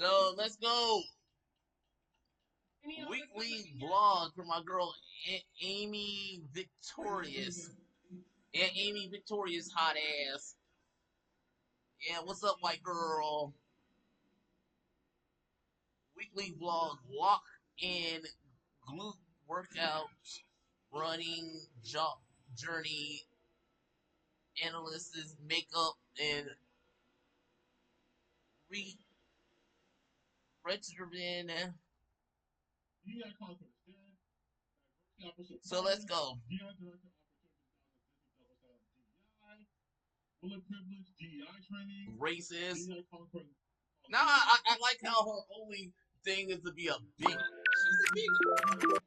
So let's go. Weekly vlog for my girl Amy Victorious. And Amy Victorious hot ass. Yeah, what's up, white girl? Weekly vlog, walk in, glute workouts, running, jump, journey, analysis, makeup, and regimen. So let's go. Racist. Now I like how her only thing is to be a bigot. She's a bigot.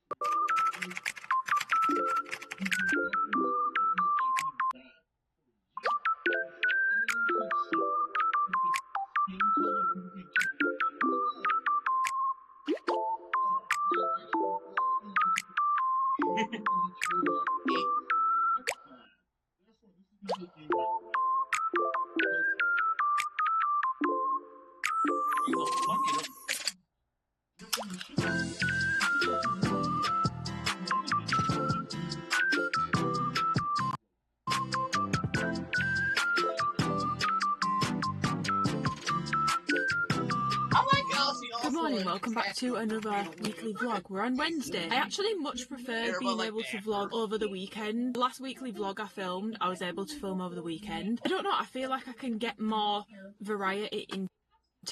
Good morning, welcome back to another weekly vlog. We're on Wednesday. I actually much prefer being able to vlog over the weekend. The last weekly vlog I filmed, I was able to film over the weekend. I don't know, I feel like I can get more variety into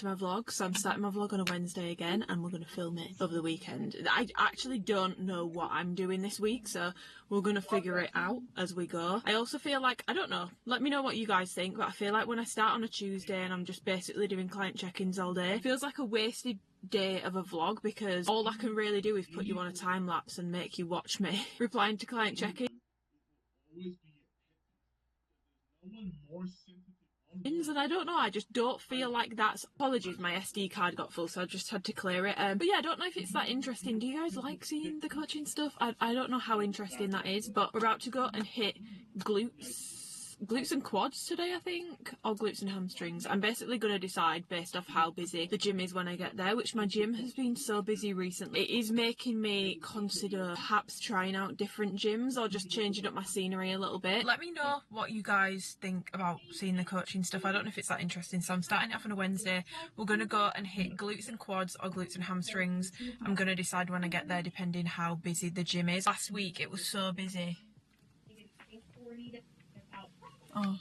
my vlog, so I'm starting my vlog on a Wednesday again and we're going to film it over the weekend. I actually don't know what I'm doing this week, so we're going to figure it out as we go. I also feel like, I don't know, let me know what you guys think, but I feel like when I start on a Tuesday and I'm just basically doing client check-ins all day, it feels like a wasted day of a vlog because all I can really do is put you on a time lapse and make you watch me replying to client check-ins. And I don't know, I just don't feel like that's... Apologies, my SD card got full, so I just had to clear it. But yeah, I don't know if it's that interesting. Do you guys like seeing the coaching stuff? I don't know how interesting that is, but we're about to go and hit glutes and quads today, I think, or glutes and hamstrings. I'm basically going to decide based off how busy the gym is when I get there, which my gym has been so busy recently. It is making me consider perhaps trying out different gyms or just changing up my scenery a little bit. Let me know what you guys think about seeing the coaching stuff. I don't know if it's that interesting, so I'm starting it off on a Wednesday. We're going to go and hit glutes and quads or glutes and hamstrings. I'm going to decide when I get there depending how busy the gym is. Last week it was so busy. Oh.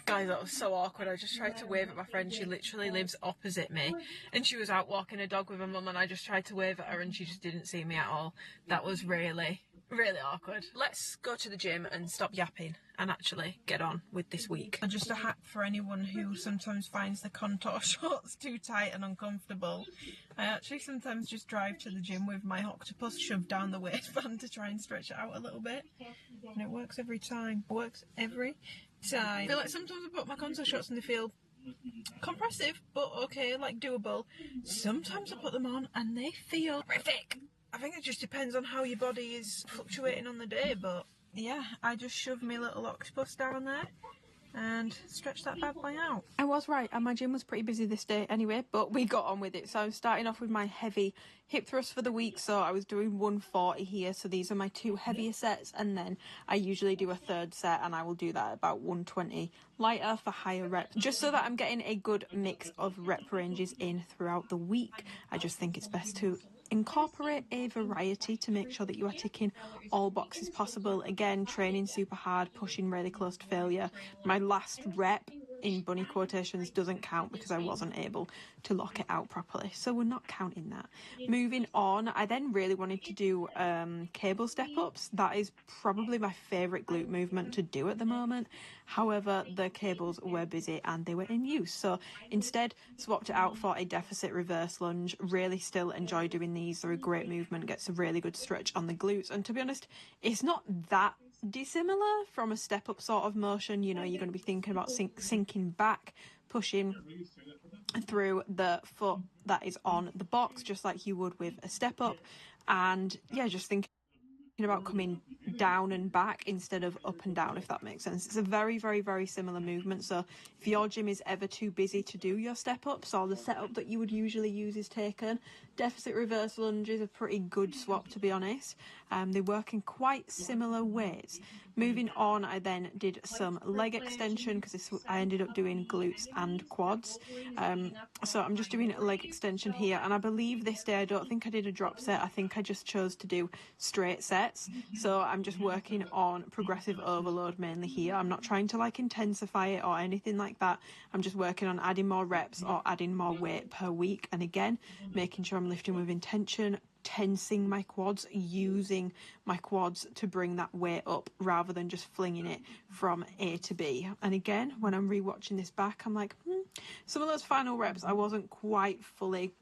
Guys, that was so awkward. I just tried to wave at my friend. She literally lives opposite me and she was out walking a dog with her mum and I just tried to wave at her and she just didn't see me at all. That was really awkward. Let's go to the gym and stop yapping and actually get on with this week. Just a hack for anyone who sometimes finds the contour shorts too tight and uncomfortable. I actually sometimes just drive to the gym with my octopus shoved down the waistband to try and stretch it out a little bit. And it works every time. It works every time. I feel like sometimes I put my contour shorts and they feel compressive, but okay, like doable. Sometimes I put them on and they feel horrific. I think it just depends on how your body is fluctuating on the day, but yeah, I just shoved my little octopus down there and stretch that bad boy out. I was right, and my gym was pretty busy this day anyway, but we got on with it. So I'm starting off with my heavy hip thrust for the week. So I was doing 140 here, so these are my two heavier sets, and then I usually do a third set and I will do that about 120 lighter for higher reps, just so that I'm getting a good mix of rep ranges in throughout the week. I just think it's best to incorporate a variety to make sure that you are ticking all boxes possible. Again, training super hard, pushing really close to failure. My last rep in bunny quotations doesn't count because I wasn't able to lock it out properly, so we're not counting that. Moving on, I then really wanted to do cable step ups. That is probably my favorite glute movement to do at the moment. However, the cables were busy and they were in use, so instead swapped it out for a deficit reverse lunge. Really still enjoy doing these. They're a great movement, gets a really good stretch on the glutes, and to be honest, it's not that dissimilar from a step up sort of motion. You know, you're going to be thinking about sinking back, pushing through the foot that is on the box, just like you would with a step up. And yeah, just think about coming down and back instead of up and down, if that makes sense. It's a very, very, very similar movement. So if your gym is ever too busy to do your step ups, or the setup that you would usually use is taken, deficit reverse lunge is a pretty good swap, to be honest. They work in quite similar ways. Moving on, I then did some leg extension because I ended up doing glutes and quads. So I'm just doing a leg extension here, and I believe this day I don't think I did a drop set. I think I just chose to do straight sets. So I'm just working on progressive overload mainly here. I'm not trying to like intensify it or anything like that. I'm just working on adding more reps or adding more weight per week, and again making sure I'm lifting with intention, tensing my quads, using my quads to bring that weight up rather than just flinging it from A to B. And again, when I'm rewatching this back, I'm like, some of those final reps I wasn't quite fully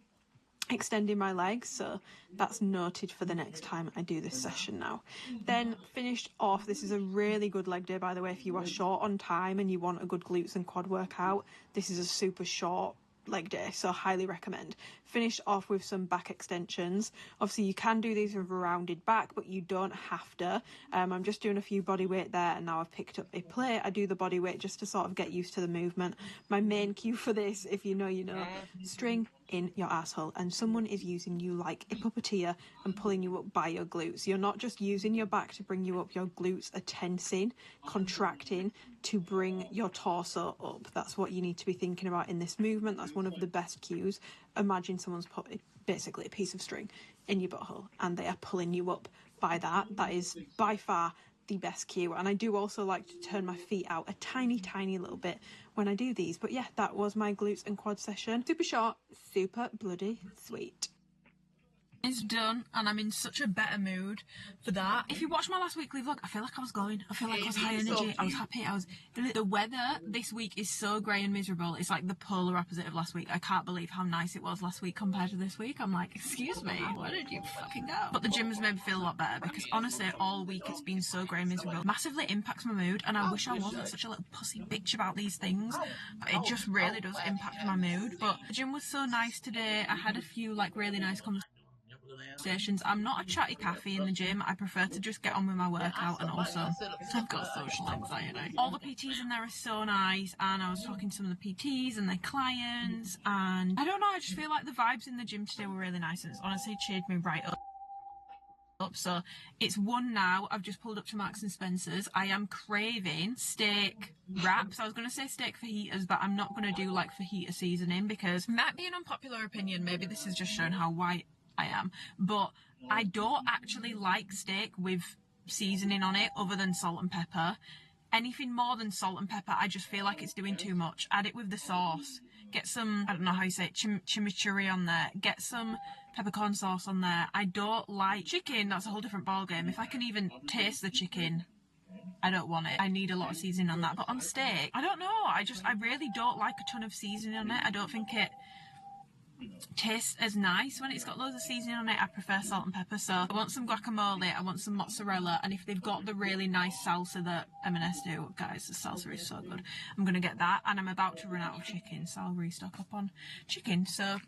extending my legs, so that's noted for the next time I do this session now. Then finished off, this is a really good leg day, by the way. If you are short on time and you want a good glutes and quad workout, this is a super short leg day, so highly recommend. Finished off with some back extensions. Obviously you can do these with a rounded back, but you don't have to. I'm just doing a few body weight there, and now I've picked up a plate. I do the body weight just to sort of get used to the movement. My main cue for this, if you know, you know, string in your asshole, and someone is using you like a puppeteer and pulling you up by your glutes. You're not just using your back to bring you up, your glutes are tensing, contracting to bring your torso up. That's what you need to be thinking about in this movement. That's one of the best cues. Imagine someone's put basically a piece of string in your butthole and they are pulling you up by that. That is by far the best cue. And I do also like to turn my feet out a tiny little bit when I do these. But yeah, that was my glutes and quad session. Super short, super bloody sweet. It's done, and I'm in such a better mood for that. If you watched my last weekly vlog, I feel like I was glowing. I feel like I was high energy. I was happy. The weather this week is so grey and miserable. It's like the polar opposite of last week. I can't believe how nice it was last week compared to this week. I'm like, excuse me, where did you fucking go? But the gym has made me feel a lot better, because honestly, all week it's been so grey and miserable. Massively impacts my mood, and I wish I wasn't such a little pussy bitch about these things, but it just really does impact my mood. But the gym was so nice today. I had a few like really nice conversations. I'm not a chatty Cathy in the gym. I prefer to just get on with my workout, and also I've got social anxiety. All the PTs in there are so nice, and I was talking to some of the PTs and their clients, and I don't know, I just feel like the vibes in the gym today were really nice, and it's honestly cheered me right up. So it's 1 now. I've just pulled up to Marks and Spencer's. I am craving steak wraps. I was going to say steak fajitas, but I'm not going to do like fajita seasoning, because it might be an unpopular opinion. Maybe this has just shown how white I am, but I don't actually like steak with seasoning on it other than salt and pepper. Anything more than salt and pepper, I just feel like it's doing too much. Add it with the sauce. Get some, I don't know how you say it, chimichurri on there. Get some peppercorn sauce on there. I don't like chicken. That's a whole different ballgame. If I can even taste the chicken, I don't want it. I need a lot of seasoning on that. But on steak, I don't know. I really don't like a ton of seasoning on it. I don't think it tastes as nice when it's got loads of seasoning on it. I prefer salt and pepper. So I want some guacamole, I want some mozzarella, and if they've got the really nice salsa that M&S do, guys, the salsa is so good, I'm gonna get that. And I'm about to run out of chicken, so I'll restock up on chicken. So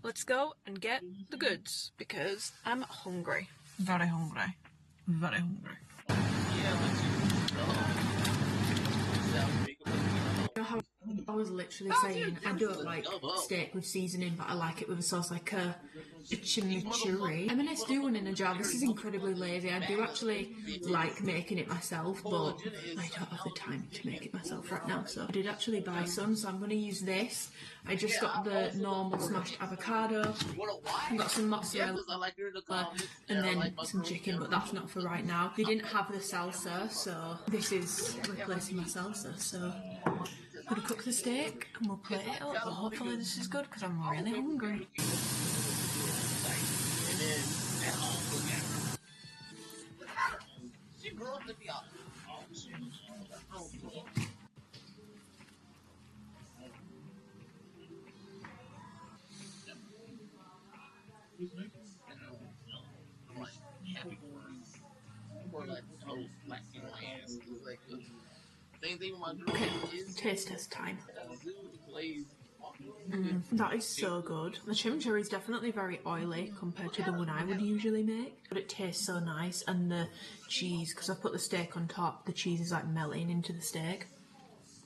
let's go and get the goods, because I'm hungry. Very hungry. Very hungry. You know how I was literally saying I don't like steak with seasoning, but I like it with a sauce like a chimichurri. M&S do one in a jar. This is incredibly lazy. I do actually like making it myself, but I don't have the time to make it myself right now. So I did actually buy some, so I'm going to use this. I just got the normal smashed avocado. I've got some mozzarella and then some chicken, but that's not for right now. They didn't have the salsa, so this is replacing my salsa. So I'm going to cook the steak and we'll plate it up, but hopefully this is good because I'm really hungry. Okay, taste test time. That is so good. The chimichurri is definitely very oily compared to the one I would usually make, but it tastes so nice. And the cheese, because I put the steak on top, the cheese is like melting into the steak.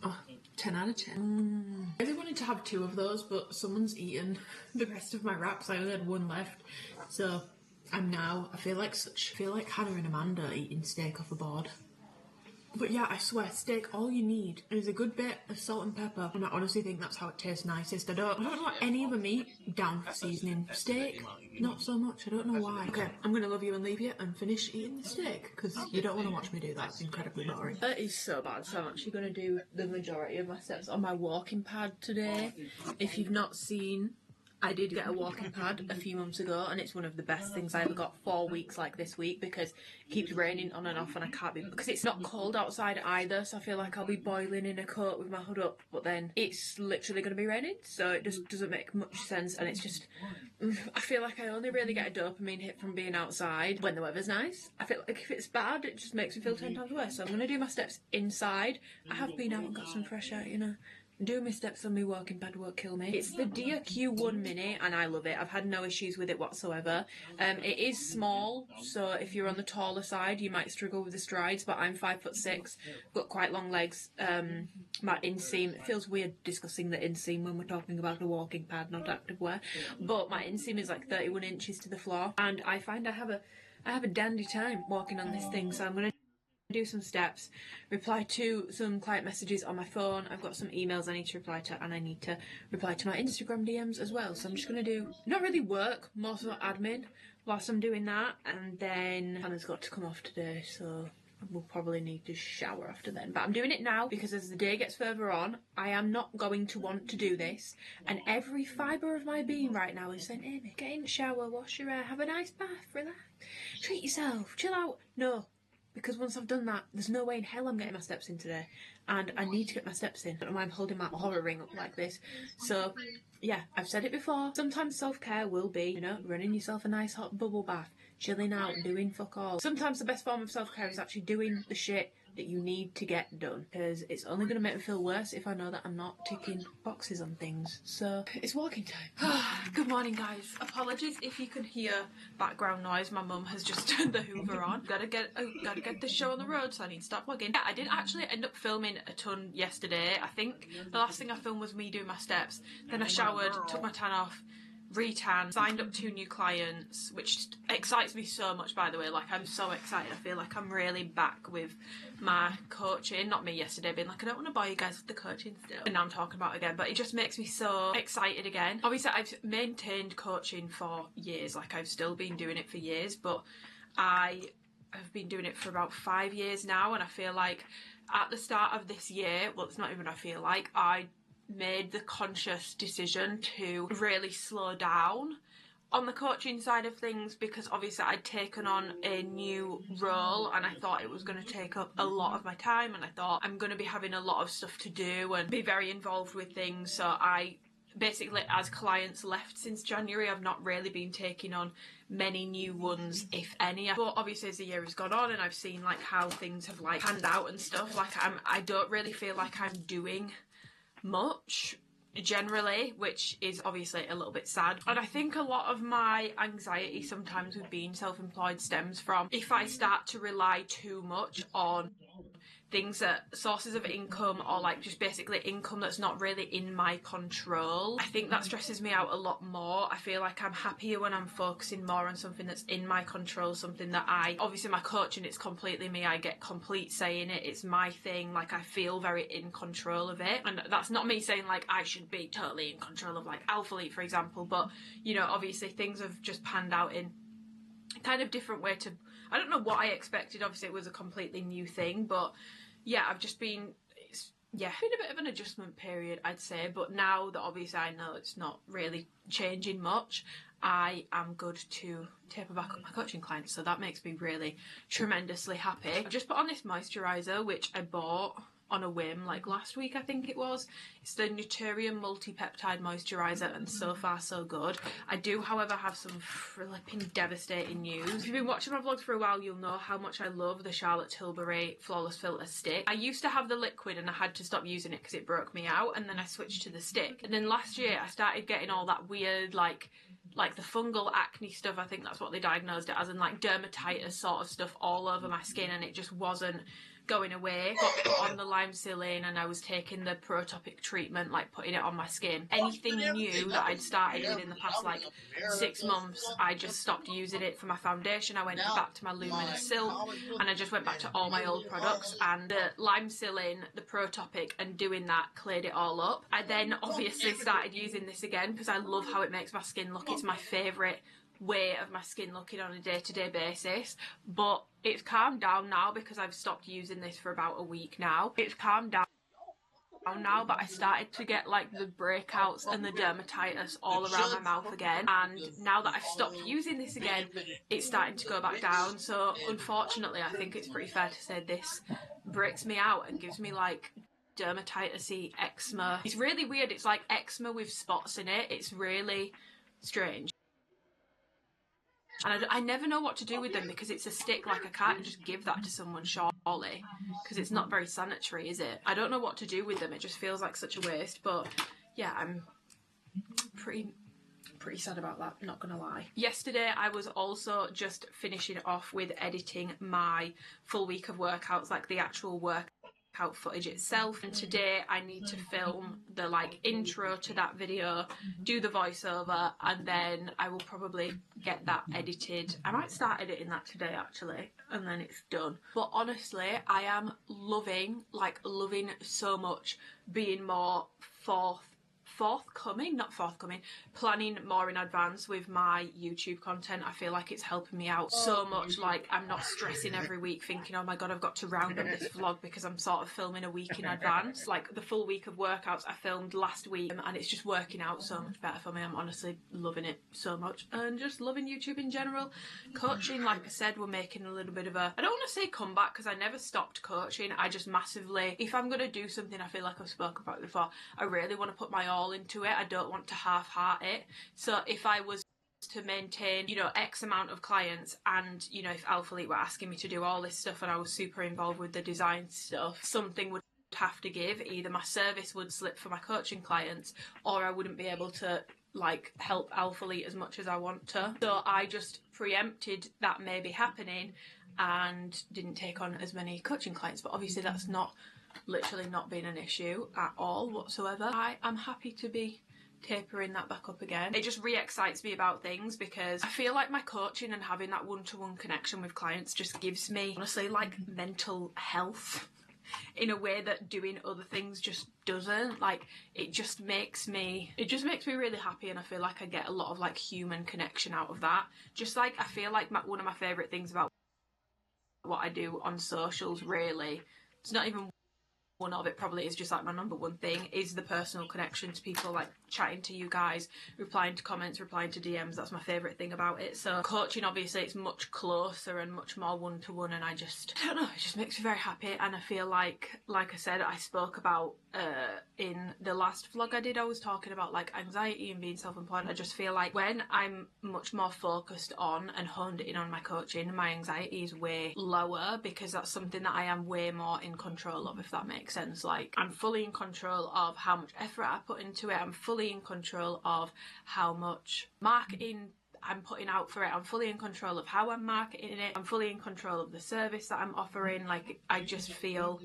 Oh, 10 out of 10. I really wanted to have 2 of those, but someone's eaten the rest of my wraps. I only had 1 left, so I feel like Hannah and Amanda eating steak off a board. But yeah, I swear, steak, all you need is a good bit of salt and pepper, and I honestly think that's how it tastes nicest. I don't know any other meat down for seasoning. Steak, not so much. I don't know why. Okay, I'm gonna love you and leave you and finish eating the steak, because you don't want to watch me do that. It's incredibly boring. That is so bad, so I'm actually gonna do the majority of my steps on my walking pad today. If you've not seen, I did get a walking pad a few months ago, and it's one of the best things I ever got 4 weeks like this week, because it keeps raining on and off and I can't be, because it's not cold outside either, so I feel like I'll be boiling in a coat with my hood up, but then it's literally going to be raining, so it just doesn't make much sense. And it's just, I feel like I only really get a dopamine hit from being outside when the weather's nice. I feel like if it's bad, it just makes me feel 10 times worse. So I'm going to do my steps inside. I have been out and got some fresh air, you know. Doing my steps on my walking pad won't kill me. It's the DQ1 Mini and I love it. I've had no issues with it whatsoever. It is small, so if you're on the taller side you might struggle with the strides, but I'm 5'6", got quite long legs. My inseam, it feels weird discussing the inseam when we're talking about a walking pad, not activewear, but my inseam is like 31 inches to the floor, and I find I have a dandy time walking on this thing, so I'm going to do some steps, reply to some client messages on my phone. I've got some emails I need to reply to, and I need to reply to my Instagram DMs as well. So I'm just going to do, not really work, more so admin whilst I'm doing that. And then Hannah's got to come off today, so we'll probably need to shower after then. But I'm doing it now because as the day gets further on, I am not going to want to do this. And every fibre of my being right now is saying, Amy, get in the shower, wash your hair, have a nice bath, relax, treat yourself, chill out. No. Because once I've done that, there's no way in hell I'm getting my steps in today. And I need to get my steps in. I don't know why I'm holding my horror ring up like this. So, yeah, I've said it before. Sometimes self-care will be, you know, running yourself a nice hot bubble bath, chilling out, doing fuck all. Sometimes the best form of self-care is actually doing the shit that you need to get done, because it's only going to make me feel worse if I know that I'm not ticking boxes on things. So it's walking time. Good morning, guys. Apologies if you can hear background noise. My mum has just turned the Hoover on. Gotta get this show on the road, so I need to start vlogging. Yeah, I did actually end up filming a ton yesterday. I think the last thing I filmed was me doing my steps. Then I showered, took my tan off, re-tan, signed up 2 new clients, which excites me so much, by the way. Like, I'm so excited. I feel like I'm really back with my coaching. Not me yesterday being like, I don't want to bore you guys with the coaching still, and now I'm talking about it again, but it just makes me so excited again. Obviously I've maintained coaching for years, like I've still been doing it for years, but I have been doing it for about 5 years now, and I feel like at the start of this year, well, it's not even I feel like, I made the conscious decision to really slow down on the coaching side of things, because obviously I'd taken on a new role and I thought it was going to take up a lot of my time, and I thought I'm going to be having a lot of stuff to do and be very involved with things. So I basically, as clients left since January, I've not really been taking on many new ones, if any. But obviously as the year has gone on and I've seen like how things have like panned out and stuff, like I don't really feel like I'm doing much generally, which is obviously a little bit sad. And I think a lot of my anxiety sometimes with being self-employed stems from if I start to rely too much on things that sources of income, or like just basically income that's not really in my control. I think that stresses me out a lot more. I feel like I'm happier when I'm focusing more on something that's in my control, something that obviously my coaching, it's completely me, I get complete say in it, it's my thing, like I feel very in control of it. And that's not me saying like I should be totally in control of like Alphalete, for example, but you know, obviously things have just panned out in kind of different way to, I don't know what I expected. Obviously it was a completely new thing, but yeah, I've just been, been a bit of an adjustment period, I'd say. But now that obviously I know it's not really changing much, I am good to taper back up my coaching clients. So that makes me really tremendously happy. I've just put on this moisturiser, which I bought on a whim, like last week I think it was. It's the Naturium Multi-Peptide Moisturiser, and so far so good. I do, however, have some flipping devastating news. If you've been watching my vlogs for a while, you'll know how much I love the Charlotte Tilbury Flawless Filter Stick. I used to have the liquid and I had to stop using it because it broke me out, and then I switched to the stick. And then last year I started getting all that weird, like the fungal acne stuff, I think that's what they diagnosed it as, and like dermatitis sort of stuff all over my skin, and it just wasn't going away. Got put on the Limecelline and I was taking the Protopic treatment, like putting it on my skin. Anything new that I'd started with in the past like 6 months, I just stopped using it. For my foundation, I went back to my Luminous Silk, and I just went back to all my old products, and the Limecelline, the Protopic, and doing that cleared it all up. I then obviously started using this again because I love how it makes my skin look. It's my favourite way of my skin looking on a day-to-day basis, but it's calmed down now because I've stopped using this for about a week now. It's calmed down now, but I started to get like the breakouts and the dermatitis all around my mouth again, and now that I've stopped using this again, it's starting to go back down. So unfortunately, I think it's pretty fair to say this breaks me out and gives me like dermatitis-y eczema. It's really weird. It's like eczema with spots in it. It's really strange. And I never know what to do with them because it's a stick. Like, I can't just give that to someone, surely, because it's not very sanitary, is it? I don't know what to do with them. It just feels like such a waste. But yeah, I'm pretty sad about that, not gonna lie. Yesterday I was also just finishing off with editing my full week of workouts, like the actual workout footage itself, and today I need to film the like intro to that video, do the voiceover, and then I will probably get that edited. I might start editing that today actually, and then it's done. But honestly, I am loving so much being more planning more in advance with my YouTube content. I feel like it's helping me out so much. Like, I'm not stressing every week thinking, oh my god, I've got to round up this vlog, because I'm sort of filming a week in advance. Like, the full week of workouts I filmed last week, and it's just working out so much better for me. I'm honestly loving it so much, and just loving YouTube in general. Coaching, like I said, we're making a little bit of a, I don't want to say comeback, because I never stopped coaching. I just massively, if I'm going to do something, I feel like I've spoken about it before, I really want to put my all into it. I don't want to half-heart it. So if I was to maintain, you know, X amount of clients, and, you know, if Alphalete were asking me to do all this stuff and I was super involved with the design stuff, something would have to give. Either my service would slip for my coaching clients, or I wouldn't be able to like help Alphalete as much as I want to. So I just preempted that maybe happening and didn't take on as many coaching clients. But obviously that's literally not been an issue at all whatsoever. I am happy to be tapering that back up again. It just re-excites me about things, because I feel like my coaching and having that one-to-one connection with clients just gives me, honestly, like mental health in a way that doing other things just doesn't. Like, it just makes me really happy, and I feel like I get a lot of like human connection out of that. Just like, I feel like one of my favourite things about what I do on socials, really, it's not even one of it, probably is just like my number one thing, is the personal connection to people, like chatting to you guys, replying to comments, replying to DMs. That's my favourite thing about it. So coaching, obviously, it's much closer and much more one-to-one, and I don't know, it just makes me very happy. And I feel like I said, I spoke about in the last vlog I did, I was talking about like anxiety and being self-employed. I just feel like when I'm much more focused on and honed in on my coaching, my anxiety is way lower, because that's something that I am way more in control of, if that makes sense. Like, I'm fully in control of how much effort I put into it. I'm fully in control of how much marketing I'm putting out for it. I'm fully in control of how I'm marketing it. I'm fully in control of the service that I'm offering. Like, I just feel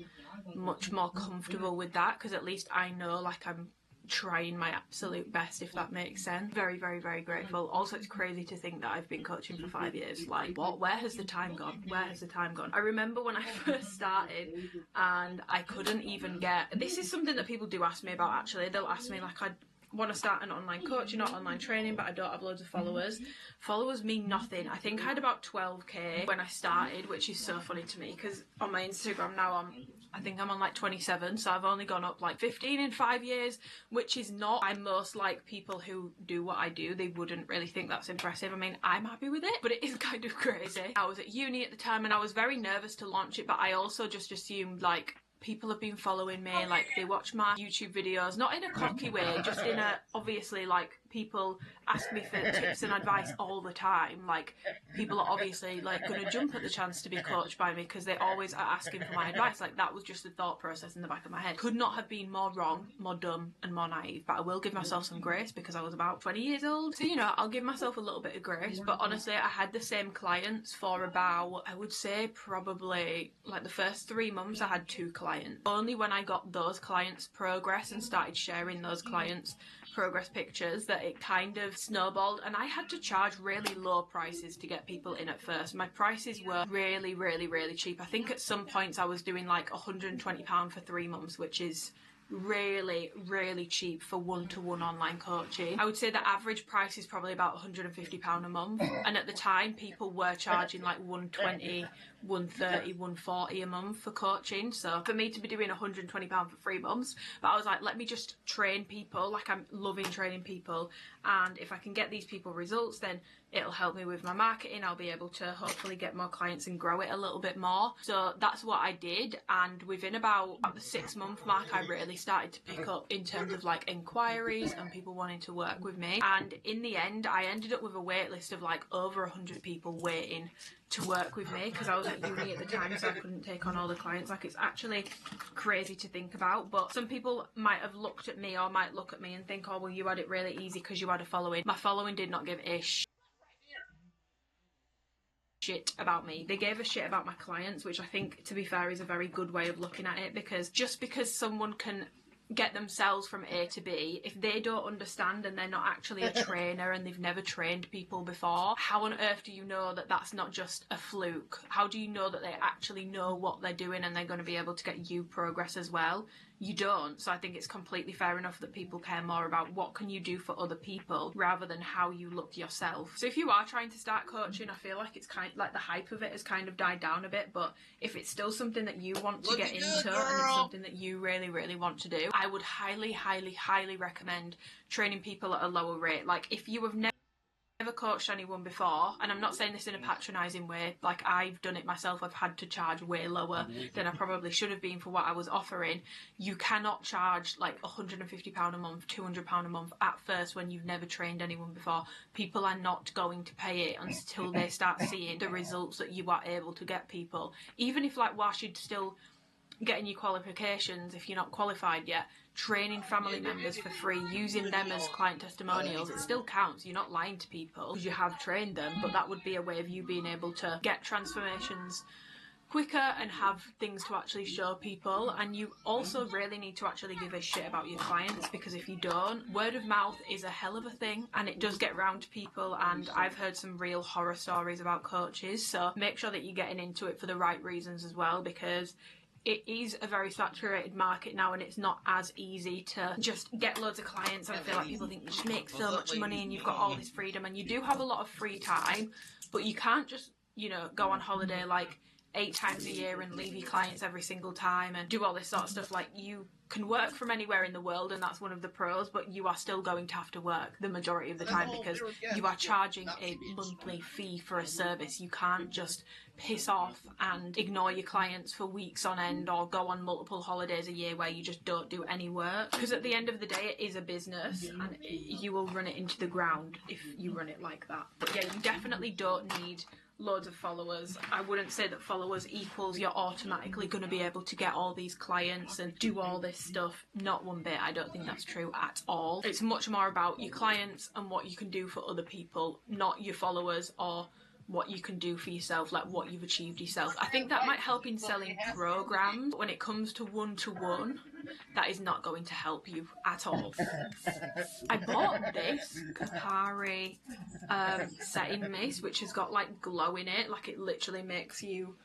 much more comfortable with that, because at least I know like I'm trying my absolute best, if that makes sense. Very, very, very grateful. Also, it's crazy to think that I've been coaching for 5 years. Like, what? Where has the time gone? Where has the time gone? I remember when I first started and I couldn't even get, this is something that people do ask me about actually. They'll ask me like, I want to start an online coaching or online training, but I don't have loads of followers. Followers mean nothing. I think I had about 12k when I started, which is so funny to me, because on my Instagram now I think I'm on like 27, so I've only gone up like 15 in 5 years, which is not. I'm most like people who do what I do, they wouldn't really think that's impressive. I mean, I'm happy with it, but it is kind of crazy. I was at uni at the time and I was very nervous to launch it, but I also just assumed like people have been following me, like they watch my YouTube videos, not in a cocky way, just in a, obviously, like people ask me for tips and advice all the time. Like people are obviously like going to jump at the chance to be coached by me because they always are asking for my advice. Like that was just the thought process in the back of my head. Could not have been more wrong, more dumb and more naive, but I will give myself some grace because I was about 20 years old. So, you know, I'll give myself a little bit of grace. But honestly, I had the same clients for about, I would say probably like the first 3 months I had 2 clients. Only when I got those clients' progress and started sharing those clients' progress pictures that it kind of snowballed, and I had to charge really low prices to get people in at first. My prices were really, really, really cheap. I think at some points I was doing like £120 for 3 months, which is really, really cheap for one-to-one online coaching. I would say the average price is probably about £150 a month, and at the time people were charging like 120, 130, 140 a month for coaching. So for me to be doing £120 for 3 months, but I was like, let me just train people. Like I'm loving training people, and if I can get these people results, then it'll help me with my marketing. I'll be able to hopefully get more clients and grow it a little bit more. So that's what I did, and within about the 6-month mark I really started to pick up in terms of like inquiries and people wanting to work with me. And in the end I ended up with a wait list of like over 100 people waiting to work with me because I was at uni at the time, so I couldn't take on all the clients. Like it's actually crazy to think about, but some people might have looked at me or might look at me and think, oh well, you had it really easy because you had a following. My following did not give a shit about me. They gave a shit about my clients, which I think, to be fair, is a very good way of looking at it, because just because someone can get themselves from A to B, if they don't understand and they're not actually a trainer and they've never trained people before, how on earth do you know that that's not just a fluke? How do you know that they actually know what they're doing and they're going to be able to get you progress as well? You don't. So I think it's completely fair enough that people care more about what can you do for other people rather than how you look yourself. So if you are trying to start coaching, I feel like it's kind of like the hype of it has kind of died down a bit, but if it's still something that you want to get into and it's something that you really, really want to do, I would highly, highly, highly recommend training people at a lower rate. Like if you have never coached anyone before, and I'm not saying this in a patronising way, like I've done it myself, I've had to charge way lower than I probably should have been for what I was offering. You cannot charge like £150 a month, £200 a month at first when you've never trained anyone before. People are not going to pay it until they start seeing the results that you are able to get people. Even if like whilst you're still getting your qualifications, if you're not qualified yet, training family members for free, using them as client testimonials, it still counts. You're not lying to people because you have trained them, but that would be a way of you being able to get transformations quicker and have things to actually show people. And you also really need to actually give a shit about your clients, because if you don't, word of mouth is a hell of a thing and it does get round to people, and I've heard some real horror stories about coaches. So make sure that you're getting into it for the right reasons as well, because it is a very saturated market now and it's not as easy to just get loads of clients. And I feel like people think you just make so much money and you've got all this freedom, and you do have a lot of free time, but you can't just, you know, go on holiday like 8 times a year and leave your clients every single time and do all this sort of stuff. Like you can work from anywhere in the world, and that's one of the pros, but you are still going to have to work the majority of the time because you are charging a monthly fee for a service. You can't just piss off and ignore your clients for weeks on end or go on multiple holidays a year where you just don't do any work, because at the end of the day it is a business and you will run it into the ground if you run it like that. But yeah, you definitely don't need loads of followers. I wouldn't say that followers equals you're automatically going to be able to get all these clients and do all this stuff. Not one bit. I don't think that's true at all. It's much more about your clients and what you can do for other people, not your followers or what you can do for yourself, like what you've achieved yourself. I think that might help in selling programs. When it comes to one-to-one, that is not going to help you at all. I bought this Kapari setting mist, which has got like glow in it, like it literally makes you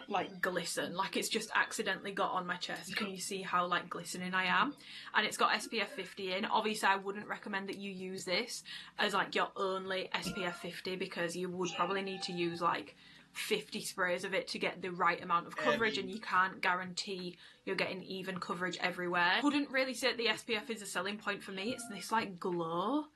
like glisten, like it's just accidentally got on my chest. Can you see how like glistening I am? And it's got SPF 50 in. Obviously I wouldn't recommend that you use this as like your only SPF 50, because you would probably need to use like 50 sprays of it to get the right amount of coverage, and you can't guarantee you're getting even coverage everywhere. Couldn't really say that the SPF is a selling point for me. It's this like glow.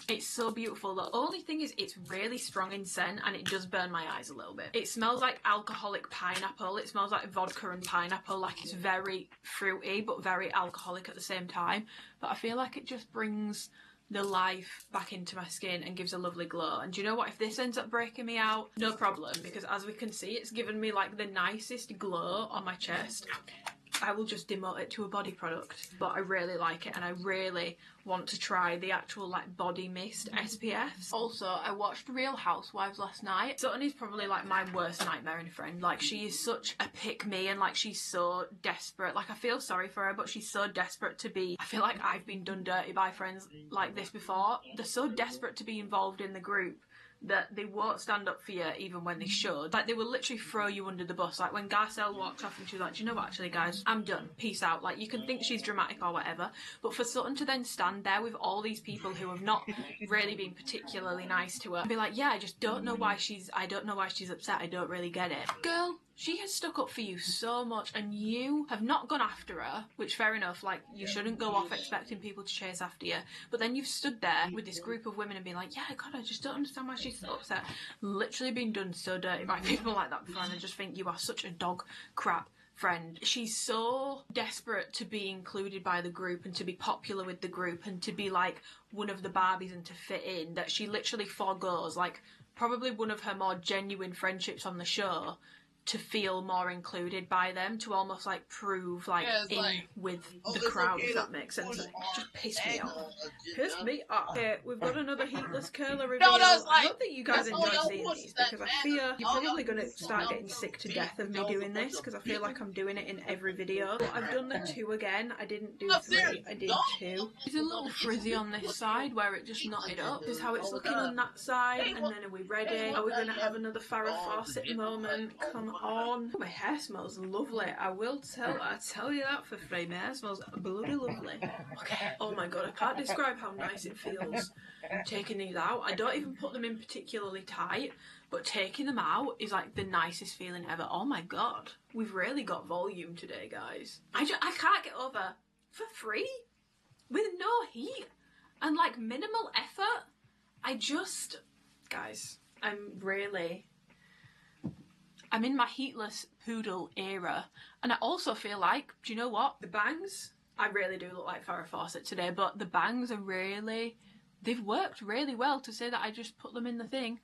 It's so beautiful. The only thing is it's really strong in scent and it does burn my eyes a little bit. It smells like alcoholic pineapple. It smells like vodka and pineapple. Like, it's very fruity but very alcoholic at the same time. But I feel like it just brings the life back into my skin and gives a lovely glow. And do you know what? If this ends up breaking me out, no problem, because as we can see, it's given me like the nicest glow on my chest. I will just demote it to a body product, but I really like it and I really want to try the actual like body mist SPFs. Also, I watched Real Housewives last night. Sutton is probably like my worst nightmare in a friend. Like, she is such a pick-me and like she's so desperate. Like, I feel sorry for her, but she's so desperate to be, I feel like I've been done dirty by friends like this before. They're so desperate to be involved in the group that they won't stand up for you even when they should. Like, they will literally throw you under the bus. Like, when Garcelle walked off and she was like, do you know what, actually guys, I'm done, peace out. Like, you can think she's dramatic or whatever, but for Sutton to then stand there with all these people who have not really been particularly nice to her and be like, yeah, I just don't know why she's upset, I don't really get it. Girl, she has stuck up for you so much and you have not gone after her, which fair enough, like, you shouldn't go off expecting people to chase after you, but then you've stood there with this group of women and been like, yeah, God, I just don't understand why she's so upset. Literally been done so dirty by people like that before, and I just think you are such a dog crap friend. She's so desperate to be included by the group and to be popular with the group and to be like one of the Barbies and to fit in, that she literally forgoes like probably one of her more genuine friendships on the show to feel more included by them, to almost like prove like with the crowd, if that makes sense. It just pissed me off. Pissed me off. Okay, we've got another heatless curler reveal. I hope that you guys enjoy seeing these, because I fear you're probably going to start getting sick to death of me doing this, because I feel like I'm doing it in every video. But I've done the 2 again. I didn't do 3, I did 2. It's a little frizzy on this side where it just knotted up. This is how it's looking on that side. And then are we ready? Are we going to have another Farrah Fawcett moment? Come on. My hair smells lovely. I tell you that for free. My hair smells bloody lovely. Okay. Oh my God, I can't describe how nice it feels taking these out. I don't even put them in particularly tight, but taking them out is like the nicest feeling ever. Oh my God. We've really got volume today, guys. I can't get over, for free, with no heat and like minimal effort. Guys, I'm in my heatless poodle era, and I also feel like, do you know what? The bangs, I really do look like Farrah Fawcett today, but the bangs are they've worked really well to say that I just put them in the thing.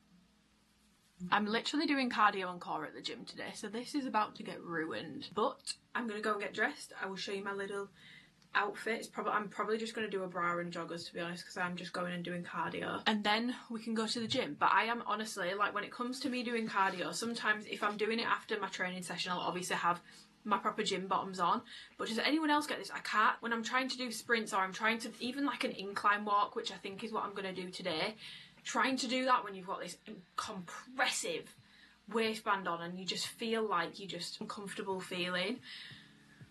I'm literally doing cardio and core at the gym today, so this is about to get ruined. But I'm going to go and get dressed. I will show you my little outfit. I'm probably just going to do a bra and joggers, to be honest, because I'm just going and doing cardio, and then we can go to the gym. But I am honestly, like, when it comes to me doing cardio, sometimes if I'm doing it after my training session, I'll obviously have my proper gym bottoms on. But does anyone else get this? I can't, when I'm trying to do sprints, or I'm trying to even like an incline walk, which I think is what I'm going to do today, trying to do that when you've got this compressive waistband on and you just feel like you're just uncomfortable feeling.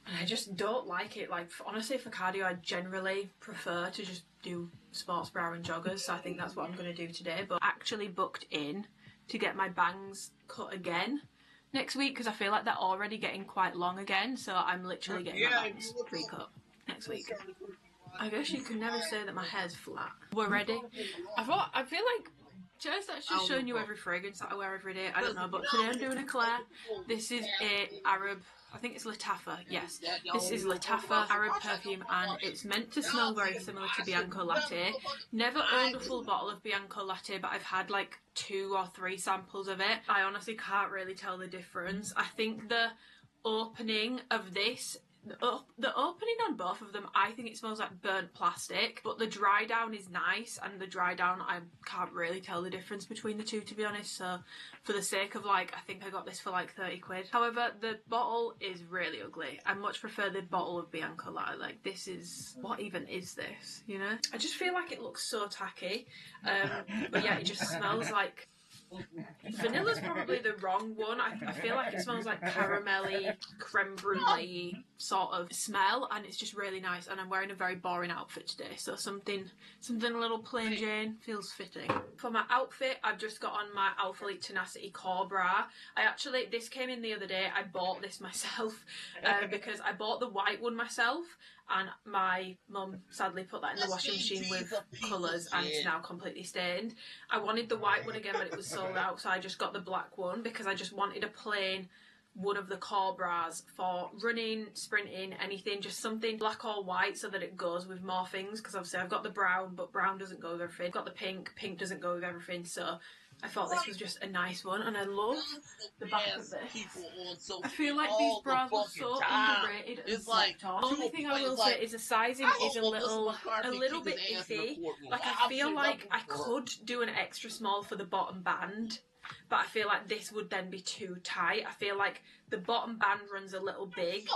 And I just don't like it. Like, honestly, for cardio, I generally prefer to just do sports bra and joggers. So I think that's what I'm going to do today. But actually booked in to get my bangs cut again next week, because I feel like they're already getting quite long again. So I'm literally getting my bangs recut next week. I guess you can never say that my hair's flat. We're ready. I feel like, that's just showing you every fragrance that I wear every day. I don't know, but today I'm doing a Claire. This is a Arab, I think it's Lattafa, yes. This is Lattafa Arab perfume, and it's meant to smell very similar to Bianco Latte. Never owned a full bottle of Bianco Latte, but I've had like 2 or 3 samples of it. I honestly can't really tell the difference. I think the opening of this, the opening on both of them, I think it smells like burnt plastic, but the dry down is nice, and the dry down, I can't really tell the difference between the two, to be honest. So for the sake of like, I think I got this for like 30 quid. However, the bottle is really ugly. I much prefer the bottle of Bianco Latte. Like, this is, what even is this, you know? I just feel like it looks so tacky, but yeah, it just smells like, vanilla's probably the wrong one. I feel like it smells like caramelly, creme brulee sort of smell, and it's just really nice. And I'm wearing a very boring outfit today, so something a little plain Jane feels fitting. For my outfit, I've just got on my Alphalete Tenacity Core Bra. This came in the other day. I bought this myself because I bought the white one myself, and my mum sadly put that in the washing machine with colours and it's now completely stained. I wanted the white one again, but it was sold out, so I just got the black one because I just wanted a plain one of the core bras for running, sprinting, anything, just something black or white so that it goes with more things, because obviously I've got the brown, but brown doesn't go with everything. I've got the pink, pink doesn't go with everything, so I thought this was just a nice one, and I love the back of this. I feel like these bras are so underrated and slept on. The only thing I will say is the sizing is a little bit iffy. Like, I feel like I could do an extra small for the bottom band, but I feel like this would then be too tight. I feel like the bottom band runs a little big.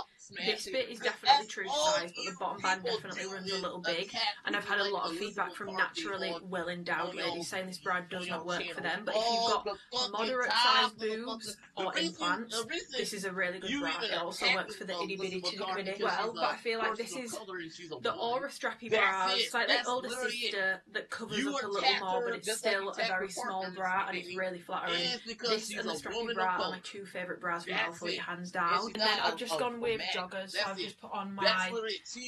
This bit is definitely true size, but the bottom band definitely runs a little big. And I've had a lot of feedback from naturally well-endowed ladies saying this bra does not work for them. But if you've got moderate-sized boobs or implants, this is a really good bra. It also works for the itty-bitty titty-bitty as well. But I feel like this is the aura strappy bra, slightly older sister that covers up a little more, but it's still a very small bra and it's really flattering. This and the strappy bra are my two favourite bras from Alphalete, hands down. And then I've just gone with joggers, so I've just put on my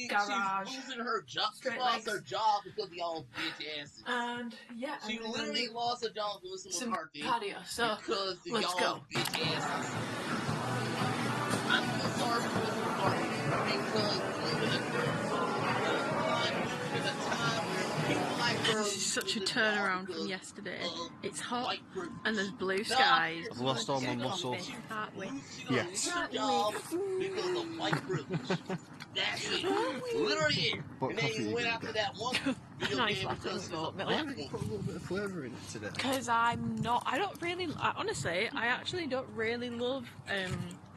garage straight legs. And yeah, she literally lost her job doing some cardio, so let's go. I'm so sorry for this This is such a turnaround from yesterday. It's hot and there's blue skies. I've lost all my muscles. Can't we? Yes. because of white privilege. That's it. Literally. And then you went after that one video Nice game latte because with oat milk. Why have you put a little bit of flavour in it today? Because I honestly, I actually don't really love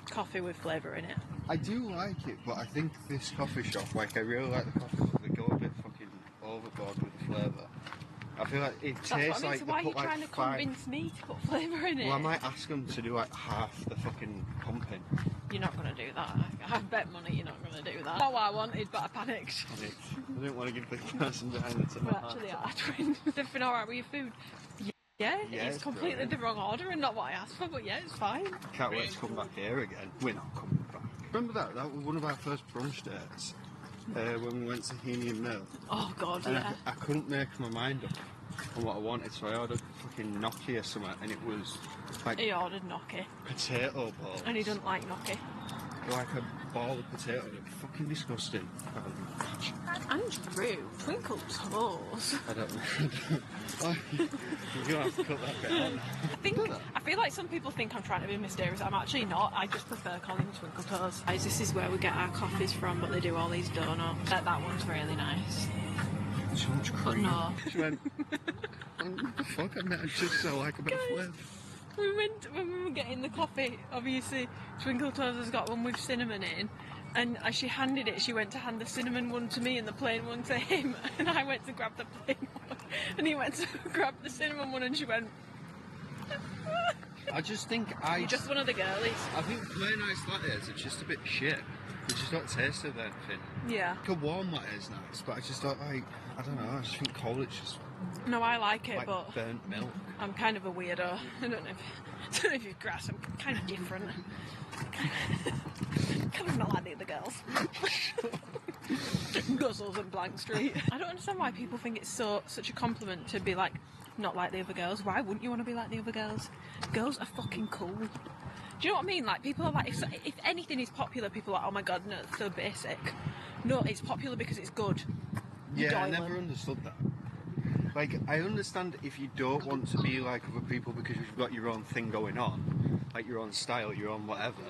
coffee with flavour in it. I do like it, but I think this coffee shop, like, I really like the coffee, but they go a bit fucking overboard with the flavour. I feel like it tastes like so they why are you put trying to convince me to put flavour in it? Well, I might ask them to do like half the fucking pumping. You're not going to do that. I bet money you're not going to do that. Not what I wanted, but I panicked. I didn't want to give the person behind the tip. Well, actually, I twin. Everything alright with your food? Yeah, it's completely brilliant. The wrong order and not what I asked for, but yeah, it's fine. Can't wait to come back here again. We're not coming back. Remember that? That was one of our first brunch dates when we went to Hehe and Mill. Oh god, And yeah. I couldn't make my mind up on what I wanted, so I ordered fucking gnocchi or something, and it was like He ordered gnocchi. potato balls. And he doesn't like gnocchi. Like a ball of potato. It was fucking disgusting. Andrew, twinkle toes. I don't know. You're gonna have to cut that bit out. I feel like some people think I'm trying to be mysterious. I'm actually not. I just prefer calling them twinkle toes. Guys, this is where we get our coffees from, but they do all these donuts. That one's really nice. So much cream. no. She went, what the fuck? I meant I just so like a bit of flavour. When we were getting the coffee, obviously Twinkle Toes has got one with cinnamon in, and as she handed it, she went to hand the cinnamon one to me and the plain one to him, and I went to grab the plain one, and he went to grab the cinnamon one, and she went... I just think You're just one of the girlies. I think plain iced lattes are just a bit shit. They just don't taste of anything. Yeah. Like a warm latte is nice, but I just don't like, I don't know, I just think cold it's just No, I like it, like but burnt milk. I'm kind of a weirdo. I don't know if you've grasped, I'm kind of different. Kind of not like the other girls. Guzzles and Blank Street. I don't understand why people think it's such a compliment to be like, not like the other girls. Why wouldn't you want to be like the other girls? Girls are fucking cool. Do you know what I mean? Like, people are like, if anything is popular, people are like, oh my god, no, it's so basic. No, it's popular because it's good. Yeah, I never understood that. Like, I understand if you don't want to be like other people because you've got your own thing going on, like your own style, your own whatever,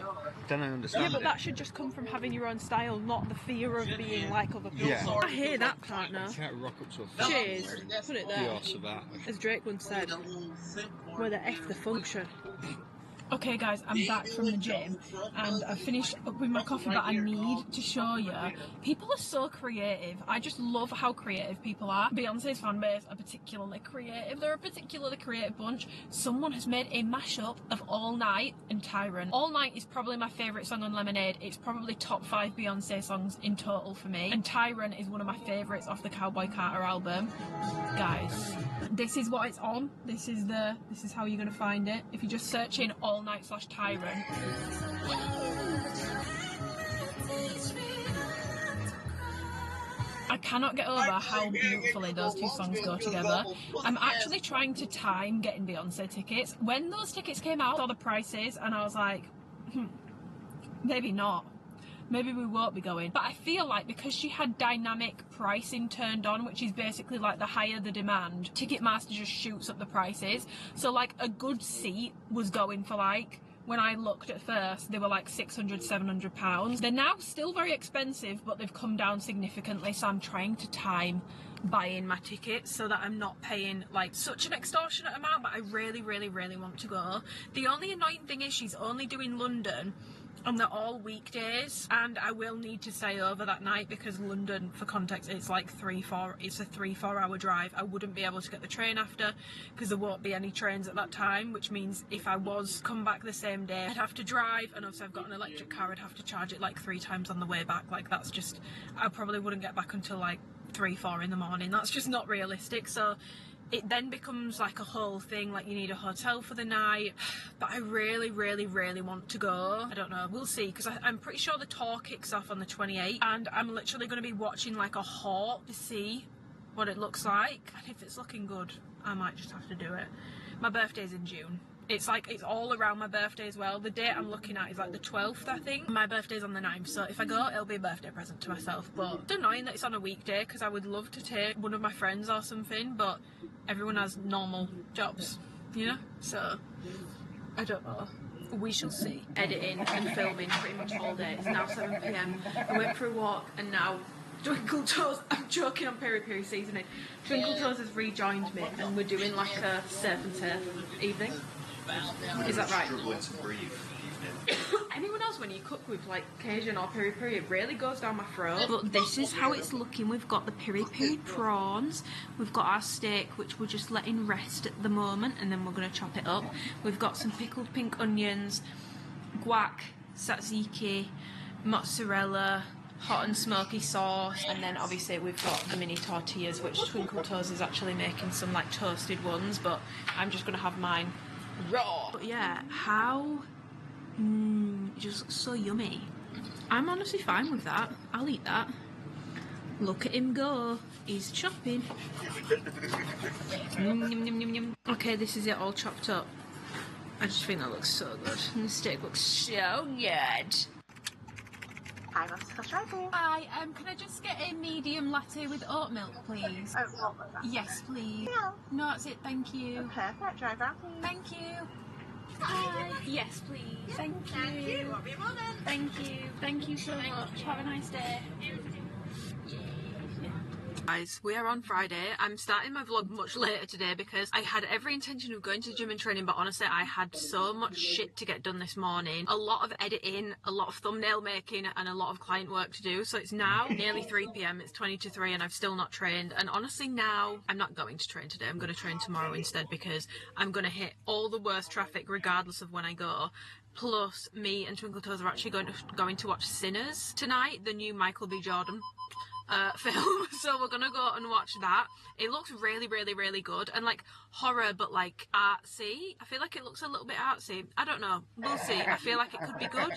then I understand. Yeah, but that should just come from having your own style, not the fear of being like other people. Yeah. I hear that, partner. You can't rock up to a film. Cheers. Put it there. You're so bad. As Drake once said, where the F the function. Okay guys, I'm back from the gym and I've finished up with my coffee, but I need to show you. People are so creative. I just love how creative people are. Beyonce's fan base are particularly creative. They're a particularly creative bunch. Someone has made a mashup of All Night and Tyrant. All Night is probably my favourite song on Lemonade. It's probably top 5 Beyonce songs in total for me. And Tyrant is one of my favourites off the Cowboy Carter album. Guys, this is what it's on. This is how you're gonna find it. If you just search in All Night / Tyrant. I cannot get over how beautifully those two songs go together. I'm actually trying to time getting Beyonce tickets. When those tickets came out, I saw the prices and I was like, maybe not. Maybe we won't be going. But I feel like because she had dynamic pricing turned on, which is basically like the higher the demand, Ticketmaster just shoots up the prices. So like a good seat was going for like, when I looked at first, they were like £600–700. They're now still very expensive, but they've come down significantly. So I'm trying to time buying my tickets so that I'm not paying like such an extortionate amount, but I really, really, really want to go. The only annoying thing is she's only doing London and they're all weekdays, and I will need to stay over that night because London, for context, it's like it's a 3–4 hour drive. I wouldn't be able to get the train after because there won't be any trains at that time, which means if I was come back the same day, I'd have to drive, and also I've got an electric car, I'd have to charge it like 3 times on the way back. Like that's just, I probably wouldn't get back until like 3–4 in the morning. That's just not realistic. So it then becomes like a whole thing, like you need a hotel for the night. But I really, really, really want to go. I don't know, we'll see, because I'm pretty sure the tour kicks off on the 28th, and I'm literally going to be watching like a hawk to see what it looks like, and if it's looking good, I might just have to do it. My birthday's in June. It's like, it's all around my birthday as well. The date I'm looking at is like the 12th, I think. My birthday's on the 9th, so if I go, it'll be a birthday present to myself. But it's annoying that it's on a weekday, because I would love to take one of my friends or something, but everyone has normal jobs, you know? So, I don't know. We shall see. Editing and filming pretty much all day. It's now 7 PM. I went for a walk, and now Twinkle Toes, I'm joking on Peri Peri seasoning. Twinkle Toes has rejoined me, and we're doing like a surf and turf evening. Is that right? Struggling to breathe evening. Anyone else, when you cook with like Cajun or peri peri, it really goes down my throat. But this is how it's looking. We've got the peri peri prawns, we've got our steak, which we're just letting rest at the moment, and then we're going to chop it up. We've got some pickled pink onions, guac, tzatziki, mozzarella, hot and smoky sauce, and then obviously we've got the mini tortillas, which Twinkle Toes is actually making some like toasted ones, but I'm just going to have mine raw. But yeah, how it just looks so yummy. I'm honestly fine with that. I'll eat that. Look at him go. He's chopping. Okay, this is it all chopped up. I just think that looks so good. And the steak looks so good. Hi, what's the try for you? Hi, can I just get a medium latte with oat milk, please? Oh, what was that? Yes, please. No. No, that's it, thank you. Perfect, drive around, please. Thank you. Hi. Yes, please. Thank you. Thank you. Thank you so much. Have a nice day. Guys, we are on Friday. I'm starting my vlog much later today because I had every intention of going to the gym and training, but honestly I had so much shit to get done this morning. A lot of editing, a lot of thumbnail making, and a lot of client work to do. So it's now nearly 3 PM, it's 20 to 3 and I've still not trained. And honestly now, I'm not going to train today. I'm going to train tomorrow instead because I'm going to hit all the worst traffic regardless of when I go. Plus, me and Twinkle Toes are actually going to watch Sinners tonight, the new Michael B. Jordan film. So we're gonna go and watch that. It looks really, really, really good, and like horror but like artsy. I feel like it looks a little bit artsy. I don't know, we'll see. I feel like it could be good,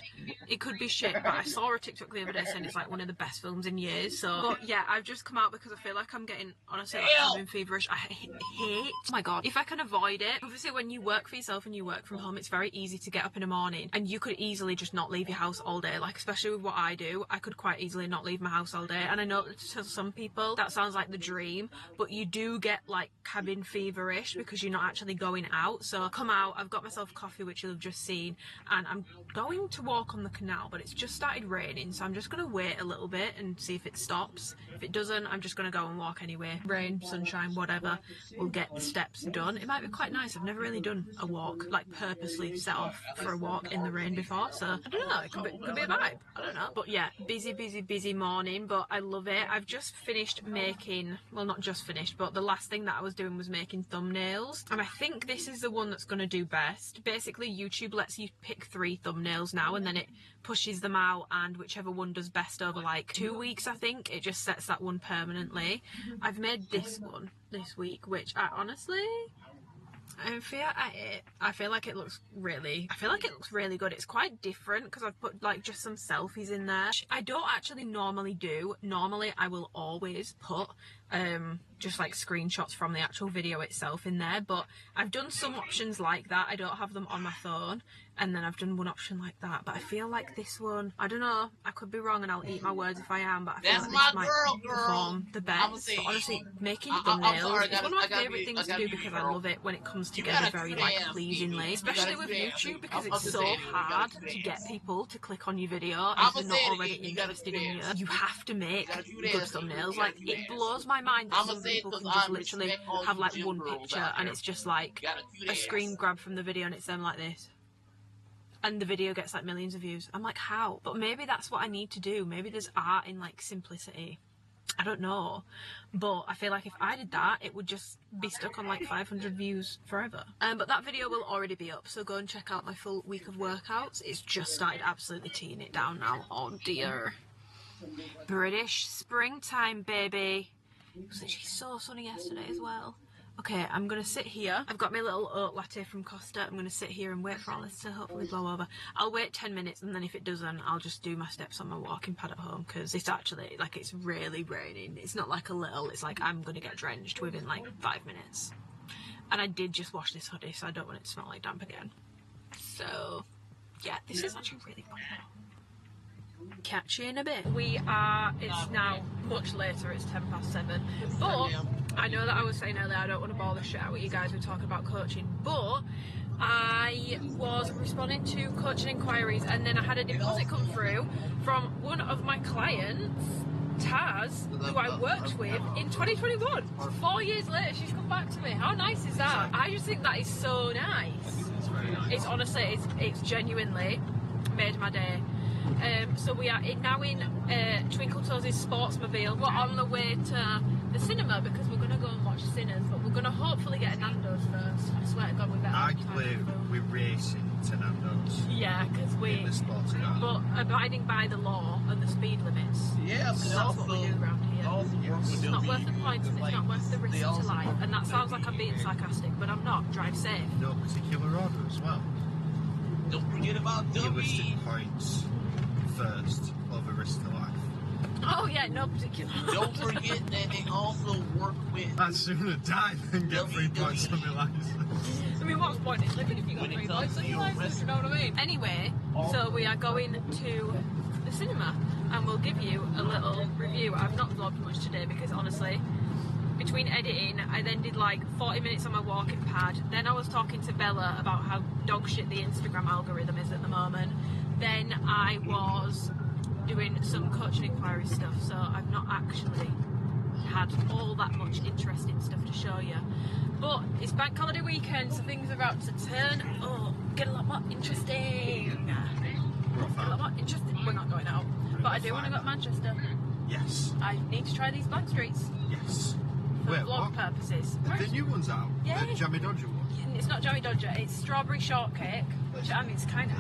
it could be shit, but I saw a TikTok the other day saying it's like one of the best films in years. So but yeah, I've just come out because I feel like I'm getting, honestly, like cabin feverish. I hate, oh my god, if I can avoid it. Obviously when you work for yourself and you work from home, it's very easy to get up in the morning and you could easily just not leave your house all day. Like especially with what I do, I could quite easily not leave my house all day, and I know to some people that sounds like the dream, but you do get like cabin feverish because you're not actually going out. So I come out, I've got myself coffee, which you'll have just seen, and I'm going to walk on the canal, but it's just started raining, so I'm just going to wait a little bit and see if it stops. If it doesn't, I'm just going to go and walk anyway. Rain, sunshine, whatever, we'll get the steps done. It might be quite nice. I've never really done a walk, like purposely set off for a walk in the rain before, so I don't know, it could be a vibe, I don't know. But yeah, busy morning, but I love it. I've just finished making, well not just finished, but the last thing that I was doing was making thumbnails, and I think this is the one that's going to do best. Basically YouTube lets you pick 3 thumbnails now, and then it pushes them out, and whichever one does best over like 2 weeks, I think, it just sets that one permanently. I've made this one this week, which I honestly I feel like it looks really good. It's quite different because I've put like just some selfies in there. I don't actually normally do. Normally I will always put just like screenshots from the actual video itself in there, but I've done some options like that. I don't have them on my phone, and then I've done one option like that, but I feel like this one, I don't know, I could be wrong and I'll eat my words if I am, but I feel That's like my this might girl. perform the best. But honestly, making thumbnails is one of my favourite things to do because I love it when it comes together very like pleasingly, especially with YouTube, because it's so hard to get people to click on your video if they're not already interested in you. You have to make good thumbnails. Like, it blows my mind that some people can just literally have like one picture and it's just like a screen grab from the video and it's them like this, and the video gets like millions of views. I'm like, how? But maybe that's what I need to do. Maybe there's art in like simplicity. I don't know, but I feel like if I did that, it would just be stuck on like 500 views forever. But that video will already be up, so go and check out my full week of workouts. It's just started absolutely teeing it down now. Oh dear. British springtime, baby. It was actually so sunny yesterday as well. Okay, I'm going to sit here. I've got my little oat latte from Costa. I'm going to sit here and wait for all this to hopefully blow over. I'll wait 10 minutes, and then if it doesn't, I'll just do my steps on my walking pad at home, because it's actually, like, it's really raining. It's not like a little, it's like I'm going to get drenched within like 5 minutes. And I did just wash this hoodie, so I don't want it to smell like damp again. So, yeah, this is actually really fun. Catch you in a bit. It's now much later, it's 7:10, but I know that I was saying earlier I don't want to bore the shit out with you guys with talking about coaching, but I was responding to coaching inquiries, and then I had a deposit come through from one of my clients, Taz, who I worked with in 2021. 4 years later, she's come back to me. How nice is that? I just think that is so nice. It's honestly, it's genuinely made my day. So we are now in Twinkle Toes' Sportsmobile. We're on the way to the cinema because we're going to go and watch Sinners, but we're going to hopefully get a Nando's first. I swear to God, we better. Arguably, we're racing to Nando's. Yeah, because we. In the sports car. But abiding by the law and the speed limits. Yeah, because that's what we do around here. It's not worth the points and it's not worth the risk to life. And that sounds like I'm being sarcastic, but I'm not. Drive safe. No particular order as well. Don't forget about realistic points first over risk to life. Oh yeah, no particular. Don't forget that they also work with. I'd sooner die than get 3 points on my license. I mean, what's the point? It's living if you got 3 points on your license, you know what I mean? Anyway, so we are going to the cinema and we'll give you a little review. I've not vlogged much today because honestly, between editing, I then did like 40 minutes on my walking pad. Then I was talking to Bella about how dog shit the Instagram algorithm is at the moment. Then I was doing some coaching inquiry stuff, so I've not actually had all that much interesting stuff to show you. But it's bank holiday weekend, so things are about to turn up, get a lot more interesting. Get a lot more interesting. We're not going out, but I do want to go to Manchester. Yes. I need to try these blank streets. Yes. For vlog purposes. The new one's out? Yeah. The Jammy Dodger one? It's not Jammy Dodger, it's strawberry shortcake. Which I mean, it's kind of.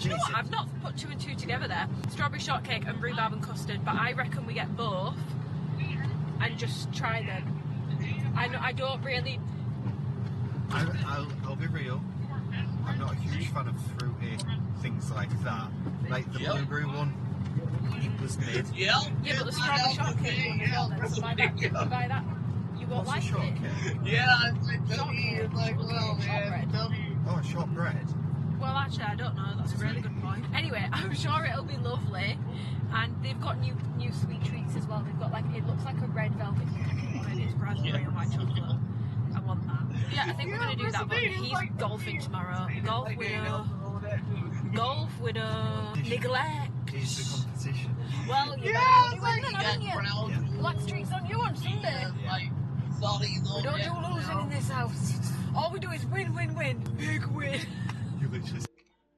You know what? I've not put 2 and 2 together there. Strawberry shortcake and rhubarb and custard, but I reckon we get both and just try them. I don't really. I'll be real. I'm not a huge fan of fruity things like that. Like the blueberry one, it was mid. Yeah, but the strawberry shortcake one as well. Then, so buy that. You buy that. You won't like it. Yeah, it's like, well, man. Oh, shortbread. Well, actually, I don't know. That's a really good point. Anyway, I'm sure it'll be lovely. And they've got new sweet treats as well. They've got like, it looks like a red velvet cake on it. It's raspberry and white chocolate. I want that. Yeah, I think we're going to do that. But he's golfing tomorrow. Golf widow. Neglect. Is the competition. Well, you better do win then, haven't you? Black streaks on you on Sunday. We don't do losing in this house. All we do is win, win, win. Big win. You literally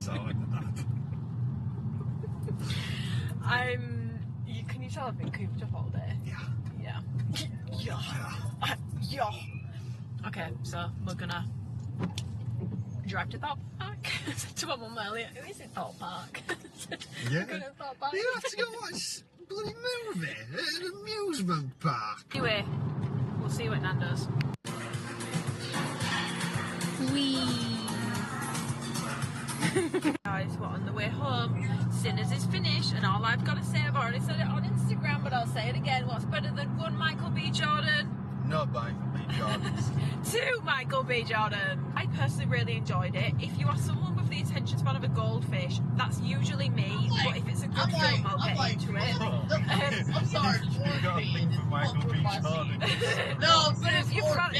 sound like that. Can you tell I've been cooped up all day? Yeah. Yeah. Okay, so we're gonna drive to Thorpe Park. I said to my mum earlier, who is it, Thorpe Park? Yeah. We're going to Thorpe Park. You have to go watch bloody movie at an amusement park. Anyway, we'll see you at Nando's. Guys, we're on the way home. Sinners is finished, and all I've got to say, I've already said it on Instagram, but I'll say it again. What's better than one Michael B. Jordan? Not Michael B. Jordan's. Two Michael B. Jordan. I personally really enjoyed it. If you are someone with the attention span of a goldfish, that's usually me. But if it's a good film, I'll get into it. I'm sorry. You got a thing for Michael B. Jordan. No, I'm saying You've got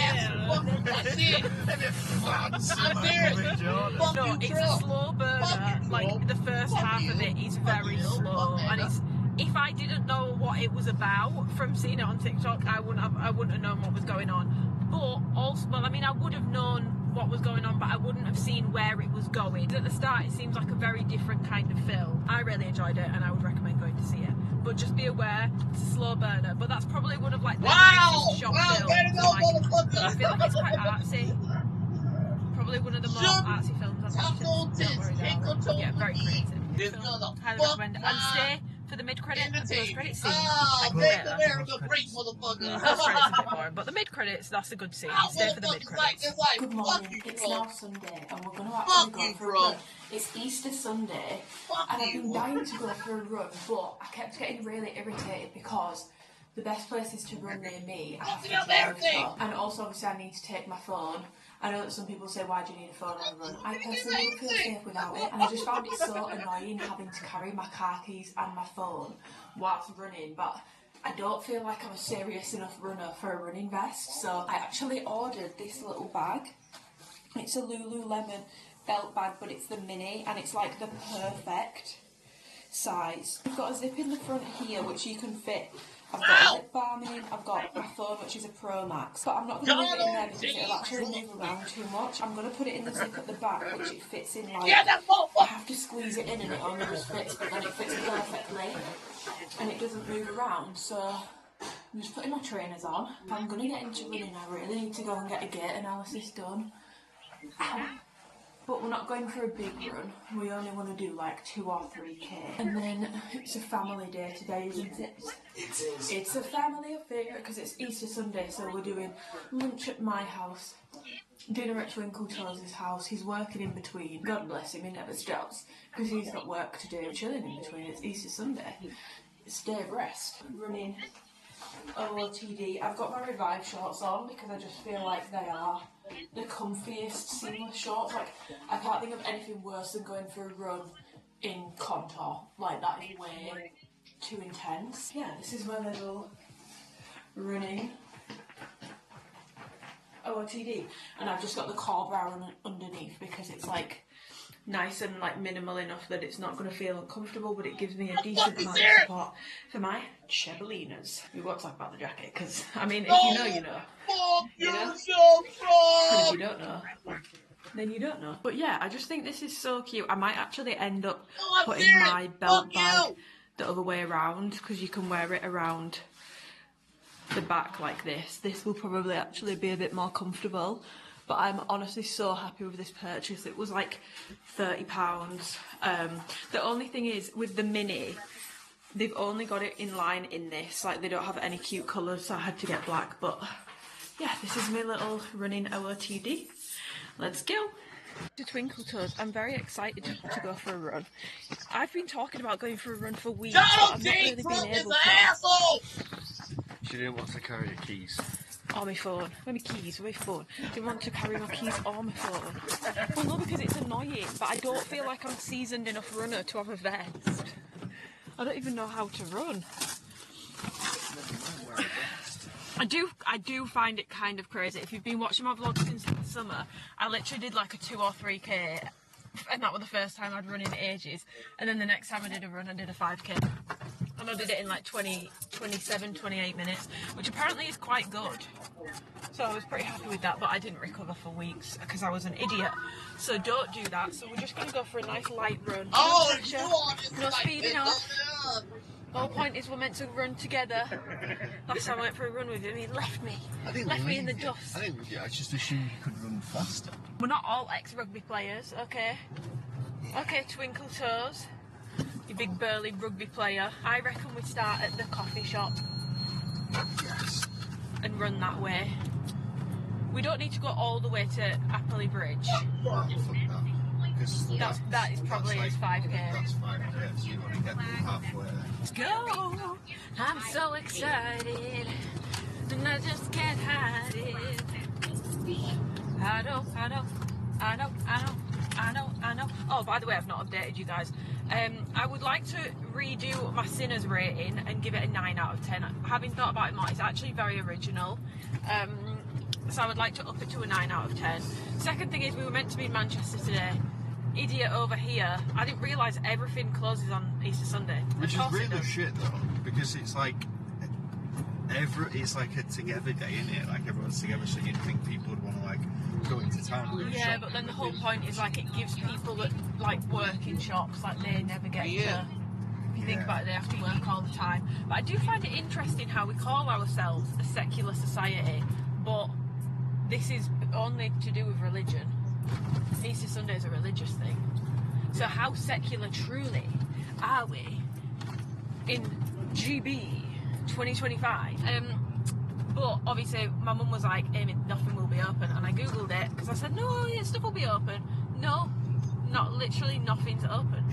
No, it's a slow burner. Like the first half of it is very slow, and it's. If I didn't know what it was about from seeing it on TikTok, I wouldn't have known what was going on. But also, well, I mean, I would have known what was going on, but I wouldn't have seen where it was going. At the start, it seems like a very different kind of film. I really enjoyed it, and I would recommend going to see it. But just be aware, it's a slow burner. But that's probably one of like the nicest shot films. I feel like it's quite artsy. Probably one of the more artsy films I've watched. Don't worry, darling. Yeah, very creative. So, highly recommend it. And stay for the mid-credits and post-credits scene. Make America great, motherfucker. Post-credits a bit boring, but the mid-credits, that's a good scene. Stay for the mid-credits. Good morning, it's now Sunday and we're going to actually go for a run. It's Easter Sunday and I've been dying to go for a run, but I kept getting really irritated because the best places to run near me I have to drive to, and also obviously I need to take my phone. I know that some people say, why do you need a phone on a run? I personally would feel safe without it, and I just found it so annoying having to carry my car keys and my phone whilst running, but I don't feel like I'm a serious enough runner for a running vest, so I actually ordered this little bag. It's a Lululemon belt bag, but it's the mini, and it's like the perfect size. I've got a zip in the front here, which you can fit. I've got a lip balm in, I've got my phone, which is a Pro Max, but I'm not going to leave it in there because it'll actually move around too much. I'm going to put it in the zip at the back, which it fits in like, I have to squeeze it in and it only just fits, but then it fits perfectly, and it doesn't move around, so I'm just putting my trainers on. If I'm going to get into running, I really need to go and get a gait analysis done. But we're not going for a big run, we only want to do like 2 or 3k. And then it's a family day today, isn't it? It is. It's a family affair because it's Easter Sunday, so we're doing lunch at my house, dinner at Twinkle Toes' house. He's working in between. God bless him, he never stops because he's got work to do. Chilling in between, it's Easter Sunday. It's a day of rest. Running OOTD. I've got my Revive shorts on because I just feel like they are the comfiest seamless shorts. Like, I can't think of anything worse than going for a run in contour. Like, that is way too intense. Yeah, this is my little running OOTD, and I've just got the core bra underneath because it's like nice and like minimal enough that it's not going to feel uncomfortable, but it gives me a decent amount of support for my chebelinas. We won't talk about the jacket because, I mean, if you know, you know. You know? And if you don't know, then you don't know. But yeah, I just think this is so cute. I might actually end up putting my belt bag the other way around because you can wear it around the back like this. This will probably actually be a bit more comfortable. But I'm honestly so happy with this purchase. It was like £30. The only thing is, with the mini, they've only got it in line in this. Like, they don't have any cute colours, so I had to get black. But yeah, this is my little running OOTD. Let's go. To Twinkle Toes, I'm very excited to go for a run. I've been talking about going for a run for weeks, but I've not really been able to. She didn't want to carry her keys. Or my phone. Where my keys? Where my phone? Do you want to carry my keys or my phone? Well, no, because it's annoying, but I don't feel like I'm a seasoned enough runner to have a vest. I don't even know how to run. I do find it kind of crazy. If you've been watching my vlogs since the summer, I literally did like a 2 or 3k, and that was the first time I'd run in ages. And then the next time I did a run, I did a 5k. And I did it in like 27, 28 minutes, which apparently is quite good. So I was pretty happy with that, but I didn't recover for weeks because I was an idiot. So don't do that. So we're just going to go for a nice light run. No pressure, no speeding off. The whole point is we're meant to run together. Last time I went for a run with him, he left me. Left me in the dust. I just assumed you could run faster. We're not all ex-rugby players, okay? Okay, Twinkle Toes, you big burly rugby player. I reckon we start at the coffee shop. Yes. And run that way. We don't need to go all the way to Alphalete Bridge. That is probably his 5k. That's 5k, so you've only get halfway. Let's go! I'm so excited, and I just can't hide it. I know. Oh, by the way, I've not updated you guys. I would like to redo my Sinners rating and give it a 9 out of 10. Having thought about it more, it's actually very original. So I would like to up it to a 9 out of 10. Second thing is, we were meant to be in Manchester today. Idiot over here. I didn't realise everything closes on Easter Sunday. Which is really shit though, because it's like it's like a together day, isn't it? Like everyone's together, so you'd think people would want to like go into town and yeah, shop. but then the whole point is like it gives people that like work in shops, like they never get to. If you think about it, they have to work all the time. But I do find it interesting how we call ourselves a secular society, but this is only to do with religion. Easter Sunday is a religious thing. So how secular truly are we in GB 2025? But obviously my mum was like, Amy, nothing will be open, and I googled it because I said, no, yeah, stuff will be open. No, not literally, nothing's open.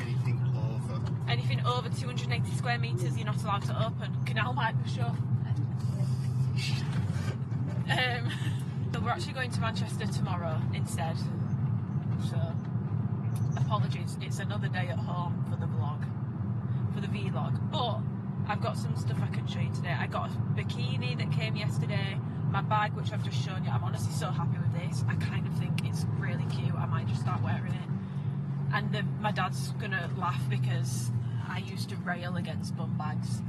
Anything over 280 square metres you're not allowed to open. Canal might be shut. So we're actually going to Manchester tomorrow instead. So apologies, it's another day at home for the vlog, but I've got some stuff I can show you today. I got a bikini that came yesterday, my bag which I've just shown you. I'm honestly so happy with this. I kind of think it's really cute. I might just start wearing it. And my dad's gonna laugh because I used to rail against bum bags,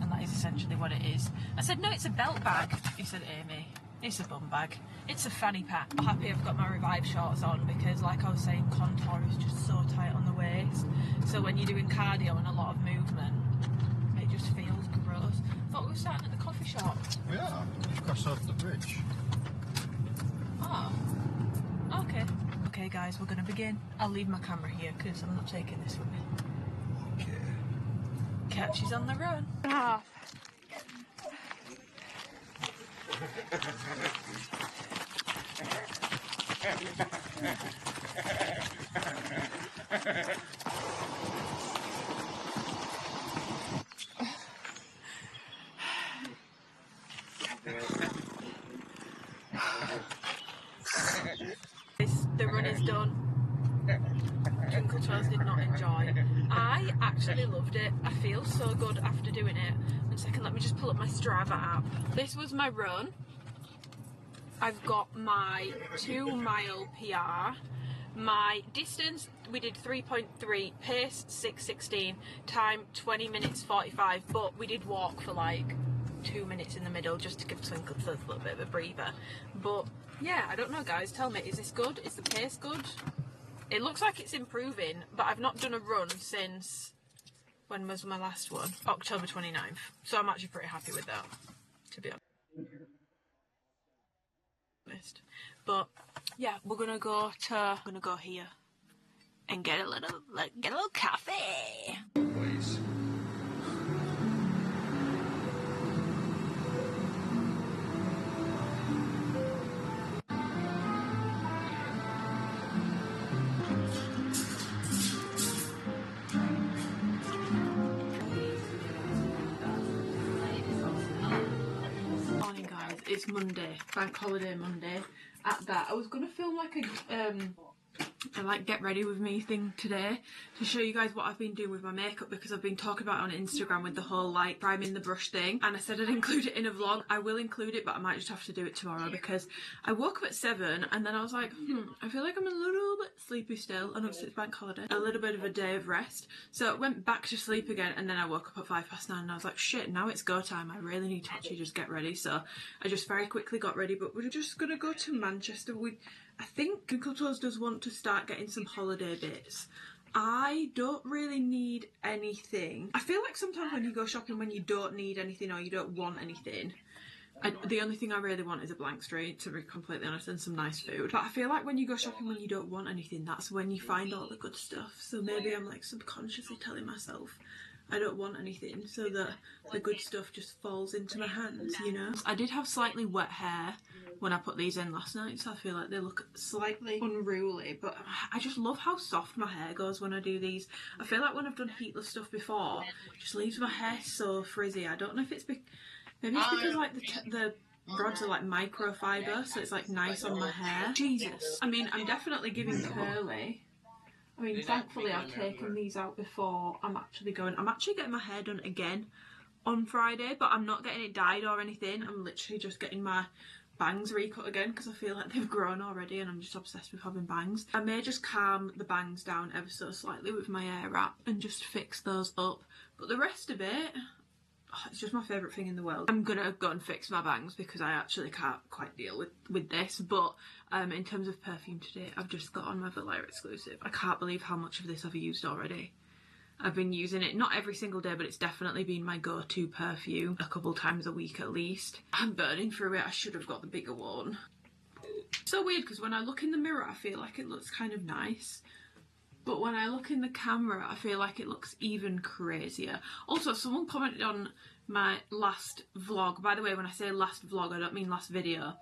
and that is essentially what it is. I said, no, it's a belt bag. He said, Amy, it's a bum bag. It's a fanny pack. I'm happy I've got my Revive shorts on because, like I was saying, contour is just so tight on the waist. So when you're doing cardio and a lot of movement, it just feels gross. Thought we were starting at the coffee shop. Yeah, just cross over the bridge. Oh, okay. Okay, guys, we're gonna begin. I'll leave my camera here because I'm not taking this with me. Okay. Catch is on the run. The run is done. Twinkle Toes did not enjoy. I actually loved it. I feel so good after doing it. 1 second, let me just pull up my Strava app. This was my run. I've got my 2-mile PR. My distance, we did 3.3, pace 6:16, time 20 minutes 45, but we did walk for like 2 minutes in the middle just to give Twinkle Toes a little bit of a breather. But yeah, I don't know, guys, tell me, is this good? Is the pace good? It looks like it's improving, but I've not done a run since, when was my last one? October 29th. So I'm actually pretty happy with that, to be honest. But yeah, we're gonna go here and get a little coffee. Please. Morning, guys. It's Monday, bank holiday Monday. At that, I was gonna film like a like get ready with me thing today to show you guys what I've been doing with my makeup, because I've been talking about it on Instagram with the whole like priming the brush thing, and I said I'd include it in a vlog. I will include it, but I might just have to do it tomorrow because I woke up at 7 and then I was like, I feel like I'm a little bit sleepy still, and obviously it's bank holiday, a little bit of a day of rest, so I went back to sleep again, and then I woke up at 9:05 and I was like, shit, now it's go time. I really need to actually just get ready. So I just very quickly got ready, but we're just gonna go to Manchester. I think Twinkle Toes does want to start getting some holiday bits. I don't really need anything. I feel like sometimes when you go shopping when you don't need anything or you don't want anything, the only thing I really want is a blank street, to be completely honest, and some nice food. But I feel like when you go shopping when you don't want anything, that's when you find all the good stuff. So maybe I'm like subconsciously telling myself I don't want anything so that the good stuff just falls into my hands, you know? I did have slightly wet hair when I put these in last night, so I feel like they look slightly unruly, but I just love how soft my hair goes when I do these. I feel like when I've done heatless stuff before, it just leaves my hair so frizzy. I don't know if it's maybe it's because like the rods are like microfiber, so it's like nice on my hair. Jesus. I mean, I'm definitely giving curly. I mean, thankfully I've taken these out before I'm actually getting my hair done again on Friday, but I'm not getting it dyed or anything. I'm literally just getting my bangs recut again because I feel like they've grown already and I'm just obsessed with having bangs. I may just calm the bangs down ever so slightly with my hair wrap and just fix those up, but the rest of it, it's just my favourite thing in the world. I'm gonna go and fix my bangs because I actually can't quite deal with this, but in terms of perfume today, I've just got on my Vallejo exclusive. I can't believe how much of this I've used already. I've been using it, not every single day, but it's definitely been my go-to perfume a couple times a week at least. I'm burning through it. I should have got the bigger one. So weird, because when I look in the mirror, I feel like it looks kind of nice. But when I look in the camera, I feel like it looks even crazier. Also, someone commented on my last vlog. By the way, when I say last vlog, I don't mean last video.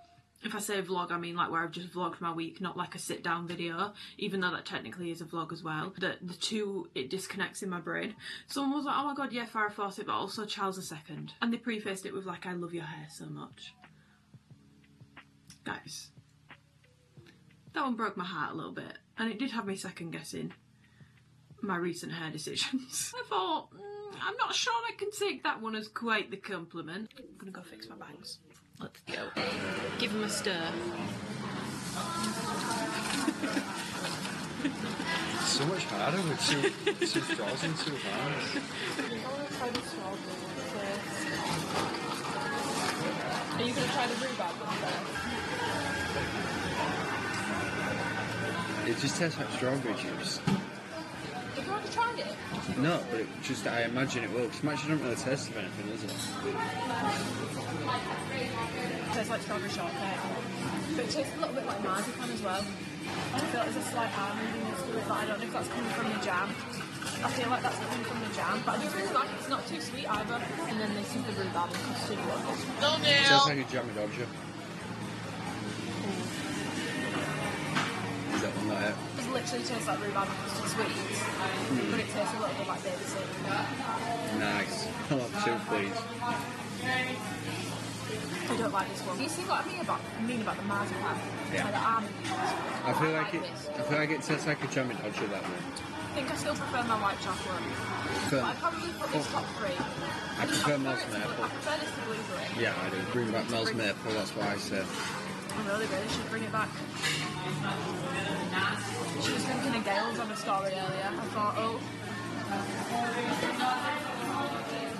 If I say vlog, I mean like where I've just vlogged my week, not like a sit-down video, even though that technically is a vlog as well. The two, it disconnects in my brain. Someone was like, oh my god, yeah, Farrah Fawcett, but also Charles II. And they prefaced it with like, I love your hair so much. Guys, that one broke my heart a little bit. And it did have me second-guessing my recent hair decisions. I thought, I'm not sure I can take that one as quite the compliment. I'm gonna go fix my bangs. Let's go. Give them a stir. So much harder with two straws in 2 hands. Are you gonna try the rhubarb one first? It just tastes like strawberry juice. Have you already tried it? No, but it just, I imagine it will. Because matcha don't really taste of anything, does it? It tastes like strawberry shortcake. But it tastes a little bit like marzipan as well. I feel like there's a slight almondiness to it, but I don't know if that's coming from the jam. I feel like that's coming from the jam, but I do really like it. It's not too sweet either. And then this is the rhubarb and custard one. No, It tastes like a jammy dodger. Is that one like it? It literally tastes like rhubarb and custard sweets, but it tastes a little bit like baby seed. Nice. I'll have 2, please. I don't like this one. Do you see what I mean about the marzipan? Yeah. Like the almond. I feel like it tastes like a jammy dodger, that one. I think I still prefer my white chocolate. But I'd probably put this top 3. I prefer Mel's Maple. I prefer this to blueberry. Yeah, I do. Bring back Mel's Maple, that's what I said. I really should bring it back. She was drinking a Gales on a story earlier. I thought, oh.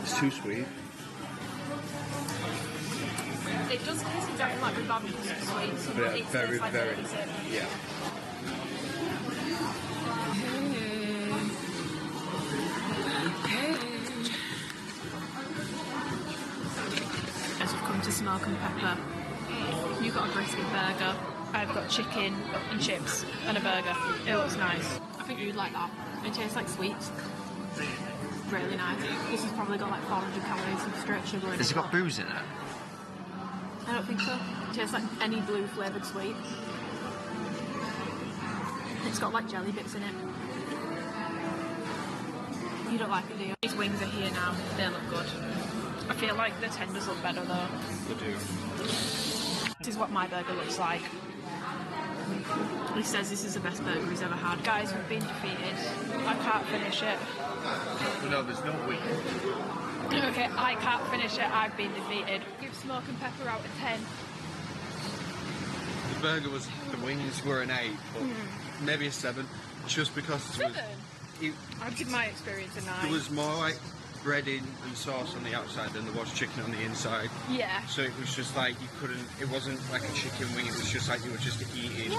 It's too sweet. It does taste exactly like rhubarb and custard sweets, but Yeah, it very, tastes like very, baby seed. yeah. As we've come to smoke and pepper, you've got a brisket burger. I've got chicken and chips and a burger. It looks nice. I think you'd like that. It tastes like sweets. Really nice. This has probably got like 400 calories of straight sugar in it. Has it got booze in it? I don't think so. It tastes like any blue flavoured sweet. It's got like jelly bits in it. You don't like it, do you? These wings are here now. They look good. I feel like the tenders look better though. They do. This is what my burger looks like. He says this is the best burger he's ever had. Guys, we've been defeated. I can't finish it. No, there's no wing. Okay, I can't finish it. I've been defeated. Give smoke and pepper out of 10. The burger was, the wings were an 8, but maybe a 7, just because it was... 7? I'd give my experience a 9. There was more like breading and sauce on the outside than there was chicken on the inside. Yeah. So it was just like you couldn't, it wasn't like a chicken wing, it was just like you were just eating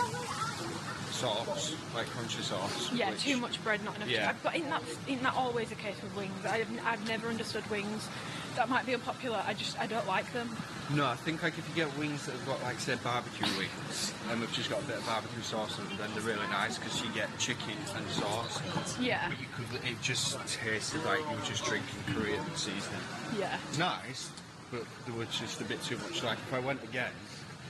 sauce, like crunchy sauce. Yeah, too much bread, not enough chicken. But isn't that always the case with wings? I've never understood wings. That might be unpopular, I don't like them. No, I think like if you get wings that have got like say barbecue wings and they've just got a bit of barbecue sauce on them, then they're really nice because you get chicken and sauce. Yeah. But it just tasted like you were just drinking Korean seasoning. Yeah. It's nice, but there was just a bit too much. Like if I went again,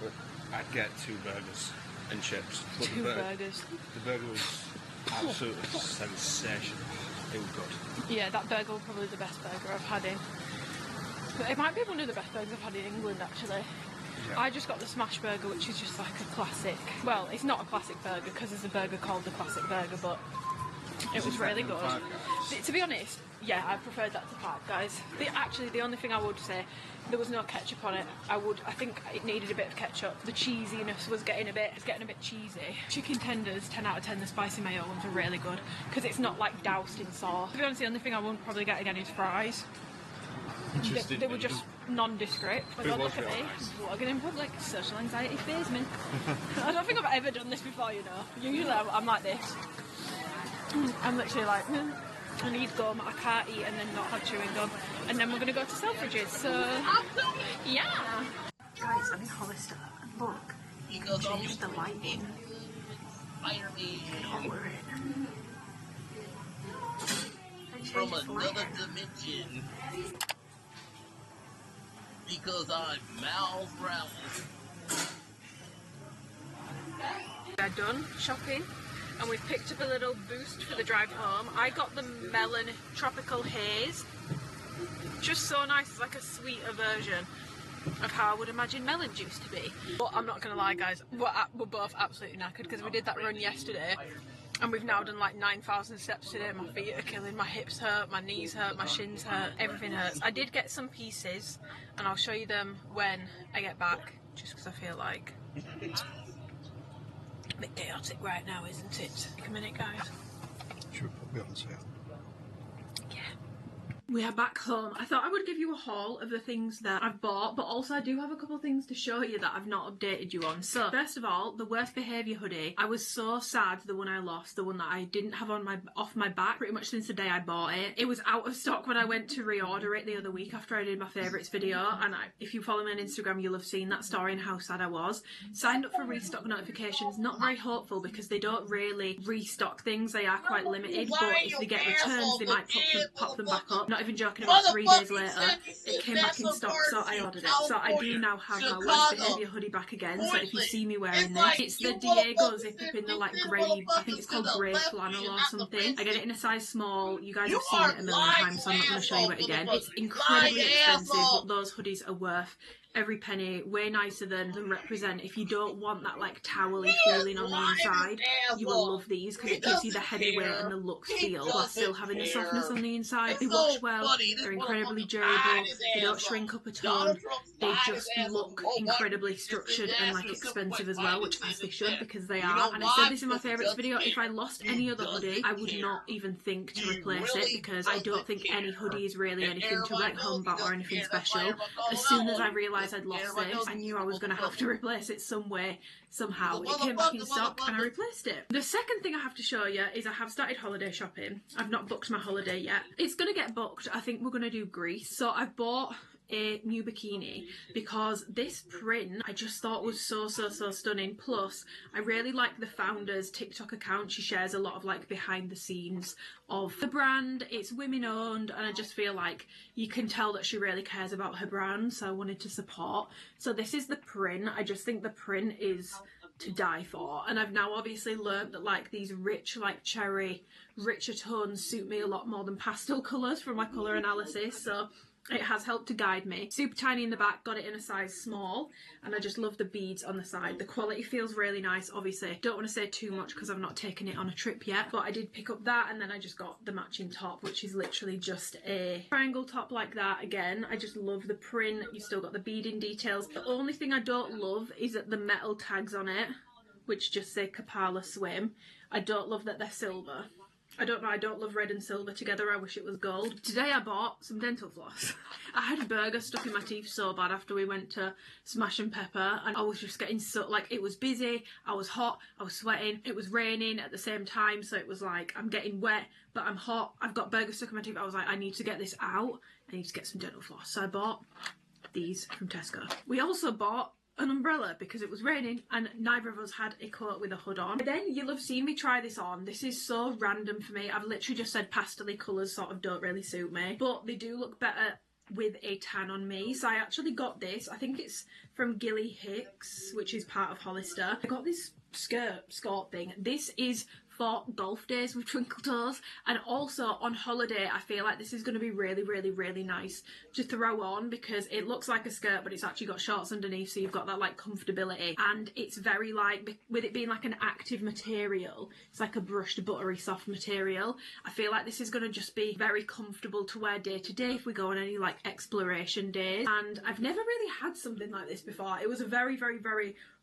but I'd get 2 burgers and chips. But 2 burgers. The burger was absolutely sensational. It was good. Yeah, that burger was probably the best burger I've had in. But it might be one of the best burgers I've had in England, actually. Yeah. I just got the smash burger, which is just like a classic. Well, it's not a classic burger because there's a burger called the classic burger, but it was really good. To be honest, yeah, I preferred that to Five Guys. Actually, the only thing I would say, there was no ketchup on it. I think it needed a bit of ketchup. The cheesiness was getting a bit cheesy. Chicken tenders, 10 out of 10. The spicy mayo ones are really good because it's not like doused in sauce. To be honest, the only thing I wouldn't probably get again is fries. They were just nondescript. But don't look at me. Vlogging in public, social anxiety phase me. I don't think I've ever done this before, you know. Usually I'm like this. I'm literally like, I need gum, I can't eat and then not have chewing gum. And then we're going to go to Selfridges, so yeah. Guys, I'm in Hollister and look, you can change the lighting. From another dimension. Because I'm Miles Brown. We're done shopping and we've picked up a little boost for the drive home. I got the melon tropical haze. Just so nice, it's like a sweeter version of how I would imagine melon juice to be. But I'm not gonna lie guys, we're both absolutely knackered because we did that run yesterday and we've now done like 9,000 steps today. My feet are killing, my hips hurt, my knees hurt, my shins hurt, everything hurts. I did get some pieces and I'll show you them when I get back, just because I feel like it's a bit chaotic right now, isn't it? Take a minute guys. Should we put Beyonce on? We are back home. I thought I would give you a haul of the things that I've bought, but also I do have a couple of things to show you that I've not updated you on. So, first of all, the worst behaviour hoodie. I was so sad, the one I lost, the one that I didn't have on off my back pretty much since the day I bought it. It was out of stock when I went to reorder it the other week after I did my favourites video, and if you follow me on Instagram, you'll have seen that story and how sad I was. Signed up for restock notifications, not very hopeful because they don't really restock things, they are quite limited, but if they get returns, they might pop them back up. Not even joking, about 3 days later it came back in stock, so I ordered it. So I do now have my worst behaviour hoodie back again, so if you see me wearing this, it's the Diego zip up in the like grey, I think it's called grey flannel or something. I get it in a size small, you guys have seen it a million times so I'm not going to show you it again. It's incredibly expensive, but those hoodies are worth every penny, way nicer than represent. If you don't want that like towely feeling on the inside, you will love these because it gives you the heavy weight and the luxe feel while still having the softness on the inside. They wash well, they're incredibly durable, they don't shrink up at all, they just look incredibly structured and like expensive as well, which as they should because they are. And I said this in my favourites video, if I lost any other hoodie I would not even think to replace it because I don't think any hoodie is really anything to write home about or anything special. As soon as I realised I'd lost this, I knew I was going to have to replace it some way, somehow. It came back in stock and I replaced it. The second thing I have to show you is I have started holiday shopping. I've not booked my holiday yet. It's going to get booked. I think we're going to do Greece. So I've bought a new bikini because this print I just thought was so stunning. Plus I really like the founder's TikTok account. She shares a lot of like behind the scenes of the brand. It's women owned and I just feel like you can tell that she really cares about her brand, so I wanted to support. So this is the print. I just think the print is to die for, and I've now obviously learnt that like these rich like cherry richer tones suit me a lot more than pastel colours from my colour analysis, so it has helped to guide me. Super tiny in the back, got it in a size small, and I just love the beads on the side. The quality feels really nice. Obviously, don't want to say too much because I've not taken it on a trip yet, but I did pick up that, and then I just got the matching top, which is literally just a triangle top like that. Again, I just love the print. You've still got the beading details. The only thing I don't love is that the metal tags on it, which just say Kapala Swim. I don't love that they're silver. I don't know, I don't love red and silver together, I wish it was gold. Today I bought some dental floss. I had a burger stuck in my teeth so bad after we went to Smash and Pepper, and I was just getting so, like, it was busy, I was hot, I was sweating, it was raining at the same time, so it was like, I'm getting wet, but I'm hot, I've got burger stuck in my teeth. I was like, I need to get this out, I need to get some dental floss. So I bought these from Tesco. We also bought an umbrella because it was raining and neither of us had a coat with a hood on. But then you'll have seen me try this on. This is so random for me. I've literally just said pastel-y colours sort of don't really suit me, but they do look better with a tan on me. So I actually got this, I think it's from Gilly Hicks, which is part of Hollister. I got this skirt thing. This is for golf days with twinkle toes, and also on holiday I feel like this is going to be really nice to throw on, because it looks like a skirt but it's actually got shorts underneath, so you've got that like comfortability, and it's very like, with it being like an active material, it's like a brushed buttery soft material. I feel like this is going to just be very comfortable to wear day to day if we go on any like exploration days, and I've never really had something like this before. It was a very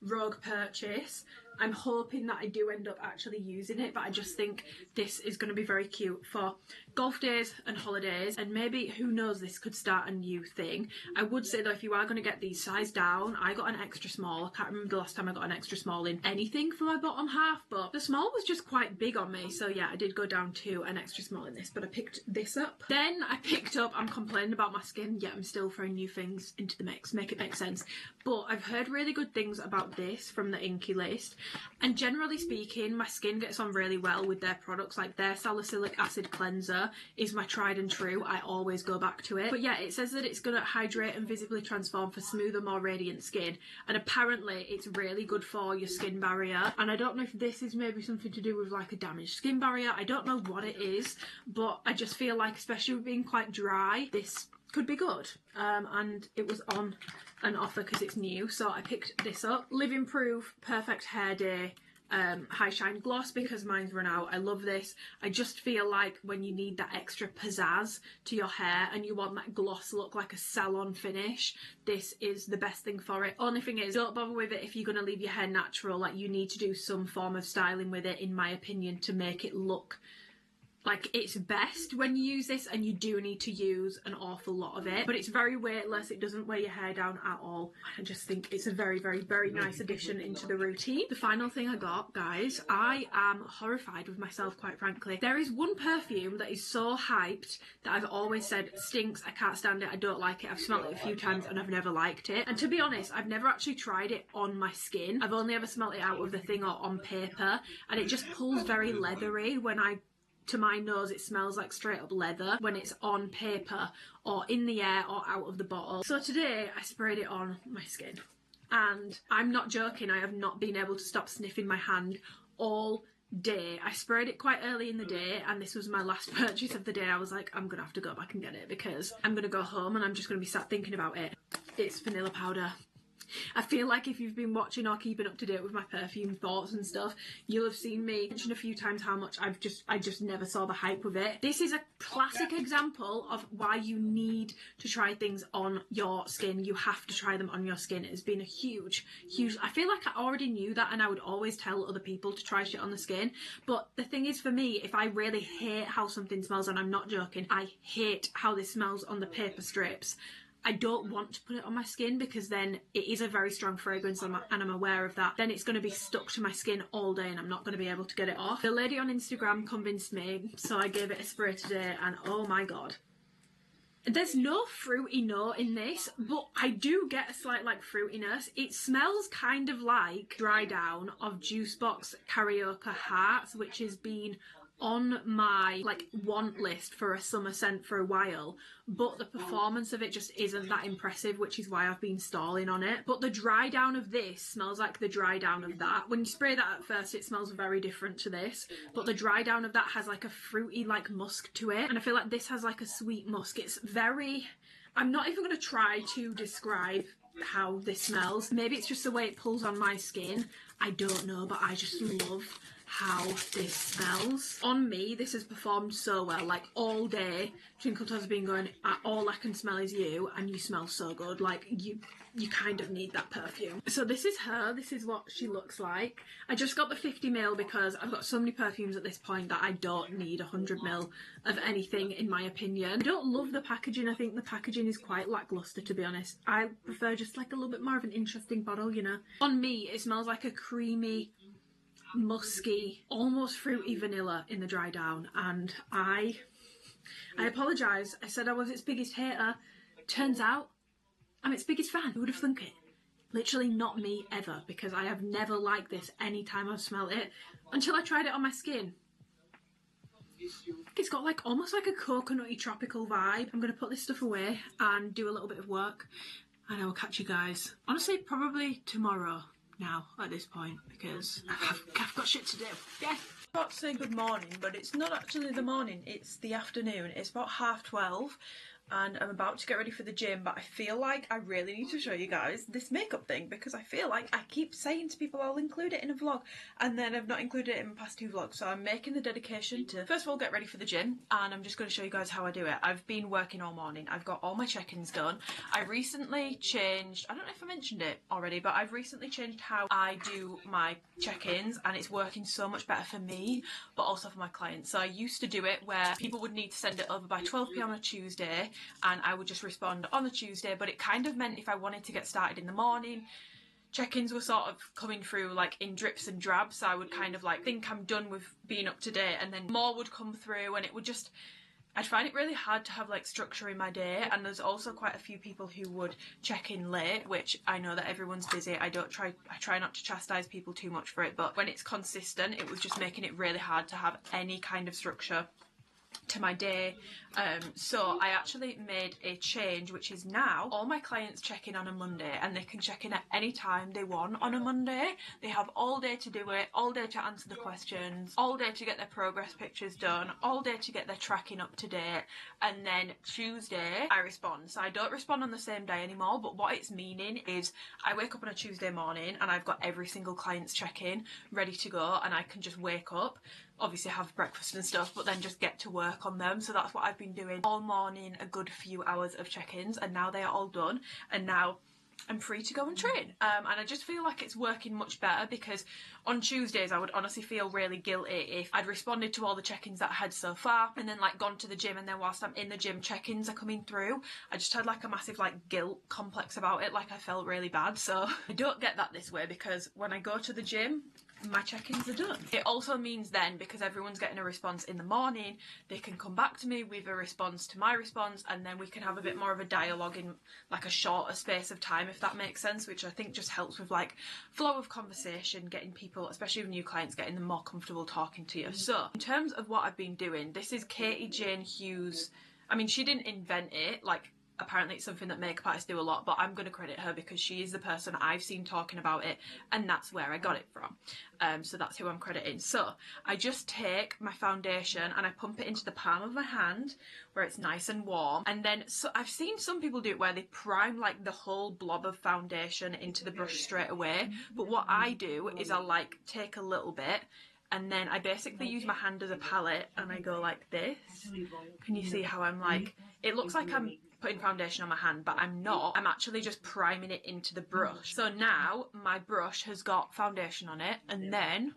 rogue purchase. I'm hoping that I do end up actually using it, but I just think this is going to be very cute for golf days and holidays, and maybe, who knows, this could start a new thing. I would say though, if you are going to get these size down, I got an extra small. I can't remember the last time I got an extra small in anything for my bottom half, but the small was just quite big on me, so yeah, I did go down to an extra small in this, but I picked this up. Then I picked up, I'm complaining about my skin, yet I'm still throwing new things into the mix, make it make sense, but I've heard really good things about this from the Inky list, and generally speaking, my skin gets on really well with their products. Like their salicylic acid cleanser is my tried and true. I always go back to it. But yeah, it says that it's going to hydrate and visibly transform for smoother, more radiant skin, and apparently it's really good for your skin barrier. And I don't know if this is maybe something to do with like a damaged skin barrier. I don't know what it is, but I just feel like, especially with being quite dry, this could be good. And it was on an offer because it's new, so I picked this up. Living Proof Perfect Hair Day High Shine Gloss, because mine's run out. I love this. I just feel like when you need that extra pizzazz to your hair and you want that gloss look, like a salon finish, this is the best thing for it. Only thing is, don't bother with it if you're going to leave your hair natural. Like, you need to do some form of styling with it, in my opinion, to make it look like it's best when you use this, and you do need to use an awful lot of it. But it's very weightless, it doesn't weigh your hair down at all. I just think it's a very nice addition into the routine. The final thing I got, guys, I am horrified with myself, quite frankly. There is one perfume that is so hyped that I've always said stinks, I can't stand it, I don't like it. I've smelled it a few times and I've never liked it. And to be honest, I've never actually tried it on my skin. I've only ever smelled it out of the thing or on paper, and it just pulls very leathery. To my nose, it smells like straight up leather when it's on paper or in the air or out of the bottle. So today I sprayed it on my skin, and I'm not joking, I have not been able to stop sniffing my hand all day. I sprayed it quite early in the day, and this was my last purchase of the day. I was like, I'm gonna have to go back and get it, because I'm gonna go home and I'm just gonna be sat thinking about it. It's vanilla powder. I feel like if you've been watching or keeping up to date with my perfume thoughts and stuff, you'll have seen me mention a few times how much I just never saw the hype with it. This is a classic example of why you need to try things on your skin. You have to try them on your skin. It has been a huge, I feel like I already knew that, and I would always tell other people to try shit on the skin. But the thing is, for me, if I really hate how something smells, and I'm not joking, I hate how this smells on the paper strips, I don't want to put it on my skin, because then it is a very strong fragrance and I'm aware of that. Then it's going to be stuck to my skin all day and I'm not going to be able to get it off. The lady on Instagram convinced me, so I gave it a spray today, and oh my god. There's no fruity note in this, but I do get a slight like fruitiness. It smells kind of like Dry Down of Juicebox Karaoke Hearts, which has been on my like want list for a summer scent for a while, but the performance of it just isn't that impressive, which is why I've been stalling on it. But the Dry Down of this smells like the Dry Down of that. When you spray that at first, it smells very different to this, but the Dry Down of that has like a fruity like musk to it, and I feel like this has like a sweet musk. It's very, I'm not even going to try to describe how this smells. Maybe it's just the way it pulls on my skin, I don't know, but I just love how this smells. On me, this has performed so well, like all day. Twinkle Toes has been going, all I can smell is you, and you smell so good. Like, you kind of need that perfume. So this is her, this is what she looks like. I just got the 50ml because I've got so many perfumes at this point that I don't need 100ml of anything, in my opinion. I don't love the packaging. I think the packaging is quite lackluster, to be honest. I prefer just like a little bit more of an interesting bottle, you know. On me, it smells like a creamy, musky, almost fruity vanilla in the Dry Down, and I apologise. I said I was its biggest hater. Turns out I'm its biggest fan. Who would have thunk it? Literally not me ever, because I have never liked this any time I've smelled it until I tried it on my skin. It's got like almost like a coconutty tropical vibe. I'm going to put this stuff away and do a little bit of work, and I will catch you guys, honestly, probably tomorrow now at this point, because I've got shit to do. Yeah. I'm about to say good morning, but it's not actually the morning, it's the afternoon. It's about 12:30 and I'm about to get ready for the gym, but I feel like I really need to show you guys this makeup thing, because I feel like I keep saying to people I'll include it in a vlog, and then I've not included it in my past 2 vlogs. So I'm making the dedication to first of all get ready for the gym, and I'm just going to show you guys how I do it. I've been working all morning, I've got all my check-ins done. I recently changed, I don't know if I mentioned it already, but I've recently changed how I do my check-ins, and it's working so much better for me but also for my clients. So I used to do it where people would need to send it over by 12 p.m. on a Tuesday, and I would just respond on a Tuesday, but it kind of meant if I wanted to get started in the morning, check-ins were sort of coming through like in drips and drabs. So I would kind of like think I'm done with being up to date, and then more would come through, and it would just, I'd find it really hard to have like structure in my day. And there's also quite a few people who would check in late, which I know that everyone's busy. I try not to chastise people too much for it, but when it's consistent, it was just making it really hard to have any kind of structure to my day. So I actually made a change, which is now all my clients check in on a Monday, and they can check in at any time they want on a Monday. They have all day to do it, all day to answer the questions, all day to get their progress pictures done, all day to get their tracking up to date, and then Tuesday I respond. So I don't respond on the same day anymore, but what it's meaning is I wake up on a Tuesday morning and I've got every single client's check-in ready to go, and I can just wake up, obviously have breakfast and stuff, but then just get to work on them. So that's what I've been doing all morning, a good few hours of check-ins, and now they are all done, and now I'm free to go and train. And I just feel like it's working much better, because on Tuesdays I would honestly feel really guilty if I'd responded to all the check-ins that I had so far and then like gone to the gym, and then whilst I'm in the gym check-ins are coming through, I just had like a massive like guilt complex about it, like I felt really bad. So I don't get that this way, because when I go to the gym, my check-ins are done. It also means then, because everyone's getting a response in the morning, they can come back to me with a response to my response, and then we can have a bit more of a dialogue in like a shorter space of time, if that makes sense, which I think just helps with like flow of conversation, getting people, especially with new clients, getting them more comfortable talking to you. So in terms of what I've been doing, this is Katie Jane Hughes. I mean, she didn't invent it, like apparently it's something that makeup artists do a lot, but I'm going to credit her because she is the person I've seen talking about it, and that's where I got it from. So that's who I'm crediting. So I just take my foundation and I pump it into the palm of my hand where it's nice and warm, and then so I've seen some people do it where they prime like the whole blob of foundation into the brush straight away, but what I do is I'll like take a little bit, and then I basically use my hand as a palette and I go like this. Can you see how I'm like, it looks like I'm putting foundation on my hand, but I'm not. I'm actually just priming it into the brush. So now my brush has got foundation on it, and then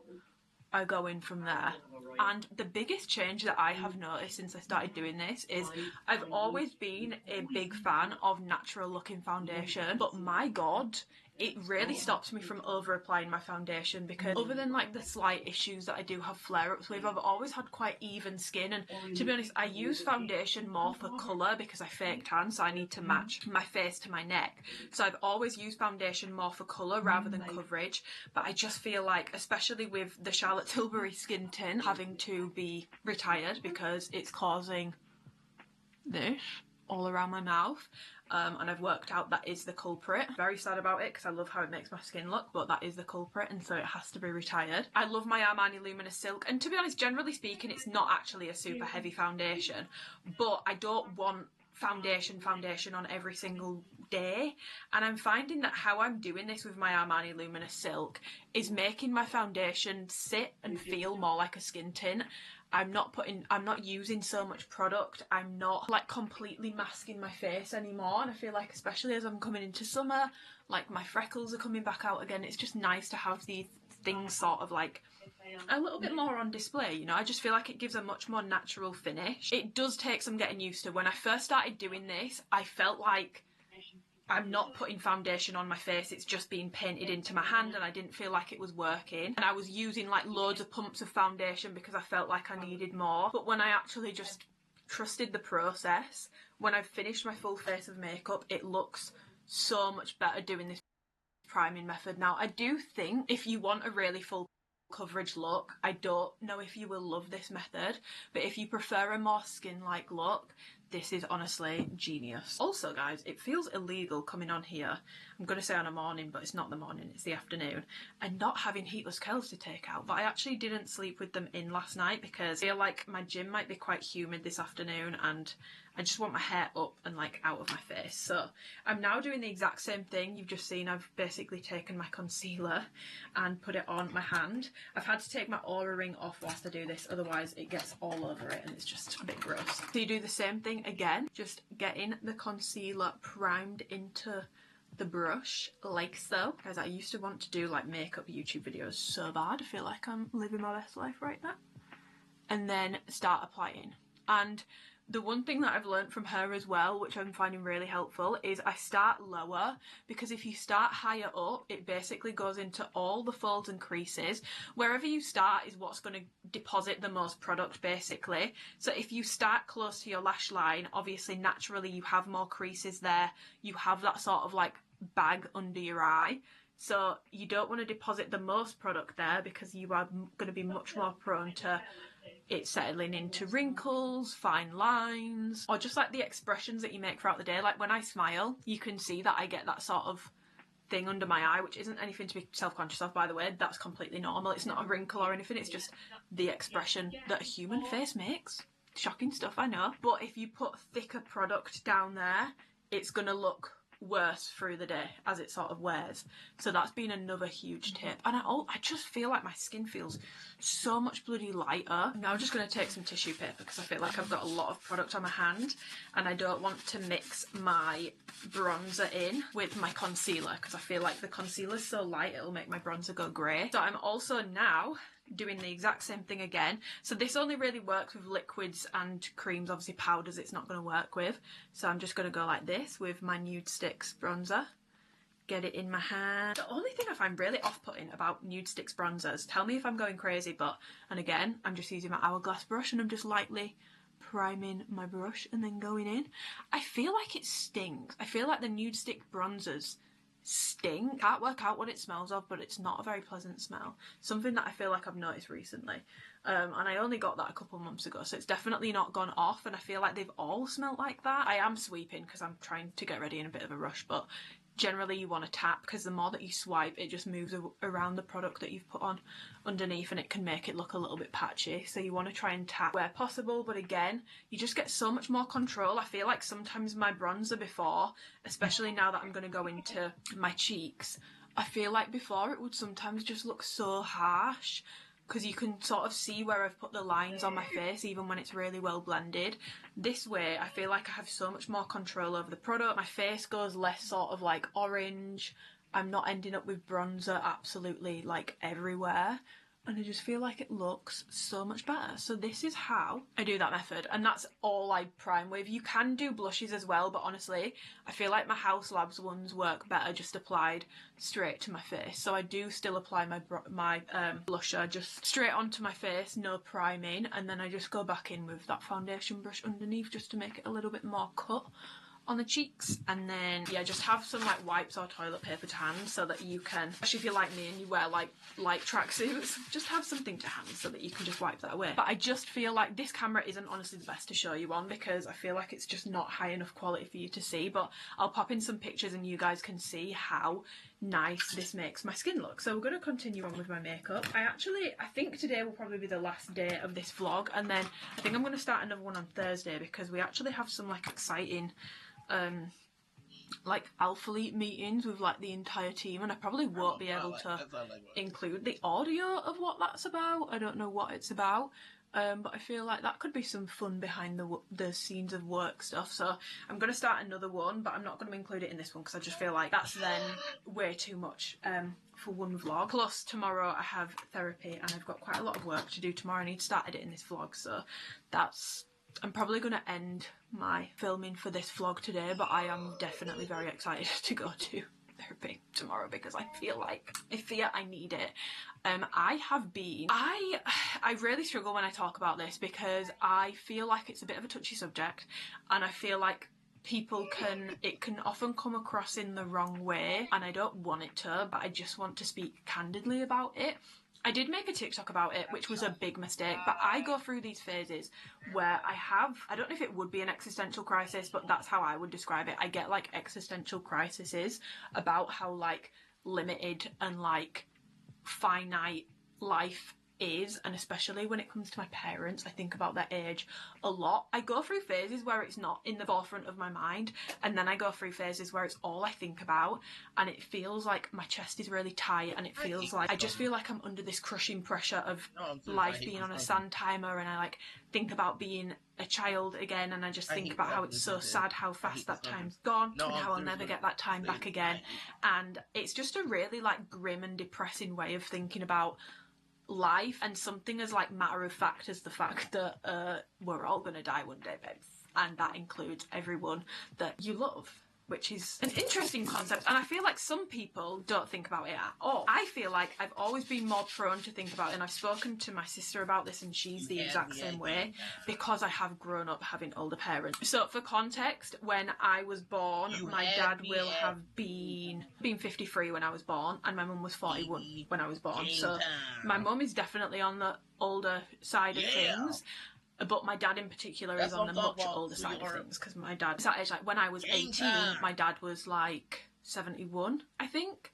I go in from there. And the biggest change that I have noticed since I started doing this is I've always been a big fan of natural looking foundation, but my god, it really stops me from over applying my foundation, because other than like the slight issues that I do have flare-ups with, I've always had quite even skin, and to be honest, I use foundation more for colour because I fake tan, so I need to match my face to my neck. So I've always used foundation more for colour rather than coverage, but I just feel like, especially with the Charlotte Tilbury skin tint having to be retired because it's causing this all around my mouth, and I've worked out that is the culprit. Very sad about it because I love how it makes my skin look, but that is the culprit, and so it has to be retired. I love my Armani Luminous Silk, and to be honest, generally speaking, it's not actually a super heavy foundation, but I don't want foundation on every single day, and I'm finding that how I'm doing this with my Armani Luminous Silk is making my foundation sit and feel more like a skin tint. I'm not using so much product, I'm not like completely masking my face anymore, and I feel like, especially as I'm coming into summer, like my freckles are coming back out again, it's just nice to have these things sort of like a little bit more on display, you know. I just feel like it gives a much more natural finish. It does take some getting used to. When I first started doing this, I felt like I'm not putting foundation on my face, it's just being painted into my hand, and I didn't feel like it was working, and I was using like loads of pumps of foundation because I felt like I needed more. But when I actually just trusted the process, when I've finished my full face of makeup, it looks so much better doing this priming method. Now I do think if you want a really full coverage look. I don't know if you will love this method, but if you prefer a more skin-like look, this is honestly genius. Also guys, it feels illegal coming on here, I'm going to say on a morning, but it's not the morning, it's the afternoon, and not having heatless curls to take out. But I actually didn't sleep with them in last night because I feel like my gym might be quite humid this afternoon and I just want my hair up and like out of my face. So I'm now doing the exact same thing. You've just seen I've basically taken my concealer and put it on my hand. I've had to take my Aura ring off whilst I do this, otherwise it gets all over it and it's just a bit gross. So you do the same thing again, just getting the concealer primed into the brush like so. Guys, I used to want to do like makeup YouTube videos so bad. I feel like I'm living my best life right now. And then start applying. And the one thing that I've learned from her as well, which I'm finding really helpful, is I start lower, because if you start higher up, it basically goes into all the folds and creases. Wherever you start is what's going to deposit the most product, basically. So if you start close to your lash line, obviously naturally you have more creases there. You have that sort of like bag under your eye. So you don't want to deposit the most product there because you are going to be much more prone to it settling into wrinkles, fine lines, or just like the expressions that you make throughout the day. Like when I smile, you can see that I get that sort of thing under my eye, which isn't anything to be self-conscious of, by the way. That's completely normal. It's not a wrinkle or anything. It's just the expression that a human face makes. Shocking stuff, I know. But if you put thicker product down there, it's going to look worse through the day as it sort of wears. So that's been another huge tip. And I just feel like my skin feels so much bloody lighter. Now I'm just going to take some tissue paper because I feel like I've got a lot of product on my hand and I don't want to mix my bronzer in with my concealer because I feel like the concealer's so light it'll make my bronzer go grey. So I'm also now doing the exact same thing again. So this only really works with liquids and creams. Obviously powders it's not going to work with. So I'm just going to go like this with my Nude Sticks bronzer. Get it in my hand. The only thing I find really off-putting about Nude Sticks bronzers, tell me if I'm going crazy, but, and again, I'm just using my Hourglass brush and I'm just lightly priming my brush and then going in. I feel like it stings. I feel like the Nude Stick bronzers stink. Can't work out what it smells of, but it's not a very pleasant smell. Something that I feel like I've noticed recently. And I only got that a couple months ago, so it's definitely not gone off, and I feel like they've all smelled like that. I am sweeping because I'm trying to get ready in a bit of a rush, but generally you want to tap because the more that you swipe, it just moves around the product that you've put on underneath and it can make it look a little bit patchy. So you want to try and tap where possible, but again, you just get so much more control. I feel like sometimes my bronzer before, especially now that I'm going to go into my cheeks, I feel like before it would sometimes just look so harsh because you can sort of see where I've put the lines on my face even when it's really well blended. This way I feel like I have so much more control over the product. My face goes less sort of like orange. I'm not ending up with bronzer absolutely like everywhere. And I just feel like it looks so much better. So this is how I do that method, and that's all I prime with. You can do blushes as well, but honestly, I feel like my House Labs ones work better just applied straight to my face. So I do still apply my blusher just straight onto my face, no priming, and then I just go back in with that foundation brush underneath just to make it a little bit more cut on the cheeks. And then yeah, just have some like wipes or toilet paper to hand so that you can, especially if you're like me and you wear like light tracksuits, just have something to hand so that you can just wipe that away. But I just feel like this camera isn't honestly the best to show you on because I feel like it's just not high enough quality for you to see, but I'll pop in some pictures and you guys can see how nice this makes my skin look. So we're going to continue on with my makeup. I think today will probably be the last day of this vlog, and then I think I'm going to start another one on Thursday because we actually have some like exciting like Alphalete meetings with like the entire team, and I probably won't be able to include the audio of what that's about. I don't know what it's about, but I feel like that could be some fun behind the scenes of work stuff. So I'm going to start another one, but I'm not going to include it in this one because I just feel like that's then way too much for one vlog. Plus tomorrow I have therapy and I've got quite a lot of work to do tomorrow. I need to start editing this vlog, so I'm probably going to end my filming for this vlog today, but I am definitely very excited to go to therapy tomorrow because I feel like I need it. I really struggle when I talk about this because I feel like it's a bit of a touchy subject, and I feel like it can often come across in the wrong way, and I don't want it to, but I just want to speak candidly about it. I did make a TikTok about it, which was a big mistake, but I go through these phases where I don't know if it would be an existential crisis, but that's how I would describe it. I get like existential crises about how like limited and like finite life is, and especially when it comes to my parents, I think about their age a lot. I go through phases where it's not in the forefront of my mind, and then I go through phases where it's all I think about, and it feels like my chest is really tight, and it feels like I just feel like I'm under this crushing pressure of life being on a sand timer, and I like think about being a child again, and I just think about how it's so sad how fast that time's gone, and how I'll never get that time back again. And it's just a really like grim and depressing way of thinking about life, and something as like matter of fact as the fact that we're all gonna die one day, babes, and that includes everyone that you love, which is an interesting concept, and I feel like some people don't think about it at all. I feel like I've always been more prone to think about it, and I've spoken to my sister about this, and she's the exact same way, because I have grown up having older parents. So for context, when I was born, my dad will have been 53 when I was born, and my mum was 41 when I was born. So my mum is definitely on the older side of things. But my dad in particular is on the much older side of things, because my dad's that age, like when I was 18, my dad was like 71, I think.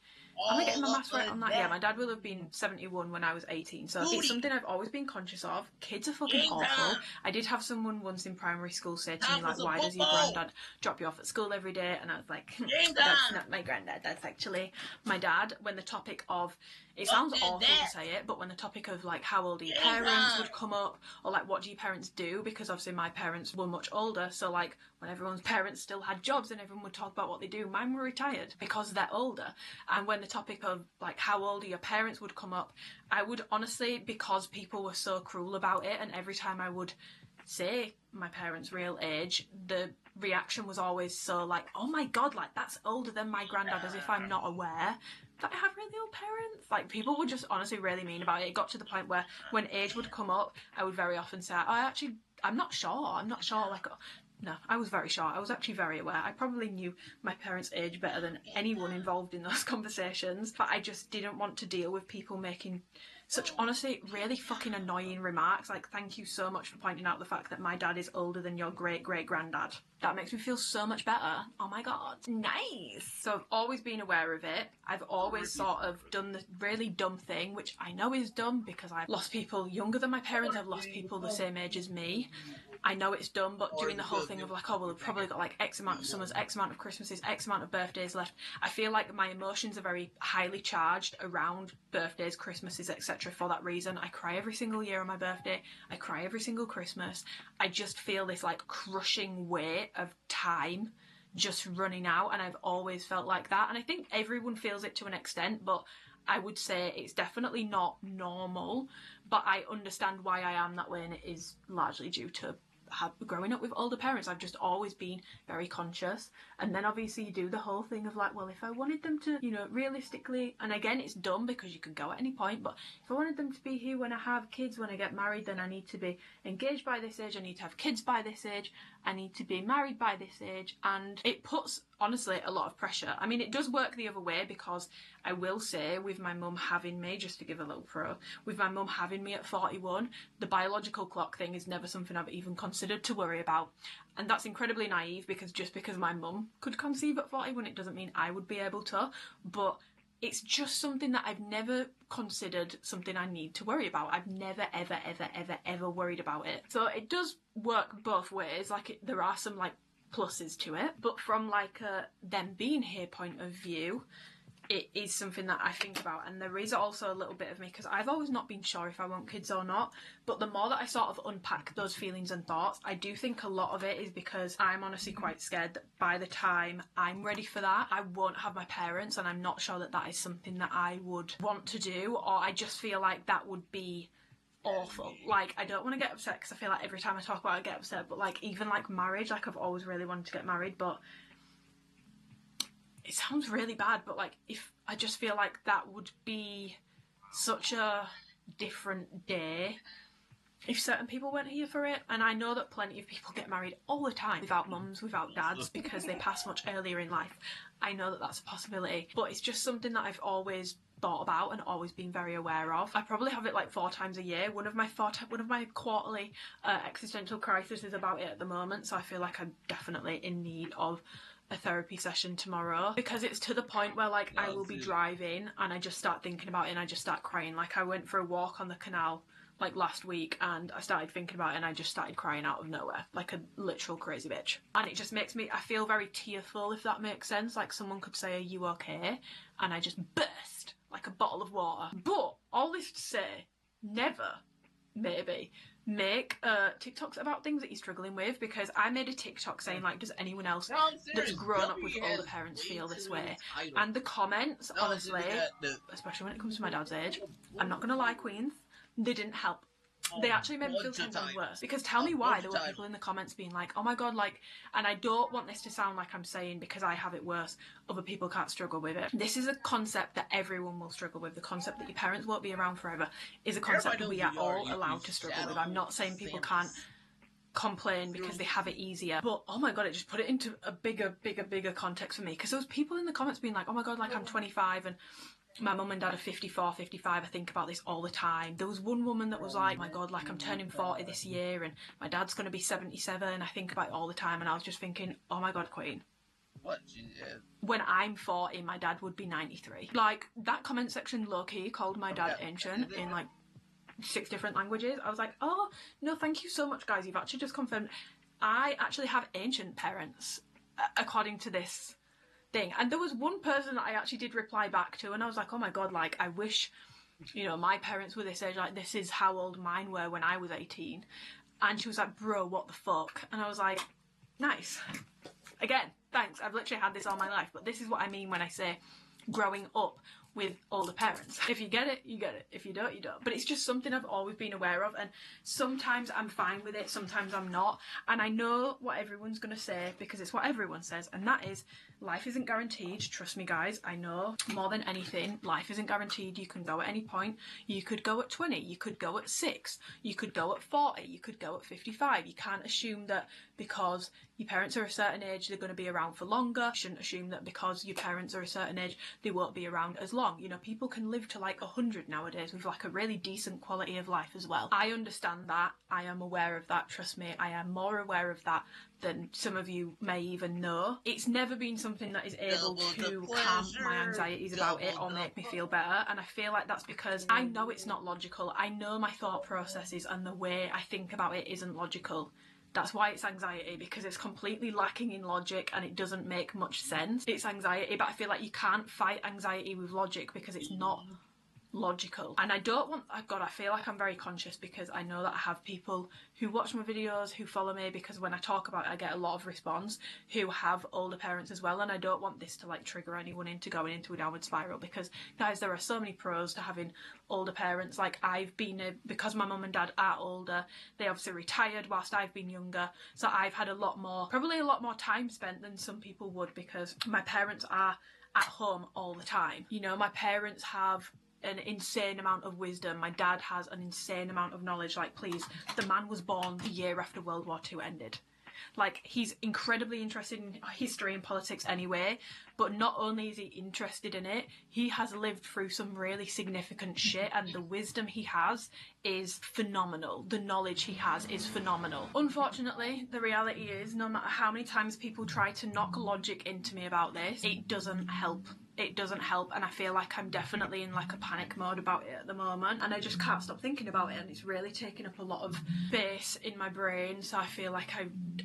Am I getting my maths right on that? Yeah, my dad will have been 71 when I was 18, so it's something I've always been conscious of. Kids are fucking awful. I did have someone once in primary school say to me, like, why does your granddad drop you off at school every day? And I was like, that's not my granddad, that's actually my dad. When the topic of, it sounds awful to say it, but when the topic of like how old are your parents would come up, or like what do your parents do, because obviously my parents were much older, so like when everyone's parents still had jobs and everyone would talk about what they do, mine were retired because they're older. And when the topic of like how old are your parents would come up, I would honestly, because people were so cruel about it, and every time I would say my parents' real age, the reaction was always so like, oh my god, like that's older than my granddad, as if I'm not aware that I have really old parents. Like, people were just honestly really mean about it. It got to the point where when age would come up, I would very often say, I'm not sure, like, no, I was very sure. I was actually very aware. I probably knew my parents' age better than anyone involved in those conversations, but I just didn't want to deal with people making such, honestly, really fucking annoying remarks. Like, thank you so much for pointing out the fact that my dad is older than your great-great-granddad. That makes me feel so much better. Oh my god. Nice. So I've always been aware of it. I've always sort of done the really dumb thing, which I know is dumb because I've lost people younger than my parents. I've lost people the same age as me. I know it's dumb, but doing the whole thing of like, oh, well, we've probably got like X amount of summers, X amount of Christmases, X amount of birthdays left. I feel like my emotions are very highly charged around birthdays, Christmases, etc. for that reason. I cry every single year on my birthday. I cry every single Christmas. I just feel this like crushing weight of time just running out, and I've always felt like that. And I think everyone feels it to an extent, but I would say it's definitely not normal. But I understand why I am that way, and it is largely due to growing up with older parents. I've just always been very conscious. And then obviously you do the whole thing of like, well, if I wanted them to, you know, realistically, and again it's dumb because you can go at any point, but if I wanted them to be here when I have kids, when I get married, then I need to be engaged by this age, I need to have kids by this age, I need to be married by this age. And it puts, honestly, a lot of pressure. I mean, it does work the other way, because I will say, with my mum having me, just to give a little pro, with my mum having me at 41, the biological clock thing is never something I've even considered to worry about. And that's incredibly naive, because just because my mum could conceive at 41, it doesn't mean I would be able to. But it's just something that I've never considered something I need to worry about. I've never, ever, ever, ever, ever worried about it. So it does work both ways. Like, there are some, like, pluses to it. But from, like, a them being here point of view, it is something that I think about. And there is also a little bit of me, because I've always not been sure if I want kids or not, but the more that I sort of unpack those feelings and thoughts, I do think a lot of it is because I'm honestly quite scared that by the time I'm ready for that, I won't have my parents, and I'm not sure that that is something that I would want to do, or I just feel like that would be awful. Like, I don't want to get upset, because I feel like every time I talk about it I get upset, but like, even like marriage, like, I've always really wanted to get married, but it sounds really bad, but like, if I just feel like that would be such a different day if certain people weren't here for it. And I know that plenty of people get married all the time without mums, without dads, because they pass much earlier in life. I know that that's a possibility, but it's just something that I've always thought about and always been very aware of. I probably have it like 4 times a year. One of my quarterly existential crises is about it at the moment, so I feel like I'm definitely in need of a therapy session tomorrow, because it's to the point where like I will be driving and I just start thinking about it and I just start crying. Like I went for a walk on the canal like last week and I started thinking about it and I just started crying out of nowhere like a literal crazy bitch, and it just makes me, I feel very tearful, if that makes sense. Like someone could say, are you okay? And I just burst like a bottle of water. But all this to say, never maybe make TikToks about things that you're struggling with, because I made a TikTok saying like, does anyone else that's grown up with older parents feel this way? And the comments, honestly, especially when it comes to my dad's age, I'm not gonna lie, queens, they didn't help. They actually made me feel 10 times worse, because tell me why there were people in the comments being like, oh my god, like, and I don't want this to sound like I'm saying because I have it worse, other people can't struggle with it. This is a concept that everyone will struggle with. The concept that your parents won't be around forever is a concept that we are all allowed to struggle with. I'm not saying people can't complain because they have it easier, but oh my god, it just put it into a bigger context for me, because there was people in the comments being like, oh my god, like I'm 25 and my mum and dad are 54, 55, I think about this all the time. There was one woman that was like, oh my god, like I'm turning 40 this year and my dad's going to be 77, I think about it all the time. And I was just thinking, oh my god, queen. What? When I'm 40, my dad would be 93. Like, that comment section low-key called my dad ancient in like 6 different languages. I was like, oh, no, thank you so much, guys. You've actually just confirmed I actually have ancient parents, according to this thing. And there was one person that I actually did reply back to, and I was like, oh my god, like I wish, you know, my parents were this age, like this is how old mine were when I was 18. And she was like, bro, what the fuck? And I was like, nice. Again, thanks, I've literally had this all my life, but this is what I mean when I say growing up with older parents. If you get it, you get it. If you don't, you don't. But it's just something I've always been aware of, and sometimes I'm fine with it, sometimes I'm not. And I know what everyone's gonna say, because it's what everyone says, and that is, life isn't guaranteed. Trust me, guys, I know more than anything, life isn't guaranteed. You can go at any point. You could go at 20, you could go at 6, you could go at 40, you could go at 55. You can't assume that because your parents are a certain age, they're going to be around for longer. You shouldn't assume that because your parents are a certain age, they won't be around as long. You know, people can live to like 100 nowadays with like a really decent quality of life as well. I understand that. I am aware of that. Trust me, I am more aware of that than some of you may even know. It's never been something that is able to calm my anxieties about it or make me feel better, and I feel like that's because I know it's not logical. I know my thought processes and the way I think about it isn't logical. That's why it's anxiety, because it's completely lacking in logic and it doesn't make much sense. It's anxiety, but I feel like you can't fight anxiety with logic because it's not logical. And I don't want, oh god, I feel like I'm very conscious because I know that I have people who watch my videos, who follow me, because when I talk about it I get a lot of response, who have older parents as well, and I don't want this to like trigger anyone into going into a downward spiral, because guys, there are so many pros to having older parents. Like I've been, because my mum and dad are older, they obviously retired whilst I've been younger, so I've had probably a lot more time spent than some people would, because my parents are at home all the time. You know, my parents have an insane amount of wisdom. My dad has an insane amount of knowledge. Like, please, the man was born the year after World War II ended. Like, he's incredibly interested in history and politics anyway, but not only is he interested in it, he has lived through some really significant shit, and the wisdom he has is phenomenal. The knowledge he has is phenomenal. Unfortunately, the reality is, no matter how many times people try to knock logic into me about this, it doesn't help. It doesn't help, and I feel like I'm definitely in like a panic mode about it at the moment, and I just can't stop thinking about it, and it's really taking up a lot of space in my brain, so I feel like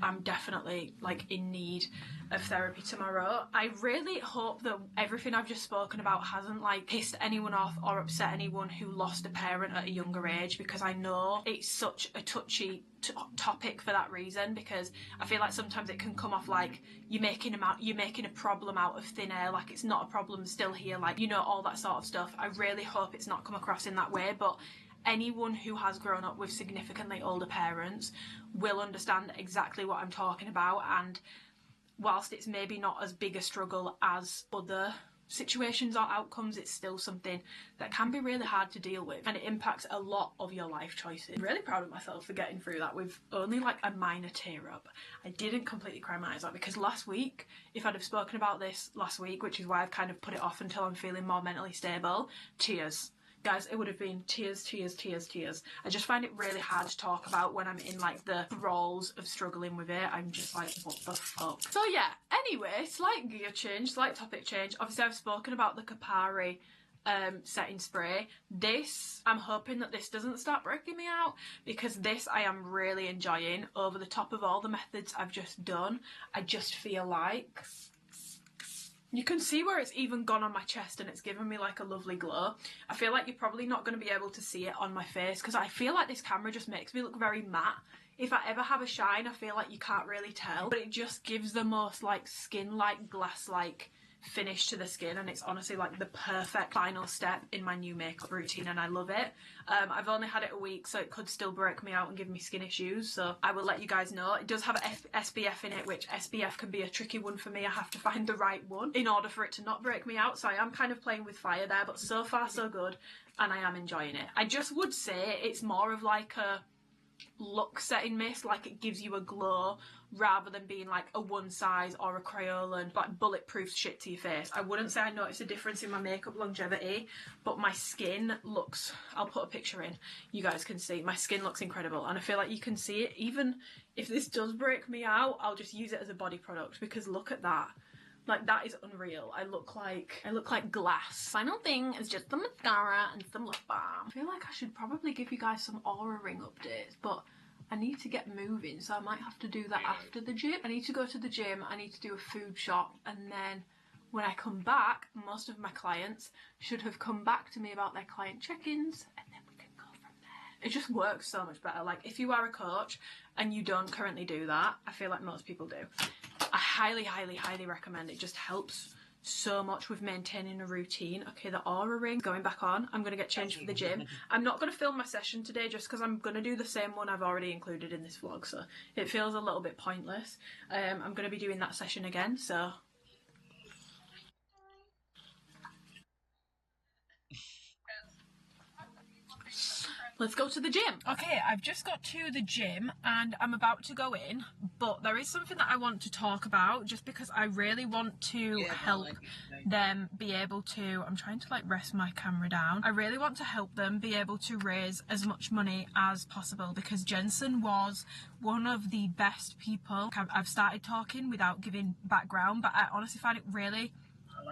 I'm definitely like in need of therapy tomorrow. I really hope that everything I've just spoken about hasn't like pissed anyone off or upset anyone who lost a parent at a younger age, because I know it's such a touchy topic for that reason, because I feel like sometimes it can come off like you're making a problem out of thin air, like it's not a problem still here, like, you know, all that sort of stuff. I really hope it's not come across in that way, but anyone who has grown up with significantly older parents will understand exactly what I'm talking about, and whilst it's maybe not as big a struggle as other situations or outcomes, it's still something that can be really hard to deal with, and it impacts a lot of your life choices. I'm really proud of myself for getting through that with only like a minor tear up. I didn't completely cry my eyes out, because last week, if I'd have spoken about this last week, which is why I've kind of put it off until I'm feeling more mentally stable, tears. Guys, it would have been tears, tears, tears, tears. I just find it really hard to talk about when I'm in like the thralls of struggling with it. I'm just like, what the fuck? So yeah, anyway, slight gear change, slight topic change. Obviously I've spoken about the Kapari setting spray. This, I'm hoping that this doesn't start breaking me out, because this I am really enjoying over the top of all the methods I've just done. I just feel like you can see where it's even gone on my chest, and it's given me like a lovely glow. I feel like you're probably not going to be able to see it on my face, because I feel like this camera just makes me look very matte. If I ever have a shine, I feel like you can't really tell, but it just gives the most like skin-like, glass-like finish to the skin, and it's honestly like the perfect final step in my new makeup routine, and I love it. I've only had it a week, so it could still break me out and give me skin issues, so I will let you guys know. It does have SPF in it, which SPF can be a tricky one for me. I have to find the right one in order for it to not break me out, so I am kind of playing with fire there, but so far so good, and I am enjoying it. I just would say it's more of like a look setting mist, like it gives you a glow rather than being like a one size or a Crayola like bulletproof shit to your face. I wouldn't say I noticed a difference in my makeup longevity, but my skin looks, I'll put a picture in, you guys can see, my skin looks incredible, and I feel like you can see it. Even if this does break me out, I'll just use it as a body product, because look at that. Like, that is unreal. I look like glass. Final thing is just the mascara and some lip balm. I feel like I should probably give you guys some aura ring updates, but I need to get moving, so I might have to do that after the gym. I need to go to the gym, I need to do a food shop, and then when I come back, most of my clients should have come back to me about their client check-ins, and then we can go from there. It just works so much better. Like, if you are a coach and you don't currently do that, I feel like most people do, I highly, highly, highly recommend it. It just helps so much with maintaining a routine. Okay, the aura ring going back on. I'm going to get changed for the gym. I'm not going to film my session today just because I'm going to do the same one I've already included in this vlog, so it feels a little bit pointless. I'm going to be doing that session again, so let's go to the gym. Okay, I've just got to the gym and I'm about to go in, but there is something that I want to talk about, just because I really want to help them be able to, I'm trying to like rest my camera down, I really want to help them be able to raise as much money as possible, because Jensen was one of the best people. I've started talking without giving background, but I honestly find it really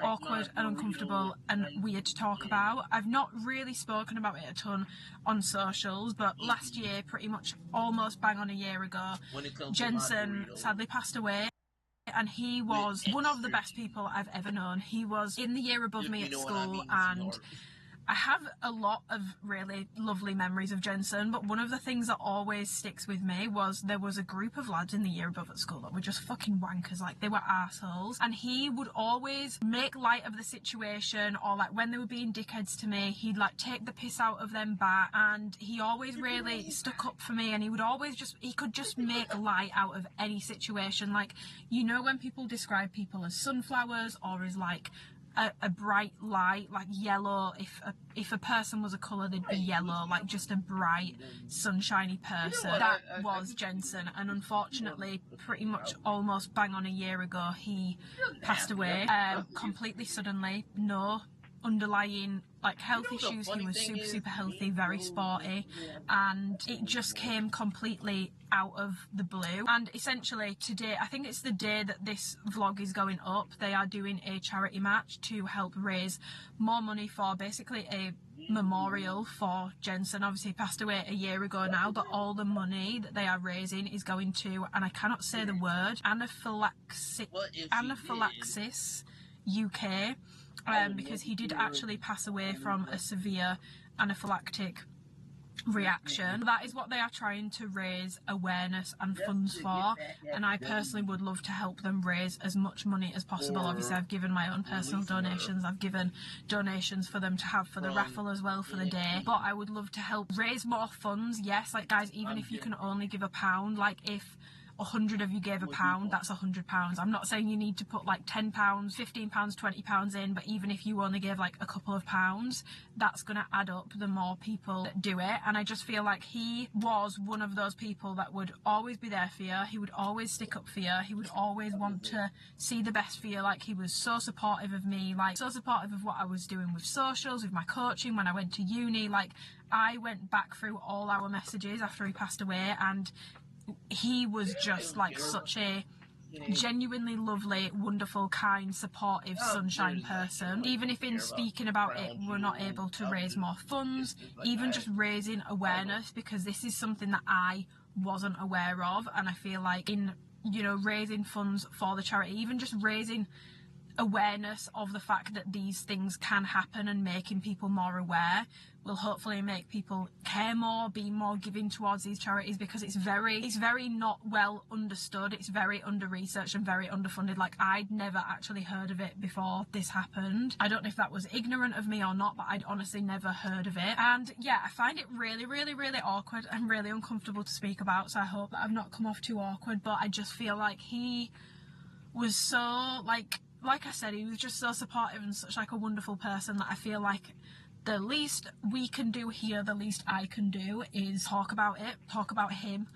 awkward and uncomfortable and weird to talk about. I've not really spoken about it a ton on socials, but last year, pretty much almost bang on a year ago, Jensen sadly passed away, and he was one of the best people I've ever known. He was in the year above me at school, and I have a lot of really lovely memories of Jensen, but one of the things that always sticks with me was there was a group of lads in the year above at school that were just fucking wankers, like they were arseholes, and he would always make light of the situation, or like when they were being dickheads to me, he'd like take the piss out of them back, and he always really stuck up for me, and he would always he could just make light out of any situation. Like, you know when people describe people as sunflowers or as like a bright light, like yellow, if a person was a colour they'd be yellow, like just a bright sunshiny person. That was Jensen, and unfortunately pretty much almost bang on a year ago he passed away completely suddenly. No underlying like health issues, he was super healthy, very sporty, and it just came completely out of the blue. And essentially today, I think it's the day that this vlog is going up, they are doing a charity match to help raise more money for basically a memorial for Jensen. Obviously he passed away a year ago now, but all the money that they are raising is going to, and I cannot say the word, anaphylaxis UK, because he did actually pass away from a severe anaphylactic reaction. That is what they are trying to raise awareness and funds for, and I personally would love to help them raise as much money as possible. Obviously I've given my own personal donations, I've given donations for them to have for the raffle as well for the day, but I would love to help raise more funds. Yes, like guys, even if you can only give £1, like if 100 of you gave £1, that's £100. I'm not saying you need to put like £10, £15, £20 in, but even if you only gave like a couple of pounds, that's going to add up the more people that do it. And I just feel like he was one of those people that would always be there for you. He would always stick up for you. He would always want to see the best for you. Like, he was so supportive of me, like so supportive of what I was doing with socials, with my coaching when I went to uni. Like, I went back through all our messages after he passed away, and he was just like such a genuinely lovely, wonderful, kind, supportive, sunshine person. Even if in speaking about it we're not able to raise more funds, even just raising awareness, because this is something that I wasn't aware of, and I feel like in, you know, raising funds for the charity, even just raising awareness of the fact that these things can happen and making people more aware will hopefully make people care more, be more giving towards these charities, because it's very not well understood, it's very under researched and very underfunded. Like, I'd never actually heard of it before this happened. I don't know if that was ignorant of me or not, but I'd honestly never heard of it. And yeah, I find it really awkward and really uncomfortable to speak about, so I hope that I've not come off too awkward, but I just feel like he was so like I said, he was just so supportive and such like a wonderful person that I feel like the least we can do here, the least I can do, is talk about it, talk about him,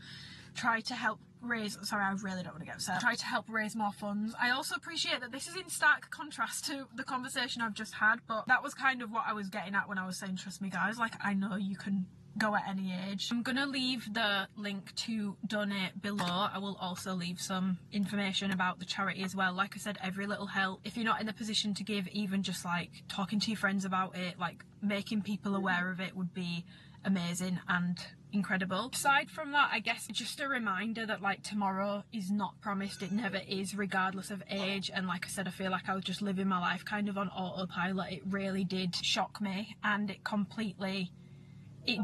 try to help raise, sorry, I really don't want to get upset, try to help raise more funds. I also appreciate that this is in stark contrast to the conversation I've just had, but that was kind of what I was getting at when I was saying, trust me guys, like, I know you can go at any age. I'm gonna leave the link to donate below. I will also leave some information about the charity as well. Like I said, every little help. If you're not in the position to give, even just like talking to your friends about it, like making people aware of it would be amazing and incredible. Aside from that, I guess just a reminder that like tomorrow is not promised, it never is, regardless of age. And like I said, I feel like I was just living my life kind of on autopilot. It really did shock me, and it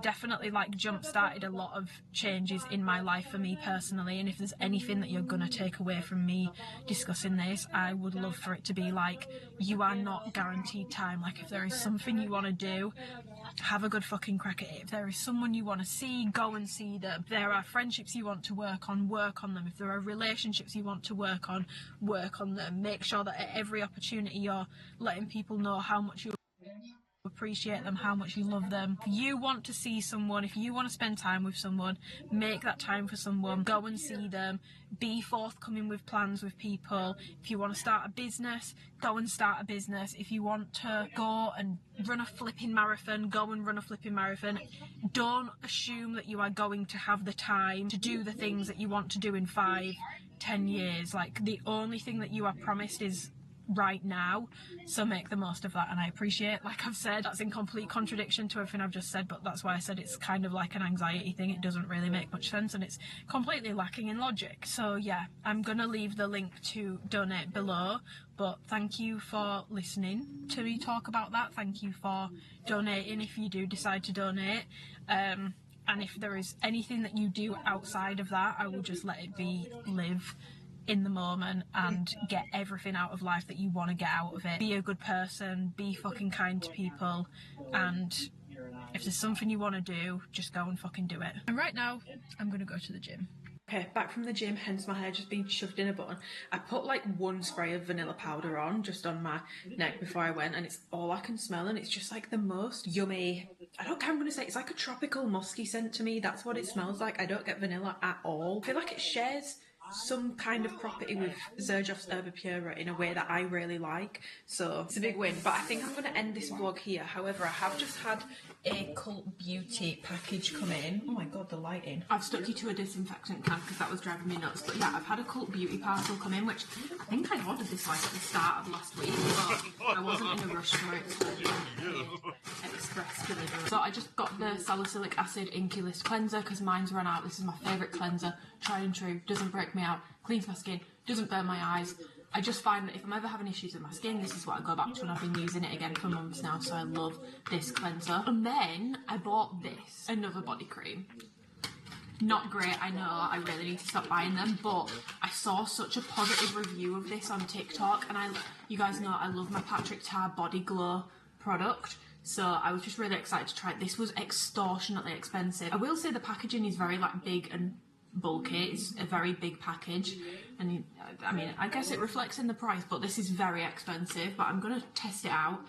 definitely like jump started a lot of changes in my life for me personally. And if there's anything that you're gonna take away from me discussing this, I would love for it to be like, you are not guaranteed time. Like, if there is something you want to do, have a good fucking crack at it. If there is someone you want to see, go and see them. If there are friendships you want to work on them. If there are relationships you want to work on them. Make sure that at every opportunity you're letting people know how much you appreciate them, how much you love them. If you want to see someone, if you want to spend time with someone, make that time for someone. Go and see them. Be forthcoming with plans with people. If you want to start a business, go and start a business. If you want to go and run a flipping marathon, go and run a flipping marathon. Don't assume that you are going to have the time to do the things that you want to do in 5-10 years. Like, the only thing that you are promised is right now, so make the most of that. And I appreciate, like I've said, that's in complete contradiction to everything I've just said, but that's why I said it's kind of like an anxiety thing. It doesn't really make much sense and it's completely lacking in logic. So yeah, I'm gonna leave the link to donate below, but thank you for listening to me talk about that. Thank you for donating if you do decide to donate, and if there is anything that you do outside of that, I will just let it be, live in the moment and get everything out of life that you want to get out of it. Be a good person, be fucking kind to people, and if there's something you want to do, just go and fucking do it. And right now, I'm gonna go to the gym. Okay, back from the gym, hence my hair just being shoved in a bun. I put like one spray of vanilla powder on, just on my neck before I went, and it's all I can smell, and it's just like the most yummy, I don't care, I'm gonna say, it's like a tropical musky scent to me. That's what it smells like. I don't get vanilla at all. I feel like it shares some kind of property with Xerjoff's Herba Pura in a way that I really like, so it's a big win. But I think I'm going to end this vlog here. However, I have just had a Cult Beauty package come in. Oh my god, the lighting. I've stuck you to a disinfectant can because that was driving me nuts, but yeah, I've had a Cult Beauty parcel come in, which I think I ordered this like at the start of last week, but I wasn't in a rush for it, so express delivery. So I just got the salicylic acid Inky List cleanser because mine's run out. This is my favourite cleanser, tried and true, doesn't break me out, cleans my skin, doesn't burn my eyes. I just find that if I'm ever having issues with my skin, this is what I go back to, and I've been using it again for months now, so I love this cleanser. And then I bought this, another body cream. Not great, I know, I really need to stop buying them, but I saw such a positive review of this on TikTok, and you guys know I love my Patrick Ta Body Glow product, so I was just really excited to try it. This was extortionately expensive. I will say the packaging is very like big and bulky. It's a very big package, and I mean, I guess it reflects in the price, but this is very expensive. But I'm gonna test it out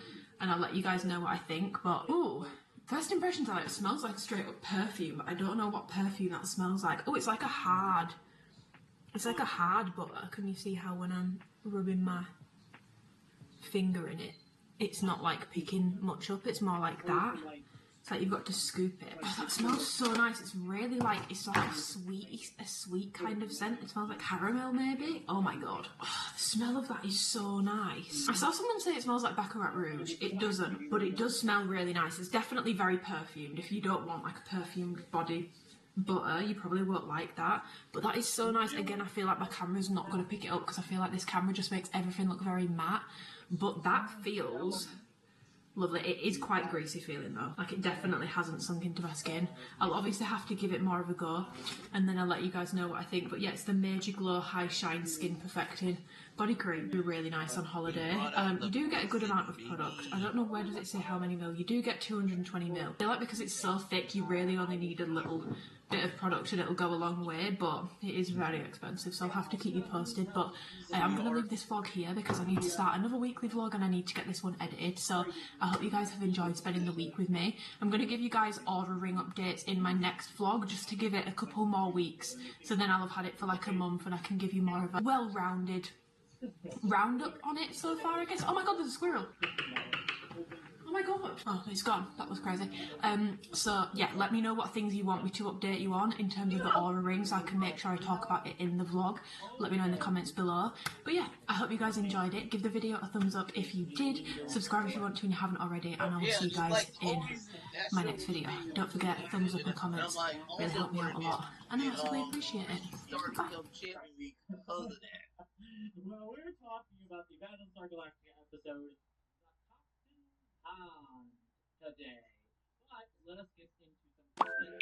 and I'll let you guys know what I think. But ooh, first impressions are like, it smells like straight up perfume. I don't know what perfume that smells like. Oh, it's like a hard butter. Can you see how when I'm rubbing my finger in it, it's not like picking much up, it's more like that. It's like you've got to scoop it. Oh, that smells so nice. It's really like, it's like a sweet kind of scent. It smells like caramel maybe. Oh my god. Oh, the smell of that is so nice. I saw someone say it smells like Baccarat Rouge. It doesn't, but it does smell really nice. It's definitely very perfumed. If you don't want like a perfumed body butter, you probably won't like that, but that is so nice. Again, I feel like my camera's not going to pick it up because I feel like this camera just makes everything look very matte, but that feels lovely. It is quite greasy feeling though, like it definitely hasn't sunk into my skin. I'll obviously have to give it more of a go and then I'll let you guys know what I think. But yeah, it's the Major Glow High Shine Skin Perfecting body cream. It'd be really nice on holiday. You do get a good amount of product. I don't know, where does it say how many mil? You do get 220 mil. I feel like because it's so thick, you really only need a little bit of product and it'll go a long way, but it is very expensive, so I'll have to keep you posted. But I'm going to leave this vlog here because I need to start another weekly vlog and I need to get this one edited. So I hope you guys have enjoyed spending the week with me. I'm going to give you guys ordering updates in my next vlog just to give it a couple more weeks, so then I'll have had it for like a month and I can give you more of a well-rounded roundup on it so far, I guess. Oh my god, there's a squirrel. Oh my god. Oh, it's gone. That was crazy. So yeah, let me know what things you want me to update you on in terms of the Aura ring, so I can make sure I talk about it in the vlog. Let me know in the comments below. But yeah, I hope you guys enjoyed it. Give the video a thumbs up if you did. Subscribe if you want to and you haven't already, and I will see you guys in my next video. Don't forget, thumbs up and comments really help me out a lot, and I massively appreciate it. Bye. Well, we're talking about the Battlestar Galactica episode today, but let us get into some comments.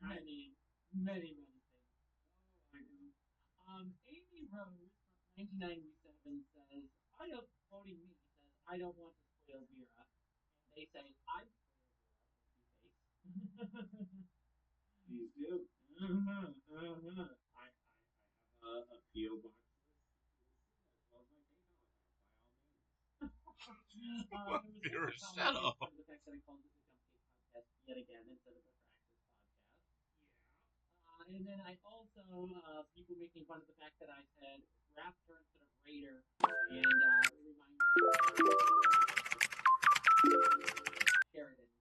I mean, many things. Amy Rose from 1997 says, quoting me, says, I don't want to spoil Vera. And they say, I'm Please do. I have a P.O. box as well as my PayPal account, by all means. Shut up. The fact that I called it the Dump Cake Podcast yet again instead of the Practice Podcast. Yeah. And then I also, people making fun of the fact that I said Raptor instead of Raider, and remind me Sheridan.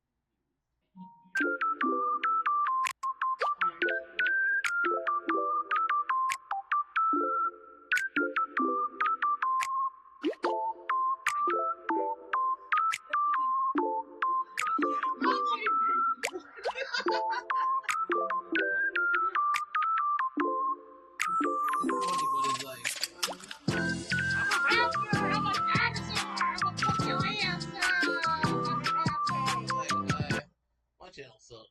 My channel sucks.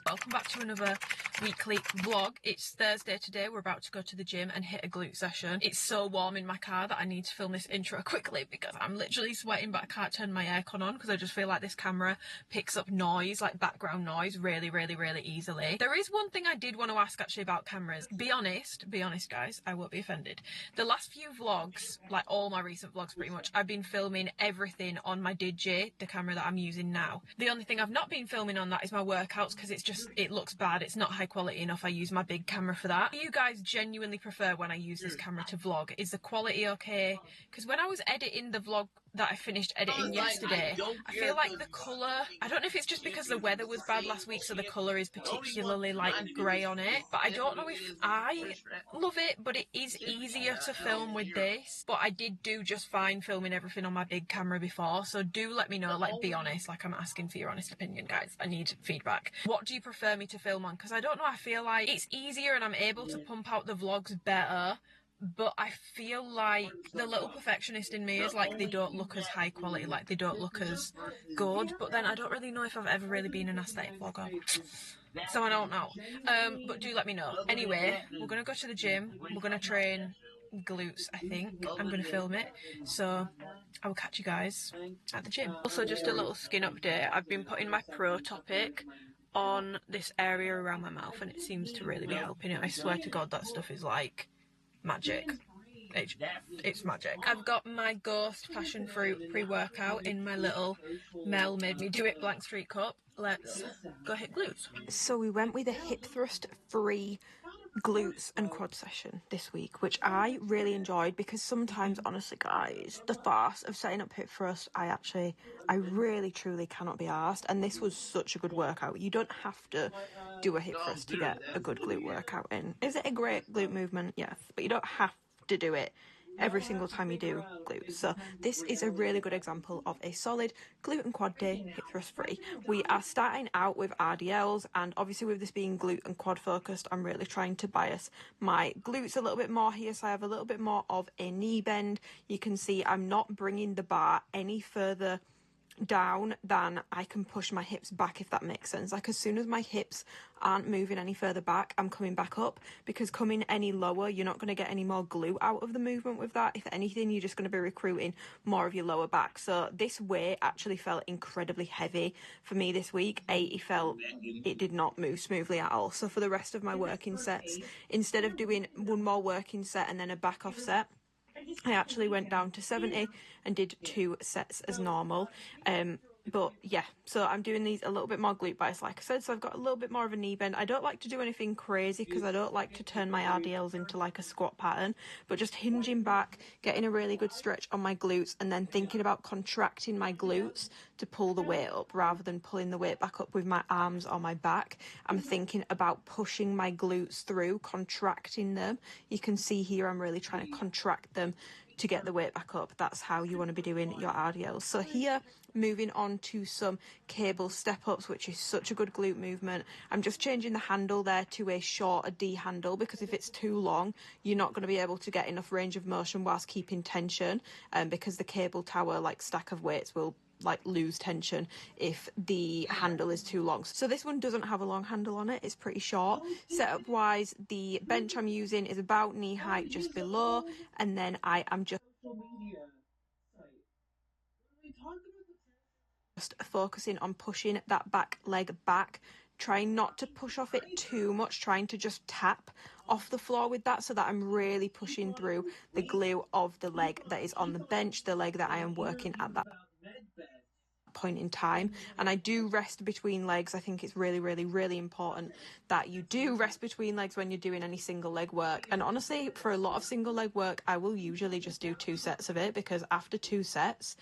Welcome back to another weekly vlog. It's Thursday today. We're about to go to the gym and hit a glute session. It's so warm in my car that I need to film this intro quickly because I'm literally sweating, but I can't turn my aircon on because I just feel like this camera picks up noise, like background noise, really easily. There is one thing I did want to ask actually about cameras. Be honest guys, I won't be offended. The last few vlogs, like all my recent vlogs pretty much, I've been filming everything on my Digi, the camera that I'm using now. The only thing I've not been filming on that is my workouts because it looks bad. It's not high quality enough. I use my big camera for that. Do you guys genuinely prefer when I use this camera to vlog? Is the quality okay? Because when I was editing the vlog that I finished editing yesterday, I feel like the colour, I don't know if it's just because the weather was bad last week so the colour is particularly like grey on it, but I don't know if I love it, but it is easier to film with this. But I did do just fine filming everything on my big camera before, so do let me know, like be honest, like I'm asking for your honest opinion guys. I need feedback. What do you prefer me to film on? Because I don't know, I feel like it's easier and I'm able to pump out the vlogs better but I feel like the little perfectionist in me is like, they don't look as high quality, like they don't look as good, but then I don't really know if I've ever really been an aesthetic vlogger, so I don't know. But do let me know. Anyway, we're gonna go to the gym, we're gonna train glutes, I think. I'm gonna film it, so I will catch you guys at the gym. Also, just a little skin update. I've been putting my Pro Topic on this area around my mouth and it seems to really be helping it. I swear to God, that stuff is like magic. It's magic. I've got my Ghost passion fruit pre-workout in my little Mel made me do it blank street cup. Let's go hit glutes. So we went with a hip thrust free glutes and quad session this week, which I really enjoyed, because sometimes, honestly guys, the farce of setting up hip thrust, I really truly cannot be arsed, and this was such a good workout. You don't have to do a hip thrust to get a good glute workout in. Is it a great glute movement? Yes, but you don't have to do it every single time you do glutes. So this is a really good example of a solid glute and quad day, hip thrust free. We are starting out with RDLs, and obviously with this being glute and quad focused, I'm really trying to bias my glutes a little bit more here, so I have a little bit more of a knee bend. You can see I'm not bringing the bar any further down than I can push my hips back, if that makes sense. Like, as soon as my hips aren't moving any further back, I'm coming back up, because coming any lower, you're not going to get any more glute out of the movement with that. If anything, you're just going to be recruiting more of your lower back. So this weight actually felt incredibly heavy for me this week. It did not move smoothly at all. So for the rest of my working sets, instead of doing one more working set and then a back off set, I actually went down to 70 and did 2 sets as normal. But yeah, so I'm doing these a little bit more glute bias, like I said, so I've got a little bit more of a knee bend. I don't like to do anything crazy because I don't like to turn my RDLs into like a squat pattern, but just hinging back, getting a really good stretch on my glutes, and then thinking about contracting my glutes to pull the weight up rather than pulling the weight back up with my arms or my back. I'm thinking about pushing my glutes through, contracting them. You can see here I'm really trying to contract them to get the weight back up. That's how you want to be doing your RDLs. So here, moving on to some cable step ups, which is such a good glute movement. I'm just changing the handle there to a shorter D handle, because if it's too long, you're not going to be able to get enough range of motion whilst keeping tension, because the cable tower, like stack of weights, will like lose tension if the handle is too long. So this one doesn't have a long handle on it, it's pretty short. Setup wise, the bench I'm using is about knee height, just below, and then I am just focusing on pushing that back leg back, trying not to push off it too much, trying to just tap off the floor with that, so that I'm really pushing through the glute of the leg that is on the bench, the leg that I am working at that point in time. And I do rest between legs. I think it's really important that you do rest between legs when you're doing any single leg work. And honestly, for a lot of single leg work, I will usually just do 2 sets of it, because after 2 sets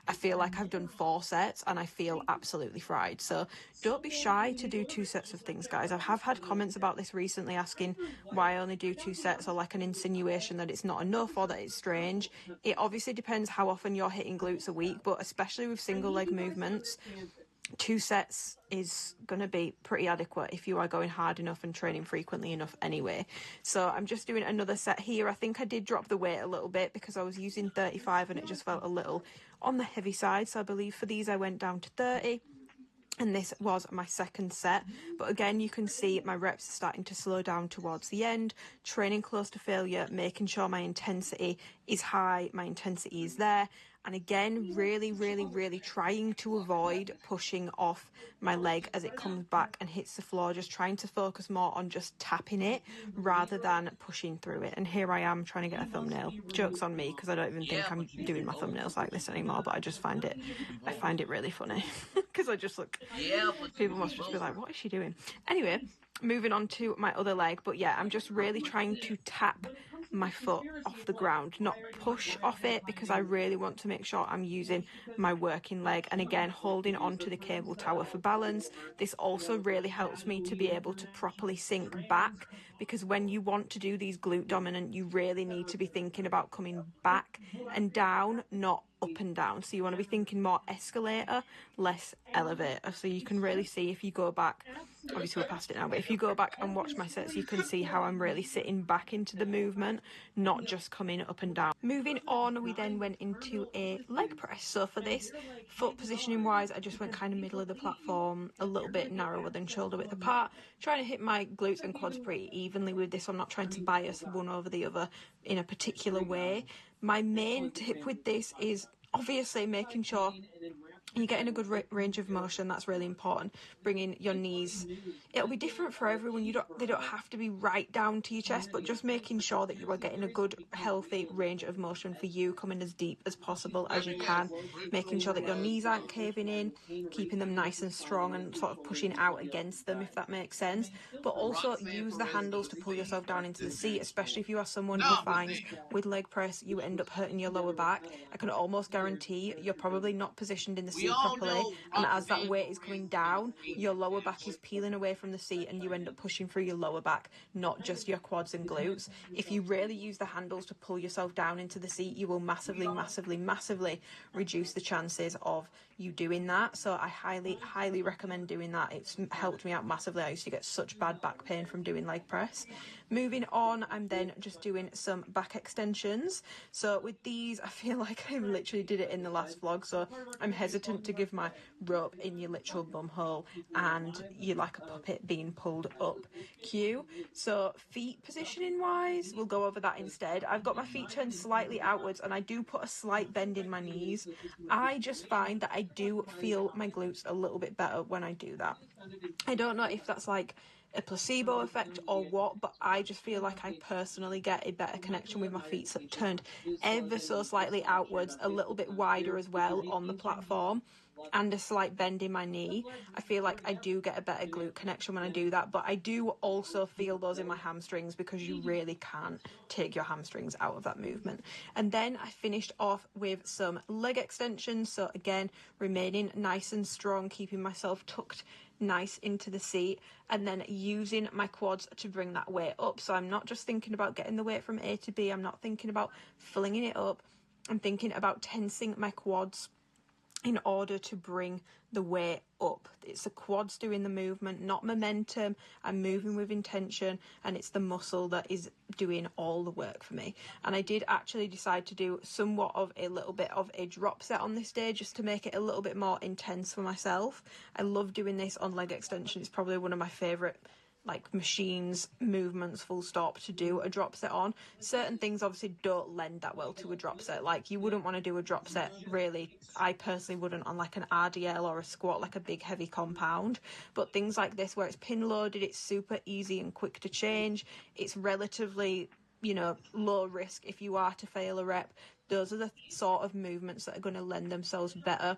I feel like I've done 4 sets and I feel absolutely fried. So don't be shy to do 2 sets of things, guys. I have had comments about this recently asking why I only do 2 sets, or like an insinuation that it's not enough or that it's strange. It obviously depends how often you're hitting glutes a week, but especially with single leg movements, 2 sets is going to be pretty adequate if you are going hard enough and training frequently enough anyway. So I'm just doing another set here. I think I did drop the weight a little bit because I was using 35 and it just felt a little on the heavy side. So I believe for these I went down to 30. And this was my second set. But again, you can see my reps are starting to slow down towards the end, training close to failure, making sure my intensity is high, my intensity is there. And again, really trying to avoid pushing off my leg as it comes back and hits the floor, just trying to focus more on just tapping it rather than pushing through it. And here I am trying to get a thumbnail. Joke's on me, because I don't even think I'm doing my thumbnails like this anymore, but I just find it really funny because I just look, people must just be like, what is she doing? Anyway, moving on to my other leg. But yeah, I'm just really trying to tap my foot off the ground, not push off it, because I really want to make sure I'm using my working leg. And again, holding onto the cable tower for balance. This also really helps me to be able to properly sink back, because when you want to do these glute dominant, you really need to be thinking about coming back and down, not up and down. So you want to be thinking more escalator, less elevator. So you can really see if you go back, obviously we're past it now, but if you go back and watch my sets, you can see how I'm really sitting back into the movement, not just coming up and down. Moving on, we then went into a leg press. So for this, foot positioning wise, I just went kind of middle of the platform, a little bit narrower than shoulder width apart, trying to hit my glutes and quads pretty evenly with this. I'm not trying to bias one over the other in a particular way. My main tip with this is obviously making sure you're getting a good range of motion. That's really important. Bringing your knees, it'll be different for everyone. They don't have to be right down to your chest, but just making sure that you are getting a good healthy range of motion for you, coming as deep as possible as you can, making sure that your knees aren't caving in, keeping them nice and strong and sort of pushing out against them, if that makes sense. But also use the handles to pull yourself down into the seat, especially if you are someone who finds with leg press you end up hurting your lower back. I can almost guarantee you're probably not positioned in the seat properly, and as that weight is coming down, your lower back is peeling away from the seat and you end up pushing through your lower back, not just your quads and glutes. If you really use the handles to pull yourself down into the seat, you will massively reduce the chances of you doing that. So I highly recommend doing that. It's helped me out massively. I used to get such bad back pain from doing leg press. Moving on, I'm then just doing some back extensions. So with these, I feel like I literally did it in the last vlog, so I'm hesitant to give my rope in your literal bum hole and you're like a puppet being pulled up cue. So feet positioning wise, we'll go over that instead. I've got my feet turned slightly outwards and I do put a slight bend in my knees. I just find that I do feel my glutes a little bit better when I do that. I don't know if that's like a placebo effect or what, but I just feel like I personally get a better connection with my feet turned ever so slightly outwards, a little bit wider as well on the platform, and a slight bend in my knee. I feel like I do get a better glute connection when I do that, but I do also feel those in my hamstrings because you really can't take your hamstrings out of that movement. And then I finished off with some leg extensions. So again, remaining nice and strong, keeping myself tucked nice into the seat, and then using my quads to bring that weight up. So I'm not just thinking about getting the weight from A to B, I'm not thinking about flinging it up, I'm thinking about tensing my quads in order to bring the weight up. It's the quads doing the movement, not momentum. I'm moving with intention, and it's the muscle that is doing all the work for me. And I did actually decide to do somewhat of a little bit of a drop set on this day, just to make it a little bit more intense for myself. I love doing this on leg extension. It's probably one of my favourite like machines, movements, full stop, to do a drop set on. Certain things obviously don't lend that well to a drop set. Like you wouldn't want to do a drop set, really, I personally wouldn't, on like an RDL or a squat, like a big heavy compound. But things like this where it's pin loaded, it's super easy and quick to change, it's relatively, you know, low risk if you are to fail a rep. Those are the sort of movements that are going to lend themselves better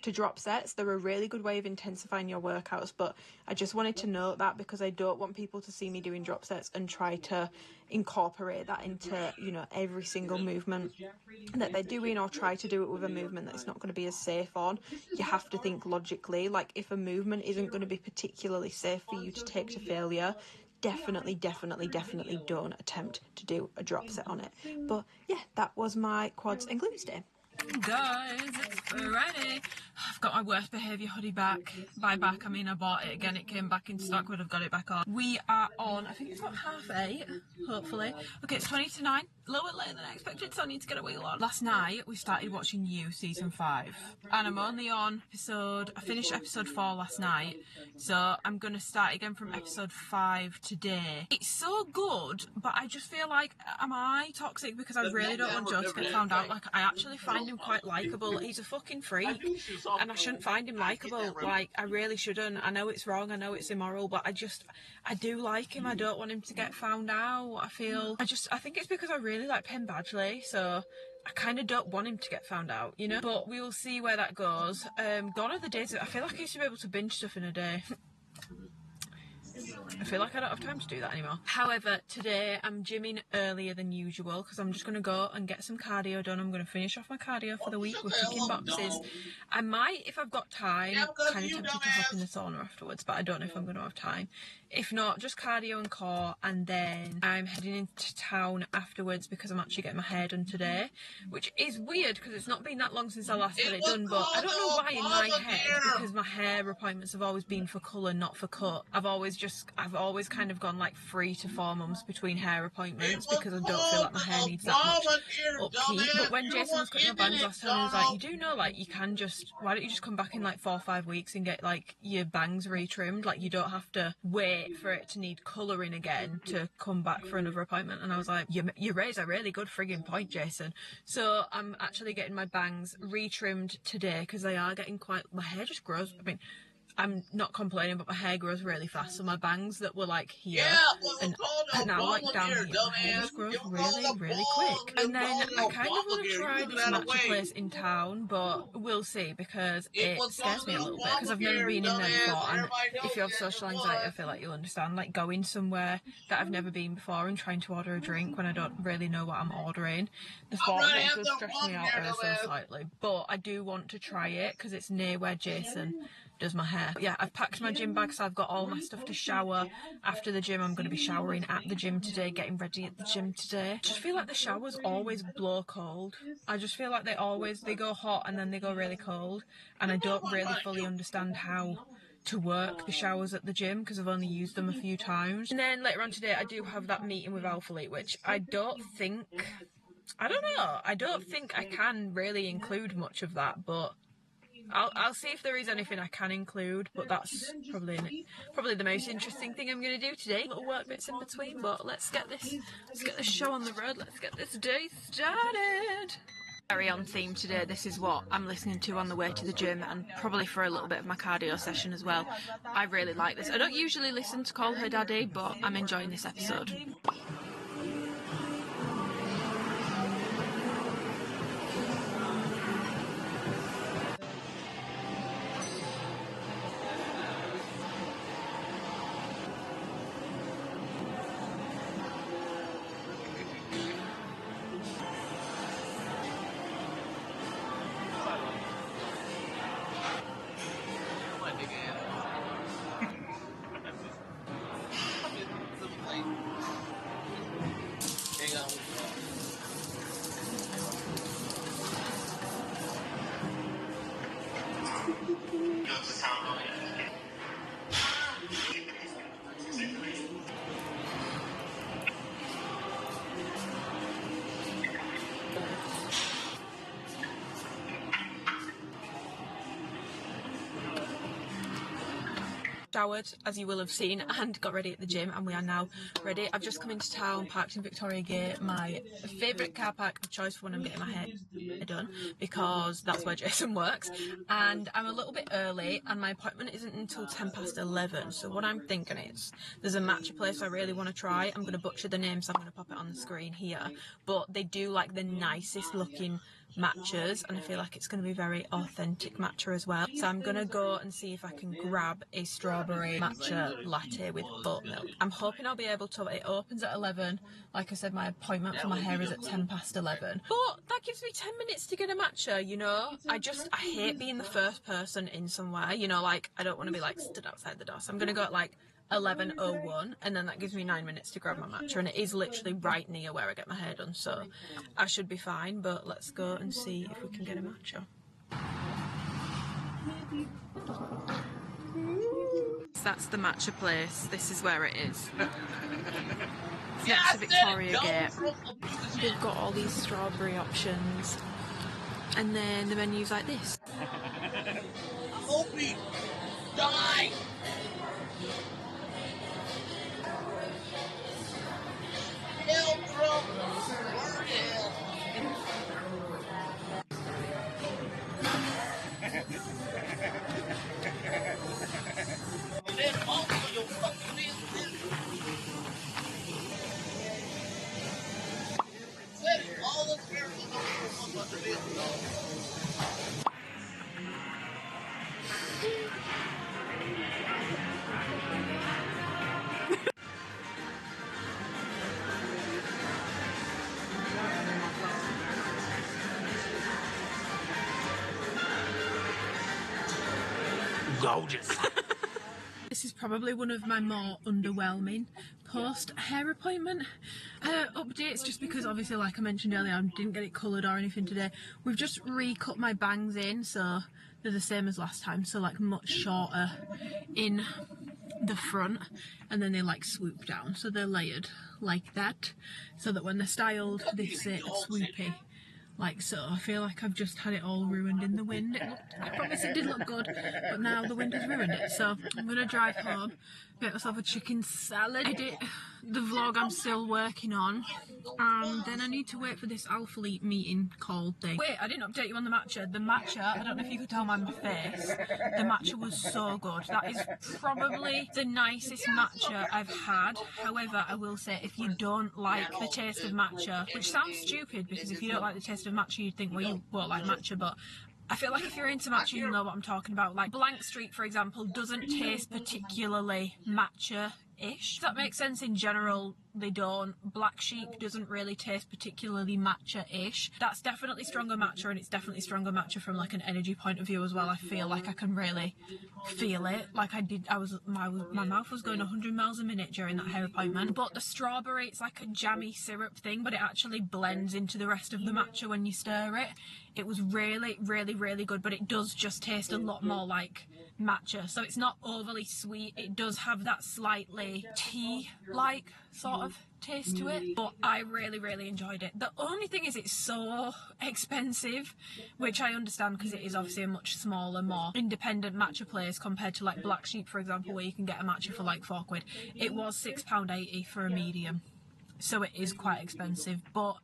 to drop sets. They're a really good way of intensifying your workouts, but I just wanted to note that because I don't want people to see me doing drop sets and try to incorporate that into, you know, every single movement that they're doing, or try to do it with a movement that's not going to be as safe on. You have to think logically. Like if a movement isn't going to be particularly safe for you to take to failure, definitely don't attempt to do a drop set on it. But yeah, that was my quads and glutes day. Guys, it's Friday. I've got my worst behaviour hoodie back. By back, I mean I bought it again. It came back in stock, but I've got it back on. We are on, I think it's about 8:30, hopefully. Okay, it's 20 to 9. A little bit later than I expected, so I need to get a wheel on. Last night, we started watching You Season 5. And I'm only on I finished episode 4 last night. So I'm going to start again from episode 5 today. It's so good, but I just feel like, am I toxic? Because I really don't want Joe to get found out. Like, I actually find him quite likeable. He's a fucking freak. And I shouldn't find him likeable. Like, I really shouldn't. I know it's wrong. I know it's immoral. But I do like him. I don't want him to get found out. I think it's because I really like Penn Badgley. So I kind of don't want him to get found out, you know? But we will see where that goes. Gone are the days that I feel like I used to be able to binge stuff in a day. I feel like I don't have time to do that anymore. However, today I'm gymming earlier than usual because I'm just going to go and get some cardio done. I'm going to finish off my cardio for the week. We're ticking boxes. I might, if I've got time, kind of tempted to hop in the sauna afterwards, but I don't know if I'm going to have time. If not, just cardio and core, and then I'm heading into town afterwards because I'm actually getting my hair done today, which is weird because it's not been that long since I last had it done, but I don't know why in my head, because my hair appointments have always been for colour, not for cut. I've always kind of gone like 3 to 4 months between hair appointments because I don't feel like my hair needs that much upkeep. But when Jason was cutting my bangs last time, he was like, you do know, like, you can just, why don't you just come back in like 4 or 5 weeks and get like your bangs retrimmed? Like, you don't have to wait for it to need colouring again to come back for another appointment. And I was like, you raise a really good frigging point, Jason. So I'm actually getting my bangs retrimmed today because they are getting quite, my hair just grows, I mean, I'm not complaining, but my hair grows really fast, so my bangs that were like here and now like down here, my hair just grows really, really quick. And then I kind of want to try this matcha place in town, but we'll see because it scares me a little bit because I've never been in there before, and if you have social anxiety, I feel like you'll understand, like going somewhere that I've never been before and trying to order a drink when I don't really know what I'm ordering. The thought of it does stress me out ever so slightly, but I do want to try it because it's near where Jason does my hair. Yeah, I've packed my gym bag, so I've got all my stuff to shower after the gym. I'm going to be showering at the gym today, getting ready at the gym today. I just feel like the showers always blow cold. I just feel like they go hot and then they go really cold, and I don't really fully understand how to work the showers at the gym because I've only used them a few times. And then later on today I do have that meeting with Alphalete, which I don't think I can really include much of that, but I'll see if there is anything I can include, but that's probably the most interesting thing I'm going to do today. Little work bits in between, but let's get this show on the road. Let's get this day started. Very on theme today. This is what I'm listening to on the way to the gym, and probably for a little bit of my cardio session as well. I really like this. I don't usually listen to Call Her Daddy, but I'm enjoying this episode. Showered, as you will have seen, and got ready at the gym, and we are now ready. I've just come into town, parked in Victoria Gate, my favourite car park of choice for when I'm getting my hair done, because that's where Jason works, and I'm a little bit early, and my appointment isn't until 11:10, so what I'm thinking is, there's a matcha place I really want to try. I'm going to butcher the name, so I'm going to pop it on the screen here, but they do like the nicest looking matchas, and I feel like it's going to be very authentic matcha as well, so I'm going to go and see if I can grab a strawberry matcha latte with oat milk. I'm hoping I'll be able to. It opens at 11. Like I said, my appointment for my hair is at 11:10, but that gives me 10 minutes to get a matcha, you know. I hate being the first person in somewhere, you know, like I don't want to be like stood outside the door, so I'm going to go at like 11:01, and then that gives me 9 minutes to grab my matcha, and it is literally right near where I get my hair done, so I should be fine. But let's go and see if we can get a matcha. So that's the matcha place. This is where it is. It's next to Victoria Gate. They've got all these strawberry options, and then the menu's like this. I hope he die. Help from Warhead. And then also your fucking business. Said all the parents don't give a fuck about the business. gorgeous. This is probably one of my more underwhelming post-hair appointment updates, just because obviously, like I mentioned earlier, I didn't get it coloured or anything today. We've just recut my bangs in, so they're the same as last time, so like much shorter in the front, and then they like swoop down, so they're layered like that, so that when they're styled they sit swoopy like so. I feel like I've just had it all ruined in the wind. I promise it did look good, but now the wind has ruined it. So I'm gonna drive home, get myself a chicken salad, edit the vlog I'm still working on, and then I need to wait for this Alphalete meeting call thing. Wait, I didn't update you on the matcha. The matcha, I don't know if you could tell by my face, the matcha was so good. That is probably the nicest matcha I've had. However, I will say, if you don't like the taste of matcha, which sounds stupid because if you don't like the taste of matcha you'd think, well, you won't like matcha, but I feel like if you're into matcha you know what I'm talking about. Like Blank Street, for example, doesn't taste particularly matcha-ish. Does that make sense? In general, they don't. Black Sheep doesn't really taste particularly matcha-ish. That's definitely stronger matcha, and it's definitely stronger matcha from like an energy point of view as well. I feel like I can really feel it. Like my mouth was going 100 miles a minute during that hair appointment. But the strawberry, it's like a jammy syrup thing, but it actually blends into the rest of the matcha when you stir it. It was really, really, really good, but it does just taste a lot more like matcha. So it's not overly sweet. It does have that slightly tea-like sort of taste to it, but I really, really enjoyed it. The only thing is it's so expensive, which I understand because it is obviously a much smaller, more independent matcha place compared to like Black Sheep, for example, where you can get a matcha for like £4. It was £6.80 for a medium, so it is quite expensive, but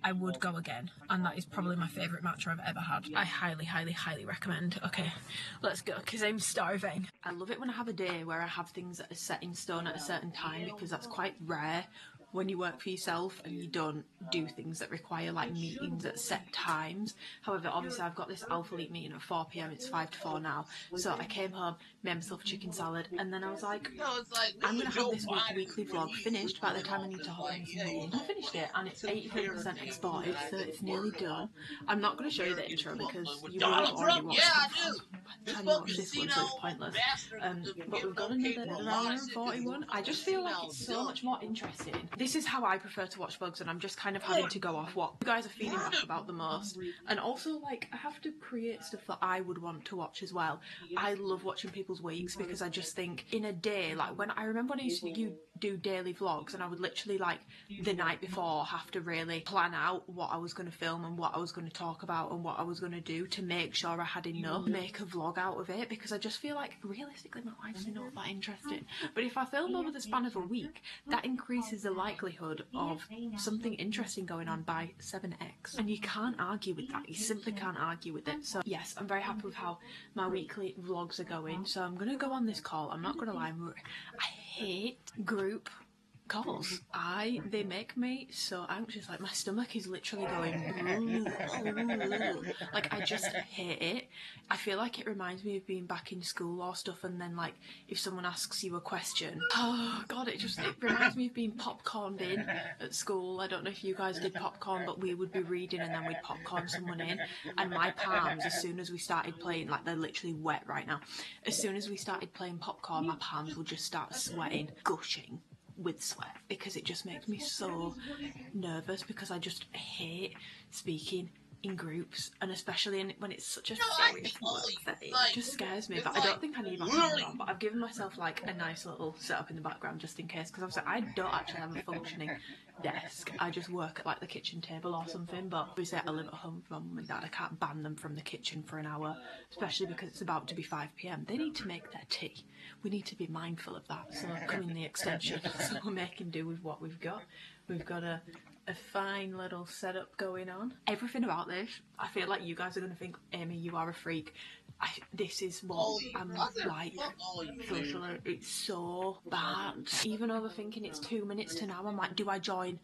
I would go again, and that is probably my favourite matcha I've ever had. I highly, highly, highly recommend. Okay, let's go, because I'm starving. I love it when I have a day where I have things that are set in stone at a certain time, because that's quite rare when you work for yourself and you don't do things that require like meetings at set times. However, obviously I've got this Alphalete meeting at 4 PM, it's 5 to 4 now, so I came home, made myself a chicken salad, and then I was like, I'm gonna have this weekly vlog finished by the time I need to hop on this meeting. I finished it and it's 83% exported, so it's nearly done. I'm not going to show you the intro because you will have already watched it by the time you watch this one, so it's pointless. But we've got another hour and 41. I just feel like it's so much more interesting. This is how I prefer to watch vlogs, and I'm just kind of having to go off what you guys are feeding back about the most. And also, like, I have to create stuff that I would want to watch as well. I love watching people's weeks because I just think in a day, like when I remember when I used to do daily vlogs, and I would literally like the night before have to really plan out what I was going to film and what I was going to talk about and what I was going to do to make sure I had enough to make a vlog out of it, because I just feel like realistically my life's not that interesting. But if I film over the span of a week, that increases the likelihood of something interesting going on by 7x, and you can't argue with that. You simply can't argue with it. So yes, I'm very happy with how my weekly vlogs are going. So I'm gonna go on this call. I'm not gonna lie, I hate group calls. They make me so anxious. Like my stomach is literally going like I just hate it. I feel like it reminds me of being back in school or stuff, and then like if someone asks you a question, oh god, it reminds me of being popcorned in at school. I don't know if you guys did popcorn, but we would be reading and then we'd popcorn someone in, and my palms, as soon as we started playing, like they're literally wet right now, as soon as we started playing popcorn, my palms would just start sweating, gushing with sweat, because it just makes me so nervous, because I just hate speaking in groups, and especially when it's such a serious work setting. It just scares me, but I don't think I need my camera on, but I've given myself like a nice little setup in the background just in case, because obviously I don't actually have a functioning desk. I just work at like the kitchen table or something, but obviously I live at home with my mum and dad. I can't ban them from the kitchen for an hour, especially because it's about to be 5 PM. They need to make their tea. We need to be mindful of that, so come in the extension. So we're making do with what we've got. We've got a fine little setup going on. Everything about this, I feel like you guys are going to think, Amy, you are a freak. This is what I'm like socially. It's so bad. Even overthinking it's 2 minutes to now, I'm like, do I join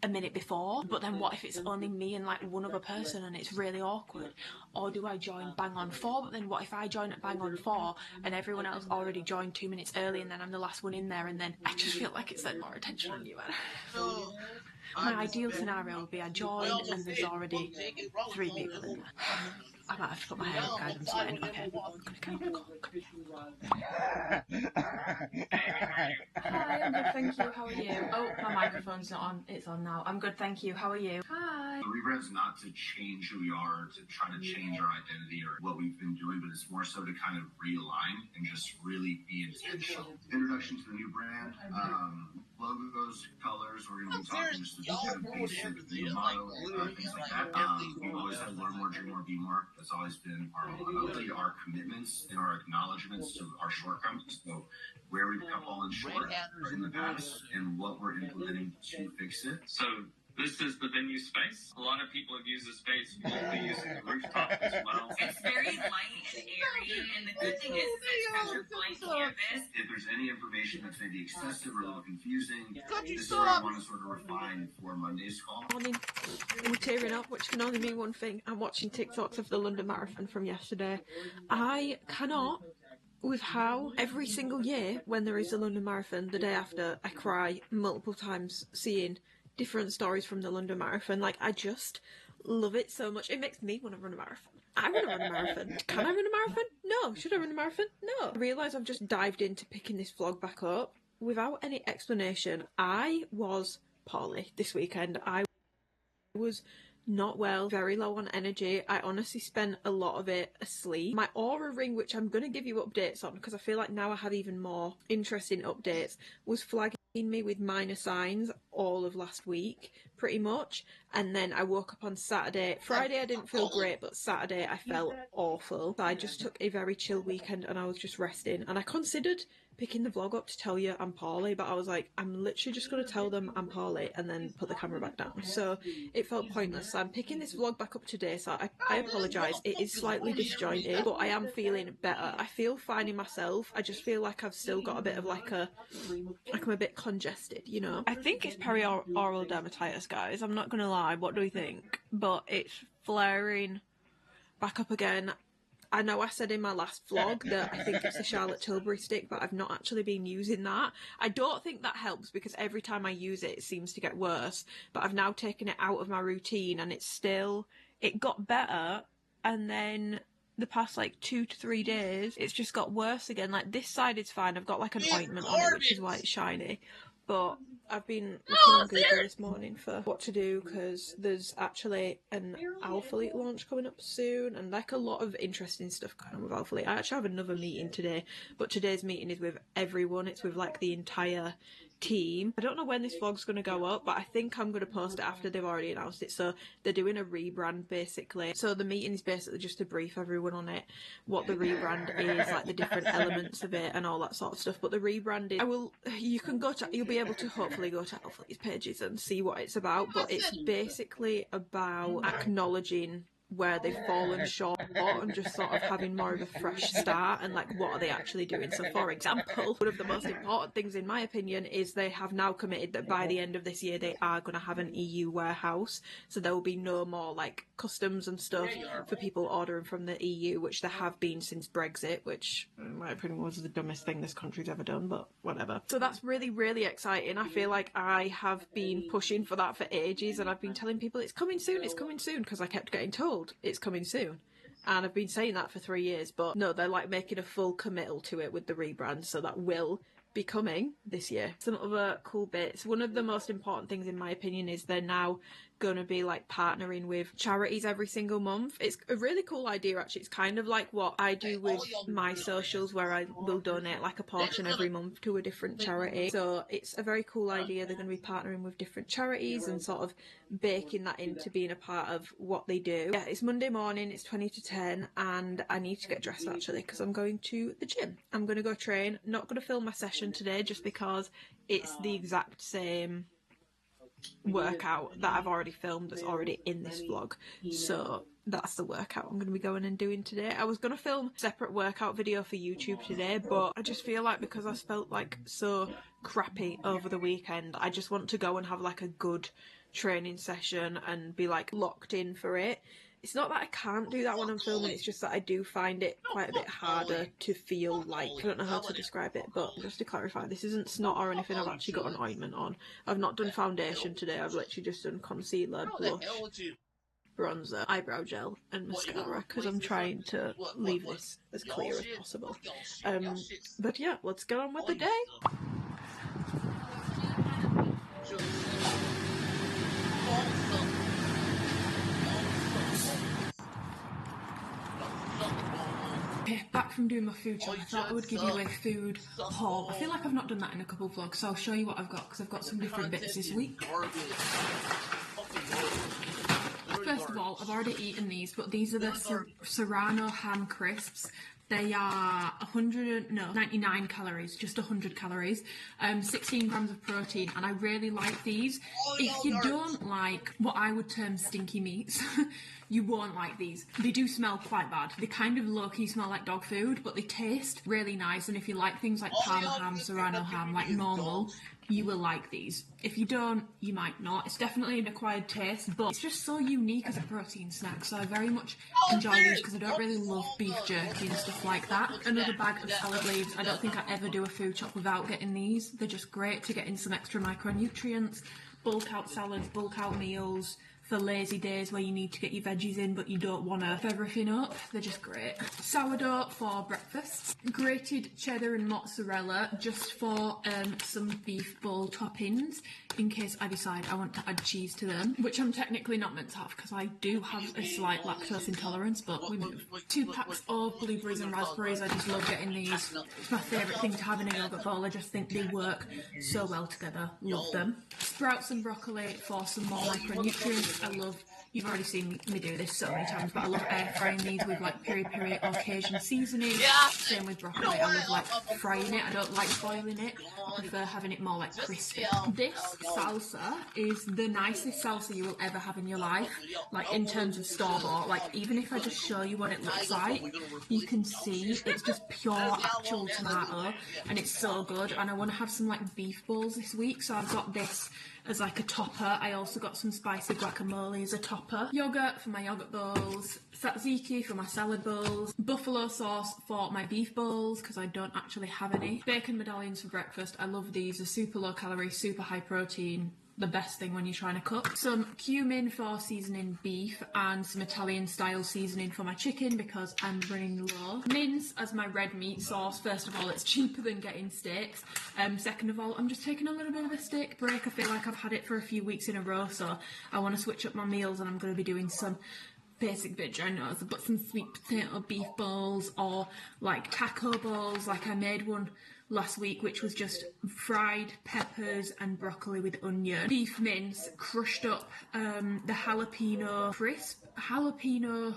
a minute before? But then what if it's only me and like one other person and it's really awkward? Or do I join bang on 4? But then what if I join at bang on 4 and everyone else already joined 2 minutes early, and then I'm the last one in there, and then I just feel like it's like more attention on you. My ideal scenario would be I join and there's already 3 people in there. I might have to put my hair up, guys. I'm sweating. Okay, I'm gonna count the call. Hi, I'm good, thank you. How are you? Oh, my microphone's not on. It's on now. I'm good, thank you. How are you? Hi. The rebrand's not to change who we are, to try to change our identity or what we've been doing, but it's more so to kind of realign and just really be intentional. Introduction to the new brand, logos, colors, we're going to be talking just the kind of basic motto, things like that. We've always had learn more, dream more, be more. That's always been our motto, our commitments and our acknowledgments to our shortcomings. So where we've fallen short in the past and what we're implementing to fix it. So this is the venue space. A lot of people have used the space. We'll be using the rooftop as well. It's very light and airy, and the good thing is it's got your blank canvas. If there's any information that's maybe excessive or a little confusing, this is where I want to sort of refine for Monday's call. Morning. I'm tearing up, which can only mean one thing. I'm watching TikToks of the London Marathon from yesterday. I cannot, with how every single year when there is a London Marathon, the day after, I cry multiple times seeing different stories from the London Marathon. Like, I just love it so much. It makes me want to run a marathon. I want to run a marathon. Can I run a marathon? No. Should I run a marathon? No. I realise I've just dived into picking this vlog back up without any explanation. I was poorly this weekend. I was not well, very low on energy. I honestly spent a lot of it asleep. My Aura ring, which I'm going to give you updates on because I feel like now I have even more interesting updates, was flagging me with minor signs all of last week, pretty much. And then I woke up on Saturday. Friday I didn't feel great, but Saturday I felt awful. So I just took a very chill weekend and I was just resting. And I considered picking the vlog up to tell you I'm poorly, but I was like, I'm literally just going to tell them I'm poorly and then put the camera back down. So it felt pointless. So I'm picking this vlog back up today, so I apologise. It is slightly disjointed, but I am feeling better. I feel fine in myself. I just feel like I've still got a bit of like I'm a bit congested, you know? I think it's perioral dermatitis, guys. I'm not going to lie. What do we think? But it's flaring back up again. I know I said in my last vlog that I think it's the Charlotte Tilbury stick, but I've not actually been using that. I don't think that helps because every time I use it, it seems to get worse. But I've now taken it out of my routine and it got better. And then the past like 2 to 3 days, it's just got worse again. Like this side is fine. I've got like an ointment on it, which is why it's shiny. But I've been looking on Google this morning for what to do because there's actually an Alphalete launch coming up soon and like a lot of interesting stuff going on with Alphalete. I actually have another meeting today, but today's meeting is with everyone. It's with like the entire team. I don't know when this vlog's going to go up, but I think I'm going to post it after they've already announced it. So they're doing a rebrand basically. So the meeting is basically just to brief everyone on it, what the rebrand is, like the different elements of it and all that sort of stuff. But the rebrand is, you'll be able to hopefully go to Alphalete's pages and see what it's about, but it's basically about acknowledging where they've fallen short and just sort of having more of a fresh start and like what are they actually doing. So for example, one of the most important things in my opinion is they have now committed that by the end of this year they are going to have an EU warehouse, so there will be no more like customs and stuff for people ordering from the EU, which there have been since Brexit, which in my opinion was the dumbest thing this country's ever done, but whatever. So that's really, really exciting. I feel like I have been pushing for that for ages and I've been telling people it's coming soon, because I kept getting told it's coming soon. And I've been saying that for 3 years, but no, they're like making a full committal to it with the rebrand, so that will be coming this year. Some other cool bits. One of the most important things in my opinion is they're now going to be like partnering with charities every single month. It's a really cool idea actually. It's kind of like what I do with my socials where I will donate like a portion every month to a different charity. So it's a very cool idea. They're going to be partnering with different charities and sort of baking that into being a part of what they do. Yeah, it's Monday morning, it's 20 to 10 and I need to get dressed actually because I'm going to the gym. I'm going to go train. Not going to film my session today just because it's the exact same workout that I've already filmed that's already in this vlog, so that's the workout I'm going to be going and doing today. I was going to film a separate workout video for YouTube today, but I just feel like because I felt like so crappy over the weekend, I just want to go and have like a good training session and be like locked in for it. It's not that I can't do that when I'm filming, it's just that I do find it quite a bit harder to feel like, I don't know how to describe it, but just to clarify, this isn't snot or anything, I've actually got an ointment on. I've not done foundation today, I've literally just done concealer, blush, bronzer, eyebrow gel and mascara because I'm trying to leave this as clear as possible. But yeah, let's get on with the day. Okay, back from doing my food shop. I thought I would give you a food haul. I feel like I've not done that in a couple of vlogs, so I'll show you what I've got because I've got some different bits this week. First of all, I've already eaten these, but these are the Serrano ham crisps. They are 99 calories, just 100 calories, 16 grams of protein, and I really like these. If you don't like what I would term stinky meats, you won't like these. They do smell quite bad. They kind of low-key smell like dog food, but they taste really nice, and if you like things like Parma ham, Serrano ham, like normal, you will like these. If you don't, you might not. It's definitely an acquired taste, but it's just so unique as a protein snack, so I very much enjoy these because I don't really love beef jerky and stuff like that. Another bag of salad leaves. I don't think I ever do a food shop without getting these. They're just great to get in some extra micronutrients, bulk out salads, bulk out meals, for lazy days where you need to get your veggies in but you don't want to f everything up. They're just great. Sourdough for breakfast. Grated cheddar and mozzarella just for some beef bowl toppings in case I decide I want to add cheese to them, which I'm technically not meant to have because I do have a slight lactose intolerance, but we move. 2 packs of blueberries and raspberries. I just love getting these. It's my favourite thing to have in a yogurt bowl. I just think they work so well together. Love them. Sprouts and broccoli for some more micronutrients. I love, you've already seen me do this so many times, but I love air frying these with like peri-peri or Cajun seasoning. Same with broccoli, I love like frying it, I don't like boiling it, I prefer having it more like crispy. This salsa is the nicest salsa you will ever have in your life, like in terms of store-bought. Like even if I just show you what it looks like, you can see it's just pure actual tomato and it's so good. And I want to have some like beef balls this week, so I've got this as like a topper. I also got some spicy guacamole as a topper. Yogurt for my yogurt bowls, tzatziki for my salad bowls, buffalo sauce for my beef bowls because I don't actually have any. Bacon medallions for breakfast. I love these. They're super low calorie, super high protein. The best thing when you're trying to cook. Some cumin for seasoning beef and some Italian style seasoning for my chicken because I'm running low. Mince as my red meat sauce. First of all, it's cheaper than getting steaks. Second of all, I'm just taking a little bit of a steak break. I feel like I've had it for a few weeks in a row, so I want to switch up my meals and I'm going to be doing some basic veggies. I've got some sweet potato beef balls or like taco balls. Like I made one last week which was just fried peppers and broccoli with onion, beef mince, crushed up the jalapeno crisp, jalapeno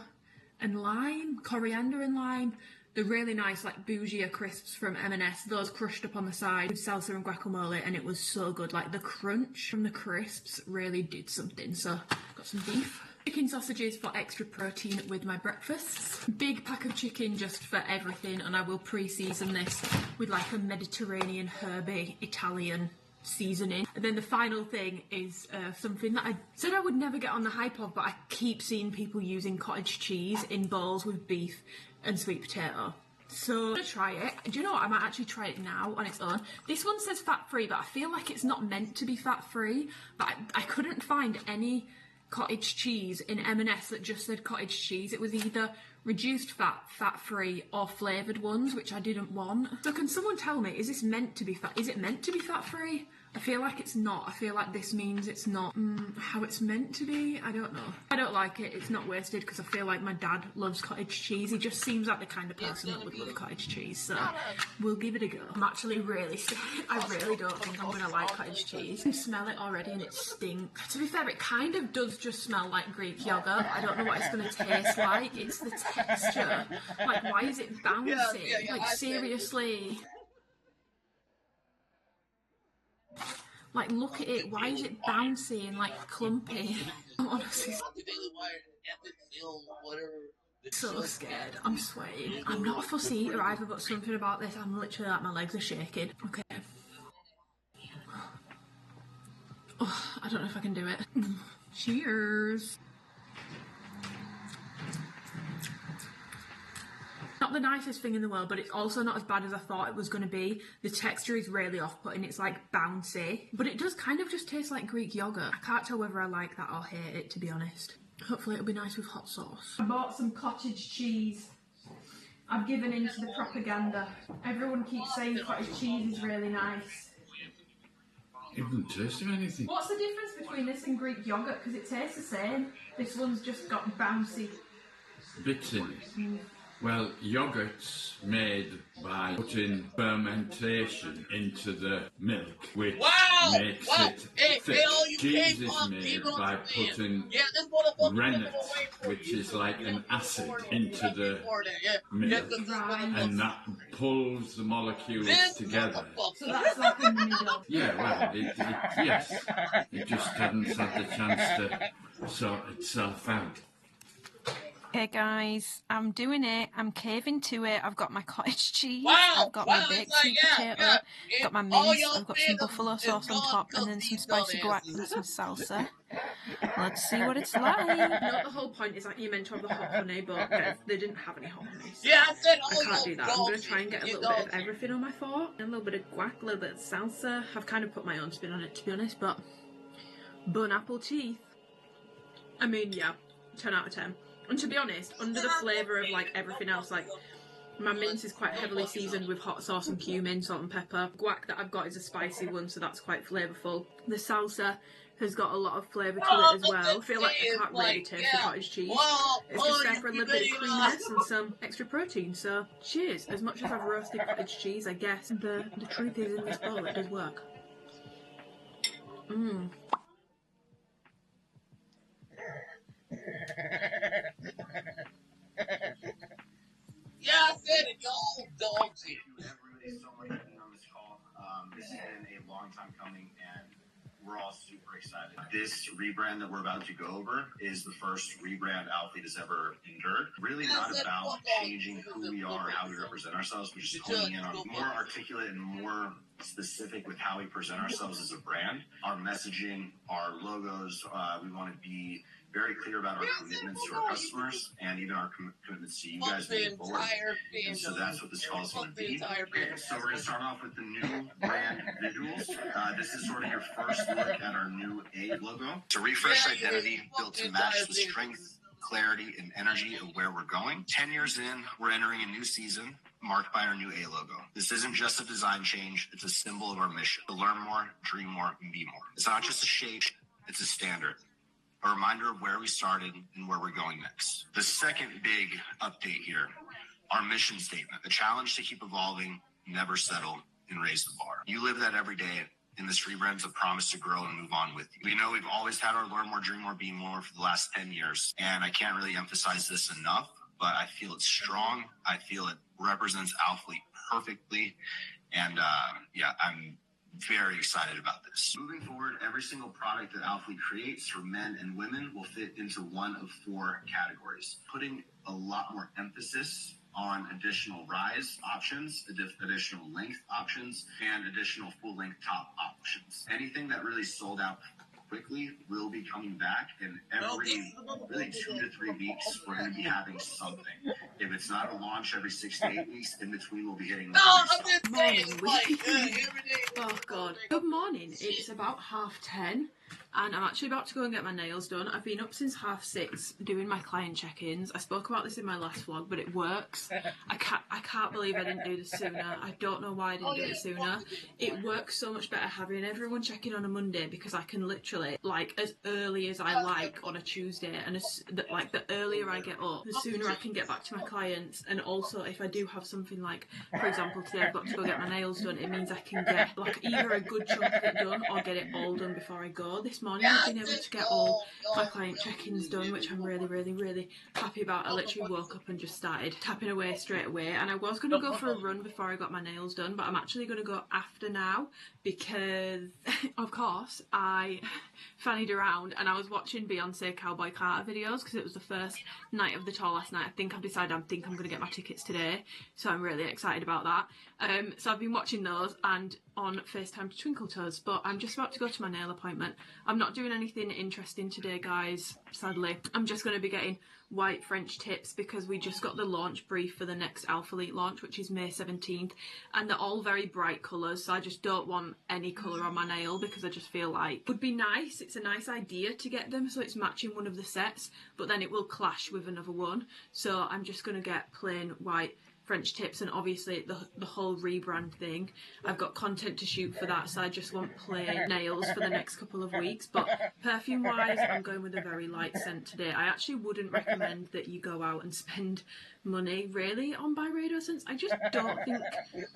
and lime, coriander and lime, the really nice like bougie crisps from M&S, those crushed up on the side with salsa and guacamole, and it was so good. Like the crunch from the crisps really did something. So got some beef. Chicken sausages for extra protein with my breakfasts. Big pack of chicken just for everything, and I will pre-season this with like a Mediterranean herby Italian seasoning. And then the final thing is something that I said I would never get on the hype of, but I keep seeing people using cottage cheese in bowls with beef and sweet potato. So I'm gonna try it. Do you know what? I might actually try it now on its own. This one says fat-free, but I feel like it's not meant to be fat-free. But I couldn't find any cottage cheese in M&S that just said cottage cheese. It was either reduced fat, fat-free, or flavoured ones, which I didn't want. So can someone tell me, is this meant to be fat? Is it meant to be fat-free? I feel like it's not. I feel like this means it's not how it's meant to be. I don't know. I don't like it. It's not wasted because I feel like my dad loves cottage cheese. He just seems like the kind of person that would love cottage cheese. So we'll give it a go. I'm actually really scared. I really don't think I'm going to like cottage cheese. I can smell it already and it stinks. To be fair, it kind of does just smell like Greek yogurt. I don't know what it's going to taste like. It's the texture. Like, why is it bouncy? Like, seriously. Like, look at it. Why is it bouncy and like clumpy? I'm honestly so scared. I'm sweating. I'm not a fussy eater either, but something about this, I'm literally like, my legs are shaking. Okay. Oh, I don't know if I can do it. Cheers. Not the nicest thing in the world, but it's also not as bad as I thought it was going to be. The texture is really off-putting. It's like bouncy, but it does kind of just taste like Greek yogurt. I can't tell whether I like that or hate it, to be honest. Hopefully it'll be nice with hot sauce. I bought some cottage cheese. I've given in to the propaganda. Everyone keeps saying cottage cheese is really nice. It doesn't taste of anything. What's the difference between this and Greek yogurt? Because it tastes the same. This one's just got bouncy Bits in it. Well, yogurt's made by putting fermentation into the milk, which makes it thick. Cheese is made by putting rennet, which is like an acid, into the milk, and that pulls the molecules together. So that's like in the middle. Yeah, well, yes. It just hasn't had the chance to sort itself out. Okay guys, I'm doing it. I'm caving to it. I've got my cottage cheese, I've got my baked sweet potato, got my mince, I've got some buffalo sauce on top, and then some spicy guac and some salsa. Let's see what it's like. Not the whole point is that you meant to have the hot honey, but they didn't have any hot honey. So Yeah, I said, I can't do that. I'm going to try and get a little bit of everything on my fork. And a little bit of guac, a little bit of salsa. I've kind of put my own spin on it, to be honest, but bun apple teeth. I mean, yeah, 10 out of 10. And to be honest, under the flavour of like everything else, like my mince is quite heavily seasoned with hot sauce and cumin, salt and pepper. Guac that I've got is a spicy one, so that's quite flavourful. The salsa has got a lot of flavour to it as well. I feel like I can't really taste the cottage cheese. It's just there for a little bit of creaminess and some extra protein, so cheers. As much as I've roasted cottage cheese, I guess the truth is in this bowl, it does work. Mmm. Yeah, I said it, y'all. Dogs. Thank you, everybody, so much for being on this call. This has been a long time coming, and we're all super excited. This rebrand that we're about to go over is the first rebrand Alphalete has ever endured. Really not about changing who we are, how we represent ourselves, but just honing in on more articulate and more specific with how we present ourselves as a brand. Our messaging, our logos, we want to be very clear about our commitments to our customers and even our commitments to you guys moving forward. And so that's what this call is going to be. So we're going to start off with the new brand visuals. This is sort of your first look at our new A logo. It's a refreshed identity built to match the strength, clarity, and energy of where we're going. 10 years in, we're entering a new season marked by our new A logo. This isn't just a design change, it's a symbol of our mission. To learn more, dream more, and be more. It's not just a shape, it's a standard. A reminder of where we started and where we're going next. The second big update here, our mission statement, a challenge to keep evolving, never settle, and raise the bar. You live that every day, and this rebrand's a promise to grow and move on with you. We know we've always had our learn more, dream more, be more for the last 10 years, and I can't really emphasize this enough, but I feel it's strong. I feel it represents Alphalete perfectly, and I'm very excited about this. Moving forward, every single product that Alphalete creates for men and women will fit into one of 4 categories, putting a lot more emphasis on additional rise options, additional length options, and additional full-length top options. Anything that really sold out quickly will be coming back, and every really 2 to 3 weeks we're going to be having something. If it's not a launch every 6 to 8 weeks, in between we'll be hitting Oh god. Good morning. It's about 10:30 and I'm actually about to go and get my nails done. I've been up since 6:30 doing my client check-ins. I spoke about this in my last vlog, but it works. I can't believe I didn't do this sooner. I don't know why I didn't do it sooner. It works so much better having everyone check in on a Monday because I can literally, like, as early as I like on a Tuesday, and the earlier I get up, the sooner I can get back to my clients. And also, if I do have something like, for example, today I've got to go get my nails done, it means I can get like either a good chunk of it done or get it all done before I go. This morning I've been able to get all my client check-ins done, which I'm really, really, really happy about. I literally woke up and just started tapping away straight away, and I was going to go for a run before I got my nails done, but I'm actually going to go after now because of course I fannied around and I was watching Beyonce Cowboy videos because it was the first night of the tour last night. I've decided I'm going to get my tickets today, so I'm really excited about that. So I've been watching those and on FaceTime to Twinkle Toes, but I'm just about to go to my nail appointment. I'm not doing anything interesting today, guys, sadly. I'm just going to be getting white French tips because we just got the launch brief for the next Alphalete launch, which is May 17th, and they're all very bright colours, so I just don't want any colour on my nail because I just feel like it would be nice, it's a nice idea to get them so it's matching one of the sets, but then it will clash with another one, so I'm just going to get plain white French tips, and obviously the whole rebrand thing, I've got content to shoot for that, so I just want plain nails for the next couple of weeks. But perfume wise, I'm going with a very light scent today. I actually wouldn't recommend that you go out and spend money really on Byredo scents. I just don't think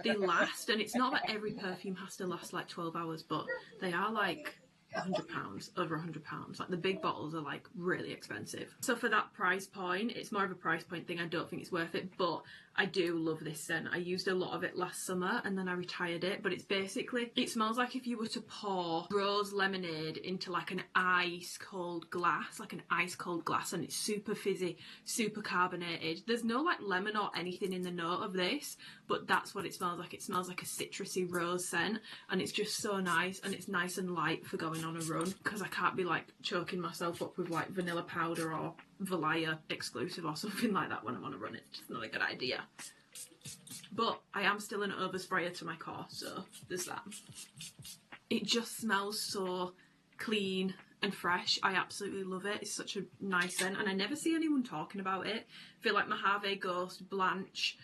they last, and it's not that every perfume has to last like 12 hours, but they are like £100, over £100. Like the big bottles are like really expensive. So for that price point, it's more of a price point thing. I don't think it's worth it, but I do love this scent. I used a lot of it last summer and then I retired it, but it's basically, it smells like if you were to pour rose lemonade into like an ice cold glass, and it's super fizzy, super carbonated. There's no like lemon or anything in the note of this, but that's what it smells like. It smells like a citrusy rose scent, and it's just so nice, and it's nice and light for going on a run because I can't be like choking myself up with like vanilla powder or Valaya exclusive or something like that when I'm on a run. It's just not a good idea. But I am still an oversprayer to my car, so there's that. It just smells so clean and fresh. I absolutely love it. It's such a nice scent, and I never see anyone talking about it. I feel like Mojave Ghost, Blanche,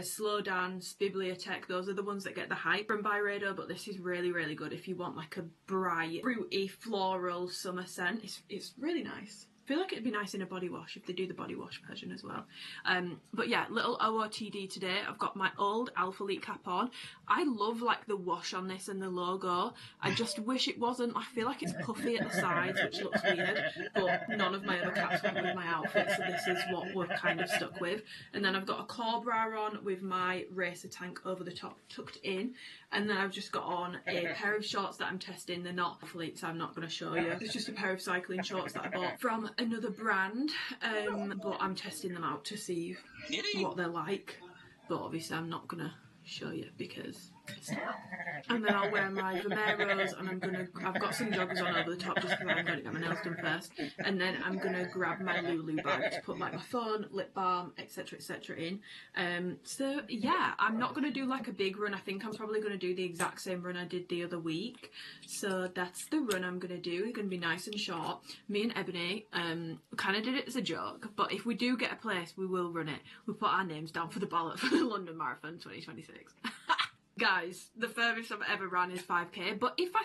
Slow Dance, Bibliotech, those are the ones that get the hype from Byredo, but this is really, really good if you want like a bright, fruity, floral summer scent. It's really nice. I feel like it'd be nice in a body wash if they do the body wash version as well. But yeah, little OOTD today. I've got my old Alphalete cap on. I love like the wash on this and the logo. I just wish it wasn't. I feel like it's puffy at the sides, which looks weird, but none of my other caps went with my outfit, so this is what we're kind of stuck with. And then I've got a core bra on with my racer tank over the top tucked in. And then I've just got on a pair of shorts that I'm testing. They're not Alphalete, so I'm not going to show you. It's just a pair of cycling shorts that I bought from another brand, but I'm testing them out to see what they're like. But obviously I'm not going to show you because it's not. And then I'll wear my Vomeros, and I've got some joggers on over the top just because I'm going to get my nails done first. And then I'm going to grab my Lulu bag to put like my phone, lip balm, etc, etc in. So yeah, I'm not going to do like a big run. I think I'm probably going to do the exact same run I did the other week. So that's the run I'm going to do. It's going to be nice and short. Me and Ebony kind of did it as a joke, but if we do get a place, we will run it. We'll put our names down for the ballot for the London Marathon 2026. Guys, the furthest I've ever ran is 5k, but if I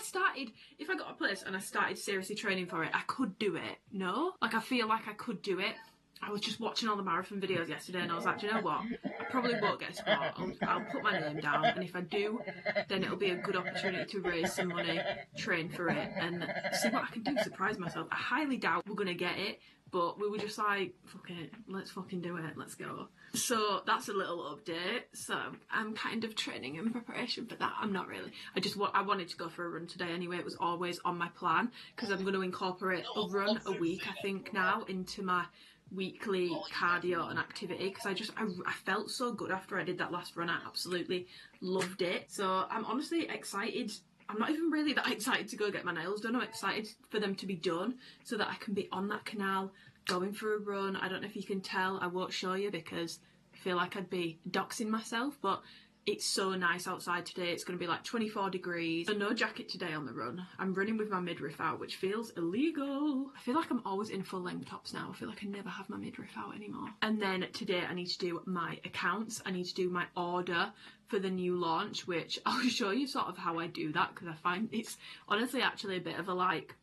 got a place and I started seriously training for it, I could do it. No? Like, I feel like I could do it. I was just watching all the marathon videos yesterday and I was like, do you know what? I probably won't get a spot. I'll put my name down, and if I do, then it'll be a good opportunity to raise some money, train for it, and see what I can do, surprise myself. I highly doubt we're going to get it, but we were just like, fuck it, let's fucking do it, let's go. So that's a little update. So I'm kind of training in preparation for that. I'm not really. I wanted to go for a run today anyway. It was always on my plan because I'm going to incorporate a run a week, I think, now into my weekly cardio and activity, because I felt so good after I did that last run. I absolutely loved it. So I'm honestly excited. I'm not even really that excited to go get my nails done. I'm excited for them to be done so that I can be on that canal going for a run. I don't know if you can tell. I won't show you because I feel like I'd be doxing myself, but it's so nice outside today. It's going to be like 24 degrees. So no jacket today on the run. I'm running with my midriff out, which feels illegal. I feel like I'm always in full length tops now. I feel like I never have my midriff out anymore. And then today I need to do my accounts. I need to do my order for the new launch, which I'll show you sort of how I do that, because I find it's honestly actually a bit of a like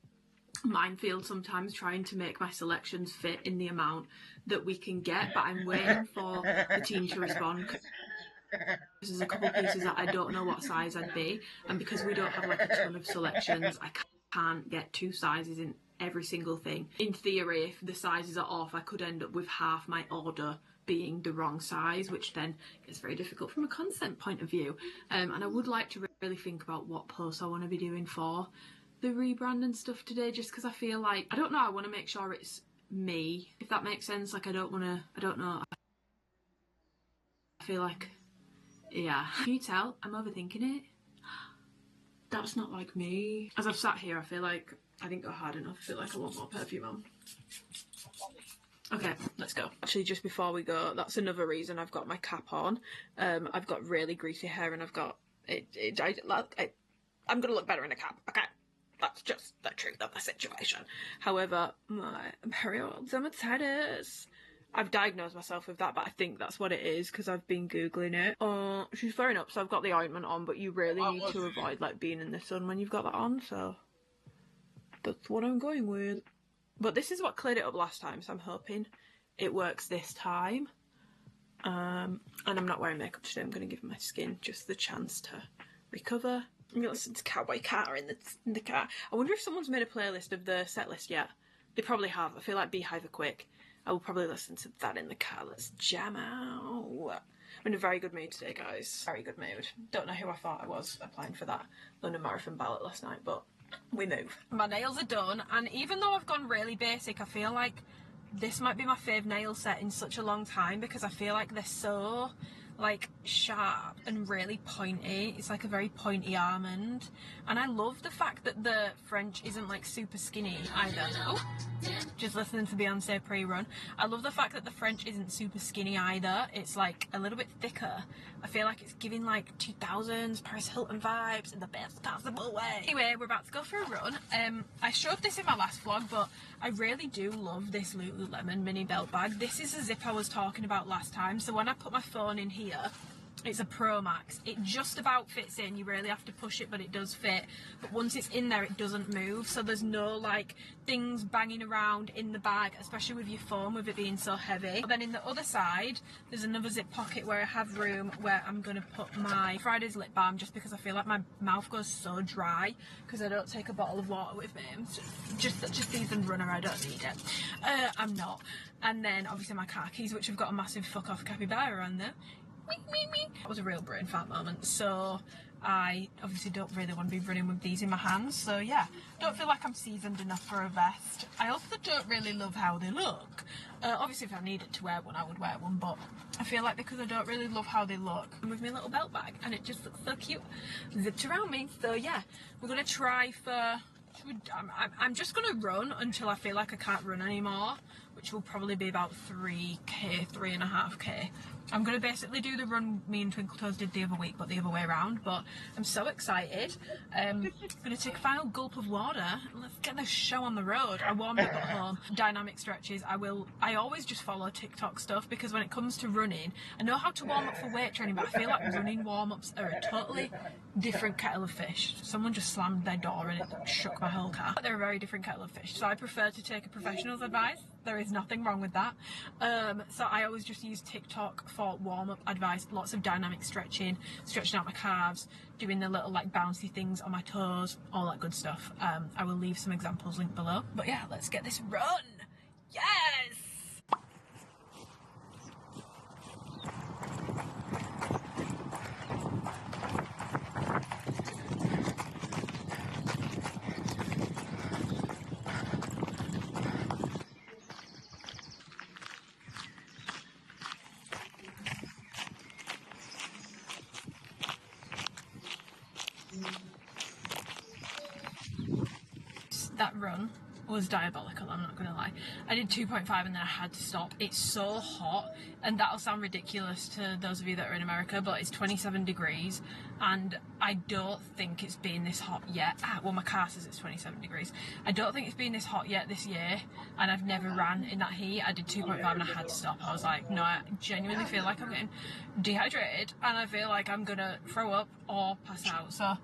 minefield sometimes trying to make my selections fit in the amount that we can get, but I'm waiting for the team to respond. There's a couple pieces that I don't know what size I'd be, and because we don't have like a ton of selections, I can't get 2 sizes in every single thing. In theory, if the sizes are off, I could end up with half my order being the wrong size, which then gets very difficult from a content point of view. And I would like to really think about what posts I want to be doing for the rebrand and stuff today, just because I feel like, I don't know, I want to make sure it's me, if that makes sense. Like, I don't know, I feel like, yeah. Can you tell I'm overthinking it? That's not like me. As I've sat here, I feel like I didn't go hard enough. I feel like I want more perfume on. Okay, let's go. Actually, just before we go, that's another reason I've got my cap on. I've got really greasy hair and I've got I'm gonna look better in a cap, okay? That's just the truth of the situation. However, my imperial dermatitis, I've diagnosed myself with that, but I think that's what it is because I've been Googling it. She's flaring up, so I've got the ointment on, but you really need to avoid like being in the sun when you've got that on, so that's what I'm going with. But this is what cleared it up last time, so I'm hoping it works this time. And I'm not wearing makeup today. I'm going to give my skin just the chance to recover. I'm going to listen to Cowboy Car in the car. I wonder if someone's made a playlist of the set list yet. They probably have. I feel like Beehive are quick. I will probably listen to that in the car. Let's jam out. I'm in a very good mood today, guys. Very good mood. Don't know who I thought I was applying for that London Marathon ballot last night, but we move. My nails are done, and even though I've gone really basic, I feel like this might be my fave nail set in such a long time because I feel like they're so like sharp and really pointy. It's like a very pointy almond, and I love the fact that the French isn't like super skinny either. Oh, just listening to Beyonce pre-run. I love the fact that the French isn't super skinny either. It's like a little bit thicker. I feel like it's giving like 2000s Paris Hilton vibes in the best possible way. Anyway, we're about to go for a run. I showed this in my last vlog, but I really do love this Lululemon mini belt bag. This is the zip I was talking about last time. So when I put my phone in here, it's a Pro Max. It just about fits in. You really have to push it, but it does fit. But once it's in there, it doesn't move. So there's no like things banging around in the bag, especially with your phone, with it being so heavy. But then in the other side, there's another zip pocket where I have room where I'm going to put my Friday's lip balm, just because I feel like my mouth goes so dry because I don't take a bottle of water with me. I'm just such a seasoned runner, I don't need it. I'm not. And then obviously my car keys, which have got a massive fuck off capybara on there. That was a real brain fart moment, so I obviously don't really want to be running with these in my hands, so yeah, don't feel like I'm seasoned enough for a vest. I also don't really love how they look. Obviously if I needed to wear one, I would wear one, but I feel like because I don't really love how they look, I'm with my little belt bag, and it just looks so cute, zipped around me. So yeah, we're going to try for... I'm just going to run until I feel like I can't run anymore, which will probably be about 3k, 3.5k. I'm going to basically do the run me and Twinkle Toes did the other week, but the other way around. But I'm so excited. I'm going to take a final gulp of water. Let's get this show on the road. I warmed up at home. Dynamic stretches. I always just follow TikTok stuff because when it comes to running, I know how to warm up for weight training, but I feel like running warm-ups are a totally different kettle of fish. Someone just slammed their door and it shook my whole car. They're a very different kettle of fish. So I prefer to take a professional's advice. There is nothing wrong with that. So I always just use TikTok for warm-up advice. Lots of dynamic stretching, stretching out my calves, doing the little like bouncy things on my toes, all that good stuff. I will leave some examples linked below. But yeah, let's get this run. Yes! That run was diabolical, I'm not gonna lie. I did 2.5 and then I had to stop. It's so hot, and that'll sound ridiculous to those of you that are in America, but it's 27 degrees and I don't think it's been this hot yet. Well, my car says it's 27 degrees. I don't think it's been this hot yet this year, and I've never ran in that heat. I did 2.5 and I had to stop. I was like, no, I genuinely feel like I'm getting dehydrated and I feel like I'm gonna throw up or pass out. So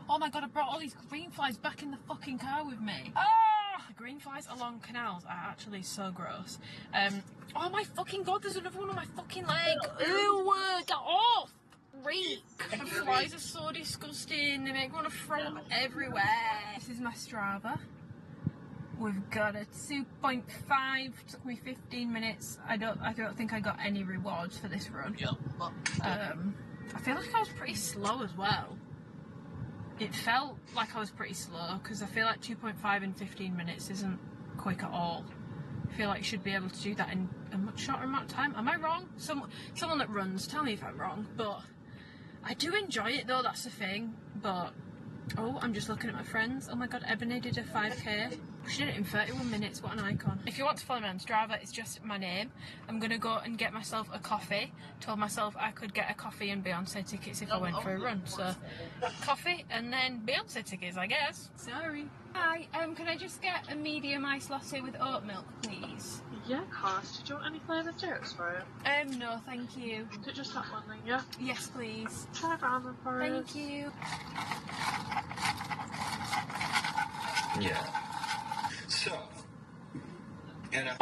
oh my god, I brought all these green flies back in the fucking car with me. Oh, the green flies along canals are actually so gross. Oh my fucking god, there's another one on my fucking leg. Ew, get off. Reek. The flies are so disgusting. They make me want to throw them everywhere. This is my Strava. We've got a 2.5. Took me 15 minutes. I don't think I got any rewards for this run. I feel like I was pretty slow as well. It felt like I was pretty slow because I feel like 2.5 in 15 minutes isn't quick at all. I feel like you should be able to do that in a much shorter amount of time. Am I wrong? Someone that runs, tell me if I'm wrong. But I do enjoy it though, that's the thing. But Oh, I'm just looking at my friends. Oh my god, Ebony did a 5k. She did it in 31 minutes, what an icon. If you want to follow me on Strava, it's just my name. I'm gonna go and get myself a coffee. Told myself I could get a coffee and Beyonce tickets if I went for a run. So, coffee and then Beyonce tickets, I guess. Sorry. Hi, can I just get a medium iced latte with oat milk, please? Yeah, of course. Did you want any flavoured juice for it? No, thank you. Is it just that one then, yeah? Yes, please. Try ramen for us. Thank you. Yeah. So, and I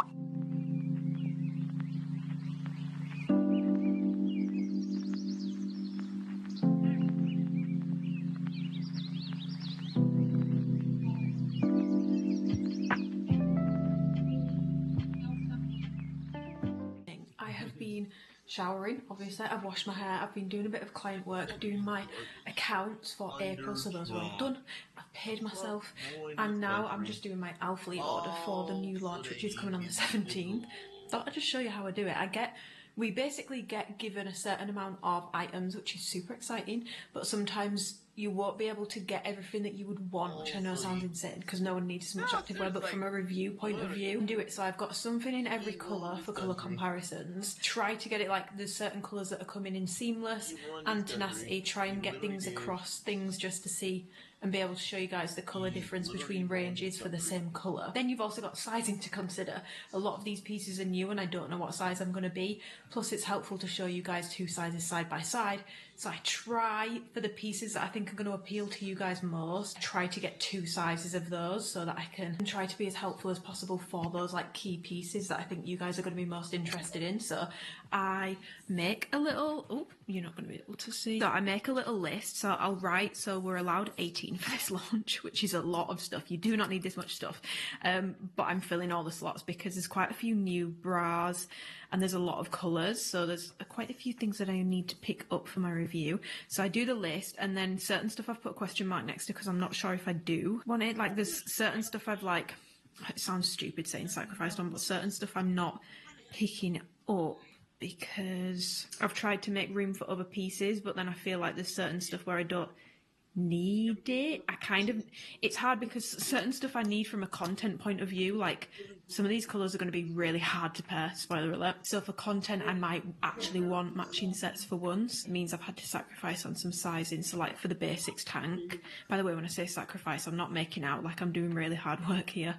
have been showering, obviously. I've washed my hair, I've been doing a bit of client work, doing my accounts for April, so those are all done. I've paid myself, and now I'm just doing my Alphalete order for the new launch, which is coming on the 17th. Thought I'd just show you how I do it. We basically get given a certain amount of items, which is super exciting, but sometimes you won't be able to get everything that you would want, which I know sounds insane because no one needs as much activewear, but from a review point of view, do it. So I've got something in every colour for colour comparisons. Try to get it like there's certain colours that are coming in seamless and tenacity. Try and get things across things just to see and be able to show you guys the colour difference between ranges for the same colour. Then you've also got sizing to consider. A lot of these pieces are new and I don't know what size I'm going to be. Plus it's helpful to show you guys two sizes side by side. So I try, for the pieces that I think are going to appeal to you guys most, try to get two sizes of those so that I can try to be as helpful as possible for those like key pieces that I think you guys are going to be most interested in. So I make a little, oh, you're not going to be able to see. So I make a little list. So I'll write, so we're allowed 18 for this launch, which is a lot of stuff. You do not need this much stuff. But I'm filling all the slots because there's quite a few new bras and there's a lot of colours. So there's quite a few things that I need to pick up for my review. So I do the list and then certain stuff I've put a question mark next to because I'm not sure if I do want it. Like there's certain stuff I've like, it sounds stupid saying sacrificed on, but certain stuff I'm not picking up because I've tried to make room for other pieces, but then I feel like there's certain stuff where I don't need it. It's hard because certain stuff I need from a content point of view, like some of these colours are going to be really hard to pair, spoiler alert. So for content I might actually want matching sets for once. It means I've had to sacrifice on some sizing. So like for the basics tank, by the way, when I say sacrifice, I'm not making out like I'm doing really hard work here.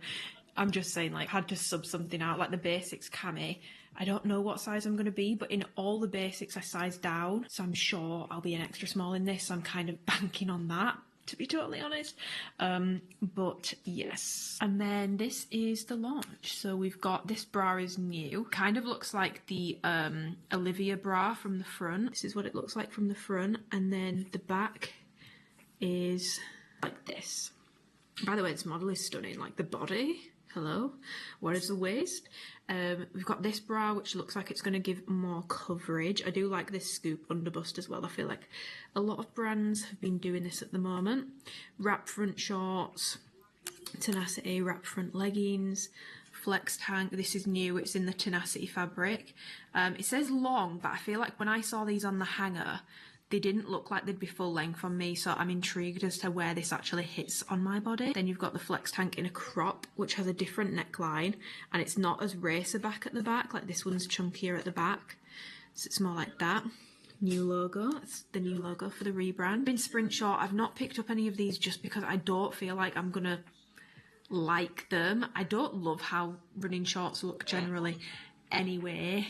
I'm just saying like had to sub something out, like the basics cami. I don't know what size I'm going to be, but in all the basics I sized down, so I'm sure I'll be an extra small in this, so I'm kind of banking on that, to be totally honest. But yes. And then this is the launch. So we've got, this bra is new. Kind of looks like the Olivia bra from the front. This is what it looks like from the front. And then the back is like this. By the way, this model is stunning, like the body. Hello. What is the waist? We've got this bra, which looks like it's going to give more coverage. I do like this scoop underbust as well. I feel like a lot of brands have been doing this at the moment. Wrap front shorts, tenacity, wrap front leggings, flex tank. This is new. It's in the tenacity fabric. It says long, but I feel like when I saw these on the hanger, they didn't look like they'd be full length on me, so I'm intrigued as to where this actually hits on my body. Then you've got the flex tank in a crop, which has a different neckline, and it's not as racer back at the back, like this one's chunkier at the back, so it's more like that. New logo, it's the new logo for the rebrand. In sprint short, I've not picked up any of these just because I don't feel like I'm gonna like them. I don't love how running shorts look generally anyway.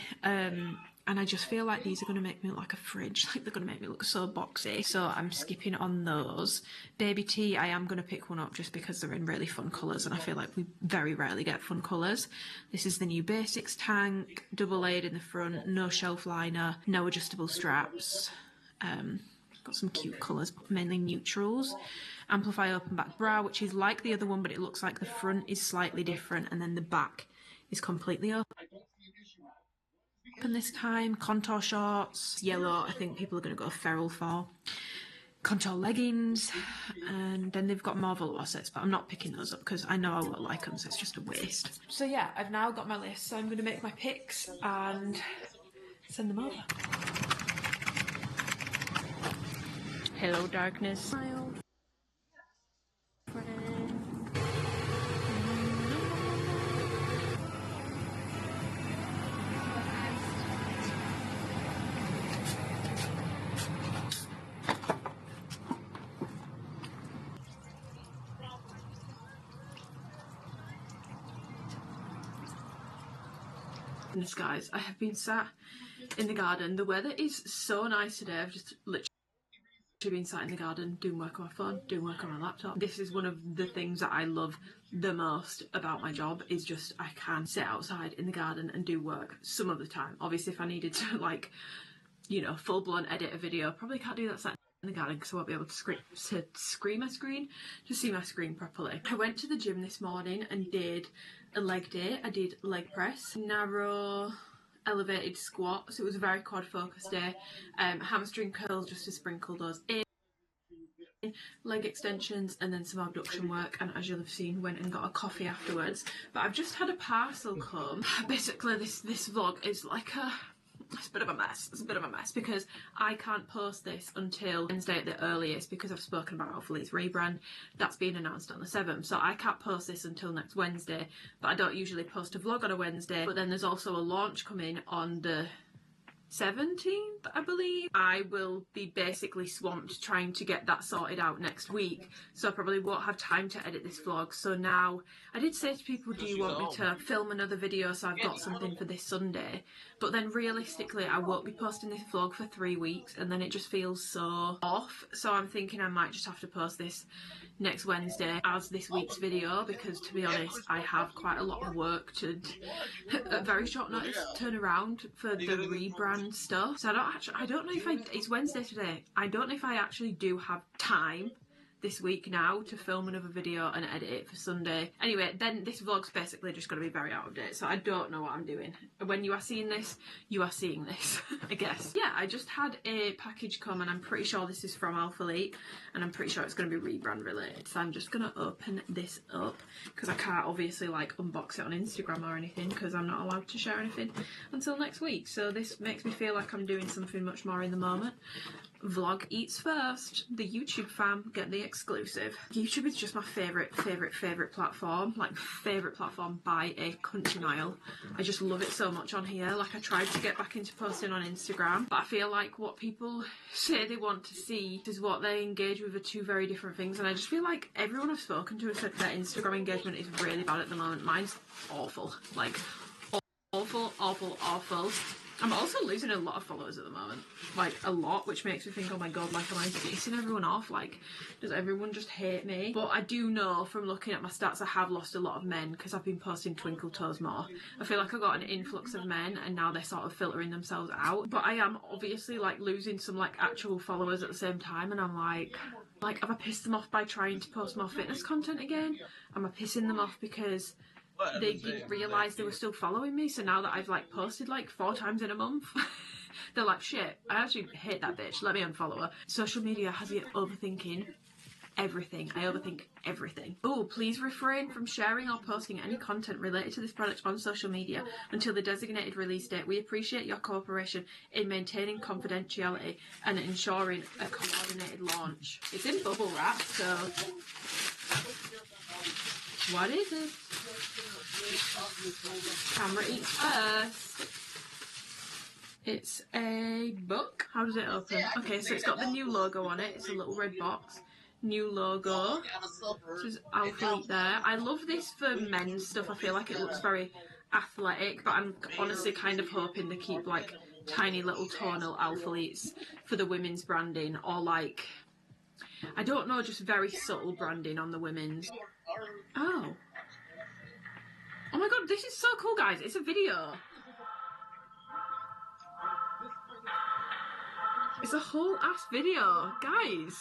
And I just feel like these are going to make me look like a fridge, like they're going to make me look so boxy. So I'm skipping on those. Baby tee, I am going to pick one up just because they're in really fun colours and I feel like we very rarely get fun colours. This is the new basics tank, double layered in the front, no shelf liner, no adjustable straps. Got some cute colours, mainly neutrals. Amplify open back bra, which is like the other one, but it looks like the front is slightly different and then the back is completely open this time. Contour shorts, yellow, I think people are going to go feral for. Contour leggings, and then they've got more velour sets, but I'm not picking those up because I know I won't like them, so it's just a waste. So yeah, I've now got my list, so I'm going to make my picks and send them over. Hello darkness. Smile. Goodness, guys, I have been sat in the garden. The weather is so nice today. I've just literally been sat in the garden doing work on my phone, doing work on my laptop. This is one of the things that I love the most about my job, is just I can sit outside in the garden and do work some of the time. Obviously, if I needed to, like, you know, full-blown edit a video, probably can't do that sat in the garden because I won't be able to see my screen properly. I went to the gym this morning and did a leg day. I did leg press, narrow elevated squats. It was a very quad focused day. Hamstring curls just to sprinkle those in, leg extensions, and then some abduction work. And as you'll have seen, went and got a coffee afterwards. But I've just had a parcel come. Basically, this vlog is like it's a bit of a mess. It's a bit of a mess because I can't post this until Wednesday at the earliest because I've spoken about Alphalete's rebrand. That's being announced on the 7th, so I can't post this until next Wednesday. But I don't usually post a vlog on a Wednesday. But then there's also a launch coming on the 17th, I believe. I will be basically swamped trying to get that sorted out next week, so I probably won't have time to edit this vlog. So now, I did say to people, do you want me to film another video so I've got something for this Sunday? But then realistically, I won't be posting this vlog for 3 weeks, and then it just feels so off. So I'm thinking I might just have to post this next Wednesday as this week's video, because to be honest, I have quite a lot of work to, at very short notice, turn around for the rebrand stuff. So I don't know if it's Wednesday today. I don't know if I actually do have time this week now to film another video and edit it for Sunday. Anyway, then this vlog's basically just going to be very out of date, so I don't know what I'm doing. When you are seeing this, you are seeing this, I guess. Yeah, I just had a package come, and I'm pretty sure this is from Alphalete, and I'm pretty sure it's going to be rebrand related. So I'm just going to open this up, because I can't obviously like unbox it on Instagram or anything, because I'm not allowed to share anything until next week. So this makes me feel like I'm doing something much more in the moment. Vlog eats first. The YouTube fam get the exclusive. YouTube is just my favourite platform. Like, favourite platform by a country mile. I just love it so much on here. Like, I tried to get back into posting on Instagram, but I feel like what people say they want to see is what they engage with are two very different things. And I just feel like everyone I've spoken to has said their Instagram engagement is really bad at the moment. Mine's awful. Like, awful, awful, awful. I'm also losing a lot of followers at the moment, like a lot, which makes me think, oh my god, like, am I pissing everyone off? Like, does everyone just hate me? But I do know from looking at my stats, I have lost a lot of men because I've been posting twinkle toes more. I feel like I got an influx of men and now they're sort of filtering themselves out. But I am obviously like losing some like actual followers at the same time, and I'm like, have I pissed them off by trying to post more fitness content again? Am I pissing them off because they didn't realise they were still following me? So now that I've like posted like 4 times in a month, they're like, shit, I actually hate that bitch, let me unfollow her. Social media has you overthinking everything. I overthink everything. Oh, please refrain from sharing or posting any content related to this product on social media until the designated release date. We appreciate your cooperation in maintaining confidentiality and ensuring a coordinated launch. It's in bubble wrap, so what is it? Camera eats first. It's a book. How does it open? Okay, so it's got the new logo on it. It's a little red box. New logo. There's Alphalete there. I love this for men's stuff. I feel like it looks very athletic, but I'm honestly kind of hoping they keep like tiny little tonal Alphaletes for the women's branding, or like, I don't know, just very subtle branding on the women's. Oh. Oh my god, this is so cool, guys. It's a video. It's a whole ass video, guys.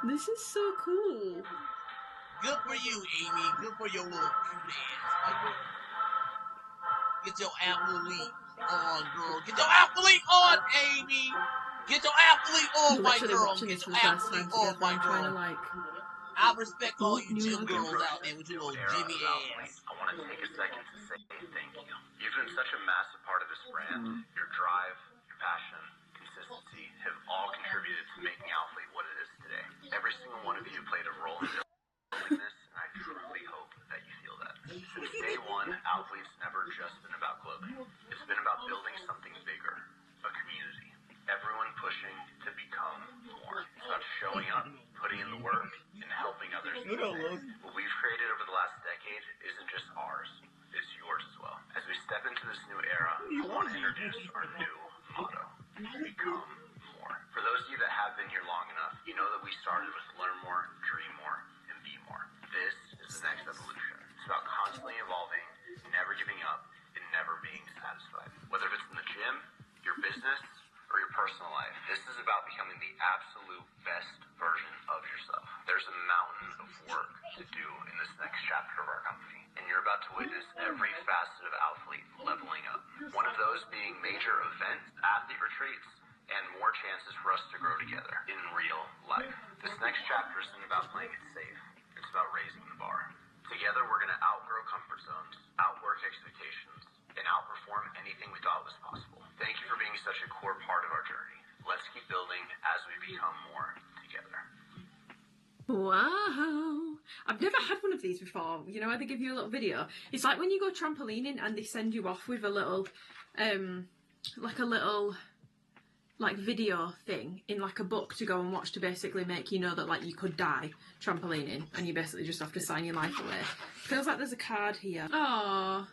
This is so cool. Good for you, Amy. Good for your little cute ass. Get your Alphalete on, girl. Get your Alphalete on, Amy. Get your Alphalete on, my girl. Get your Alphalete on, my girl. I respect all you gym girls out there with your little Jimmy ass. I want to take a second to say thank you. You've been such a massive part of this brand. Your drive, your passion, consistency have all contributed to making Alphalete what it is today. Every single one of you played a role in building this, and I truly hope that you feel that. Since day one, Alphalete's never just been about clothing. It's been about building something bigger, a community. Everyone pushing to become more. It's about showing up, putting in the work, and helping others. What we've created over the last decade isn't just ours, it's yours as well. I want to introduce our new motto, become more. For those of you that have been here long enough, you know that we started with learn more, dream more, and be more. This is the next evolution. It's about constantly evolving, never giving up, and never being satisfied. Whether it's in the gym, your business, or your personal life, this is about becoming the absolute best version of yourself. There's a mountain of work to do in this next chapter of our company, and you're about to witness every facet of Alphalete leveling up. One of those being major events, athlete retreats, and more chances for us to grow together in real life. This next chapter isn't about playing it safe. It's about raising the bar. Together, we're going to outgrow comfort zones, outwork expectations, and outperform anything we thought was possible. Thank you for being such a core part of our journey. Let's keep building as we become more together. Wow, I've never had one of these before. You know how they give you a little video? It's like when you go trampolining and they send you off with a little, like video thing in like a book to go and watch to basically make you know that like you could die trampolining and you basically just have to sign your life away. Feels like there's a card here. Aww.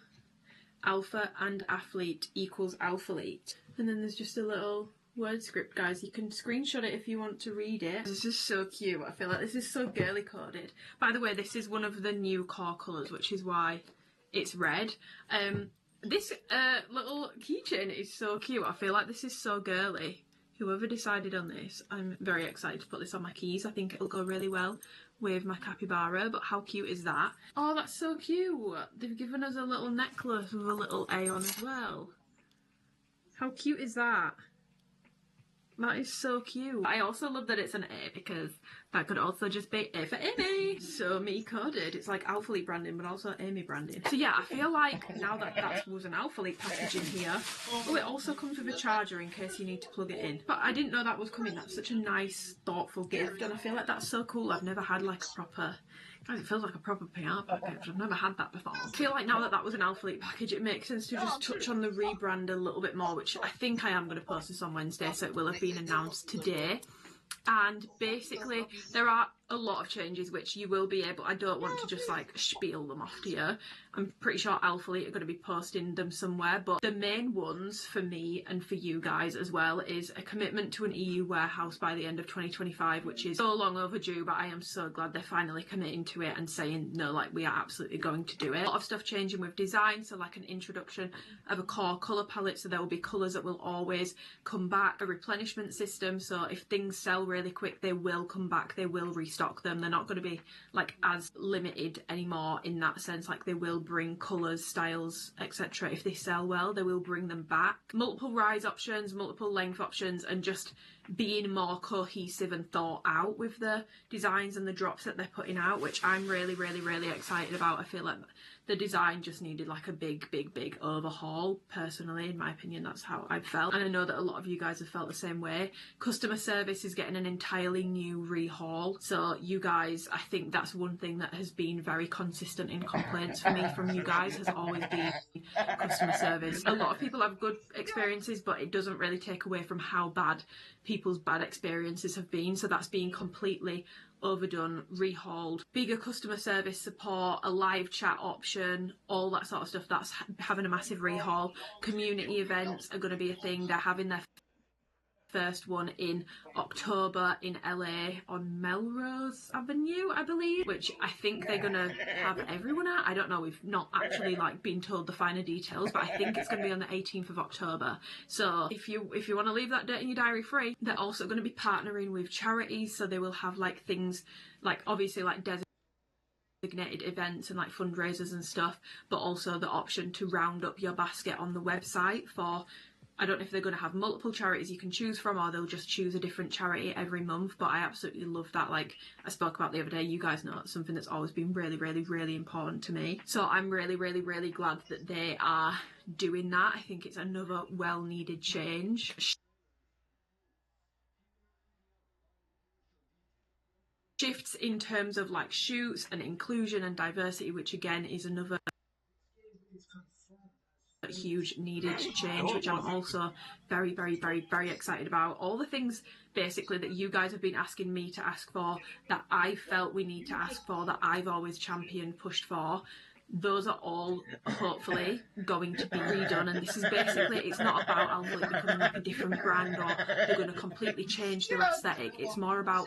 Alpha and athlete equals Alphalete. And then there's just a little word script, guys. You can screenshot it if you want to read it. This is so cute. I feel like this is so girly coded. By the way, this is one of the new core colours, which is why it's red. This little keychain is so cute. I feel like this is so girly. Whoever decided on this, I'm very excited to put this on my keys. I think it'll go really well with my capybara, but how cute is that? Oh, that's so cute. They've given us a little necklace with a little A on as well. How cute is that? That is so cute. I also love that it's an A because that could also just be A for Amy. So me coded. It's like Alphalete branding but also Amy branding. So yeah, I feel like now that was an Alphalete package in here. Oh, it also comes with a charger in case you need to plug it in. But I didn't know that was coming. That's such a nice, thoughtful gift and I feel like that's so cool. I've never had like a proper... Guys, it feels like a proper PR package. I've never had that before. I feel like now that was an Alphalete package, it makes sense to just touch on the rebrand a little bit more, which I think I am going to post this on Wednesday, so it will have been announced today. And basically, there are a lot of changes which you will be able... I don't want to just like spiel them off to you. I'm pretty sure Alphalete are going to be posting them somewhere, but the main ones for me and for you guys as well is a commitment to an EU warehouse by the end of 2025, which is so long overdue, but I am so glad they're finally committing to it and saying, no, like we are absolutely going to do it. A lot of stuff changing with design, so like an introduction of a core colour palette, so there will be colours that will always come back. A replenishment system, so if things sell really quick, they will come back, they will restock them. They're not going to be like as limited anymore in that sense, like they will bring colours, styles, etc. If they sell well, they will bring them back. Multiple rise options, multiple length options, and just being more cohesive and thought out with the designs and the drops that they're putting out, which I'm really, really, really excited about. I feel like the design just needed like a big, big, big overhaul. Personally, in my opinion, that's how I felt. And I know that a lot of you guys have felt the same way. Customer service is getting an entirely new rehaul. So you guys, I think that's one thing that has been very consistent in complaints for me from you guys has always been customer service. A lot of people have good experiences, but it doesn't really take away from how bad people's bad experiences have been. So that's being completely overdone, rehauled. Bigger customer service support, a live chat option, all that sort of stuff. That's having a massive rehaul. Community events are going to be a thing. They're having their first one in October in LA on Melrose Avenue, I believe, which I think they're gonna have everyone at. I don't know, we've not actually like been told the finer details, but I think it's gonna be on the 18th of October. So if you want to leave that date in your diary free, they're also going to be partnering with charities, so they will have like things like obviously like designated events and like fundraisers and stuff, but also the option to round up your basket on the website for, I don't know if they're going to have multiple charities you can choose from or they'll just choose a different charity every month, but I absolutely love that. Like I spoke about the other day, you guys know it's something that's always been really, really, really important to me. So I'm really, really, really glad that they are doing that. I think it's another well-needed change. Shifts in terms of like shoots and inclusion and diversity, which again is another huge needed change, which I'm also very, very, very, very excited about. All the things basically that you guys have been asking me to ask for, that I felt we need to ask for, that I've always championed, pushed for, those are all hopefully going to be redone, and this is basically, it's not about Alphalete becoming like a different brand or they're going to completely change their aesthetic. It's more about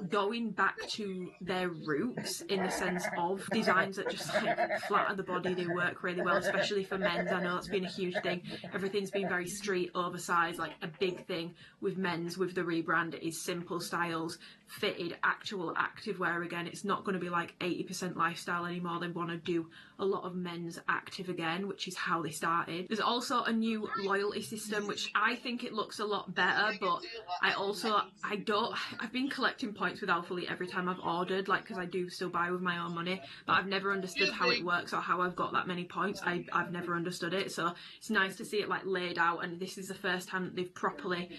going back to their roots in the sense of designs that just like flatter the body. They work really well, especially for men's. I know it's been a huge thing. Everything's been very street, oversized. Like a big thing with men's with the rebrand is simple styles, fitted, actual activewear again. It's not going to be like 80% lifestyle anymore. They want to do a lot of men's active again, which is how they started. There's also a new loyalty system, which I think it looks a lot better, but I've been collecting points with Alphalete every time I've ordered, like, because I do still buy with my own money, but I've never understood how it works or how I've got that many points. I've never understood it, so it's nice to see it like laid out, and this is the first time that they've properly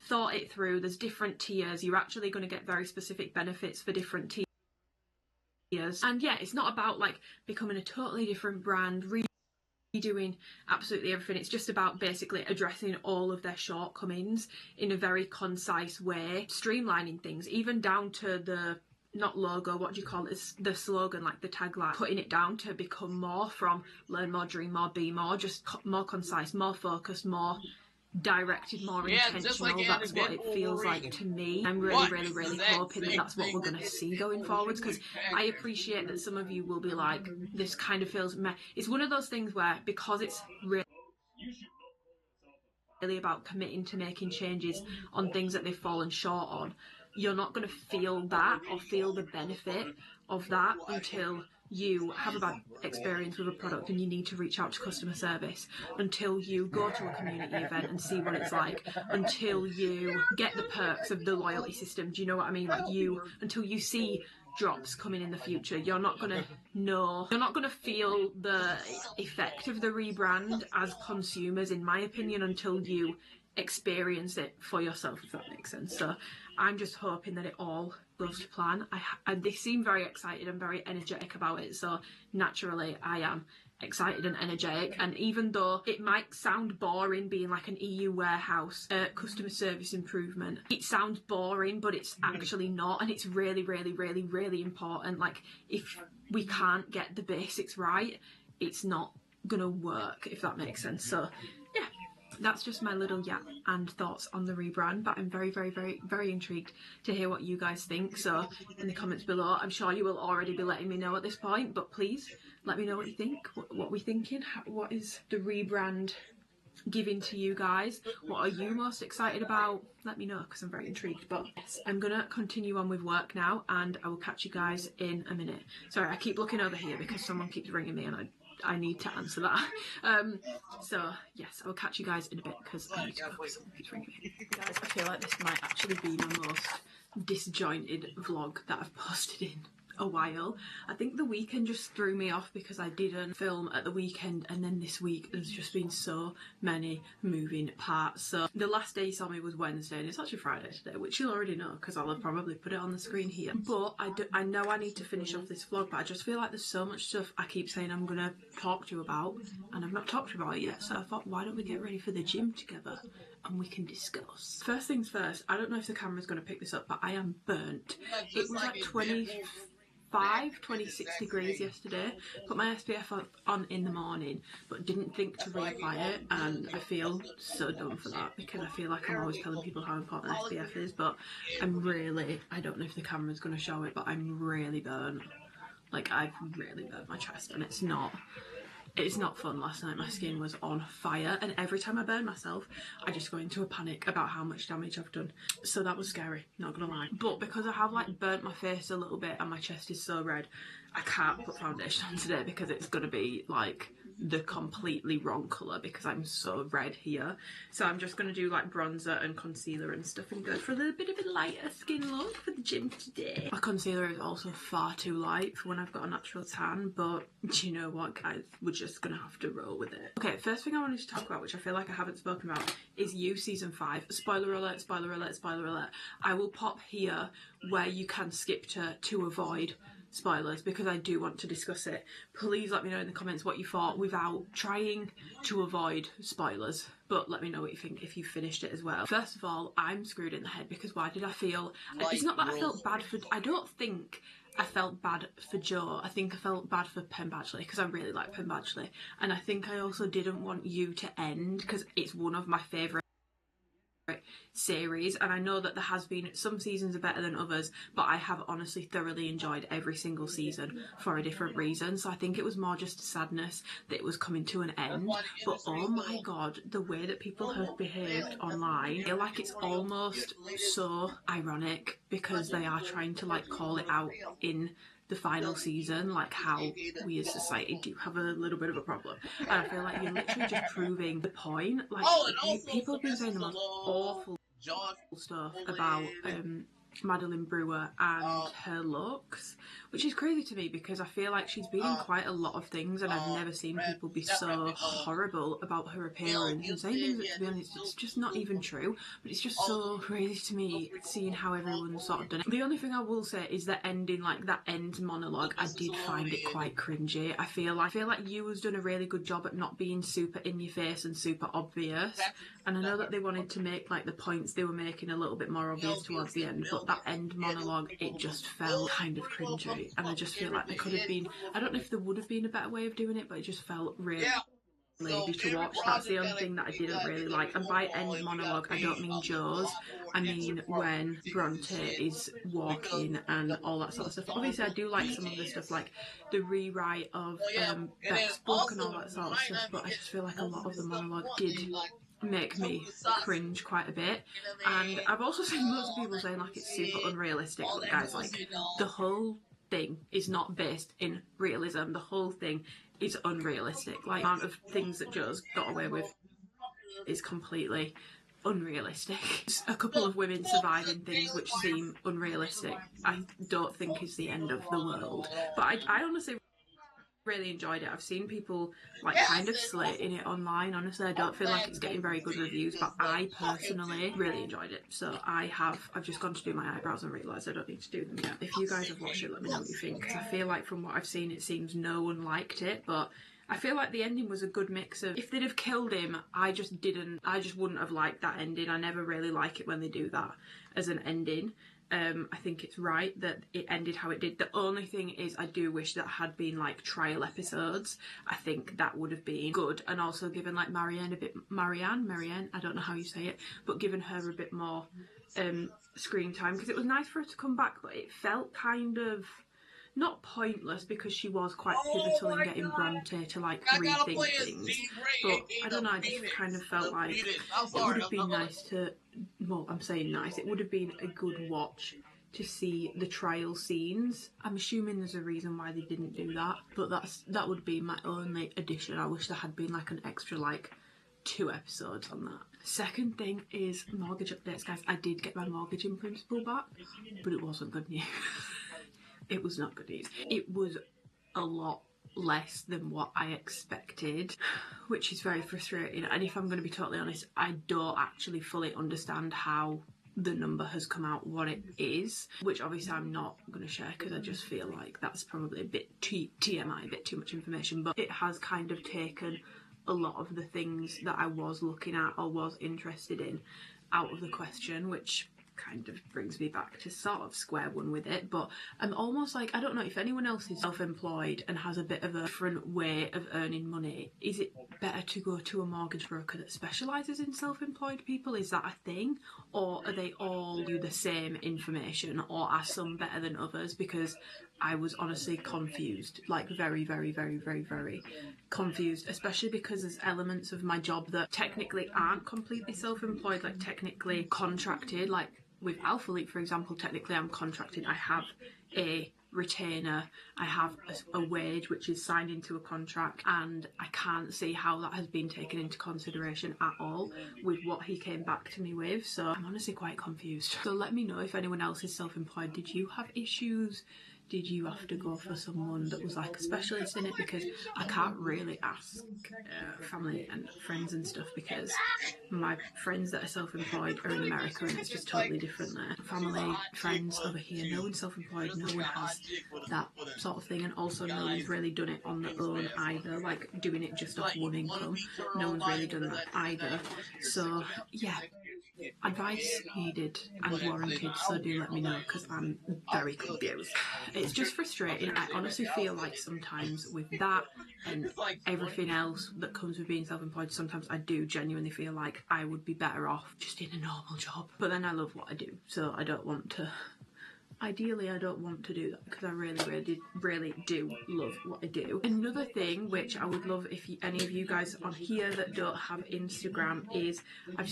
thought it through. There's different tiers. You're actually going to get very specific benefits for different tiers, and yeah, it's not about like becoming a totally different brand, redoing absolutely everything. It's just about basically addressing all of their shortcomings in a very concise way, streamlining things, even down to the not logo, what do you call it, the slogan, like the tagline, putting it down to become more from learn more, dream more, be more, just more concise, more focused, more directed, more intentional. Like that's what it feels like to me. I'm really hoping that that's what we're going to see going forwards, because I appreciate that some of you will be like, this kind of feels meh. It's one of those things where, because it's really about committing to making changes on things that they've fallen short on, you're not going to feel that or feel the benefit of that until you have a bad experience with a product and you need to reach out to customer service, until you go to a community event and see what it's like, until you get the perks of the loyalty system. Do you know what I mean? Like until you see drops coming in the future, you're not going to feel the effect of the rebrand as consumers, in my opinion, until you experience it for yourself, if that makes sense. So I'm just hoping that it all goes to plan. They seem very excited and very energetic about it, so naturally I am excited and energetic. And even though it might sound boring being like an EU warehouse customer service improvement, it sounds boring, but it's actually not, and it's really important. Like, if we can't get the basics right, it's not gonna work, if that makes sense. So yeah, that's just my little yap and thoughts on the rebrand, but I'm very intrigued to hear what you guys think. So in the comments below, I'm sure you will already be letting me know at this point, but please let me know what you think, what we're thinking, what is the rebrand giving to you guys, what are you most excited about? Let me know, because I'm very intrigued. But yes, I'm gonna continue on with work now, and I will catch you guys in a minute. Sorry, I keep looking over here because someone keeps ringing me and I need to answer that. So yes, I'll catch you guys in a bit because I need to go because someone keeps ringing me. Guys, I feel like this might actually be my most disjointed vlog that I've posted in a while. I think the weekend just threw me off because I didn't film at the weekend, and then this week there's just been so many moving parts. So the last day you saw me was Wednesday, and it's actually Friday today, which you'll already know because I'll have probably put it on the screen here. But I know I need to finish off this vlog, but I just feel like there's so much stuff I keep saying I'm gonna talk to you about, and I've not talked about it yet. So I thought, why don't we get ready for the gym together and we can discuss. First things first, I don't know if the camera's going to pick this up, but I am burnt. It was like 26 degrees yesterday. Put my SPF on in the morning, but didn't think to reapply it, and I feel so dumb for that because I feel like I'm always telling people how important SPF is, but I don't know if the camera's going to show it, but I'm really burnt. Like, I've really burnt my chest, and it's not fun. Last night my skin was on fire, and every time I burn myself I just go into a panic about how much damage I've done. So that was scary, not gonna lie. But because I have like burnt my face a little bit and my chest is so red, I can't put foundation on today because it's gonna be like the completely wrong colour because I'm so red here. So I'm just going to do like bronzer and concealer and stuff and go for a little bit of a lighter skin look for the gym today. My concealer is also far too light for when I've got a natural tan, but do you know what, guys, we're just going to have to roll with it. Okay, first thing I wanted to talk about, which I feel like I haven't spoken about, is You Season 5. Spoiler alert, spoiler alert, spoiler alert. I will pop here where you can skip to avoid spoilers because I do want to discuss it. Please let me know in the comments what you thought without trying to avoid spoilers, but let me know what you think if you finished it as well. First of all, I'm screwed in the head because why did I feel, it's not that I felt bad for, I don't think I felt bad for Joe. I think I felt bad for Penn Badgley because I really like Penn Badgley, and I think I also didn't want you to end because it's one of my favourite series, and I know that there has been some seasons are better than others, but I have honestly thoroughly enjoyed every single season for a different reason. So I think it was more just sadness that it was coming to an end. But oh my god, the way that people have behaved online, I feel like it's almost so ironic because they are trying to like call it out in the final season, like how we as society do have a little bit of a problem. And I feel like you're literally just proving the point. Like, people have been saying the most awful stuff about Madeline Brewer and her looks, which is crazy to me because I feel like she's been in quite a lot of things and I've never seen people be so horrible about her appearance and saying things that, to be honest, it's just not even true. But it's just so crazy to me seeing how everyone's sort of done it. The only thing I will say is that ending, like that end monologue, I did find it quite cringy. I feel like you has done a really good job at not being super in your face and super obvious, and I know that they wanted to make like the points they were making a little bit more obvious towards the end, but that end monologue, it just felt kind of cringy, and I just feel like there could have been, I don't know if there would have been a better way of doing it, but it just felt really lady to watch. That's the only thing that I didn't really like. And by end monologue, I don't mean Joe's, I mean when Bronte is walking and all that sort of stuff. Obviously I do like some of the stuff, like the rewrite of Beck's book and all that sort of stuff, but I just feel like a lot of the monologue did make me cringe quite a bit. And I've also seen loads of people saying like it's super unrealistic, but guys, like the whole thing is not based in realism. The whole thing is unrealistic. Like the amount of things that Joe's got away with is completely unrealistic. A couple of women surviving things which seem unrealistic, I don't think is the end of the world. But I honestly really enjoyed it. I've seen people like kind of slating it online. Honestly, I don't feel like it's getting very good reviews, but I personally really enjoyed it. So I've just gone to do my eyebrows and realised I don't need to do them yet. If you guys have watched it, let me know what you think, because I feel like from what I've seen it seems no one liked it, but I feel like the ending was a good mix of, if they'd have killed him, I just wouldn't have liked that ending. I never really like it when they do that as an ending. I think it's right that it ended how it did. The only thing is I do wish that had been like trial episodes. I think that would have been good, and also given like Marianne, I don't know how you say it, but given her a bit more screen time, because it was nice for her to come back, but it felt kind of not pointless because she was quite pivotal in getting Bronte to like rethink things. But I don't know, I just kind of felt like it would have been nice to, well, I'm saying nice, it would have been a good watch to see the trial scenes. I'm assuming there's a reason why they didn't do that, but that would be my only addition. I wish there had been like an extra like 2 episodes on that. Second thing is mortgage updates, guys. I did get my mortgage in principle back, but it wasn't good news. It was not good news. It was a lot less than what I expected, which is very frustrating. And if I'm going to be totally honest, I don't actually fully understand how the number has come out what it is, which obviously I'm not going to share because I just feel like that's probably a bit TMI, a bit too much information. But it has kind of taken a lot of the things that I was looking at or was interested in out of the question, which kind of brings me back to sort of square one with it. But I'm almost like, I don't know if anyone else is self-employed and has a bit of a different way of earning money. Is it better to go to a mortgage broker that specialises in self-employed people? Is that a thing? Or are they all do the same information, or are some better than others? Because I was honestly confused, like very, very, very, very, very confused, especially because there's elements of my job that technically aren't completely self-employed, like technically contracted, like with Alphalete, for example, technically I'm contracted. I have a retainer, I have a wage which is signed into a contract, and I can't see how that has been taken into consideration at all with what he came back to me with. So I'm honestly quite confused. So let me know if anyone else is self-employed. Did you have issues? Did you have to go for someone that was like a specialist in it? Because I can't really ask family and friends and stuff, because my friends that are self-employed are in America and it's just totally different there. Family, friends over here, no one's self-employed, no one has that sort of thing, and also no one's really done it on their own either, like doing it just off one income. No one's really done that either. So yeah, advice needed and warranted, so do let me know because I'm very confused. It's just frustrating. I honestly feel like sometimes with that and everything else that comes with being self-employed, sometimes I do genuinely feel like I would be better off just in a normal job. But then I love what I do, so I don't want to... Ideally, I don't want to do that because I really do love what I do. Another thing which I would love if any of you guys on here that don't have Instagram is I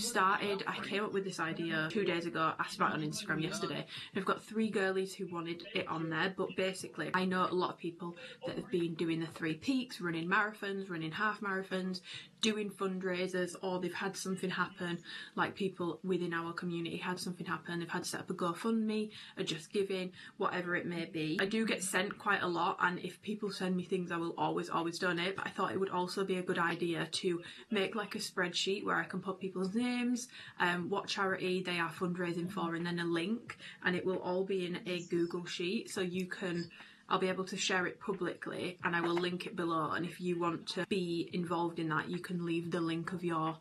came up with this idea 2 days ago. I started on Instagram yesterday. And I've got 3 girlies who wanted it on there, but basically I know a lot of people that have been doing the 3 peaks, running marathons, running half marathons, doing fundraisers, or they've had something happen, like people within our community had something happen, they've had to set up a GoFundMe, a Just Giving, whatever it may be. I do get sent quite a lot, and if people send me things I will always donate, but I thought it would also be a good idea to make like a spreadsheet where I can put people's names, what charity they are fundraising for, and then a link, and it will all be in a Google sheet, so I'll be able to share it publicly and I will link it below, and if you want to be involved in that you can leave the link of your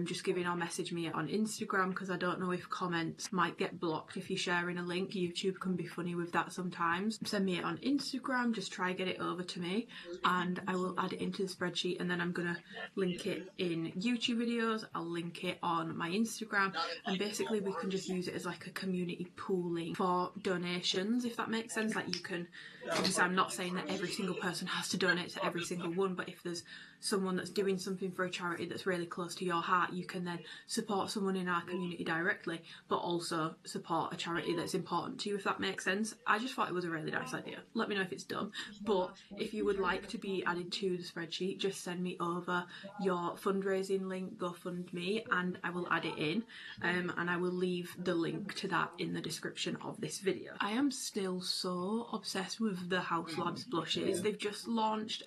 Just Giving or message me on Instagram, because I don't know if comments might get blocked if you're sharing a link. YouTube can be funny with that sometimes. Send me it on Instagram, just try get it over to me and I will add it into the spreadsheet, and then I'm gonna link it in YouTube videos, I'll link it on my Instagram, and basically we can just use it as like a community pooling for donations, if that makes sense. Like you can, obviously I'm not saying that every single person has to donate to every single one, but if there's someone that's doing something for a charity that's really close to your heart, you can then support someone in our community directly, but also support a charity that's important to you, if that makes sense. I just thought it was a really nice idea. Let me know if it's done. But if you would like to be added to the spreadsheet, just send me over your fundraising link, GoFundMe, and I will add it in, and I will leave the link to that in the description of this video. I am still so obsessed with the House Labs blushes. They've just launched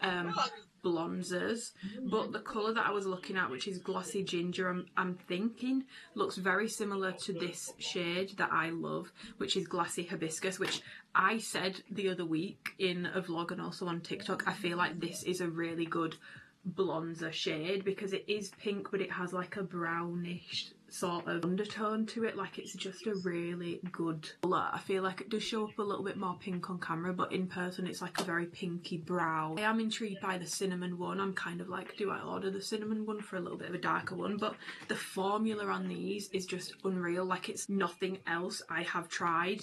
bronzers, but the colour that I was looking at, which is glossy ginger, I'm thinking looks very similar to this shade that I love, which is glassy hibiscus, which I said the other week in a vlog and also on TikTok. I feel like this is a really good bronzer shade because it is pink but it has like a brownish sort of undertone to it. Like it's just a really good colour. I feel like it does show up a little bit more pink on camera, but in person it's like a very pinky brown. I am intrigued by the cinnamon one. I'm kind of like, do I order the cinnamon one for a little bit of a darker one? But the formula on these is just unreal. Like it's nothing else I have tried.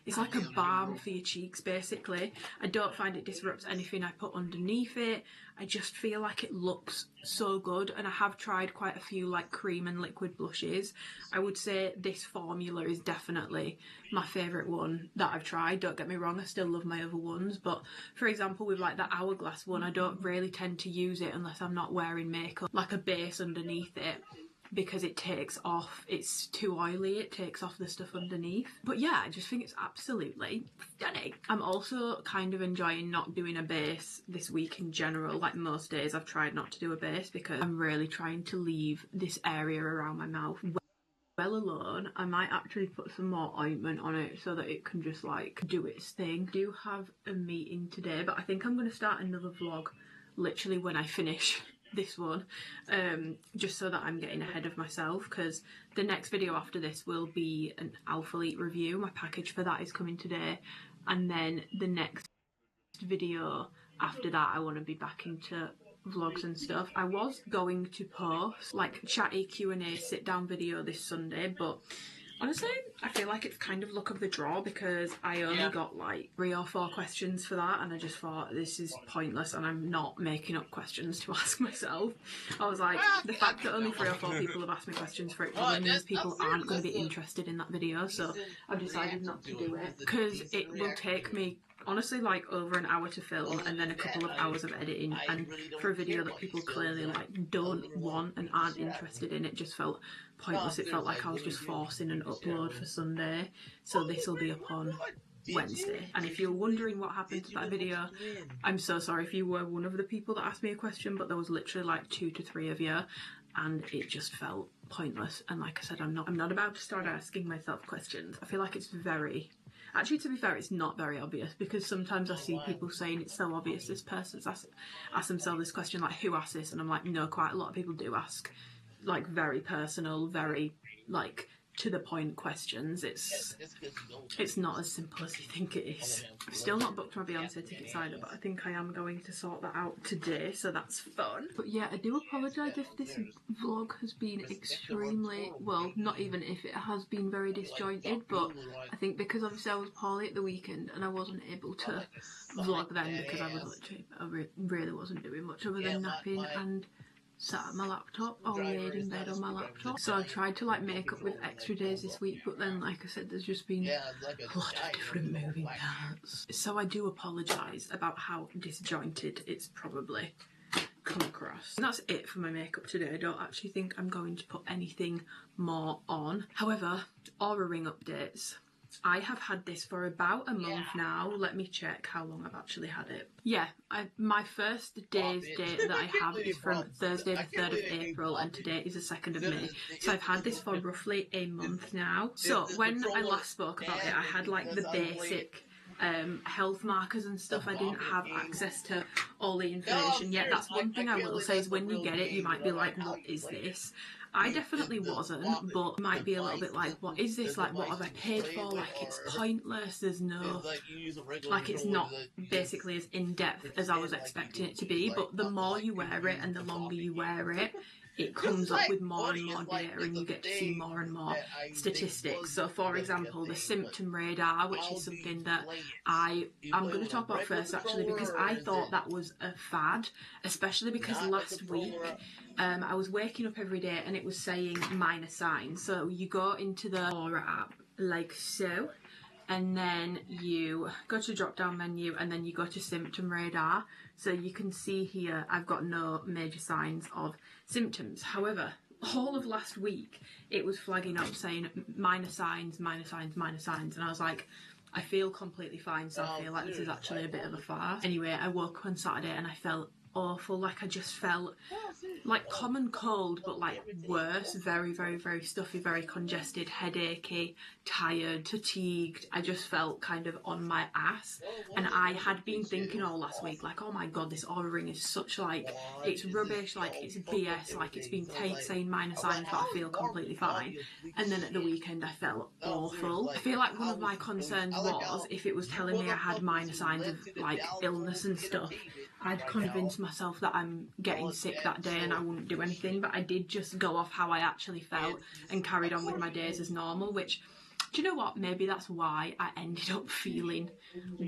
It's like a balm for your cheeks, basically. I don't find it disrupts anything I put underneath it. I just feel like it looks so good, and I have tried quite a few like cream and liquid blushes. I would say this formula is definitely my favourite one that I've tried. Don't get me wrong, I still love my other ones, but for example with like the Hourglass one, I don't really tend to use it unless I'm not wearing makeup, like a base underneath it, because it takes off, it's too oily, it takes off the stuff underneath. But yeah, I just think it's absolutely stunning. I'm also kind of enjoying not doing a base this week in general. Like most days I've tried not to do a base because I'm really trying to leave this area around my mouth well alone. I might actually put some more ointment on it so that it can just like do its thing. I do have a meeting today, but I think I'm going to start another vlog literally when I finish this one, just so that I'm getting ahead of myself, because the next video after this will be an Alphalete review. My package for that is coming today, and then the next video after that I want to be back into vlogs and stuff. I was going to post like chatty Q&A sit down video this Sunday, but honestly I feel like it's kind of luck of the draw because I only got like 3 or 4 questions for that, and I just thought this is pointless and I'm not making up questions to ask myself. I was like, the fact that only 3 or 4 people have asked me questions for it probably means people aren't going to be interested in that video, so I've decided not to do it because it will take me honestly like over an hour to film and then a couple of hours of editing, and for a video that people clearly like don't want and aren't interested in, it just felt pointless. It felt like I was just forcing an upload for Sunday, so this will be up on Wednesday. And if you're wondering what happened to that video, I'm so sorry if you were one of the people that asked me a question, but there was literally like 2 to 3 of you and it just felt pointless. And like I said, I'm not about to start asking myself questions. I feel like it's very... Actually, to be fair, it's not very obvious, because sometimes I see people saying it's so obvious this person's asked themselves this question, like, who asked this? And I'm like, no, quite a lot of people do ask like very personal, very like to the point questions. It's not as simple as you think it is. I've still not booked my Beyonce tickets either, but I think I am going to sort that out today, so that's fun. But yeah, I do apologise if this vlog has been extremely, well, not even if it has been very disjointed, but I think because obviously I was poorly at the weekend and I wasn't able to vlog then because I was literally, I really wasn't doing much other than napping and sat at my laptop or laid in bed on my laptop. So I tried to like make up with extra days this week, but then like I said, there's just been a lot of different moving parts. So I do apologise about how disjointed it's probably come across. And that's it for my makeup today. I don't actually think I'm going to put anything more on. However, Aura Ring updates. I have had this for about a month now. Let me check how long I've actually had it. Yeah, my first day's date that I have is from Thursday the 3rd of April and today is the 2nd of May. So I've had this for roughly a month now. So when I last spoke about it, I had like the basic health markers and stuff. I didn't have access to all the information yet. That's one thing I will say is when you get it, you might be like, what is this? I definitely wasn't, but might be a little bit like, what is this? Like, what have I paid for? Like, it's pointless. There's no, like, it's not basically as in-depth as I was expecting it to be, but the more you wear it and the longer you wear it, it comes up with more and more data and you get to see more and more statistics. So for example, the symptom radar, which is something that I'm going to talk about first actually, because I thought that was a fad, especially because last week I was waking up every day and it was saying minor signs. So you go into the Aura app like so, and then you go to the drop down menu and then you go to symptom radar. So you can see here I've got no major signs of symptoms. However, all of last week it was flagging up saying minor signs, minor signs, minor signs, and I was like, I feel completely fine, so I feel like this is actually a bit of a farce. Anyway, I woke up on Saturday and I felt awful, like I just felt like common cold but like worse, very very very stuffy, very congested, headachy, tired, fatigued. I just felt kind of on my ass, and I had been thinking all last week like, oh my god, this Aura Ring is such like, it's rubbish, like it's BS, like it's been saying minor signs but I feel completely fine. And then at the weekend I felt awful. I feel like one of my concerns was if it was telling me I had minor signs of like illness and stuff, I'd convinced myself that I'm getting sick that day and I wouldn't do anything, but I did just go off how I actually felt and carried on with my days as normal, which, do you know what, maybe that's why I ended up feeling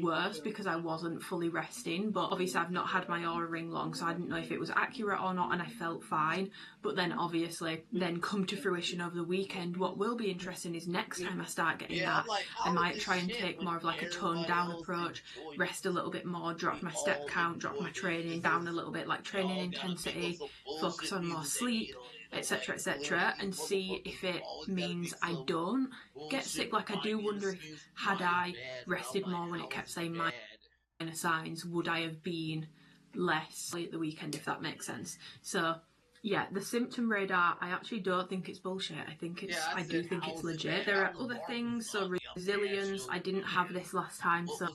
worse, because I wasn't fully resting. But obviously I've not had my Aura Ring long, so I didn't know if it was accurate or not, and I felt fine. But then obviously then come to fruition over the weekend, what will be interesting is next time I start getting that, I might try and take more of like a toned down approach, rest a little bit more, drop my step count, drop my training down a little bit, like training intensity, focus on more sleep, etc, etc, and see if it means I don't get sick. Like, I do wonder if had I rested more when it kept saying minor signs, would I have been less at the weekend, if that makes sense. So yeah, the symptom radar, I actually don't think it's bullshit. I think it's, I do think it's legit. There are other things, so resilience, I didn't have this last time, so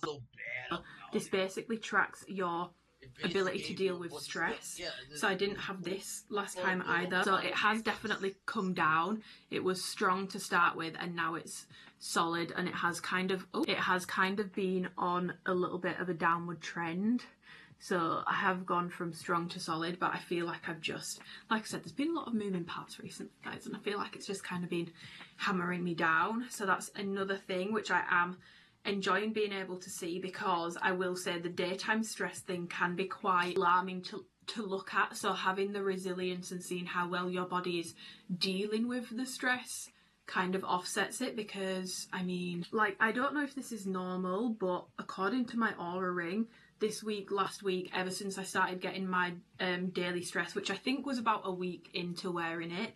this basically tracks your ability to deal with stress. So I didn't have this last time either. So it has definitely come down. It was strong to start with and now it's solid, and it has kind of been on a little bit of a downward trend. So I have gone from strong to solid, but I feel like I've just, like I said, there's been a lot of moving parts recently, guys, and I feel like it's just kind of been hammering me down. So that's another thing which I am enjoying being able to see, because I will say the daytime stress thing can be quite alarming to look at. So having the resilience and seeing how well your body is dealing with the stress kind of offsets it, because I mean, like, I don't know if this is normal, but according to my Aura Ring, this week, last week, ever since I started getting my daily stress, which I think was about a week into wearing it,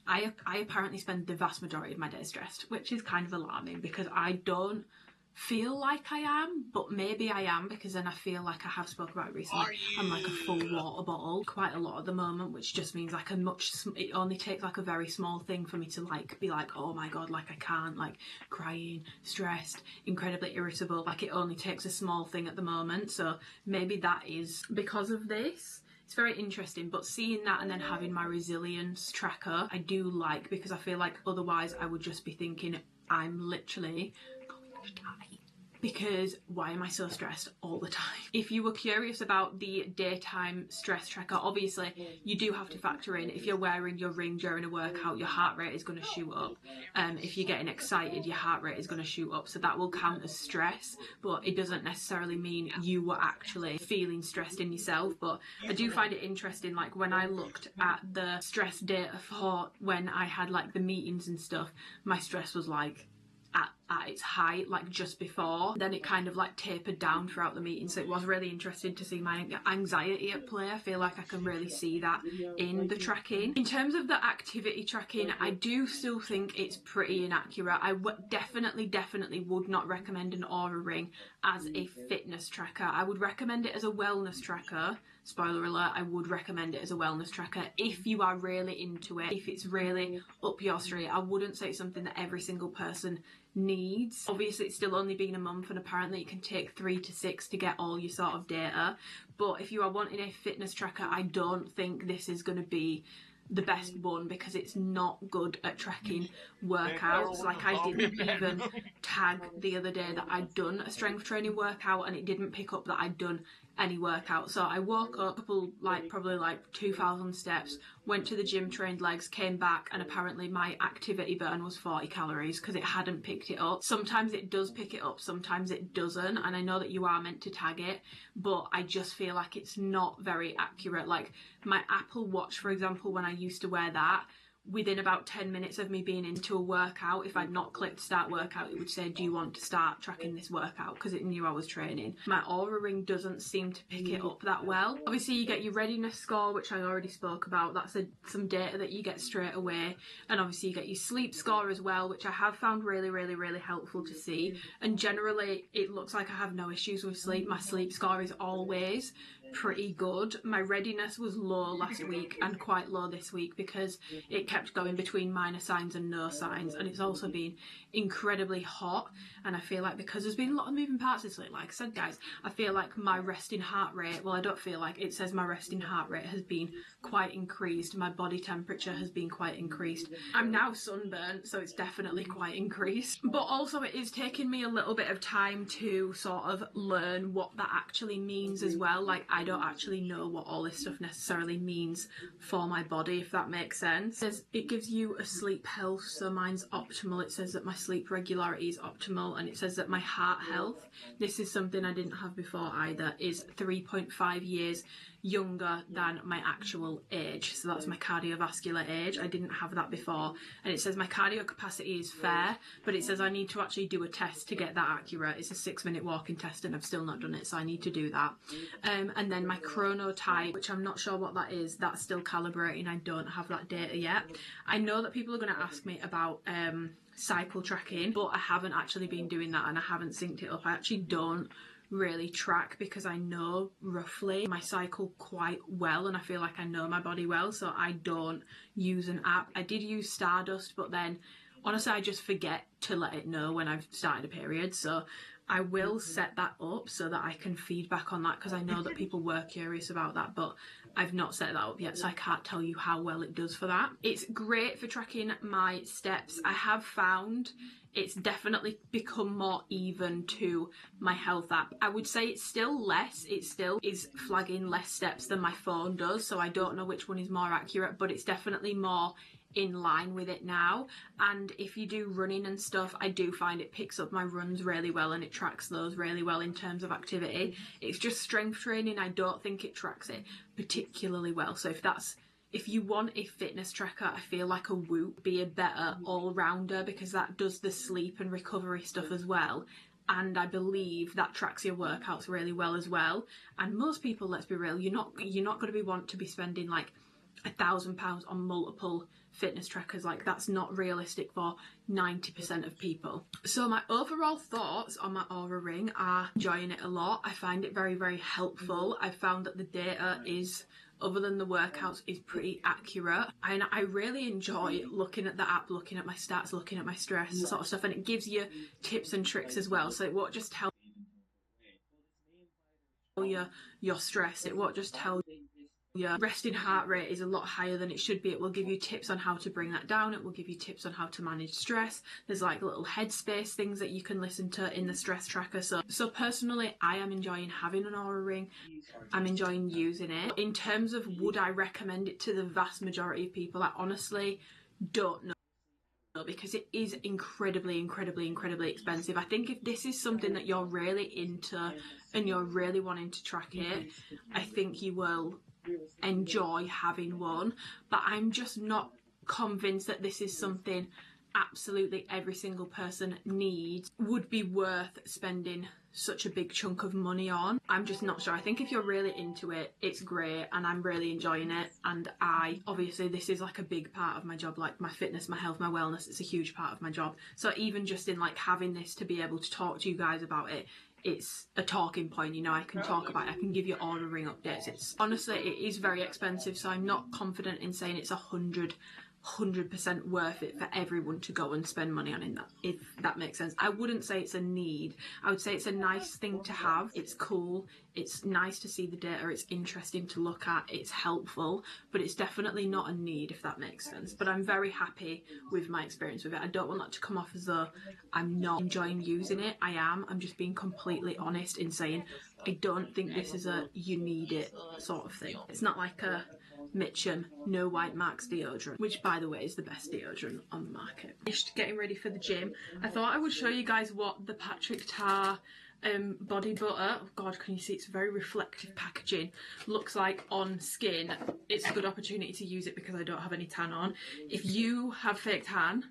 I apparently spend the vast majority of my day stressed, which is kind of alarming because I don't feel like I am, but maybe I am, because then I feel like I have spoken about it recently, I'm like a full water bottle quite a lot at the moment, which just means like it only takes like a very small thing for me to like be like, oh my god, like I can't, like crying, stressed, incredibly irritable. Like it only takes a small thing at the moment. So maybe that is because of this. It's It's very interesting, but seeing that and then having my resilience tracker, I do like, because I feel like otherwise I would just be thinking I'm literally going to die. Because why am I so stressed all the time? If you were curious about the daytime stress tracker, obviously you do have to factor in, if you're wearing your ring during a workout, your heart rate is going to shoot up. If you're getting excited, your heart rate is going to shoot up. So that will count as stress, but it doesn't necessarily mean you were actually feeling stressed in yourself. But I do find it interesting, like when I looked at the stress data for when I had like the meetings and stuff, my stress was like at its height, like just before. Then it kind of like tapered down throughout the meeting, so it was really interesting to see my anxiety at play. I feel like I can really see that in the tracking. In terms of the activity tracking, I do still think it's pretty inaccurate. I definitely would not recommend an Oura ring as a fitness tracker. I would recommend it as a wellness tracker. Spoiler alert, I would recommend it as a wellness tracker if you are really into it, if it's really up your street. I wouldn't say it's something that every single person needs. Obviously it's still only been a month, and apparently it can take 3 to 6 to get all your sort of data, but if you are wanting a fitness tracker, I don't think this is going to be the best one, because it's not good at tracking workouts. Like I didn't even tag the other day that I'd done a strength training workout, and it didn't pick up that I'd done any workout. So I woke up probably 2,000 steps, went to the gym, trained legs, came back, and apparently my activity burn was 40 calories because it hadn't picked it up. Sometimes it does pick it up, sometimes it doesn't, and I know that you are meant to tag it, but I just feel like it's not very accurate. Like my Apple Watch, for example, when I used to wear that, within about 10 minutes of me being into a workout, if I'd not clicked start workout, it would say, do you want to start tracking this workout, because it knew I was training. My Oura ring doesn't seem to pick it up that well. Obviously you get your readiness score, which I already spoke about. That's some data that you get straight away. And obviously you get your sleep score as well, which I have found really helpful to see. And generally it looks like I have no issues with sleep. My sleep score is always pretty good. My readiness was low last week and quite low this week because it kept going between minor signs and no signs, and it's also been incredibly hot, and I feel like because there's been a lot of moving parts this week, like I said guys, I feel like my resting heart rate, well I don't feel like, it says my resting heart rate has been quite increased, my body temperature has been quite increased. I'm now sunburnt, so it's definitely quite increased, but also it is taking me a little bit of time to sort of learn what that actually means as well. Like I don't actually know what all this stuff necessarily means for my body, if that makes sense. It says it gives you a sleep health, so mine's optimal. It says that my sleep regularity is optimal, and it says that my heart health, this is something I didn't have before either, is 3.5 years younger than my actual age. So that's my cardiovascular age. I didn't have that before. And it says my cardio capacity is fair, but it says I need to actually do a test to get that accurate. It's a 6-minute walking test and I've still not done it, so I need to do that. And then my chronotype, which I'm not sure what that is, that's still calibrating. I don't have that data yet. I know that people are going to ask me about cycle tracking, but I haven't actually been doing that and I haven't synced it up. I actually don't really track because I know roughly my cycle quite well and I feel like I know my body well, so I don't use an app. I did use Stardust, but then honestly I just forget to let it know when I've started a period, so I will set that up so that I can feedback on that, because I know that people were curious about that, but I've not set that up yet, so I can't tell you how well it does for that. It's great for tracking my steps. I have found it's definitely become more even to my health app. I would say it's still less, it still is flagging less steps than my phone does, so I don't know which one is more accurate, but it's definitely more in line with it now. And if you do running and stuff, I do find it picks up my runs really well and it tracks those really well in terms of activity. It's just strength training, I don't think it tracks it particularly well. So if you want a fitness tracker, I feel like a Whoop be a better all-rounder, because that does the sleep and recovery stuff as well. And I believe that tracks your workouts really well as well. And most people, let's be real, you're not going to be spending like £1,000 on multiple fitness trackers. Like that's not realistic for 90% of people. So my overall thoughts on my Oura ring are enjoying it a lot. I find it very helpful. I found that the data is, other than the workouts, is pretty accurate, and I really enjoy looking at the app, looking at my stats, looking at my stress sort of stuff, and it gives you tips and tricks as well, so it won't just tell you your stress, it won't just tell your resting heart rate is a lot higher than it should be. It will give you tips on how to bring that down. It will give you tips on how to manage stress. There's like little headspace things that you can listen to in the stress tracker. So personally, I am enjoying having an Oura ring. I'm enjoying using it. In terms of would I recommend it to the vast majority of people, I honestly don't know, because it is incredibly expensive. I think if this is something that you're really into and you're really wanting to track it, I think you will enjoy having one. But I'm just not convinced that this is something absolutely every single person needs, would be worth spending such a big chunk of money on. I'm just not sure. I think if you're really into it, it's great and I'm really enjoying it. And obviously this is like a big part of my job, like my fitness, my health, my wellness, it's a huge part of my job. So even just in like having this to be able to talk to you guys about it, it's a talking point, you know, I can talk about it, I can give you Oura ring updates. It's honestly, it is very expensive, so I'm not confident in saying it's 100% worth it for everyone to go and spend money on in that, if that makes sense. I wouldn't say it's a need. I would say it's a nice thing to have. It's cool. It's nice to see the data. It's interesting to look at. It's helpful, but it's definitely not a need, if that makes sense. But I'm very happy with my experience with it. I don't want that to come off as though I'm not enjoying using it. I am. I'm just being completely honest in saying I don't think this is a you need it sort of thing. It's not like a Mitchum no white marks deodorant, which by the way is the best deodorant on the market. Just getting ready for the gym. I thought I would show you guys what the Patrick Tar body butter, oh god, can you see it's very reflective packaging, looks like on skin. It's a good opportunity to use it because I don't have any tan on. If you have fake tan,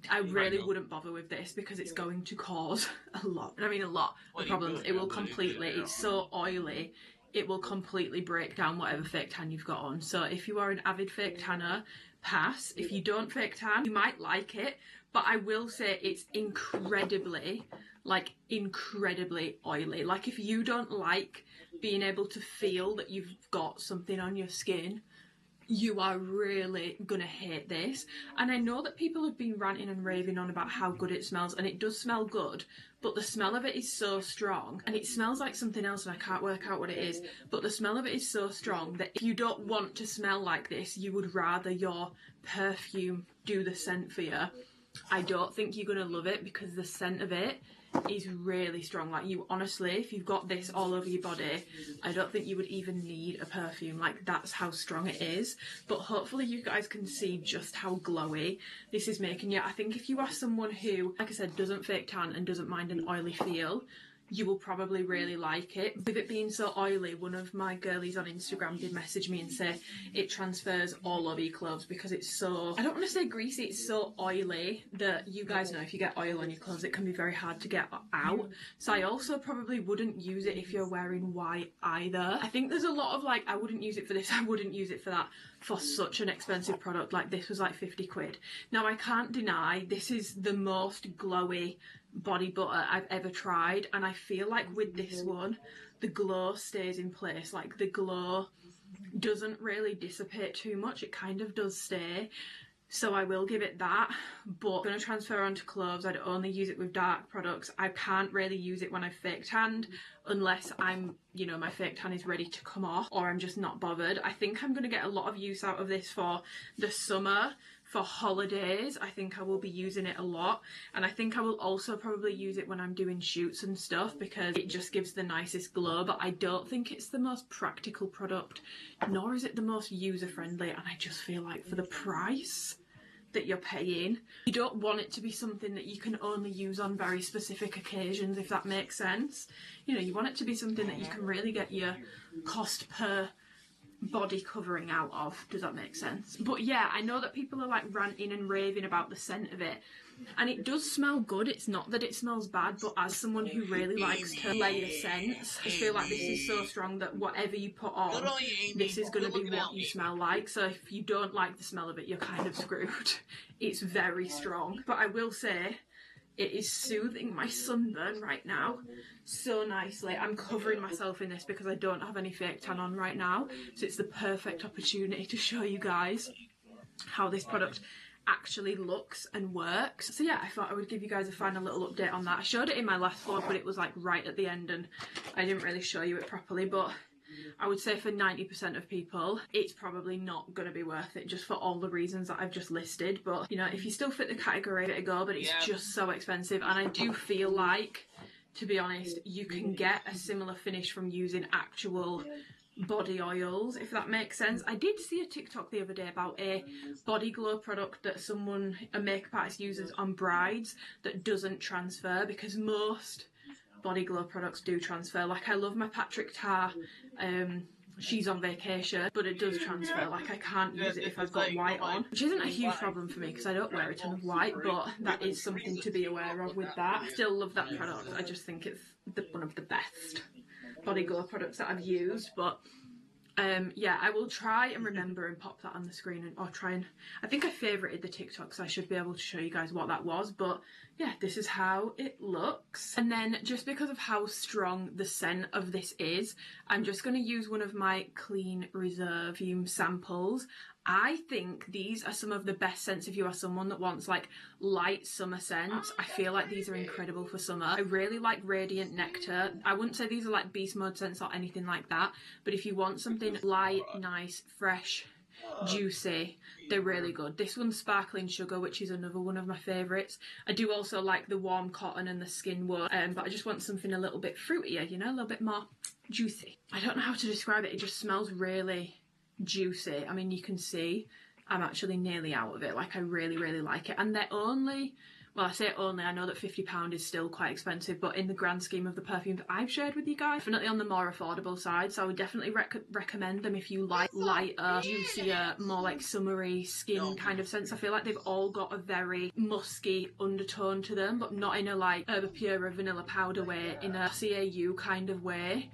I really wouldn't bother with this because it's going to cause a lot of problems. It will completely, it's so oily, it will completely break down whatever fake tan you've got on. So if you are an avid fake tanner, pass. If you don't fake tan, you might like it, but I will say it's incredibly oily. Like if you don't like being able to feel that you've got something on your skin, you are really gonna hate this. And I know that people have been ranting and raving on about how good it smells, and it does smell good, but the smell of it is so strong, and it smells like something else and I can't work out what it is, but the smell of it is so strong that if you don't want to smell like this, you would rather your perfume do the scent for you. I don't think you're gonna love it because the scent of it is really strong. Like, you honestly, if you've got this all over your body, I don't think you would even need a perfume. Like, that's how strong it is. But hopefully you guys can see just how glowy this is making you. I think if you are someone who, like I said, doesn't fake tan and doesn't mind an oily feel, you will probably really like it. With it being so oily, one of my girlies on Instagram did message me and say it transfers all over your clothes because it's so, I don't want to say greasy, it's so oily that you guys know if you get oil on your clothes it can be very hard to get out. So I also probably wouldn't use it if you're wearing white either. I think there's a lot of like, I wouldn't use it for this, I wouldn't use it for that, for such an expensive product. Like, this was like 50 quid. Now I can't deny this is the most glowy body butter I've ever tried, and I feel like with this one the glow stays in place. Like, the glow doesn't really dissipate too much, it kind of does stay, so I will give it that. But I'm going to transfer onto clothes. I'd only use it with dark products. I can't really use it when I've fake tanned unless I'm, you know, my fake tan is ready to come off or I'm just not bothered. I think I'm going to get a lot of use out of this for the summer. For holidays, I think I will be using it a lot, and I think I will also probably use it when I'm doing shoots and stuff because it just gives the nicest glow. But I don't think it's the most practical product, nor is it the most user-friendly, and I just feel like for the price that you're paying, you don't want it to be something that you can only use on very specific occasions, if that makes sense. You know, you want it to be something that you can really get your cost per body covering out of. Does that make sense? But yeah, I know that people are like ranting and raving about the scent of it, and it does smell good. It's not that it smells bad, but as someone who really likes to layer scents, I feel like this is so strong that whatever you put on, this is going to be what you smell like. So if you don't like the smell of it, you're kind of screwed. It's very strong, but I will say it is soothing my sunburn right now so nicely. I'm covering myself in this because I don't have any fake tan on right now, so it's the perfect opportunity to show you guys how this product actually looks and works. So yeah, I thought I would give you guys a final little update on that. I showed it in my last vlog, but it was like right at the end and I didn't really show you it properly. But I would say for 90% of people, it's probably not going to be worth it just for all the reasons that I've just listed. But, you know, if you still fit the category, give it a go, but it's just so expensive. And I do feel like, to be honest, you can get a similar finish from using actual body oils, if that makes sense. I did see a TikTok the other day about a body glow product that a makeup artist uses on brides that doesn't transfer, because most body glow products do transfer. Like, I love my Patrick Tar, she's on vacation, but it does transfer. Like, I can't use it if I've got white on, which isn't a huge problem for me because I don't wear a ton of white, but that is something to be aware of with that. I still love that product. I just think it's one of the best body glow products that I've used. But yeah, I will try and remember and pop that on the screen, or try and, I think I favorited the TikTok, so I should be able to show you guys what that was. But yeah, this is how it looks. And then, just because of how strong the scent of this is, I'm just going to use one of my Clean Reserve perfume samples. I think these are some of the best scents if you are someone that wants like light summer scents. I feel like these are incredible for summer. I really like Radiant Nectar. I wouldn't say these are like beast mode scents or anything like that, but if you want something light, nice, fresh, juicy, they're really good. This one's Sparkling Sugar, which is another one of my favourites. I do also like the Warm Cotton and the Skin Wood, but I just want something a little bit fruitier, you know, a little bit more juicy. I don't know how to describe it. It just smells really juicy. I mean, you can see I'm actually nearly out of it. Like, I really, really like it. And they're only, well, I say only, I know that £50 is still quite expensive, but in the grand scheme of the perfumes I've shared with you guys, definitely on the more affordable side. So I would definitely recommend them if you like lighter, juicier, more like summery skin kind of scents. I feel like they've all got a very musky undertone to them, but not in a like Herba Pura vanilla powder way, in a CAU kind of way.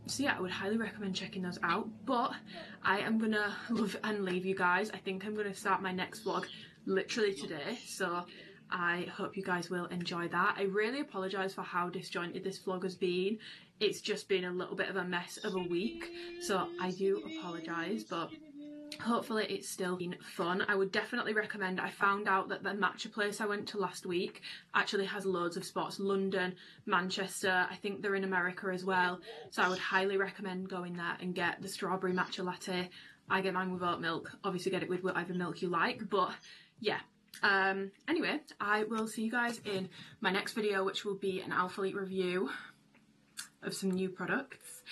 So yeah, I would highly recommend checking those out. But I am gonna love and leave you guys. I think I'm gonna start my next vlog literally today, so I hope you guys will enjoy that. I really apologise for how disjointed this vlog has been. It's just been a little bit of a mess of a week, so I do apologise, but hopefully it's still been fun. I would definitely recommend, I found out that the matcha place I went to last week actually has loads of spots. London, Manchester, I think they're in America as well. So I would highly recommend going there and get the strawberry matcha latte. I get mine with oat milk. Obviously get it with whatever milk you like, but yeah. Anyway, I will see you guys in my next video, which will be an Alphalete review of some new products,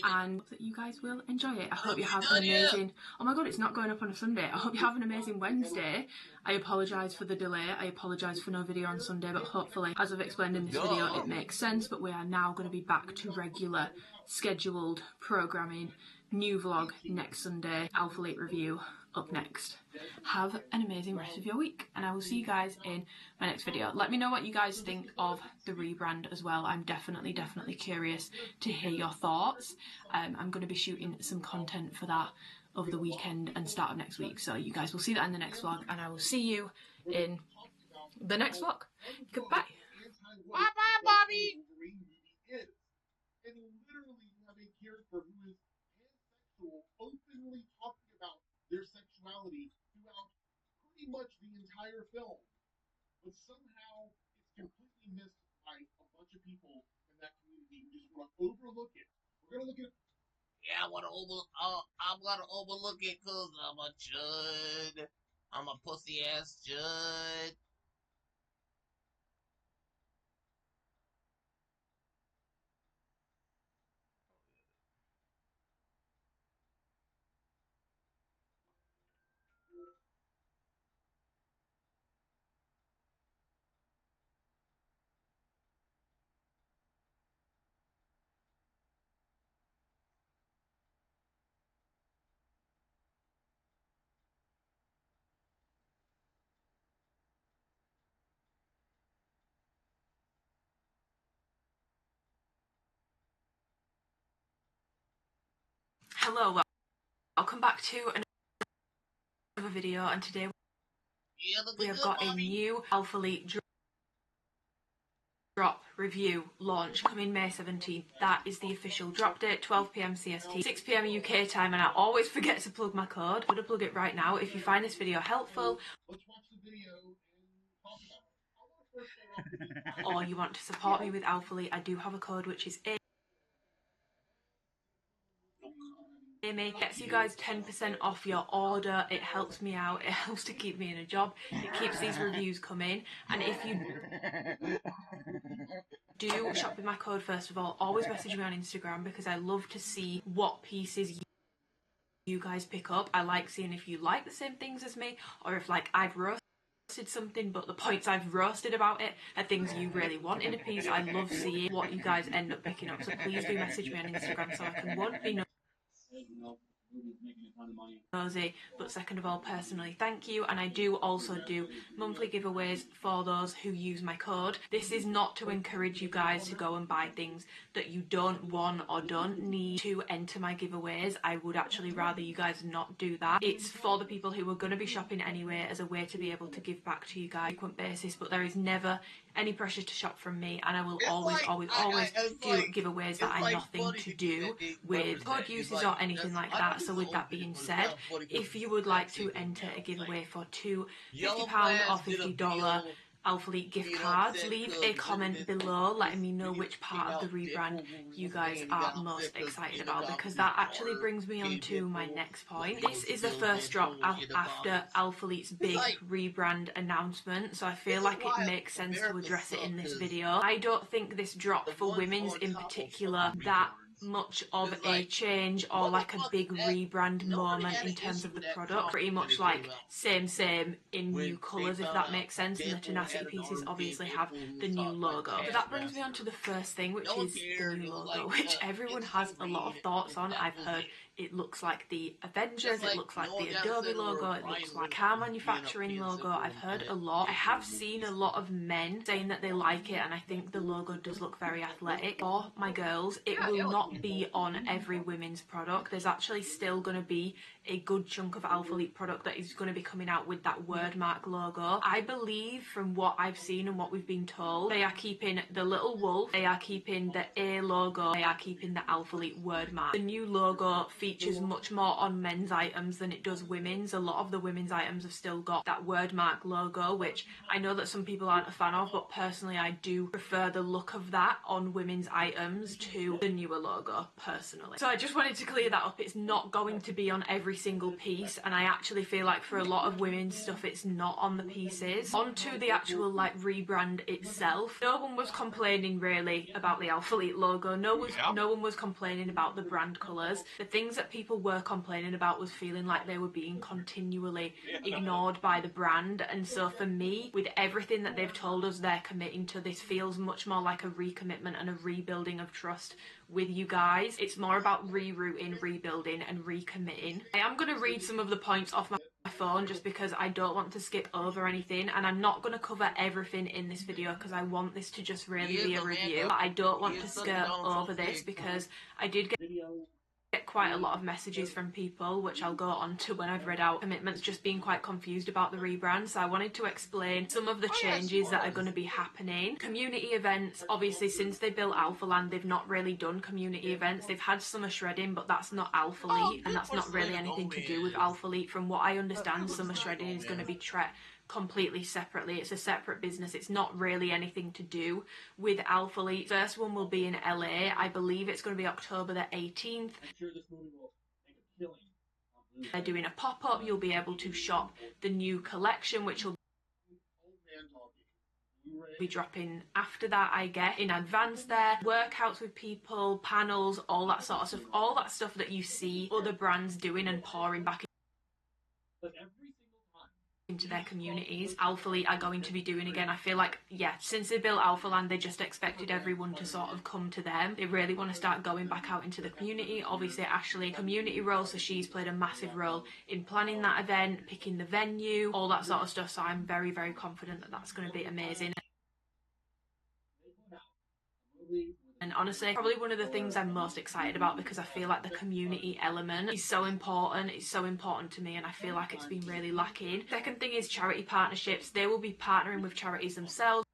and that you guys will enjoy it. I hope you have an amazing, oh my god, it's not going up on a Sunday. I hope you have an amazing Wednesday. I apologise for the delay. I apologise for no video on Sunday, but hopefully, as I've explained in this video, it makes sense. But we are now going to be back to regular scheduled programming. New vlog next Sunday, Alphalete review up next. Have an amazing rest of your week, and I will see you guys in my next video. Let me know what you guys think of the rebrand as well. I'm definitely curious to hear your thoughts. I'm going to be shooting some content for that over the weekend and start of next week, so you guys will see that in the next vlog, and I will see you in the next vlog. Goodbye. Bye bye, Bobby. And literally you have a character who is pansexual, openly talking about their sexuality throughout pretty much the entire film. But somehow it's completely missed by a bunch of people in that community who just want to overlook it. We're gonna look at. Yeah, I'm gonna overlook it because I'm a chud. I'm a pussy ass chud. Hello, welcome back to another video, and today we have got a new Alphalete drop review launch coming May 17th. That is the official drop date, 12 PM CST, 6 PM UK time, and I always forget to plug my code. I'm going to plug it right now. If you find this video helpful, Let's watch the video and talk about it. or you want to support me with Alphalete, I do have a code which is Amy, gets you guys 10% off your order. It helps me out, it helps to keep me in a job, it keeps these reviews coming. And if you do shop with my code, first of all, always message me on Instagram, because I love to see what pieces you guys pick up. I like seeing if you like the same things as me, or if like I've roasted something but the points I've roasted about it are things you really want in a piece. I love seeing what you guys end up picking up, so please do message me on Instagram so I can, one, be nosy, but second of all, personally thank you. And I do also do monthly giveaways for those who use my code. This is not to encourage you guys to go and buy things that you don't want or don't need to enter my giveaways. I would actually rather you guys not do that. It's for the people who are going to be shopping anyway, as a way to be able to give back to you guys on a frequent basis, but there is never any pressure to shop from me, and I will always do giveaways that are nothing to do with code uses or anything like that. So with that being said, if you would like to enter a giveaway for two £50 or $50 Alphalete gift cards, leave a comment below letting me know which part of the rebrand you guys are most excited about, because that actually brings me on to my next point. This is the first drop after Alphalete's big rebrand announcement, so I feel like it makes sense to address it in this video. I don't think this drop for women's in particular that much of a change or like a big rebrand moment in terms of the product. Pretty much like same in new colours, if that makes sense, and the tenacity pieces obviously have the new logo. But that brings me on to the first thing, which is the new logo, which everyone has a lot of thoughts on. I've heard it looks like the Avengers, it looks like the Adobe logo, it looks like car manufacturing logo. I've heard a lot. I have seen a lot of men saying that they like it, and I think the logo does look very athletic. For my girls, it will not be on every women's product. There's actually still going to be a good chunk of Alphalete product that is going to be coming out with that wordmark logo. I believe from what I've seen and what we've been told, they are keeping the little wolf, they are keeping the A logo, they are keeping the Alphalete wordmark. The new logo features much more on men's items than it does women's. A lot of the women's items have still got that wordmark logo, which I know that some people aren't a fan of, but personally I do prefer the look of that on women's items to the newer logo, personally. So I just wanted to clear that up. It's not going to be on every single piece, and I actually feel like for a lot of women's stuff it's not on the pieces. Onto the actual like rebrand itself, no one was complaining really about the Alphalete logo. No one was complaining about the brand colours. The things that people were complaining about was feeling like they were being continually ignored by the brand. And so for me, with everything that they've told us they're committing to, this feels much more like a recommitment and a rebuilding of trust with you guys. It's more about rerouting, rebuilding and recommitting. I am going to read some of the points off my phone just because I don't want to skip over anything, and I'm not going to cover everything in this video because I want this to just really be a review. But I don't want to skirt over this because I did get quite a lot of messages from people, which I'll go on to when I've read out commitments, just being quite confused about the rebrand. So I wanted to explain some of the changes that are going to be happening. Community events, obviously since they built Alphaland they've not really done community events. They've had summer shredding, but that's not Alphalete, and that's not really anything to do with Alphalete. From what I understand, summer shredding is going to be completely separately. It's a separate business. It's not really anything to do with Alphalete. First one will be in LA. I believe it's going to be October the 18th. They're doing a pop-up. You'll be able to shop the new collection, which will be dropping after that, I guess, in advance there. Workouts with people, panels, all that sort of stuff. All that stuff that you see other brands doing and pouring back into their communities, Alphalete are going to be doing again. I feel like, yeah, since they built Alphaland, they just expected everyone to sort of come to them. They really want to start going back out into the community. Obviously, Ashley, community role, so she's played a massive role in planning that event, picking the venue, all that sort of stuff. So I'm very, very confident that that's going to be amazing. And honestly, probably one of the things I'm most excited about, because I feel like the community element is so important. It's so important to me, and I feel like it's been really lacking. Second thing is charity partnerships. They will be partnering with charities themselves.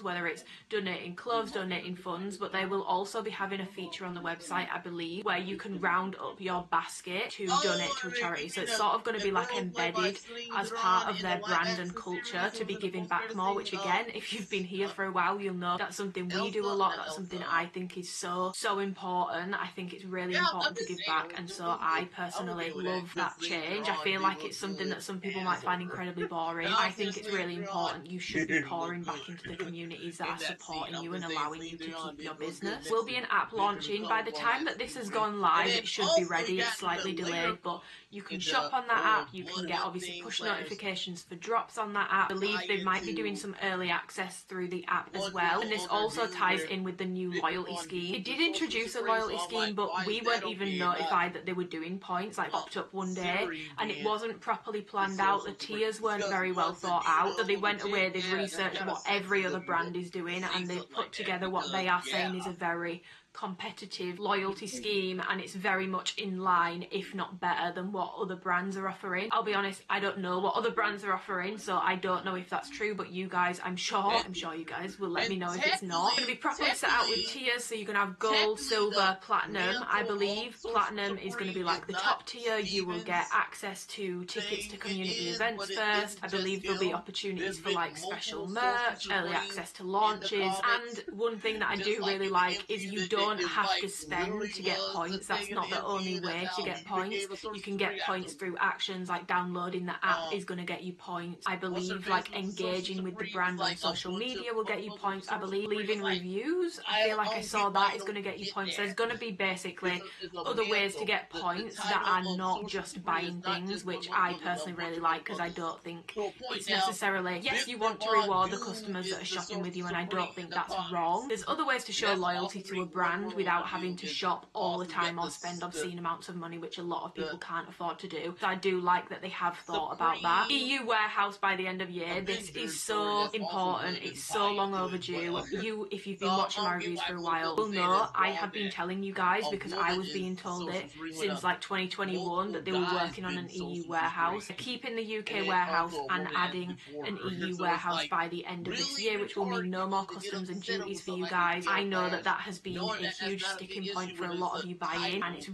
whether it's donating clothes, donating funds, but they will also be having a feature on the website, I believe, where you can round up your basket to donate to a charity. So it's sort of going to be like embedded as part of their brand and culture to be giving back more, which again, if you've been here for a while, you'll know that's something we do a lot. That's something I think is so important. I think it's really important to give back, and so I personally love that change. I feel like it's something that some people might find incredibly boring. I think it's really important. You should be pouring back into the communities that are supporting you and allowing you to keep your business. Will be an app launching. By the time that this has gone live, it should be ready. It's slightly delayed, but you can shop on that app. You can get obviously push notifications for drops on that app. I believe they might be doing some early access through the app as well, and this also ties in with the new loyalty scheme. It did introduce a loyalty scheme, but we weren't even notified that they were doing points. Like, popped up one day and it wasn't properly planned out. The tiers weren't very well thought out, so they went away, they've researched what every other brand is doing, and they've put together what they are saying is a very competitive loyalty scheme, and it's very much in line, if not better, than what other brands are offering. I'll be honest, I don't know what other brands are offering, so I don't know if that's true, but you guys, I'm sure you guys will let me know if it's not. It's going to be properly set out with tiers, so you're going to have gold, silver, platinum. I believe platinum is going to be like the top tier. You will get access to tickets to community events first. I believe there'll be opportunities for like special merch, early access to launches, and one thing that I do really like is you don't have to spend to get points. That's not the only way to get points. You can get points through actions, like downloading the app is going to get you points. I believe like engaging with the brand on social media will get you points. I believe leaving reviews, I feel like I saw that is going to get you points. There's going to be basically other ways to get points that are not just buying things, which I personally really like, because I don't think it's necessarily, yes, you want to reward the customers that are shopping with you, and I don't think that's wrong. There's other ways to show loyalty to a brand without having to shop all the time or spend obscene amounts of money, which a lot of people can't afford to do. So I do like that they have thought about that. EU warehouse by the end of year. This is so important. It's so long overdue. You, if you've been watching my reviews for a while, will know I have been telling you guys, because I was being told it since like 2021 that they were working on an EU warehouse. Keeping the UK warehouse and adding an EU warehouse by the end of this year, which will mean no more customs and duties for you guys. I know that that has been a huge sticking point for a lot of you buying, and it's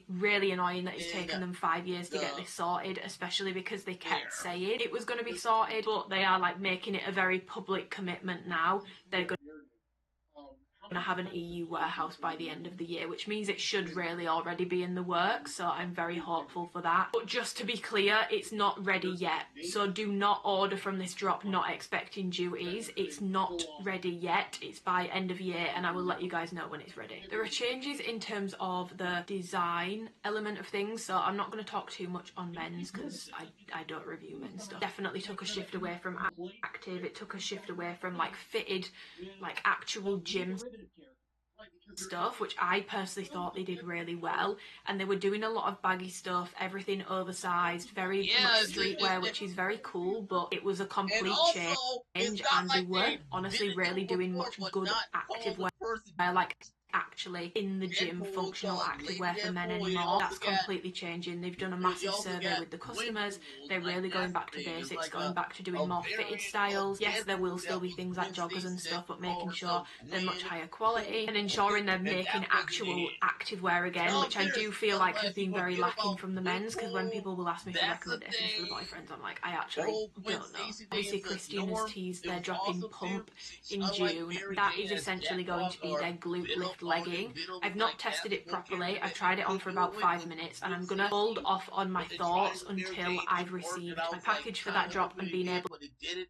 really annoying that it's taken them 5 years to get this sorted, especially because they kept saying it was going to be sorted, but they are like making it a very public commitment now. They're going to have an EU warehouse by the end of the year, which means it should really already be in the works, so I'm very hopeful for that. But just to be clear, it's not ready yet, so do not order from this drop not expecting duties. It's not ready yet. It's by end of year, and I will let you guys know when it's ready. There are changes in terms of the design element of things, so I'm not going to talk too much on men's because I don't review men's stuff. Definitely took a shift away from active. It took a shift away from like fitted, like actual gym stuff, which I personally thought they did really well, and they were doing a lot of baggy stuff, everything oversized, very much streetwear, which is very cool, but it was a complete change, and they weren't honestly really doing much good activewear, like actually in the gym functional activewear for men anymore. That's completely changing. They've done a massive survey with the customers. They're really going back to basics, going back to doing more fitted styles. Yes, there will still be things like joggers and stuff, but making sure they're much higher quality and ensuring they're making actual activewear again, which I do feel like has been very lacking from the men's, because when people will ask me for recommendations for the boyfriends, I'm like, I actually don't know. Obviously Christina's teased they're dropping Pump in June. That is essentially going to be their glute lift legging. I've not tested it properly. I've tried it on for about 5 minutes, and I'm gonna hold off on my thoughts until I've received my package for that drop and been able to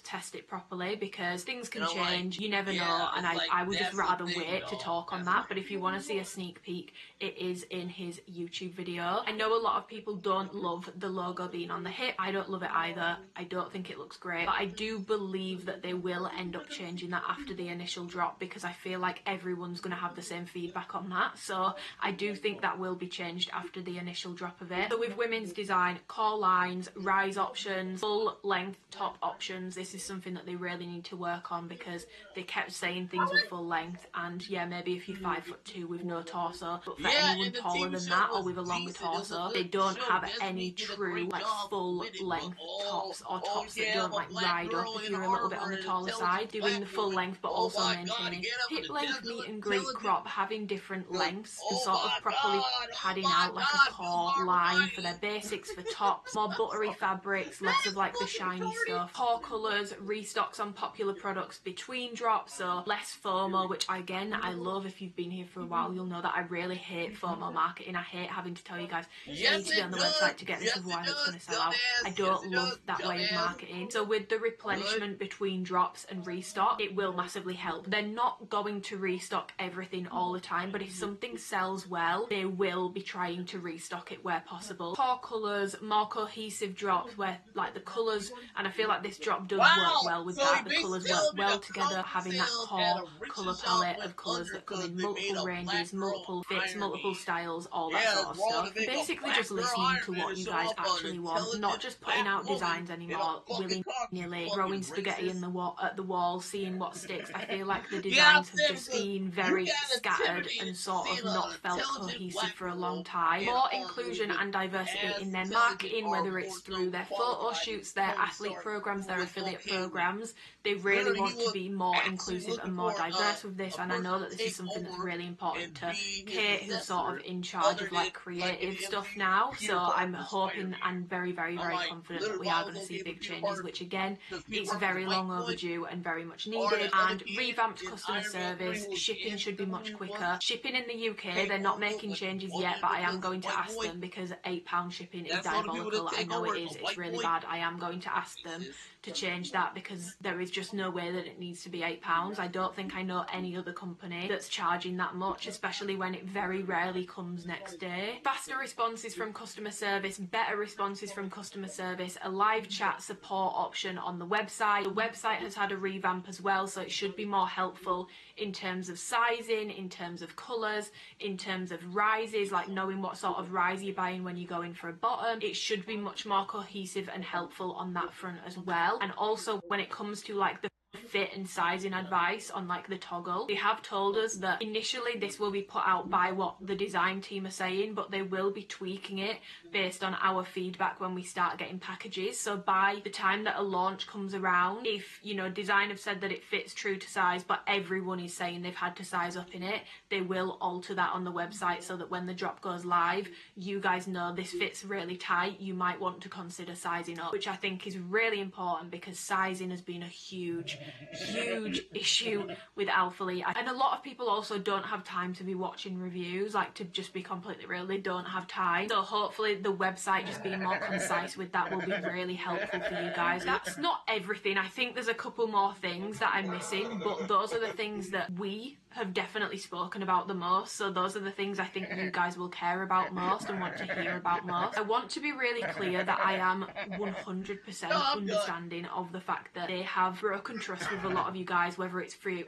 test it properly, because things can change, you never know, and I would just rather wait to talk on that. But if you want to see a sneak peek, it is in his YouTube video. I know a lot of people don't love the logo being on the hip. I don't love it either. I don't think it looks great, but I do believe that they will end up changing that after the initial drop, because I feel like everyone's going to have the same feedback on that, so I do think that will be changed after the initial drop of it. So with women's design, core lines, rise options, full length top options, arms. This is something that they really need to work on, because they kept saying things were full length, and yeah, maybe if you're 5'2" with no torso, but for anyone taller than that or with a longer torso, they don't have any true like full length tops, or tops that don't like ride up if you're a little bit on the taller side. Doing the full length but also maintaining hip length meet and greet crop, having different lengths and sort of properly padding out like a core line for their basics for tops, more buttery fabrics, less of like the shiny stuff, core colours, restocks on popular products between drops, so less FOMO, which again I love. If you've been here for a while, you'll know that I really hate FOMO marketing. I hate having to tell you guys you need to be on the website to get this, otherwise it's going to sell out. I don't love that way of marketing. So with the replenishment between drops and restock, it will massively help. They're not going to restock everything all the time, but if something sells well, they will be trying to restock it where possible. Core colours, more cohesive drops where like the colours, and I feel like this drop does work well with that. The colours work well together, having that core colour palette of colours that come in multiple ranges, multiple fits, multiple styles, all that sort of stuff. Basically just listening to what you guys actually want, not just putting out designs anymore willy-nilly, throwing spaghetti in the at the wall, seeing what sticks. I feel like the designs have just been very scattered and sort of not felt cohesive for a long time. More inclusion and diversity in their marketing, whether it's through their photo shoots, their athlete programs, their affiliate programs. They really want to be more inclusive and more diverse with this, and I know that this is something that's really important to Kate, who's sort of in charge of like creative stuff now. So I'm hoping and very confident that we are going to see big changes, which again, it's very long overdue and very much needed. And revamped customer service, shipping should be much quicker. Shipping in the UK, they're not making changes yet, but I am going to ask them, because £8 shipping is diabolical. I know it is, it's really bad. I am going to ask them to change that, because there is just no way that it needs to be £8. I don't think I know any other company that's charging that much, especially when it very rarely comes next day. Faster responses from customer service, better responses from customer service, a live chat support option on the website. The website has had a revamp as well, so it should be more helpful in terms of sizing, in terms of colours, in terms of rises, like knowing what sort of rise you're buying when you go in for a bottom. It should be much more cohesive and helpful on that front as well. And also when it comes to like the fit and sizing advice on like the toggle, they have told us that initially this will be put out by what the design team are saying, but they will be tweaking it based on our feedback when we start getting packages. So by the time that a launch comes around, if you know design have said that it fits true to size, but everyone is saying they've had to size up in it, they will alter that on the website so that when the drop goes live, you guys know this fits really tight, you might want to consider sizing up, which I think is really important, because sizing has been a huge issue with Alphalete. And a lot of people also don't have time to be watching reviews, like, to just be completely real, they don't have time. So hopefully the website just being more concise with that will be really helpful for you guys. That's not everything. I think there's a couple more things that I'm missing, but those are the things that we have definitely spoken about the most. So those are the things I think you guys will care about most and want to hear about most. I want to be really clear that I am 100% understanding of the fact that they have broken trust with a lot of you guys, whether it's through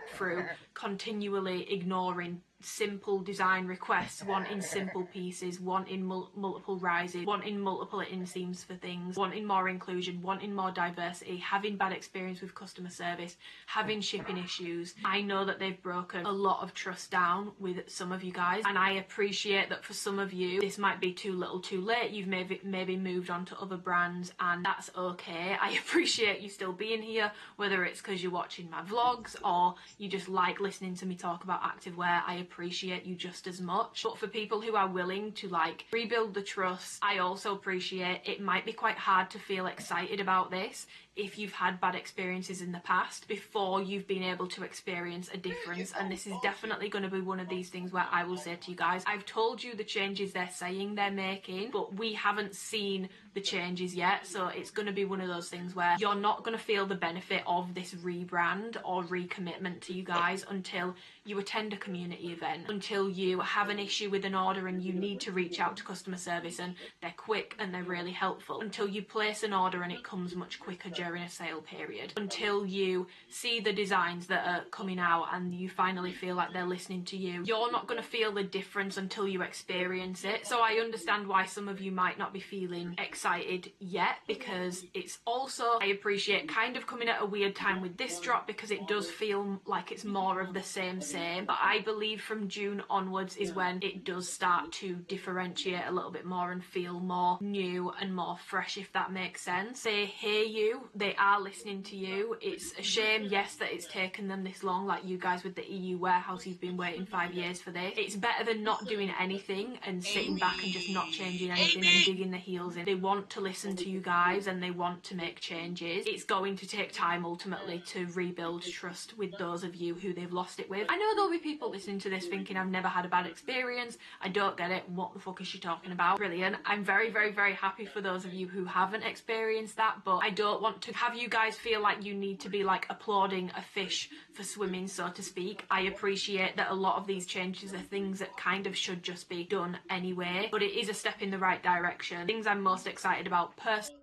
continually ignoring simple design requests, wanting simple pieces, wanting multiple rises, wanting multiple inseams for things, wanting more inclusion, wanting more diversity, having bad experience with customer service, having shipping issues. I know that they've broken a lot of trust down with some of you guys, and I appreciate that for some of you this might be too little too late. You've maybe moved on to other brands, and that's okay. I appreciate you still being here, whether it's because you're watching my vlogs or you just like listening to me talk about activewear. I appreciate you just as much. But for people who are willing to like rebuild the trust, I also appreciate it might be quite hard to feel excited about this if you've had bad experiences in the past before you've been able to experience a difference. And this is definitely going to be one of these things where I will say to you guys, I've told you the changes they're saying they're making, but we haven't seen the changes yet. So it's going to be one of those things where you're not going to feel the benefit of this rebrand or recommitment to you guys until you attend a community event, until you have an issue with an order and you need to reach out to customer service and they're quick and they're really helpful, until you place an order and it comes much quicker during a sale period until you see the designs that are coming out and you finally feel like they're listening to you. You're not going to feel the difference until you experience it. So I understand why some of you might not be feeling excited yet, because it's also, I appreciate, kind of coming at a weird time with this drop because it does feel like it's more of the same. But I believe from June onwards is when it does start to differentiate a little bit more and feel more new and more fresh, if that makes sense. They hear you, they are listening to you. It's a shame, yes, that it's taken them this long, like you guys with the EU warehouse, you've been waiting 5 years for this. It's better than not doing anything and sitting back and just not changing anything and digging their heels in. They want to listen to you guys and they want to make changes. It's going to take time ultimately to rebuild trust with those of you who they've lost it with. I know there'll be people listening to this thinking I've never had a bad experience, I don't get it, what the fuck is she talking about? Brilliant. I'm very, very, very happy for those of you who haven't experienced that, but I don't want to have you guys feel like you need to be like applauding a fish for swimming, so to speak. I appreciate that a lot of these changes are things that kind of should just be done anyway, but it is a step in the right direction. Things I'm most excited about personally,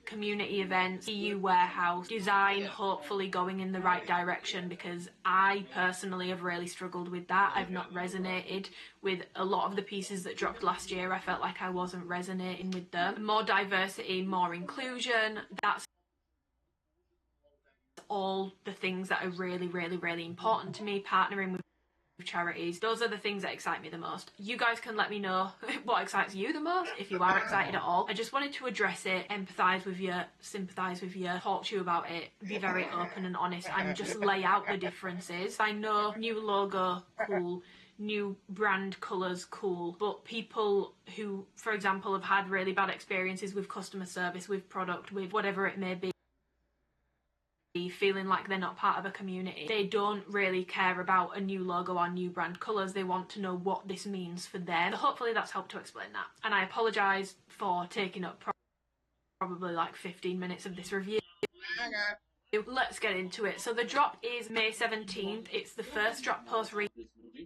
community events, EU warehouse, design hopefully going in the right direction, because I personally have really struggled with that. I've not resonated with a lot of the pieces that dropped last year. I felt like I wasn't resonating with them. More diversity, more inclusion, that's all the things that are really, really, really important to me. Partnering with charities, those are the things that excite me the most. You guys can let me know what excites you the most, if you are excited at all. I just wanted to address it, empathise with you, sympathise with you, talk to you about it, be very open and honest, and just lay out the differences. I know new logo, cool, new brand colours, cool, but people who, for example, have had really bad experiences with customer service, with product, with whatever it may be, feeling like they're not part of a community, they don't really care about a new logo or new brand colours. They want to know what this means for them. So hopefully that's helped to explain that. And I apologise for taking up probably like 15 minutes of this review. Let's get into it. So the drop is May 17th. It's the first drop post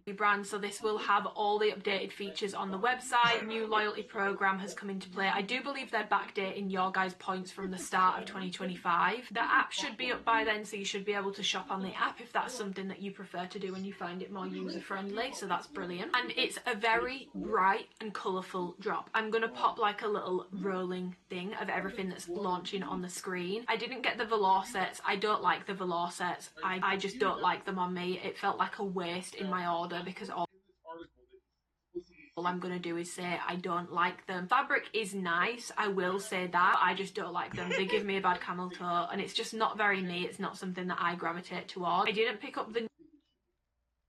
rebrand, so this will have all the updated features on the website. New loyalty program has come into play. I do believe they're backdating your guys' points from the start of 2025. The app should be up by then, so you should be able to shop on the app if that's something that you prefer to do and you find it more user friendly, so that's brilliant. And it's a very bright and colourful drop. I'm gonna pop like a little rolling thing of everything that's launching on the screen. I didn't get the velour sets. I don't like the velour sets. I just don't like them on me. It felt like a waste in my order because all I'm going to do is say I don't like them. Fabric is nice, I will say that. I just don't like them. They give me a bad camel toe and it's just not very me. It's not something that I gravitate towards. I didn't pick up the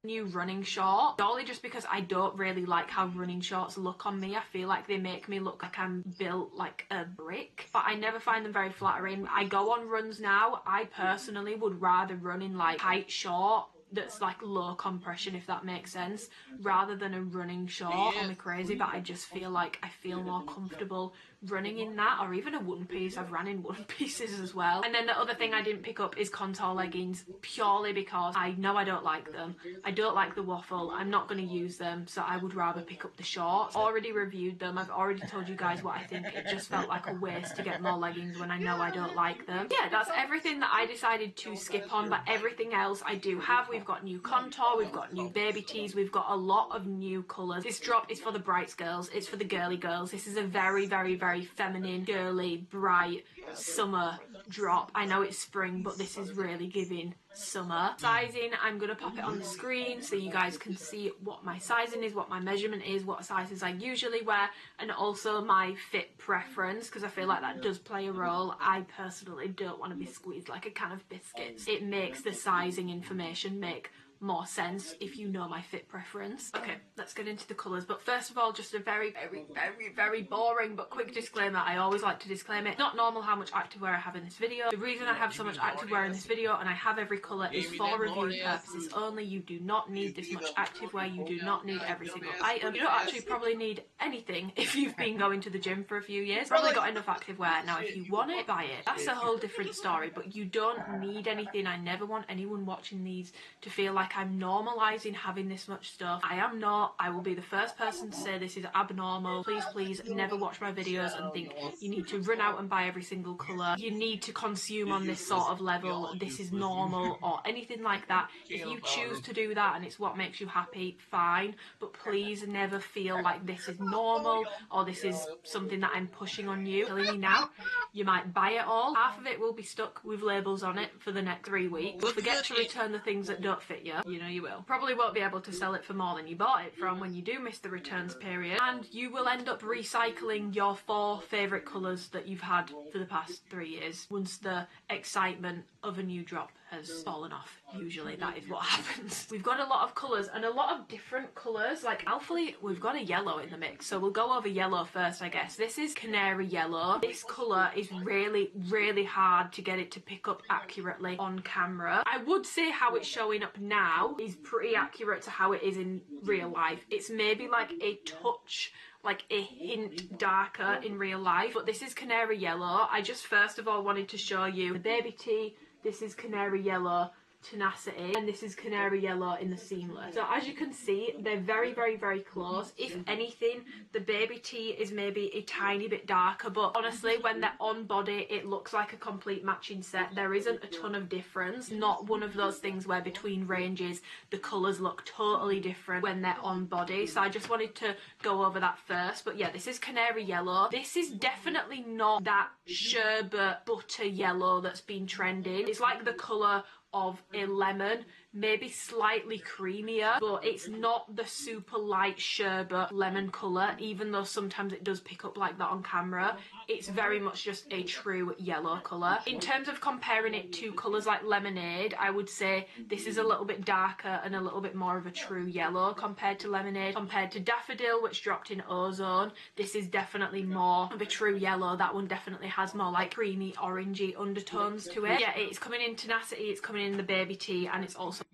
new running short purely just because I don't really like how running shorts look on me. I feel like they make me look like I'm built like a brick, but I never find them very flattering. I go on runs now. I personally would rather run in like tight short that's like low compression, if that makes sense, rather than a running short. I'm crazy, but I just feel like I feel more comfortable running in that, or even a one piece. I've ran in one pieces as well. And then the other thing I didn't pick up is contour leggings, purely because I know I don't like them. I don't like the waffle. I'm not going to use them, so I would rather pick up the shorts. Already reviewed them. I've already told you guys what I think. It just felt like a waste to get more leggings when I know I don't like them. Yeah, that's everything that I decided to skip on, but everything else I do have. We've got new contour, we've got new baby tees, we've got a lot of new colours. This drop is for the bright girls, it's for the girly girls. This is a very, very, very feminine, girly, bright summer drop. I know it's spring, but this is really giving summer. Sizing, I'm going to pop it on the screen so you guys can see what my sizing is, what my measurement is, what sizes I usually wear, and also my fit preference, because I feel like that does play a role. I personally don't want to be squeezed like a can of biscuits. It makes the sizing information make more sense if you know my fit preference. Okay, let's get into the colours, but first of all, just a very, very, very, very boring but quick disclaimer. I always like to disclaim it. Not normal how much activewear I have in this video. The reason I have so much activewear in this video and I have every colour is for review purposes only. You do not need this much activewear. You do not need every single item. You don't actually probably need anything if you've been going to the gym for a few years. Probably got enough activewear. Now if you want it, buy it. That's a whole different story, but you don't need anything. I never want anyone watching these to feel like like I'm normalising having this much stuff. I am not. I will be the first person to say this is abnormal. Please, please never watch my videos and think you need to run out and buy every single colour. You need to consume on this sort of level. This is normal or anything like that. If you choose to do that and it's what makes you happy, fine. But please never feel like this is normal or this is something that I'm pushing on you. Telling you now, you might buy it all. Half of it will be stuck with labels on it for the next 3 weeks. Forget to return the things that don't fit you. You know you will. Probably won't be able to sell it for more than you bought it from when you do miss the returns period. And you will end up recycling your 4 favourite colours that you've had for the past 3 years once the excitement of a new drop has fallen off. Usually that is what happens. We've got a lot of colours and a lot of different colours. Like Alphalete, we've got a yellow in the mix, so we'll go over yellow first, I guess. This is canary yellow. This colour is really, really hard to get it to pick up accurately on camera. I would say how it's showing up now is pretty accurate to how it is in real life. It's maybe like a touch, like a hint darker in real life, but this is canary yellow. I just first of all wanted to show you the baby tee. This is canary yellow tenacity, and this is canary yellow in the seamless. So as you can see, they're very, very, very close. If anything, the baby tee is maybe a tiny bit darker, but honestly, when they're on body, it looks like a complete matching set. There isn't a ton of difference. Not one of those things where between ranges the colours look totally different when they're on body. So I just wanted to go over that first. But yeah, this is canary yellow. This is definitely not that sherbet butter yellow that's been trending. It's like the colour of a lemon, maybe slightly creamier, but it's not the super light sherbet lemon colour, even though sometimes it does pick up like that on camera. It's very much just a true yellow colour. In terms of comparing it to colours like lemonade, I would say this is a little bit darker and a little bit more of a true yellow compared to lemonade. Compared to daffodil, which dropped in ozone, this is definitely more of a true yellow. That one definitely has more like creamy orangey undertones to it. Yeah, it's coming in tenacity, it's coming in the baby tee, and it's also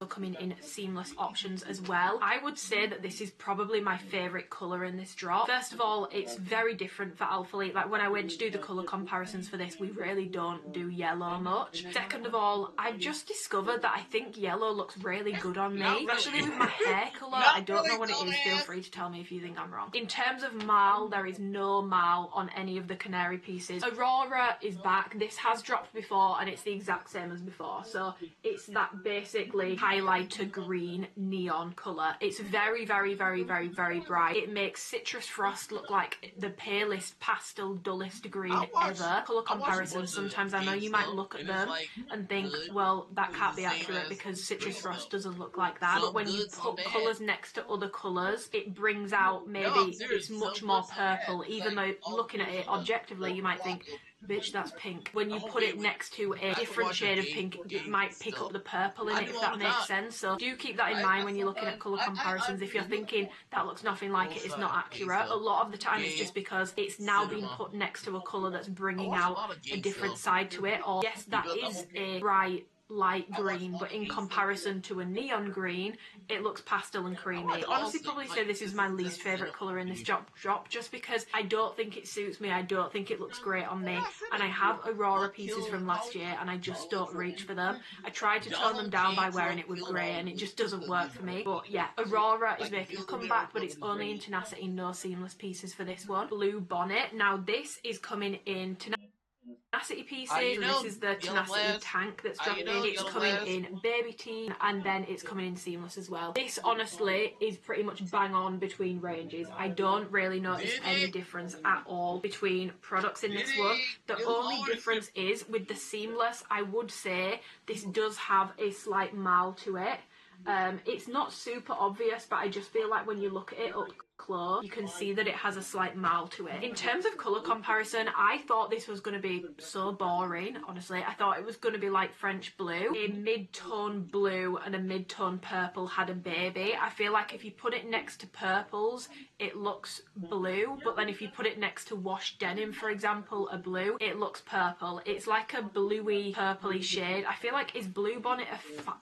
coming in seamless options as well. I would say that this is probably my favourite colour in this drop. First of all, it's very different for Alphalete. Like when I went to do the colour comparisons for this, we really don't do yellow much. Second of all, I've just discovered that I think yellow looks really good on me, especially with my hair colour. I don't know what it is, feel free to tell me if you think I'm wrong. In terms of marl, there is no marl on any of the canary pieces. Aurora is back. This has dropped before and it's the exact same as before, so it's that basically highlighter green neon colour. It's very, very, very, very, very bright. It makes Citrus Frost look like the palest pastel dullest green ever. Colour comparisons, sometimes I know you might look at them and think, well, that can't be accurate because Citrus Frost doesn't look like that. But when you put colours next to other colours, it brings out maybe it's much more purple, even though looking at it objectively you might think, bitch, that's pink. When you put it next to a different shade of pink, it might pick up the purple in it, if that makes sense. So do keep that in mind when you're looking at colour comparisons. If you're thinking that looks nothing like it, it's not accurate. A lot of the time it's just because it's now been put next to a colour that's bringing out a different side to it. Or yes, that is a bright light green, but in comparison to a neon green, it looks pastel and creamy. I'd honestly probably say this is my least favourite colour in this drop just because I don't think it suits me, I don't think it looks great on me, and I have Aurora pieces from last year and I just don't reach for them. I tried to tone them down by wearing it with grey and it just doesn't work for me. But yeah, Aurora is making a comeback, but it's only in tenacity, no seamless pieces for this one. Blue bonnet. Now this is coming in tenacity pieces, and this is the tenacity tank that's dropping. It's coming in baby tee and then it's coming in seamless as well. This honestly is pretty much bang on between ranges. I don't really notice any difference at all between products in this one. The only difference is with the seamless, I would say this does have a slight marl to it. It's not super obvious, but I just feel like when you look at it up close, you can see that it has a slight marl to it. In terms of colour comparison, I thought this was going to be so boring, honestly. I thought it was going to be like French blue. A mid-tone blue and a mid-tone purple had a baby. I feel like if you put it next to purples, it looks blue, but then if you put it next to wash denim, for example, a blue, it looks purple. It's like a bluey, purpley shade. I feel like, is Blue Bonnet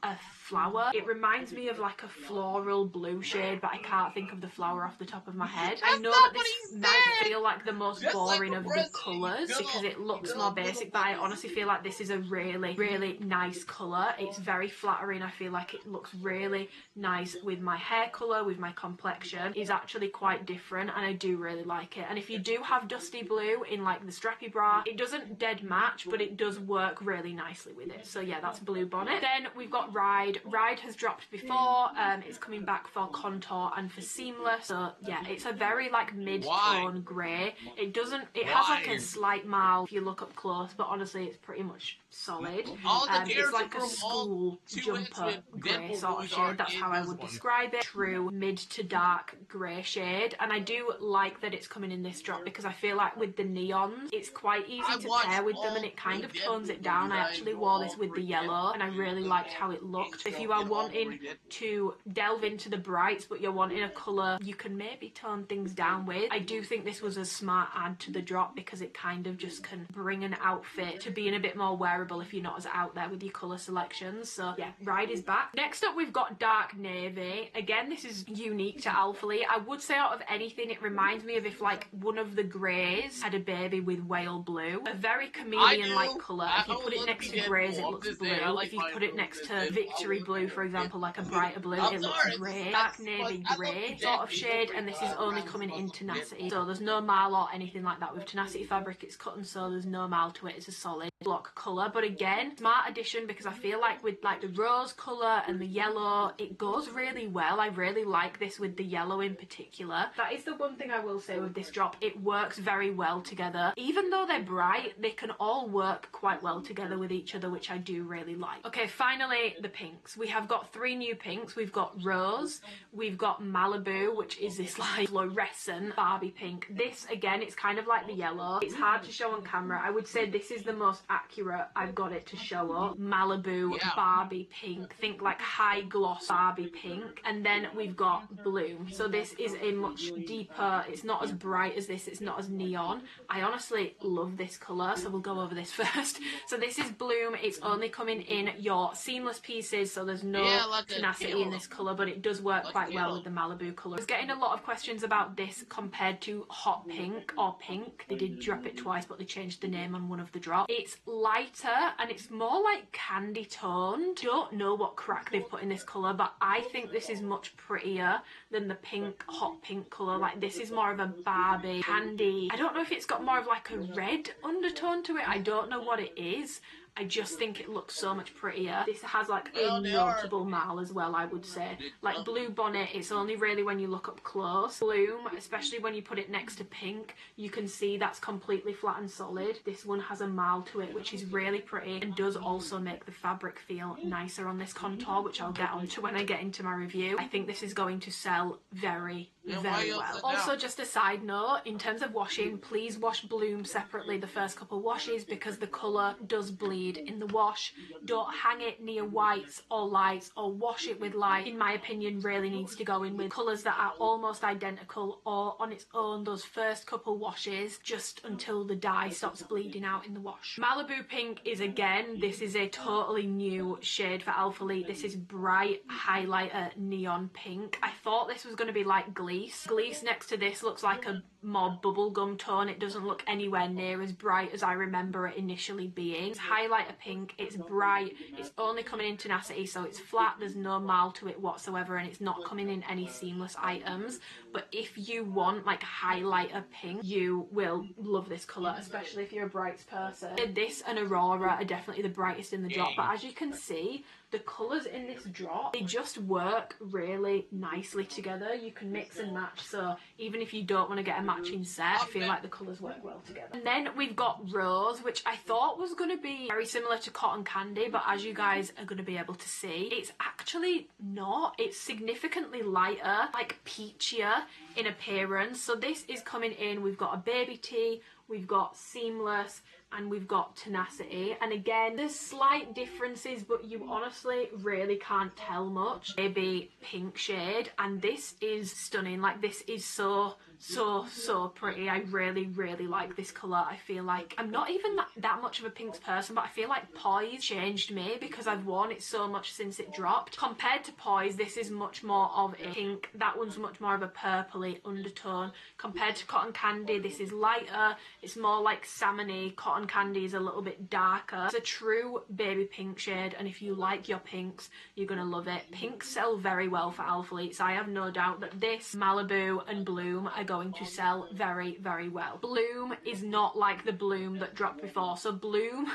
a flower? It reminds me of like a floral blue shade, but I can't think of the flower off the top of my head. I know that this might feel like the most boring of the colours because it looks more basic, but I honestly feel like this is a really, really nice colour. It's very flattering. I feel like it looks really nice with my hair colour, with my complexion. It's actually quite different and I do really like it. And if you do have dusty blue in like the strappy bra, it doesn't dead match, but it does work really nicely with it. So yeah, that's Blue Bonnet. Then we've got Ride. Ride has dropped before. It's coming back for Contour and for Seamless. So yeah, it's a very like mid-tone grey. It has like a slight marl if you look up close, but honestly it's pretty much solid. It's like a school jumper grey sort of shade. That's how I would describe it. True mid to dark grey shade. And I do like that it's coming in this drop because I feel like with the neons, it's quite easy to pair with them and it kind of tones it down. I actually wore this with the yellow and I really liked how it looked. If you are wanting to delve into the brights but you're wanting a colour you can maybe tone things down with, I do think this was a smart add to the drop because it kind of just can bring an outfit to being a bit more wearable if you're not as out there with your colour selections. So yeah, Ride is back. Next up we've got Dark Navy. Again, this is unique to Alphalete. I would say out of anything it reminds me of if like one of the greys had a baby with whale blue. A very chameleon like colour. If you put it next to greys it looks blue. If you put it next to Victory Blue for example, like a brighter blue, it looks grey. Dark Navy grey sort of shade, and this is only coming in Tenacity. So there's no marl or anything like that with Tenacity fabric. It's cut and sew, there's no marl to it. It's a solid block colour. But again, smart addition because I feel like with like the rose colour and the yellow, it goes really well. I really like this with the yellow in particular. That is the one thing I will say with this drop. It works very well together. Even though they're bright, they can all work quite well together with each other, which I do really like. Okay, finally the pinks. We have got 3 new pinks. We've got Rose, we've got Malibu, which is this like fluorescent Barbie pink. This again, it's kind of like the yellow. It's hard to show on camera. I would say this is the most accurate I've got it to show up. Malibu Barbie pink. Think like high gloss Barbie pink. And then we've got Bloom. So this is a much deeper, it's not as bright as this, it's not as neon. I honestly love this colour, so we'll go over this first. So this is Bloom. It's only coming in your seamless pieces, so there's no tenacity in this colour, but it does work quite well with the Malibu colour. I was getting a lot of questions about this compared to Hot Pink or Pink. They did drop it twice, but they changed the name on one of the drops. It's lighter and it's more like candy toned. Don't know what crack they've put in this colour, but I think this is much prettier than the pink, hot pink colour. Like this is more of a Barbie candy. I don't know if it's got more of like a red undertone to it. I don't know what it is. I just think it looks so much prettier. This has like a notable marl as well, I would say. Like Blue Bonnet, it's only really when you look up close. Bloom, especially when you put it next to Pink, you can see that's completely flat and solid. This one has a marl to it, which is really pretty and does also make the fabric feel nicer on this contour, which I'll get onto when I get into my review. I think this is going to sell very well. Also, just a side note, in terms of washing, please wash Bloom separately the first couple washes because the colour does bleed in the wash. Don't hang it near whites or lights or wash it with light. In my opinion, really needs to go in with colours that are almost identical or on its own those first couple washes just until the dye stops bleeding out in the wash. Malibu Pink is again, this is a totally new shade for Alphalete. This is bright highlighter neon pink. I thought this was going to be like Gleece. Gleece next to this looks like a more bubblegum tone. It doesn't look anywhere near as bright as I remember it initially being. It's highlighter pink, it's bright, it's only coming in tenacity, so it's flat, there's no marl to it whatsoever, and it's not coming in any seamless items. But if you want like highlighter pink, you will love this colour, especially if you're a brights person. This and Aurora are definitely the brightest in the drop, but as you can see, the colours in this drop, they just work really nicely together. You can mix and match, so even if you don't want to get a matching set, I feel like the colours work well together. And then we've got Rose, which I thought was going to be very similar to Cotton Candy, but as you guys are going to be able to see, it's actually not. It's significantly lighter, like peachier in appearance. So this is coming in, we've got a baby tee, we've got seamless, and we've got tenacity. And again, there's slight differences, but you honestly really can't tell much. Baby pink shade, and this is stunning. Like this is so so pretty. I really like this colour. I feel like I'm not even that much of a pinks person, but I feel like Poise changed me because I've worn it so much since it dropped. Compared to Poise, this is much more of a pink. That one's much more of a purpley undertone. Compared to Cotton Candy, this is lighter. It's more like salmony. Cotton Candy is a little bit darker. It's a true baby pink shade, and if you like your pinks, you're gonna love it. Pinks sell very well for Alphalete, so I have no doubt that this, Malibu and Bloom are going to sell very well. Bloom is not like the Bloom that dropped before. So Bloom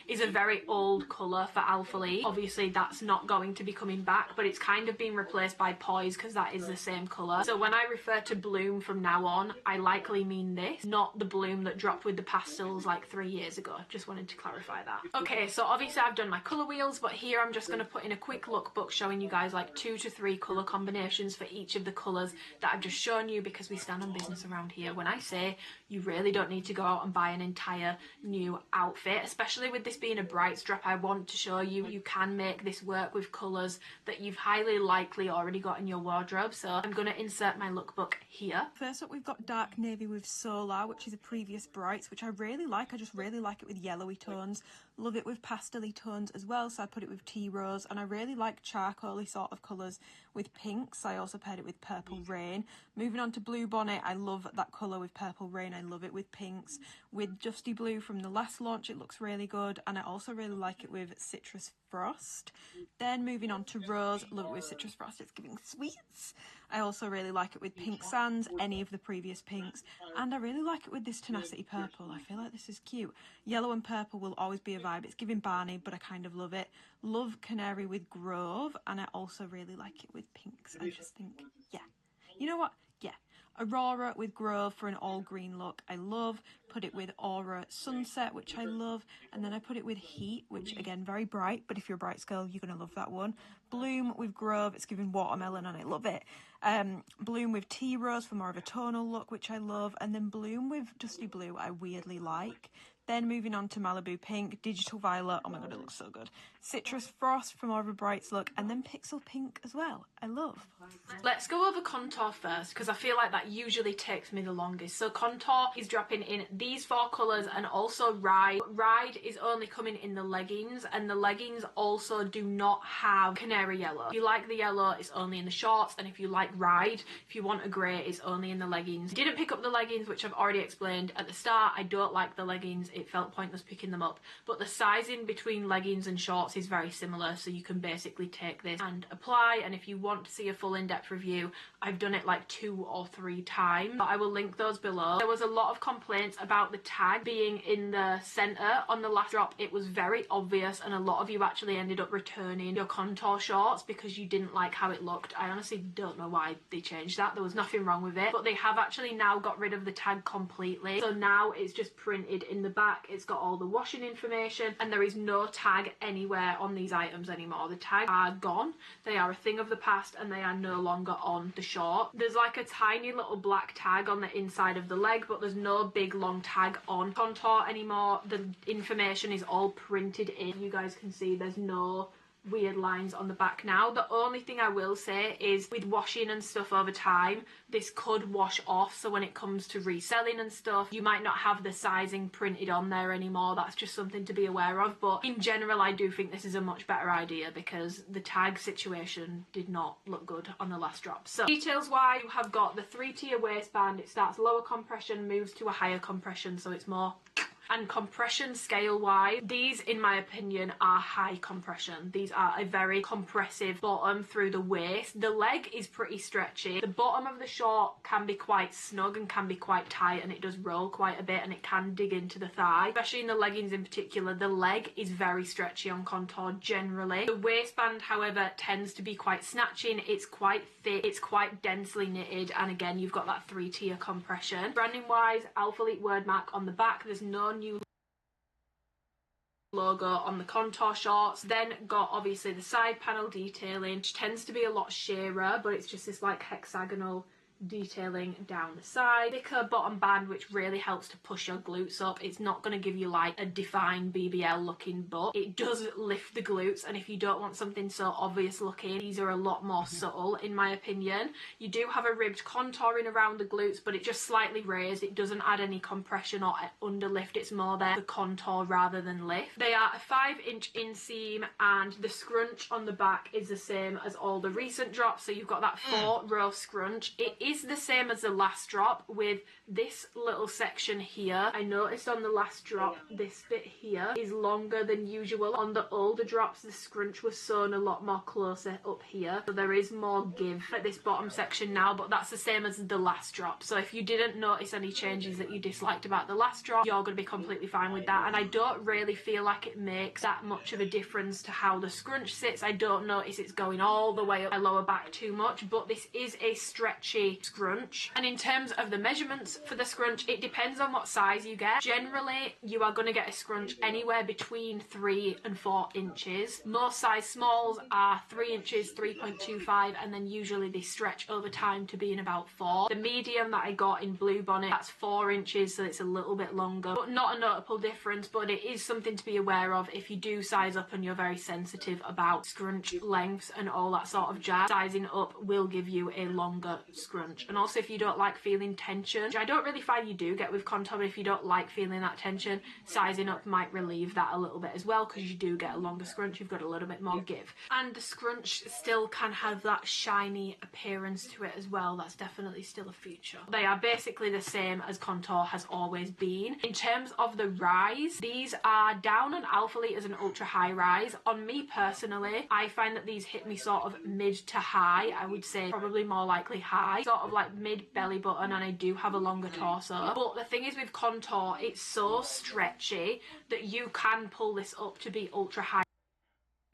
is a very old colour for Alphalete. Obviously that's not going to be coming back, but it's kind of been replaced by Poise because that is the same colour. So when I refer to Bloom from now on, I likely mean this, not the Bloom that dropped with the pastels like 3 years ago. Just wanted to clarify that. Okay, so obviously I've done my colour wheels, but here I'm just going to put in a quick lookbook showing you guys like 2 to 3 colour combinations for each of the colours that I've just shown you, because we stand on business around here when I say you really don't need to go out and buy an entire new outfit, especially with this being a bright drop. I want to show you can make this work with colours that you've highly likely already got in your wardrobe. So I'm going to insert my lookbook here. First up, we've got dark navy with Solar, which is a previous brights, which I really like. I just really like it with yellowy tones. Love it with pastel-y tones as well, so I put it with tea rose, and I really like charcoal-y sort of colours with pinks. I also paired it with Purple Rain. Moving on to Blue Bonnet, I love that colour with Purple Rain. I love it with pinks. With Dusty Blue from the last launch, it looks really good, and I also really like it with Citrus Frost. Then moving on to Rose, love it with Citrus Frost, it's giving sweets. I also really like it with Pink Sands, any of the previous pinks, and I really like it with this Tenacity Purple. I feel like this is cute. Yellow and purple will always be a vibe. It's giving Barney, but I kind of love it. Love Canary with Grove, and I also really like it with pinks. I just think, yeah. You know what? Yeah. Aurora with Grove for an all green look, I love. Put it with Aura Sunset, which I love, and then I put it with Heat, which again very bright, but if you're a bright girl you're gonna love that one. Bloom with Grove, it's giving watermelon and I love it. Bloom with Tea Rose for more of a tonal look, which I love, and then Bloom with Dusty Blue I weirdly like. Then moving on to Malibu Pink, Digital Violet, oh my god, it looks so good. Citrus Frost for more of a brights look, and then Pixel Pink as well, I love. Let's go over Contour first, because I feel like that usually takes me the longest. So Contour is dropping in these 4 colours, and also Ride. Ride is only coming in the leggings, and the leggings also do not have canary yellow. If you like the yellow, it's only in the shorts, and if you like Ride, if you want a grey, it's only in the leggings. Didn't pick up the leggings, which I've already explained at the start. I don't like the leggings. It felt pointless picking them up, but the sizing between leggings and shorts is very similar, so you can basically take this and apply. And if you want to see a full in-depth review, I've done it like 2 or 3 times, but I will link those below. There was a lot of complaints about the tag being in the center on the last drop. It was very obvious, and a lot of you actually ended up returning your Contour shorts because you didn't like how it looked. I honestly don't know why they changed that. There was nothing wrong with it, but they have actually now got rid of the tag completely, so now it's just printed in the back. It's got all the washing information, and there is no tag anywhere on these items anymore. The tags are gone. They are a thing of the past, and they are no longer on the short. There's like a tiny little black tag on the inside of the leg, but there's no big long tag on Contour anymore. The information is all printed in. You guys can see there's no weird lines on the back now. The only thing I will say is with washing and stuff over time, this could wash off, so when it comes to reselling and stuff, you might not have the sizing printed on there anymore. That's just something to be aware of, but in general I do think this is a much better idea because the tag situation did not look good on the last drop. So details wise, you have got the 3-tier waistband. It starts lower compression, moves to a higher compression, so it's more. And compression scale wise, these in my opinion are high compression. These are a very compressive bottom through the waist. The leg is pretty stretchy. The bottom of the short can be quite snug and can be quite tight, and it does roll quite a bit, and it can dig into the thigh. Especially in the leggings in particular, the leg is very stretchy on Contour generally. The waistband however tends to be quite snatching. It's quite thick, it's quite densely knitted, and again you've got that 3-tier compression. Branding wise, Alphalete wordmark on the back. There's no new logo on the Contour shorts. Then got obviously the side panel detailing, which tends to be a lot sheerer, but it's just this like hexagonal detailing down the side. Thicker bottom band, which really helps to push your glutes up. It's not going to give you like a defined BBL looking butt. It does lift the glutes, and if you don't want something so obvious looking, these are a lot more subtle in my opinion. You do have a ribbed contouring around the glutes, but it's just slightly raised. It doesn't add any compression or underlift. It's more there the contour rather than lift. They are a 5-inch inseam, and the scrunch on the back is the same as all the recent drops. So you've got that 4-row scrunch. It is the same as the last drop, with this little section here. I noticed on the last drop this bit here is longer than usual. On the older drops the scrunch was sewn a lot more closer up here, so there is more give at this bottom section now, but that's the same as the last drop. So if you didn't notice any changes that you disliked about the last drop, you're going to be completely fine with that. And I don't really feel like it makes that much of a difference to how the scrunch sits. I don't notice it's going all the way up my lower back too much, but this is a stretchy scrunch. And in terms of the measurements for the scrunch, it depends on what size you get. Generally you are going to get a scrunch anywhere between 3 and 4 inches. Most size smalls are 3 inches, 3.25, and then usually they stretch over time to being about 4. The medium that I got in Blue Bonnet, that's 4 inches, so it's a little bit longer, but not a notable difference. But it is something to be aware of if you do size up and you're very sensitive about scrunch lengths and all that sort of jazz. Sizing up will give you a longer scrunch. And also if you don't like feeling tension, which I don't really find you do get with contour, but if you don't like feeling that tension, sizing up might relieve that a little bit as well, because you do get a longer scrunch, you've got a little bit more give. And the scrunch still can have that shiny appearance to it as well. That's definitely still a feature. They are basically the same as contour has always been. In terms of the rise, these are down on Alphalete as an ultra high rise. On me personally, I find that these hit me sort of mid to high. I would say probably more likely high, sort of like mid belly button, and I do have a longer torso. But the thing is with contour, it's so stretchy that you can pull this up to be ultra high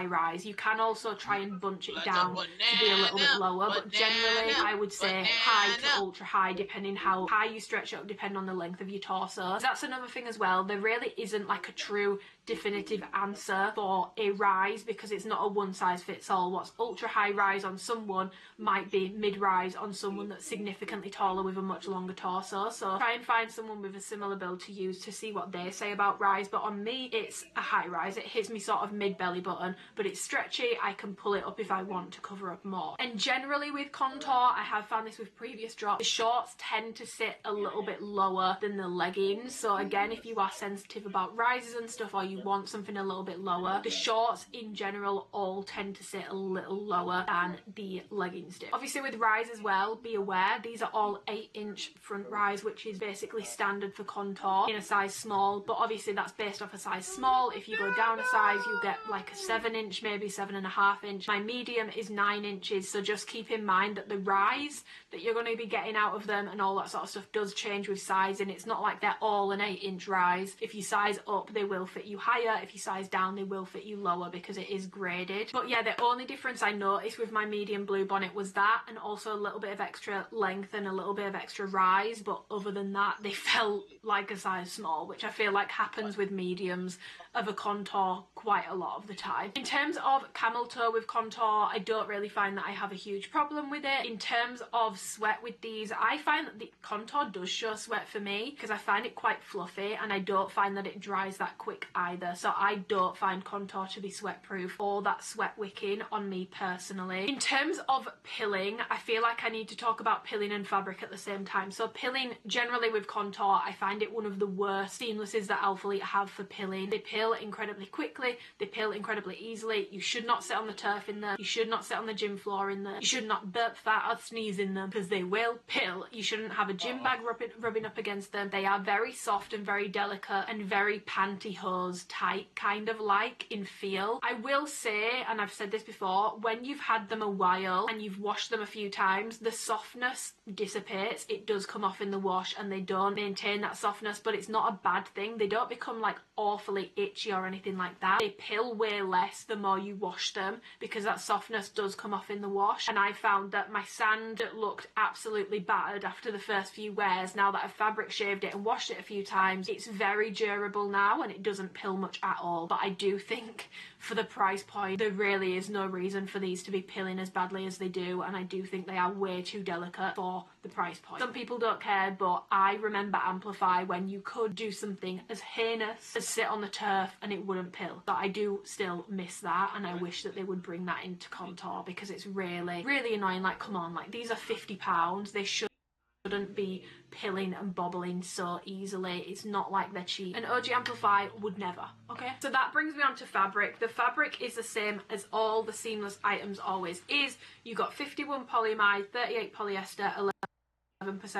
rise. You can also try and bunch it down to be a little bit lower, but generally I would say high to ultra high, depending how high you stretch it up, depending on the length of your torso. That's another thing as well. There really isn't like a true definitive answer for a rise, because it's not a one size fits all. What's ultra high rise on someone might be mid rise on someone that's significantly taller with a much longer torso. So try and find someone with a similar build to use to see what they say about rise. But on me, it's a high rise. It hits me sort of mid belly button, but it's stretchy. I can pull it up if I want to cover up more. And generally with contour, I have found this with previous drops, the shorts tend to sit a little bit lower than the leggings. So again, if you are sensitive about rises and stuff, or you want something a little bit lower, the shorts in general all tend to sit a little lower than the leggings do. Obviously with rise as well, be aware these are all 8-inch front rise, which is basically standard for contour in a size small, but obviously that's based off a size small. If you go down a size, you get like a 7-inch, maybe 7.5 inch. My medium is 9 inches, so just keep in mind that the rise that you're going to be getting out of them and all that sort of stuff does change with size, and it's not like they're all an 8-inch rise. If you size up, they will fit you higher. If you size down, they will fit you lower because it is graded. But yeah, the only difference I noticed with my medium Blue Bonnet was that, and also a little bit of extra length and a little bit of extra rise. But other than that, they felt like a size small, which I feel like happens with mediums of a contour quite a lot of the time. In terms of camel toe with contour, I don't really find that I have a huge problem with it. In terms of sweat with these, I find that the contour does show sweat for me, because I find it quite fluffy, and I don't find that it dries that quick either. So I don't find contour to be sweat proof or that sweat wicking on me personally. In terms of pilling, I feel like I need to talk about pilling and fabric at the same time. So pilling generally with contour, I find it one of the worst seamlesses that Alphalete have for pilling. They pill incredibly quickly, they pill incredibly easily. You should not sit on the turf in them, you should not sit on the gym floor in them, you should not burp, fart or sneeze in them, because they will pill. You shouldn't have a gym bag rubbing up against them. They are very soft and very delicate and very pantyhose tight, kind of like in feel. I will say, and I've said this before, when you've had them a while and you've washed them a few times, the softness dissipates. It does come off in the wash and they don't maintain that softness, but it's not a bad thing. They don't become like awfully itchy or anything like that. They pill way less the more you wash them, because that softness does come off in the wash. And I found that my sand looked absolutely battered after the first few wears. Now that I've fabric shaved it and washed it a few times, it's very durable now and it doesn't pill much at all. But I do think for the price point, there really is no reason for these to be pilling as badly as they do, and I do think they are way too delicate for the price point. Some people don't care, but I remember Amplify when you could do something as heinous as sit on the turf and it wouldn't pill. But I do still miss that, and I wish that they would bring that into contour, because it's really, really annoying. Like, come on, like, these are £50. They shouldn't be pilling and bobbling so easily. It's not like they're cheap. And OG Amplify would never, okay? So that brings me on to fabric. The fabric is the same as all the seamless items always is. You got 51 polyamide, 38 polyester, 11%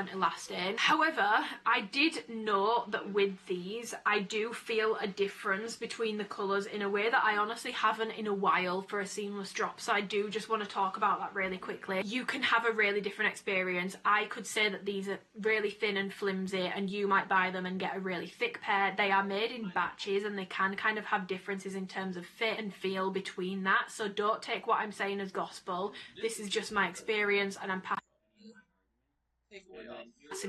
elastane. However, I did note that with these, I do feel a difference between the colours in a way that I honestly haven't in a while for a seamless drop. So I do just want to talk about that really quickly. You can have a really different experience. I could say that these are really thin and flimsy, and you might buy them and get a really thick pair. They are made in batches, and they can kind of have differences in terms of fit and feel between that. So don't take what I'm saying as gospel. This is just my experience, and I'm passing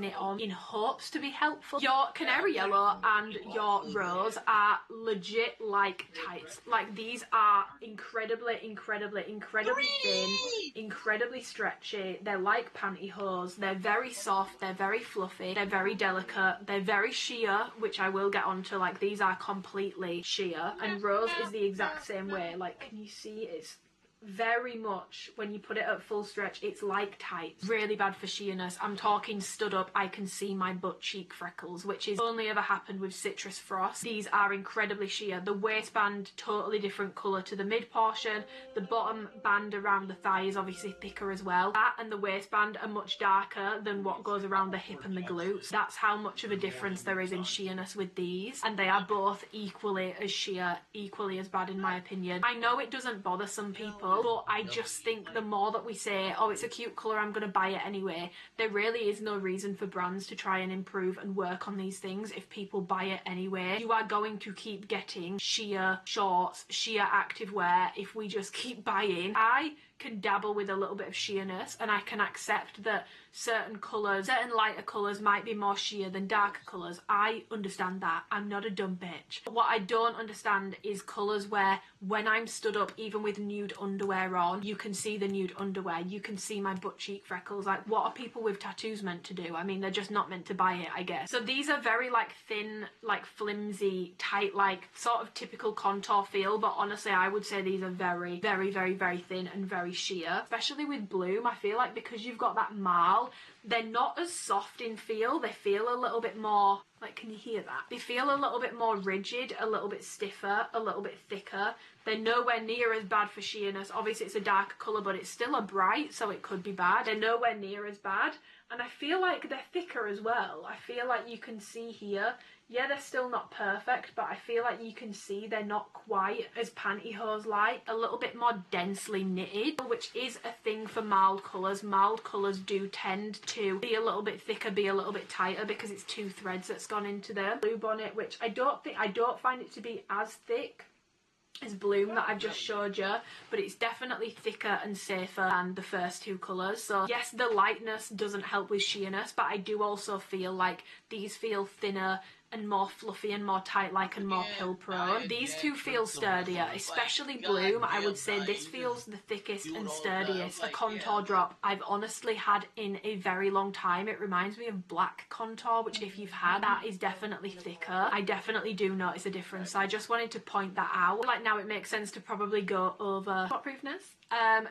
it on in hopes to be helpful. Your canary yellow and your rose are legit like tights. Like, these are incredibly thin, incredibly stretchy. They're like pantyhose. They're very soft, they're very fluffy, they're very delicate, they're very sheer, which I will get onto. Like, these are completely sheer, and rose is the exact same way. Like, can you see? It's very much, when you put it at full stretch, it's like tights. Really bad for sheerness. I'm talking stood up, I can see my butt cheek freckles, which is only ever happened with Citrus Frost. These are incredibly sheer. The waistband, totally different colour to the mid portion. The bottom band around the thigh is obviously thicker as well. That and the waistband are much darker than what goes around the hip and the glutes. That's how much of a difference there is in sheerness with these, and they are both equally as sheer, equally as bad in my opinion. I know it doesn't bother some people, but I just think the more that we say, oh, it's a cute colour, I'm going to buy it anyway, there really is no reason for brands to try and improve and work on these things if people buy it anyway. You are going to keep getting sheer shorts, sheer activewear if we just keep buying. I can dabble with a little bit of sheerness, and I can accept that certain colours, certain lighter colours might be more sheer than darker colours. I understand that. I'm not a dumb bitch. But what I don't understand is colours where when I'm stood up, even with nude underwear on, you can see the nude underwear, you can see my butt cheek freckles. Like, what are people with tattoos meant to do? I mean, they're just not meant to buy it, I guess. So these are very like thin, like flimsy, tight, like sort of typical contour feel, but honestly I would say these are very thin and very sheer, especially with Bloom. I feel like because you've got that marl, they're not as soft in feel. They feel a little bit more, like, can you hear that? They feel a little bit more rigid, a little bit stiffer, a little bit thicker. They're nowhere near as bad for sheerness. Obviously it's a darker colour, but it's still a bright, so it could be bad. They're nowhere near as bad, and I feel like they're thicker as well. I feel like you can see here, yeah, they're still not perfect, but I feel like you can see they're not quite as pantyhose-like, a little bit more densely knitted, which is a thing for mild colours. Mild colours do tend to be a little bit thicker, be a little bit tighter, because it's two threads that's gone into them. Blue bonnet, which I don't find it to be as thick as Bloom that I've just showed you, but it's definitely thicker and safer than the first two colours. So yes, the lightness doesn't help with sheerness, but I do also feel like these feel thinner and more fluffy and more tight-like and more pill-prone. These two feel sturdier, especially Bloom. I would say this feels the thickest and sturdiest a contour drop I've honestly had in a very long time. It reminds me of black contour, which if you've had, that is definitely thicker. I definitely do notice a difference, so I just wanted to point that out. Like, now it makes sense to probably go over squat-proofness.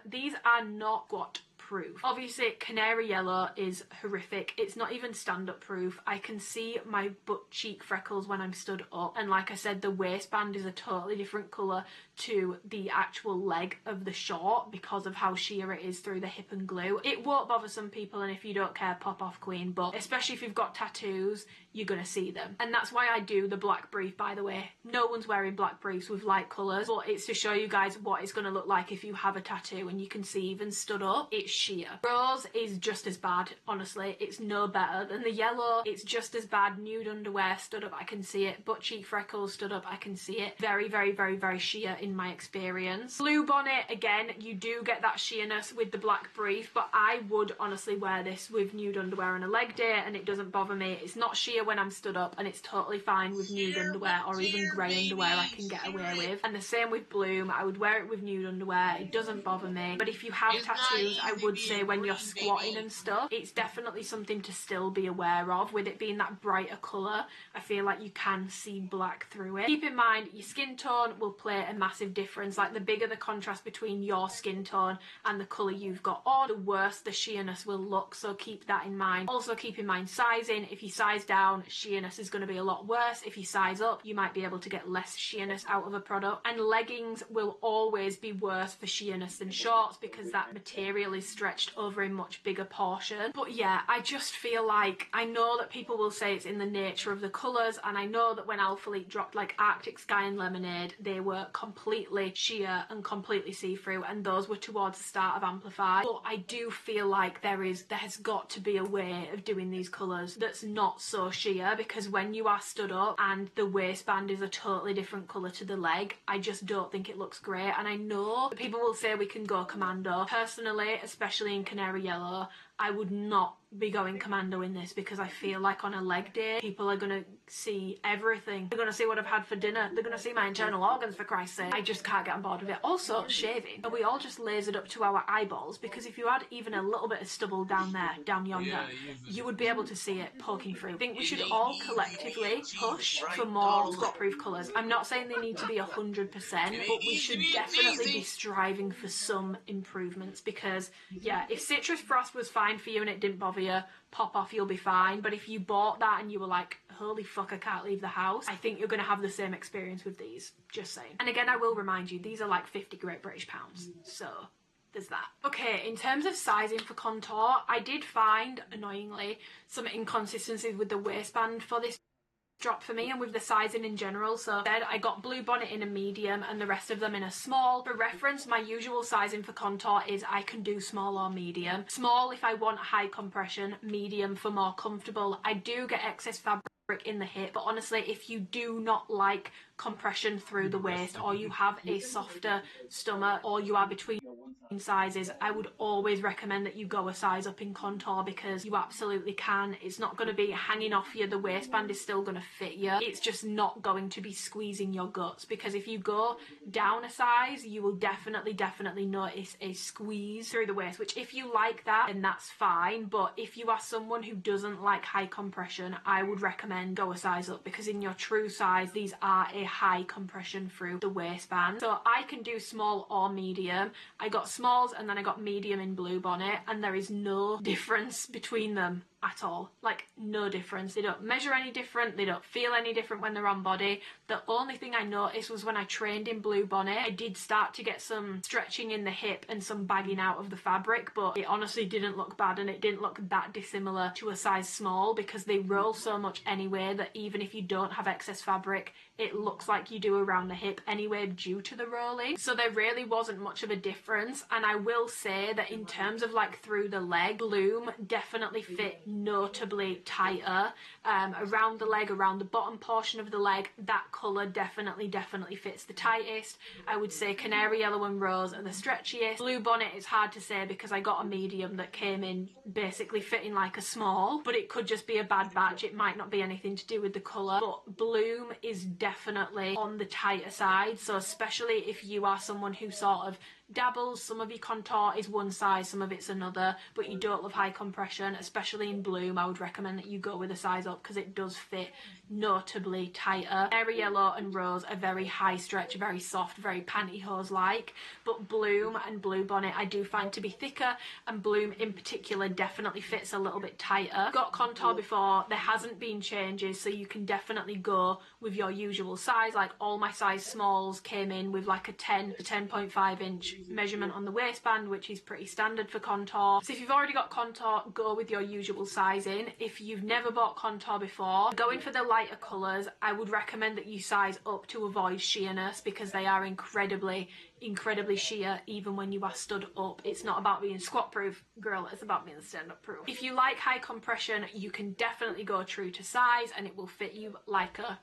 These are not squat proof. Obviously canary yellow is horrific. It's not even stand-up proof. I can see my butt cheek freckles when I'm stood up, and like I said, the waistband is a totally different colour to the actual leg of the short because of how sheer it is through the hip and glue. It won't bother some people, and if you don't care, pop off queen, but especially if you've got tattoos, you're gonna see them. And that's why I do the black brief, by the way. No one's wearing black briefs with light colours, but it's to show you guys what it's gonna look like if you have a tattoo, and you can see even stood up, it's sheer. Rose is just as bad, honestly. It's no better than the yellow. It's just as bad. Nude underwear, stood up, I can see it. Butt cheek freckles, stood up, I can see it. Very sheer in my experience. Blue bonnet, again, you do get that sheerness with the black brief, but I would honestly wear this with nude underwear on a leg day and it doesn't bother me. It's not sheer when I'm stood up, and it's totally fine with nude underwear or even grey underwear I can get away with. And the same with Bloom. I would wear it with nude underwear. It doesn't bother me. But if you have tattoos, I would say when you're squatting and stuff, it's definitely something to still be aware of. With it being that brighter colour, I feel like you can see black through it. Keep in mind, your skin tone will play a massive difference. Like, the bigger the contrast between your skin tone and the colour you've got on, the worse the sheerness will look, so keep that in mind. Also keep in mind sizing. If you size down, sheerness is going to be a lot worse. If you size up, you might be able to get less sheerness out of a product. And leggings will always be worse for sheerness than shorts because that material is stretched over a much bigger portion. But yeah, I just feel like, I know that people will say it's in the nature of the colours, and I know that when Alphalete dropped like Arctic Sky and Lemonade, they were completely sheer and completely see-through, and those were towards the start of Amplify. But I do feel like there has got to be a way of doing these colours that's not so sheer, because when you are stood up and the waistband is a totally different colour to the leg, I just don't think it looks great. And I know that people will say we can go commando. Personally, especially in canary yellow, I would not be going commando in this, because I feel like on a leg day, people are going to see everything. They're going to see what I've had for dinner. They're going to see my internal organs, for Christ's sake. I just can't get on board with it. Also, shaving. Are we all just lasered up to our eyeballs? Because if you had even a little bit of stubble down there, down yonder, you would be able to see it poking through. I think we should all collectively push for more squat-proof colours. I'm not saying they need to be 100%, but we should definitely be striving for some improvements, because, yeah, if Citrus Frost was fine for you and it didn't bother you, pop off, you'll be fine. But if you bought that and you were like, holy fuck, I can't leave the house, I think you're going to have the same experience with these. Just saying. And again, I will remind you, these are like 50 Great British pounds. So there's that. Okay, in terms of sizing for contour, I did find, annoyingly, some inconsistencies with the waistband for this drop for me and with the sizing in general. So instead, I got Blue Bonnet in a medium and the rest of them in a small. For reference, my usual sizing for contour is I can do small or medium. Small if I want high compression, medium for more comfortable. I do get excess fabric in the hip, but honestly, if you do not like compression through the waist, or you have a softer stomach, or you are between sizes, I would always recommend that you go a size up in contour, because you absolutely can. It's not going to be hanging off you. The waistband is still going to fit you. It's just not going to be squeezing your guts, because if you go down a size, you will definitely notice a squeeze through the waist, which if you like that, then that's fine. But if you are someone who doesn't like high compression, I would recommend go a size up, because in your true size, these are a high compression through the waistband. So I can do small or medium. I got smalls and then I got medium in Blue Bonnet, and there is no difference between them at all. Like, no difference. They don't measure any different, they don't feel any different when they're on body. The only thing I noticed was when I trained in Blue Bonnet, I did start to get some stretching in the hip and some bagging out of the fabric, but it honestly didn't look bad, and it didn't look that dissimilar to a size small, because they roll so much anyway that even if you don't have excess fabric, it looks like you do around the hip anyway due to the rolling. So there really wasn't much of a difference. And I will say that in terms of like through the leg, Bloom definitely fit notably tighter. Around the leg, around the bottom portion of the leg, that colour definitely fits the tightest. I would say Canary Yellow and Rose are the stretchiest. Blue Bonnet is hard to say, because I got a medium that came in basically fitting like a small, but it could just be a bad batch. It might not be anything to do with the colour. But Bloom is definitely on the tighter side, so especially if you are someone who sort of dabbles, some of your contour is one size, some of it's another, but you don't love high compression, especially in Bloom, I would recommend that you go with a size up, because it does fit notably tighter. Canary Yellow and Rose are very high stretch, very soft, very pantyhose like, but Bloom and Blue Bonnet I do find to be thicker, and Bloom in particular definitely fits a little bit tighter. Got contour before, there hasn't been changes, so you can definitely go with your usual size. Like, all my size smalls came in with like a 10 to 10.5 inch measurement on the waistband, which is pretty standard for contour. So if you've already got contour, go with your usual sizing. If you've never bought contour before, going for the lighter colours, I would recommend that you size up to avoid sheerness, because they are incredibly sheer even when you are stood up. It's not about being squat proof, girl, it's about being stand up proof. If you like high compression, you can definitely go true to size and it will fit you like a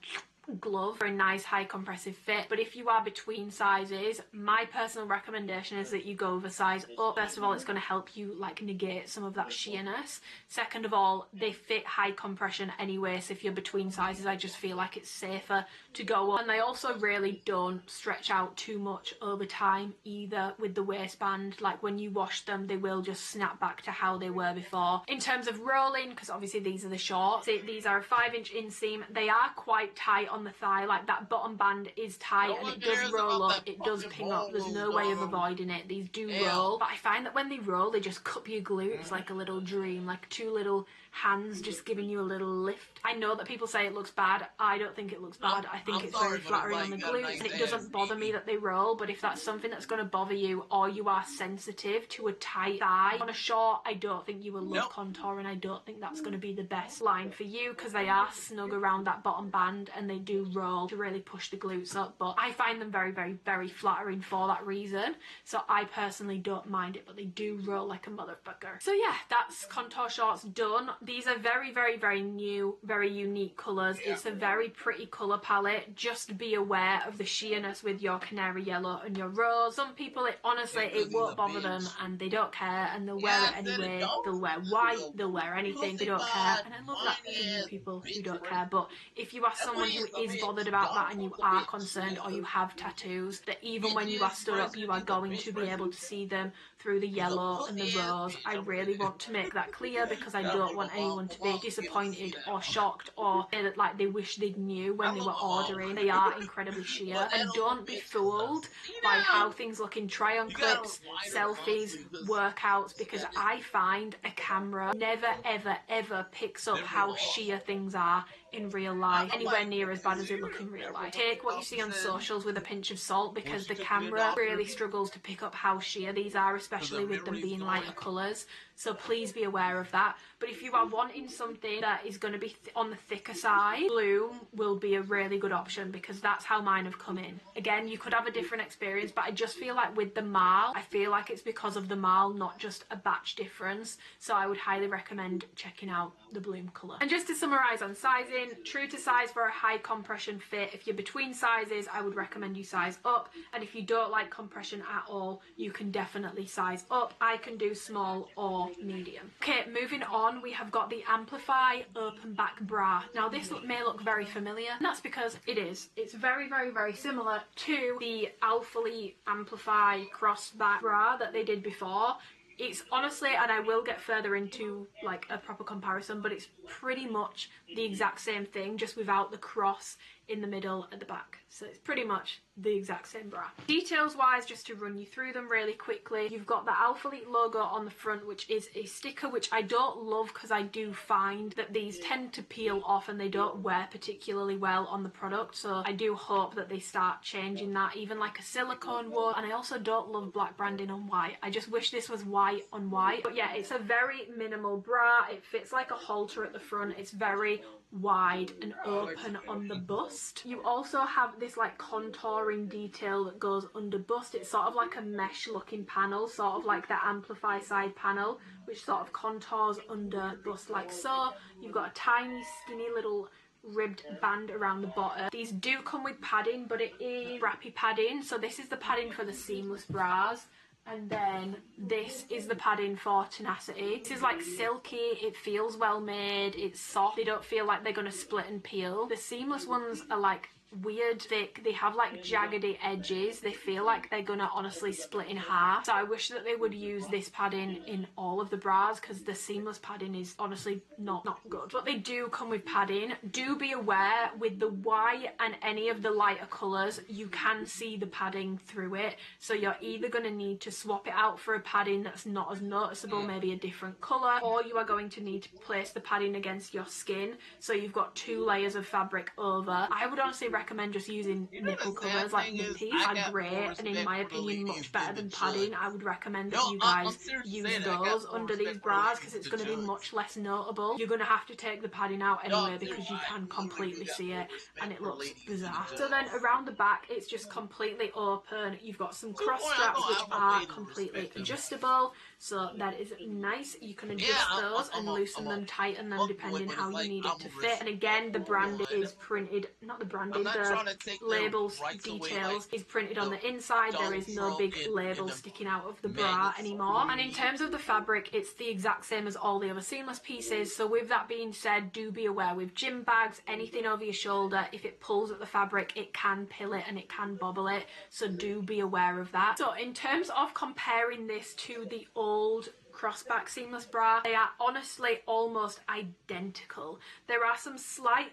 glove for a nice high compressive fit. But if you are between sizes, my personal recommendation is that you go with a size up. First of all, it's going to help you like negate some of that sheerness. Second of all, they fit high compression anyway, so if you're between sizes, I just feel like it's safer to go up. And they also really don't stretch out too much over time either with the waistband. Like when you wash them, they will just snap back to how they were before. In terms of rolling, because obviously these are the shorts, these are a 5-inch inseam. They are quite tight on the thigh, like that bottom band is tight and it does roll up, it does ping up, there's no way of avoiding it. These do roll, but I find that when they roll, they just cup your glutes like a little dream, like two little hands just giving you a little lift. I know that people say it looks bad. I don't think it looks bad. I think it's very flattering on the glutes, and it doesn't bother me that they roll. But if that's something that's going to bother you, or you are sensitive to a tight thigh on a short, I don't think you will love contour, and I don't think that's going to be the best line for you, because they are snug around that bottom band and they do roll to really push the glutes up. But I find them very, very, very flattering for that reason, so I personally don't mind it, but they do roll like a motherfucker. So yeah, that's contour shorts done. These are very, very, very new, very unique colours. It's a very pretty colour palette. Just be aware of the sheerness with your canary yellow and your rose. Some people, honestly, it won't bother them and they don't care, and they'll wear it anyway. They'll wear white, they'll wear anything, they don't care. And I love that for you people who don't care. But if you are someone who is bothered about that and you are concerned, or you have tattoos, that even when you are stood up, you are going to be able to see them through the yellow and the rose. I really want to make that clear, because I don't want anyone to be disappointed or shocked or say that like they wish they'd knew when they were ordering. They are incredibly sheer, and don't be fooled by how things look in try-on clips, selfies, workouts, because I find a camera never ever ever picks up how sheer things are in real life anywhere near as bad as they look in real life. Take what you see on socials with a pinch of salt, because the camera really struggles to pick up how sheer these are, especially with them being lighter colours. So please be aware of that. But if you are wanting something that is going to be on the thicker side, Bloom will be a really good option, because that's how mine have come in. Again, you could have a different experience, but I just feel like with the marl, I feel like it's because of the marl, not just a batch difference. So I would highly recommend checking out the Bloom colour. And just to summarise on sizing, true to size for a high compression fit. If you're between sizes, I would recommend you size up, and if you don't like compression at all, you can definitely size up. I can do small or medium. Okay, moving on, we have got the Amplify open back bra. Now this may look very familiar, and that's because it is. It's very, very, very similar to the Alphalete Amplify cross back bra that they did before. It's honestly, and I will get further into like a proper comparison, but it's pretty much the exact same thing, just without the cross in the middle at the back. So it's pretty much the exact same bra. Details wise, just to run you through them really quickly, you've got the Alphalete logo on the front, which is a sticker, which I don't love, because I do find that these tend to peel off and they don't wear particularly well on the product. So I do hope that they start changing that, even like a silicone one. And I also don't love black branding on white. I just wish this was white on white. But yeah, it's a very minimal bra. It fits like a halter at the front. It's very wide and open on the bust. You also have this like contouring detail that goes under bust. It's sort of like a mesh looking panel, sort of like the Amplify side panel, which sort of contours under bust like so. You've got a tiny skinny little ribbed band around the bottom. These do come with padding, but it is wrappy padding. So this is the padding for the seamless bras, and then this is the padding for tenacity. This is like silky, it feels well made, it's soft, they don't feel like they're gonna split and peel. The seamless ones are like weird thick, they have like jaggedy edges, they feel like they're gonna honestly split in half. So I wish that they would use this padding in all of the bras, because the seamless padding is honestly not good. But they do come with padding. Do be aware with the white and any of the lighter colours, you can see the padding through it, so you're either going to need to swap it out for a padding that's not as noticeable, maybe a different colour, or you are going to need to place the padding against your skin, so you've got 2 layers of fabric over. I would honestly recommend recommend just using nipple covers like nippies are great, and in my opinion much better than padding. I would recommend that you guys use those under these bras because it's going to be much less notable. You're going to have to take the padding out anyway because you can completely see it and it looks bizarre. So then around the back it's just completely open. You've got some cross straps which are completely adjustable, so that is nice. You can adjust those and loosen them, tighten them depending how you need it to fit. And again, the branding is printed, not the branding, the labels details is printed on the inside. There is no big label sticking out of the bra anymore. And in terms of the fabric, it's the exact same as all the other seamless pieces. So with that being said, do be aware with gym bags, anything over your shoulder, if it pulls at the fabric, it can pill it and it can bobble it. So do be aware of that. So in terms of comparing this to the old crossback seamless bra, they are honestly almost identical. There are some slight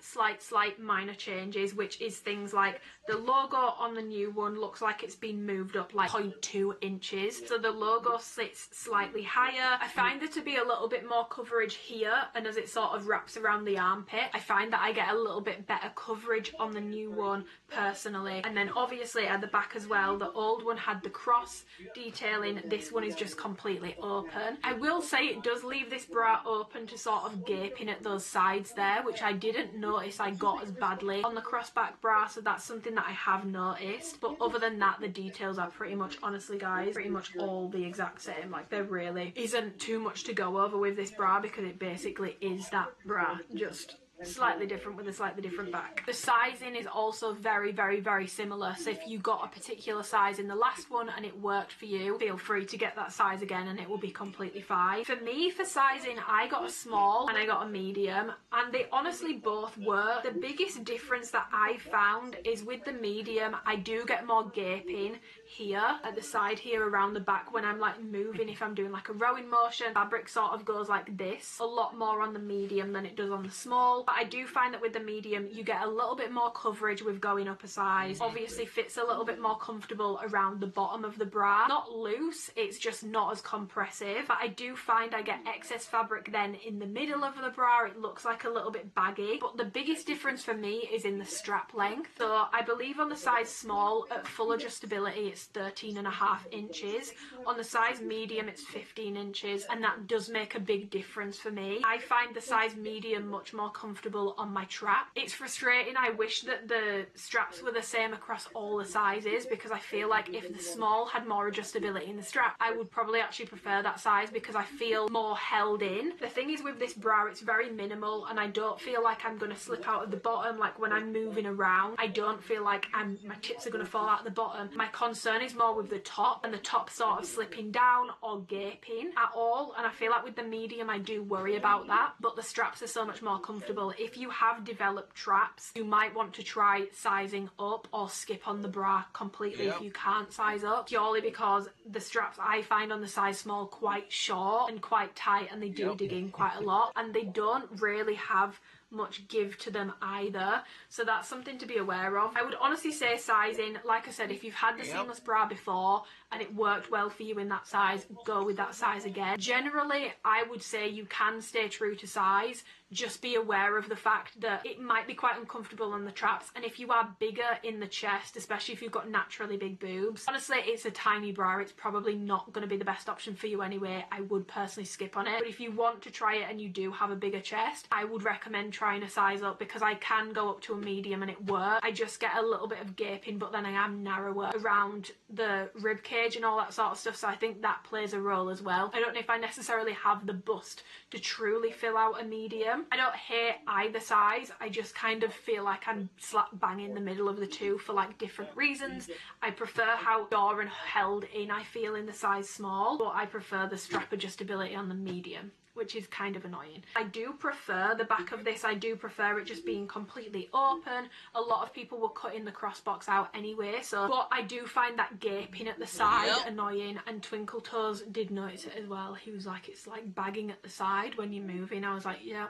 minor changes, which is things like the logo on the new one looks like it's been moved up like 0.2 inches, so the logo sits slightly higher. I find there to be a little bit more coverage here, and as it sort of wraps around the armpit, I find that I get a little bit better coverage on the new one personally. And then obviously at the back as well, the old one had the cross detailing, this one is just completely open. I will say it does leave this bra open to sort of gaping at those sides there, which I didn't notice I got as badly on the crossback bra, so that's something that I have noticed. But other than that, the details are pretty much, honestly guys, pretty much all the exact same. Like there really isn't too much to go over with this bra because it basically is that bra, just slightly different with a slightly different back. The sizing is also very similar, so if you got a particular size in the last one and it worked for you, feel free to get that size again and it will be completely fine. For me, for sizing, I got a small and I got a medium, and they honestly both work. The biggest difference that I found is with the medium, I do get more gaping here at the side here around the back when I'm like moving. If I'm doing like a rowing motion, fabric sort of goes like this a lot more on the medium than it does on the small. But I do find that with the medium you get a little bit more coverage with going up a size. Obviously fits a little bit more comfortable around the bottom of the bra. Not loose, it's just not as compressive, but I do find I get excess fabric then in the middle of the bra. It looks like a little bit baggy. But the biggest difference for me is in the strap length. So I believe on the size small at full adjustability it's 13.5 inches. On the size medium it's 15 inches, and that does make a big difference for me. I find the size medium much more comfortable on my trap. It's frustrating. I wish that the straps were the same across all the sizes, because I feel like if the small had more adjustability in the strap, I would probably actually prefer that size because I feel more held in. The thing is with this bra, it's very minimal and I don't feel like I'm going to slip out of the bottom. Like when I'm moving around, I don't feel like my tits are going to fall out the bottom. My concern is more with the top, and the top sort of slipping down or gaping at all, and I feel like with the medium I do worry about that. But the straps are so much more comfortable. If you have developed traps, you might want to try sizing up or skip on the bra completely if you can't size up, purely because the straps I find on the size small quite short and quite tight, and they do dig in quite a lot, and they don't really have much give to them either, so that's something to be aware of. I would honestly say sizing, like I said, if you've had the seamless bra before and it worked well for you in that size, go with that size again. Generally I would say you can stay true to size, just be aware of the fact that it might be quite uncomfortable on the traps, and if you are bigger in the chest, especially if you've got naturally big boobs, honestly it's a tiny bra, it's probably not going to be the best option for you anyway. I would personally skip on it. But if you want to try it and you do have a bigger chest, I would recommend trying a size up, because I can go up to a medium and it works. I just get a little bit of gaping, but then I am narrower around the rib cage and all that sort of stuff, so I think that plays a role as well. I don't know if I necessarily have the bust to truly fill out a medium. I don't hate either size, I just kind of feel like I'm slap bang in the middle of the two for like different reasons. I prefer how door and held in I feel in the size small, but I prefer the strap adjustability on the medium, which is kind of annoying. I do prefer the back of this, I do prefer it just being completely open. A lot of people were cutting the crossbox out anyway, so, but I do find that gaping at the side annoying, and Twinkle Toes did notice it as well. He was like, it's like bagging at the side when you're moving. I was like, yeah,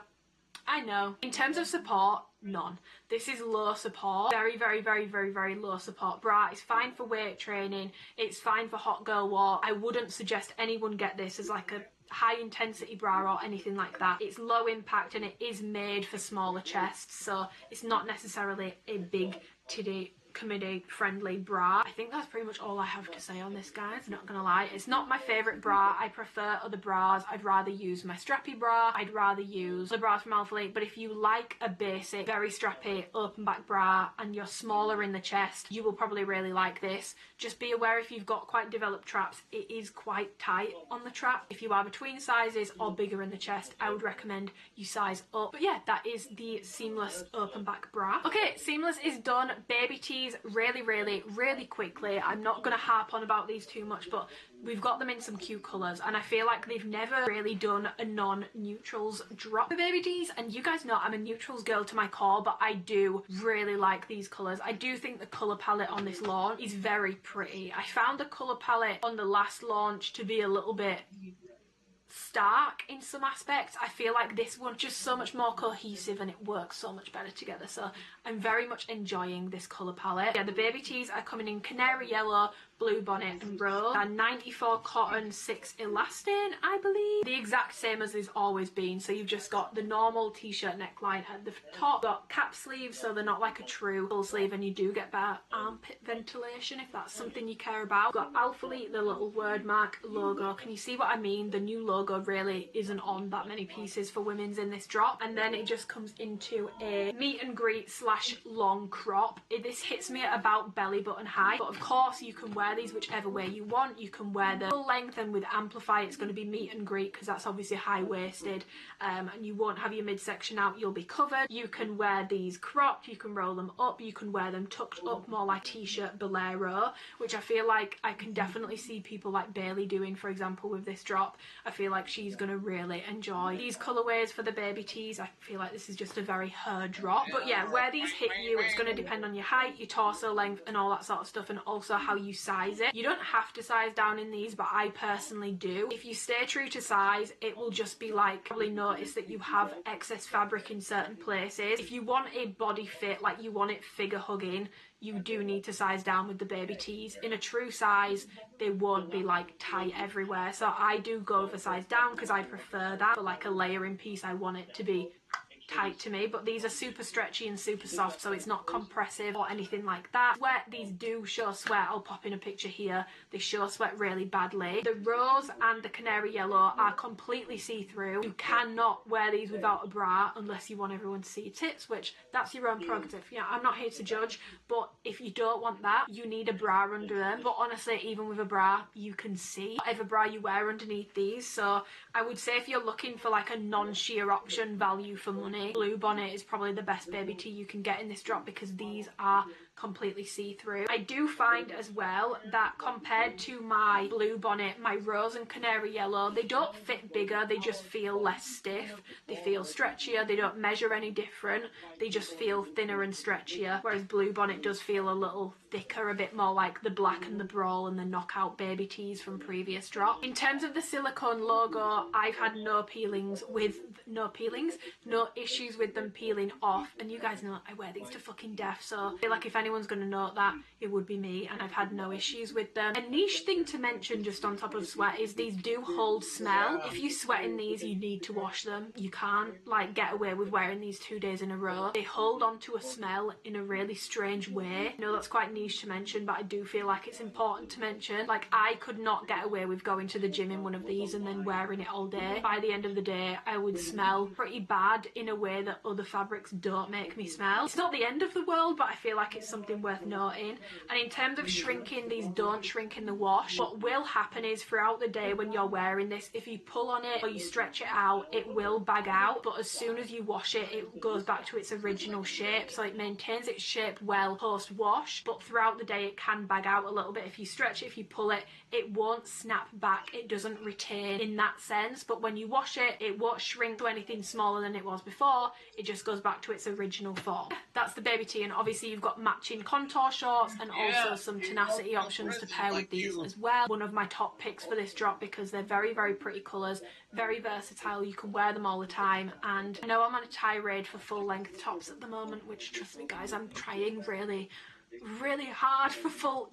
I know. In terms of support, none. This is low support, very low support bra. It's fine for weight training, it's fine for hot girl walk. I wouldn't suggest anyone get this as like a high intensity bra or anything like that. It's low impact and it is made for smaller chests, so it's not necessarily a big titty comedy friendly bra. I think that's pretty much all I have to say on this, guys, not gonna lie. It's not my favorite bra. I prefer other bras. I'd rather use my strappy bra. I'd rather use the bras from Alphalete. But if you like a basic very strappy open back bra and you're smaller in the chest, you will probably really like this. Just be aware, if you've got quite developed traps, it is quite tight on the trap. If you are between sizes or bigger in the chest, I would recommend you size up. But yeah, that is the seamless open back bra. Okay, seamless is done. Baby tees really quickly. I'm not going to harp on about these too much, but we've got them in some cute colours, and I feel like they've never really done a non-neutrals drop for baby tees. And you guys know I'm a neutrals girl to my core, but I do really like these colours. I do think the colour palette on this launch is very pretty. I found the colour palette on the last launch to be a little bit stark in some aspects. I feel like this one's just so much more cohesive and it works so much better together, so I'm very much enjoying this colour palette. Yeah, the baby tees are coming in canary yellow, blue bonnet and rose. They're 94 cotton, 6 elastane, I believe. The exact same as it's always been. So you've just got the normal t-shirt neckline at the top, got cap sleeves, so they're not like a true full sleeve, and you do get better armpit ventilation if that's something you care about. Got Alphalete, the little word mark logo. Can you see what I mean? The new logo really isn't on that many pieces for women's in this drop. And then it just comes into a meet and greet slash long crop. This hits me at about belly button high, but of course you can wear these whichever way you want. You can wear the full length, and with Amplify it's going to be meet and greet because that's obviously high-waisted, and you won't have your midsection out, you'll be covered. You can wear these cropped, you can roll them up, you can wear them tucked up more like t-shirt bolero, which I feel like I can definitely see people like Bailey doing, for example, with this drop. I feel like she's going to really enjoy these colourways for the baby tees. I feel like this is just a very her drop. But yeah, where these hit you, it's going to depend on your height, your torso length and all that sort of stuff, and also how you size it. You don't have to size down in these, but I personally do. If you stay true to size, it will just be like, probably notice that you have excess fabric in certain places. If you want a body fit, like you want it figure hugging, you do need to size down with the baby tees. In a true size, they won't be like tight everywhere. So I do go for size down because I prefer that. For like a layering piece, I want it to be tight to me, but these are super stretchy and super soft, so it's not compressive or anything like that. Sweat, these do show sweat. I'll pop in a picture here. They show sweat really badly. The rose and the canary yellow are completely see-through. You cannot wear these without a bra unless you want everyone to see your tits, which that's your own prerogative. Yeah, I'm not here to judge, but if you don't want that, you need a bra under them. But honestly, even with a bra, you can see whatever bra you wear underneath these. So I would say if you're looking for like a non-sheer option, value for money, blue bonnet is probably the best baby tee you can get in this drop because these are completely see-through. I do find as well that compared to my blue bonnet, my rose and canary yellow, they don't fit bigger, they just feel less stiff, they feel stretchier, they don't measure any different, they just feel thinner and stretchier, whereas blue bonnet does feel a little thicker, a bit more like the black and the brawl and the knockout baby tees from previous drop. In terms of the silicone logo, I've had no issues with them peeling off, and you guys know I wear these to fucking death, so I feel like if anyone's going to note that, it would be me, and I've had no issues with them. A niche thing to mention just on top of sweat is these do hold smell. If you sweat in these, you need to wash them. You can't like get away with wearing these 2 days in a row. They hold on to a smell in a really strange way. I know that's quite niche to mention, but I do feel like it's important to mention. Like, I could not get away with going to the gym in one of these and then wearing it all day. By the end of the day, I would smell pretty bad in a way that other fabrics don't make me smell. It's not the end of the world, but I feel like it's something worth noting. And in terms of shrinking, these don't shrink in the wash. What will happen is throughout the day when you're wearing this, if you pull on it or you stretch it out, it will bag out, but as soon as you wash it, it goes back to its original shape, so it maintains its shape well post wash, but throughout the day it can bag out a little bit. If you stretch it, if you pull it, it won't snap back, it doesn't retain in that sense, but when you wash it, it won't shrink to anything smaller than it was before, it just goes back to its original form. That's the baby tee, and obviously you've got matching contour shorts and also some tenacity options to pair with these as well. One of my top picks for this drop because they're very, very pretty colours, very versatile, you can wear them all the time, and I know I'm on a tirade for full length tops at the moment, which trust me guys, I'm trying really really hard for full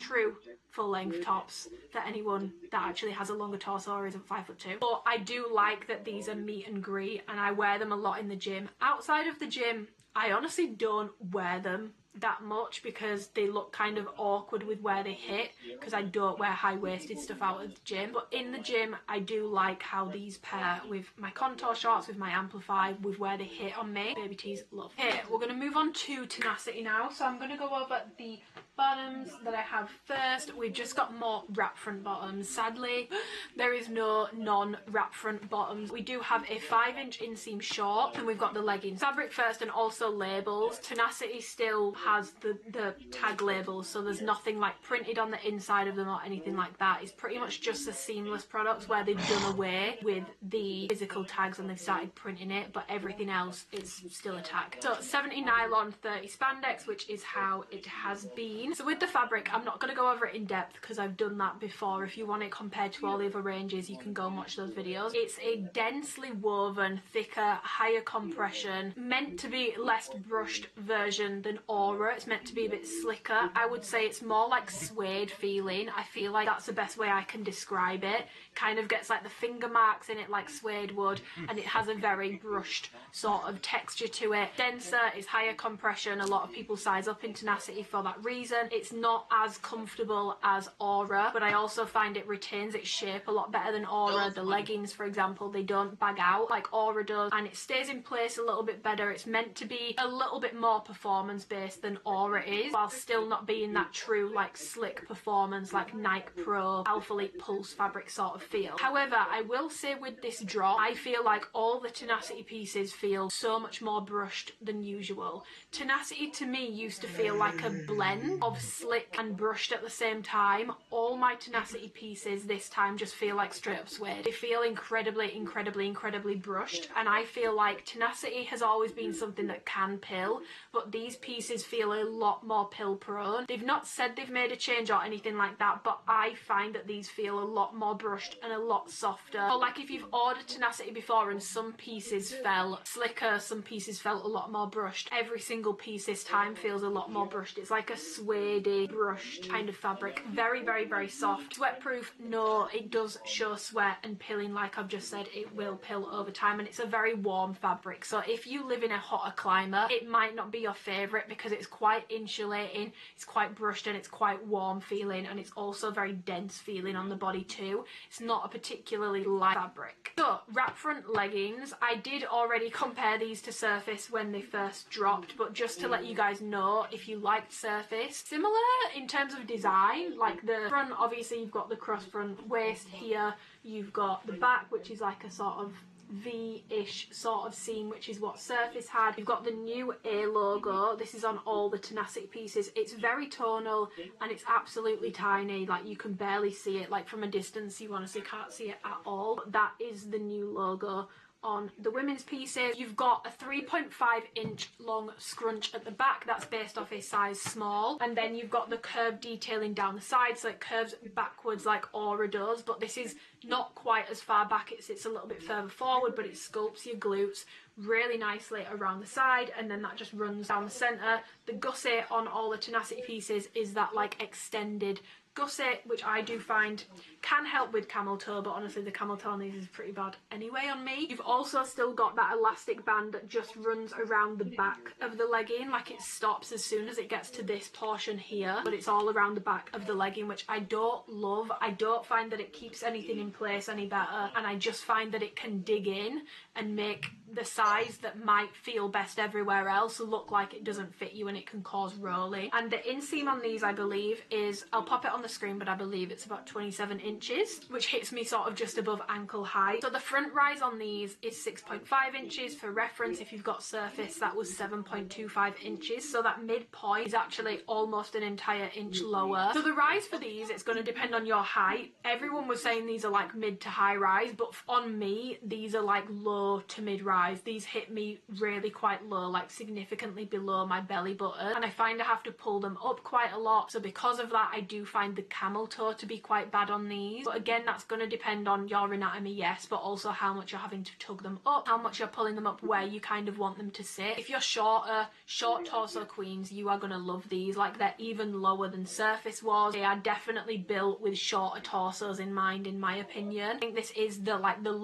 length tops for anyone that actually has a longer torso or isn't 5'2". But I do like that these are meet and greet, and I wear them a lot in the gym. Outside of the gym, I honestly don't wear them that much because they look kind of awkward with where they hit, because I don't wear high-waisted stuff out of the gym. But in the gym, I do like how these pair with my contour shorts, with my Amplify, with where they hit on me. Baby tees, love. Okay, we're going to move on to Tenacity now. So I'm going to go over the bottoms that I have first. We've just got more wrap front bottoms. Sadly, there is no non-wrap front bottoms. We do have a 5-inch inseam short, and we've got the leggings. Fabric first and also labels. Tenacity still has the tag labels, so there's nothing like printed on the inside of them or anything like that. It's pretty much just a seamless product where they've done away with the physical tags and they've started printing it, but everything else is still a tag. So 70 nylon, 30 spandex, which is how it has been. So with the fabric, I'm not going to go over it in depth because I've done that before. If you want it compared to all the other ranges, you can go and watch those videos. It's a densely woven, thicker, higher compression, meant to be less brushed version than Aura. It's meant to be a bit slicker. I would say it's more like suede feeling. I feel like that's the best way I can describe it. Kind of gets like the finger marks in it like suede would, and it has a very brushed sort of texture to it. Denser, it's higher compression. A lot of people size up in Tenacity for that reason. It's not as comfortable as Aura, but I also find it retains its shape a lot better than Aura. The leggings, for example, they don't bag out like Aura does, and it stays in place a little bit better. It's meant to be a little bit more performance based than Aura is, while still not being that true like slick performance like Nike Pro, Alphalete Pulse fabric sort of feel. However, I will say with this drop, I feel like all the Tenacity pieces feel so much more brushed than usual. Tenacity to me used to feel like a blend of slick and brushed at the same time. All my Tenacity pieces this time just feel like straight up suede. They feel incredibly brushed, and I feel like Tenacity has always been something that can pill, but these pieces feel a lot more pill prone. They've not said they've made a change or anything like that, but I find that these feel a lot more brushed and a lot softer. Or like if you've ordered Tenacity before and some pieces felt slicker, some pieces felt a lot more brushed, every single piece this time feels a lot more brushed. It's like a suede brushed kind of fabric. Very soft. Sweat proof, no, it does show sweat and pilling. Like I've just said, it will pill over time, and it's a very warm fabric, so if you live in a hotter climate, it might not be your favorite because it's quite insulating, it's quite brushed, and it's quite warm feeling, and it's also very dense feeling on the body too. It's not a particularly light fabric. So wrap front leggings, I did already compare these to Surface when they first dropped, but just to let you guys know, if you liked Surface, similar in terms of design. Like the front, obviously you've got the cross front waist here, you've got the back, which is like a sort of V-ish sort of seam, which is what Surface had. You've got the new A logo. This is on all the Tenacity pieces. It's very tonal and it's absolutely tiny, like you can barely see it. Like from a distance you honestly can't see it at all. But that is the new logo on the women's pieces. You've got a 3.5-inch long scrunch at the back that's based off a size small, and then you've got the curved detailing down the side, so it curves backwards like Aura does, but this is not quite as far back. It sits a little bit further forward, but it sculpts your glutes really nicely around the side, and then that just runs down the center. The gusset on all the Tenacity pieces is that like extended gusset, which I do find can help with camel toe, but honestly the camel toe on these is pretty bad anyway on me. You've also still got that elastic band that just runs around the back of the legging, like it stops as soon as it gets to this portion here, but it's all around the back of the legging, which I don't love. I don't find that it keeps anything in place any better, and I just find that it can dig in and make the size that might feel best everywhere else look like it doesn't fit you, and it can cause rolling. And the inseam on these, I believe, is, I'll pop it on the screen, but I believe it's about 27 inches, which hits me sort of just above ankle height. So the front rise on these is 6.5 inches. For reference, if you've got Surface, that was 7.25 inches, so that midpoint is actually almost an entire inch lower. So the rise for these, it's going to depend on your height. Everyone was saying these are like mid to high rise, but on me these are like low to mid rise. rise, these hit me really quite low, like significantly below my belly button, and I find I have to pull them up quite a lot. So because of that, I do find the camel toe to be quite bad on these. But again, that's going to depend on your anatomy, yes, but also how much you're having to tug them up, how much you're pulling them up where you kind of want them to sit. If you're shorter, short torso queens, you are going to love these. Like, they're even lower than Surface was. They are definitely built with shorter torsos in mind, in my opinion. I think this is the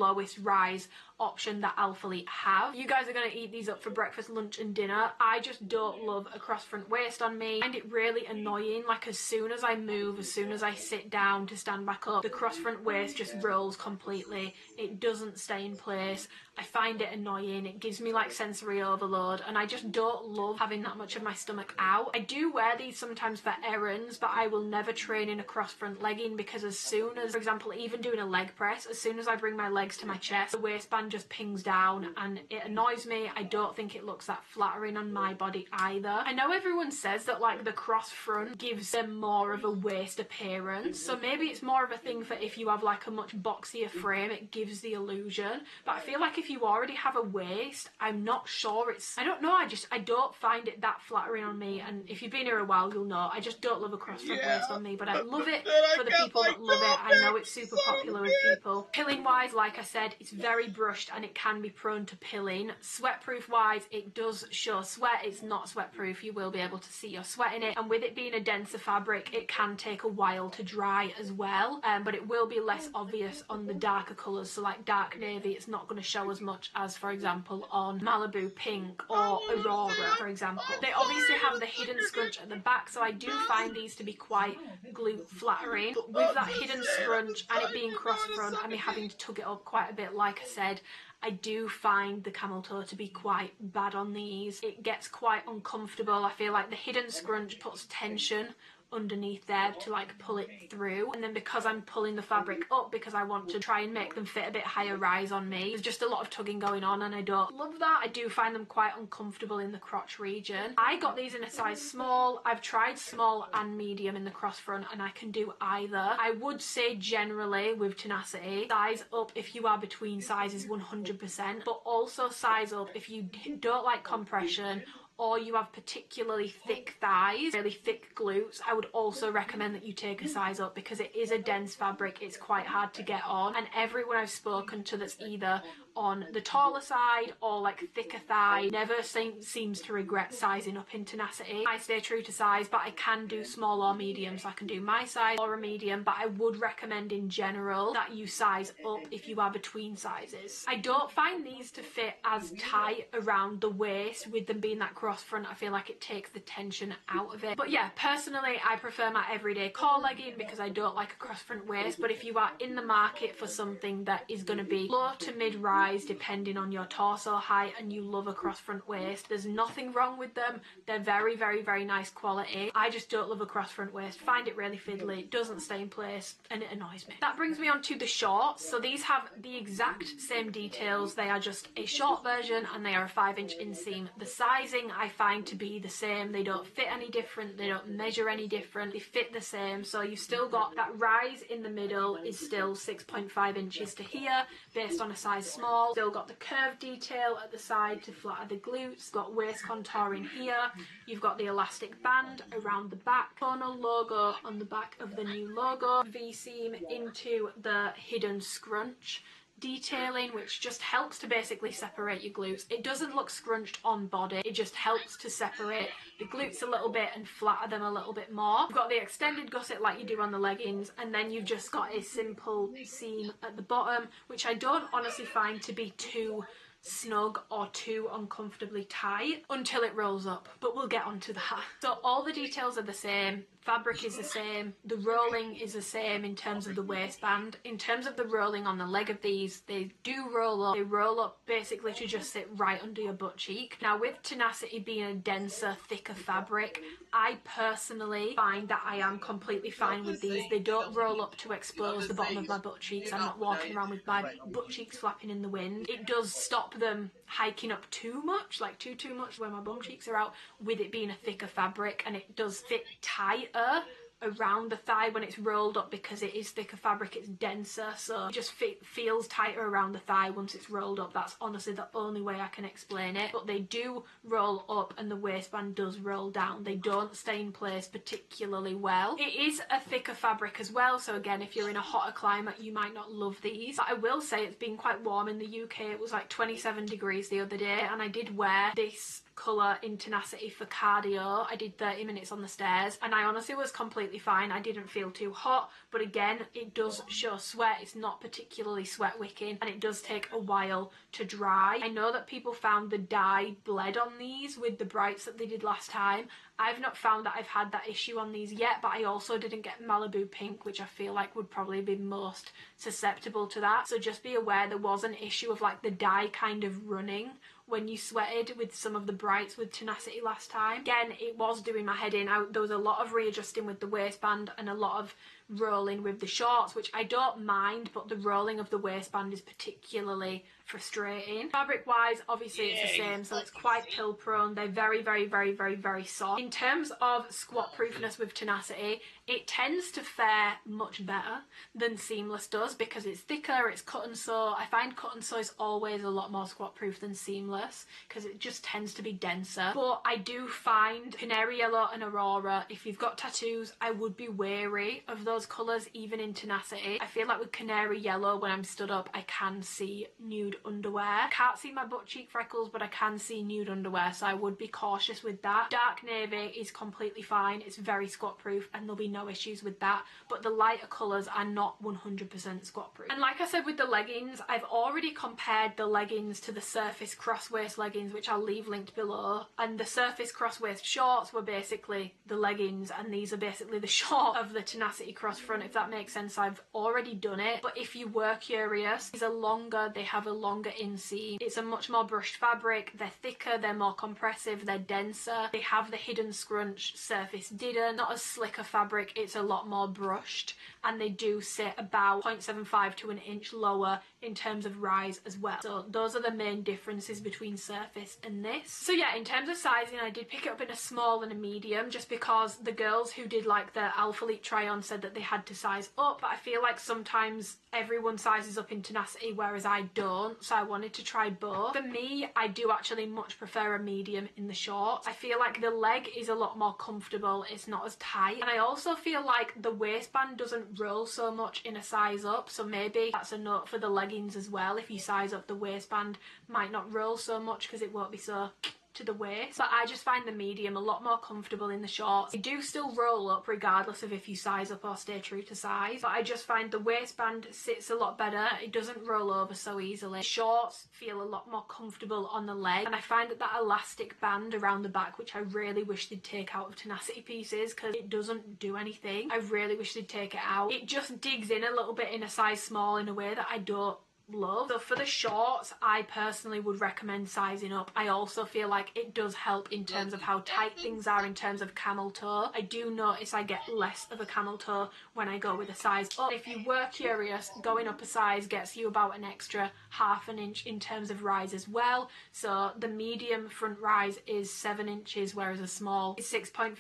lowest rise option that Alphalete have. You guys are going to eat these up for breakfast, lunch and dinner. I just don't love a cross front waist on me. I find it really annoying. Like, as soon as I move, as soon as I sit down to stand back up, the cross front waist just rolls completely. It doesn't stay in place. I find it annoying. It gives me like sensory overload, and I just don't love having that much of my stomach out. I do wear these sometimes for errands, but I will never train in a cross front legging, because as soon as, for example, even doing a leg press, as soon as I bring my legs to my chest, the waistband just pings down and it annoys me. I don't think it looks that flattering on my body either. I know everyone says that like the cross front gives them more of a waist appearance, so maybe it's more of a thing for if you have like a much boxier frame, it gives the illusion. But I feel like if you already have a waist, I'm not sure it's, I don't know, I don't find it that flattering on me. And if you've been here a while, you'll know I just don't love a cross front waist on me, but I love it for the people that love it. I know it's super popular with people. Pilling wise, like I said, it's very brushed and it can be prone to pilling. Sweat proof wise, it does show sweat. It's not sweat proof. You will be able to see your sweat in it, and with it being a denser fabric, it can take a while to dry as well, but it will be less obvious on the darker colours. So like dark navy, it's not going to show as much as, for example, on Malibu pink or Aurora, for example. They obviously have the hidden scrunch at the back, so I do find these to be quite glute flattering, but with that hidden scrunch and it being cross front and me having to tug it up quite a bit, like I said, I do find the camel toe to be quite bad on these. It gets quite uncomfortable. I feel like the hidden scrunch puts tension underneath there to like pull it through, and then because I'm pulling the fabric up because I want to try and make them fit a bit higher rise on me, there's just a lot of tugging going on, and I don't love that. I do find them quite uncomfortable in the crotch region. I got these in a size small. I've tried small and medium in the cross front, and I can do either. I would say generally with Tenacity, size up if you are between sizes 100%, but also size up if you don't like compression or you have particularly thick thighs, really thick glutes. I would also recommend that you take a size up, because it is a dense fabric. It's quite hard to get on, and everyone I've spoken to that's either on the taller side or like thicker thigh never seems to regret sizing up in Tenacity. I stay true to size, but I can do small or medium, so I can do my size or a medium, but I would recommend in general that you size up if you are between sizes. I don't find these to fit as tight around the waist with them being that cross front. I feel like it takes the tension out of it. But yeah, personally I prefer my everyday core legging because I don't like a cross front waist. But if you are in the market for something that is going to be low to mid rise depending on your torso height and you love a cross front waist, there's nothing wrong with them. They're very, very, very nice quality. I just don't love a cross front waist. Find it really fiddly, it doesn't stay in place, and it annoys me. That brings me on to the shorts. So these have the exact same details. They are just a short version and they are a 5-inch inseam. The sizing I find to be the same. They don't fit any different, they don't measure any different, they fit the same. So you've still got that rise in the middle is still 6.5 inches to here based on a size small. Still got the curved detail at the side to flatter the glutes, got waist contouring here, you've got the elastic band around the back, tonal logo on the back of the new logo, V-seam into the hidden scrunch detailing, which just helps to basically separate your glutes. It doesn't look scrunched on body, it just helps to separate the glutes a little bit and flatter them a little bit more. You've got the extended gusset like you do on the leggings, and then you've just got a simple seam at the bottom, which I don't honestly find to be too snug or too uncomfortably tight until it rolls up, but we'll get onto that. So all the details are the same, fabric is the same, the rolling is the same in terms of the waistband. In terms of the rolling on the leg of these, they do roll up. They roll up basically to just sit right under your butt cheek. Now with Tenacity being a denser, thicker fabric, I personally find that I am completely fine with these. They don't roll up to expose the bottom of my butt cheeks. I'm not walking around with my butt cheeks flapping in the wind. It does stop them hiking up too much, like too much where my bum cheeks are out, with it being a thicker fabric, and it does fit tighter around the thigh when it's rolled up because it is thicker fabric, it's denser, so it just feels tighter around the thigh once it's rolled up. That's honestly the only way I can explain it. But they do roll up and the waistband does roll down. They don't stay in place particularly well. It is a thicker fabric as well, so again, if you're in a hotter climate you might not love these. But I will say it's been quite warm in the UK. It was like 27 degrees the other day, and I did wear this colour in Tenacity for cardio. I did 30 minutes on the stairs and I honestly was completely fine. I didn't feel too hot, but again, it does show sweat. It's not particularly sweat wicking and it does take a while to dry. I know that people found the dye bled on these with the brights that they did last time. I've not found that I've had that issue on these yet, but I also didn't get Malibu pink, which I feel like would probably be most susceptible to that. So just be aware there was an issue of like the dye kind of running when you sweated with some of the brights with Tenacity last time. Again, it was doing my head in. There was a lot of readjusting with the waistband and a lot of rolling with the shorts, which I don't mind, but the rolling of the waistband is particularly frustrating. Fabric wise, obviously it's the same, so it's quite pill prone. They're very, very, very, very, very soft. In terms of squat proofness with Tenacity, it tends to fare much better than Seamless does because it's thicker, it's cut and sew. I find cut and sew is always a lot more squat proof than Seamless because it just tends to be denser. But I do find Canary Yellow and Aurora, if you've got tattoos, I would be wary of those colours even in Tenacity. I feel like with Canary Yellow, when I'm stood up, I can see nude underwear. I can't see my butt cheek freckles, but I can see nude underwear, so I would be cautious with that. Dark Navy is completely fine. It's very squat proof and there'll be no issues with that, but the lighter colours are not 100% squat proof. And like I said with the leggings, I've already compared the leggings to the Surface cross waist leggings, which I'll leave linked below, and the Surface cross waist shorts were basically the leggings and these are basically the short of the Tenacity cross front, if that makes sense. I've already done it, but if you were curious, these are longer, they have a longer inseam, it's a much more brushed fabric, they're thicker, they're more compressive, they're denser, they have the hidden scrunch. Surface didn't. Not as slick a fabric, it's a lot more brushed, and they do sit about 0.75 to an inch lower in terms of rise as well. So those are the main differences between Surface and this. So yeah, in terms of sizing, I did pick it up in a small and a medium just because the girls who did like the Alphalete try on said that they had to size up, but I feel like sometimes everyone sizes up in Tenacity whereas I don't, so I wanted to try both. For me, I do actually much prefer a medium in the shorts. I feel like the leg is a lot more comfortable, it's not as tight, and I also feel like the waistband doesn't roll so much in a size up, so maybe that's a note for the leggings as well. If you size up, the waistband might not roll so much because it won't be so to the waist. But I just find the medium a lot more comfortable in the shorts. They do still roll up regardless of if you size up or stay true to size, but I just find the waistband sits a lot better. It doesn't roll over so easily. Shorts feel a lot more comfortable on the leg, and I find that that elastic band around the back, which I really wish they'd take out of Tenacity pieces because it doesn't do anything. I really wish they'd take it out. It just digs in a little bit in a size small in a way that I don't love. So for the shorts, I personally would recommend sizing up. I also feel like it does help in terms of how tight things are in terms of camel toe. I do notice I get less of a camel toe when I go with a size up. If you were curious, going up a size gets you about an extra ½ an inch in terms of rise as well. So the medium front rise is 7 inches, whereas a small is 6.5.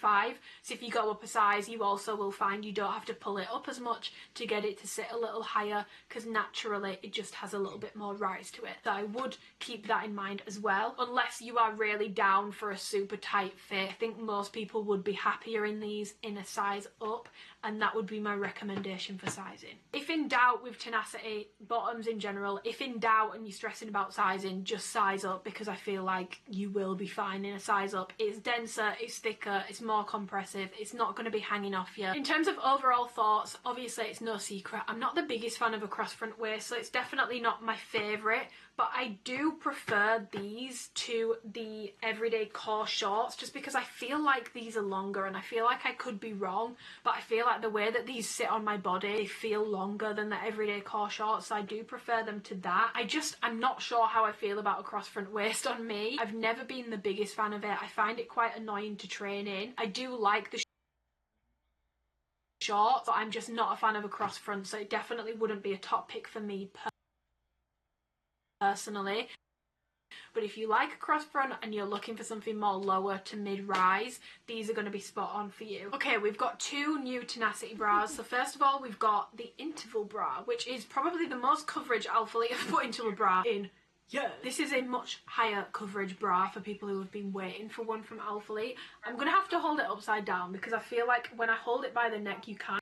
So if you go up a size, you also will find you don't have to pull it up as much to get it to sit a little higher, because naturally it just has a little bit more rise to it. So I would keep that in mind as well, unless you are really down for a super tight fit. I think most people would be happier in these in a size up, and that would be my recommendation for sizing. If in doubt with Tenacity, bottoms in general, if in doubt and you're stressing about sizing, just size up, because I feel like you will be fine in a size up. It's denser, it's thicker, it's more compressive, it's not going to be hanging off you. In terms of overall thoughts, obviously it's no secret, I'm not the biggest fan of a cross front waist, so it's definitely not my favourite, but I do prefer these to the everyday core shorts just because I feel like these are longer, and I feel like I could be wrong, but I feel like the way that these sit on my body, they feel longer than the everyday core shorts, so I do prefer them to that. I'm not sure how I feel about a cross front waist on me. I've never been the biggest fan of it. I find it quite annoying to train in. I do like the shorts, but I'm just not a fan of a cross front, so it definitely wouldn't be a top pick for me personally. But if you like a cross front and you're looking for something more lower to mid-rise, these are going to be spot on for you. Okay, we've got two new Tenacity bras. So first of all, we've got the interval bra, which is probably the most coverage Alphalete have put into a bra in years. This is a much higher coverage bra for people who have been waiting for one from Alphalete. I'm going to have to hold it upside down because I feel like when I hold it by the neck, you can't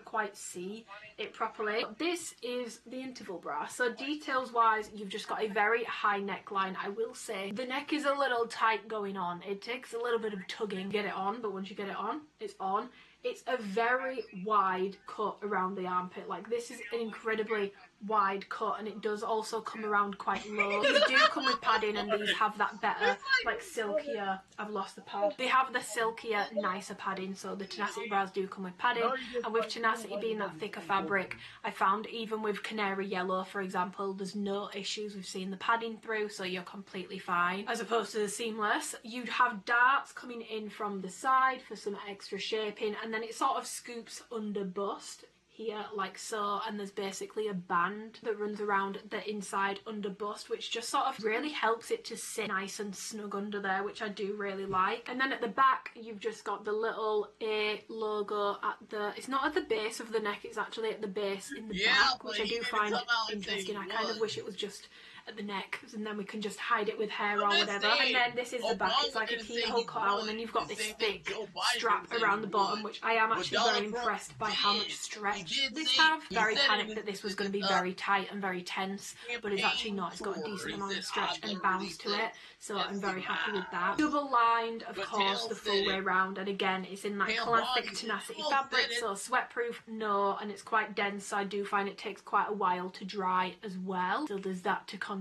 quite see it properly. But this is the interval bra. So details wise, you've just got a very high neckline. I will say the neck is a little tight going on. It takes a little bit of tugging to get it on, but once you get it on, it's on. It's a very wide cut around the armpit. Like, this is an incredibly wide cut, and it does also come around quite low. These do come with padding, and these have that better, like, silkier, I've lost the pad. They have the silkier, nicer padding, so the Tenacity bras do come with padding, and with Tenacity being that thicker fabric, I found even with canary yellow, for example, there's no issues with seeing the padding through, so you're completely fine. As opposed to the seamless, you'd have darts coming in from the side for some extra shaping, and then it sort of scoops under bust here like so, and there's basically a band that runs around the inside under bust, which just sort of really helps it to sit nice and snug under there, which I do really like. And then at the back, you've just got the little A logo at the, it's not at the base of the neck, it's actually at the base in the back, which I do find interesting. I kind of wish it was just at the neck, and then we can just hide it with hair or whatever. And then this is the back, it's like a keyhole cut out, and then you've got this thick strap around the bottom, which I am actually very impressed by how much stretch this have. Very panicked that this was going to be very tight and very tense, but it's actually not. It's got a decent amount of stretch and bounce to it, so I'm very happy with that. Double lined, of course, the full way round, and again, it's in that classic Tenacity fabric, so sweatproof, no, and it's quite dense, so I do find it takes quite a while to dry as well, so there's that to consider.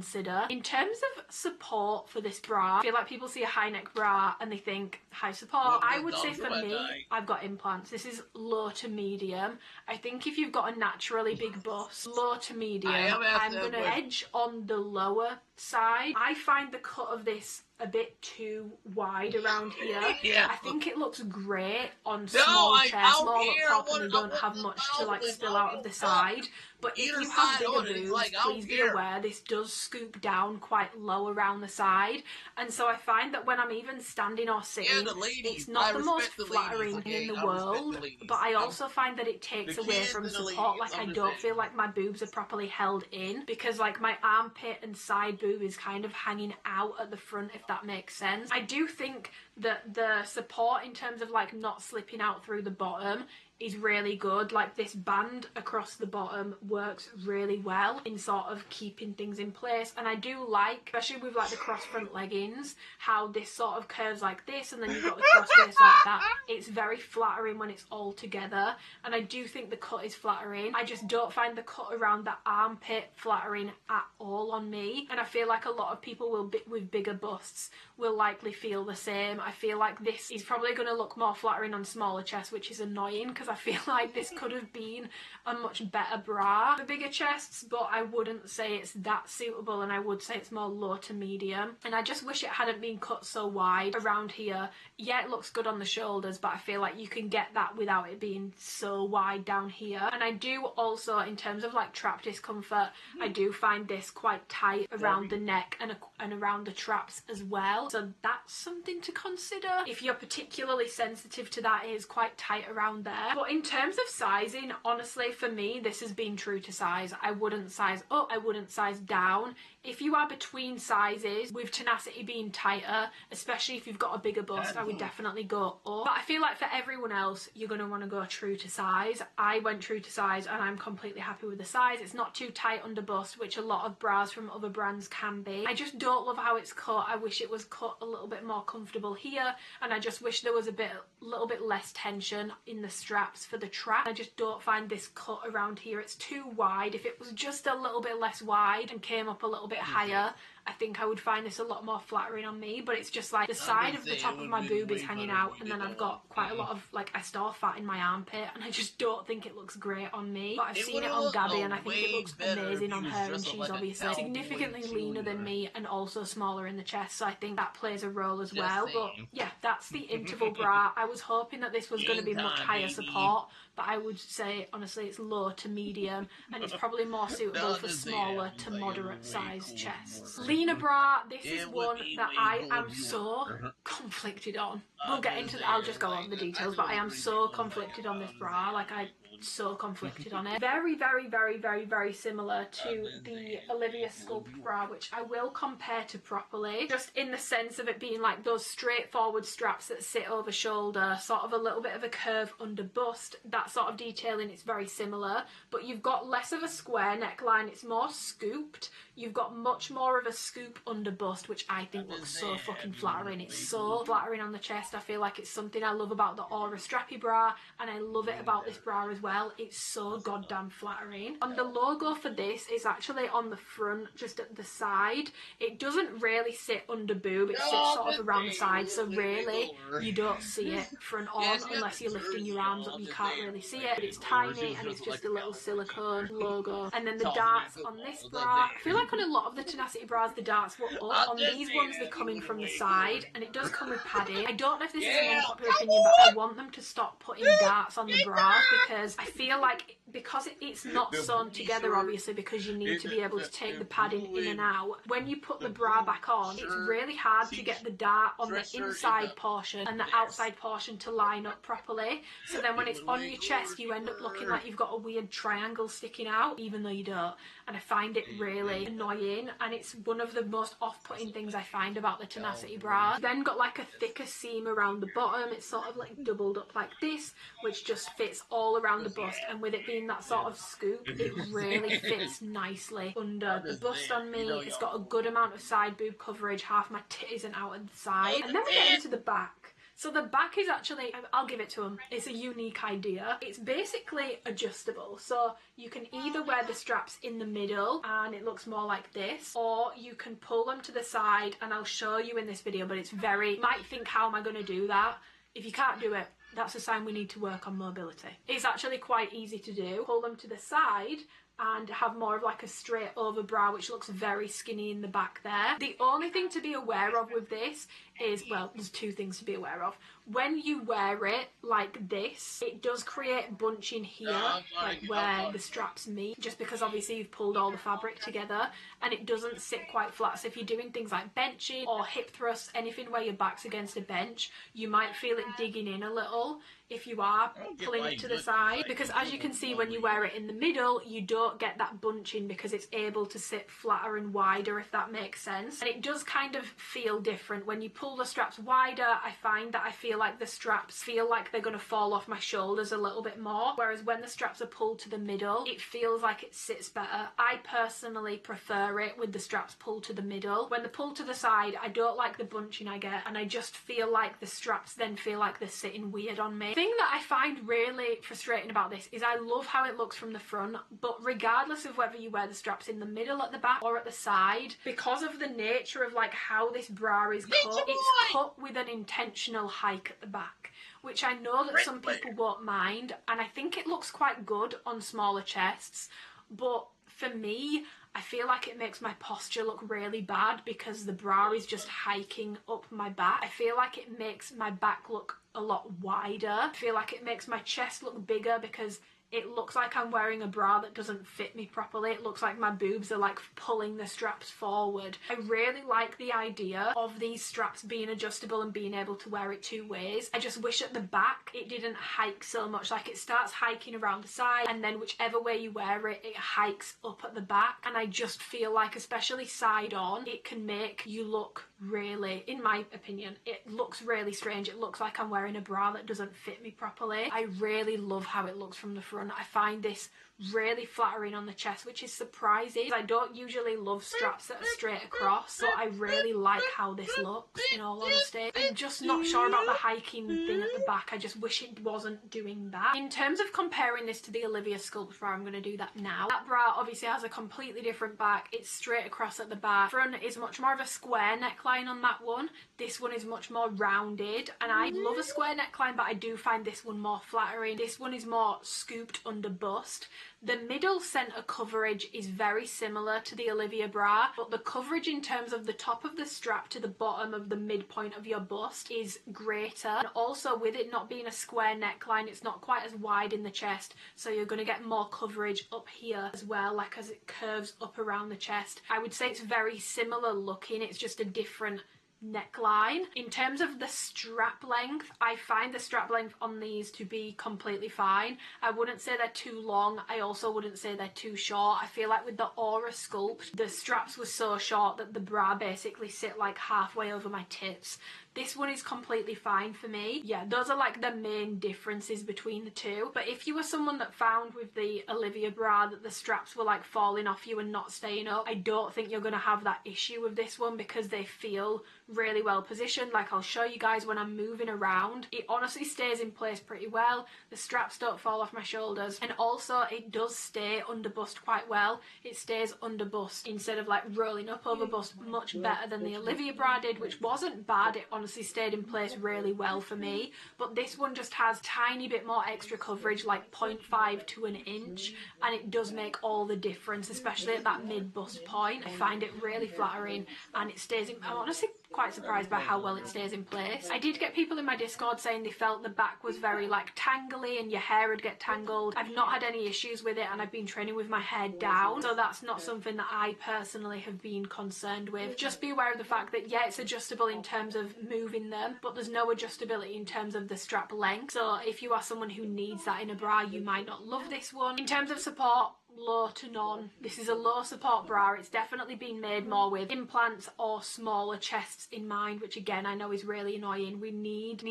In terms of support for this bra, I feel like people see a high neck bra and they think high support. I would say for me, I've got implants. This is low to medium. I think if you've got a naturally big bust, low to medium, I'm going to edge on the lower side. I find the cut of this a bit too wide around here. I think it looks great on small chest, small up top, and they don't have much to like spill out of the side. But if you have bigger boobs, please be aware this does scoop down quite low around the side. And so I find that when I'm even standing or sitting, it's not the most flattering thing in the world, but I also find that it takes away from support. Like, I don't feel like my boobs are properly held in, because like my armpit and side boob is kind of hanging out at the front, if that makes sense. I do think that the support in terms of like not slipping out through the bottom is really good. Like, this band across the bottom works really well in sort of keeping things in place, and I do like, especially with like the cross front leggings, how this sort of curves like this, and then you've got the cross waist like that. It's very flattering when it's all together, and I do think the cut is flattering. I just don't find the cut around the armpit flattering at all on me, and I feel like a lot of people will with bigger busts will likely feel the same. I feel like this is probably going to look more flattering on smaller chests, which is annoying because I feel like this could have been a much better bra for bigger chests, but I wouldn't say it's that suitable, and I would say it's more low to medium. And I just wish it hadn't been cut so wide around here. Yeah, it looks good on the shoulders, but I feel like you can get that without it being so wide down here. And I do also, in terms of like trap discomfort, I do find this quite tight around the neck and around the traps as well. So that's something to consider. If you're particularly sensitive to that, it is quite tight around there. But in terms of sizing, honestly, for me, this has been true to size. I wouldn't size up, I wouldn't size down. If you are between sizes, with Tenacity being tighter, especially if you've got a bigger bust, I would definitely go up. But I feel like for everyone else, you're going to want to go true to size. I went true to size, and I'm completely happy with the size. It's not too tight under bust, which a lot of bras from other brands can be. I just don't love how it's cut. I wish it was cut a little bit more comfortable here, and I just wish there was a little bit less tension in the straps for the trap. I just don't find this cut around here. It's too wide. If it was just a little bit less wide and came up a little bit higher, I think I would find this a lot more flattering on me. But it's just like the side of the top of my boob is hanging out, and then I've got quite a lot of like I store fat in my armpit, and I just don't think it looks great on me. But I've seen it on Gabby, and I think it looks amazing on her, and she's obviously significantly leaner than me and also smaller in the chest, so I think that plays a role as well. But yeah, that's the interval bra. I was hoping that this was going to be much higher support, but I would say honestly it's low to medium, and it's probably more suitable for smaller to moderate sized chests. Being a bra, this is one that I am so conflicted on. We'll get into I'll just go over the details, but I am so conflicted on this bra. Like, I'm so conflicted on it. Very, very, very, very, very similar to the Olivia Sculpt bra, which I will compare to Properly, just in the sense of it being like those straightforward straps that sit over shoulder, sort of a little bit of a curve under bust. That sort of detailing is very similar, but you've got less of a square neckline. It's more scooped. You've got much more of a scoop under bust, which I think looks so fucking flattering. It's so flattering on the chest. I feel like it's something I love about the Aura Strappy bra, and I love it about this bra as well. It's so goddamn flattering. And the logo for this is actually on the front, just at the side. It doesn't really sit under boob. It sits sort of around the side, so really you don't see it front on unless you're lifting your arms up. You can't really see it, but it's tiny and it's just a little silicone logo. And then the darts on this bra, I feel like on a lot of the Tenacity bras the darts were up. On these ones they're coming from the side, and it does come with padding. I don't know if this is an unpopular opinion, but I want them to stop putting darts on the bras, because I feel like, because it's not sewn together obviously, because you need to be able to take the padding in and out, when you put the bra back on it's really hard to get the dart on the inside portion and the outside portion to line up properly. So then when it's on your chest you end up looking like you've got a weird triangle sticking out, even though you don't. And I find it really annoying, and it's one of the most off-putting things I find about the Tenacity bras. Then got like a thicker seam around the bottom. It's sort of like doubled up like this, which just fits all around the bust, and with it being that sort of scoop, it really fits nicely under the bust on me. It's got a good amount of side boob coverage, half my tit isn't out at the side. And then we get into the back. So the back is actually, I'll give it to them, it's a unique idea. It's basically adjustable, so you can either wear the straps in the middle and it looks more like this, or you can pull them to the side, and I'll show you in this video, but it's very, you might think, how am I going to do that? If you can't do it, that's a sign we need to work on mobility. It's actually quite easy to do. Pull them to the side and have more of like a straight over bra, which looks very skinny in the back there. The only thing to be aware of with this is, well, there's two things to be aware of. When you wear it like this, it does create bunching here, like where the straps meet, just because obviously you've pulled all the fabric together, and it doesn't sit quite flat. So if you're doing things like benching or hip thrusts, anything where your back's against a bench, you might feel it digging in a little if you are pulling it to the side, because as you can see, when you wear it in the middle you don't get that bunching because it's able to sit flatter and wider, if that makes sense. And it does kind of feel different when you pull the straps wider. I find that I feel like the straps feel like they're going to fall off my shoulders a little bit more, whereas when the straps are pulled to the middle it feels like it sits better. I personally prefer it with the straps pulled to the middle. When they're pulled to the side I don't like the bunching I get, and I just feel like the straps then feel like they're sitting weird on me. The thing that I find really frustrating about this is I love how it looks from the front, but regardless of whether you wear the straps in the middle, at the back, or at the side, because of the nature of like how this bra is cut, it's cut with an intentional hike at the back, which I know that some people won't mind, and I think it looks quite good on smaller chests, but for me I feel like it makes my posture look really bad because the bra is just hiking up my back. I feel like it makes my back look a lot wider. I feel like it makes my chest look bigger because it looks like I'm wearing a bra that doesn't fit me properly. It looks like my boobs are like pulling the straps forward. I really like the idea of these straps being adjustable and being able to wear it two ways. I just wish at the back it didn't hike so much. Like, it starts hiking around the side and then whichever way you wear it, it hikes up at the back. And I just feel like, especially side on, it can make you look really, in my opinion, it looks really strange. It looks like I'm wearing a bra that doesn't fit me properly. I really love how it looks from the front. I find this really flattering on the chest, which is surprising. I don't usually love straps that are straight across, so I really like how this looks, in all honesty. I'm just not sure about the hiking thing at the back. I just wish it wasn't doing that. In terms of comparing this to the Olivia Sculpt bra, I'm going to do that now. That bra obviously has a completely different back. It's straight across at the back. Front is much more of a square neckline on that one. This one is much more rounded, and I love a square neckline, but I do find this one more flattering. This one is more scooped scooped under bust. The middle centre coverage is very similar to the Olivia bra, but the coverage in terms of the top of the strap to the bottom of the midpoint of your bust is greater. And also with it not being a square neckline, it's not quite as wide in the chest, so you're going to get more coverage up here as well, like as it curves up around the chest. I would say it's very similar looking, it's just a different neckline. In terms of the strap length, I find the strap length on these to be completely fine. I wouldn't say they're too long, I also wouldn't say they're too short. I feel like with the Aura Sculpt, the straps were so short that the bra basically sit like halfway over my tits. This one is completely fine for me. Yeah, those are like the main differences between the two. But if you were someone that found with the Olivia bra that the straps were like falling off you and not staying up, I don't think you're going to have that issue with this one because they feel really well positioned. Like I'll show you guys when I'm moving around. It honestly stays in place pretty well. The straps don't fall off my shoulders, and also it does stay under bust quite well. It stays under bust instead of like rolling up over bust, much better than the Olivia bra did, which wasn't bad. It honestly stayed in place really well for me, but this one just has tiny bit more extra coverage, like 0.5 to an inch, and it does make all the difference, especially at that mid bust point. I find it really flattering, and it stays in, I'm honestly quite surprised by how well it stays in place. I did get people in my Discord saying they felt the back was very like tangly and your hair would get tangled. I've not had any issues with it, and I've been training with my hair down, so that's not something that I personally have been concerned with. Just be aware of the fact that yeah, it's adjustable in terms of moving them, but there's no adjustability in terms of the strap length. So if you are someone who needs that in a bra, you might not love this one. In terms of support, low to none. This is a low support bra. It's definitely been made more with implants or smaller chests in mind, which again I know is really annoying. We need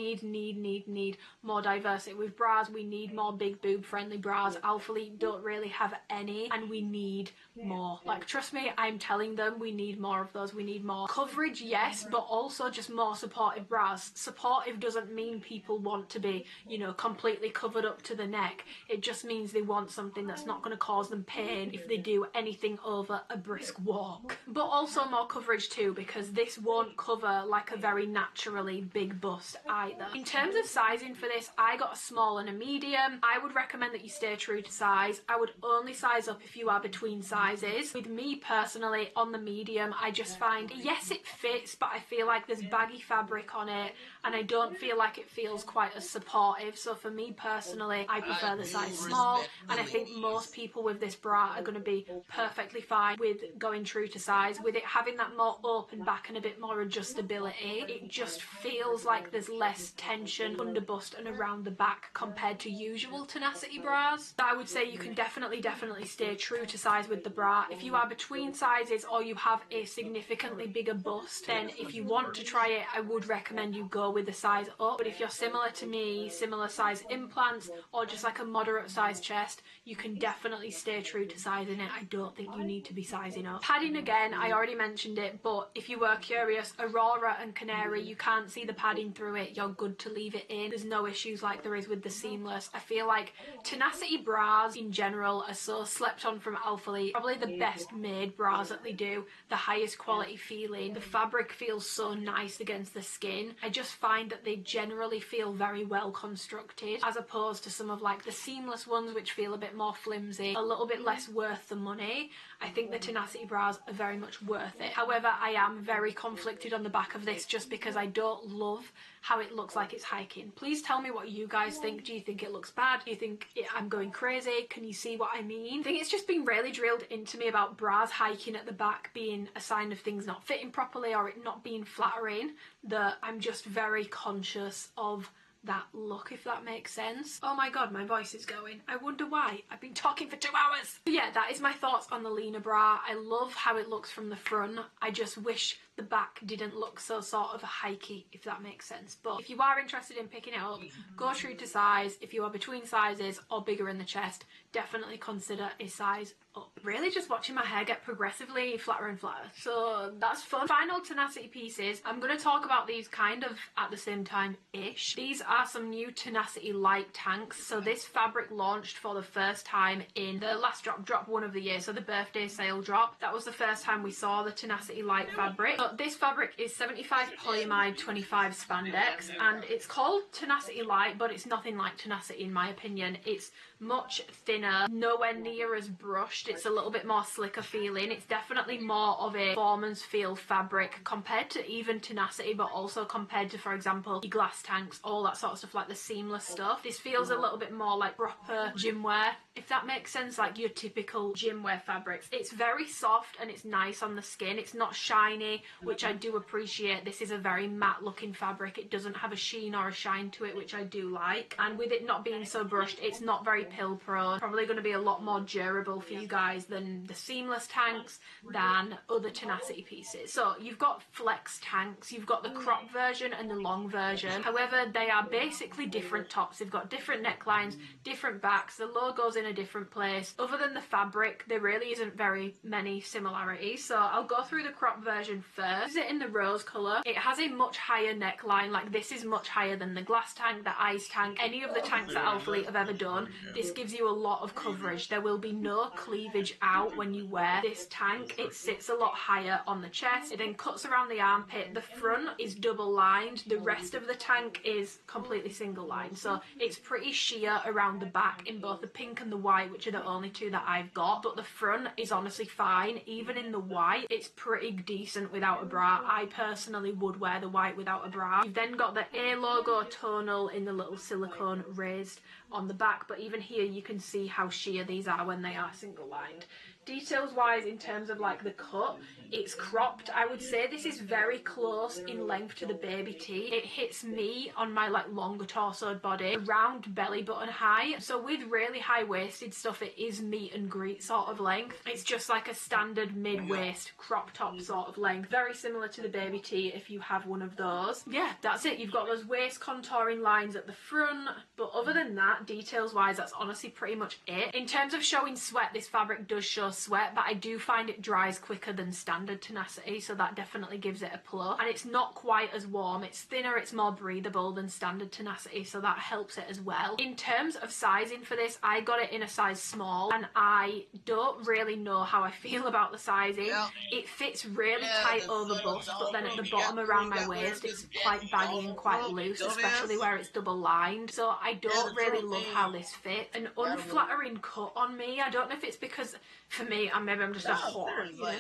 more diversity with bras. We need more big boob friendly bras. Alphalete don't really have any, and we need more. Like trust me, I'm telling them we need more of those. We need more coverage, yes, but also just more supportive bras. Supportive doesn't mean people want to be, you know, completely covered up to the neck. It just means they want something that's not going to cause them pain if they do anything over a brisk walk. But also more coverage too, because this won't cover like a very naturally big bust either. In terms of sizing for this, I got a small and a medium. I would recommend that you stay true to size. I would only size up if you are between sizes. With me personally, on the medium, I just find, yes, it fits, but I feel like there's baggy fabric on it, and I don't feel like it feels quite as supportive. So for me personally, I prefer the size small, and I think most people with this bra are going to be perfectly fine with going true to size. With it having that more open back and a bit more adjustability, it just feels like there's less tension under bust and around the back compared to usual Tenacity bras. So I would say you can definitely stay true to size with the bra. If you are between sizes or you have a significantly bigger bust, then if you want to try it, I would recommend you go with the size up. But if you're similar to me, similar size implants, or just like a moderate size chest, you can definitely stay true to sizing it. I don't think you need to be sizing up. Padding, again, I already mentioned it, but if you were curious, Aurora and Canary, you can't see the padding through it. You're good to leave it in. There's no issues like there is with the seamless. I feel like Tenacity bras in general are so slept on from Alphalete. Probably the best made bras that they do, the highest quality feeling. The fabric feels so nice against the skin. I just find that they generally feel very well constructed, as opposed to some of like the seamless ones which feel a bit more flimsy, a little bit less worth the money. I think the Tenacity bras are very much worth it. However, I am very conflicted on the back of this just because I don't love how it looks like it's hiking. Please tell me what you guys think. Do you think it looks bad? Do you think I'm going crazy? Can you see what I mean? I think it's just been really drilled into me about bras hiking at the back being a sign of things not fitting properly or it not being flattering, that I'm just very conscious of that look, if that makes sense. Oh my god, my voice is going. I wonder why. I've been talking for 2 hours. But yeah, that is my thoughts on the Lena bra. I love how it looks from the front. I just wish the back didn't look so sort of hikey, if that makes sense. But if you are interested in picking it up, go true to size. If you are between sizes or bigger in the chest, definitely consider a size up. Really just watching my hair get progressively flatter and flatter, so that's fun. Final Tenacity pieces. I'm going to talk about these kind of at the same time-ish. These are some new Tenacity light tanks. So this fabric launched for the first time in the last drop 1 of the year, so the birthday sale drop. That was the first time we saw the Tenacity light fabric. So So this fabric is 75 polyamide 25 spandex, and it's called Tenacity Light, but it's nothing like Tenacity in my opinion. It's much thinner, nowhere near as brushed. It's a little bit more slicker feeling. It's definitely more of a performance feel fabric compared to even Tenacity, but also compared to, for example, your glass tanks, all that sort of stuff, like the seamless stuff. This feels a little bit more like proper gym wear, if that makes sense, like your typical gym wear fabrics. It's very soft and it's nice on the skin. It's not shiny, which I do appreciate. This is a very matte looking fabric. It doesn't have a sheen or a shine to it, which I do like. And with it not being so brushed, it's not very pill prone. Probably going to be a lot more durable for you guys than the seamless tanks, than other Tenacity pieces. So you've got flex tanks, you've got the crop version and the long version. However, they are basically different tops. They've got different necklines, different backs, the logo's in a different place. Other than the fabric, there really isn't very many similarities. So I'll go through the crop version first. This is it in the rose colour. It has a much higher neckline, like this is much higher than the glass tank, the ice tank, any of the tanks that Alphalete have ever done. This gives you a lot of coverage. There will be no cleavage out when you wear this tank. It sits a lot higher on the chest. It then cuts around the armpit. The front is double lined. The rest of the tank is completely single lined. So it's pretty sheer around the back in both the pink and the white, which are the only two that I've got. But the front is honestly fine. Even in the white, it's pretty decent without a bra. I personally would wear the white without a bra. You've then got the A logo tonal in the little silicone raised on the back, but even here you can see how sheer these are when they are single lined. Details wise, in terms of like the cut, it's cropped. I would say this is very close in length to the baby tee. It hits me on my like longer torsoed body around belly button high. So with really high waisted stuff, it is meet and greet sort of length. It's just like a standard mid waist crop top sort of length, very similar to the baby tee if you have one of those. Yeah, that's it. You've got those waist contouring lines at the front, but other than that, details wise, that's honestly pretty much it. In terms of showing sweat, this fabric does show sweat, but I do find it dries quicker than standard Tenacity, so that definitely gives it a plus. And it's not quite as warm. It's thinner, it's more breathable than standard Tenacity, so that helps it as well. In terms of sizing for this, I got it in a size small, and I don't really know how I feel about the sizing. It fits really tight over bust, but then at the bottom around my waist, it's quite baggy and quite loose, especially where it's double lined. So I don't really love how this fits. An unflattering cut on me. I don't know if it's because, for me, maybe I'm just a whore, you know?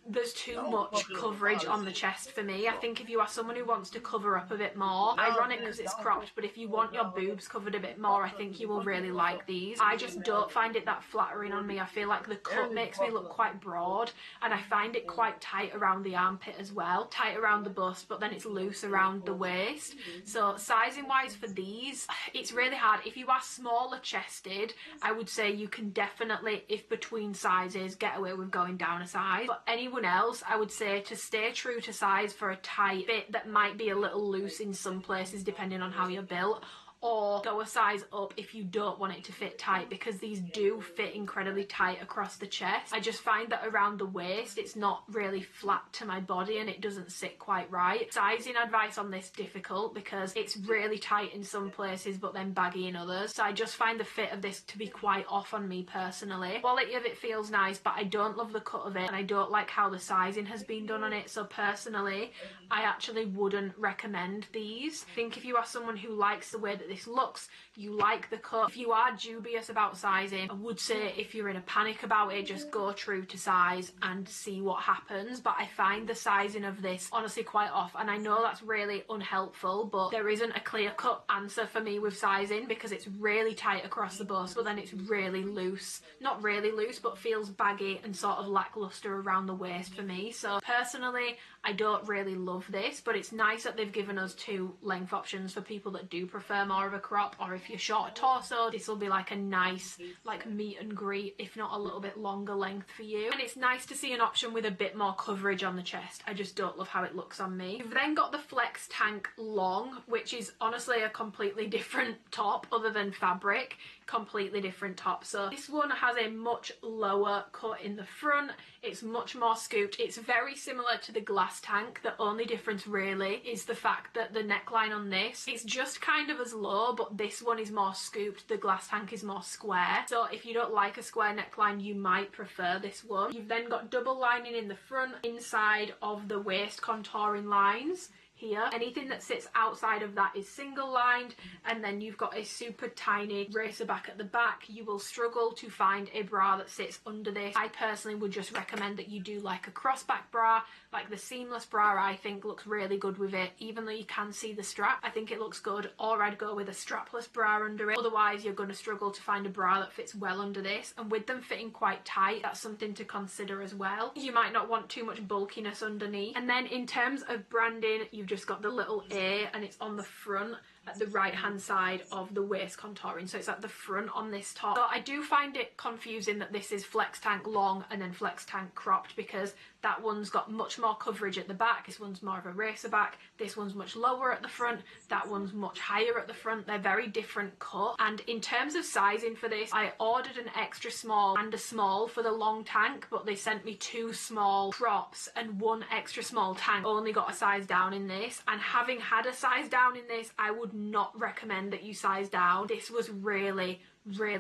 There's too much coverage on the chest for me. I think if you are someone who wants to cover up a bit more, ironic because it's cropped, but if you want your boobs covered a bit more, I think you will really like these. I just don't find it that flattering on me. I feel like the cut makes me look quite broad, and I find it quite tight around the armpit as well. Tight around the bust, but then it's loose around the waist. So sizing wise for these, it's really hard. If you are smaller chested, I would say you can definitely, if between sizes, get away with going down a size. But anyone else, I would say to stay true to size for a tight fit that might be a little loose in some places depending on how you're built, or go a size up if you don't want it to fit tight, because these do fit incredibly tight across the chest. I just find that around the waist it's not really flat to my body and it doesn't sit quite right. Sizing advice on this difficult because it's really tight in some places but then baggy in others, so I just find the fit of this to be quite off on me personally. Quality of it feels nice, but I don't love the cut of it and I don't like how the sizing has been done on it, so personally I actually wouldn't recommend these. I think if you are someone who likes the way that this looks, you like the cut, if you are dubious about sizing, I would say if you're in a panic about it, just go true to size and see what happens. But I find the sizing of this honestly quite off, and I know that's really unhelpful, but there isn't a clear-cut answer for me with sizing because it's really tight across the bust, but then it's really loose. Not really loose, but feels baggy and sort of lackluster around the waist for me. So personally, I don't really love this, but it's nice that they've given us two length options for people that do prefer more of a crop, or if you're short torso, this will be like a nice like meet and greet, if not a little bit longer length for you. And it's nice to see an option with a bit more coverage on the chest. I just don't love how it looks on me. You've then got the Flex Tank Long, which is honestly a completely different top other than fabric. Completely different top. So this one has a much lower cut in the front, it's much more scooped. It's very similar to the glass tank. The only difference really is the fact that the neckline on this is just kind of as long low, but this one is more scooped. The glass tank is more square. So if you don't like a square neckline, you might prefer this one. You've then got double lining in the front, inside of the waist contouring lines here. Anything that sits outside of that is single lined, and then you've got a super tiny racer back at the back. You will struggle to find a bra that sits under this. I personally would just recommend that you do like a crossback bra, like the seamless bra. I think looks really good with it, even though you can see the strap. I think it looks good, or I'd go with a strapless bra under it. Otherwise you're going to struggle to find a bra that fits well under this, and with them fitting quite tight, that's something to consider as well. You might not want too much bulkiness underneath. And then in terms of branding, you've just got the little A, and it's on the front at the right hand side of the waist contouring, so it's at the front on this top. So I do find it confusing that this is flex tank long and then flex tank cropped, because that one's got much more coverage at the back. This one's more of a racer back. This one's much lower at the front. That one's much higher at the front. They're very different cut. And in terms of sizing for this, I ordered an extra small and a small for the long tank, but they sent me 2 small crops and 1 extra small tank. Only got a size down in this, and having had a size down in this, I would not recommend that you size down. This was really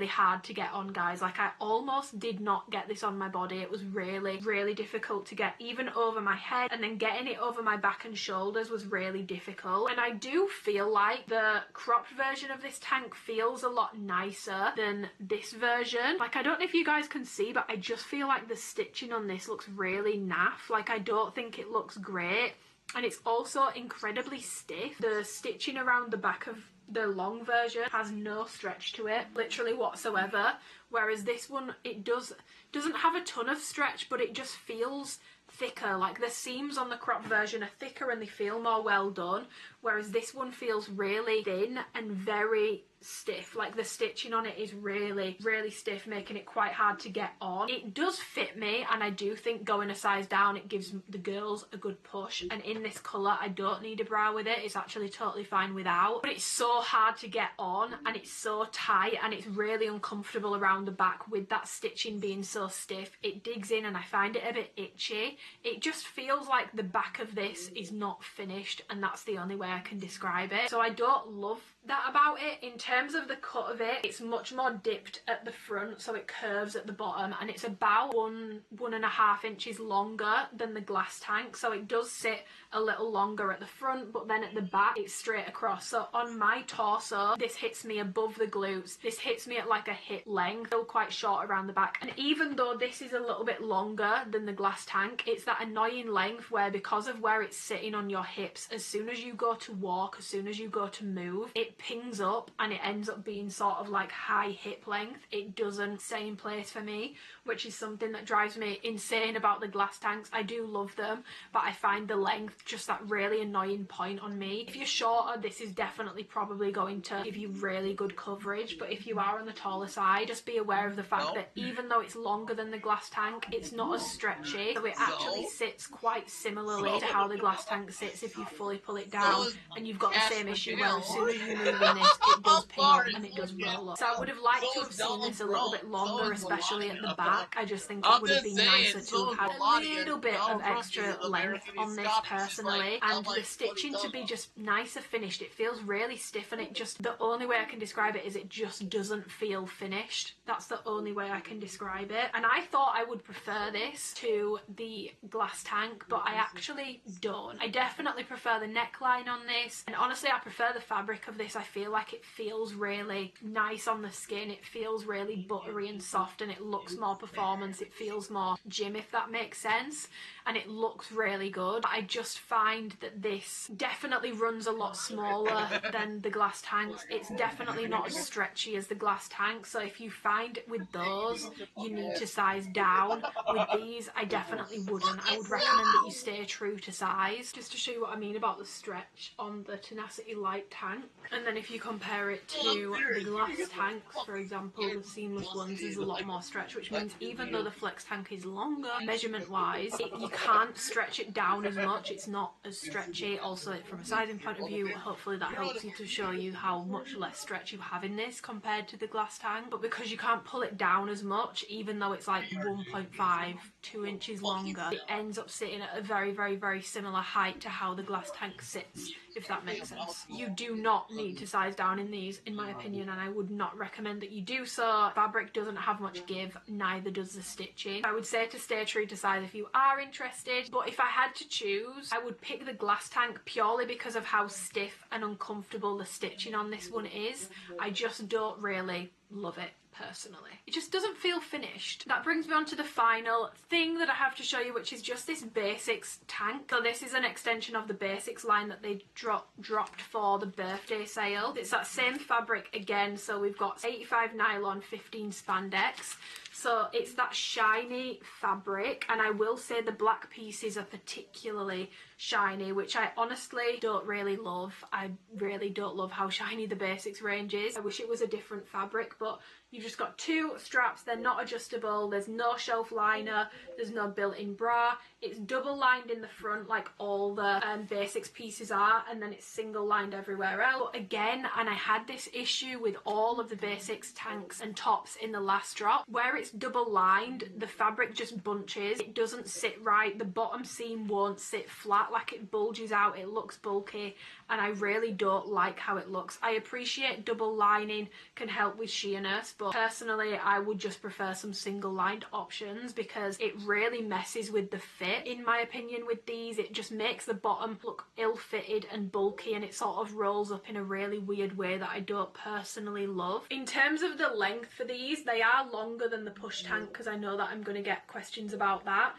hard to get on, guys. Like, I almost did not get this on my body. It was really difficult to get even over my head, and then getting it over my back and shoulders was really difficult. And I do feel like the cropped version of this tank feels a lot nicer than this version. Like, I don't know if you guys can see, but I just feel like the stitching on this looks really naff. Like, I don't think it looks great, and it's also incredibly stiff. The stitching around the back of the long version has no stretch to it, literally whatsoever, whereas this one, it doesn't have a ton of stretch, but it just feels thicker. Like, the seams on the crop version are thicker and they feel more well done, whereas this one feels really thin and very stiff. Like, the stitching on it is really stiff, making it quite hard to get on. It does fit me, and I do think going a size down, it gives the girls a good push, and in this colour I don't need a bra with it. It's actually totally fine without, but it's so hard to get on, and it's so tight, and it's really uncomfortable around the back with that stitching being so stiff. It digs in and I find it a bit itchy. It just feels like the back of this is not finished, and that's the only way I can describe it. So I don't love that about it. In terms of the cut of it, it's much more dipped at the front, so it curves at the bottom, and it's about 1.5 inches longer than the glass tank, so it does sit a little longer at the front, but then at the back it's straight across. So on my torso, this hits me above the glutes. This hits me at like a hip length, still quite short around the back. And even though this is a little bit longer than the glass tank, it's that annoying length where, because of where it's sitting on your hips, as soon as you go to walk, as soon as you go to move, it pings up and it ends up being sort of like high hip length. It doesn't stay in place for me, which is something that drives me insane about the glass tanks. I do love them, but I find the length just that really annoying point on me. If you're shorter, this is definitely probably going to give you really good coverage, but if you are on the taller side, just be aware of the fact that even though it's longer than the glass tank, it's not as stretchy, so it actually sits quite similarly to how the glass tank sits if you fully pull it down, and you've got the same issue where as soon as you move in this, it does ping up and it does roll up. So I would have liked to have seen this a little bit longer, especially at the back. I just think it would have been nicer to have had a little bit of extra length on this personally, and the stitching to be just nicer finished. It feels really stiff, and it just, the only way I can describe it is it just doesn't feel finished. That's the only way I can describe it. And I thought I would prefer this to the glass tank, but I actually don't. I definitely prefer the neckline on this, and honestly I prefer the fabric of this. I feel like it feels really nice on the skin. It feels really buttery and soft, and it looks more performance. It feels more gym, if that makes sense, and it looks really good. But I just find that this definitely runs a lot smaller than the glass tanks. It's definitely not as stretchy as the glass tank, so if you find with those you need to size down, with these I definitely wouldn't. I would recommend that you stay true to size. Just to show you what I mean about the stretch on the Tenacity Light tank, and then if you compare it to the glass tanks, for example, the seamless ones, there's a lot more stretch, which means even though the flex tank is longer measurement wise, you can't stretch it down as much. It's not as stretchy. Also, from a sizing point of view, hopefully that helps you to show you how much less stretch you have in this compared to the glass tank. But because you can't pull it down as much, even though it's like 1.5-2 inches longer, it ends up sitting at a very similar height to how the glass tank sits. if that makes sense. You do not need to size down in these, in my opinion, and I would not recommend that you do so. Fabric doesn't have much give, neither does the stitching. I would say to stay true to size if you are interested, but if I had to choose, I would pick the glass tank purely because of how stiff and uncomfortable the stitching on this one is. I just don't really love it personally. It just doesn't feel finished. That brings me on to the final thing that I have to show you, which is just this basics tank. So this is an extension of the basics line that they dropped for the birthday sale. It's that same fabric again, so we've got 85 nylon, 15 spandex. So it's that shiny fabric, and I will say the black pieces are particularly shiny, which I honestly don't really love. I really don't love how shiny the basics range is. I wish it was a different fabric, but you've just got two straps. They're not adjustable. There's no shelf liner. There's no built-in bra. It's double lined in the front like all the basics pieces are, and then it's single lined everywhere else. But again, and I had this issue with all of the basics tanks and tops in the last drop, where it's double lined, the fabric just bunches. It doesn't sit right. The bottom seam won't sit flat, like it bulges out. It looks bulky, and I really don't like how it looks. I appreciate double lining can help with sheerness, but personally I would just prefer some single lined options because it really messes with the fit, in my opinion, with these. It just makes the bottom look ill-fitted and bulky, and it sort of rolls up in a really weird way that I don't personally love. In terms of the length for these, they are longer than the push tank, because I know that I'm going to get questions about that.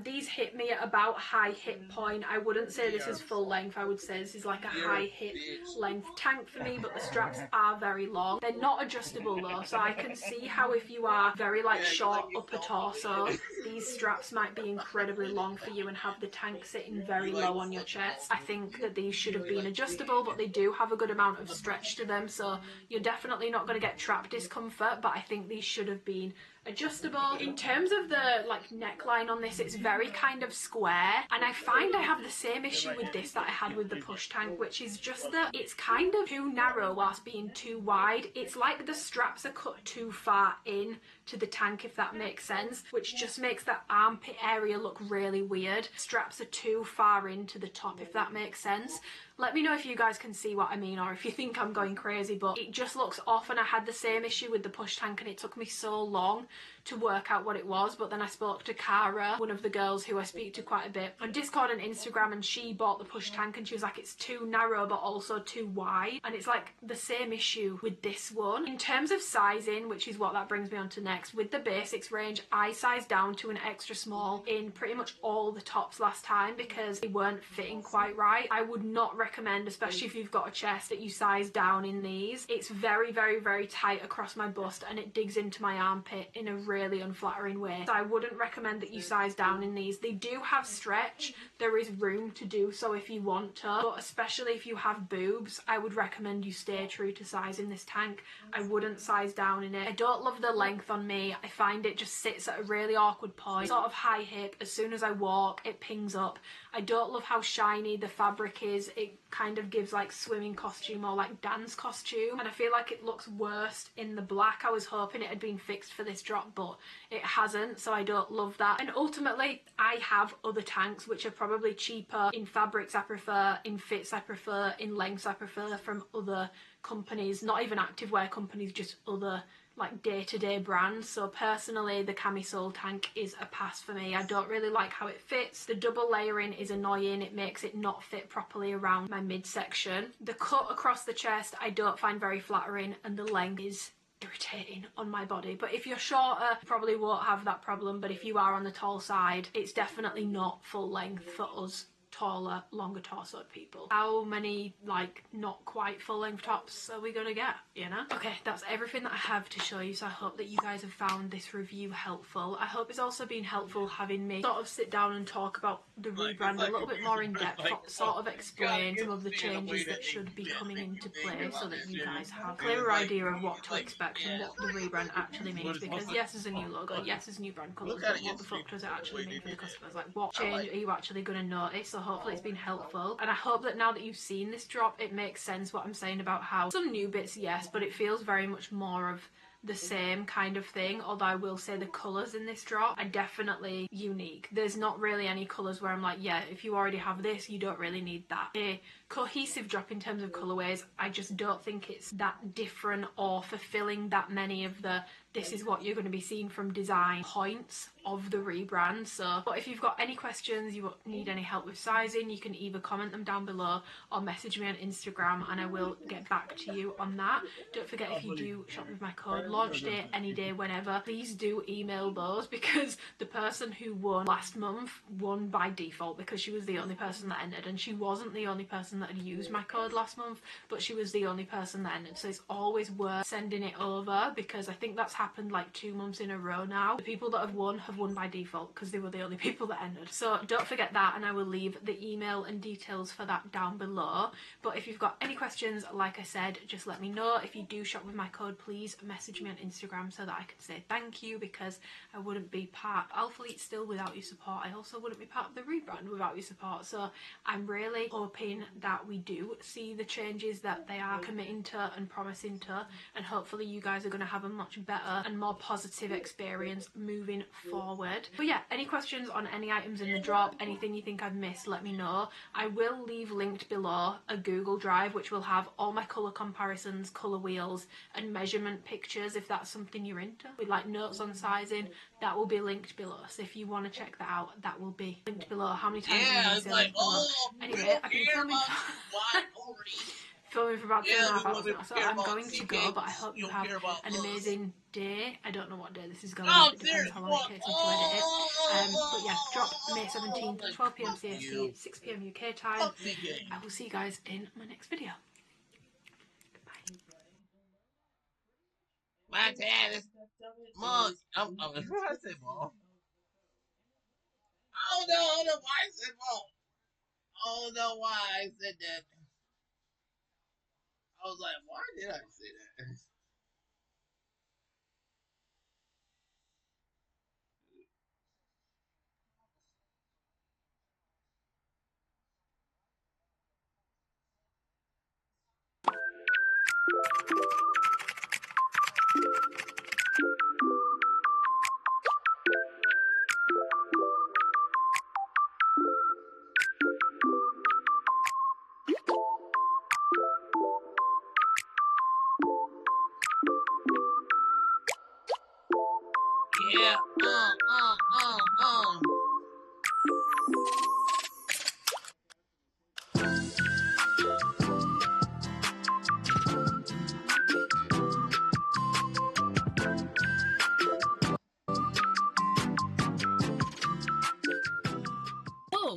These hit me at about high hip point. I wouldn't say this is full length. I would say this is like a high hip length tank for me, but the straps are very long. They're not adjustable though, so I can see how if you are very like short upper torso, these straps might be incredibly long for you and have the tank sitting very low on your chest. I think that these should have been adjustable, but they do have a good amount of stretch to them, so you're definitely not going to get trap discomfort, but I think these should have been adjustable. In terms of the like neckline on this, it's very kind of square, and I find I have the same issue with this that I had with the push tank, which is just that it's kind of too narrow whilst being too wide. It's like the straps are cut too far in to the tank, if that makes sense, which just makes that armpit area look really weird. Straps are too far into the top, if that makes sense. Let me know if you guys can see what I mean, or if you think I'm going crazy, but it just looks off, and I had the same issue with the push tank, and it took me so long to work out what it was. But then I spoke to Cara, one of the girls who I speak to quite a bit on Discord and Instagram, and she bought the push tank, and she was like, it's too narrow but also too wide, and it's like the same issue with this one. In terms of sizing, which is what that brings me on to next, with the basics range, I sized down to an extra small in pretty much all the tops last time because they weren't fitting quite right. I would not recommend, especially if you've got a chest, that you size down in these. It's very, very, very tight across my bust, and it digs into my armpit in a really unflattering way. So I wouldn't recommend that you size down in these. They do have stretch. There is room to do so if you want to, but especially if you have boobs, I would recommend you stay true to size in this tank. I wouldn't size down in it. I don't love the length on me. I find it just sits at a really awkward point, sort of high hip. As soon as I walk, it pings up. I don't love how shiny the fabric is. It kind of gives like swimming costume or like dance costume, and I feel like it looks worse in the black. I was hoping it had been fixed for this drop, but it hasn't, so I don't love that. And ultimately, I have other tanks which are probably cheaper in fabrics I prefer, in fits I prefer, in lengths I prefer from other companies, not even activewear companies, just other like day-to-day brands. So personally, the camisole tank is a pass for me. I don't really like how it fits. The double layering is annoying. It makes it not fit properly around my midsection. The cut across the chest I don't find very flattering, and the length is irritating on my body. But if you're shorter, you probably won't have that problem, but if you are on the tall side, it's definitely not full length for us taller, longer torsoed people. How many like not quite full length tops are we gonna get, you know? Okay, that's everything that I have to show you, so I hope that you guys have found this review helpful. I hope it's also been helpful having me sort of sit down and talk about the rebrand a little bit more in depth, sort of explain some of the changes that should be coming into play so that you guys have a clearer idea of what to expect and what the rebrand actually means. Because yes, there's a new logo, yes, there's new brand colours, but what the fuck does it actually mean for the customers? Like, what change are you actually going to notice? So hopefully it's been helpful, and I hope that now that you've seen this drop, it makes sense what I'm saying about how some new bits, yes, but it feels very much more of the same kind of thing, although I will say the colours in this drop are definitely unique. There's not really any colours where I'm like, yeah, if you already have this, you don't really need that. A cohesive drop in terms of colourways, I just don't think it's that different or fulfilling that many of the this is what you're going to be seeing from design points of the rebrand. So, but if you've got any questions, you need any help with sizing, you can either comment them down below or message me on Instagram and I will get back to you on that. Don't forget, if you do shop with my code launch date, any day, whenever, please do email those, because the person who won last month won by default because she was the only person that entered, and she wasn't the only person that had used my code last month, but she was the only person that entered. So it's always worth sending it over, because I think that's happened like 2 months in a row now. The people that have won by default because they were the only people that entered. So don't forget that, and I will leave the email and details for that down below. But if you've got any questions, like I said, just let me know. If you do shop with my code, please message me on Instagram so that I can say thank you, because I wouldn't be part of Alphalete still without your support. I also wouldn't be part of the rebrand without your support. So I'm really hoping that we do see the changes that they are committing to and promising to, and hopefully you guys are going to have a much better and more positive experience moving forward. But yeah, any questions on any items in the drop, anything you think I've missed, let me know. I will leave linked below a Google Drive which will have all my colour comparisons, colour wheels and measurement pictures if that's something you're into, with like notes on sizing. That will be linked below, so if you want to check that out, that will be linked below. How many times Yeah, it's like, anyway, I've been filming for about 2.5 hours now, so I'm going to go, but I hope you have an amazing day. I don't know what day this is going up, it depends how long it takes me to edit it. But yeah, drop May 17th, 12 PM CST, 6 PM UK time. I will see you guys in my next video. My dad is Mom. I said Mom. I don't know why I said Mom. I don't know why I said that. I was like, why did I say that? Yeah,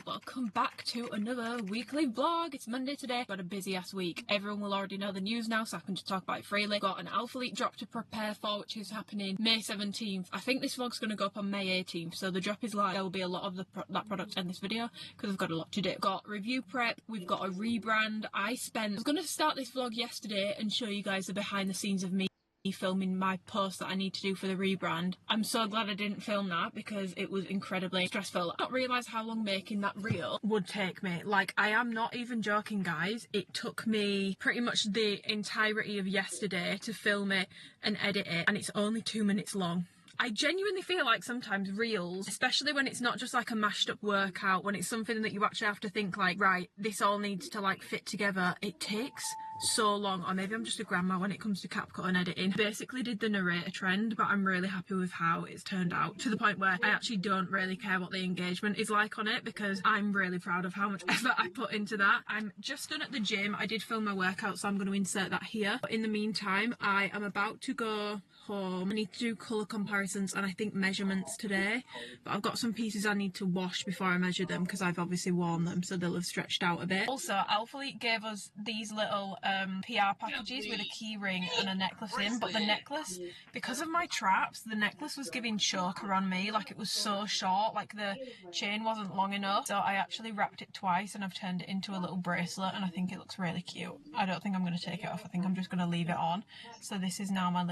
Welcome back to another weekly vlog. It's Monday today. Got a busy ass week. Everyone will already know the news now, so I can just talk about it freely. Got an Alphalete drop to prepare for, which is happening May 17th. I think this vlog's going to go up on May 18th, so the drop is like, there will be a lot of that product in this video because I've got a lot to do. Got review prep, we've got a rebrand. I was going to start this vlog yesterday and show you guys the behind the scenes of me filming my post that I need to do for the rebrand. I'm so glad I didn't film that because it was incredibly stressful. I didn't realise how long making that reel would take me. Like, I am not even joking, guys. It took me pretty much the entirety of yesterday to film it and edit it, and it's only 2 minutes long. I genuinely feel like sometimes reels, especially when it's not just like a mashed up workout, when it's something that you actually have to think like, right, this all needs to like fit together, it takes so long. Or maybe I'm just a grandma when it comes to CapCut and editing. Basically did the narrator trend, but I'm really happy with how it's turned out, to the point where I actually don't really care what the engagement is like on it because I'm really proud of how much effort I put into that. I'm just done at the gym. I did film my workout, so I'm going to insert that here. But in the meantime, I am about to go home. I need to do colour comparisons and I think measurements today, but I've got some pieces I need to wash before I measure them because I've obviously worn them, so they'll have stretched out a bit. Also, Alphalete gave us these little PR packages with a key ring and a necklace in, but the necklace, because of my traps, the necklace was giving choker on me. Like, it was so short, like the chain wasn't long enough, so I actually wrapped it twice and I've turned it into a little bracelet and I think it looks really cute. I don't think I'm going to take it off. I think I'm just going to leave it on. So this is now my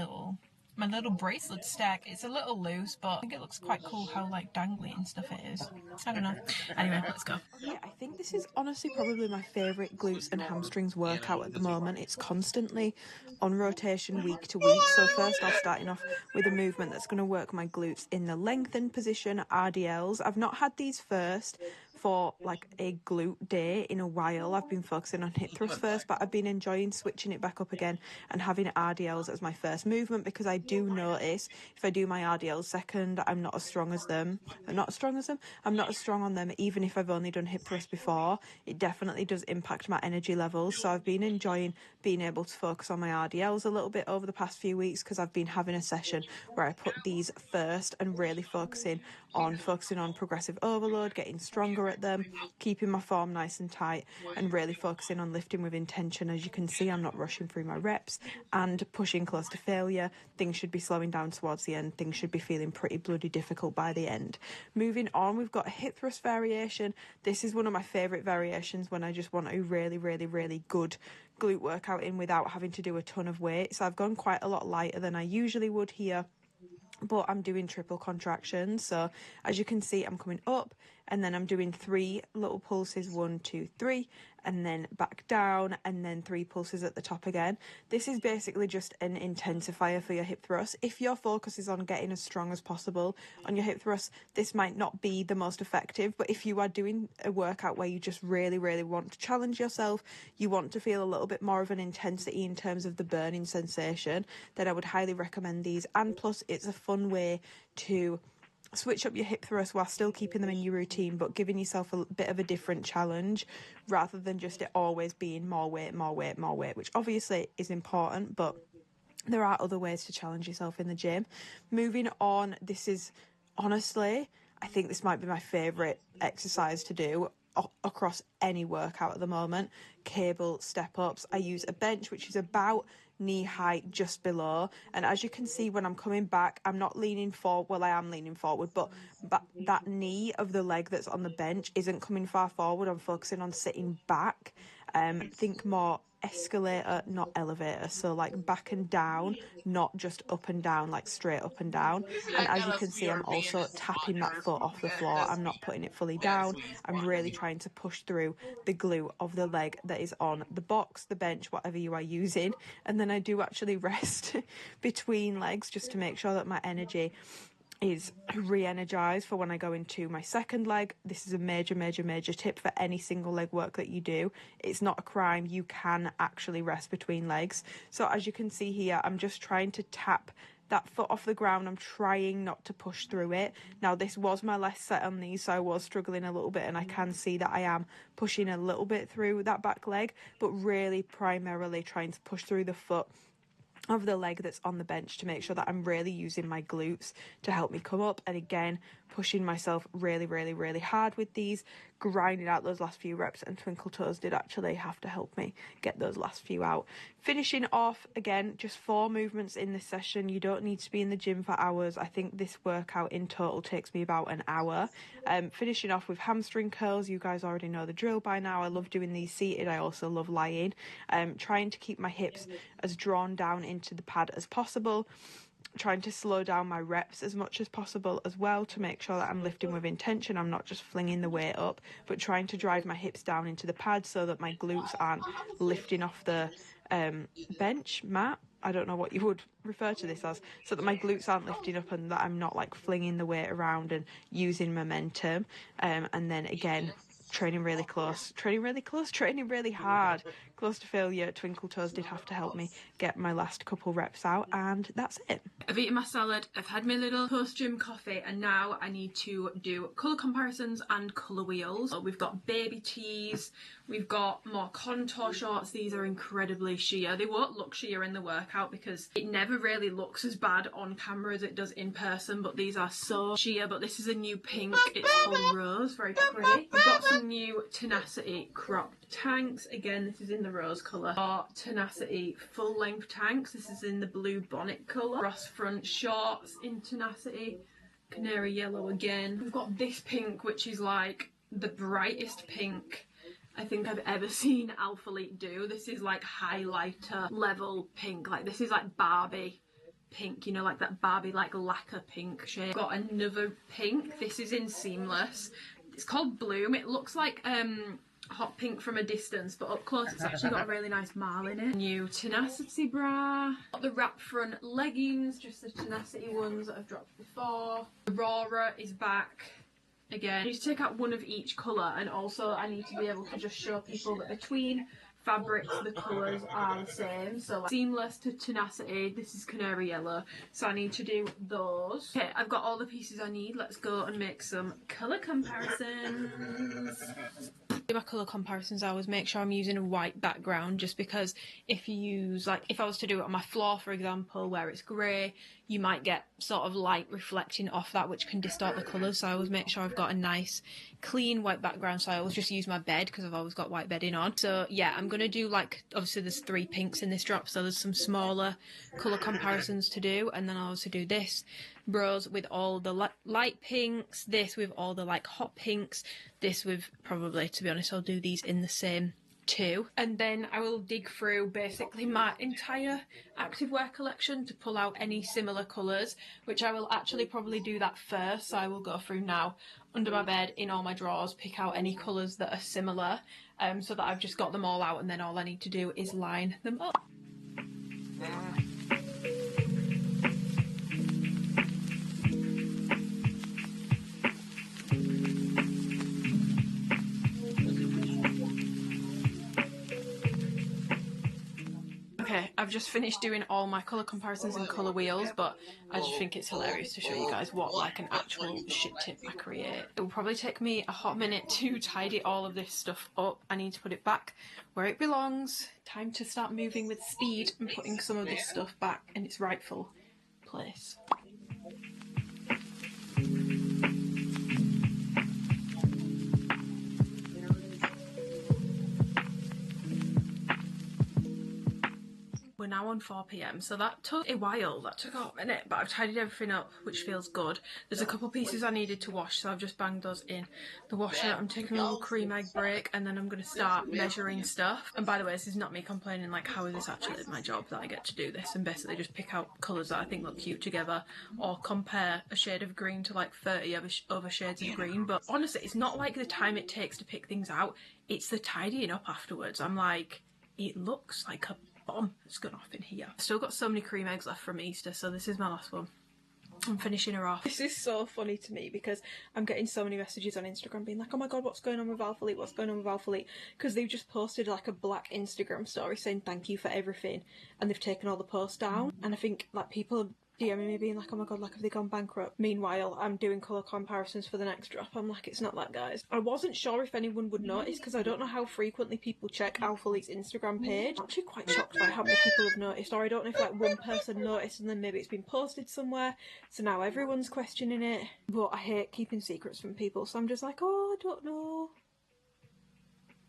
my little bracelet stack. It's a little loose, but I think it looks quite cool how like dangly and stuff it is. I don't know. Anyway, let's go. Yeah, I think this is honestly probably my favourite glutes and hamstrings workout at the moment. It's constantly on rotation week to week. So first off, starting off with a movement that's going to work my glutes in the lengthened position, RDLs. I've not had these first for like a glute day in a while. I've been focusing on hip thrust first, but I've been enjoying switching it back up again and having RDLs as my first movement, because I do notice if I do my RDLs second, I'm not as strong as them. I'm not as strong on them, even if I've only done hip thrust before. It definitely does impact my energy levels. So I've been enjoying being able to focus on my RDLs a little bit over the past few weeks, because I've been having a session where I put these first and really focusing on progressive overload, getting stronger at them, keeping my form nice and tight, and really focusing on lifting with intention. As you can see, I'm not rushing through my reps and pushing close to failure. Things should be slowing down towards the end. Things should be feeling pretty bloody difficult by the end. Moving on, we've got a hip thrust variation. This is one of my favourite variations when I just want a really, really, really good glute workout in without having to do a ton of weight. So I've gone quite a lot lighter than I usually would here, but I'm doing triple contractions. So as you can see, I'm coming up and then I'm doing 3 little pulses, 1, 2, 3, and then back down, and then 3 pulses at the top again. This is basically just an intensifier for your hip thrust. If your focus is on getting as strong as possible on your hip thrust, this might not be the most effective, but if you are doing a workout where you just really, really want to challenge yourself, you want to feel a little bit more of an intensity in terms of the burning sensation, then I would highly recommend these. And plus, it's a fun way to switch up your hip thrust while still keeping them in your routine, but giving yourself a bit of a different challenge rather than just it always being more weight, which obviously is important, but there are other ways to challenge yourself in the gym. Moving on, this is honestly, I think this might be my favourite exercise to do across any workout at the moment. Cable step ups. I use a bench which is about knee height, just below, and as you can see, when I'm coming back, I'm not leaning forward. Well, I am leaning forward, but that knee of the leg that's on the bench isn't coming far forward. I'm focusing on sitting back. Think more escalator, not elevator. So like back and down, not just up and down, like straight up and down. And as you can see, I'm also tapping that foot off the floor. I'm not putting it fully down. I'm really trying to push through the glute of the leg that is on the box, the bench, whatever you are using. And then I do actually rest between legs just to make sure that my energy is re-energized for when I go into my second leg. This is a major tip for any single leg work that you do. It's not a crime. You can actually rest between legs. So as you can see here, I'm just trying to tap that foot off the ground. I'm trying not to push through it. Now, this was my last set on these, so I was struggling a little bit, and I can see that I am pushing a little bit through that back leg, but really primarily trying to push through the foot of the leg that's on the bench to make sure that I'm really using my glutes to help me come up. And again, pushing myself really hard with these, grinding out those last few reps, and Twinkle Toes did actually have to help me get those last few out. Finishing off, again, just 4 movements in this session. You don't need to be in the gym for hours. I think this workout in total takes me about an hour. Finishing off with hamstring curls. You guys already know the drill by now. I love doing these seated. I also love lying. Trying to keep my hips as drawn down into the pad as possible. Trying to slow down my reps as much as possible as well to make sure that I'm lifting with intention. I'm not just flinging the weight up, but trying to drive my hips down into the pad so that my glutes aren't lifting off the bench mat. I don't know what you would refer to this as, so that my glutes aren't lifting up and that I'm not like flinging the weight around and using momentum. And then again, training really hard, close to failure. Twinkle Toes did have to help me get my last couple reps out, and that's it. I've eaten my salad, I've had my little post-gym coffee, and now I need to do colour comparisons and colour wheels. We've got baby tees, we've got more contour shorts. These are incredibly sheer. They won't look sheer in the workout because it never really looks as bad on camera as it does in person, but these are so sheer. But this is a new pink, it's called Rose, very pretty. We've got some new Tenacity cropped tanks. Again, this is in the rose colour. Or Tenacity full length tanks. This is in the blue bonnet colour. Cross front shorts in Tenacity. Canary yellow again. We've got this pink, which is like the brightest pink I think I've ever seen Alphalete do. This is like highlighter level pink. Like this is like Barbie pink, you know, like that Barbie like lacquer pink shade. Got another pink. This is in Seamless. It's called Bloom. It looks like hot pink from a distance, but up close it's actually got a really nice marl in it. New Tenacity bra. Got the wrap front leggings, just the Tenacity ones that I've dropped before. Aurora is back again. I need to take out one of each colour, and also I need to be able to just show people that between fabrics the colours are the same. So like Seamless to Tenacity, this is Canary Yellow, so I need to do those. Okay, I've got all the pieces I need. Let's go and make some colour comparisons. My colour comparisons, I always make sure I'm using a white background, just because if you use, like if I was to do it on my floor for example where it's grey, you might get sort of light reflecting off that, which can distort the colours. So I always make sure I've got a nice clean white background. So I always just use my bed because I've always got white bedding on. So yeah, I'm going to do, like, obviously there's 3 pinks in this drop, so there's some smaller colour comparisons to do, and then I'll also do this rose with all the light pinks, this with all the like hot pinks, this with, probably, to be honest, I'll do these in the same too. And then I will dig through basically my entire activewear collection to pull out any similar colours, which I will actually probably do that first. So I will go through now under my bed in all my drawers, pick out any colours that are similar, so that I've just got them all out, and then all I need to do is line them up. Okay, I've just finished doing all my colour comparisons and colour wheels, but I just think it's hilarious to show you guys what like an actual shit tip I create. It will probably take me a hot minute to tidy all of this stuff up. I need to put it back where it belongs. Time to start moving with speed and putting some of this stuff back in its rightful place. We're now on 4 PM, so that took a while, that took a minute, but I've tidied everything up, which feels good. There's a couple pieces I needed to wash, so I've just banged those in the washer. I'm taking a little cream egg break, and then I'm going to start measuring stuff. And by the way, this is not me complaining, like, how is this actually my job that I get to do this and basically just pick out colours that I think look cute together, or compare a shade of green to like 30 other shades of green. But honestly, it's not like the time it takes to pick things out, it's the tidying up afterwards. I'm like, it looks like a bomb has gone off in here. I've still got so many cream eggs left from Easter, so this is my last one. I'm finishing her off. This is so funny to me because I'm getting so many messages on Instagram being like, oh my god, what's going on with Alphalete, what's going on with Alphalete, because they've just posted like a black Instagram story saying thank you for everything, and they've taken all the posts down, and I think like people are DMing me being like, oh my god, like have they gone bankrupt? Meanwhile, I'm doing colour comparisons for the next drop. I'm like, it's not that, guys. I wasn't sure if anyone would notice because I don't know how frequently people check Alphalete's Instagram page. I'm actually quite shocked by how many people have noticed, or I don't know if like one person noticed and then maybe it's been posted somewhere, so now everyone's questioning it. But I hate keeping secrets from people, so I'm just like, oh, I don't know.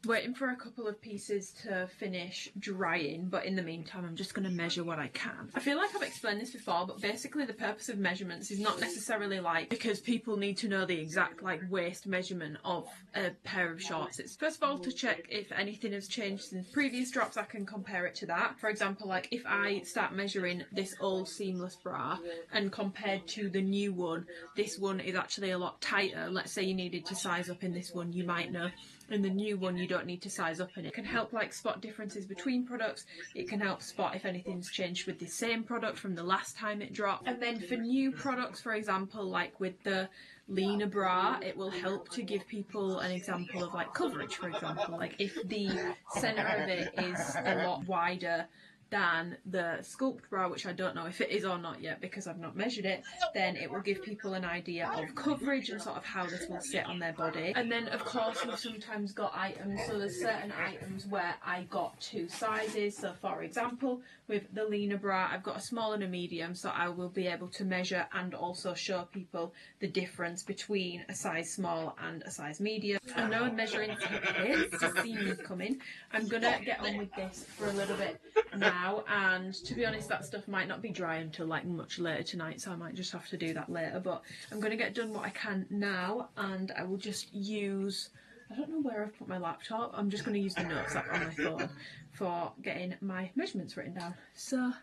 Waiting for a couple of pieces to finish drying, but in the meantime I'm just going to measure what I can. I feel like I've explained this before, but basically the purpose of measurements is not necessarily like because people need to know the exact like waist measurement of a pair of shorts. It's first of all to check if anything has changed since previous drops. I can compare it to that. For example, like if I start measuring this old seamless bra and compared to the new one, this one is actually a lot tighter. Let's say you needed to size up in this one, you might know in the new one you don't need to size up in it. It can help like spot differences between products. It can help spot if anything's changed with the same product from the last time it dropped. And then for new products, for example, like with the leaner bra, it will help to give people an example of like coverage, for example. Like if the centre of it is a lot wider than the sculpt bra, which I don't know if it is or not yet because I've not measured it, then it will give people an idea of coverage and sort of how this will sit on their body. And then of course we've sometimes got items, so there's certain items where I got 2 sizes. So for example, with the leaner bra, I've got a small and a medium, so I will be able to measure and also show people the difference between a size small and a size medium. I know measuring tape hates to see me coming. I'm gonna get on with this for a little bit now, and to be honest that stuff might not be dry until like much later tonight, so I might just have to do that later, but I'm gonna get done what I can now, and I will just use, I don't know where I've put my laptop, I'm just going to use the notes app on my phone for getting my measurements written down. So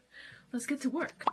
let's get to work.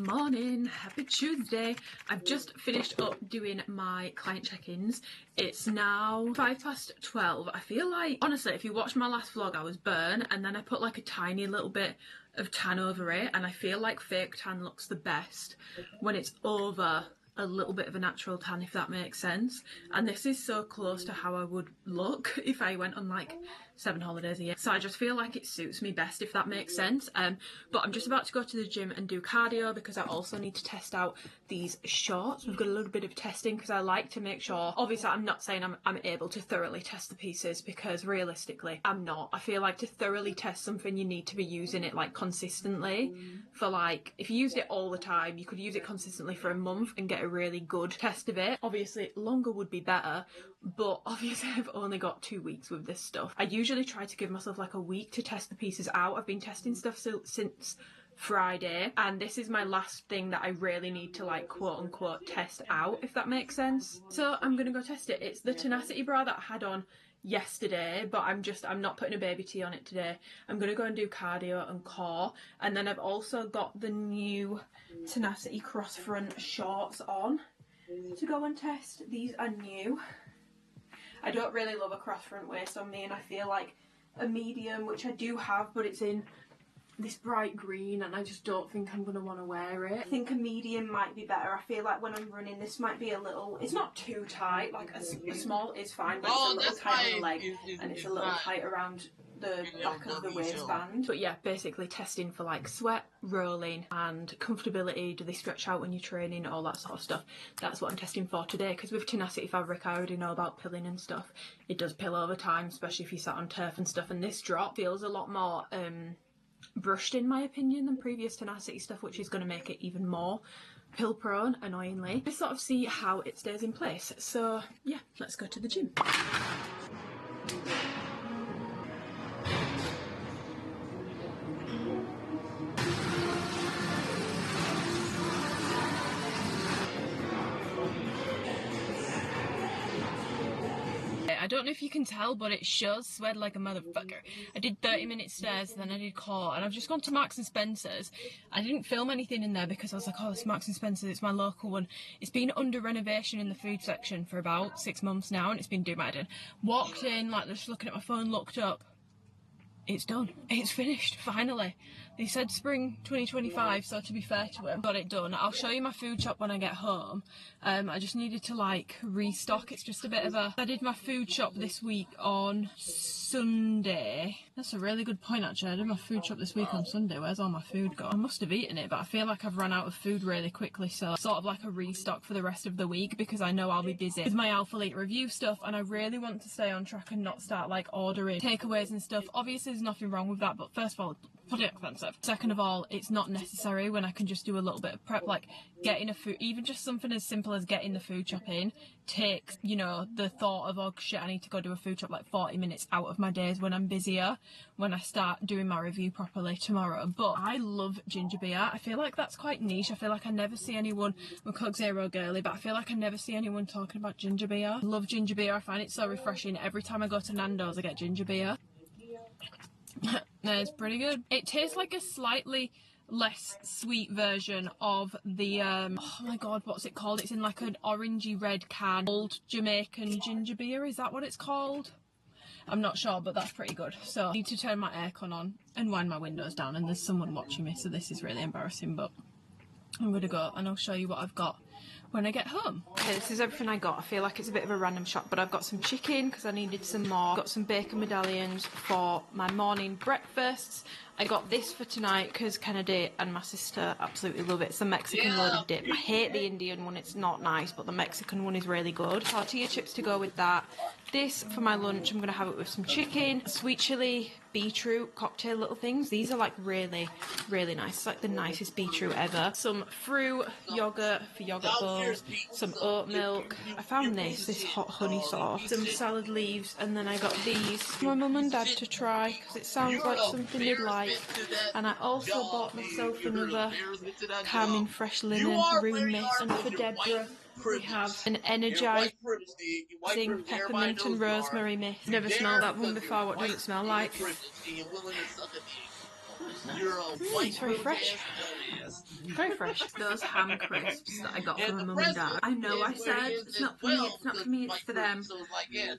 morning, happy Tuesday. I've just finished up doing my client check-ins. It's now 12:05. I feel like, honestly, if you watched my last vlog, I was burnt and then I put like a tiny little bit of tan over it, and I feel like fake tan looks the best when it's over a little bit of a natural tan, if that makes sense. And this is so close to how I would look if I went on like 7 holidays a year, so I just feel like it suits me best, if that makes sense. But I'm just about to go to the gym and do cardio because I also need to test out these shorts. We've got a little bit of testing because I like to make sure, obviously I'm not saying I'm able to thoroughly test the pieces, because realistically I'm not. I feel like to thoroughly test something you need to be using it like consistently for, like, if you used it all the time you could use it consistently for a month and get a really good test of it. Obviously longer would be better, but obviously I've only got 2 weeks with this stuff. I usually try to give myself like a week to test the pieces out. I've been testing stuff since Friday, and this is my last thing that I really need to like quote unquote test out, if that makes sense. So I'm gonna go test it. It's the Tenacity bra that I had on yesterday, but I'm not putting a baby tee on it today. I'm gonna go and do cardio and core, and then I've also got the new Tenacity cross front shorts on to go and test. These are new. I don't really love a cross front waist on me, and I feel like a medium, which I do have, but it's in this bright green and I just don't think I'm going to want to wear it. I think a medium might be better. I feel like when I'm running this might be a little, it's not too tight, like a small is fine, but it's a little tight on the leg and it's a little tight around the back of the waistband. But yeah, basically testing for like sweat, rolling and comfortability. Do they stretch out when you're training, all that sort of stuff. That's what I'm testing for today, because with Tenacity fabric I already know about pilling and stuff. It does pill over time, especially if you sat on turf and stuff, and this drop feels a lot more brushed in my opinion than previous Tenacity stuff, which is going to make it even more pill prone, annoyingly. Just sort of see how it stays in place. So yeah, let's go to the gym. I don't know if you can tell, but it shows sweat like a motherfucker. I did 30-minute stairs, then I did core, and I've just gone to Marks and Spencer's. I didn't film anything in there because I was like, oh, it's Marks and Spencer's, it's my local one. It's been under renovation in the food section for about 6 months now, and it's been doing my head in. Walked in, like, just looking at my phone, looked up. It's done. It's finished, finally. They said spring 2025, so to be fair to him, got it done. I'll show you my food shop when I get home. I just needed to like restock. It's just a bit of a... I did my food shop this week on Sunday. That's a really good point actually. I did my food shop this week on Sunday. Where's all my food gone? I must have eaten it, but I feel like I've run out of food really quickly, so sort of like a restock for the rest of the week, because I know I'll be busy with my Alphalete review stuff, and I really want to stay on track and not start like ordering takeaways and stuff. Obviously there's nothing wrong with that, but first of all, bloody expensive. Second of all, it's not necessary when I can just do a little bit of prep, like getting a food, even just something as simple as getting the food shop in takes, you know, the thought of, oh shit, I need to go do a food shop, like 40 minutes out of my days when I'm busier, when I start doing my review properly tomorrow. But I love ginger beer. I feel like that's quite niche. I feel like I never see anyone, I'm a Coke Zero girly, but I feel like I never see anyone talking about ginger beer. I love ginger beer. I find it so refreshing. Every time I go to Nando's I get ginger beer. It's pretty good. It tastes like a slightly less sweet version of the oh my god, what's it called? It's in like an orangey red can. Old Jamaican ginger beer, is that what it's called? I'm not sure, but that's pretty good. So I need to turn my aircon on and wind my windows down, and there's someone watching me, so this is really embarrassing, but I'm gonna go and I'll show you what I've got when I get home. Okay, this is everything I got. I feel like it's a bit of a random shop, but I've got some chicken because I needed some more. Got some bacon medallions for my morning breakfasts. I got this for tonight because Kennedy and my sister absolutely love it. It's the Mexican loaded dip. I hate the Indian one, it's not nice, but the Mexican one is really good. Tortilla chips to go with that. This for my lunch, I'm going to have it with some chicken, sweet chili, beetroot cocktail little things. These are like really, really nice. It's like the nicest beetroot ever. Some fruit, yogurt for yogurt bowls, some oat milk. I found this hot honey sauce, some salad leaves, and then I got these for my mum and dad to try because it sounds like something they'd like. And I also bought myself another calming fresh linen room mist, and for Deborah we have an energising peppermint and rosemary mist. Never smelled that one before. What does it smell like? It's very fresh. Very fresh. Those ham crisps that I got from my mum and dad. I know I said it's not for me, it's not for me, it's for them.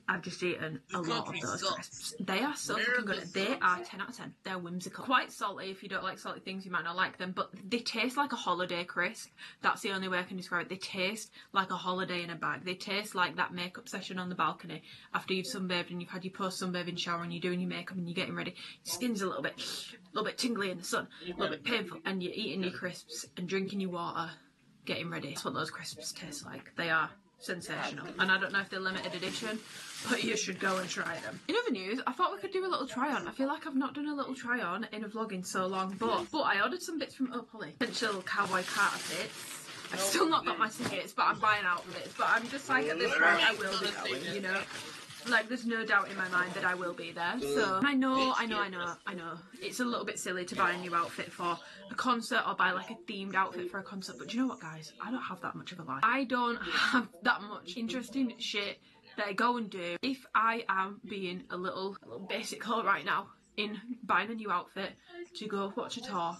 I've just eaten a lot of those crisps. They are so fucking good. They are 10 out of 10. They're whimsical. Quite salty. If you don't like salty things, you might not like them, but they taste like a holiday crisp. That's the only way I can describe it. They taste like a holiday in a bag. They taste like that makeup session on the balcony after you've sunbathed and you've had your post-sunbathing shower and you're doing your makeup and you're getting ready. Your skin's a little bit tingly in the sun, a little bit painful, and you're eating your crisps and drinking your water, getting ready. That's what those crisps taste like. They are sensational, and I don't know if they're limited edition, but you should go and try them. In other news, I thought we could do a little try on. I feel like I've not done a little try on in a vlog in so long, but I ordered some bits from Alphalete. Potential cowboy carter bits. I've still not got my tickets, but I'm buying out bits. But I'm just like, at this point, I will be going, you know? Like, there's no doubt in my mind that I will be there. So, I know. It's a little bit silly to buy a new outfit for a concert or buy like a themed outfit for a concert. But do you know what, guys? I don't have that much of a life. I don't have that much interesting shit that I go and do. If I am being a little basic hoe right now in buying a new outfit to go watch a tour,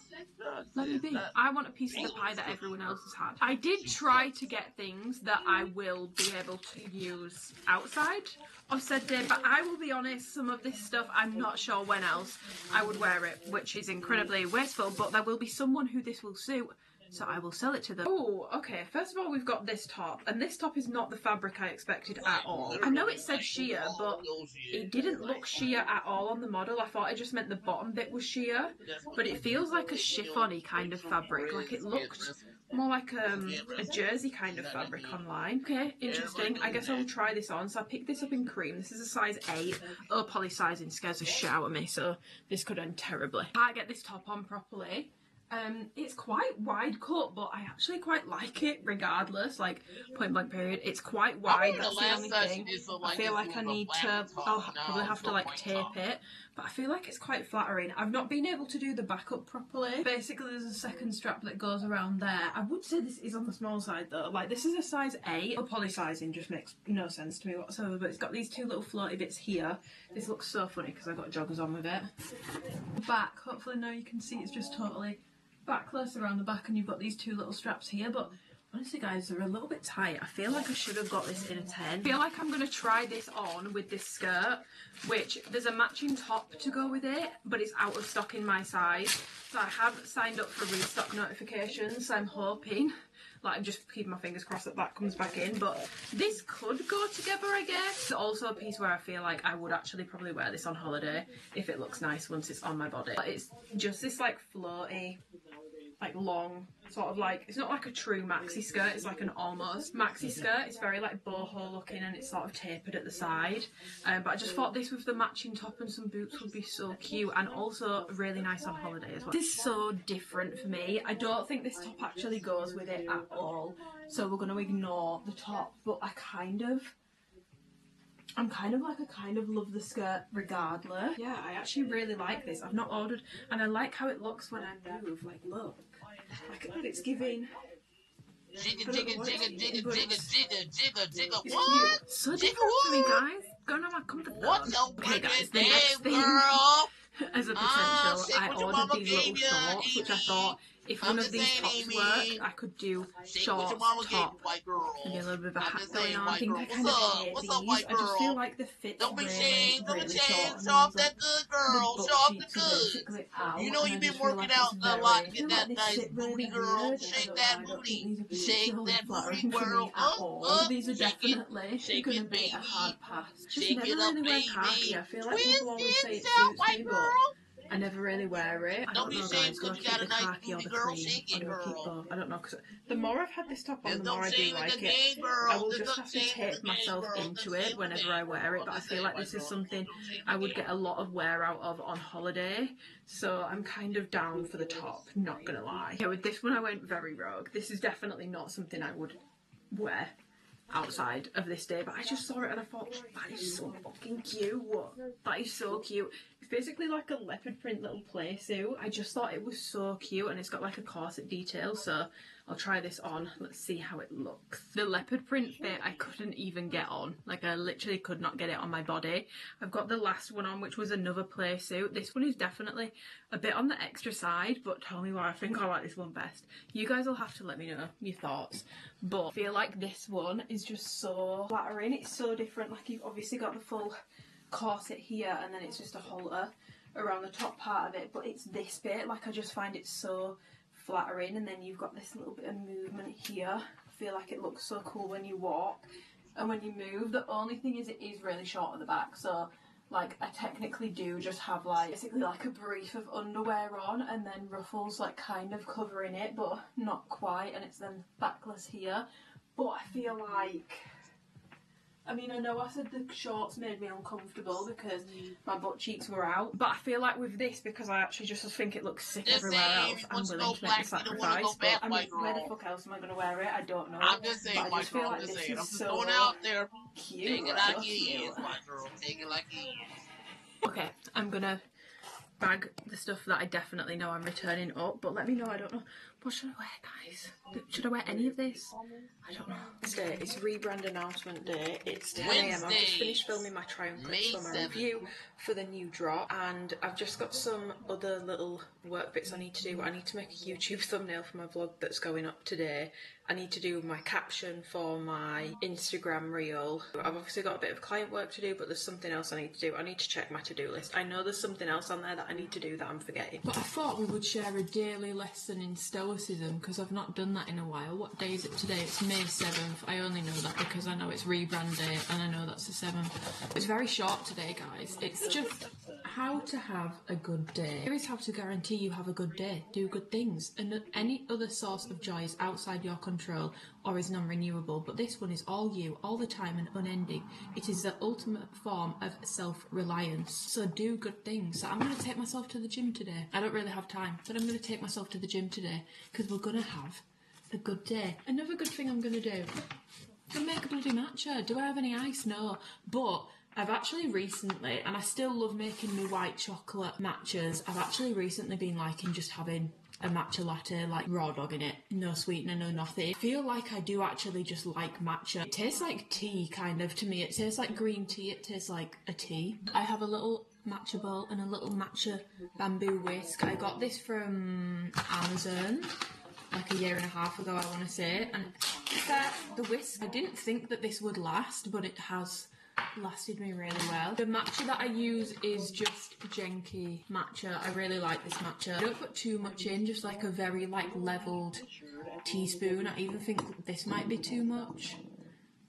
let me be. I want a piece of the pie that everyone else has had. I did try to get things that I will be able to use outside of said day, but I will be honest, some of this stuff I'm not sure when else I would wear it, which is incredibly wasteful, but there will be someone who this will suit, so I will sell it to them. Oh, okay, first of all we've got this top, and this top is not the fabric I expected at all. I know it said sheer, but it didn't look sheer at all on the model. I thought it just meant the bottom bit was sheer, but it feels like a chiffon-y kind of fabric. Like, it looked more like a jersey kind of fabric online. Okay, interesting. I guess I will try this on. So I picked this up in cream. This is a size 8. Oh, poly sizing scares the shit out of me, so this could end terribly. Can't get this top on properly. It's quite wide cut, but I actually quite like it regardless, like, point blank period. It's quite wide, that's the only thing. I feel like I need to, I'll probably have to like tape it, but I feel like it's quite flattering. I've not been able to do the back up properly. Basically there's a second strap that goes around there. I would say this is on the small side though, like this is a size 8. The poly sizing just makes no sense to me whatsoever, but it's got these two little floaty bits here. This looks so funny because I got joggers on with it. Back, hopefully now you can see it's just totally backless around the back, and you've got these two little straps here, but honestly guys, they're a little bit tight. I feel like I should have got this in a 10. I feel like I'm going to try this on with this skirt, which there's a matching top to go with it, but it's out of stock in my size, so I have signed up for restock notifications, so I'm hoping, like, I'm just keeping my fingers crossed that that comes back in, but this could go together, I guess. It's also a piece where I feel like I would actually probably wear this on holiday if it looks nice once it's on my body. But it's just this like floaty, like long, sort of like, it's not like a true maxi skirt, it's like an almost maxi skirt. It's very like boho looking and it's sort of tapered at the side, but I just thought this with the matching top and some boots would be so cute, and also really nice on holiday as well. This is so different for me. I don't think this top actually goes with it at all, so we're going to ignore the top, but I'm kind of like, I kind of love the skirt regardless. Yeah, I actually really like this. I've not ordered, and I like how it looks when I move. Like, look, like it's giving. Jigga. What? So different for me, guys. Going on my comfort zone. Okay, guys, the next thing as a potential, I ordered these little shorts, which I thought, if one of these tops work, I could do shorts, top, and a little bit of a hat going on. I think I kind of hate these. I just feel like the fit's really short, and like, the butt cheeks are basically out. You know you've been working out a lot to get that nice booty, girl. Shake that booty. Shake that booty, girl. These are definitely going to be a hard pass. Just never really wear khaki. I feel like people always say it suits me, but I never really wear it. I don't know, guys, do I keep the khaki or the cream, or do I keep both? I don't know, because the more I've had this top on, the more I do like it. I will just have to tape myself into it whenever I wear it, but I feel like this is something I would get a lot of wear out of on holiday, so I'm kind of down for the top, not gonna lie. Yeah, with this one I went very rogue. This is definitely not something I would wear outside of this day, but I just saw it and I thought, that is so fucking cute. That is so cute. It's basically like a leopard print little play suit. I just thought it was so cute, and it's got like a corset detail, so I'll try this on. Let's see how it looks. The leopard print fit I couldn't even get on. Like, I literally could not get it on my body. I've got the last one on, which was another play suit. This one is definitely a bit on the extra side, but tell me why I think I like this one best. You guys will have to let me know your thoughts. But I feel like this one is just so flattering. It's so different. Like, you've obviously got the full corset here, and then it's just a halter around the top part of it, but it's this bit, like, I just find it so flattering, and then you've got this little bit of movement here. I feel like it looks so cool when you walk and when you move. The only thing is it is really short at the back, so like I technically do just have like basically like a brief of underwear on and then ruffles like kind of covering it, but not quite, and it's then backless here. But I feel like, I mean, I know I said the shorts made me uncomfortable because my butt cheeks were out, but I feel like with this, because I actually just think it looks sick everywhere else, I'm willing to make the sacrifice. But I mean, where the fuck else am I going to wear it? I don't know. I'm just saying, but I just feel like I'm just this saying. I'm is just so throwing it out there. cute. Take it So like it cute. is, my girl. Take it like it is. Okay, I'm gonna bag the stuff that I definitely know I'm returning up, but let me know. I don't know. What should I wear, guys? Should I wear any of this? I don't know. Today it's rebrand announcement day. It's 10 AM. I've just finished filming my triumph clips for my review for the new drop, and I've just got some other little work bits I need to do. I need to make a YouTube thumbnail for my vlog that's going up today. I need to do my caption for my Instagram reel. I've obviously got a bit of client work to do, but there's something else I need to do. I need to check my to-do list. I know there's something else on there that I need to do that I'm forgetting. But I thought we would share a daily lesson in stoicism, because I've not done that in a while. What day is it today? It's May 7th. I only know that because I know it's rebrand day, and I know that's the 7th. It's very short today, guys. It's just how to have a good day. Here is how to guarantee you have a good day. Do good things. And any other source of joy is outside your control or is non-renewable, but this one is all you, all the time and unending. It is the ultimate form of self-reliance. So do good things. So I'm going to take myself to the gym today. I don't really have time, but I'm going to take myself to the gym today because we're going to have a good day. Another good thing I'm going to do, I'm going to make a bloody matcha. Do I have any ice? No. But I've actually recently, and I still love making me white chocolate matchas, I've actually recently been liking just having a matcha latte, like raw dog in it, no sweetener, no nothing. I feel like I do actually just like matcha. It tastes like tea, kind of, to me. It tastes like green tea, it tastes like a tea. I have a little matcha bowl and a little matcha bamboo whisk. I got this from Amazon like a year and a half ago, I want to say, and the whisk, I didn't think that this would last, but it has lasted me really well. The matcha that I use is just Genki matcha. I really like this matcha. I don't put too much in, just like a very like leveled teaspoon. I even think this might be too much.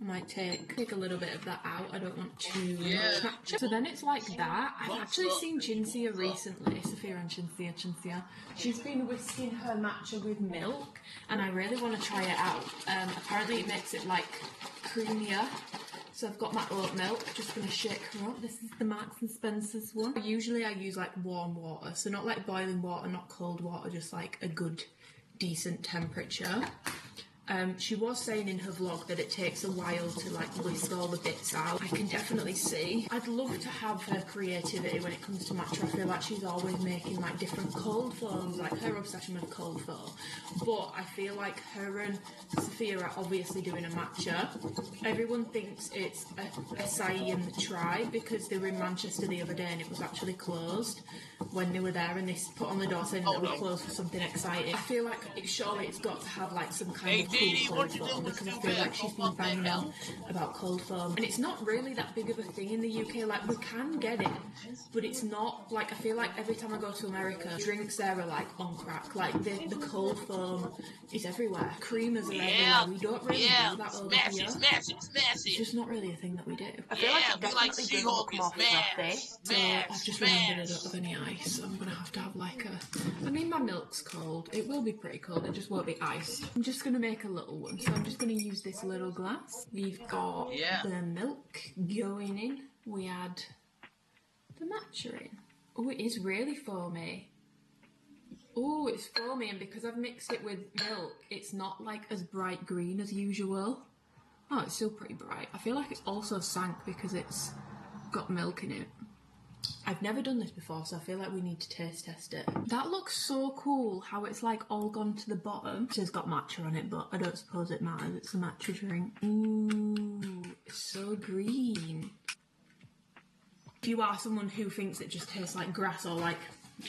I might take a little bit of that out. I don't want too much matcha. So then it's like that. I've actually seen Chinsia recently, Sophia and Chinsia. She's been whisking her matcha with milk, and I really want to try it out. Apparently it makes it like creamier. So I've got my oat milk, just going to shake her up. This is the Marks and Spencer's one. Usually I use like warm water, so not like boiling water, not cold water, just like a good, decent temperature. She was saying in her vlog that it takes a while to like whisk all the bits out. I can definitely see. I'd love to have her creativity when it comes to matcha. I feel like she's always making like different cold foams, like her obsession with cold foam. But I feel like her and Sophia are obviously doing a matcha. Everyone thinks it's a acai and the tribe because they were in Manchester the other day and it was actually closed when they were there, and they put on the door saying that they were closed for something exciting. I feel like surely it's got to have like some kind of cold foam, because I feel like she's been banging on about cold foam, and it's not really that big of a thing in the UK. Like, we can get it, but it's not like, I feel like every time I go to America, drinks there are like on crack. Like the cold foam is everywhere, creamers are everywhere. We don't really do that over here. It's just not really a thing that we do. I feel like it definitely does look more frothy, so I've just remembered I don't have any ice, so I'm gonna have to have like I mean, my milk's cold. It will be pretty cold, it just won't be iced. I'm just gonna make a little one, so I'm just going to use this little glass. We've got the milk going in. We add the matcha in. Oh, it is really foamy. Oh, it's foamy, and because I've mixed it with milk, it's not like as bright green as usual. Oh, it's still pretty bright. I feel like it's also sank because it's got milk in it. I've never done this before, so I feel like we need to taste test it. That looks so cool, how it's like all gone to the bottom. It has got matcha on it, but I don't suppose it matters. It's a matcha drink. Ooh, it's so green. If you are someone who thinks it just tastes like grass or like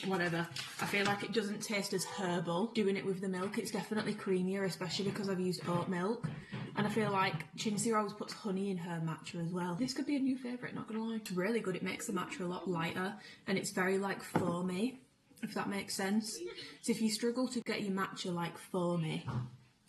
whatever, I feel like it doesn't taste as herbal. Doing it with the milk, it's definitely creamier, especially because I've used oat milk. And I feel like Chinsi always puts honey in her matcha as well. This could be a new favourite, not gonna lie. It's really good. It makes the matcha a lot lighter and it's very like foamy, if that makes sense. So if you struggle to get your matcha like foamy,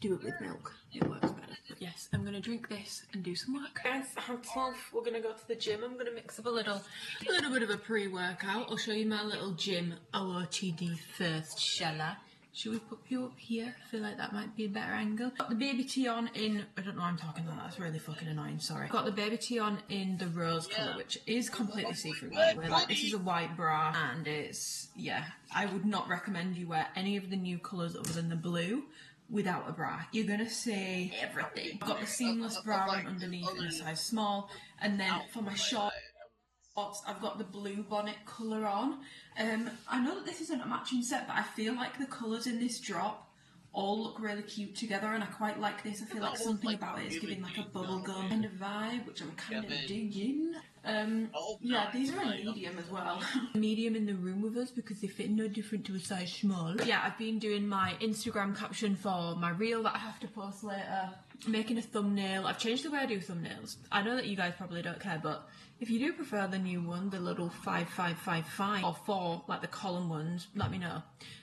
do it with milk. It works better. But yes, I'm gonna drink this and do some work. Guys, I'm 12. We're gonna go to the gym. I'm gonna mix up a little bit of a pre-workout. I'll show you my little gym OOTD first, shall I? Should we put you up here? I feel like that might be a better angle. Got the baby tee on in, I don't know why I'm talking like that, that's really fucking annoying, sorry. Got the baby tee on in the rose colour, which is completely see-through by the way. Like, this is a white bra, and it's, yeah, I would not recommend you wear any of the new colours other than the blue without a bra. You're gonna see everything. I've got the seamless bra on underneath in a size small, and then for my shorts, I've got the blue bonnet colour on. I know that this isn't a matching set, but I feel like the colours in this drop all look really cute together, and I quite like this. I feel like something about it is giving like a bubblegum kind of vibe, which I'm kind of digging. Yeah, these are a medium as well. Medium in the room with us because they fit no different to a size small. But yeah, I've been doing my Instagram caption for my reel that I have to post later, making a thumbnail. I've changed the way I do thumbnails. I know that you guys probably don't care, but if you do prefer the new one, the little 5555 or 4, like the column ones, let me know.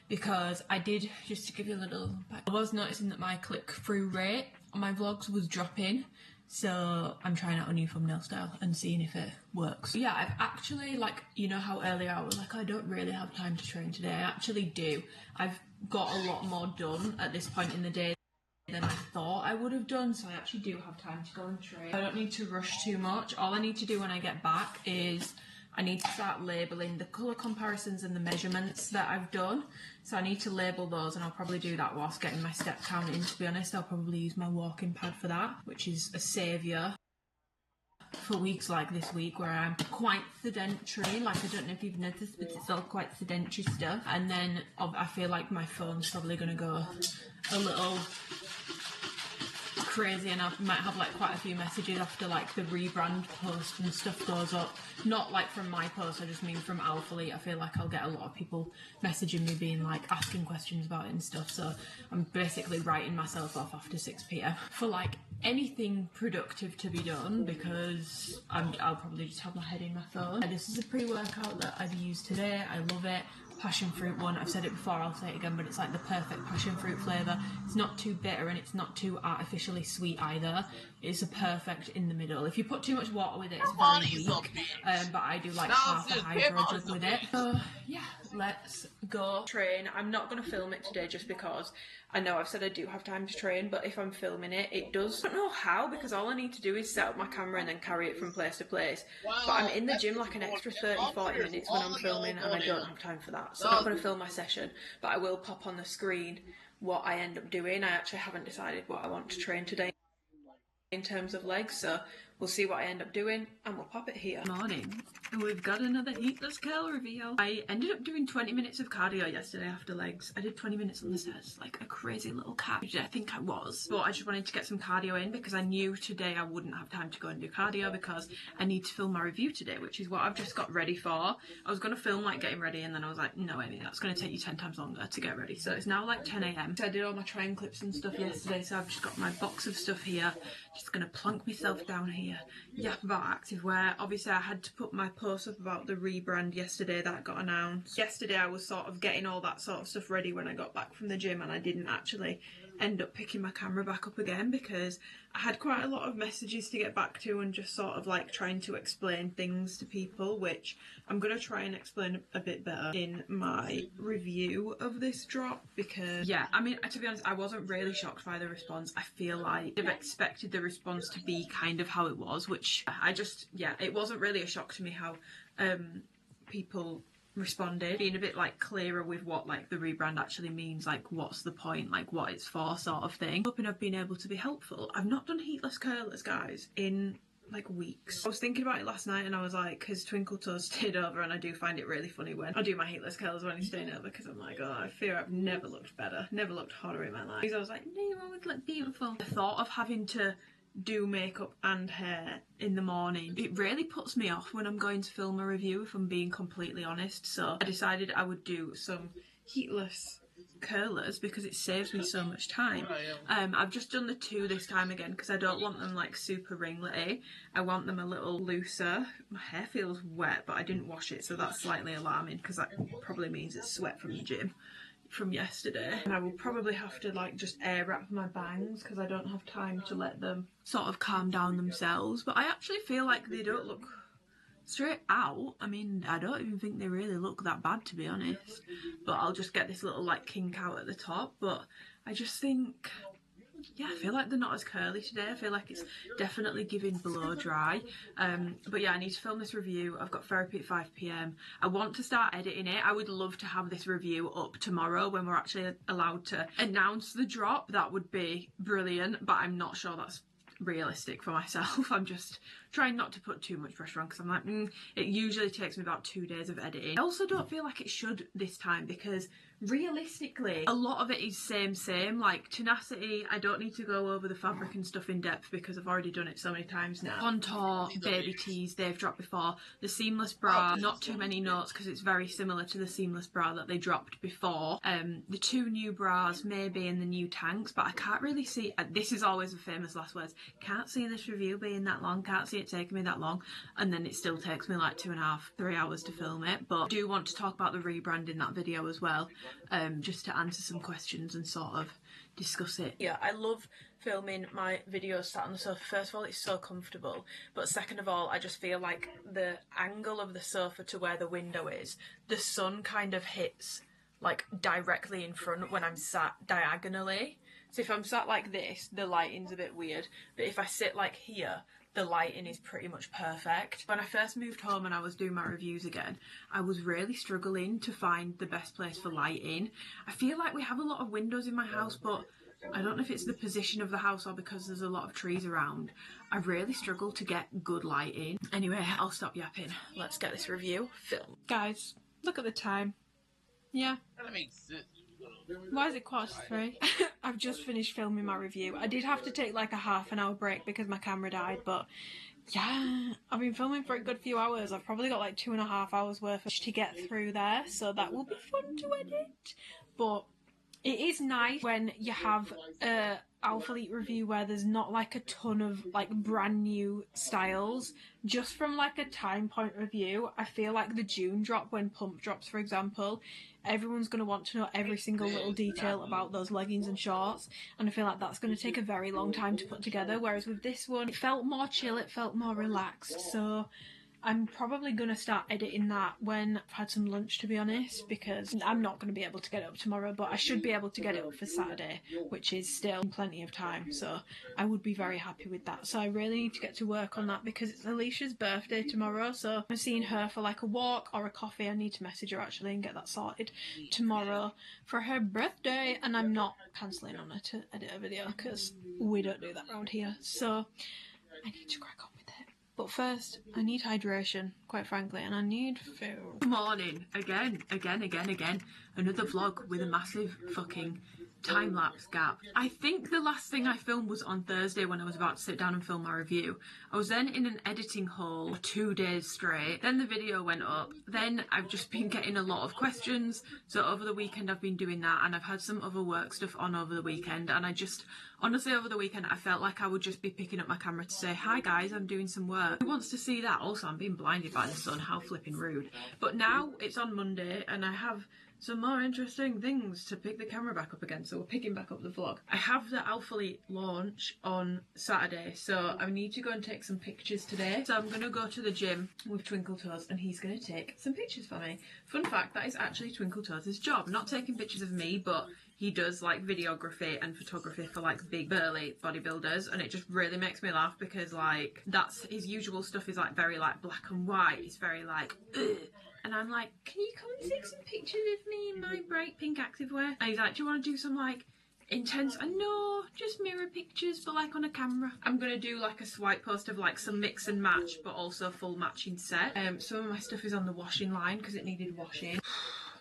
Because I did, just to give you a little, I was noticing that my click-through rate on my vlogs was dropping. So I'm trying out a new thumbnail style and seeing if it works. But yeah, I've actually, like, you know how earlier I was like, I don't really have time to train today. I actually do. I've got a lot more done at this point in the day than I thought I would have done, so I actually do have time to go and train. I don't need to rush too much. All I need to do when I get back is I need to start labelling the colour comparisons and the measurements that I've done. So I need to label those, and I'll probably do that whilst getting my step count in, to be honest. I'll probably use my walking pad for that, which is a saviour for weeks like this week where I'm quite sedentary. Like, I don't know if you've noticed, but it's all quite sedentary stuff. And then I feel like my phone's probably going to go a little crazy, and I might have like quite a few messages after like the rebrand post and stuff goes up. Not like from my post, I just mean from Alphalete. I feel like I'll get a lot of people messaging me being like asking questions about it and stuff, so I'm basically writing myself off after 6 PM for like anything productive to be done, because I'll probably just have my head in my phone. This is a pre-workout that I've used today. I love it. Passion fruit one, I've said it before, I'll say it again, but it's like the perfect passion fruit flavour. It's not too bitter and it's not too artificially sweet either. It's a perfect in the middle. If you put too much water with it, it's very weak, but I do like half a hydro jug with it. So yeah, let's go train. I'm not going to film it today just because I know I've said I do have time to train, but if I'm filming it, it does. I don't know how, because all I need to do is set up my camera and then carry it from place to place. But I'm in the gym like an extra 30-40 minutes when I'm filming, and I don't have time for that. So I'm not going to film my session, but I will pop on the screen what I end up doing. I actually haven't decided what I want to train today in terms of legs, so we'll see what I end up doing and we'll pop it here. Morning, and we've got another heatless curl reveal. I ended up doing 20 minutes of cardio yesterday after legs. I did 20 minutes on the stairs like a crazy little cat, which I think I was, but I just wanted to get some cardio in because I knew today I wouldn't have time to go and do cardio because I need to film my review today, which is what I've just got ready for. I was going to film like getting ready, and then I was like, no Amy, that's going to take you 10 times longer to get ready. So it's now like 10 AM. So I did all my trying clips and stuff yesterday, so I've just got my box of stuff here. Just going to plunk myself down here, yap about activewear. Obviously I had to put my post up about the rebrand yesterday that got announced. Yesterday I was sort of getting all that sort of stuff ready when I got back from the gym, and I didn't actually end up picking my camera back up again because I had quite a lot of messages to get back to and just sort of like trying to explain things to people, which I'm going to try and explain a bit better in my review of this drop. Because yeah, I mean, to be honest, I wasn't really shocked by the response. I feel like I've expected the response to be kind of how it was, which I just, yeah, it wasn't really a shock to me how people responded, being a bit like clearer with what like the rebrand actually means, like what's the point, like what it's for, sort of thing. Hoping I've been able to be helpful. I've not done heatless curlers, guys, in like weeks. I was thinking about it last night and I was like, because Twinkle Toes stayed over, and I do find it really funny when I do my heatless curls when he's staying over, because I'm like, oh, I fear I've never looked better, never looked hotter in my life. Because I was like, no, you always look beautiful. The thought of having to do makeup and hair in the morning, it really puts me off when I'm going to film a review, if I'm being completely honest. So I decided I would do some heatless curlers because it saves me so much time. I've just done the 2 this time again because I don't want them like super ringlety. I want them a little looser. My hair feels wet, but I didn't wash it, so that's slightly alarming because that probably means it's sweat from the gym from yesterday. And I will probably have to like just air wrap my bangs because I don't have time to let them sort of calm down themselves. But I actually feel like they don't look straight out. I mean, I don't even think they really look that bad, to be honest. But I'll just get this little like kink out at the top. But I just think, yeah, I feel like they're not as curly today. I feel like it's definitely giving blow dry. But yeah, I need to film this review. I've got therapy at 5 PM. I want to start editing it. I would love to have this review up tomorrow when we're actually allowed to announce the drop. That would be brilliant, but I'm not sure that's realistic for myself. I'm just trying not to put too much pressure on because I'm like, it usually takes me about 2 days of editing. I also don't feel like it should this time because realistically a lot of it is same, like tenacity. I don't need to go over the fabric and stuff in depth because I've already done it so many times now. Contour, baby tees, they've dropped before. The seamless bra, not too many notes because it's very similar to the seamless bra that they dropped before. The 2 new bras maybe in the new tanks, but I can't really see, this is always the famous last words, can't see this review being that long, can't see it taking me that long, and then it still takes me like 2.5, 3 hours to film it. But I do want to talk about the rebrand in that video as well, just to answer some questions and sort of discuss it. Yeah, I love filming my videos sat on the sofa. First of all, it's so comfortable, but second of all, I just feel like the angle of the sofa to where the window is, the sun kind of hits like directly in front when I'm sat diagonally. So if I'm sat like this, the lighting's a bit weird, but if I sit like here, the lighting is pretty much perfect. When I first moved home and I was doing my reviews again, I was really struggling to find the best place for lighting. I feel like we have a lot of windows in my house, but I don't know if it's the position of the house or because there's a lot of trees around. I really struggle to get good lighting. Anyway, I'll stop yapping. Let's get this review filmed. Guys, look at the time. Yeah. That makes sense. Why is it 3:15? I've just finished filming my review. I did have to take like a half-an-hour break because my camera died, but yeah, I've been filming for a good few hours. I've probably got like 2.5 hours worth to get through there, so that will be fun to edit. But it is nice when you have a Alphalete review where there's not like a ton of like brand new styles. Just from like a time point of view, I feel like the June drop, when Pump drops for example, everyone's going to want to know every single little detail about those leggings and shorts, and I feel like that's going to take a very long time to put together, whereas with this one it felt more chill, it felt more relaxed. So I'm probably going to start editing that when I've had some lunch, to be honest, because I'm not going to be able to get it up tomorrow, but I should be able to get it up for Saturday, which is still plenty of time, so I would be very happy with that. So I really need to get to work on that because it's Alicia's birthday tomorrow, so I'm seeing her for like a walk or a coffee. I need to message her actually and get that sorted tomorrow for her birthday, and I'm not cancelling on her to edit a video because we don't do that around here, so I need to crack on. But first, I need hydration, quite frankly, and I need food. Good morning. Again. Another vlog with a massive fucking time-lapse gap. I think the last thing I filmed was on Thursday when I was about to sit down and film my review. I was then in an editing hole for 2 days straight. Then the video went up. Then I've just been getting a lot of questions. So over the weekend I've been doing that, and I've had some other work stuff on over the weekend, and I just, honestly over the weekend I felt like I would just be picking up my camera to say, hi guys, I'm doing some work. Who wants to see that? Also, I'm being blinded by the sun, how flipping rude. But now it's on Monday and I have some more interesting things to pick the camera back up again, so we're picking back up the vlog. I have the Alphalete launch on Saturday, so I need to go and take some pictures today. So I'm going to go to the gym with Twinkle Toes and he's going to take some pictures for me. Fun fact, that is actually Twinkle Toes' job. Not taking pictures of me, but he does like videography and photography for like big burly bodybuilders, and it just really makes me laugh because like that's his usual stuff, is like very like black and white. It's very like ugh. And I'm like, can you come and take some pictures of me in my bright pink activewear? And he's like, do you want to do some like intense. I know, just mirror pictures, but like on a camera. I'm gonna do like a swipe post of like some mix and match, but also a full matching set. Some of my stuff is on the washing line because it needed washing.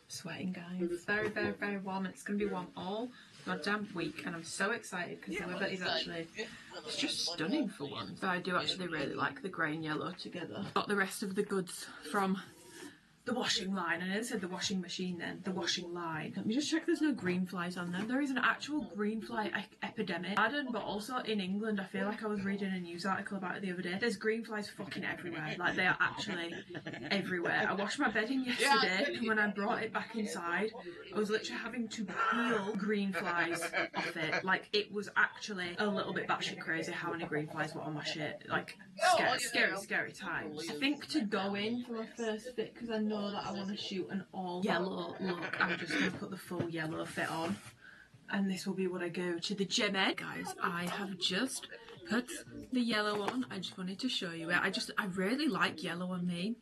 Sweating, guys. It's very, very, very warm, and it's gonna be warm all goddamn week, and I'm so excited because the weather is actually, it's just stunning for once. I do actually really like the grey and yellow together. Got the rest of the goods from the washing line. I never said the washing machine then, the washing line. Let me just check there's no green flies on them. There is an actual green fly epidemic. London, but also in England. I feel like I was reading a news article about it the other day. There's green flies fucking everywhere. Like, they are actually everywhere. I washed my bedding yesterday, and when I brought it back inside, I was literally having to peel green flies off it. Like, it was actually a little bit batshit crazy how many green flies were on my shit. Like, scary times. I think to go in for my first fit, because I know that I want to shoot an all yellow look, I'm just going to put the full yellow fit on, and this will be what I go to the gym in. Guys, I have just put the yellow on. I just wanted to show you it. I really like yellow on me.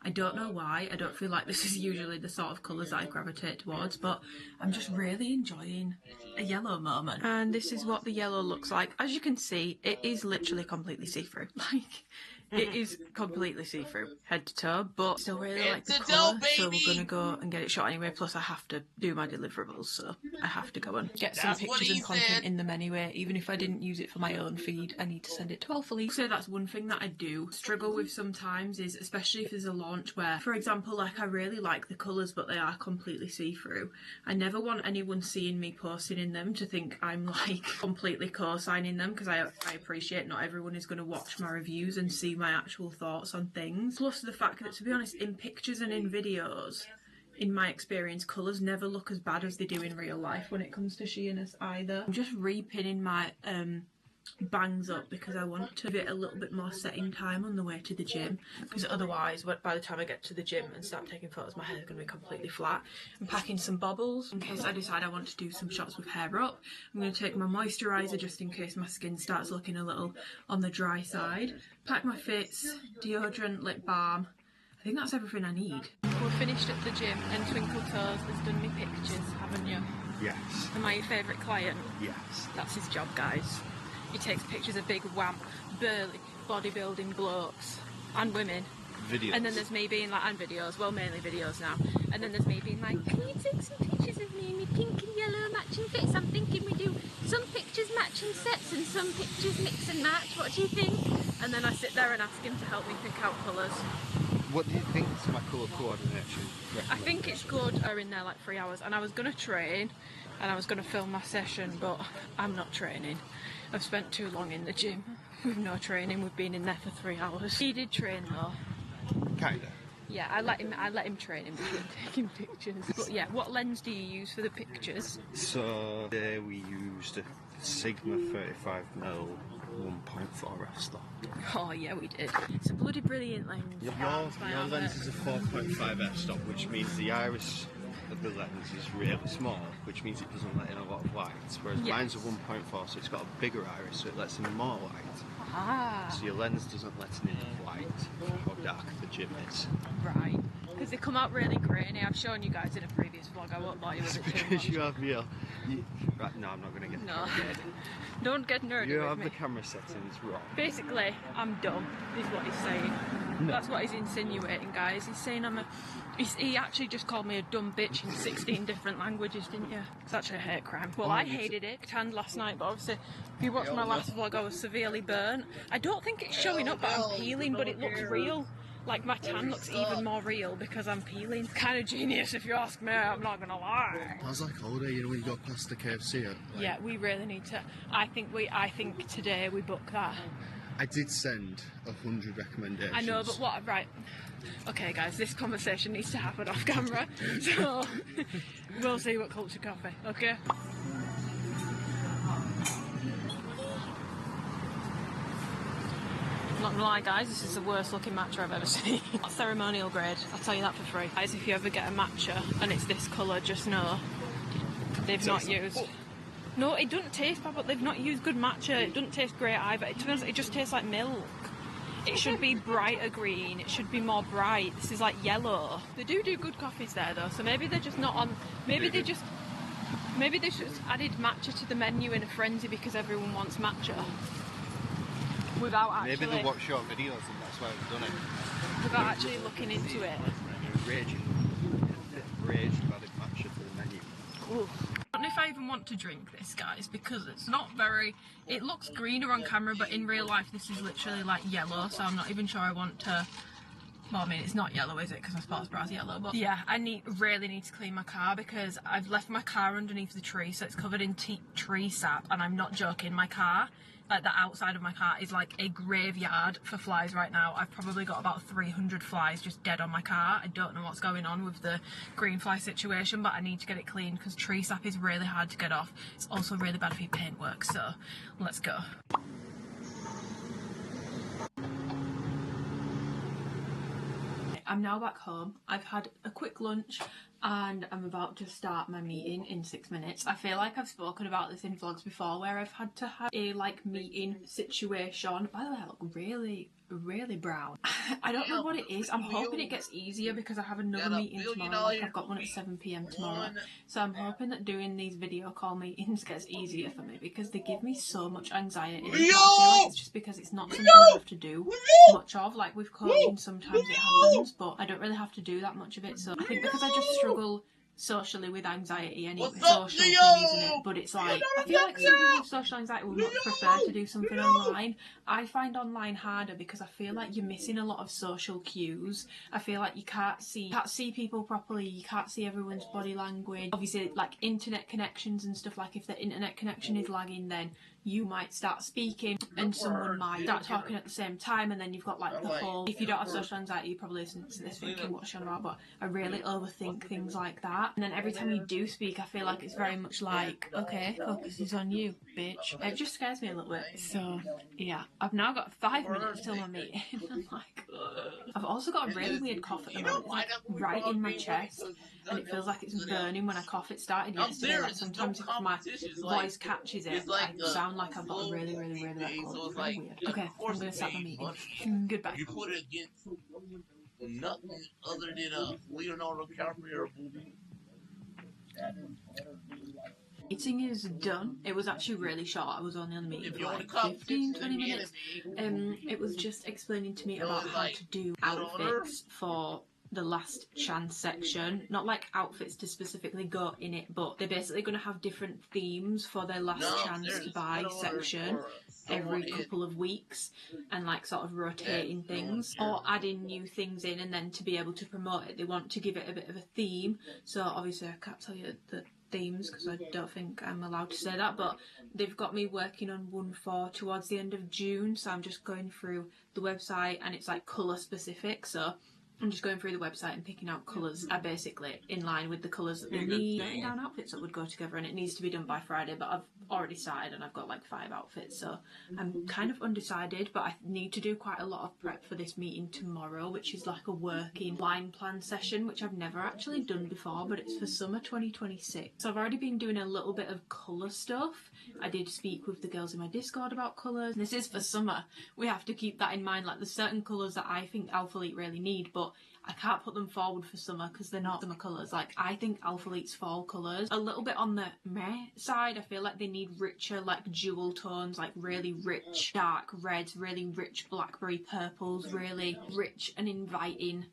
I don't know why. I don't feel like this is usually the sort of colours that I gravitate towards, but I'm just really enjoying a yellow moment. And this is what the yellow looks like. As you can see, it is literally completely see-through. Like, it is completely see-through, head to toe, but still really like the colour, so we're gonna go and get it shot anyway. Plus I have to do my deliverables, so I have to go and get some pictures and content in them anyway. Even if I didn't use it for my own feed, I need to send it to Alphalete. So that's one thing that I do struggle with sometimes, is especially if there's a launch where, for example, like I really like the colours but they are completely see-through. I never want anyone seeing me posting in them to think I'm like completely co-signing them, because I appreciate not everyone is going to watch my reviews and see my actual thoughts on things. Plus the fact that, to be honest, in pictures and in videos, in my experience, colours never look as bad as they do in real life when it comes to sheerness either. I'm just repinning my bangs up because I want to give it a little bit more setting time on the way to the gym, because otherwise by the time I get to the gym and start taking photos, my hair is going to be completely flat. I'm packing some bobbles in case I decide I want to do some shots with hair up. I'm going to take my moisturiser just in case my skin starts looking a little on the dry side. Pack my fits, deodorant, lip balm. I think that's everything I need. We're finished at the gym and Twinkle Toes has done me pictures, haven't you? Yes. Am I your favourite client? Yes. That's his job, guys. He takes pictures of big wham, burly, bodybuilding blokes and women. Videos. And then there's me being like, and videos, well mainly videos now. And then there's me being like, can you take some pictures of me in my pink and yellow matching fits? I'm thinking we do some pictures matching sets and some pictures mix and match. What do you think? And then I sit there and ask him to help me pick out colours. What do you think is my colour coordination? I think it's good. Are in there like 3 hours, and I was going to train and I was going to film my session, but I'm not training. I've spent too long in the gym with no training. We've been in there for 3 hours. He did train though. Kinda. Yeah, I let him train in between taking pictures. But yeah, what lens do you use for the pictures? So there we used a Sigma 35mm 1.4 f-stop. Oh yeah, we did. It's a bloody brilliant lens. Your lens is a 4.5 f-stop, which means the iris of the lens is really small, which means it doesn't let in a lot of light, whereas mine's a 1.4, so it's got a bigger iris, so it lets in more light. Ah. So your lens doesn't let in enough light how dark the gym is. Right. Because they come out really grainy. I've shown you guys in a previous vlog. I won't bore you with it too much. Because you have me right, no, I'm not going to get nerdy. Don't get nerdy You with have me. the camera settings wrong. Basically, I'm dumb, is what he's saying. No. That's what he's insinuating, guys. He's saying he actually just called me a dumb bitch in 16 different languages, didn't you? It's actually a hate crime. Well, I hated it. Tanned last night, but obviously, if you watched my last vlog, I was severely burnt. I don't think it's showing up that I'm peeling, but it looks real. Like, my tan looks even more real because I'm peeling. Kind of genius, if you ask me, I'm not gonna lie. I was like holiday, you know, when you got past the KFC. Like... Yeah, we really need to. I think today we book that. I did send 100 recommendations. I know, but what? Right. Okay, guys, this conversation needs to happen off camera. So, we'll see what Culture Coffee, okay? Not gonna lie, guys, this is the worst looking matcha I've ever seen. Not ceremonial grade, I'll tell you that for free. Guys, if you ever get a matcha and it's this colour, just know they've not used... No, it doesn't taste bad, but they've not used good matcha. It doesn't taste great either. To be honest, it just tastes like milk. It should be brighter green. It should be more bright. This is like yellow. They do good coffees there though, so maybe they're just not on... Maybe Maybe they should have added matcha to the menu in a frenzy because everyone wants matcha. Without actually... Maybe they watch short videos and that's why they've done it. Without actually looking into it. Raging about it matcha to the menu. Ooh. I don't know if I even want to drink this, guys, because it's not very... It looks greener on camera, but in real life this is literally like yellow, so I'm not even sure I want to... Well, I mean, it's not yellow, is it? Because my sports bra's yellow. But yeah, I really need to clean my car because I've left my car underneath the tree, so it's covered in tree sap, and I'm not joking. My car, like the outside of my car, is like a graveyard for flies right now. I've probably got about 300 flies just dead on my car. I don't know what's going on with the green fly situation, but I need to get it cleaned because tree sap is really hard to get off. It's also really bad for your paintwork, so let's go. I'm now back home. I've had a quick lunch and I'm about to start my meeting in 6 minutes. I feel like I've spoken about this in vlogs before where I've had to have a like meeting situation. By the way, I look really brown. I don't know what it is. I'm hoping it gets easier because I have another meeting tomorrow. Like I've got one at 7 PM tomorrow. So I'm hoping that doing these video call meetings gets easier for me because they give me so much anxiety. But I feel like it's just because it's not something I have to do much of. Like with coaching sometimes it happens, but I don't really have to do that much of it. So I think because I just struggle socially with anxiety anyway. Social thing, isn't it? But it's like, I feel like some people with social anxiety will much prefer to do something online. I find online harder because I feel like you're missing a lot of social cues. I feel like you can't see people properly, you can't see everyone's body language. Obviously, like internet connections and stuff, like if the internet connection is lagging, then you might start speaking and someone might start talking at the same time, and then you've got like the whole, if you don't have social anxiety you probably listen to this thinking what's she on about, but I really overthink things like that. And then every time you do speak I feel like it's very much like, okay, focus is on you, bitch. It just scares me a little bit. So yeah, I've now got 5 minutes till my meeting. I'm like, ugh. I've also got a really weird cough at the moment. It's like right in my chest and it feels like it's burning when I cough. It started yesterday. Like sometimes if my voice catches it, I sound like I've got a really bad cold. It's really weird. Okay, I'm gonna start the meeting. Goodbye. You put it against nothing other than a Leonardo DiCaprio movie. Meeting is done. It was actually really short. I was only on the meeting for like 15-20 minutes. It was just explaining to me about how to do outfits for the last chance section. Not like outfits to specifically go in it, but they're basically going to have different themes for their last chance to buy section every couple of weeks, and like sort of rotating things or adding new things in, and then to be able to promote it they want to give it a bit of a theme. So obviously I can't tell you the themes because I don't think I'm allowed to say that, but they've got me working on one for towards the end of June, so I'm just going through the website and it's like colour specific, so I'm just going through the website and picking out colours are basically in line with the colours that they need, writing down outfits that would go together, and it needs to be done by Friday, but I've already started and I've got like 5 outfits, so I'm kind of undecided, but I need to do quite a lot of prep for this meeting tomorrow, which is like a working line plan session, which I've never actually done before, but it's for summer 2026. So I've already been doing a little bit of colour stuff. I did speak with the girls in my Discord about colours. This is for summer. We have to keep that in mind. Like there's certain colours that I think Alphalete really need, but I can't put them forward for summer because they're not summer colours. Like I think Alphalete's fall colours a little bit on the meh side. I feel like they need richer like jewel tones, like really rich dark reds, really rich blackberry purples, really rich and inviting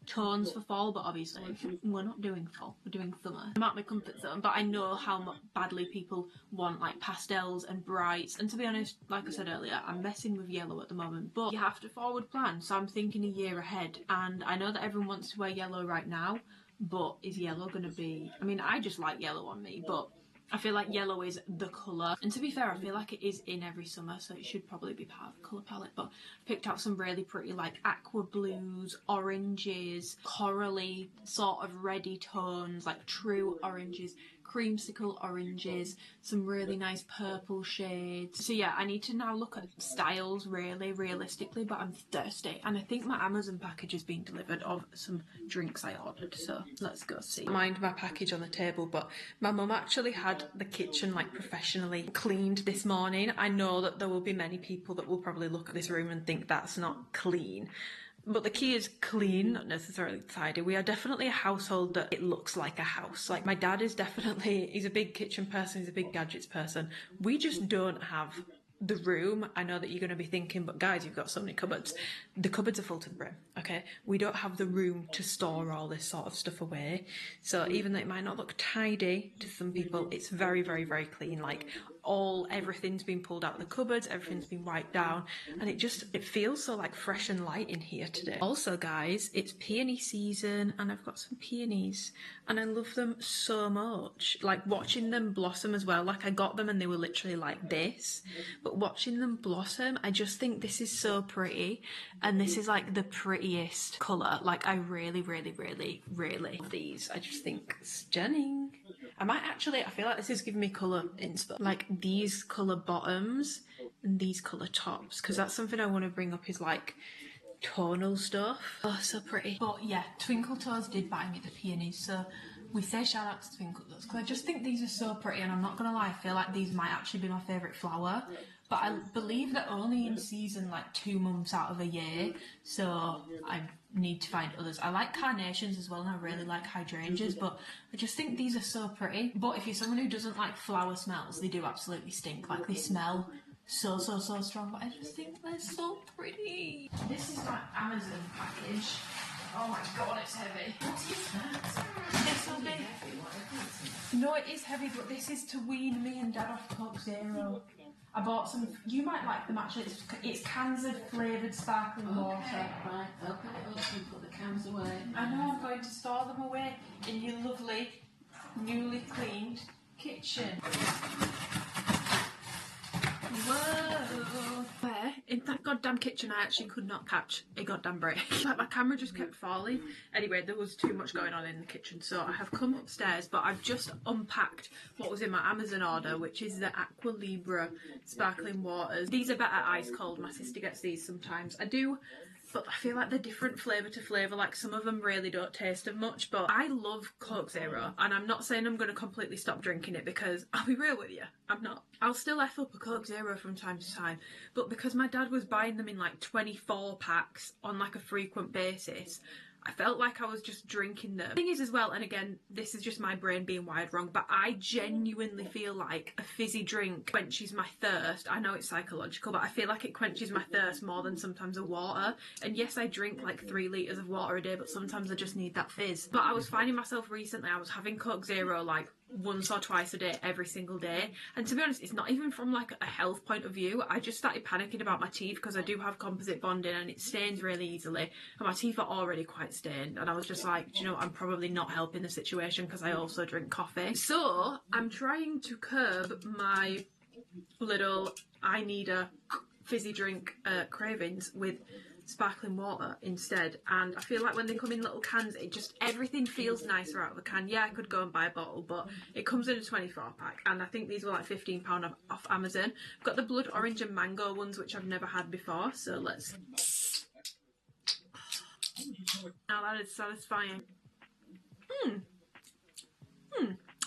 tones for fall, but obviously we're not doing fall, we're doing summer. I'm out my comfort zone, but I know how badly people want like pastels and brights, and to be honest, like I said earlier, I'm messing with yellow at the moment, but you have to forward plan, so I'm thinking a year ahead, and I know that everyone wants to wear yellow right now, but is yellow gonna be, I mean I just like yellow on me, but I feel like yellow is the colour, and to be fair I feel like it is in every summer, so it should probably be part of the colour palette, but I've picked out some really pretty like aqua blues, oranges, corally sort of reddy tones, like true oranges, creamsicle oranges, some really nice purple shades. So yeah, I need to now look at styles really realistically, but I'm thirsty, and I think my Amazon package has been delivered of some drinks I ordered, so let's go see. Mind my package on the table, but my mum actually had the kitchen like professionally cleaned this morning. I know that there will be many people that will probably look at this room and think that's not clean, But the key is clean, not necessarily tidy. We are definitely a household that it looks like a house. Like my dad is definitely, he's a big kitchen person, he's a big gadgets person. We just don't have the room. I know that you're going to be thinking, but guys, you've got so many cupboards. The cupboards are full to the brim, okay? We don't have the room to store all this sort of stuff away. So even though it might not look tidy to some people, it's very, very, very clean. Like everything's been pulled out of the cupboards, everything's been wiped down, and it feels so like fresh and light in here today. Also guys, it's peony season and I've got some peonies and I love them so much. Like watching them blossom as well, like I got them and they were literally like this, but watching them blossom, I just think this is so pretty, and this is like the prettiest colour. Like I really, really, really, really love these. I just think stunning. I feel like this is giving me colour inspo. Like these colour bottoms and these colour tops, because that's something I want to bring up is like tonal stuff. Oh, so pretty. But yeah, Twinkle Toes did buy me the peonies, so we say shout out to Twinkle Toes because I just think these are so pretty, and I'm not gonna lie, I feel like these might actually be my favourite flower. But I believe they're only in season like 2 months out of a year, so I need to find others. I like carnations as well, and I really like hydrangeas, but I just think these are so pretty. But if you're someone who doesn't like flower smells, they do absolutely stink. Like they smell so strong, but I just think they're so pretty. This is my Amazon package. Oh my god, it's heavy. What is that? This will be... No, it is heavy, but this is to wean me and Dad off Coke Zero. I bought some, you might like them actually, it's cans of flavoured sparkling water. Right, open it up and put the cans away. I know, I'm going to store them away in your lovely, newly cleaned kitchen. Whoa! Where? In that goddamn kitchen I actually could not catch a goddamn break. Like my camera just kept falling. Anyway, there was too much going on in the kitchen, so I have come upstairs, but I've just unpacked what was in my Amazon order, which is the Aqua Libra sparkling waters. These are better ice cold. My sister gets these sometimes. I do, but I feel like they're different flavour to flavour. Like some of them really don't taste of much, but I love Coke Zero, and I'm not saying I'm going to completely stop drinking it, because I'll be real with you, I'm not. I'll still F up a Coke Zero from time to time, but because my dad was buying them in like 24 packs on like a frequent basis, I felt like I was just drinking them. The thing is as well, and again, this is just my brain being wired wrong, but I genuinely feel like a fizzy drink quenches my thirst. I know it's psychological, but I feel like it quenches my thirst more than sometimes a water. And yes, I drink like 3 litres of water a day, but sometimes I just need that fizz. But I was finding myself recently, I was having Coke Zero like once or twice a day, every single day. And to be honest, it's not even from like a health point of view. I just started panicking about my teeth because I do have composite bonding and it stains really easily, and my teeth are already quite stained, and I was just like, do you know what, I'm probably not helping the situation because I also drink coffee. So I'm trying to curb my little I need a fizzy drink cravings with sparkling water instead, and I feel like when they come in little cans, it just, everything feels nicer out of a can. Yeah, I could go and buy a bottle, but it comes in a 24 pack, and I think these were like £15 off Amazon. I've got the blood orange and mango ones, which I've never had before, so let's... Now that is satisfying. And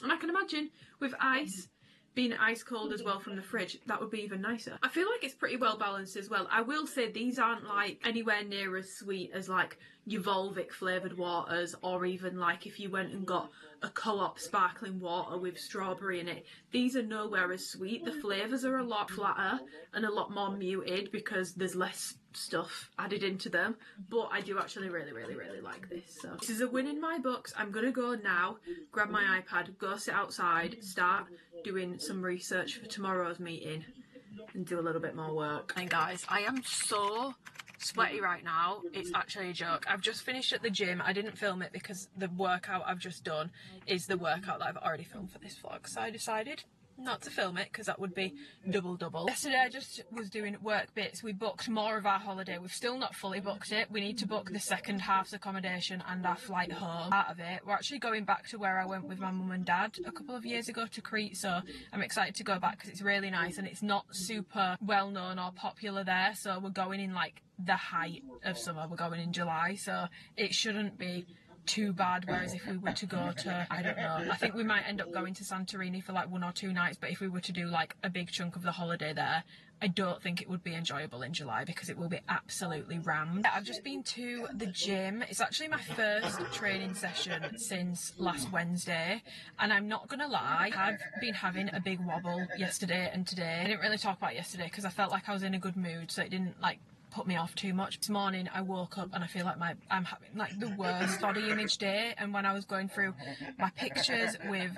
I can imagine with ice being ice cold as well from the fridge, that would be even nicer. I feel like it's pretty well balanced as well. I will say these aren't like anywhere near as sweet as like your Volvic flavoured waters, or even like if you went and got a Co-op sparkling water with strawberry in it. These are nowhere as sweet. The flavours are a lot flatter and a lot more muted because there's less stuff added into them, but I do actually really like this. So this is a win in my books. I'm gonna go now, grab my iPad, go sit outside, start doing some research for tomorrow's meeting and do a little bit more work. And guys, I am so sweaty right now, it's actually a joke. I've just finished at the gym. I didn't film it because the workout I've just done is the workout that I've already filmed for this vlog, so I decided not to film it because that would be double. Yesterday I just was doing work bits. We booked more of our holiday. We've still not fully booked it. We need to book the second half's accommodation and our flight home out of it. We're actually going back to where I went with my mum and dad a couple of years ago, to Crete, so I'm excited to go back because it's really nice and it's not super well known or popular there. So we're going in like the height of summer. We're going in July, so it shouldn't be too bad, whereas if we were to go to, I don't know, I think we might end up going to Santorini for like 1 or 2 nights, but if we were to do like a big chunk of the holiday there, I don't think it would be enjoyable in July because it will be absolutely rammed. I've just been to the gym. It's actually my first training session since last Wednesday, and I'm not gonna lie, I've been having a big wobble yesterday and today. I didn't really talk about yesterday because I felt like I was in a good mood, so it didn't like put me off too much. This morning I woke up and I feel like I'm having like the worst body image day, and when I was going through my pictures with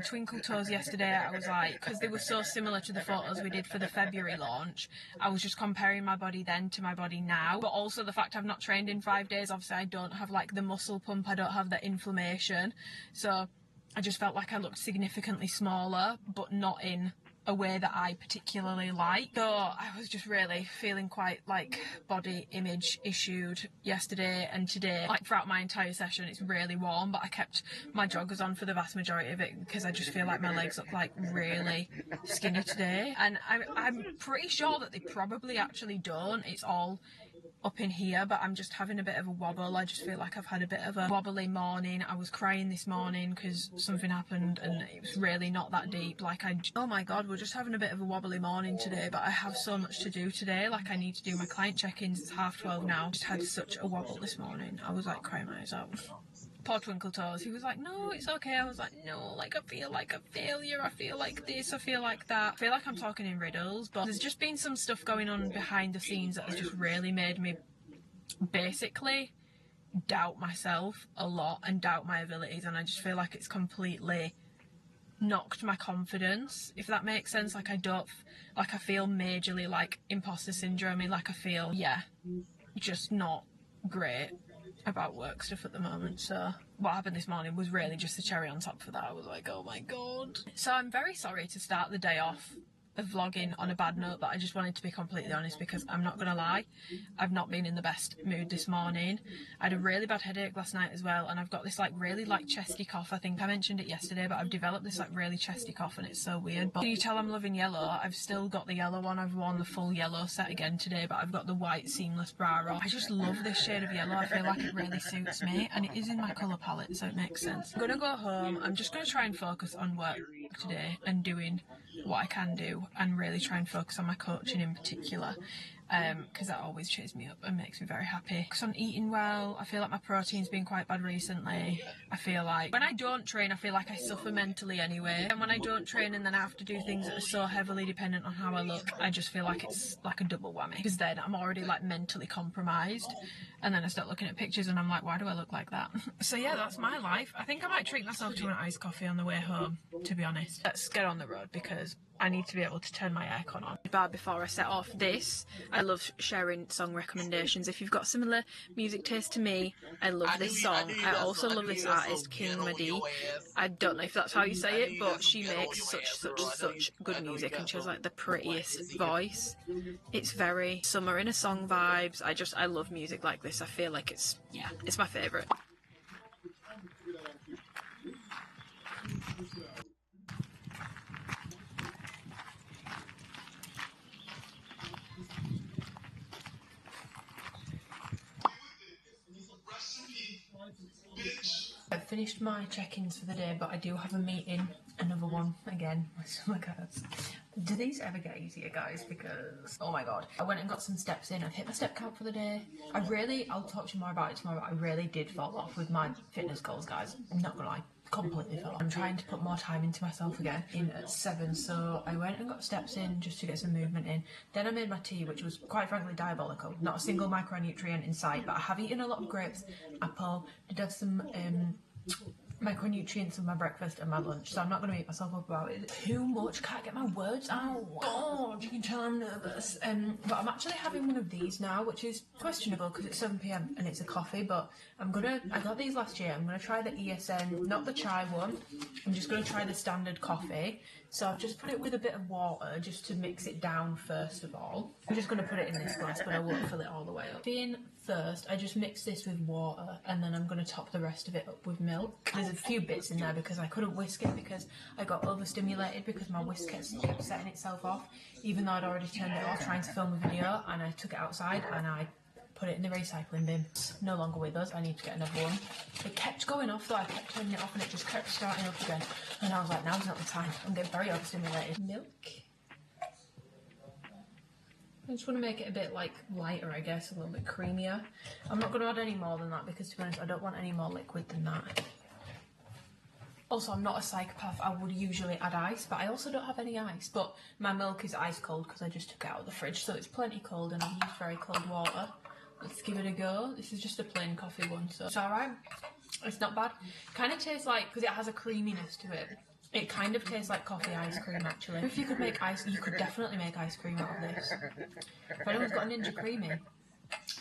Twinkle Toes yesterday, I was like, because they were so similar to the photos we did for the February launch, I was just comparing my body then to my body now, but also the fact I've not trained in 5 days, obviously I don't have like the muscle pump, I don't have the inflammation, so I just felt like I looked significantly smaller, but not in a way that I particularly like. So I was just really feeling quite like body image issued yesterday and today. Like throughout my entire session it's really warm, but I kept my joggers on for the vast majority of it because I just feel like my legs look like really skinny today, and I'm pretty sure that they probably actually don't. It's all up in here, but I'm just having a bit of a wobble. I just feel like I've had a bit of a wobbly morning. I was crying this morning because something happened and it was really not that deep. Like oh my god, we're just having a bit of a wobbly morning today, but I have so much to do today. Like I need to do my client check-ins. It's 12:30 now. Just had such a wobble this morning. I was like crying my eyes out. Poor Twinkle Toes, he was like, no, it's okay. I was like, no, like I feel like a failure, I feel like this, I feel like that. I feel like I'm talking in riddles, but there's just been some stuff going on behind the scenes that has just really made me basically doubt myself a lot and doubt my abilities, and I just feel like it's completely knocked my confidence, if that makes sense. Like I feel majorly like imposter syndrome, like I feel, yeah, just not great about work stuff at the moment. So what happened this morning was really just the cherry on top for that. I was like, oh my god. So I'm very sorry to start the day off of vlogging on a bad note, but I just wanted to be completely honest because I'm not gonna lie, I've not been in the best mood this morning. I had a really bad headache last night as well, and I've got this like really like chesty cough. I think I mentioned it yesterday, but I've developed this like really chesty cough and it's so weird. But can you tell I'm loving yellow? I've still got the yellow one. I've worn the full yellow set again today, but I've got the white seamless bra on. I just love this shade of yellow. I feel like it really suits me, and it is in my colour palette, so it makes sense. I'm gonna go home. I'm just gonna try and focus on work today and doing what I can do, and really try and focus on my coaching in particular, because that always cheers me up and makes me very happy. Focus on eating well. I feel like my protein's been quite bad recently. I feel like when I don't train, I feel like I suffer mentally anyway, and when I don't train and then I have to do things that are so heavily dependent on how I look, I just feel like it's like a double whammy, because then I'm already like mentally compromised, and then I start looking at pictures and I'm like, why do I look like that? So yeah, that's my life. I think I might treat myself to an iced coffee on the way home, to be honest. Let's get on the road because I need to be able to turn my aircon on. But before I set off this, I love sharing song recommendations. If you've got similar music taste to me, I love this song. I also love this artist, King Madi. I don't know if that's how you say it, but she makes such good music, and she has like the prettiest voice. It's very summer in a song vibes. I love music like this. I feel like it's my favourite. I've finished my check-ins for the day, but I do have a meeting, another one again. My stomach hurts. Do these ever get easier, guys? Because, oh my god. I went and got some steps in. I've hit my step count for the day. I'll talk to you more about it tomorrow, but I really did fall off with my fitness goals, guys. I'm not gonna lie. Completely fell off. I'm trying to put more time into myself again in at 7, so I went and got steps in just to get some movement in. Then I made my tea, which was quite frankly diabolical. Not a single micronutrient in sight, but I have eaten a lot of grapes, apple, did have some micronutrients in my breakfast and my lunch, so I'm not going to beat myself up about it too much. Can't get my words out. God, you can tell I'm nervous. But I'm actually having one of these now, which is questionable because it's 7 PM and it's a coffee, but I got these last year. I'm going to try the ESN, not the chai one. I'm just going to try the standard coffee. So I've just put it with a bit of water just to mix it down first of all. I'm just going to put it in this glass, but I won't fill it all the way up. Being first, I just mix this with water, and then I'm going to top the rest of it up with milk. There's a few bits in there because I couldn't whisk it because I got overstimulated because my whisk kept setting itself off, even though I'd already turned it off trying to film a video, and I took it outside and I put it in the recycling bin. It's no longer with us. I need to get another one. It kept going off though. I kept turning it off and it just kept starting up again. And I was like, now's not the time. I'm getting very overstimulated. Milk. I just want to make it a bit like lighter, I guess, a little bit creamier. I'm not going to add any more than that because, to be honest, I don't want any more liquid than that. Also, I'm not a psychopath. I would usually add ice, but I also don't have any ice. But my milk is ice cold because I just took it out of the fridge, so it's plenty cold and I've used very cold water. Let's give it a go. This is just a plain coffee one, so it's alright. It's not bad. Kind of tastes like, because it has a creaminess to it, it kind of tastes like coffee ice cream, actually. If you could make ice, you could definitely make ice cream out of this. If anyone's got a Ninja Creamy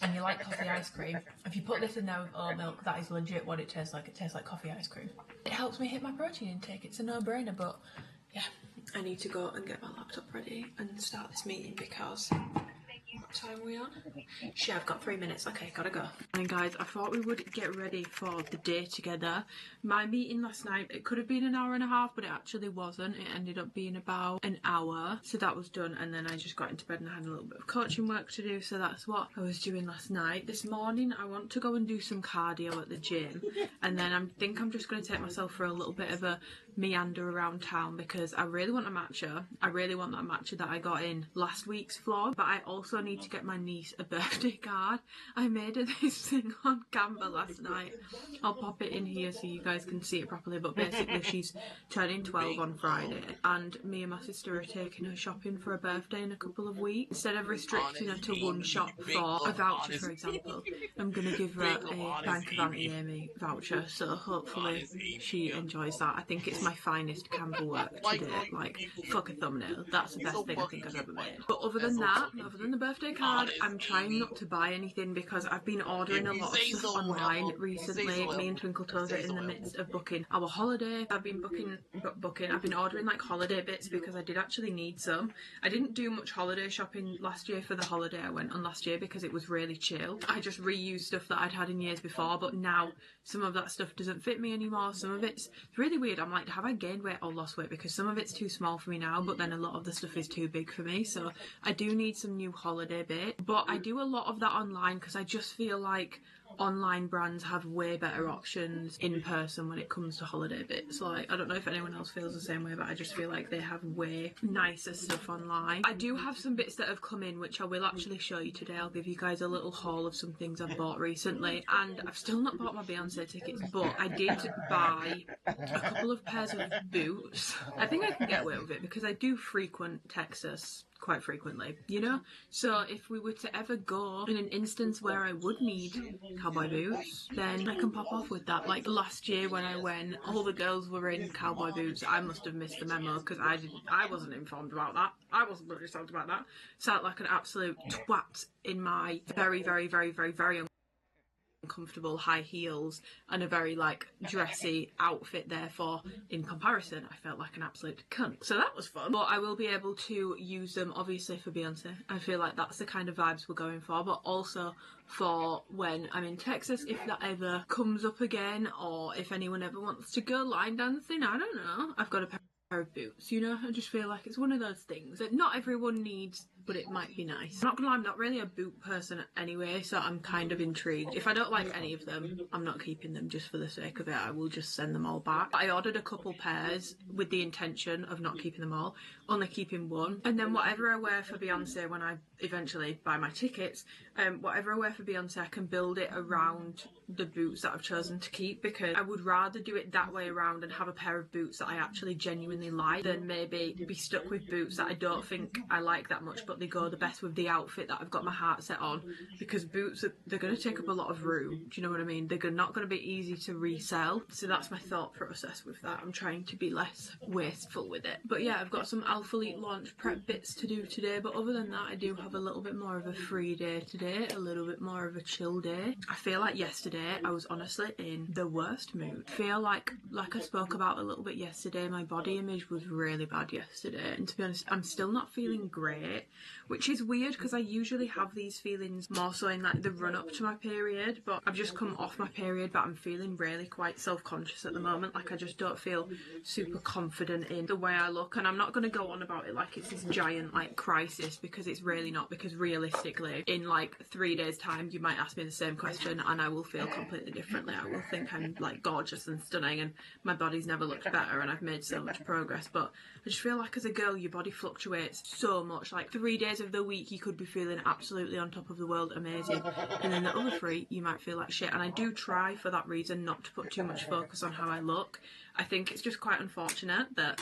and you like coffee ice cream, if you put this in there with oat milk, that is legit what it tastes like. It tastes like coffee ice cream. It helps me hit my protein intake. It's a no-brainer, but yeah. I need to go and get my laptop ready and start this meeting because... what time are we on? Shit, I've got 3 minutes. Okay, gotta go. And guys, I thought we would get ready for the day together. My meeting last night, it could have been an hour and a half, but it actually wasn't. It ended up being about an hour. So that was done, and then I just got into bed and I had a little bit of coaching work to do. So that's what I was doing last night. This morning, I want to go and do some cardio at the gym. And then I think I'm just going to take myself for a little bit of a meander around town because I really want a matcha. I really want that matcha that I got in last week's vlog, but I also need to get my niece a birthday card. I made her this thing on Canva last night. I'll pop it in here so you guys can see it properly, but basically she's turning 12 on Friday and me and my sister are taking her shopping for a birthday in a couple of weeks. Instead of restricting her to one shop for a voucher, for example, I'm going to give her a Bank of Auntie Amy voucher, so hopefully she enjoys that. I think it's my finest Canva work to date. Like, fuck a thumbnail. That's the best thing I think I've ever made. But other than that, other than the birthday card, I'm trying not to buy anything because I've been ordering a lot of stuff online recently. Me and Twinkle Toes are in the midst of booking our holiday. I've been I've been ordering like holiday bits because I did actually need some. I didn't do much holiday shopping last year for the holiday I went on last year because it was really chill. I just reused stuff that I'd had in years before, but now some of that stuff doesn't fit me anymore. Some of it's really weird. I'm like, have I gained weight or lost weight? Because some of it's too small for me now, but then a lot of the stuff is too big for me. So I do need some new holiday bit, but I do a lot of that online because I just feel like online brands have way better options in person when it comes to holiday bits. Like, I don't know if anyone else feels the same way, but I just feel like they have way nicer stuff online. I do have some bits that have come in which I will actually show you today. I'll give you guys a little haul of some things I've bought recently, and I've still not bought my Beyonce tickets, but I did buy a couple of pairs of boots. I think I can get away with it because I do frequent Texas quite frequently, you know? So if we were to ever go in an instance where I would need cowboy boots, then I can pop off with that. Like last year when I went, all the girls were in cowboy boots. I must have missed the memo because I wasn't informed about that. I wasn't really informed about that. Sound like an absolute twat in my very, very, very, very, very uncomfortable high heels and a very like dressy outfit. Therefore, in comparison, I felt like an absolute cunt. So that was fun. But I will be able to use them obviously for Beyonce. I feel like that's the kind of vibes we're going for, but also for when I'm in Texas, if that ever comes up again, or if anyone ever wants to go line dancing, I don't know. I've got a pair of boots, you know? I just feel like it's one of those things that not everyone needs, but it might be nice. I'm not gonna lie, I'm not really a boot person anyway, so I'm kind of intrigued. If I don't like any of them, I'm not keeping them just for the sake of it. I will just send them all back. I ordered a couple pairs with the intention of not keeping them all, only keeping one. And then whatever I wear for Beyonce when I eventually buy my tickets, whatever I wear for Beyonce, I can build it around the boots that I've chosen to keep, because I would rather do it that way around and have a pair of boots that I actually genuinely like than maybe be stuck with boots that I don't think I like that much, but they go the best with the outfit that I've got my heart set on. Because boots, they're going to take up a lot of room, do you know what I mean? They're not going to be easy to resell, so that's my thought process with that. I'm trying to be less wasteful with it. But yeah, I've got some Alphalete launch prep bits to do today, but other than that, I do have a little bit more of a free day today, a little bit more of a chill day. I feel like yesterday I was honestly in the worst mood. I feel like I spoke about a little bit yesterday, my body image was really bad yesterday, and to be honest, I'm still not feeling great. which is weird because I usually have these feelings more so in like the run up to my period, but I've just come off my period, but I'm feeling really quite self-conscious at the moment. Like I just don't feel super confident in the way I look, and I'm not going to go on about it like it's this giant like crisis, because it's really not, because realistically in like 3 days time you might ask me the same question and I will feel completely differently. I will think I'm like gorgeous and stunning and my body's never looked better and I've made so much progress, but I just feel like as a girl your body fluctuates so much. Like 3 days of the week you could be feeling absolutely on top of the world, amazing, and then the other 3 you might feel like shit. And I do try for that reason not to put too much focus on how I look. I think it's just quite unfortunate that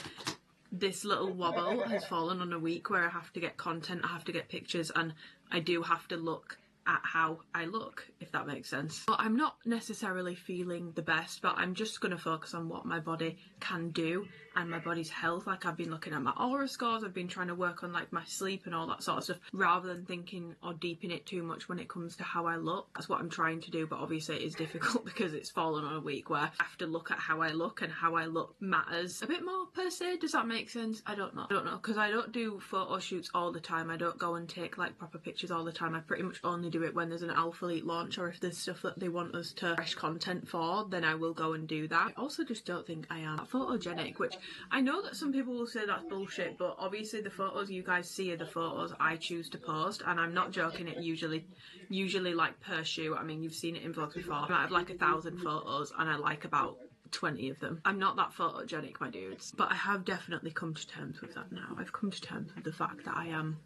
this little wobble has fallen on a week where I have to get content, I have to get pictures, and I do have to look at how I look, if that makes sense. But I'm not necessarily feeling the best, but I'm just going to focus on what my body can do and my body's health. Like I've been looking at my aura scores, I've been trying to work on like my sleep and all that sort of stuff, rather than thinking or deeping it too much when it comes to how I look. That's what I'm trying to do, but obviously it is difficult because it's fallen on a week where I have to look at how I look, and how I look matters a bit more per se. Does that make sense? I don't know, because I don't do photo shoots all the time. I don't go and take like proper pictures all the time. I pretty much only do it when there's an Alphalete launch, or if there's stuff that they want us to fresh content for, then I will go and do that. I also just don't think I am photogenic, which I know that some people will say that's bullshit, but obviously the photos you guys see are the photos I choose to post, and I'm not joking. It usually like per shoot, I mean you've seen it in vlogs before, I might have like 1,000 photos and I like about 20 of them. I'm not that photogenic, my dudes, but I have definitely come to terms with that now. I've come to terms with the fact that I am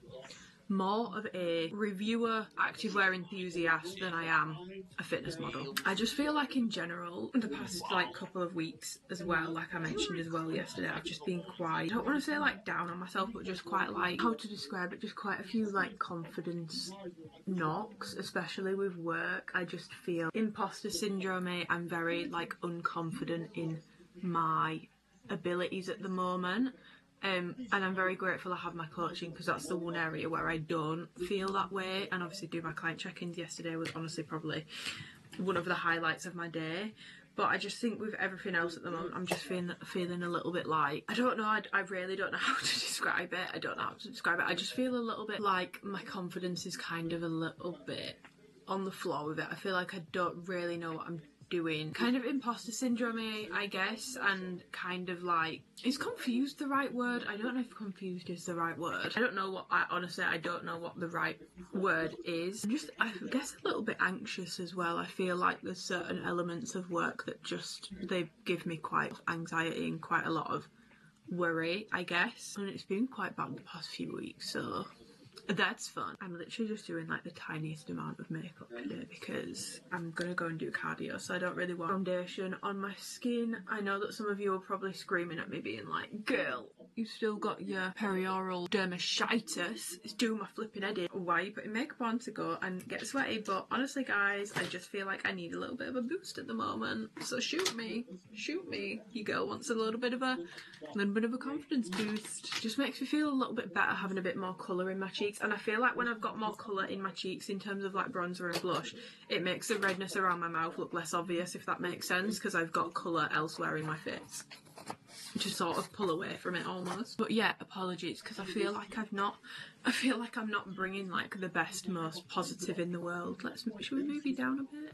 more of a reviewer, activewear enthusiast than I am a fitness model. I just feel like in general, the past like couple of weeks as well, like I mentioned as well yesterday, I've just been quite, I don't want to say like down on myself, but just quite like, how to describe it, just quite a few like confidence knocks, especially with work. I just feel imposter syndrome. I'm very like unconfident in my abilities at the moment. And I'm very grateful I have my coaching, because that's the one area where I don't feel that way. And obviously do my client check-ins yesterday was honestly probably one of the highlights of my day. But I just think with everything else at the moment, I'm just feeling a little bit like, I don't know, I really don't know how to describe it. I don't know how to describe it. I just feel a little bit like my confidence is kind of a little bit on the floor with it. I feel like I don't really know what I'm doing. Kind of imposter syndrome, I guess, and kind of like, is confused the right word? I don't know if confused is the right word. I don't know what, honestly I don't know what the right word is. I'm just, I guess, a little bit anxious as well. I feel like there's certain elements of work that just, they give me quite anxiety and quite a lot of worry, I guess, and it's been quite bad the past few weeks, so that's fun. I'm literally just doing like the tiniest amount of makeup today because I'm gonna go and do cardio, so I don't really want foundation on my skin. I know that some of you are probably screaming at me being like, girl, you've still got your perioral dermatitis, it's doing my flipping head in. Why are you putting makeup on to go and get sweaty? But honestly guys, I just feel like I need a little bit of a boost at the moment, so shoot me, your girl wants a little bit of a confidence boost. Just makes me feel a little bit better having a bit more colour in my cheeks. And I feel like when I've got more colour in my cheeks in terms of like bronzer and blush, it makes the redness around my mouth look less obvious, if that makes sense, because I've got colour elsewhere in my face to sort of pull away from it almost. But yeah, apologies, because I feel like I'm not bringing like the best, most positive in the world. Should we move you down a bit?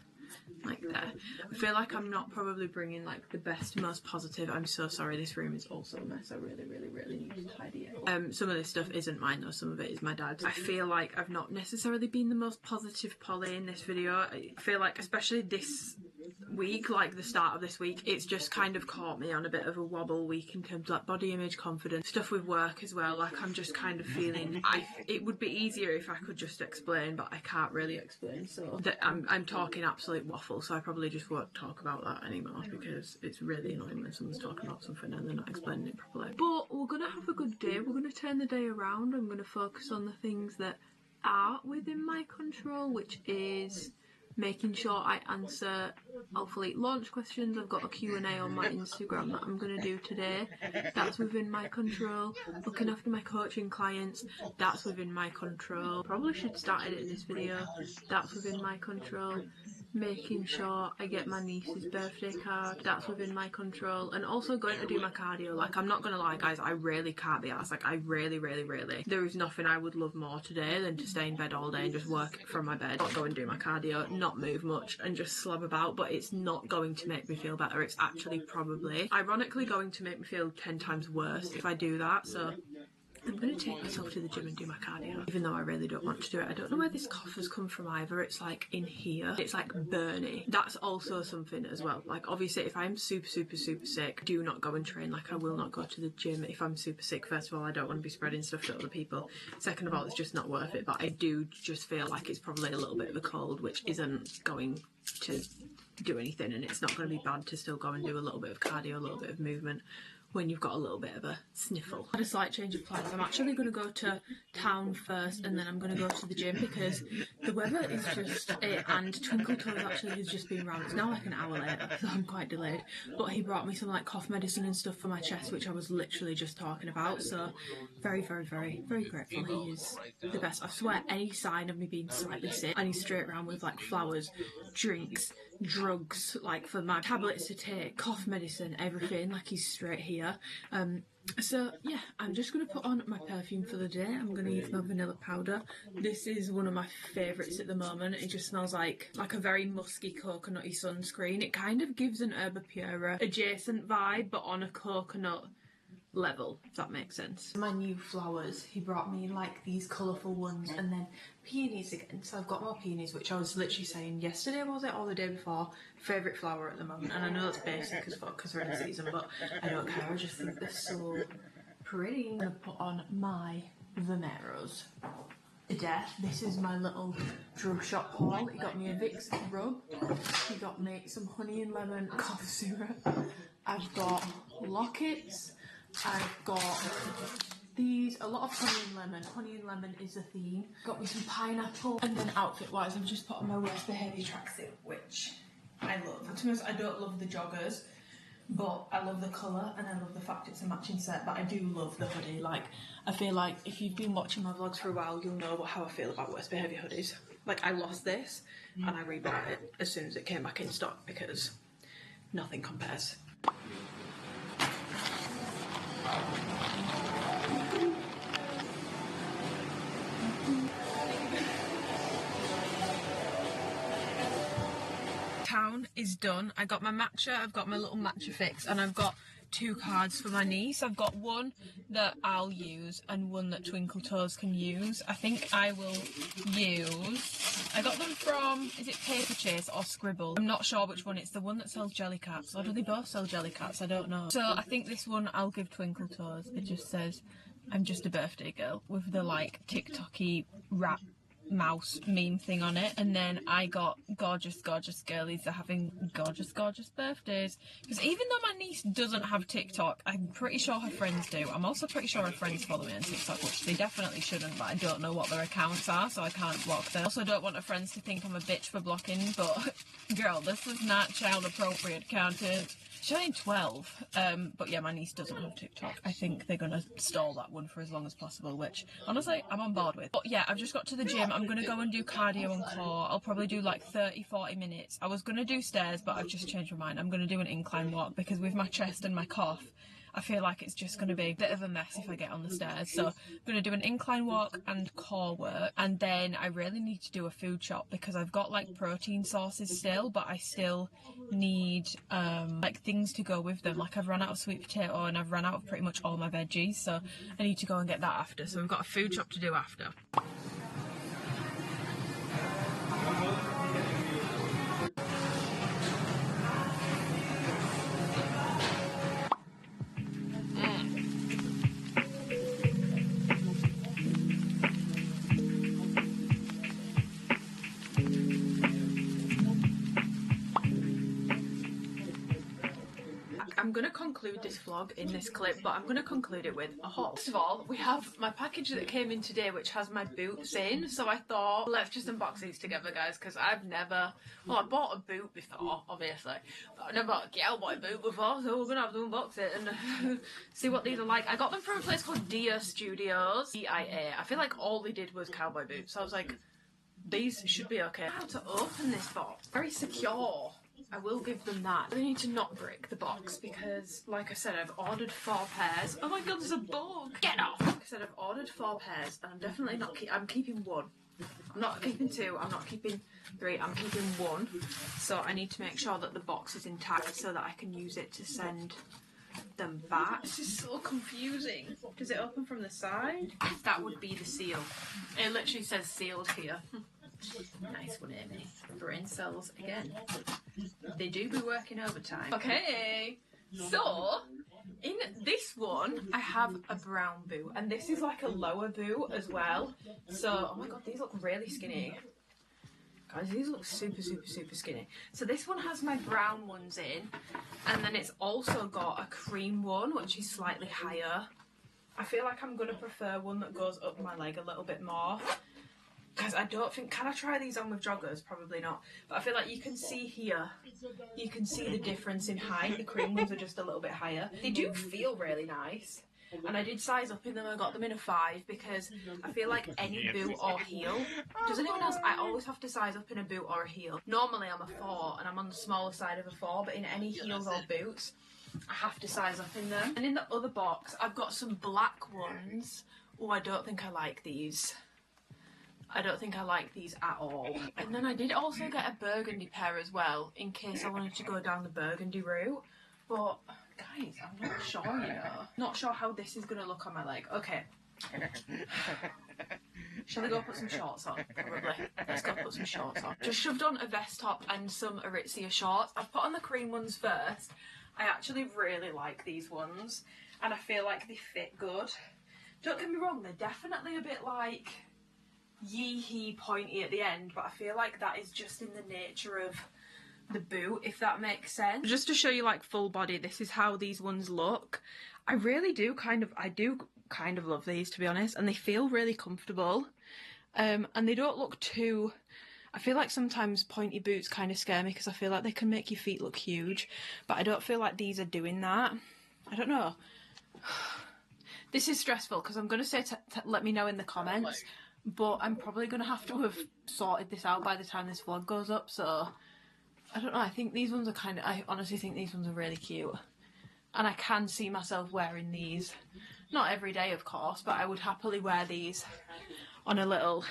Like there. I feel like I'm not probably bringing like the best, most positive. I'm so sorry, this room is also a mess. I really need to tidy it. Some of this stuff isn't mine though, some of it is my dad's. I feel like I've not necessarily been the most positive Polly in this video. I feel like especially this week, like the start of this week, it's just kind of caught me on a bit of a wobble week in terms of like body image, confidence, stuff with work as well. Like I'm just kind of feeling, it would be easier if I could just explain, but I can't really explain, so that I'm talking absolute waffle, so I probably just won't talk about that anymore because it's really annoying when someone's talking about something and they're not explaining it properly. But we're gonna have a good day, we're gonna turn the day around. I'm gonna focus on the things that are within my control, which is making sure I answer Alphalete launch questions. I've got a Q&A on my Instagram that I'm going to do today. That's within my control. Looking after my coaching clients, that's within my control. Probably should start editing this video. That's within my control. making sure I get my niece's birthday card. That's within my control. And also going to do my cardio. Like, I'm not gonna lie guys, I really can't be arsed. Like, I really there is nothing I would love more today than to stay in bed all day and just work from my bed, not go and do my cardio, not move much and just slob about. But it's not going to make me feel better. It's actually probably ironically going to make me feel 10 times worse if I do that. So I'm going to take myself to the gym and do my cardio, even though I really don't want to do it. I don't know where this cough has come from either. It's like in here. It's like burny. That's also something as well. Like, obviously, if I'm super sick, do not go and train. Like, I will not go to the gym if I'm super sick. First of all, I don't want to be spreading stuff to other people. Second of all, it's just not worth it. But I do just feel like it's probably a little bit of a cold, which isn't going to do anything. And it's not going to be bad to still go and do a little bit of cardio, a little bit of movement when you've got a little bit of a sniffle. I had a slight change of plans. I'm actually going to go to town first and then I'm going to go to the gym because the weather is just and Twinkle Toes actually has just been round. It's now like an hour later, so I'm quite delayed. But he brought me some like cough medicine and stuff for my chest, which I was literally just talking about. So very grateful. He is the best. I swear any sign of me being slightly sick, and he's straight around with like flowers, drinks, drugs, like for my tablets to take, cough medicine, everything. Like, he's straight here. So yeah, I'm just going to put on my perfume for the day. I'm going to use my vanilla powder. This is one of my favourites at the moment. It just smells like a very musky coconutty sunscreen. It kind of gives an Herba Pura adjacent vibe, but on a coconut level, if that makes sense. My new flowers, he brought me like these colourful ones and then peonies again. So I've got more peonies, which I was literally saying yesterday, was it, or the day before, favourite flower at the moment. And I know it's basic as fuck because we're in season, but I don't care. I just think they're so pretty. I'm gonna put on my Vomeros. To death. This is my little drug shop haul. He got me a Vicks rub. He got me some honey and lemon cough syrup. I've got lockets. I've got these, a lot of honey and lemon. Honey and lemon is a theme. Got me some pineapple. And then outfit-wise, I've just put on my worst behaviour tracksuit, which I love. To be honest, I don't love the joggers, but I love the colour and I love the fact it's a matching set. But I do love the hoodie. Like, I feel like if you've been watching my vlogs for a while, you'll know how I feel about worst behaviour hoodies. Like, I lost this and I rebought it as soon as it came back in stock because nothing compares. Town is done. I got my matcha, I've got my little matcha fix, and I've got 2 cards for my niece. I've got one that I'll use and one that Twinkle Toes can use. I think I will use, I got them from, is it Paper Chase or Scribble? I'm not sure which one. It's the one that sells jelly cats, or do they both sell jelly cats? I don't know. So I think this one I'll give Twinkle Toes. It just says, I'm just a birthday girl, with the like TikTok-y rap mouse meme thing on it. And then I got gorgeous girlies are having gorgeous birthdays, because even though my niece doesn't have TikTok, I'm pretty sure her friends do. I'm also pretty sure her friends follow me on TikTok, which they definitely shouldn't, but I don't know what their accounts are, so I can't block them. Also don't want her friends to think I'm a bitch for blocking, but girl, this is not child appropriate content. She's only 12, but yeah, my niece doesn't have TikTok. I think they're gonna stall that one for as long as possible, which honestly I'm on board with. But yeah, I've just got to the gym. I'm gonna go and do cardio and core. I'll probably do like 30-40 minutes. I was gonna do stairs, but I've just changed my mind. I'm gonna do an incline walk because with my chest and my cough, I feel like it's just going to be a bit of a mess if I get on the stairs. So I'm going to do an incline walk and core work. And then I really need to do a food shop because I've got like protein sources still, but I still need like things to go with them. Like I've run out of sweet potato and I've run out of pretty much all my veggies. So I need to go and get that after. So we've got a food shop to do after. I'm going to conclude this vlog in this clip, but I'm going to conclude it with a haul. First of all, we have my package that came in today, which has my boots in. So I thought, let's just unbox these together, guys, because I've never... Well, I bought a boot before, obviously, but I've never bought a cowboy boot before, so we're going to have to unbox it and see what these are like. I got them from a place called Dia Studios. DIA. I feel like all they did was cowboy boots. So I was like, these should be okay. How to open this box? Very secure. I will give them that. I need to not break the box because, like I said, I've ordered 4 pairs. Oh my god, there's a bug! Get off! Like I said, I've ordered 4 pairs and I'm definitely not I'm keeping 1. I'm not keeping 2, I'm not keeping 3, I'm keeping 1. So I need to make sure that the box is intact so that I can use it to send them back. This is so confusing. Does it open from the side? That would be the seal. It literally says sealed here. Nice one, Amy. Brain cells again. They do be working overtime. Okay, so in this one I have a brown boot, and this is like a lower boot as well. So, oh my god, these look really skinny. Guys, these look super skinny. So this one has my brown ones in, and then it's also got a cream one, which is slightly higher. I feel like I'm going to prefer one that goes up my leg a little bit more. Because I don't think, can I try these on with joggers? Probably not. But I feel like you can see here, you can see the difference in height. The cream ones are just a little bit higher. They do feel really nice. And I did size up in them. I got them in a 5 because I feel like any boot or heel. Does anyone else? I always have to size up in a boot or a heel. Normally I'm a 4 and I'm on the smaller side of a 4, but in any heels or boots, I have to size up in them. And in the other box, I've got some black ones. Oh, I don't think I like these. I don't think I like these at all. And then I did also get a burgundy pair as well, in case I wanted to go down the burgundy route. But, guys, I'm not sure, you know. Not sure how this is going to look on my leg. Okay. Shall I go put some shorts on? Probably. Let's go put some shorts on. Just shoved on a vest top and some Aritzia shorts. I've put on the cream ones first. I actually really like these ones. And I feel like they fit good. Don't get me wrong, they're definitely a bit like hehe pointy at the end, but I feel like that is just in the nature of the boot, if that makes sense. Just to show you like full body, this is how these ones look. I really do kind of love these, to be honest, and they feel really comfortable. And they don't look too, I feel like sometimes pointy boots kind of scare me because I feel like they can make your feet look huge, but I don't feel like these are doing that. I don't know. This is stressful because I'm going to say let me know in the comments, but I'm probably going to have to have sorted this out by the time this vlog goes up, so I don't know. I think these ones are I honestly think these ones are really cute. And I can see myself wearing these. Not every day, of course, but I would happily wear these on a little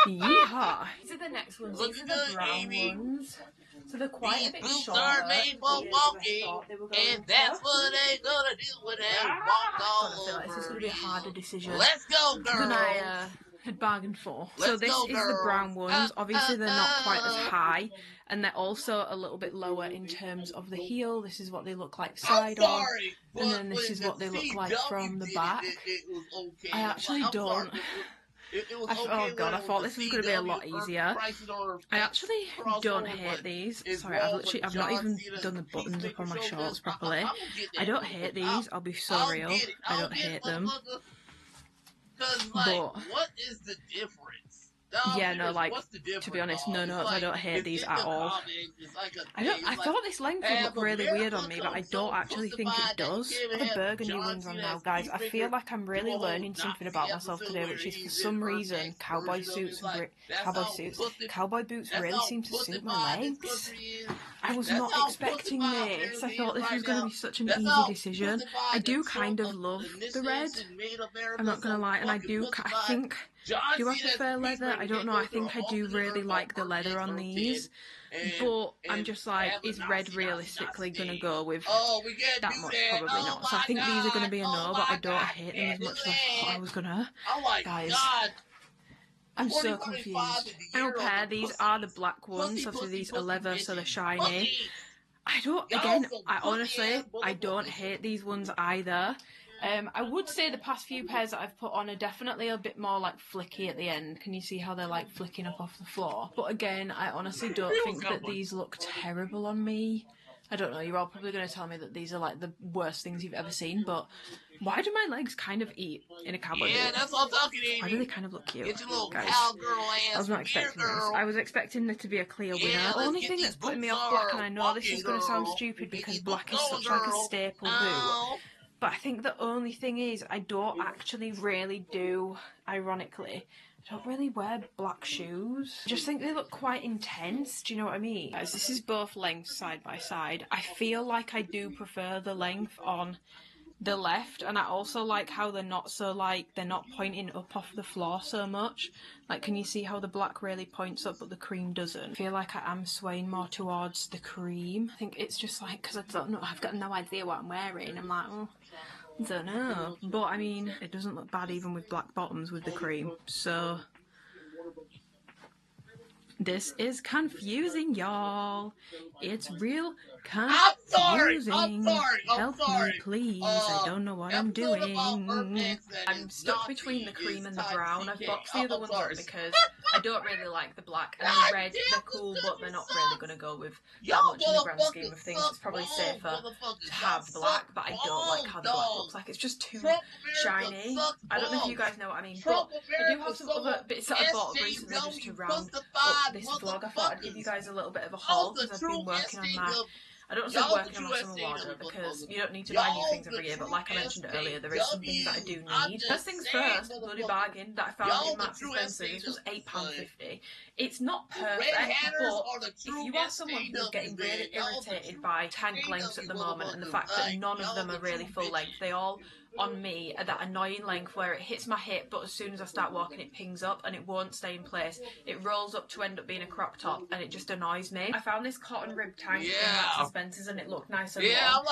yeehaw. These are the next ones. These are the brown ones. So they're quite a bit shorter. Are made for walking, and that's what they gonna do when they walk all over. I feel like this is gonna be a harder decision Let's go, girl. than I had bargained for. So this is the brown ones. Obviously they're not quite as high, and they're also a little bit lower in terms of the heel. This is what they look like side on, and then this is what they look like from the back. I actually don't. Oh god, I thought this was going to be a lot easier. I actually don't hate these. Sorry, I've not even done the buttons up on my shorts properly. I don't hate these, I'll be so real. I don't hate them. But what is the difference? yeah, no, like, to be honest, no, I don't hate these at all. I thought this length would look really weird on me, but I don't actually think it does. The burgundy ones on now, guys, I feel like I'm really learning something about myself today, which is for some reason, cowboy boots really seem to suit my legs. I was not expecting this. I thought this was going to be such an easy decision. I do kind of love the red, I'm not going to lie, and I think, do I prefer leather? I don't know, I think I do really like the leather on these, but I'm just like, is red realistically going to go with that much? Probably not. So I think these are going to be a no, but I don't hate them as much as I thought I was going to. Guys, I'm so confused. Final pair, these are the black ones, obviously these are leather, so they're shiny. I honestly don't hate these ones either. I would say the past few pairs that I've put on are definitely a bit more like flicky at the end. Can you see how they're like flicking up off the floor? But again, I honestly don't think that these look terrible on me. I don't know, you're all probably going to tell me that these are like the worst things you've ever seen, but why do my legs kind of eat in a cowboy boot? That's what I'm talking to. Why do they kind of look cute? Get your little guys, cowgirl ass. I was not expecting this. I was expecting there to be a clear winner. The only thing that's putting me off black, and I know this is going to sound stupid because black is such like a staple boot, But I think the only thing is I don't actually really do, ironically, I don't really wear black shoes. I just think they look quite intense, do you know what I mean? Guys, this is both lengths side by side. I feel like I do prefer the length on the left, and I also like how they're not so like, they're not pointing up off the floor so much. Like, can you see how the black really points up but the cream doesn't? I feel like I am swaying more towards the cream. I think it's just like, because I don't know, I've got no idea what I'm wearing. I'm like, oh, I don't know. But I mean, it doesn't look bad even with black bottoms with the cream. So this is confusing, y'all. It's real confusing. I'm sorry. Help me, please. I don't know what I'm doing. I'm stuck between the cream and the brown. I've boxed the other ones up because I don't really like the black and the red. They're cool, but they're not really going to go with that much in the grand scheme of things. It's probably safer to have black, but I don't like how the black looks like. It's just too shiny. I don't know if you guys know what I mean, but I do have some other bits that I bought recently just to round up this vlog. I thought I'd give you guys a little bit of a haul because I've been working on my... I don't say working on my summer wardrobe because you don't need to buy new things every year, but like I mentioned earlier, there is some things that I do need. First things first, the bloody bargain that I found in Matcha Spencer. This was £8.50. It's not perfect, but if you are someone who's getting really irritated by tank lengths at the moment and the fact that none of them are really full length, they all on me at that annoying length where it hits my hip, but as soon as I start walking it pings up and it won't stay in place. It rolls up to end up being a crop top and it just annoys me. I found this cotton rib tank in Matcha Spencer's and it looked nice and long,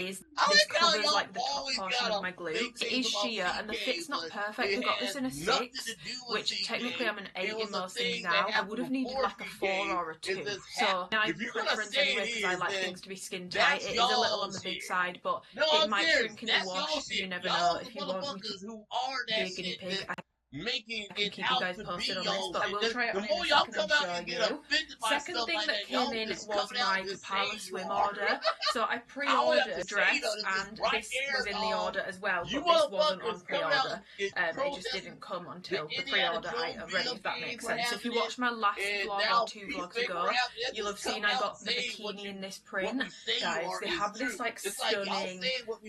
this covers like the top portion of my glutes. It is sheer and the fit's not perfect. I got this in a 6, which technically I'm an 8 in most things now. I would have needed like a 4 or a 2. So my preference anyway, because I like things to be skin tight, it is a little on the big side, but it might shrink in the wash. You never know. If you want me to be a guinea pig, I can keep you guys posted on this, but I will try it on in a second and show you. Second thing that came in was my Kapala swim order. So I pre-ordered a dress and this was in the order as well, but this wasn't on pre-order. It just didn't come until the pre-order item ready, if that makes sense. So if you watched my last vlog or 2 vlogs ago, you'll have seen I got the bikini in this print. Guys, they have this like stunning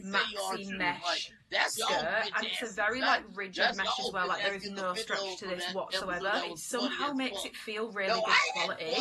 maxi mesh skirt and it's a very like rigid mesh as well, like there is no stretch to this whatsoever. It somehow makes it feel really good quality,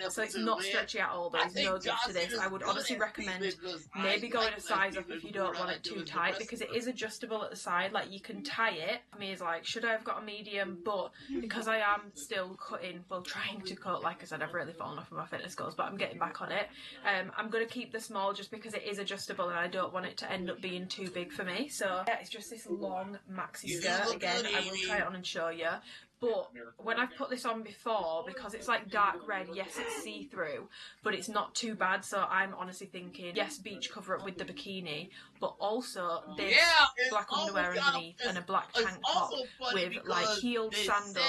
so it's not stretchy at all. There's no give to this. I would honestly recommend maybe going a size up if you don't want it too tight, because it is adjustable at the side, like you can tie it. I mean, it's like, should I have got a medium? But because I am still cutting, well trying to cut, like I said, I've really fallen off of my fitness goals, but I'm getting back on it. I'm going to keep the small just because it is adjustable and I don't want it to end up being too big for me. So yeah, it's just this long maxi skirt. Again, I will try it on and show you. But when I've put this on before, because it's like dark red, yes it's see-through, but it's not too bad, so I'm honestly thinking, yes, beach cover up with the bikini, but also this black underwear underneath and a black tank top with like heeled sandal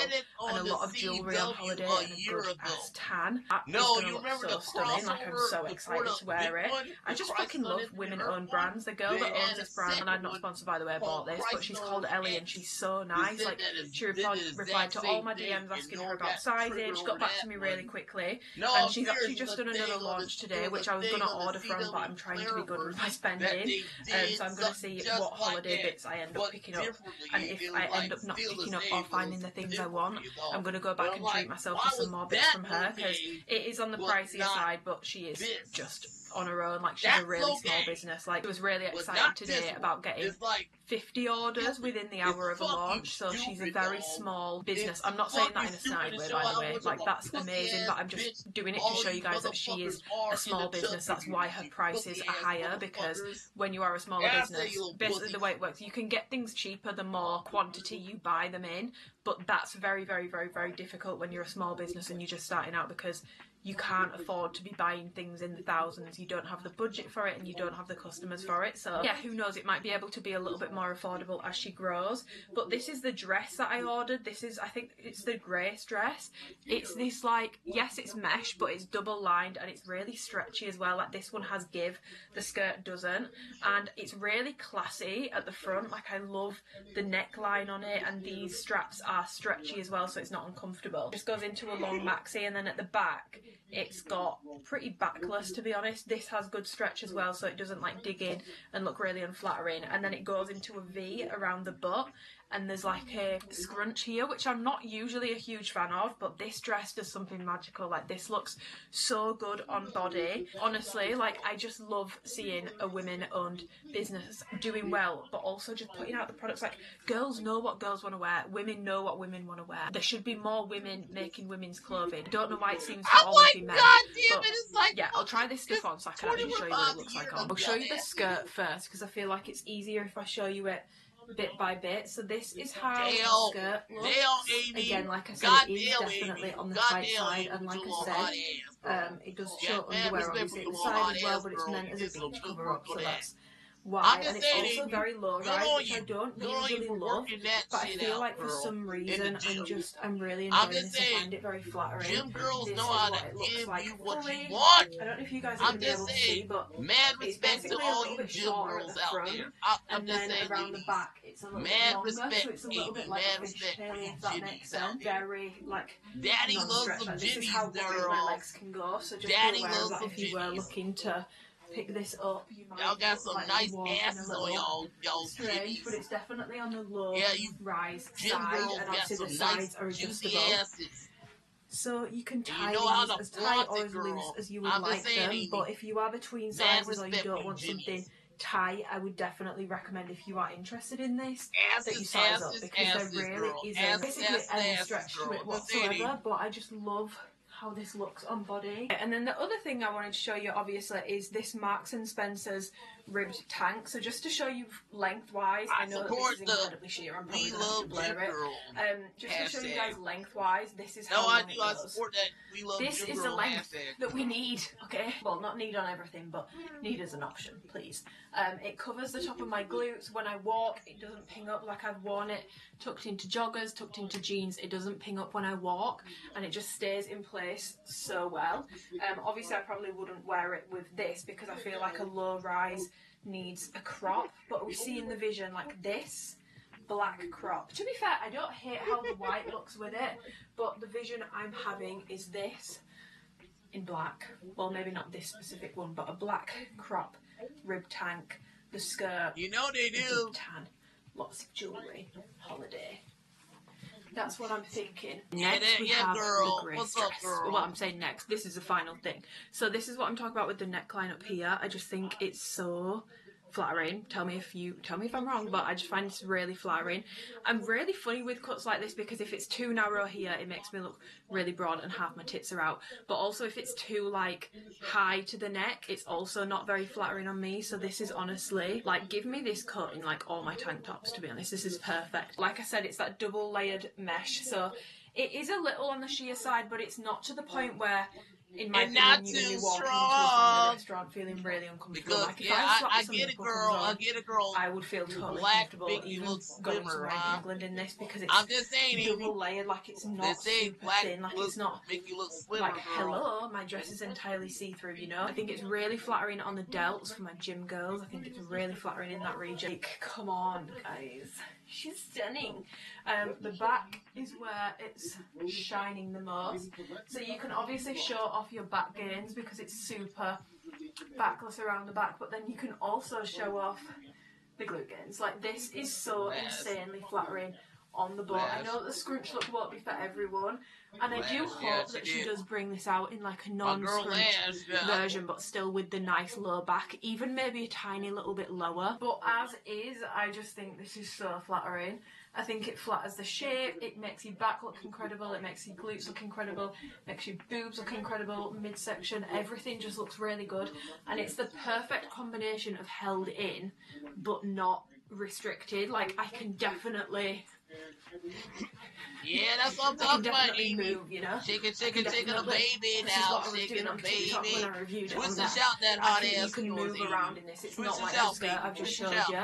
and a lot of jewellery on holiday and a good ass tan. That is going to look so stunning, like I'm so excited to wear it. I just fucking love women-owned brands. The girl that owns this brand, and I'm not sponsored by the way I bought this, but she's called Ellie and she's so nice. Like, she replied to all my DMs asking her about sizing. She got back to me really quickly, and she's actually just done another launch today, which I was going to order from, but I'm trying to be good with my spending, so I'm going to see what holiday bits I end up picking up, and if I end up not picking up or finding the things I want, I'm going to go back and treat myself to some more bits from her, because it is on the pricier side, but she is just on her own. Like, she's a really small business. Like, I was really excited today about getting 50 orders within the hour of a launch, so she's a very small business. I'm not saying that in a snide way, by the way, like that's amazing, but I'm just doing it to show you guys that she is a small business. That's why her prices are higher, because when you are a smaller business, basically the way it works, you can get things cheaper the more quantity you buy them in, but that's very, very, very, very difficult when you're a small business and you're just starting out, because you can't afford to be buying things in the thousands. You don't have the budget for it and you don't have the customers for it. So yeah, who knows, it might be able to be a little bit more affordable as she grows. But this is the dress that I ordered. This is, I think it's the Grace dress. It's this like, yes it's mesh, but it's double lined and it's really stretchy as well. Like, this one has give, the skirt doesn't, and it's really classy at the front. Like, I love the neckline on it, and these straps are stretchy as well, so it's not uncomfortable. This goes into a long maxi, and then at the back It's got pretty backless, to be honest. This has good stretch as well, so it doesn't like dig in and look really unflattering. And then it goes into a V around the butt, and there's like a scrunch here, which I'm not usually a huge fan of, but this dress does something magical. Like, this looks so good on body. Honestly, like, I just love seeing a women-owned business doing well, but also just putting out the products. Like, girls know what girls want to wear, women know what women want to wear. There should be more women making women's clothing. I don't know why it seems to always be men. God damn it, it's like, yeah, I'll try this stuff on so I can actually show you what it looks like on. I'll show you the skirt first, because I feel like it's easier if I show you it bit by bit. So this is how the skirt looks. Again, like I said, it is definitely on the tight side, and like I said, it does show underwear obviously at the side as well, but it's meant as a beach cover up, so that's why. And it's also very low rise, which I don't usually love, but I feel like for some reason I'm really enjoying this. I find it very flattering. Gym girls This know is how what to it looks give like you what fully. you want. I don't know if you guys are going to be able to see, but mad it's respect to basically a all little you bit gym shorter at girls the out front, there. I'm and just then saying, around the ladies, back it's a little bit mad longer, respect, so it's a little Amy, bit like mad a respect fishtail, for if that you makes gymmies out sense. there. Very like Daddy loves non-stretch. them Like, this is jimmies, how wide my girls. legs can go. So just Daddy be aware of loves that. them If you were jimmies. looking to pick this up, you might Y'all got some like nice walk in a asses on little y'all strange, jimmies. but it's definitely on the low Yeah, you rise gym side, girls and got obviously the some sides nice are juicy adjustable. asses. So you can tie know how these to as tight flaunt or it, as loose girl. as you would I'm just like saying, them. Amy. But if you are between Mad sizes or you respect don't for want you something jimmies. tight, I would definitely recommend, if you are interested in this, that you Asses, size up, asses, because asses, there really girl. isn't Asses, basically asses, any asses, stretch to girl. it Just saying, whatsoever. But I just love how this looks on body. And then the other thing I wanted to show you obviously is this Marks and Spencer's ribbed tank. So just to show you lengthwise, I know that this is incredibly sheer, I'm probably going to have to blur it. Just to show you guys lengthwise, this is how long it goes. I support that. We love This gym is the girl length hashtag. that we need, okay? Well, not need on everything, but need as an option, please. It covers the top of my glutes. When I walk, it doesn't ping up. Like, I've worn it tucked into joggers, tucked into jeans. It doesn't ping up when I walk, and it just stays in place so well. Obviously, I probably wouldn't wear it with this because I feel like a low rise needs a crop, but we see in the vision like this black crop. To be fair, I don't hate how the white looks with it, but the vision I'm having is this in black. Well, maybe not this specific one, but a black crop rib tank, the skirt, you know they do, deep tan, lots of jewellery, holiday. That's what I'm thinking. Next, we have girl. the grey What's dress. up, girl? Well, I'm saying next. This is the final thing. So this is what I'm talking about with the neckline up here. I just think it's so flattering. Tell me if I'm wrong, but I just find this really flattering. I'm really funny with cuts like this because if it's too narrow here, it makes me look really broad and half my tits are out. But also if it's too like high to the neck, it's also not very flattering on me. So this is honestly like, give me this cut in like all my tank tops, to be honest. This is perfect. Like I said, it's that double layered mesh, so it is a little on the sheer side, but it's not to the point where, in my opinion, you're going to be walking into a restaurant feeling really uncomfortable. Because, like, if I get it, girl. I get it, girl. I would feel totally Black comfortable even going to England in this because it's I'm just saying, double layered. Like, it's not super thin. Like, it's not make you look slimmer, like, girl. hello, my dress is entirely see-through, you know? I think it's really flattering on the delts for my gym girls. I think it's really flattering in that region. Like, come on, guys. She's stunning. The back is where it's shining the most. So you can obviously show off your back gains because it's super backless around the back, but then you can also show off the glute gains. Like, this is so insanely flattering on the butt. I know that the scrunch look won't be for everyone, and I do hope that she does bring this out in like a non-scrunch version, but still with the nice low back, even maybe a tiny little bit lower. But as is, I just think this is so flattering. I think it flatters the shape, it makes your back look incredible, it makes your glutes look incredible, makes your boobs look incredible, midsection, everything just looks really good. And it's the perfect combination of held in, but not restricted. Like, I can definitely... Yeah, that's what I'm talking about, Amy. Move, you know? Chicken, a baby now. Chicken, a baby. Twist and shout that hot ass. You can move around in this. It's not like the skirt I've just showed you.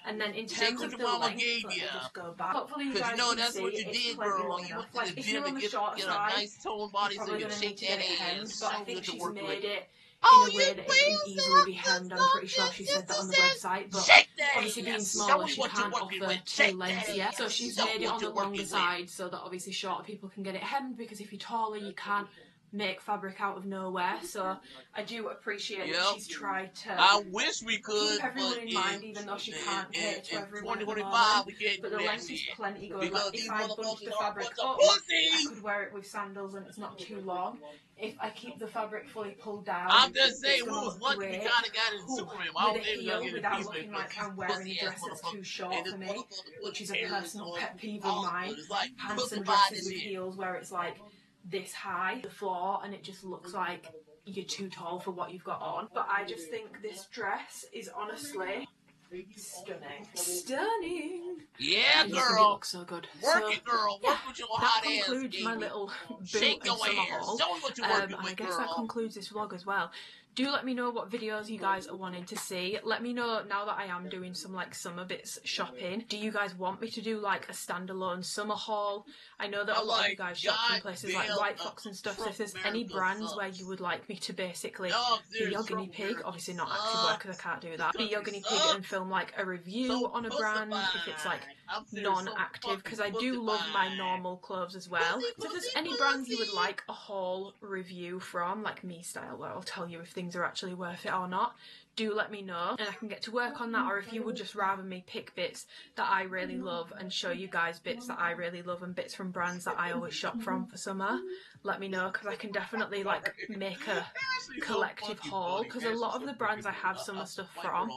And then in terms of the length, let me just go back. Hopefully you guys can that's see what you did, girl. You went to the gym to get a nice toned body so you can shake that ass. But I think she's made it in a way that it can easily be hemmed. I'm pretty sure she said that on the website, but obviously being smaller, she can't offer two lengths yet. So she's made it on the longer side so that obviously shorter people can get it hemmed, because if you're taller, you can't make fabric out of nowhere, so I do appreciate that she's tried to I wish we could keep everyone in mind, even though she can't cater to everyone at the moment. we can't but do the that length is shit. plenty good. Because Like, these if I bunch motherfuckers the are a fabric bunch of up, pussies! I could wear it with sandals and it's not too long. If I keep the fabric fully pulled down, I'm just saying, it's we gonna was look lucky great. we kind of got in Superman. I With don't a think we're gonna heel get a without Peacemaker. looking like I'm wearing a dress that's too short for me, which is a personal pet peeve of mine. Pants and dresses with heels where it's like this high the floor and it just looks like you're too tall for what you've got on. But I just think this dress is honestly stunning. Stunning! Yeah, and girl. It looks so good. Work it, girl. Work with your hot ass. That concludes my little boot Shake your and summer ass. haul. Show me what you're working And with, I guess girl. that concludes this vlog as well. Do let me know what videos you guys are wanting to see. Let me know now that I am doing some like summer bits shopping. Do you guys want me to do like a standalone summer haul? I know that a lot of you guys shop from places like White Fox and stuff. So if there's any brands where you would like me to basically be your guinea pig, obviously not activewear because I can't do that, be your guinea pig and film like a review on a brand if it's like non-active, because I do love my normal clothes as well. So if there's any brands you would like a haul review from, like me style, where I'll tell you if things are actually worth it or not, do let me know and I can get to work on that. Or if you would just rather me pick bits that I really love and show you guys bits that I really love and bits from brands that I always shop from for summer, let me know, because I can definitely like make a collective haul, because a lot of the brands I have summer stuff from,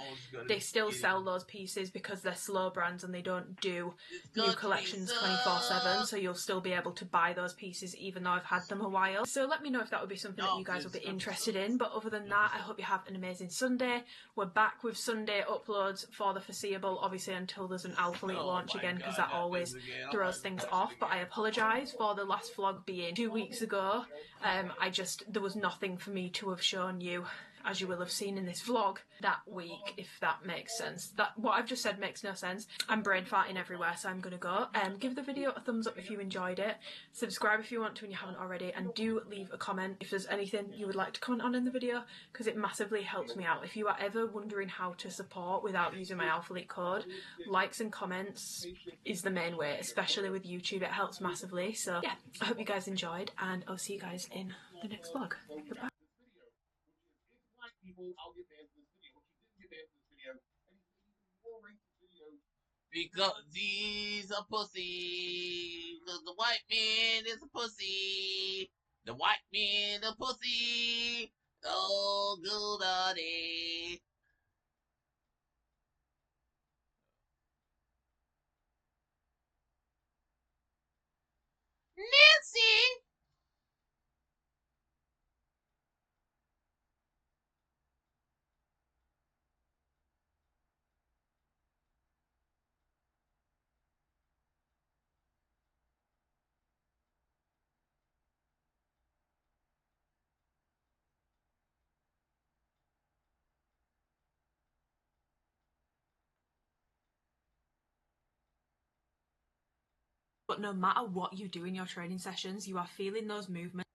they still sell those pieces because they're slow brands and they don't do new collections 24/7, so you'll still be able to buy those pieces even though I've had them a while. So let me know if that would be something that you guys would be interested in. But other than that, I hope you have an amazing Sunday. We're back with Sunday uploads for the foreseeable, obviously until there's an Alphalete launch again, because that always throws things off. But I apologise for the last vlog being 2 weeks ago. There was nothing for me to have shown you, as you will have seen in this vlog, that week, if that makes sense. That what I've just said makes no sense. I'm brain farting everywhere, so I'm gonna go. Give the video a thumbs up if you enjoyed it. Subscribe if you want to and you haven't already, and do leave a comment if there's anything you would like to comment on in the video, because it massively helps me out. If you are ever wondering how to support without using my Alphalete code, likes and comments is the main way, especially with YouTube. It helps massively. So yeah, I hope you guys enjoyed, and I'll see you guys in the next vlog. Goodbye. People, I'll get banned from this video. But you didn't get banned from this video, and you made even more racist videos. Because he's a pussy. Because the white man is a pussy. The white man a pussy. Oh, good daddy. Nancy! But no matter what you do in your training sessions, you are feeling those movements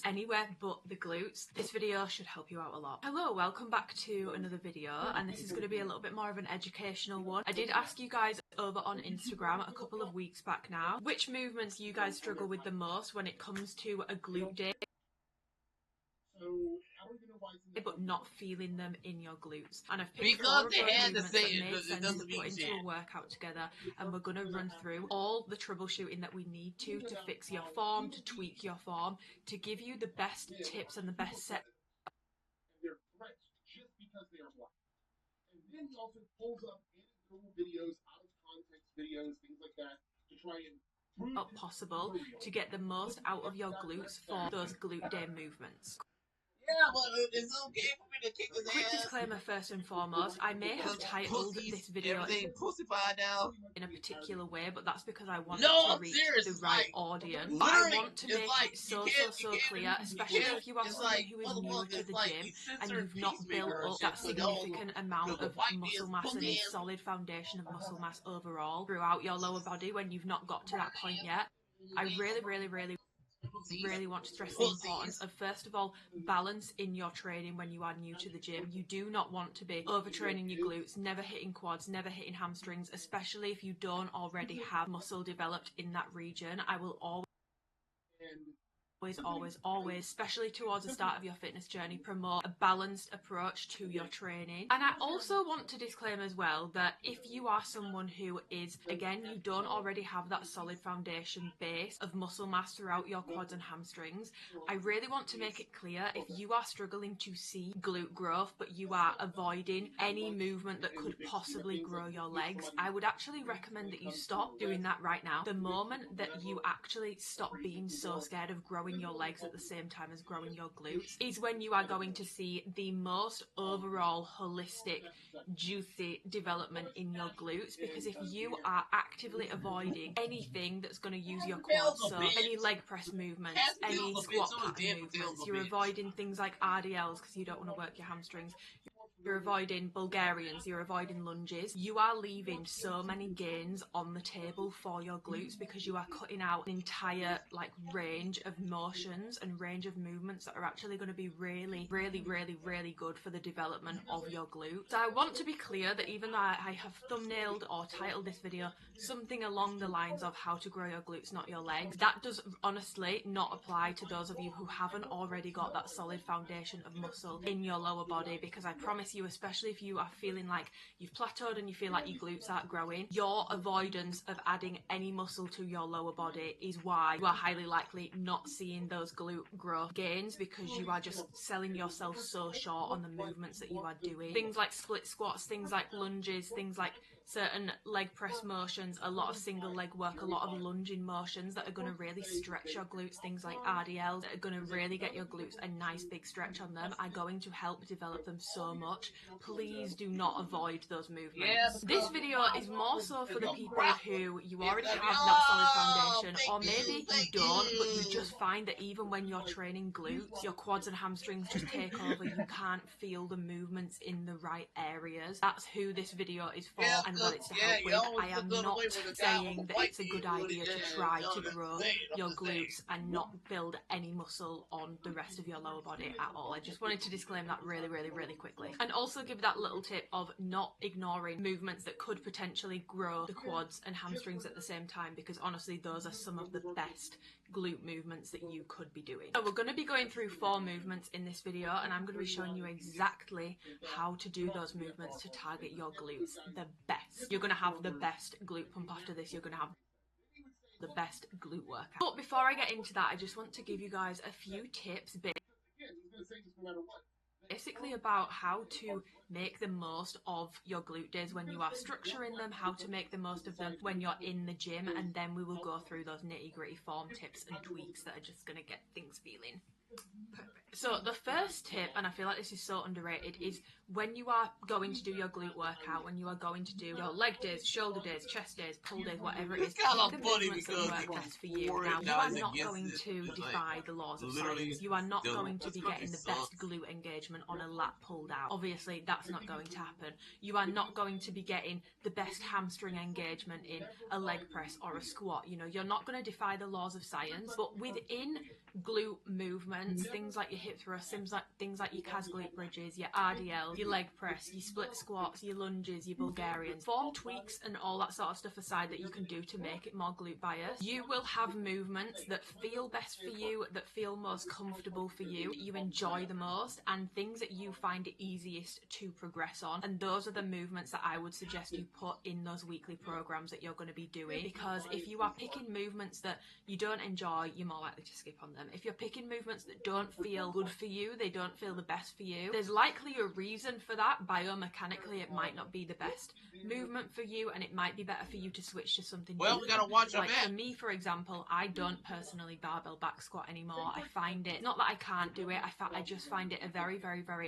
anywhere but the glutes. This video should help you out a lot. Hello, welcome back to another video, and this is going to be a little bit more of an educational one. I did ask you guys over on Instagram a couple of weeks back now which movements you guys struggle with the most when it comes to a glute day, but not feeling them in your glutes. And I've picked four of those movements that made sense to put into a workout together, and we're going to run through all the troubleshooting that we need to fix your form, to tweak your form, to give you the best tips and the best set. They're threats just because they are black. And then he also pulls up anecdotal videos, out of context videos, things like that, to try and prove possible to get the most out of your glutes for those glute day movements. Yeah, but it's okay for me to kick his ass. Quick disclaimer first and foremost, I may have titled this video in a particular way, but that's because I want it to reach the right audience. But I want to make it so clear, especially if you are someone who is new to the gym and you've not built up that significant amount of muscle mass and a solid foundation of muscle mass overall throughout your lower body when you've not got to that point yet. I really want to stress the importance of, first of all, balance in your training when you are new to the gym. You do not want to be overtraining your glutes, never hitting quads, never hitting hamstrings, especially if you don't already have muscle developed in that region. I will always always, especially towards the start of your fitness journey, promote a balanced approach to your training. And I also want to disclaim as well that if you are someone who is, again, you don't already have that solid foundation base of muscle mass throughout your quads and hamstrings, I really want to make it clear, if you are struggling to see glute growth but you are avoiding any movement that could possibly grow your legs, I would actually recommend that you stop doing that right now. The moment that you actually stop being so scared of growing your legs at the same time as growing your glutes is when you are going to see the most overall holistic, juicy development in your glutes. Because if you are actively avoiding anything that's going to use your quads, so any leg press movements, any squat pattern movements, you're avoiding things like RDLs because you don't want to work your hamstrings, you're avoiding Bulgarians, you're avoiding lunges, you are leaving so many gains on the table for your glutes because you are cutting out an entire range of motions and range of movements that are actually going to be really good for the development of your glutes. So I want to be clear that even though I have thumbnailed or titled this video something along the lines of how to grow your glutes, not your legs, that does honestly not apply to those of you who haven't already got that solid foundation of muscle in your lower body, because I promise you, especially if you are feeling like you've plateaued and you feel like your glutes aren't growing, your avoidance of adding any muscle to your lower body is why you are highly likely not seeing those glute growth gains, because you are just selling yourself so short on the movements that you are doing. Things like split squats, things like lunges, things like certain leg press motions, a lot of single leg work, a lot of lunging motions that are going to really stretch your glutes, things like RDLs that are going to really get your glutes a nice big stretch on them, are going to help develop them so much. Please do not avoid those movements. This video is more so for the people who you already have that solid foundation, or maybe you don't, but you just find that even when you're training glutes, your quads and hamstrings just take over, you can't feel the movements in the right areas. That's who this video is for and what it's to help with. I am not saying that it's a good idea to try to grow your glutes and not build any muscle on the rest of your lower body at all. I just wanted to disclaim that really quickly. And also give that little tip of not ignoring movements that could potentially grow the quads and hamstrings at the same time, because honestly those are some of the best glute movements that you could be doing. So we're going to be going through 4 movements in this video, and I'm going to be showing you exactly how to do those movements to target your glutes the best. You're going to have the best glute pump after this. You're going to have the best glute workout. But before I get into that, I just want to give you guys a few tips basically about how to make the most of your glute days when you are structuring them, how to make the most of them when you're in the gym, and then we will go through those nitty-gritty form tips and tweaks that are just going to get things feeling perfect. So the first tip, and I feel like this is so underrated, is when you are going to do your glute workout, when you are going to do your leg days, shoulder days, chest days, pull days, whatever it is, pick the movements that work best for you. Now, you are not going to defy the laws of science. You are not going to be getting the best glute engagement on a lat pull down. Obviously, that's not going to happen. You are not going to be getting the best hamstring engagement in a leg press or a squat. You know, you're not going to defy the laws of science, but within glute movements, things like your hip thrusts, things like your calves glute bridges, your RDLs, your leg press, your split squats, your lunges, your Bulgarians, form tweaks and all that sort of stuff aside that you can do to make it more glute biased, you will have movements that feel best for you, that feel most comfortable for you, that you enjoy the most, and things that you find it easiest to progress on. And those are the movements that I would suggest you put in those weekly programs that you're going to be doing, because if you are picking movements that you don't enjoy, you're more likely to skip on them. If you're picking movements that don't feel good for you, they don't feel the best for you, there's likely a reason for that. Biomechanically, it might not be the best movement for you, and it might be better for you to switch to something different. We gotta watch our like back. For me, for example, I don't personally barbell back squat anymore. I find it, not that I can't do it, I just find it a very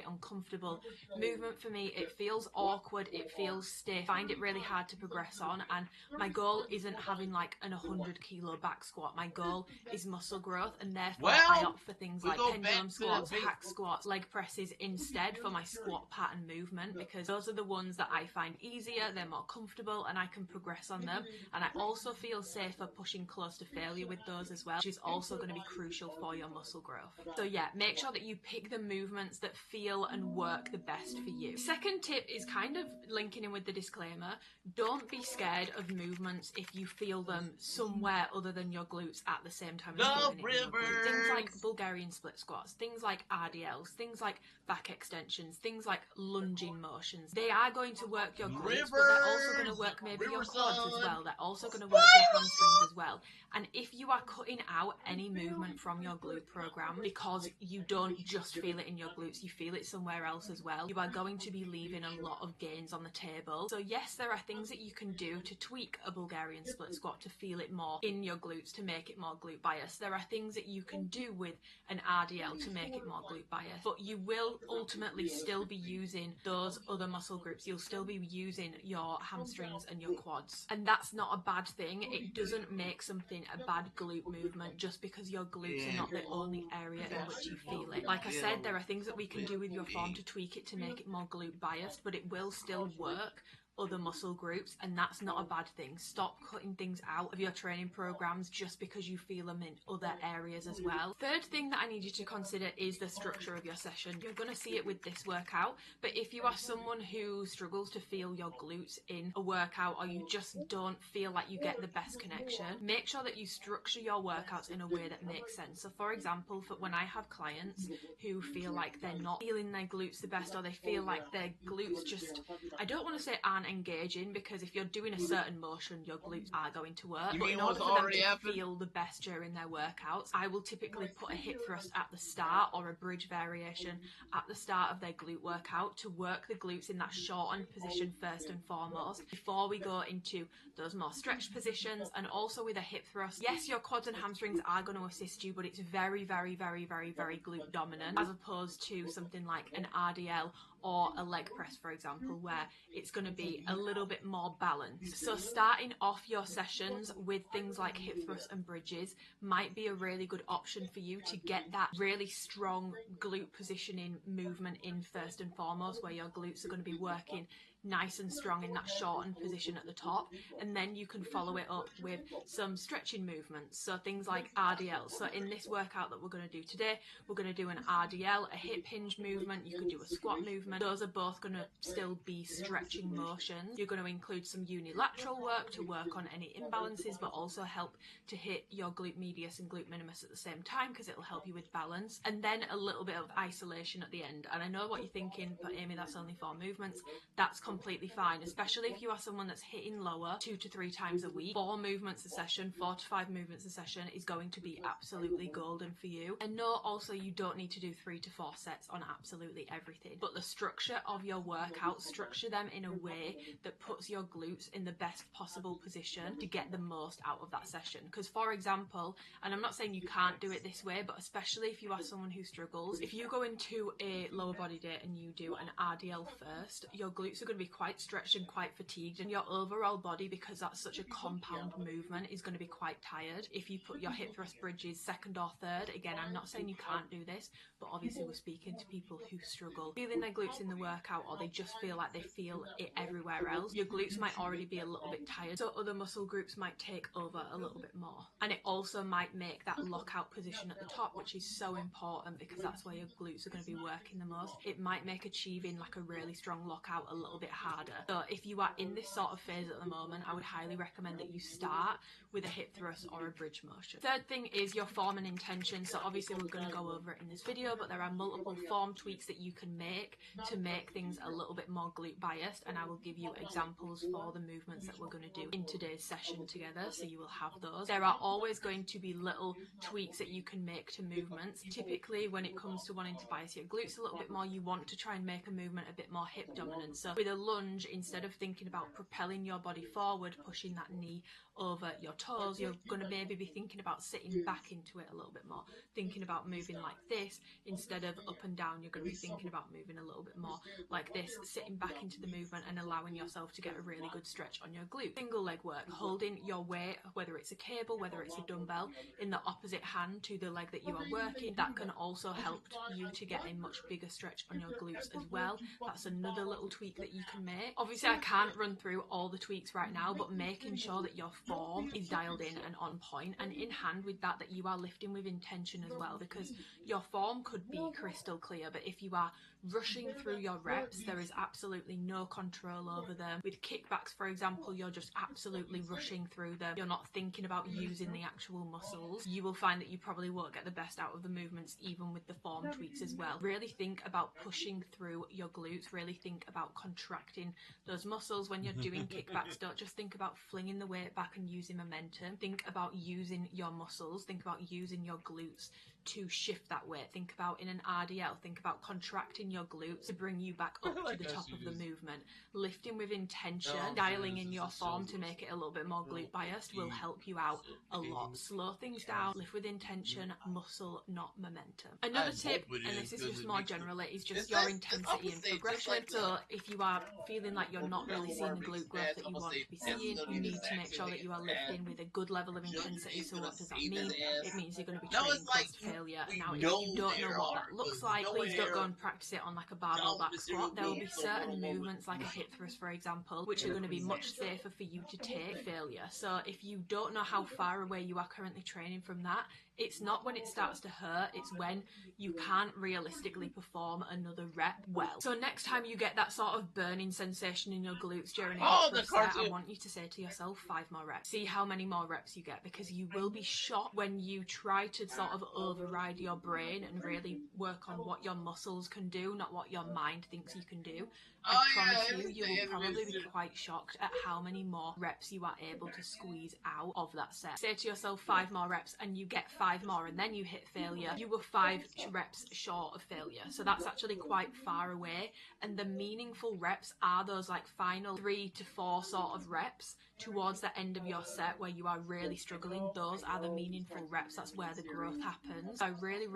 uncomfortable movement for me. It feels awkward, it feels stiff, I find it really hard to progress on, and my goal isn't having like an 100 kilo back squat. My goal is muscle growth, and therefore I opt for things things like pendulum squats, hack squats, leg presses instead for my squat pattern movement, because those are the ones that I find easier, they're more comfortable, and I can progress on them. And I also feel safer pushing close to failure with those as well, which is also going to be crucial for your muscle growth. So yeah, make sure that you pick the movements that feel and work the best for you. Second tip is kind of linking in with the disclaimer. Don't be scared of movements if you feel them somewhere other than your glutes at the same time as feeling it in your glutes. Things like Bulgarian split squats, things like RDLs, things like back extensions, things like lunging motions. They are going to work your glutes, but they're also going to work maybe your quads as well. They're also going to work your hamstrings as well. And if you are cutting out any movement from your glute program because you don't just feel it in your glutes, you feel it somewhere else as well, you are going to be leaving a lot of gains on the table. So yes, there are things that you can do to tweak a Bulgarian split squat to feel it more in your glutes, to make it more glute biased. There are things that you can do with an RDL to make it more glute biased, but you will ultimately still be using those other muscle groups. You'll still be using your hamstrings and your quads, and that's not a bad thing. It doesn't make something a bad glute movement just because your glutes are not the only area in which you feel it. Like I said, there are things that we can do with your form to tweak it to make it more glute biased, but it will still work other muscle groups, and that's not a bad thing. Stop cutting things out of your training programs just because you feel them in other areas as well. Third thing that I need you to consider is the structure of your session. You're going to see it with this workout, but if you are someone who struggles to feel your glutes in a workout, or you just don't feel like you get the best connection, make sure that you structure your workouts in a way that makes sense. So for example, for when I have clients who feel like they're not feeling their glutes the best, or they feel like their glutes just, I don't want to say aren't engaging, because if you're doing a certain motion, your glutes are going to work, but in order for them to feel the best during their workouts, I will typically put a hip thrust at the start or a bridge variation at the start of their glute workout to work the glutes in that shortened position first and foremost before we go into those more stretched positions. And also with a hip thrust, yes, your quads and hamstrings are going to assist you, but it's very, very, very, very, very glute dominant, as opposed to something like an RDL or a leg press, for example, where it's going to be a little bit more balanced. So starting off your sessions with things like hip thrusts and bridges might be a really good option for you to get that really strong glute positioning movement in first and foremost, where your glutes are going to be working nice and strong in that shortened position at the top, and then you can follow it up with some stretching movements, so things like RDL. So in this workout that we're going to do today, we're going to do an RDL, a hip hinge movement. You could do a squat movement. Those are both going to still be stretching motions. You're going to include some unilateral work to work on any imbalances, but also help to hit your glute medius and glute minimus at the same time, because it'll help you with balance, and then a little bit of isolation at the end. And I know what you're thinking, but Amy, that's only 4 movements. That's completely fine, especially if you are someone that's hitting lower 2 to 3 times a week. 4 movements a session, 4 to 5 movements a session is going to be absolutely golden for you. And no, also you don't need to do 3 to 4 sets on absolutely everything, but the structure of your workout, structure them in a way that puts your glutes in the best possible position to get the most out of that session. Because for example, and I'm not saying you can't do it this way, but especially if you are someone who struggles, if you go into a lower body day and you do an RDL first, your glutes are going to be quite stretched and quite fatigued, and your overall body, because that's such a compound movement, is going to be quite tired. If you put your hip thrust bridges second or third, again, I'm not saying you can't do this, but obviously we're speaking to people who struggle feeling their glutes in the workout, or they just feel like they feel it everywhere else. Your glutes might already be a little bit tired, so other muscle groups might take over a little bit more, and it also might make that lockout position at the top, which is so important because that's where your glutes are going to be working the most. It might make achieving like a really strong lockout a little bit harder. So if you are in this sort of phase at the moment, I would highly recommend that you start with a hip thrust or a bridge motion. Third thing is your form and intention. So obviously we're going to go over it in this video, but there are multiple form tweaks that you can make to make things a little bit more glute biased, and I will give you examples for the movements that we're going to do in today's session together, so you will have those. There are always going to be little tweaks that you can make to movements. Typically when it comes to wanting to bias your glutes a little bit more, you want to try and make a movement a bit more hip dominant. So with a lunge, instead of thinking about propelling your body forward, pushing that knee over your toes. You're going to maybe be thinking about sitting back into it a little bit more, thinking about moving like this instead of up and down. You're going to be thinking about moving a little bit more like this, sitting back into the movement and allowing yourself to get a really good stretch on your glute. Single leg work, holding your weight, whether it's a cable, whether it's a dumbbell, in the opposite hand to the leg that you are working. That can also help you to get a much bigger stretch on your glutes as well. That's another little tweak that you can make. Obviously I can't run through all the tweaks right now, but making sure that your form is dialed in and on point, and in hand with that, that you are lifting with intention as well, because your form could be crystal clear, but if you are rushing through your reps, there is absolutely no control over them. With kickbacks, for example, you're just absolutely rushing through them. You're not thinking about using the actual muscles. You will find that you probably won't get the best out of the movements, even with the form tweaks as well. Really think about pushing through your glutes. Really think about contracting those muscles when you're doing kickbacks. Don't just think about flinging the weight back and using momentum. Think about using your muscles. Think about using your glutes to shift that weight. Think about, in an RDL, think about contracting your glutes to bring you back up to the top of the movement. Lifting with intention, dialing in your form to make it a little bit more glute biased will help you out a lot. Slow things down, lift with intention, muscle, not momentum. Another tip, and this is just more generally, is just your intensity and progression. So if you are feeling like you're not really seeing the glute growth that you want to be seeing, you need to make sure that you are lifting with a good level of intensity. So what does that mean? It means you're going to be training close to failure. Now, if you don't know what that looks like, please don't go and practice it on like a barbell back squat. There will be certain movements, like a hip thrust, for example, which are going to be much safer for you to take failure. So if you don't know how far away you are currently training from that, it's not when it starts to hurt, it's when you can't realistically perform another rep well. So next time you get that sort of burning sensation in your glutes during a hip thrust set, I want you to say to yourself 5 more reps. See how many more reps you get, because you will be shocked when you try to sort of override your brain and really work on what your muscles can do, not what your mind thinks you can do. I promise you will probably be quite shocked at how many more reps you are able to squeeze out of that set. Say to yourself 5 more reps and you get 5 more and then you hit failure. You were 5 reps short of failure. So that's actually quite far away, and the meaningful reps are those like final 3 to 4 sort of reps towards the end of your set where you are really struggling. Those are the meaningful reps. That's where the growth happens. I really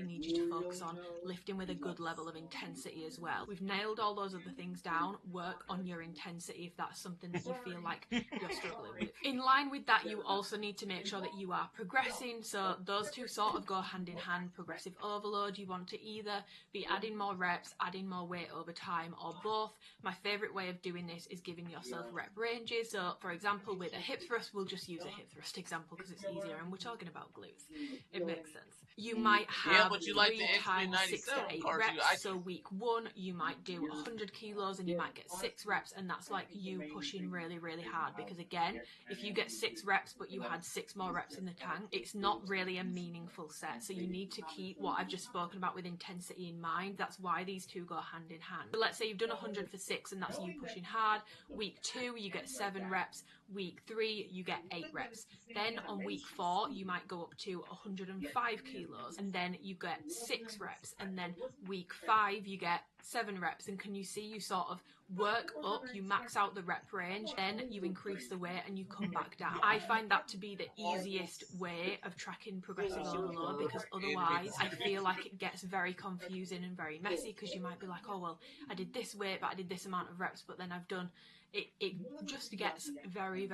need you to focus on lifting with a good level of intensity as well. We've nailed all those other things down. Work on your intensity if that's something that you feel like you're struggling with. In line with that, you also need to make sure that you are progressing. So those two sort of go hand in hand. Progressive overload, you want to either be adding more reps, adding more weight over time, or both. My favorite way of doing this is giving yourself rep ranges. So for example, with a hip thrust, we'll just use a hip thrust example because it's easier and we're talking about glutes. It makes sense. You might have 3 times 6 to 8 reps. So week 1, you might do 100 kilos and you might get 6 reps, and that's like you pushing really hard, because again, if you get 6 reps but you had 6 more reps in the tank, it's not really a meaningful set. So you need to keep what I've just spoken about with intensity in mind. That's why these two go hand in hand. So let's say you've done 100 for 6 and that's you pushing hard. Week 2, you get 7 reps. Week 3, you get 8 reps. Then on week 4, you might go up to 105 kilos, and then you get 6 reps. And then week 5, you get 7 reps. And can you see you sort of work up, you max out the rep range, then you increase the weight and you come back down. I find that to be the easiest way of tracking progressive overload, because otherwise I feel like it gets very confusing and very messy, because you might be like, oh well, I did this weight but I did this amount of reps, but then I've done it just gets very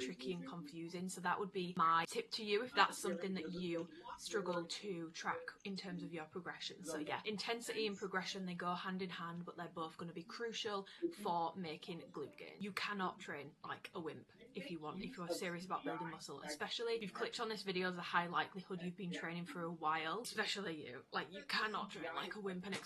tricky and confusing. So that would be my tip to you if that's something that you struggle to track in terms of your progression. So yeah, intensity and progression, they go hand in hand, but they're both going to be crucial for making glute gain. You cannot train like a wimp if you are serious about building muscle, especially if you've clicked on this video. There's a high likelihood you've been training for a while, especially you. Like, you cannot train like a wimp and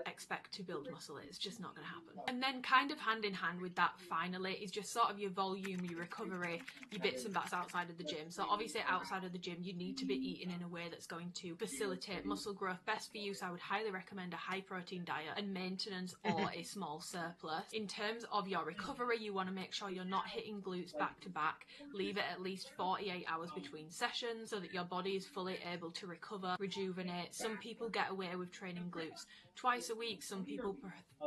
expect to build muscle. It's just not going to happen. And then kind of hand in hand with that, finally, is just sort of your volume, your recovery, your bits and bats outside of the gym. So obviously outside of the gym, you need to be eating in a way that's going to facilitate muscle growth best for you. So I would highly recommend a high protein diet and maintenance or a small surplus. In terms of your recovery, you want to make sure you're not hitting glutes back to back. Leave it at least 48 hours between sessions so that your body is fully able to recover, rejuvenate. Some people get away with training glutes twice a week. Some people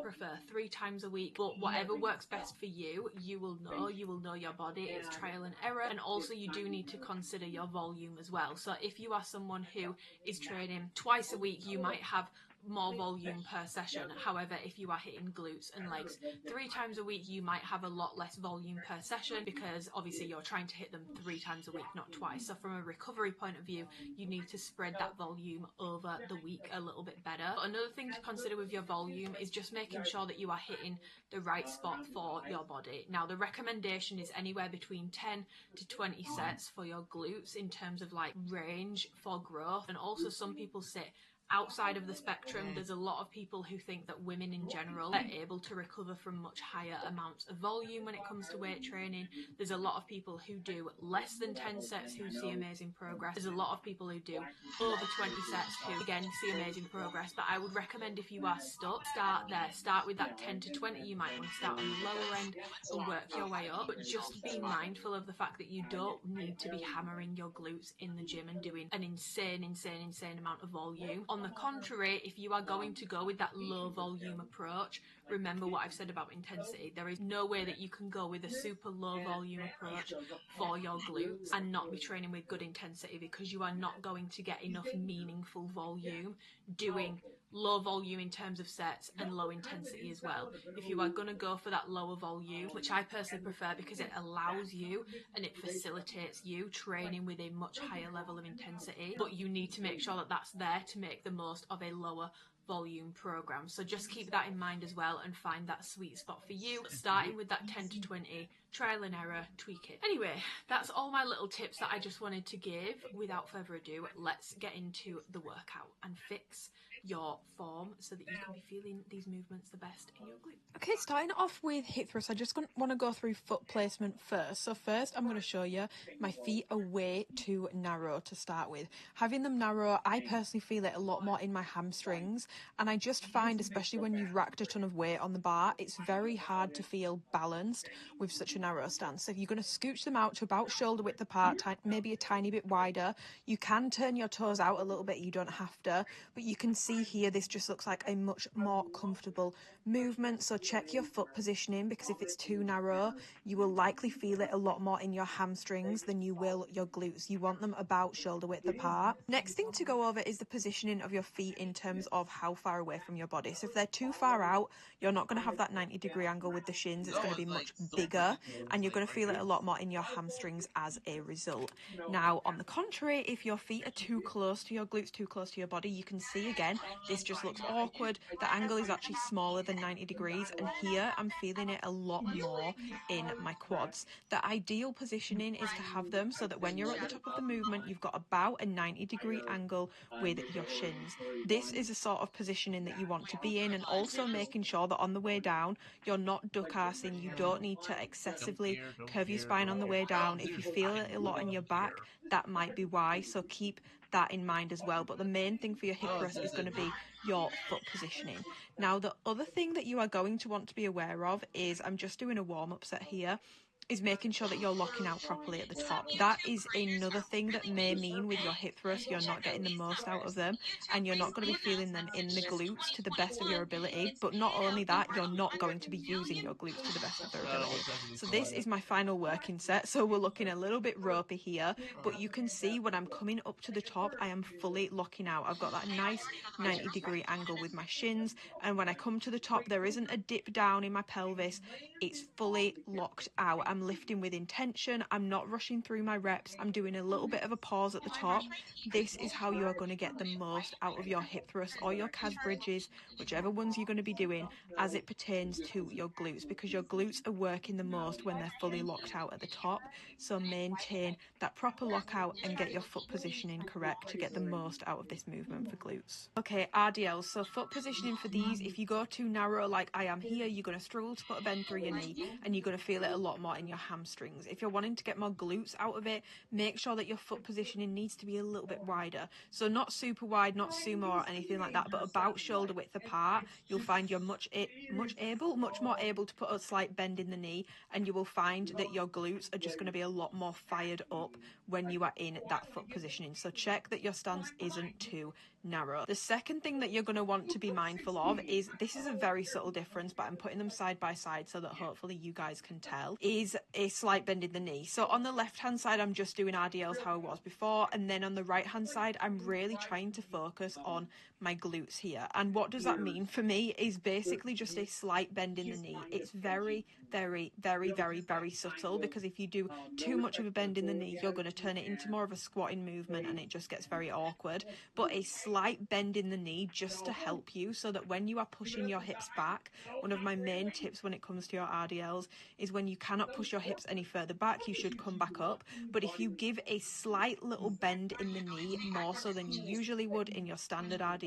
prefer 3 times a week, but whatever works best for you, you will know your body. It's trial and error. And also you do need to consider your volume as well. So if you are someone who is training twice a week, you might have more volume per session. However, if you are hitting glutes and legs 3 times a week, you might have a lot less volume per session, because obviously you're trying to hit them 3 times a week, not twice. So from a recovery point of view, you need to spread that volume over the week a little bit better. But another thing to consider with your volume is just making sure that you are hitting the right spot for your body. Now, the recommendation is anywhere between 10 to 20 sets for your glutes in terms of like range for growth. And also some people sit outside of the spectrum. There's a lot of people who think that women in general are able to recover from much higher amounts of volume when it comes to weight training. There's a lot of people who do less than 10 sets who see amazing progress. There's a lot of people who do over 20 sets who again see amazing progress. But I would recommend, if you are stuck, start there. Start with that 10 to 20. You might want to start on the lower end and work your way up, but just be mindful of the fact that you don't need to be hammering your glutes in the gym and doing an insane amount of volume. On the contrary, if you are going to go with that low volume approach, remember what I've said about intensity. There is no way that you can go with a super low volume approach for your glutes and not be training with good intensity, because you are not going to get enough meaningful volume doing low volume in terms of sets and low intensity as well. If you are going to go for that lower volume, which I personally prefer because it allows you and it facilitates you training with a much higher level of intensity, but you need to make sure that that's there to make the most of a lower volume program. So just keep that in mind as well and find that sweet spot for you, starting with that 10 to 20, trial and error, tweak it. Anyway, that's all my little tips that I just wanted to give. Without further ado, let's get into the workout and fix your form so that you can be feeling these movements the best in your glute. Okay, starting off with hip thrust, I just want to go through foot placement first. So first I'm going to show you my feet are way too narrow to start with. Having them narrow, I personally feel it a lot more in my hamstrings, and I just find, especially when you've racked a ton of weight on the bar, it's very hard to feel balanced with such a narrow stance. So you're going to scooch them out to about shoulder width apart, maybe a tiny bit wider. You can turn your toes out a little bit, you don't have to, but you can see here this just looks like a much more comfortable movement. So check your foot positioning, because if it's too narrow, you will likely feel it a lot more in your hamstrings than you will your glutes. You want them about shoulder width apart. Next thing to go over is the positioning of your feet in terms of how far away from your body. So if they're too far out, you're not going to have that 90-degree angle with the shins. It's going to be much bigger, and you're going to feel it a lot more in your hamstrings as a result. Now, on the contrary, if your feet are too close to your glutes, too close to your body, you can see again, this just looks awkward. The angle is actually smaller than 90 degrees, and here I'm feeling it a lot more in my quads. The ideal positioning is to have them so that when you're at the top of the movement, you've got about a 90-degree angle with your shins. This is a sort of positioning that you want to be in, and also making sure that on the way down, you're not duck-arsing. You don't need to excessively curve your spine on the way down. If you feel it a lot in your back, that might be why, so keep that in mind as well. But the main thing for your hip thrust is going to be your foot positioning. Now, the other thing that you are going to want to be aware of is, I'm just doing a warm-up set here, is making sure that you're locking out properly at the top. That is another thing that may mean with your hip thrust you're not getting the most out of them, and you're not going to be feeling them in the glutes to the best of your ability. But not only that, you're not going to be using your glutes to the best of their ability. So this is my final working set. So we're looking a little bit ropey here, but you can see when I'm coming up to the top, I am fully locking out. I've got that nice 90-degree angle with my shins, and when I come to the top, there isn't a dip down in my pelvis. It's fully locked out. I'm lifting with intention. I'm not rushing through my reps. I'm doing a little bit of a pause at the top. This is how you are going to get the most out of your hip thrusts or your calf bridges, whichever ones you're going to be doing, as it pertains to your glutes, because your glutes are working the most when they're fully locked out at the top. So maintain that proper lockout and get your foot positioning correct to get the most out of this movement for glutes. Okay, RDLs. So foot positioning for these, if you go too narrow like I am here, you're going to struggle to put a bend through your knee, and you're going to feel it a lot more in your hamstrings. If you're wanting to get more glutes out of it, make sure that your foot positioning needs to be a little bit wider. So not super wide, not sumo or anything like that, but about shoulder width apart. You'll find you're much more able to put a slight bend in the knee, and you will find that your glutes are just going to be a lot more fired up when you are in that foot positioning. So check that your stance isn't too narrow. The second thing that you're going to want to be mindful of is, this is a very subtle difference, but I'm putting them side by side so that hopefully you guys can tell, is a slight bend in the knee. So on the left hand side, I'm just doing RDLs how I was before, and then on the right hand side, I'm really trying to focus on my glutes here. And what does that mean for me is basically just a slight bend in the knee. It's very, very, very, very, very subtle, because if you do too much of a bend in the knee, you're going to turn it into more of a squatting movement and it just gets very awkward. But a slight bend in the knee just to help you, so that when you are pushing your hips back, one of my main tips when it comes to your RDLs is when you cannot push your hips any further back, you should come back up. But if you give a slight little bend in the knee, more so than you usually would in your standard RDL,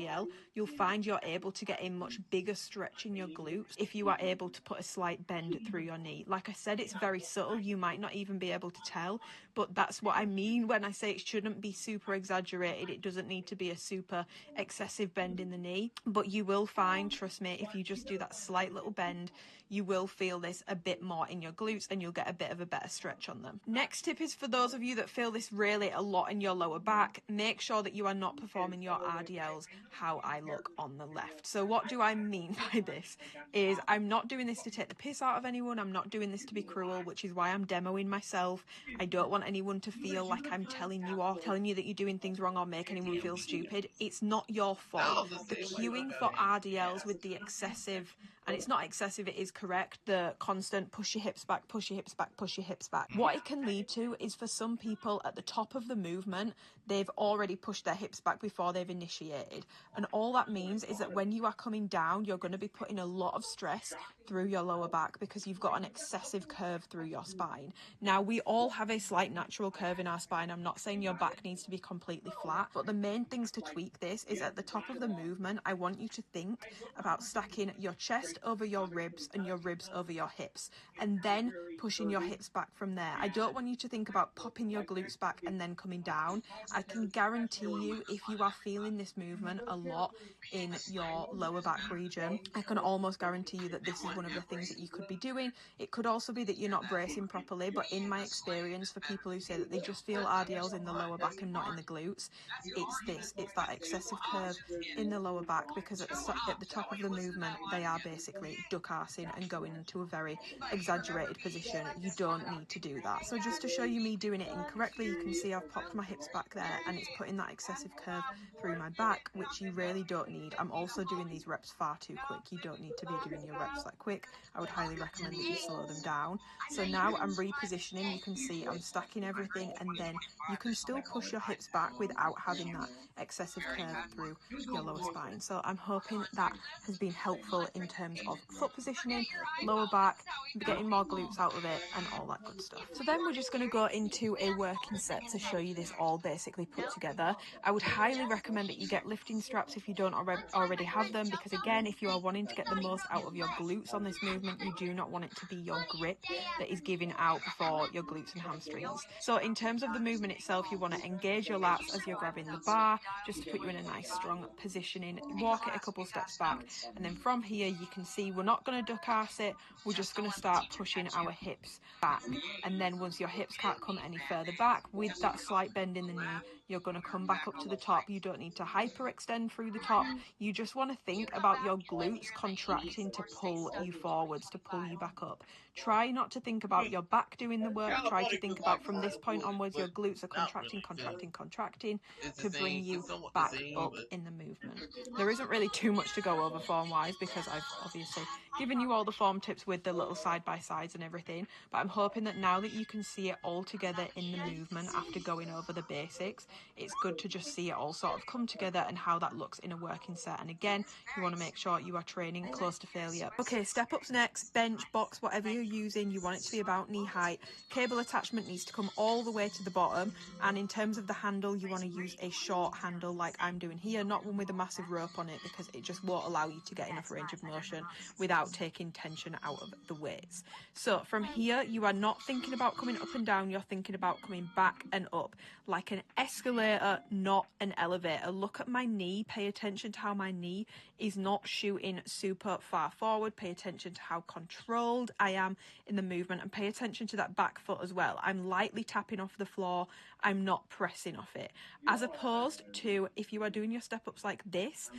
you'll find you're able to get a much bigger stretch in your glutes if you are able to put a slight bend through your knee. Like I said, it's very subtle, you might not even be able to tell, but that's what I mean when I say it shouldn't be super exaggerated. It doesn't need to be a super excessive bend in the knee, but you will find, trust me, if you just do that slight little bend, you will feel this a bit more in your glutes and you'll get a bit of a better stretch on them. Next tip is for those of you that feel this really a lot in your lower back, make sure that you are not performing your RDLs how I look on the left. So what do I mean by this is, I'm not doing this to take the piss out of anyone, I'm not doing this to be cruel, which is why I'm demoing myself. I don't want anyone to feel like I'm telling you off, telling you that you're doing things wrong, or make anyone feel stupid. It's not your fault. The cueing for RDLs with the excessive, and it's not excessive, it is correct, the constant push your hips back, push your hips back, push your hips back. What it can lead to is, for some people at the top of the movement, they've already pushed their hips back before they've initiated. And all that means is that when you are coming down, you're going to be putting a lot of stress through your lower back because you've got an excessive curve through your spine. Now, we all have a slight natural curve in our spine. I'm not saying your back needs to be completely flat, but the main things to tweak this is, at the top of the movement, I want you to think about stacking your chest over your ribs and your ribs over your hips, and then pushing your hips back from there. I don't want you to think about popping your glutes back and then coming down. I can guarantee you, if you are feeling this movement a lot in your lower back region, I can almost guarantee you that this is one of the things that you could be doing. It could also be that you're not bracing properly, but in my experience, for people who say that they just feel RDLs in the lower back and not in the glutes, it's that excessive curve in the lower back, because at the top of the movement, they are basically duck arsing and going into a very exaggerated position. You don't need to do that. So just to show you me doing it incorrectly, you can see I've popped my hips back there and it's putting that excessive curve through my back, which you really don't need. I'm also doing these reps far too quick. You don't need to be doing your reps that quick. I would highly recommend that you slow them down. So now I'm repositioning. You can see I'm stacking everything, and then you can still push your hips back without having that excessive curve through your lower spine. So I'm hoping that has been helpful in terms of foot positioning, lower back, getting more glutes out of it, and all that good stuff. So then we're just going to go into a working set to show you this all basically put together. I would highly recommend that you get lifting straps if you don't already have them, because again, if you are wanting to get the most out of your glutes on this movement, you do not want it to be your grip that is giving out before your glutes and hamstrings. So in terms of the movement itself, you want to engage your lats as you're grabbing the bar, just to put you in a nice strong positioning. Walk it a couple steps back, and then from here you can see we're not going to duck arse it, we're just going to start pushing our hips back. And then once your hips can't come any further back, with that slight bend in the knee, you're going to come back up to the top. You don't need to hyperextend through the top. You just want to think about your glutes contracting to pull you forwards, to pull you back up. Try not to think about your back doing the work. Try to think about, from this point onwards, your glutes are contracting to bring you back up in the movement. There isn't really too much to go over form wise, because I've obviously given you all the form tips with the little side by sides and everything, but I'm hoping that now that you can see it all together in the movement after going over the basics, it's good to just see it all sort of come together and how that looks in a working set. And again, you want to make sure you are training close to failure. Okay, step ups next. Bench, box, whatever you're using, you want it to be about knee height. Cable attachment needs to come all the way to the bottom, and in terms of the handle, you want to use a short handle like I'm doing here, not one with a massive rope on it, because it just won't allow you to get enough range of motion without taking tension out of the weights. So from here, you are not thinking about coming up and down, you're thinking about coming back and up, like an escalator, not an elevator. Look at my knee, pay attention to how my knee is not shooting super far forward, pay attention to how controlled I am in the movement, and pay attention to that back foot as well. I'm lightly tapping off the floor, I'm not pressing off it. As opposed to if you are doing your step ups like this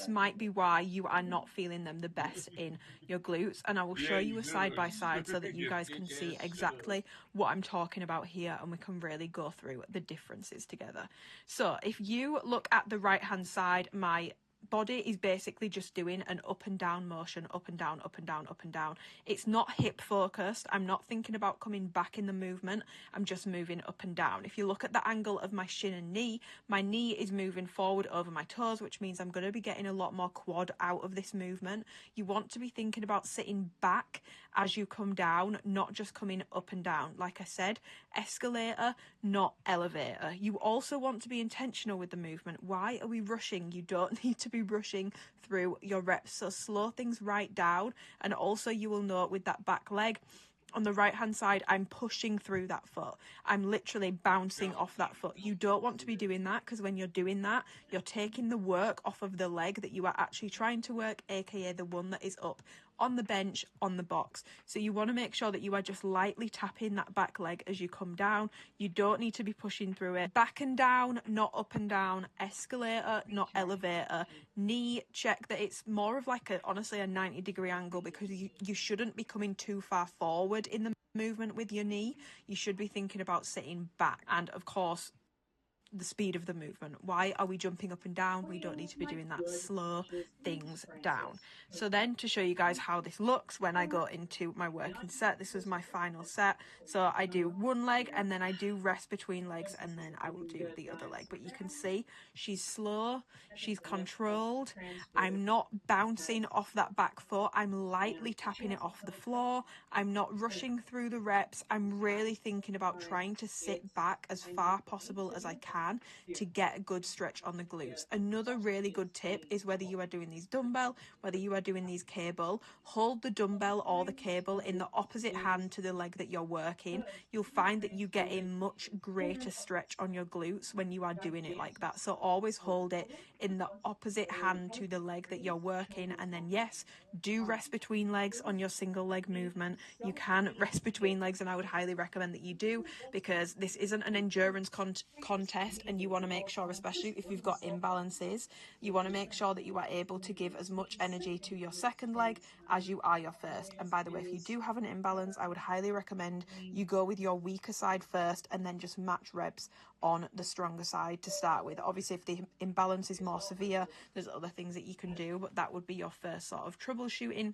might be why you are not feeling them the best in your glutes, and I will show you a side by side so that you guys can see exactly what I'm talking about here, and we can really go through the differences together. So if you look at the right hand side, my body is basically just doing an up and down motion, up and down, up and down, up and down. It's not hip focused. I'm not thinking about coming back in the movement. I'm just moving up and down. If you look at the angle of my shin and knee, my knee is moving forward over my toes, which means I'm going to be getting a lot more quad out of this movement. You want to be thinking about sitting back as you come down, not just coming up and down. Like I said, escalator, not elevator. You also want to be intentional with the movement. Why are we rushing? You don't need to be rushing through your reps, so slow things right down. And also you will note with that back leg on the right hand side, I'm pushing through that foot. I'm literally bouncing off that foot. You don't want to be doing that, because when you're doing that, you're taking the work off of the leg that you are actually trying to work, aka the one that is up on the bench, on the box. So you want to make sure that you are just lightly tapping that back leg as you come down. You don't need to be pushing through it. Back and down, not up and down. Escalator, not elevator. Knee, check that it's more of like honestly a 90-degree angle, because you shouldn't be coming too far forward in the movement with your knee. You should be thinking about sitting back. And of course, the speed of the movement. Why are we jumping up and down? We don't need to be doing that. Slow things down. So then, to show you guys how this looks when I go into my working set, this was my final set. So I do one leg and then I do rest between legs, and then I will do the other leg. But you can see she's slow, she's controlled. I'm not bouncing off that back foot. I'm lightly tapping it off the floor. I'm not rushing through the reps. I'm really thinking about trying to sit back as far possible as I can to get a good stretch on the glutes. Another really good tip is whether you are doing these dumbbell, whether you are doing these cable, hold the dumbbell or the cable in the opposite hand to the leg that you're working. You'll find that you get a much greater stretch on your glutes when you are doing it like that. So always hold it in the opposite hand to the leg that you're working, and then yes, do rest between legs on your single leg movement. You can rest between legs, and I would highly recommend that you do, because this isn't an endurance contest, and you want to make sure, especially if you've got imbalances, you want to make sure that you are able to give as much energy to your second leg as you are your first. And by the way, if you do have an imbalance, I would highly recommend you go with your weaker side first and then just match reps on the stronger side to start with. Obviously, if the imbalance is more severe, there's other things that you can do, but that would be your first sort of troubleshooting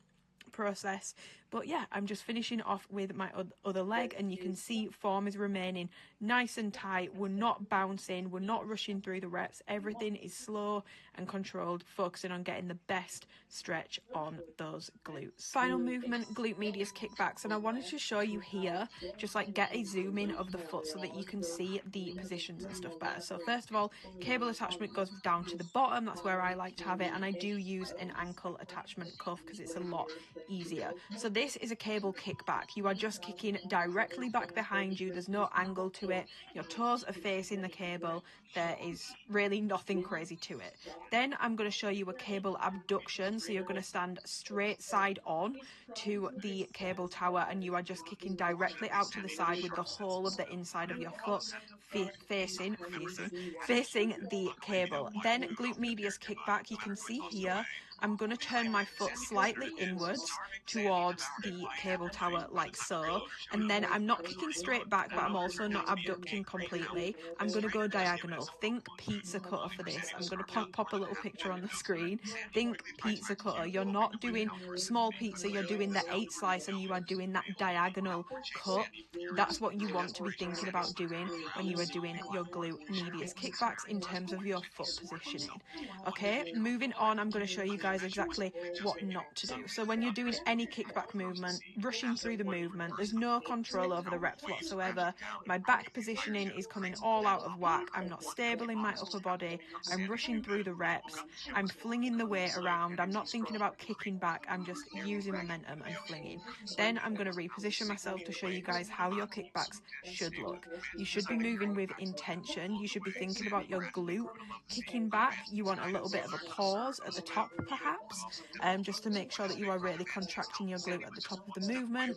process. But yeah, I'm just finishing off with my other leg, and you can see form is remaining nice and tight. We're not bouncing, we're not rushing through the reps. Everything is slow and controlled, focusing on getting the best stretch on those glutes. Final movement, glute medius kickbacks, and I wanted to show you here, just like get a zoom in of the foot so that you can see the positions and stuff better. So first of all, cable attachment goes down to the bottom. That's where I like to have it, and I do use an ankle attachment cuff because it's a lot easier. So this is a cable kickback. You are just kicking directly back behind you. There's no angle to it. Your toes are facing the cable. There is really nothing crazy to it. Then I'm going to show you a cable abduction. So you're going to stand straight side on to the cable tower, and you are just kicking directly out to the side with the whole of the inside of your foot facing the cable. Then glute medius kickback. You can see here I'm going to turn my foot slightly inwards towards the cable tower like so, and then I'm not kicking straight back, but I'm also not abducting completely. I'm going to go diagonal. Think pizza cutter for this. I'm going to pop a little picture on the screen. Think pizza cutter. You're not doing small pizza, you're doing the 8 slice, and you are doing that diagonal cut. That's what you want to be thinking about doing when you are doing your glute medius kickbacks in terms of your foot positioning. Okay, moving on, I'm going to show you guys exactly what not to do. So when you're doing any kickback movement, rushing through the movement, there's no control over the reps whatsoever. My back positioning is coming all out of whack. I'm not stable in my upper body. I'm rushing through the reps. I'm flinging the weight around. I'm not thinking about kicking back. I'm just using momentum and flinging. Then I'm going to reposition myself to show you guys how your kickbacks should look. You should be moving with intention. You should be thinking about your glute kicking back. You want a little bit of a pause at the top perhaps, just to make sure that you are really contracting your glute at the top of the movement.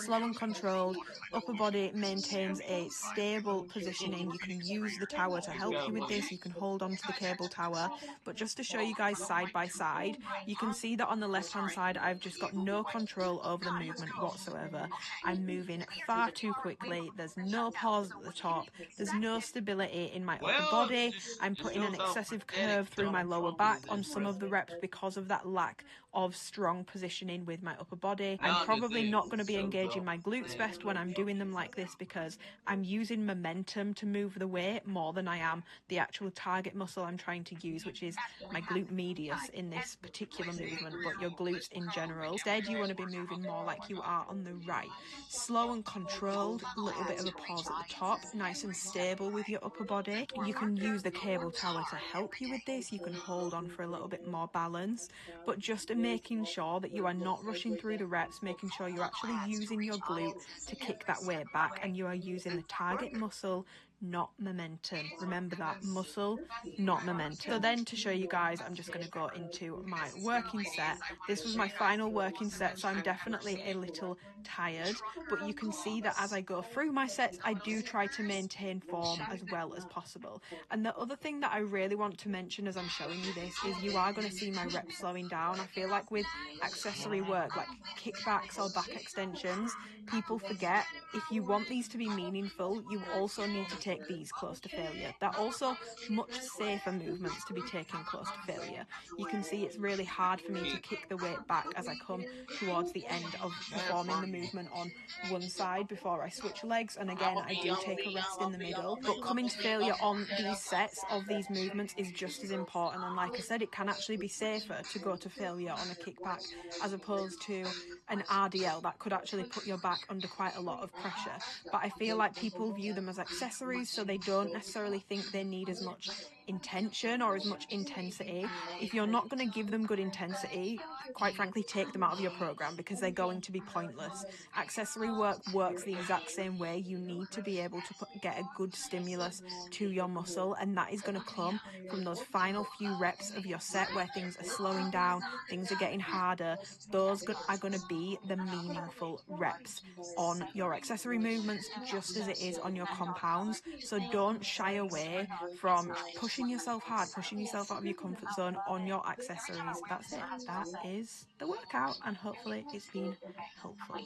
Slow and controlled. Upper body maintains a stable positioning. You can use the tower to help you with this. You can hold onto the cable tower. But just to show you guys side by side, you can see that on the left hand side I've just got no control over the movement whatsoever. I'm moving far too quickly. There's no pause at the top. There's no stability in my upper body. I'm putting an excessive curve through my lower back on some of the reps because of that lack of strong positioning with my upper body. I'm probably not going to be engaging my glutes best when I'm doing them like this because I'm using momentum to move the weight more than I am the actual target muscle I'm trying to use, which is my glute medius in this particular movement, but your glutes in general. Instead, you want to be moving more like you are on the right. Slow and controlled, a little bit of a pause at the top, nice and stable with your upper body. You can use the cable tower to help you with this. You can hold on for a little bit more balance, but just making sure that you are not rushing through the reps, making sure you're actually using your glute to kick that weight back and you are using the target muscle, not momentum. Remember that, muscle, not momentum. So then to show you guys, I'm just going to go into my working set. This was my final working set, so I'm definitely a little tired, but you can see that as I go through my sets, I do try to maintain form as well as possible. And the other thing that I really want to mention as I'm showing you this is you are going to see my reps slowing down. I feel like with accessory work like kickbacks or back extensions, people forget if you want these to be meaningful, you also need to take these close to failure. They're also much safer movements to be taken close to failure. You can see it's really hard for me to kick the weight back as I come towards the end of performing the movement on one side before I switch legs, and again I do take a rest in the middle, but coming to failure on these sets of these movements is just as important. And like I said, it can actually be safer to go to failure on a kickback as opposed to an RDL that could actually put your back under quite a lot of pressure. But I feel like people view them as accessories, so they don't necessarily think they need as much intention or as much intensity. If you're not going to give them good intensity, quite frankly, take them out of your program because they're going to be pointless. Accessory work works the exact same way. You need to be able to get a good stimulus to your muscle, and that is going to come from those final few reps of your set where things are slowing down, things are getting harder. Those are going to be the meaningful reps on your accessory movements, just as it is on your compounds. So don't shy away from pushing yourself hard, pushing yourself out of your comfort zone on your accessories. That's it. That is the workout, and hopefully it's been helpful.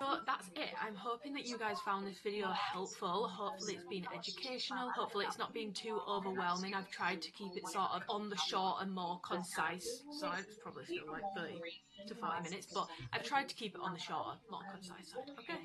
So that's it. I'm hoping that you guys found this video helpful. Hopefully it's been educational. Hopefully it's not been too overwhelming. I've tried to keep it sort of on the short and more concise side. It's probably still like 30 to 40 minutes, but I've tried to keep it on the shorter, more concise side. Okay,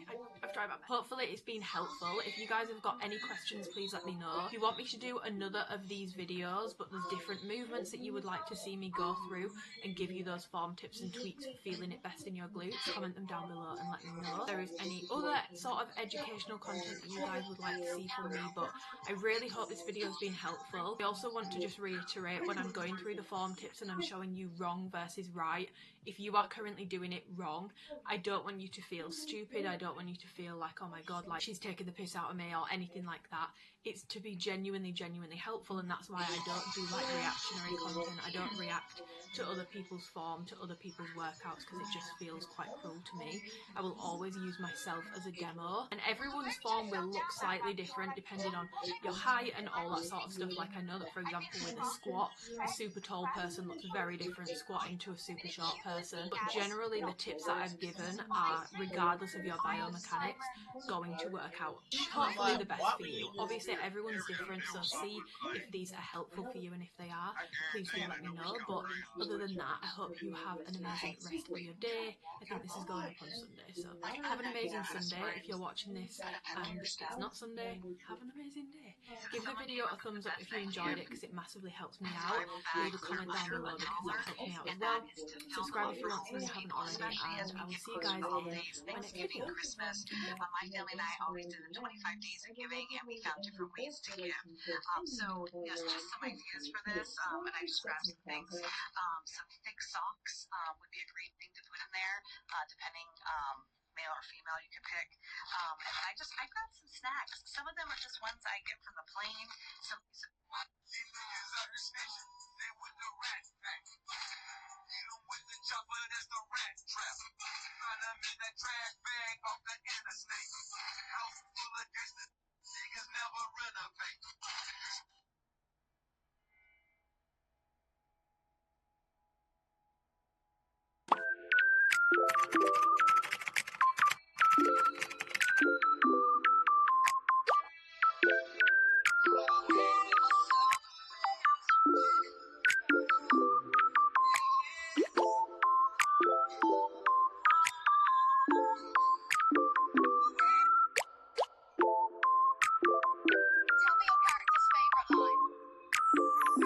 I've tried my best. Hopefully it's been helpful. If you guys have got any questions, please let me know. If you want me to do another of these videos, but there's different movements that you would like to see me go through and give you those form tips and tweaks for feeling it best in your glutes, comment them down below and let me know. If there is any other sort of educational content that you guys would like to see from me, but I really hope this video has been helpful. I also want to just reiterate, when I'm going through the form tips and I'm showing you wrong versus right, if you are currently doing it wrong, I don't want you to feel stupid. I don't want you to feel like, oh my god, like she's taking the piss out of me or anything like that. It's to be genuinely helpful, and that's why I don't do like reactionary content. I don't react to other people's form, to other people's workouts, because it just feels quite cruel to me. I will always use myself as a demo, and everyone's form will look slightly different depending on your height and all that sort of stuff. Like I know that, for example, with a squat, a super tall person looks very different squatting to a super short person, but generally the tips that I've given are, regardless of your biomechanics, going to work out hopefully the best for you. Obviously everyone's different, so see if these are helpful for you, and if they are, please do let me know. But other than that, I hope you have an amazing rest of your day. I think this is going up on Sunday, so have an amazing Sunday. If you're watching this and it's not Sunday, have an amazing day. Give the video a thumbs up if you enjoyed it, because it massively helps me out. Leave a comment down below because that helps me out as well. Subscribe if you want to and you haven't already, and I will see you guys in my next video. Christmas. My family and I always did the 25 days of giving, and we found different ways to give. So yes, just some ideas for this, and I just grabbed some things. Some thick socks would be a great thing to put in there, depending male or female you could pick. And I grabbed some snacks. Some of them are just ones I get from the plane. Hello,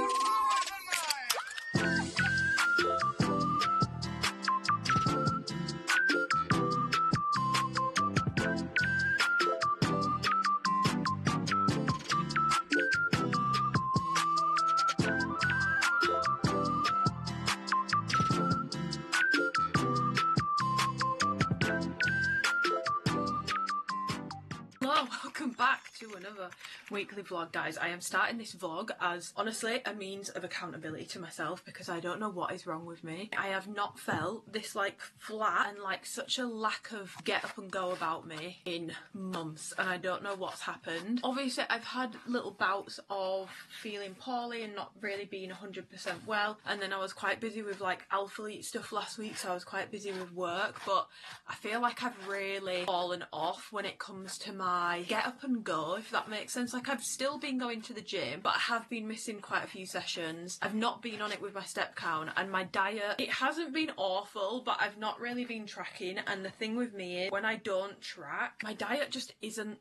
welcome back to another weekly vlog, guys. I am starting this vlog as, honestly, a means of accountability to myself because I don't know what is wrong with me. I have not felt this, like, flat and, like, such a lack of get up and go about me in months, and I don't know what's happened. Obviously, I've had little bouts of feeling poorly and not really being 100% well, and then I was quite busy with, like, Alphalete stuff last week, so I was quite busy with work, but I feel like I've really fallen off when it comes to my get up and go, if that makes sense. Like, I've still been going to the gym, but I have been missing quite a few sessions. I've not been on it with my step count, and my diet, it hasn't been awful, but I've not really been tracking. And the thing with me is, when I don't track, my diet just isn't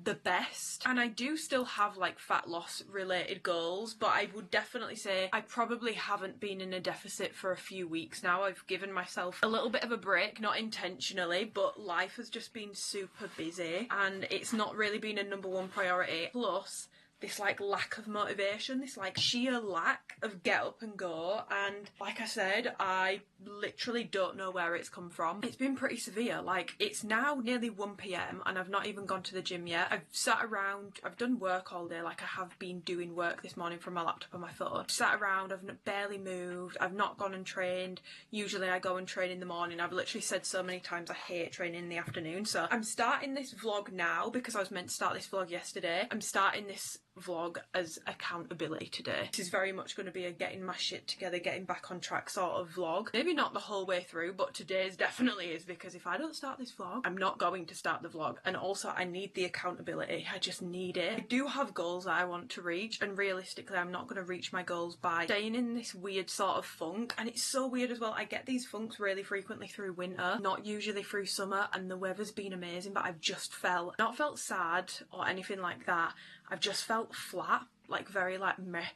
the best. And I do still have, like, fat loss related goals, but I would definitely say I probably haven't been in a deficit for a few weeks now. I've given myself a little bit of a break, not intentionally, but life has just been super busy and it's not really been a #1 priority. Plus this, like, lack of motivation, this, like, sheer lack of get up and go, and like I said, I literally don't know where it's come from. It's been pretty severe. Like, it's now nearly 1 PM and I've not even gone to the gym yet. I've sat around, I've done work all day, like I have been doing work this morning from my laptop and my phone. Sat around, I've barely moved, I've not gone and trained. Usually I go and train in the morning. I've literally said so many times I hate training in the afternoon, so I'm starting this vlog now because I was meant to start this vlog yesterday. I'm starting this vlog as accountability today. This is very much going to be a getting my shit together, getting back on track sort of vlog. Maybe not the whole way through, but today's definitely is, because if I don't start this vlog, I'm not going to start the vlog. And also, I need the accountability. I just need it. I do have goals that I want to reach, and realistically, I'm not going to reach my goals by staying in this weird sort of funk. And it's so weird as well. I get these funks really frequently through winter, not usually through summer, and the weather's been amazing, but I've just not felt sad or anything like that. I've just felt flat, like very like meh,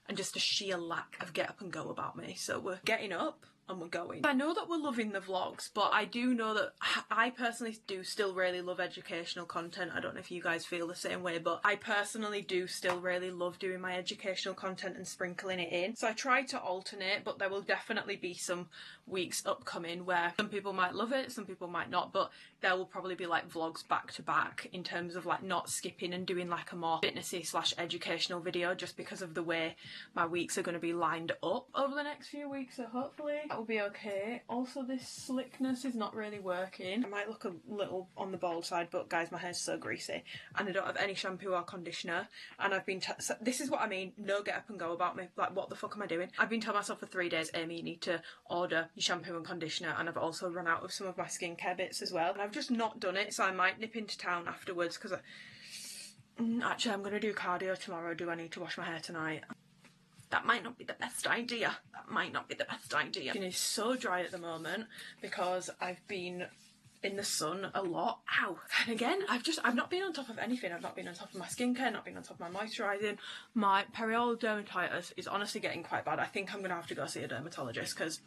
and just a sheer lack of get up and go about me. So we're getting up and we're going. I know that we're loving the vlogs, but I do know that I personally do still really love educational content. I don't know if you guys feel the same way, but I personally do still really love doing my educational content and sprinkling it in. So I try to alternate, but there will definitely be some weeks upcoming where some people might love it, some people might not, but there will probably be like vlogs back to back in terms of like not skipping and doing like a more fitnessy / educational video, just because of the way my weeks are going to be lined up over the next few weeks. So hopefully that will be okay. Also, this slickness is not really working. I might look a little on the bald side, but guys, my hair's so greasy and I don't have any shampoo or conditioner, and I've been so this is what I mean, no get up and go about me. Like, what the fuck am I doing? I've been telling myself for 3 days, Amy, you need to order your shampoo and conditioner, and I've also run out of some of my skincare bits as well, and I've just not done it. So I might nip into town afterwards, because actually I'm going to do cardio tomorrow. Do I need to wash my hair tonight? That might not be the best idea. That might not be the best idea. Skin is so dry at the moment because I've been in the sun a lot. Ow. And again, I've not been on top of anything. I've not been on top of my skincare, not been on top of my moisturising. My perioral dermatitis is honestly getting quite bad. I think I'm going to have to go see a dermatologist, because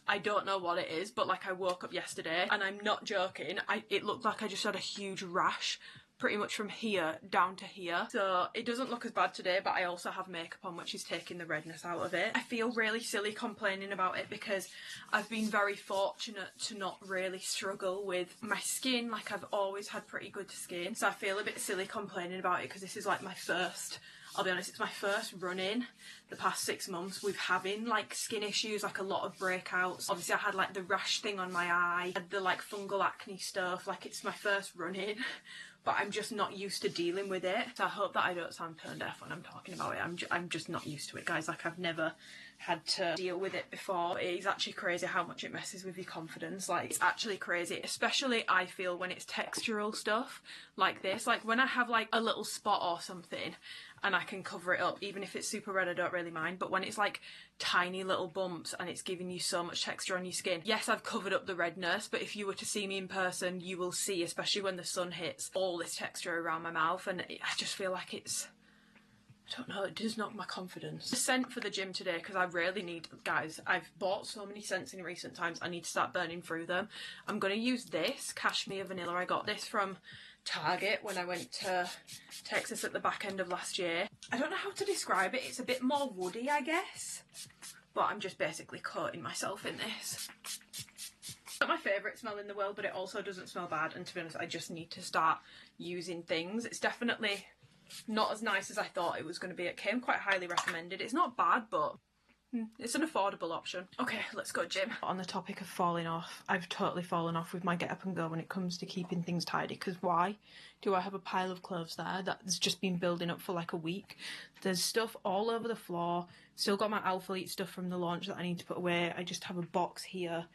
I don't know what it is, but like, I woke up yesterday and I'm not joking, it looked like I just had a huge rash pretty much from here down to here. So it doesn't look as bad today, but I also have makeup on, which is taking the redness out of it. I feel really silly complaining about it because I've been very fortunate to not really struggle with my skin. Like, I've always had pretty good skin, so I feel a bit silly complaining about it, because this is like my first, I'll be honest, it's my first run-in the past 6 months with having like skin issues, like a lot of breakouts. Obviously I had like the rash thing on my eye, I had the like fungal acne stuff. Like, it's my first run-in, but I'm just not used to dealing with it. So I hope that I don't sound tone deaf when I'm talking about it. I'm just not used to it, guys. Like, I've never had to deal with it before. It is actually crazy how much it messes with your confidence. Like, it's actually crazy, especially I feel when it's textural stuff like this. Like, when I have like a little spot or something and I can cover it up, even if it's super red, I don't really mind. But when it's like tiny little bumps and it's giving you so much texture on your skin, yes, I've covered up the redness, but if you were to see me in person, you will see, especially when the sun hits, all this texture around my mouth, and I just feel like it's I don't know, it does knock my confidence. The scent for the gym today, because I really need, guys, I've bought so many scents in recent times, I need to start burning through them. I'm going to use this, Cashmere Vanilla. I got this from Target when I went to Texas at the back end of last year. I don't know how to describe it, it's a bit more woody, I guess. But I'm just basically coating myself in this. It's not my favourite smell in the world, but it also doesn't smell bad, and to be honest, I just need to start using things. It's definitely not as nice as I thought it was going to be. It came quite highly recommended. It's not bad, but it's an affordable option. Okay, let's go gym. On the topic of falling off, I've totally fallen off with my get up and go when it comes to keeping things tidy, because why do I have a pile of clothes there that's just been building up for like a week? There's stuff all over the floor. Still got my Alphalete stuff from the launch that I need to put away. I just have a box here.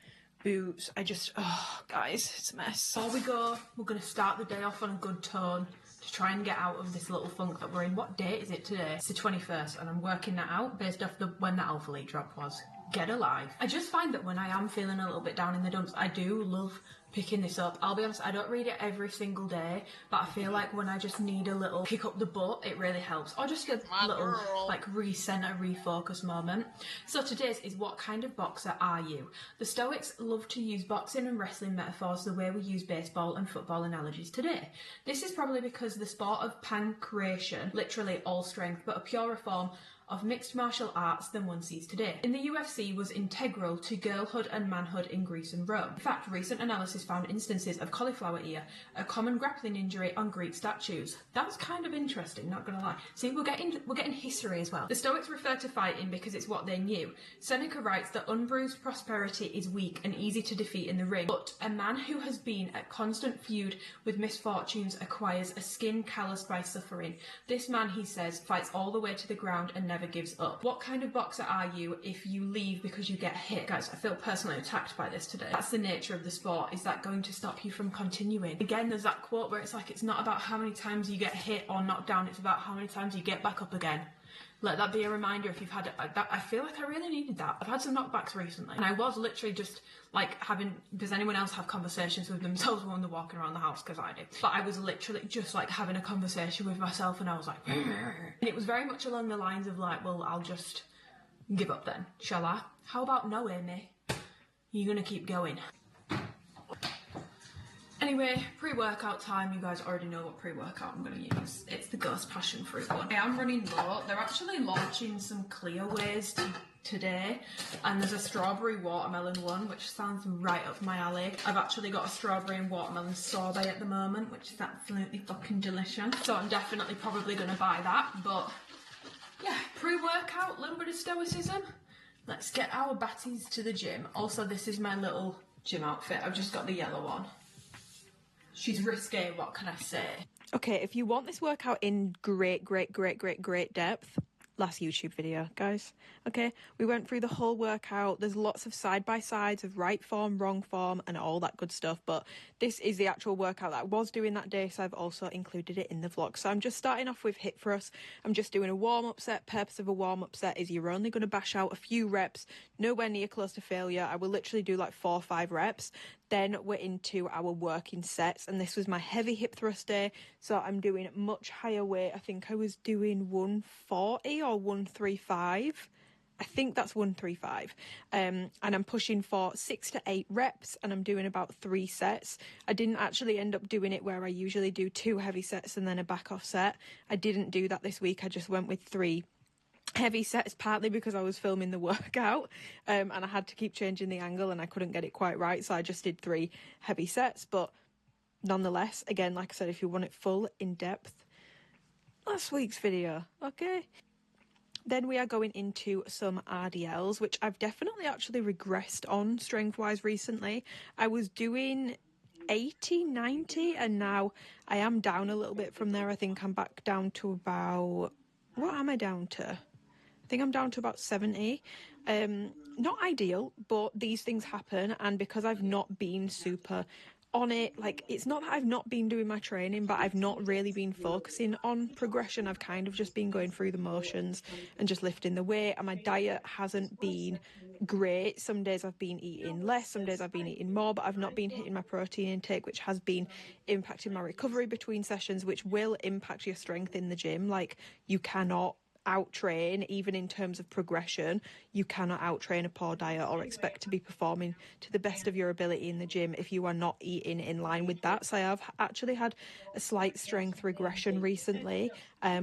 Boots. Oh, guys, it's a mess. Before we go, we're going to start the day off on a good tone to try and get out of this little funk that we're in. What date is it today? It's the 21st, and I'm working that out based off when the Alphalete drop was. Get alive. I just find that when I am feeling a little bit down in the dumps, I do love picking this up. I'll be honest, I don't read it every single day, but I feel like when I just need a little kick up the butt, it really helps. Or just a little like recenter, refocus moment. So today's is, what kind of boxer are you? The Stoics love to use boxing and wrestling metaphors the way we use baseball and football analogies today. This is probably because the sport of pancreation, literally all strength, but a purer form of mixed martial arts than one sees today. In the UFC was integral to girlhood and manhood in Greece and Rome. In fact, recent analysis found instances of cauliflower ear, a common grappling injury on Greek statues. That's kind of interesting, not gonna lie. See, we're getting history as well. The Stoics refer to fighting because it's what they knew. Seneca writes that unbruised prosperity is weak and easy to defeat in the ring, but a man who has been at constant feud with misfortunes acquires a skin calloused by suffering. This man, he says, fights all the way to the ground and never gives up. What kind of boxer are you if you leave because you get hit? Guys, I feel personally attacked by this today. That's the nature of the sport. Is that going to stop you from continuing? Again, there's that quote where it's like, it's not about how many times you get hit or knocked down, it's about how many times you get back up again. Let that be a reminder if you've had it like that. I feel like I really needed that. I've had some knockbacks recently, and I was literally just like does anyone else have conversations with themselves when they're walking around the house? Because I do. But I was literally just like having a conversation with myself, and I was like, and it was very much along the lines of like, well, I'll just give up then, shall I? How about no, Amy? You're gonna keep going. Anyway, pre-workout time. You guys already know what pre-workout I'm going to use. It's the Ghost Passion Fruit one. I am running low. They're actually launching some clear ways today, and there's a strawberry watermelon one, which sounds right up my alley. I've actually got a strawberry and watermelon sorbet at the moment, which is absolutely fucking delicious. So I'm definitely probably going to buy that. But yeah, pre-workout, a little bit of stoicism. Let's get our batties to the gym. Also, this is my little gym outfit. I've just got the yellow one. She's risque, what can I say? Okay, if you want this workout in great depth, last YouTube video, guys. Okay, we went through the whole workout. There's lots of side-by-sides of right form, wrong form, and all that good stuff, but this is the actual workout that I was doing that day, so I've also included it in the vlog. So I'm just starting off with hip thrust. I'm just doing a warm-up set. Purpose of a warm-up set is you're only going to bash out a few reps, nowhere near close to failure. I will literally do like 4 or 5 reps. Then we're into our working sets, and this was my heavy hip thrust day, so I'm doing much higher weight. I think I was doing 140 or 135. I think that's 135. And I'm pushing for 6 to 8 reps, and I'm doing about 3 sets. I didn't actually end up doing it where I usually do 2 heavy sets and then a back off set. I didn't do that this week. I just went with 3 heavy sets, partly because I was filming the workout, and I had to keep changing the angle and I couldn't get it quite right, so I just did 3 heavy sets. But nonetheless, again, like I said, if you want it full in depth, last week's video, okay? Then we are going into some RDLs, which I've definitely actually regressed on strength-wise recently. I was doing 80, 90, and now I am down a little bit from there. I think I'm back down to about, what am I down to? I think I'm down to about 70. Not ideal, but these things happen, and because I've not been super on it. Like, it's not that I've not been doing my training, but I've not really been focusing on progression. I've kind of just been going through the motions and just lifting the weight, and my diet hasn't been great. Some days I've been eating less, some days I've been eating more, but I've not been hitting my protein intake, which has been impacting my recovery between sessions, which will impact your strength in the gym. Like, you cannot out-train, even in terms of progression. You cannot out-train a poor diet or expect to be performing to the best of your ability in the gym if you are not eating in line with that. So I have actually had a slight strength regression recently,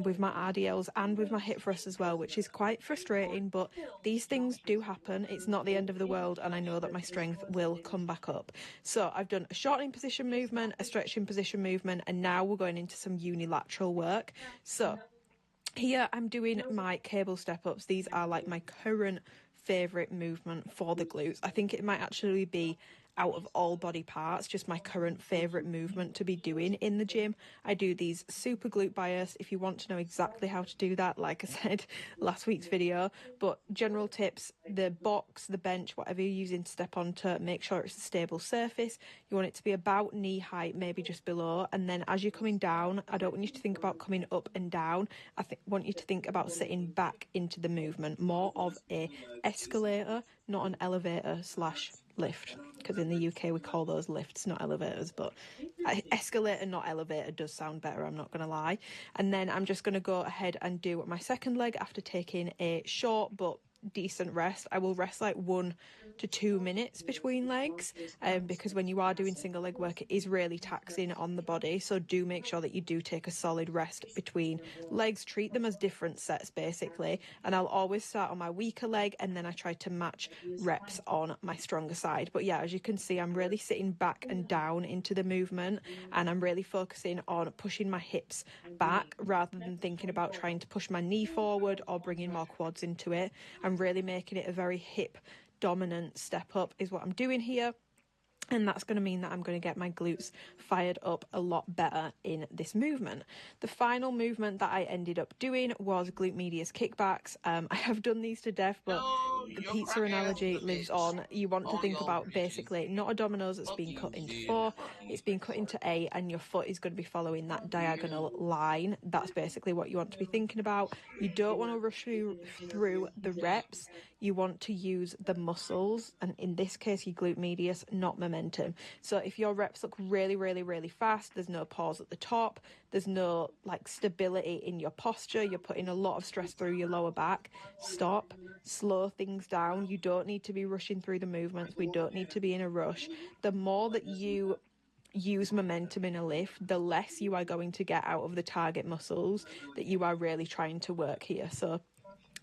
with my RDLs and with my hip thrust as well, which is quite frustrating, but these things do happen. It's not the end of the world, and I know that my strength will come back up. So I've done a shortening position movement, a stretching position movement, and now we're going into some unilateral work. So here I'm doing my cable step-ups. These are like my current favourite movement for the glutes. I think it might actually be, out of all body parts, just my current favourite movement to be doing in the gym. I do these super glute bias. If you want to know exactly how to do that, like I said last week's video, but general tips: the box, the bench, whatever you're using to step onto, make sure it's a stable surface. You want it to be about knee height, maybe just below, and then as you're coming down, I don't want you to think about coming up and down. I want you to think about sitting back into the movement, more of a escalator, not an elevator slash lift, because in the UK we call those lifts, not elevators, but escalator, not elevator, does sound better, I'm not going to lie. And then I'm just going to go ahead and do my second leg after taking a short but decent rest. I will rest like 1 to 2 minutes between legs, because when you are doing single leg work, it is really taxing on the body, so do make sure that you do take a solid rest between legs. Treat them as different sets basically, and I'll always start on my weaker leg and then I try to match reps on my stronger side. But yeah, as you can see, I'm really sitting back and down into the movement, and I'm really focusing on pushing my hips back rather than thinking about trying to push my knee forward or bringing more quads into it. I'm really making it a very hip dominant step up is what I'm doing here, and that's going to mean that I'm going to get my glutes fired up a lot better in this movement. The final movement that I ended up doing was glute medius kickbacks. I have done these to death, but the pizza analogy lives on. You want to think about basically not a Domino's that's been cut into 4, it's been cut into 8, and your foot is going to be following that diagonal line. That's basically what you want to be thinking about. You don't want to rush through the reps. You want to use the muscles, and in this case your glute medius, not momentum. So if your reps look really, really, really fast, there's no pause at the top, there's no like stability in your posture, you're putting a lot of stress through your lower back, stop, slow things down. You don't need to be rushing through the movements. We don't need to be in a rush. The more that you use momentum in a lift, the less you are going to get out of the target muscles that you are really trying to work here. So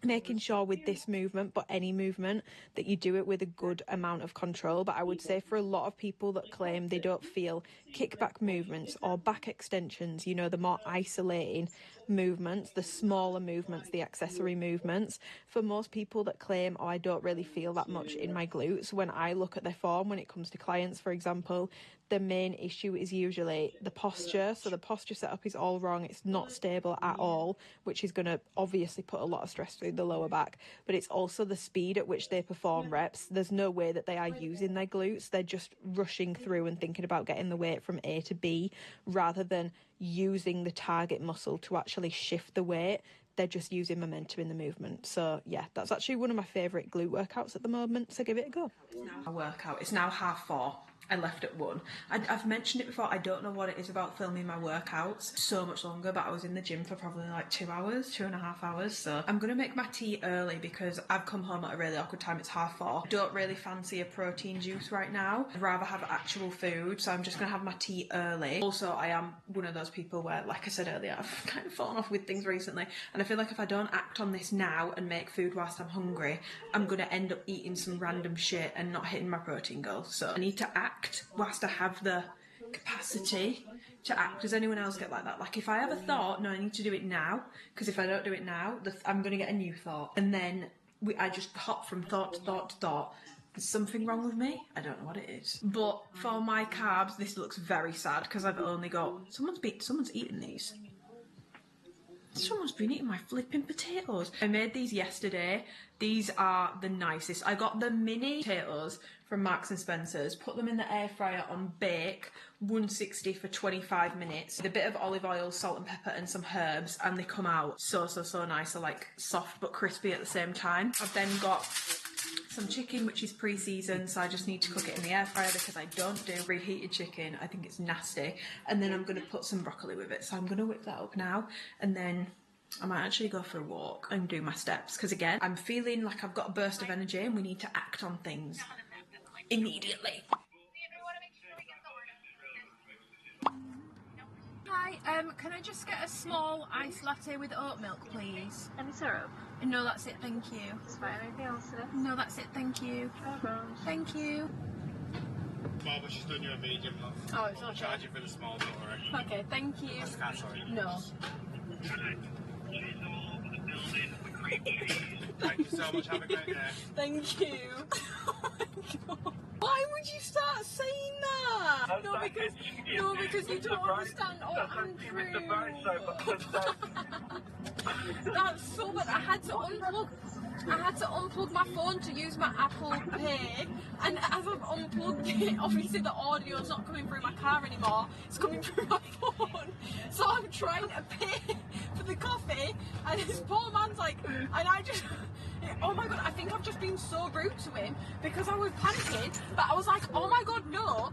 making sure with this movement, but any movement, that you do it with a good amount of control. But I would say for a lot of people that claim they don't feel kickback movements or back extensions, you know, the more isolating movements, the smaller movements, the accessory movements, for most people that claim, oh, I don't really feel that much in my glutes, when I look at their form when it comes to clients, for example, the main issue is usually the posture. So the posture setup is all wrong. It's not stable at all, which is going to obviously put a lot of stress through the lower back. But it's also the speed at which they perform reps. There's no way that they are using their glutes. They're just rushing through and thinking about getting the weight from A to B rather than using the target muscle to actually shift the weight. They're just using momentum in the movement. So yeah, that's actually one of my favourite glute workouts at the moment, so give it a go. A workout. It's now 4:30. I left at 1. I've mentioned it before, I don't know what it is about filming my workouts so much longer, but I was in the gym for probably like 2 hours, 2.5 hours, so I'm going to make my tea early because I've come home at a really awkward time. It's 4:30. I don't really fancy a protein juice right now. I'd rather have actual food, so I'm just going to have my tea early. Also, I am one of those people where, like I said earlier, I've kind of fallen off with things recently, and I feel like if I don't act on this now and make food whilst I'm hungry, I'm going to end up eating some random shit and not hitting my protein goal. So I need to act whilst I have the capacity to act. Does anyone else get like that? Like if I have a thought, no, I need to do it now, because if I don't do it now, I'm going to get a new thought, and then I just hop from thought to thought to thought. There's something wrong with me. I don't know what it is. But for my carbs, this looks very sad because I've only got someone's eaten these. Someone's been eating my flipping potatoes. I made these yesterday. These are the nicest. I got the mini potatoes from Marks and Spencer's, put them in the air fryer on bake 160 for 25 minutes with a bit of olive oil, salt and pepper and some herbs, and they come out so nice. They're like soft but crispy at the same time. I've then got some chicken which is pre-seasoned, so I just need to cook it in the air fryer because I don't do reheated chicken. I think it's nasty. And then I'm going to put some broccoli with it, so I'm going to whip that up now, and then I might actually go for a walk and do my steps, because again, I'm feeling like I've got a burst of energy and we need to act on things immediately. Hi, can I just get a small iced latte with oat milk, please? Any syrup? No, that's it, thank you. It's fine. Anything else today? No, that's it, thank you. Thank you. Barbara, she's done you a medium, love. Oh, it's I'll okay. charge you for the small, don't worry. Okay, thank you. Sorry. No. Thank you so much, have a great day. Thank you. Oh my god. Why would you start saying that? No, because you don't understand. Oh, Andrew. That's so bad. I had to unplug my phone to use my Apple Pay, and as I've unplugged it, obviously the audio's not coming through my car anymore, it's coming through my phone. So I'm trying to pay for the coffee, and this poor man's like, and I just, oh my god, I think I've just been so rude to him because I was panicking, but I was like, oh my god, no.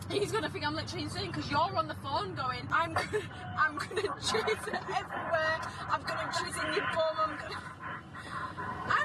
He's gonna think I'm literally insane because you're on the phone going, I'm gonna jizz everywhere, I'm gonna jizz in your bum,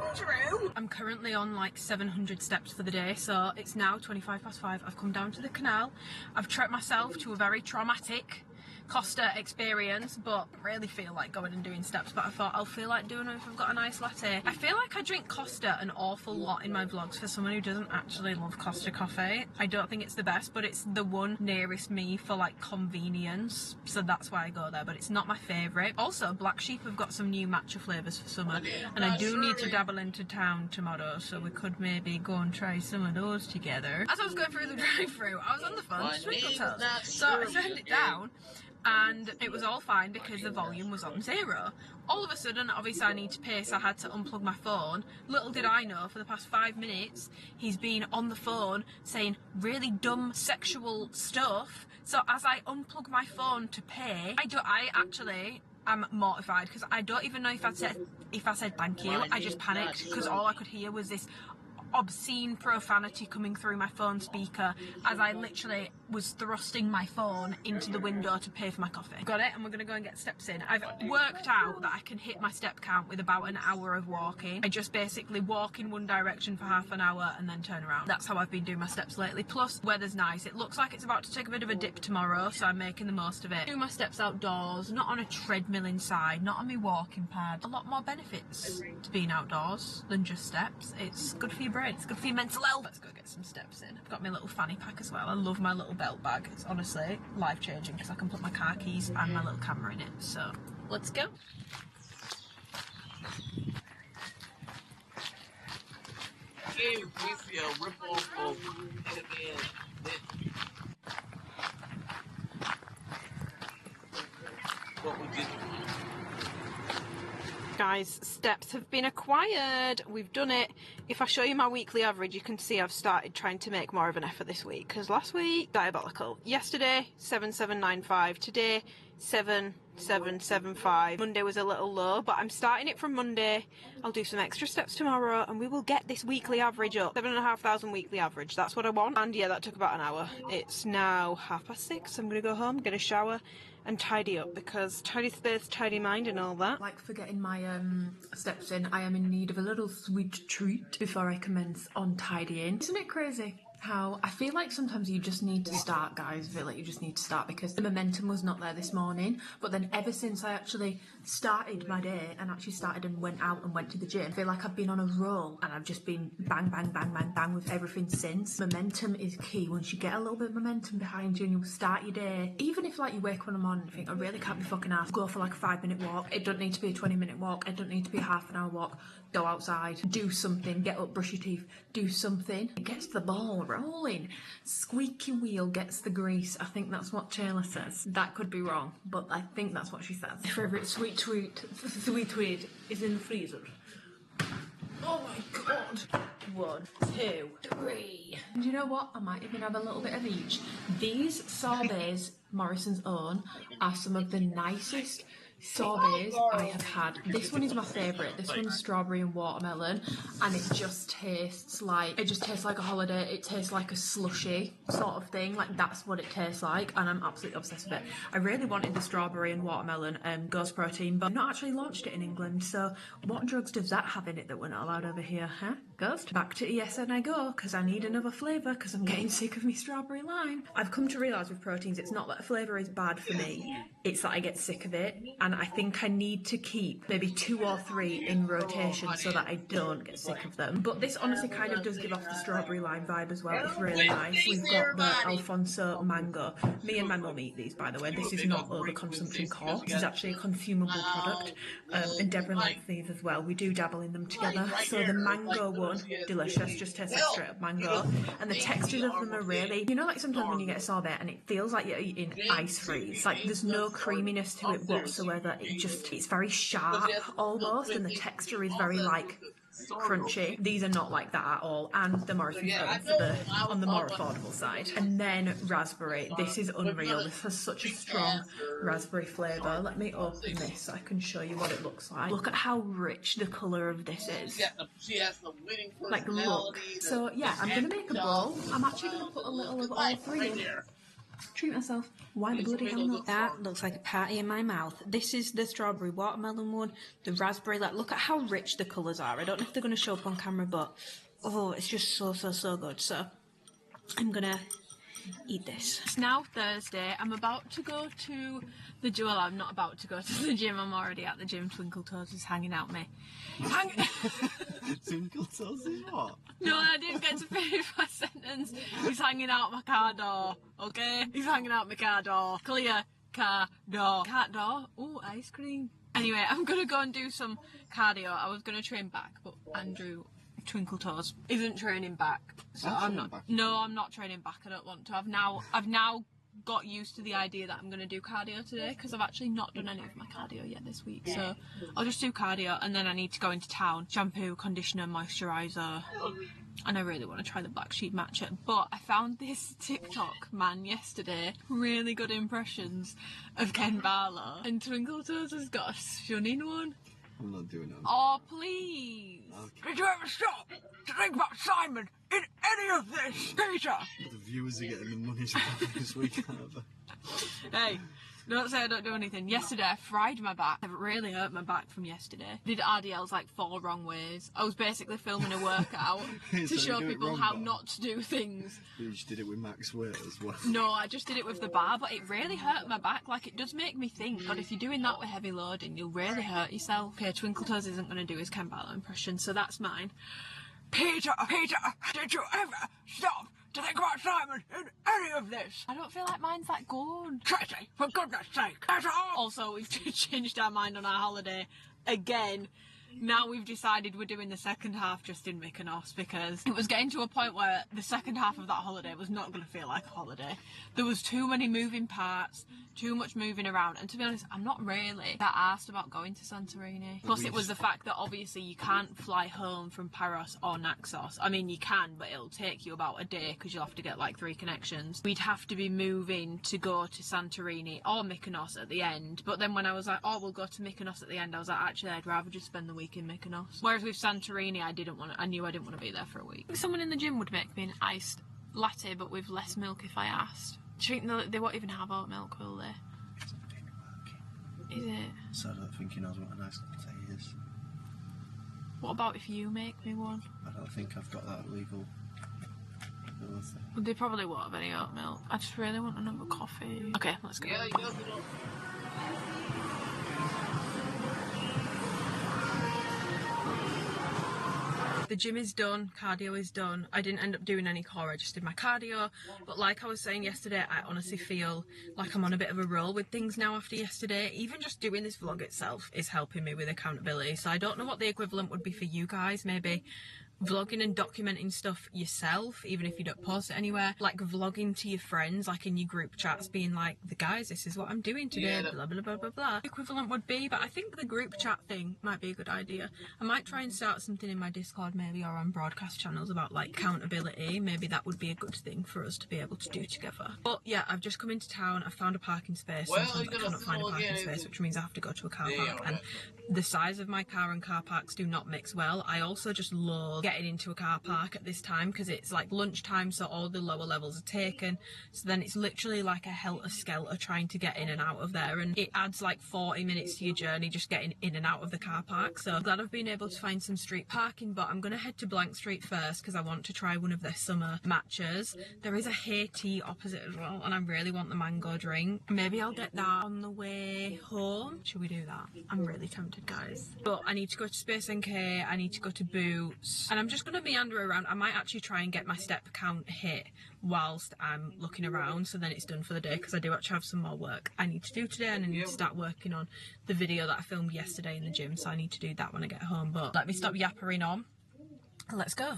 Andrew! I'm currently on like 700 steps for the day, so it's now 5:25. I've come down to the canal. I've treated myself to a very traumatic Costa experience, but I really feel like going and doing steps, but I thought I'll feel like doing it if I've got a nice latte. I feel like I drink Costa an awful lot in my vlogs for someone who doesn't actually love Costa coffee. I don't think it's the best, but it's the one nearest me for like convenience, so that's why I go there, but it's not my favourite. Also, Black Sheep have got some new matcha flavours for summer, and I do need to dabble into town tomorrow, so we could maybe go and try some of those together. As I was going through the drive-thru, I was on the phone to Twinkle Toes, so I turned it down, and it was all fine because the volume was on 0. All of a sudden, obviously I need to pay, so I had to unplug my phone. Little did I know, for the past 5 minutes, he's been on the phone saying really dumb sexual stuff. So as I unplug my phone to pay, I'm mortified because I don't even know if I said thank you. I just panicked because all I could hear was this obscene profanity coming through my phone speaker as I literally was thrusting my phone into the window to pay for my coffee. Got it, and we're gonna go and get steps in. I've worked out that I can hit my step count with about an hour of walking. I just basically walk in one direction for half an hour and then turn around. That's how I've been doing my steps lately. Plus, weather's nice. It looks like it's about to take a bit of a dip tomorrow, so I'm making the most of it. Do my steps outdoors, not on a treadmill inside, not on my walking pad. A lot more benefits to being outdoors than just steps. It's good for your brain, it's good for your mental health. Let's go get some steps in. I've got my little fanny pack as well. I love my little belt bag. It's honestly life-changing because I can put my car keys and my little camera in it. So, let's go. Hey, if you rip off of what we did. Guys, steps have been acquired. We've done it. If I show you my weekly average, you can see I've started trying to make more of an effort this week, because last week, diabolical. Yesterday, 7795. Today, 7775. Monday was a little low, but I'm starting it from Monday. I'll do some extra steps tomorrow, and we will get this weekly average up. 7,500 weekly average. That's what I want. And yeah, that took about an hour. It's now 6:30, so I'm going to go home, get a shower, and tidy up, because tidy space, tidy mind and all that. Like for getting my steps in, I am in need of a little sweet treat before I commence on tidying. Isn't it crazy how I feel like sometimes you just need to start, guys? I feel like you just need to start because the momentum was not there this morning, but then ever since I actually started my day and actually started and went out and went to the gym, I feel like I've been on a roll and I've just been bang, bang, bang, bang, bang with everything since. Momentum is key. Once you get a little bit of momentum behind you and you start your day, even if like you wake up in the morning and think, I really can't be fucking arsed, go for like a 5-minute walk. It don't need to be a 20-minute walk. It don't need to be a half an hour walk. Go outside, do something, get up, brush your teeth, do something. It gets the ball rolling. rolling. Squeaky wheel gets the grease. I think that's what Taylor says. That could be wrong, but I think that's what she says. My favourite sweet tweet is in the freezer. Oh my god. 1, 2, 3. And you know what? I might even have a little bit of each. These sorbets, Morrison's own, are some of the nicest sorbets I have had. This one is my favourite. This one's strawberry and watermelon, and it just tastes like a holiday. It tastes like a slushy sort of thing. Like, that's what it tastes like, and I'm absolutely obsessed with it. I really wanted the strawberry and watermelon Ghost Protein, but I've not actually launched it in England, so what drugs does that have in it that we're not allowed over here, huh? Ghost? Back to ESN I go, because I need another flavour, because I'm getting sick of me strawberry lime. I've come to realise with proteins, it's not that a flavour is bad for me, it's that I get sick of it, and I think I need to keep maybe 2 or 3 in rotation so that I don't get sick of them. But this honestly kind of does give off the strawberry lime vibe as well. It's really nice. We've got the Alfonso mango. Me and my mum eat these, by the way. This is not overconsumption core. This is actually a consumable product. And Deborah likes these as well. We do dabble in them together. So the mango one, delicious. Just tastes like straight up mango. And the textures of them are really, you know, like sometimes when you get a sorbet and it feels like you're eating ice freeze. Like, there's no creaminess to it whatsoever. It's very sharp almost, and the texture is very like crunchy. These are not like that at all, and the Morrison's on the more affordable side. And then raspberry. This is unreal. This has such a strong raspberry flavour. Let me open this so I can show you what it looks like. Look at how rich the colour of this is. Like, look. So yeah, I'm gonna make a bowl. I'm actually gonna put a little of all 3 in. Treat myself. Why the bloody hell not? That looks like a party in my mouth. This is the strawberry watermelon one. The raspberry, like, look at how rich the colours are. I don't know if they're going to show up on camera, but oh, it's just so good. So I'm gonna eat this. It's now Thursday. I'm about to go to the gym. Well, I'm not about to go to the gym. I'm already at the gym. Twinkle Toes is hanging out me. Twinkle Toes is what? No, I didn't get to finish my sentence. He's hanging out my car door, okay? He's hanging out my car door. Clear car door. Car door? Ooh, ice cream. Anyway, I'm gonna go and do some cardio. I was gonna train back, but Andrew, Twinkle Toes, isn't training back. So I'm not. No, I'm not training back. I don't want to. I've now got used to the idea that I'm going to do cardio today, because I've actually not done any of my cardio yet this week, so I'll just do cardio, and then I need to go into town, shampoo, conditioner, moisturiser, and I really want to try the black sheep matcha. But I found this TikTok man yesterday, really good impressions of Ken Barlow, and Twinkle Toes has got a stunning one. I'm not doing it. Oh, please. Okay. Did you ever stop to think about Simon in any of this, Peter? The viewers are getting the money this week, however. Hey, don't say I don't do anything. Yesterday I fried my back. It really hurt my back from yesterday. Did RDLs like 4 wrong ways. I was basically filming a workout to show people how not to do things. You just did it with max weight as well. No, I just did it with the bar, but it really hurt my back. Like, it does make me think, God, if you're doing that with heavy loading, you'll really hurt yourself. Okay, Twinkle Toes isn't going to do his Ken Barlow impression, so that's mine. Peter, did you ever stop to think about Simon in any of this? I don't feel like mine's that good. Tracy, for goodness sake, that's all. Also, we've changed our mind on our holiday again. Now we've decided we're doing the second half just in Mykonos, because it was getting to a point where the second half of that holiday was not going to feel like a holiday. There was too many moving parts, too much moving around, and to be honest, I'm not really that arsed about going to Santorini. Plus, it was the fact that obviously you can't fly home from Paros or Naxos. I mean, you can, but it'll take you about a day because you'll have to get like 3 connections. We'd have to be moving to go to Santorini or Mykonos at the end, but then when I was like, oh, we'll go to Mykonos at the end, I was like, actually, I'd rather just spend the week in Mykonos. Whereas with Santorini, I knew I didn't want to be there for a week. Someone in the gym would make me an iced latte, but with less milk if I asked. Do you think they won't even have oat milk, will they? It's a big market. Is it? So I don't think he knows what a nice latte is. What about if you make me one? I don't think I've got that legal ability. Well, they probably won't have any oat milk. I just really want another coffee. Okay, let's go. The gym is done, cardio is done. I didn't end up doing any core, I just did my cardio. But like I was saying yesterday, I honestly feel like I'm on a bit of a roll with things now after yesterday. Even just doing this vlog itself is helping me with accountability. So I don't know what the equivalent would be for you guys. Maybe vlogging and documenting stuff yourself, even if you don't post it anywhere, like vlogging to your friends, like in your group chats, being like, the guys, this is what I'm doing today, blah blah blah blah blah. The equivalent would be, but I think the group chat thing might be a good idea. I might try and start something in my Discord maybe, or on broadcast channels about like accountability. Maybe that would be a good thing for us to be able to do together. But yeah, I've just come into town, I've found a parking space. Sometimes I cannot find a parking space, which means I have to go to a car park, and the size of my car and car parks do not mix well. I also just loathe getting into a car park at this time because it's like lunchtime, so all the lower levels are taken, so then it's literally like a helter-skelter trying to get in and out of there, and it adds like 40 minutes to your journey just getting in and out of the car park. So I'm glad I've been able to find some street parking, but I'm gonna head to Blank Street first because I want to try one of their summer matchas. There is a hehe tea opposite as well, and I really want the mango drink. Maybe I'll get that on the way home. Should we do that? I'm really tempted, guys. But I need to go to Space NK, I need to go to Boots, and I'm just gonna meander around. I might actually try and get my step count hit whilst I'm looking around, so then it's done for the day, because I do actually have some more work I need to do today, and I need to start working on the video that I filmed yesterday in the gym, so I need to do that when I get home. But let me stop yappering on. Let's go.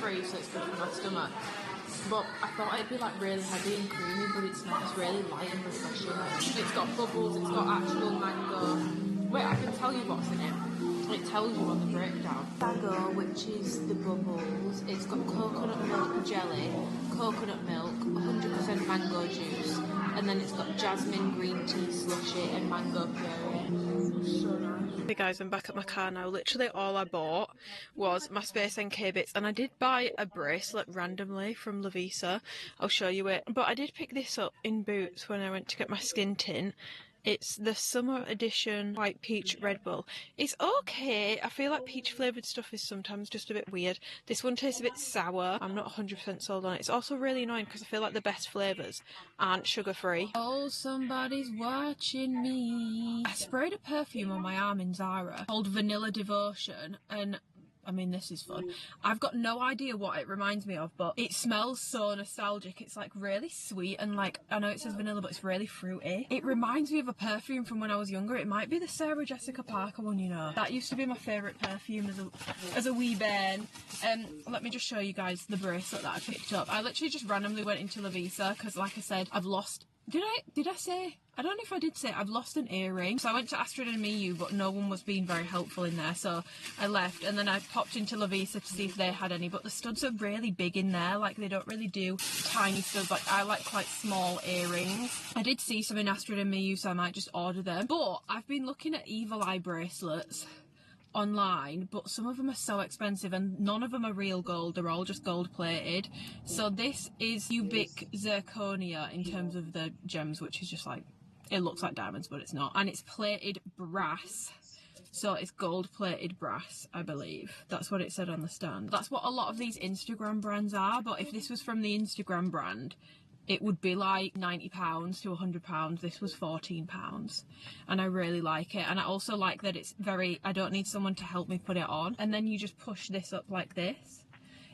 Free, so it's good for my stomach, but I thought it'd be like really heavy and creamy, but it's not. It's really light and refreshing. It's got bubbles, it's got actual mango. Wait, I can tell you what's in it. It tells you on the breakdown. Mango, which is the bubbles, it's got coconut milk jelly, coconut milk, 100% mango juice, and then it's got jasmine green tea slushy and mango puree. So nice. Hey guys, I'm back at my car now. Literally all I bought was my Space NK bits, and I did buy a bracelet randomly from Lovisa. I'll show you it. But I did pick this up in Boots when I went to get my skin tint. It's the summer edition white peach Red Bull. It's okay. I feel like peach flavoured stuff is sometimes just a bit weird. This one tastes a bit sour. I'm not 100% sold on it. It's also really annoying because I feel like the best flavours aren't sugar free. Oh, somebody's watching me. I sprayed a perfume on my arm in Zara called Vanilla Devotion, and I mean, this is fun. I've got no idea what it reminds me of, but it smells so nostalgic. It's like really sweet, and like, I know it says vanilla, but it's really fruity. It reminds me of a perfume from when I was younger. It might be the Sarah Jessica Parker one, you know. That used to be my favourite perfume as a wee bairn. Let me just show you guys the bracelet that I picked up. I literally just randomly went into Lovisa because, like I said, I've lost... Did I say? I don't know if I did say I've lost an earring. So I went to Astrid and Miyu, but no one was being very helpful in there, so I left, and then I popped into Lovisa to see if they had any, but the studs are really big in there. Like, they don't really do tiny studs. Like, I like quite small earrings. I did see some in Astrid and Miyu, so I might just order them. But I've been looking at evil eye bracelets online, but some of them are so expensive, and none of them are real gold. They're all just gold plated. So this is cubic zirconia in terms of the gems, which is just like, it looks like diamonds, but it's not. And it's plated brass, so it's gold plated brass, I believe. That's what it said on the stand. That's what a lot of these Instagram brands are, but if this was from the Instagram brand, it would be like £90 to £100. This was £14, and I really like it. And I also like that it's very, I don't need someone to help me put it on, and then you just push this up like this.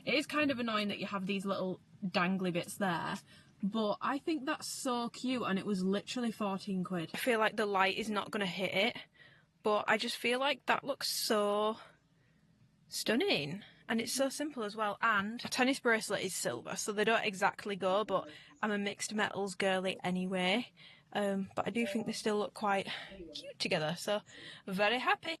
It is kind of annoying that you have these little dangly bits there, but I think that's so cute, and it was literally 14 quid. I feel like the light is not going to hit it, but I just feel like that looks so stunning. And it's so simple as well, and a tennis bracelet is silver, so they don't exactly go, but I'm a mixed metals girly anyway. But I do think they still look quite cute together, so very happy.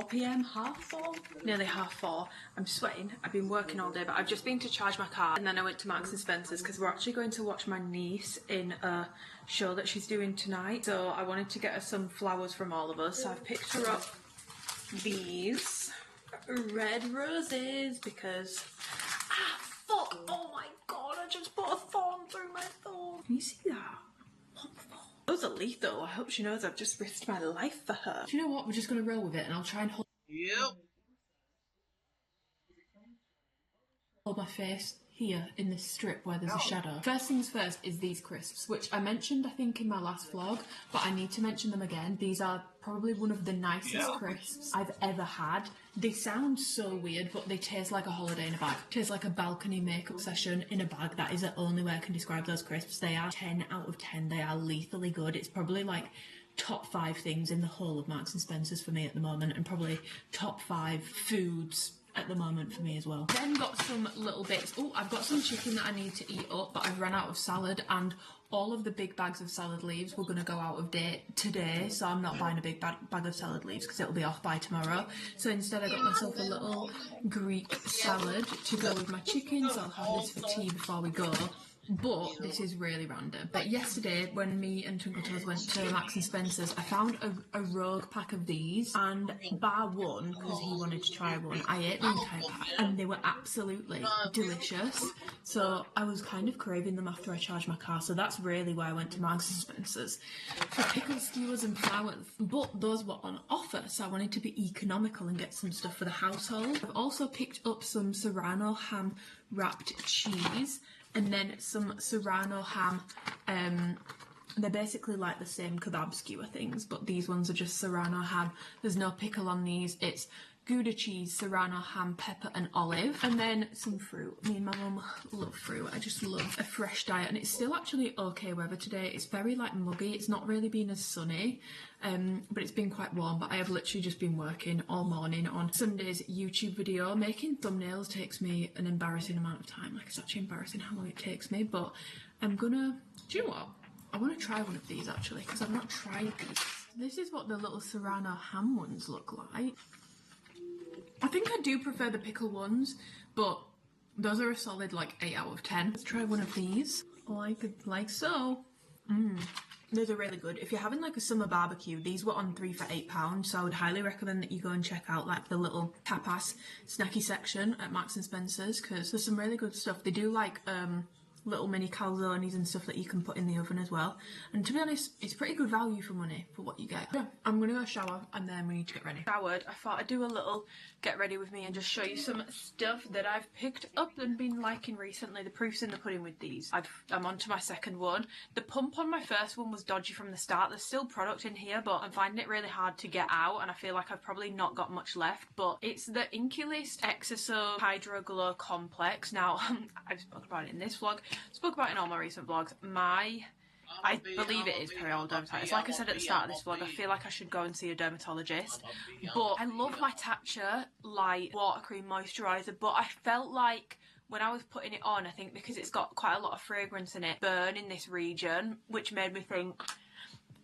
p.m, half 4, nearly half 4. I'm sweating. I've been working all day, but I've just been to charge my car, and then I went to Marks and Spencer's because we're actually going to watch my niece in a show that she's doing tonight. So I wanted to get her some flowers from all of us. So I've picked her up these red roses because fuck, oh my god, I just put a thorn through my thumb. Can you see that? Those are lethal. I hope she knows I've just risked my life for her. Do you know what? We're just going to roll with it, and I'll try and hold my face here in this strip where there's a shadow. First things first is these crisps, which I mentioned I think in my last vlog, but I need to mention them again. These are probably one of the nicest crisps I've ever had. They sound so weird, but they taste like a holiday in a bag. Taste like a balcony makeup session in a bag. That is the only way I can describe those crisps. They are 10 out of 10. They are lethally good. It's probably like top 5 things in the whole of Marks and Spencer's for me at the moment, and probably top 5 foods at the moment for me as well. Then got some little bits. Oh, I've got some chicken that I need to eat up, but I've run out of salad, and all of the big bags of salad leaves were going to go out of date today, so I'm not buying a big bag of salad leaves because it'll be off by tomorrow. So instead I got myself a little Greek salad to go with my chicken, so I'll have this for tea before we go. But this is really random. But yesterday, when me and Twinkle Toes went to Marks and Spencer's, I found a rogue pack of these, and bar one, because he wanted to try one, I ate the entire pack, and they were absolutely delicious. So I was kind of craving them after I charged my car, so that's really why I went to Marks and Spencer's for pickle skewers and flowers. But those were on offer, so I wanted to be economical and get some stuff for the household. I've also picked up some Serrano ham wrapped cheese, and then some Serrano ham. They're basically like the same kebab skewer things, but these ones are just Serrano ham. There's no pickle on these. It's Gouda cheese, Serrano ham, pepper and olive. And then some fruit. Me and my mum love fruit. I just love a fresh diet, and it's still actually okay weather today. It's very like muggy. It's not really been as sunny, but it's been quite warm. But I have literally just been working all morning on Sunday's YouTube video. Making thumbnails takes me an embarrassing amount of time. Like, it's actually embarrassing how long it takes me, but I'm gonna, do you know what? I want to try one of these actually, because I've not tried these. This is what the little Serrano ham ones look like. I think I do prefer the pickle ones, but those are a solid like 8 out of 10. Let's try one of these, like so. Those are really good. If you're having like a summer barbecue, these were on 3 for £8, so I would highly recommend that you go and check out like the little tapas snacky section at Marks and Spencer's, because there's some really good stuff. They do like little mini calzones and stuff that you can put in the oven as well, and to be honest, it's pretty good value for money for what you get. Yeah, I'm gonna go shower and then we need to get ready. Showered, I thought I'd do a little get ready with me and just show you some stuff that I've picked up and been liking recently. The proof's in the pudding with these. I'm on to my second one. The pump on my first one was dodgy from the start. There's still product in here, but I'm finding it really hard to get out, and I feel like I've probably not got much left. But it's the Inculist Exoso Hydro Glow Complex. Now, I've spoken about it in this vlog, spoke about it in all my recent vlogs. I believe it is perioral dermatitis. Like I said at the start of this vlog, I feel like I should go and see a dermatologist. But I love my Tatcha Light Water Cream Moisturiser, but I felt like when I was putting it on, I think because it's got quite a lot of fragrance in it, burn in this region, which made me think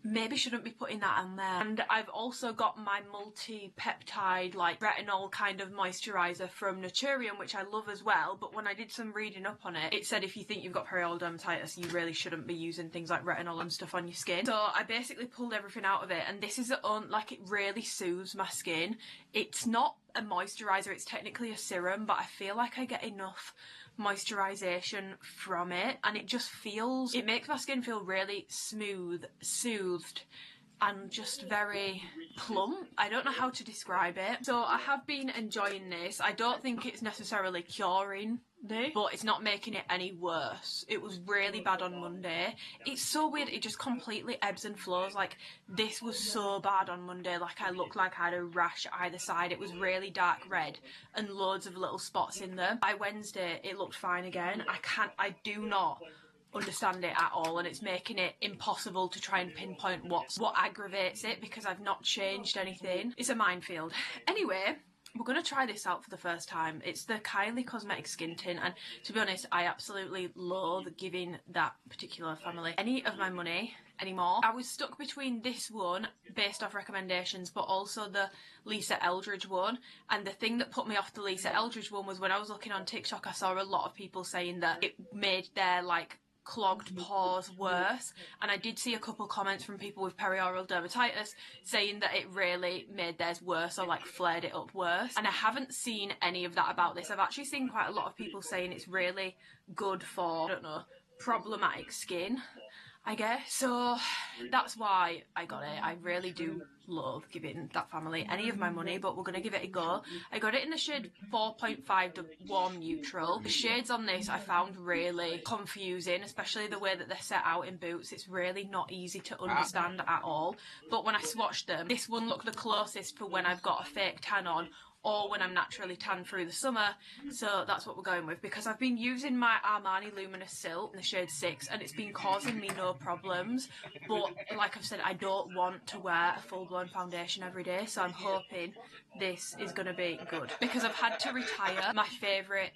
maybe shouldn't be putting that on there. And I've also got my multi-peptide like retinol kind of moisturiser from Naturium, which I love as well, but when I did some reading up on it, it said if you think you've got perioral dermatitis, you really shouldn't be using things like retinol and stuff on your skin. So I basically pulled everything out of it, and this is like, it really soothes my skin. It's not a moisturiser, it's technically a serum, but I feel like I get enough moisturization from it, and it just feels, it makes my skin feel really smooth, soothed, and just very plump. I don't know how to describe it. So I have been enjoying this. I don't think it's necessarily curing this, but it's not making it any worse. It was really bad on Monday. It's so weird, it just completely ebbs and flows. Like, this was so bad on Monday, like I looked like I had a rash either side. It was really dark red and loads of little spots in there. By Wednesday it looked fine again. I do not understand it at all, and it's making it impossible to try and pinpoint what aggravates it, because I've not changed anything. It's a minefield. Anyway, we're going to try this out for the first time. It's the Kylie Cosmetics Skin Tint, and to be honest, I absolutely loathe giving that particular family any of my money anymore. I was stuck between this one, based off recommendations, but also the Lisa Eldridge one. And the thing that put me off the Lisa Eldridge one was when I was looking on TikTok, I saw a lot of people saying that it made their like clogged pores worse, and I did see a couple comments from people with perioral dermatitis saying that it really made theirs worse or like flared it up worse, and I haven't seen any of that about this. I've actually seen quite a lot of people saying it's really good for, I don't know, problematic skin, I guess. So that's why I got it. I really do love giving that family any of my money, but we're going to give it a go. I got it in the shade 4.5, the warm neutral. The shades on this I found really confusing, especially the way that they're set out in Boots. It's really not easy to understand at all. But when I swatched them, this one looked the closest for when I've got a fake tan on, or when I'm naturally tan through the summer, so that's what we're going with, because I've been using my Armani Luminous Silk in the shade 6 and it's been causing me no problems, but like I've said, I don't want to wear a full-blown foundation every day, so I'm hoping this is going to be good, because I've had to retire my favourite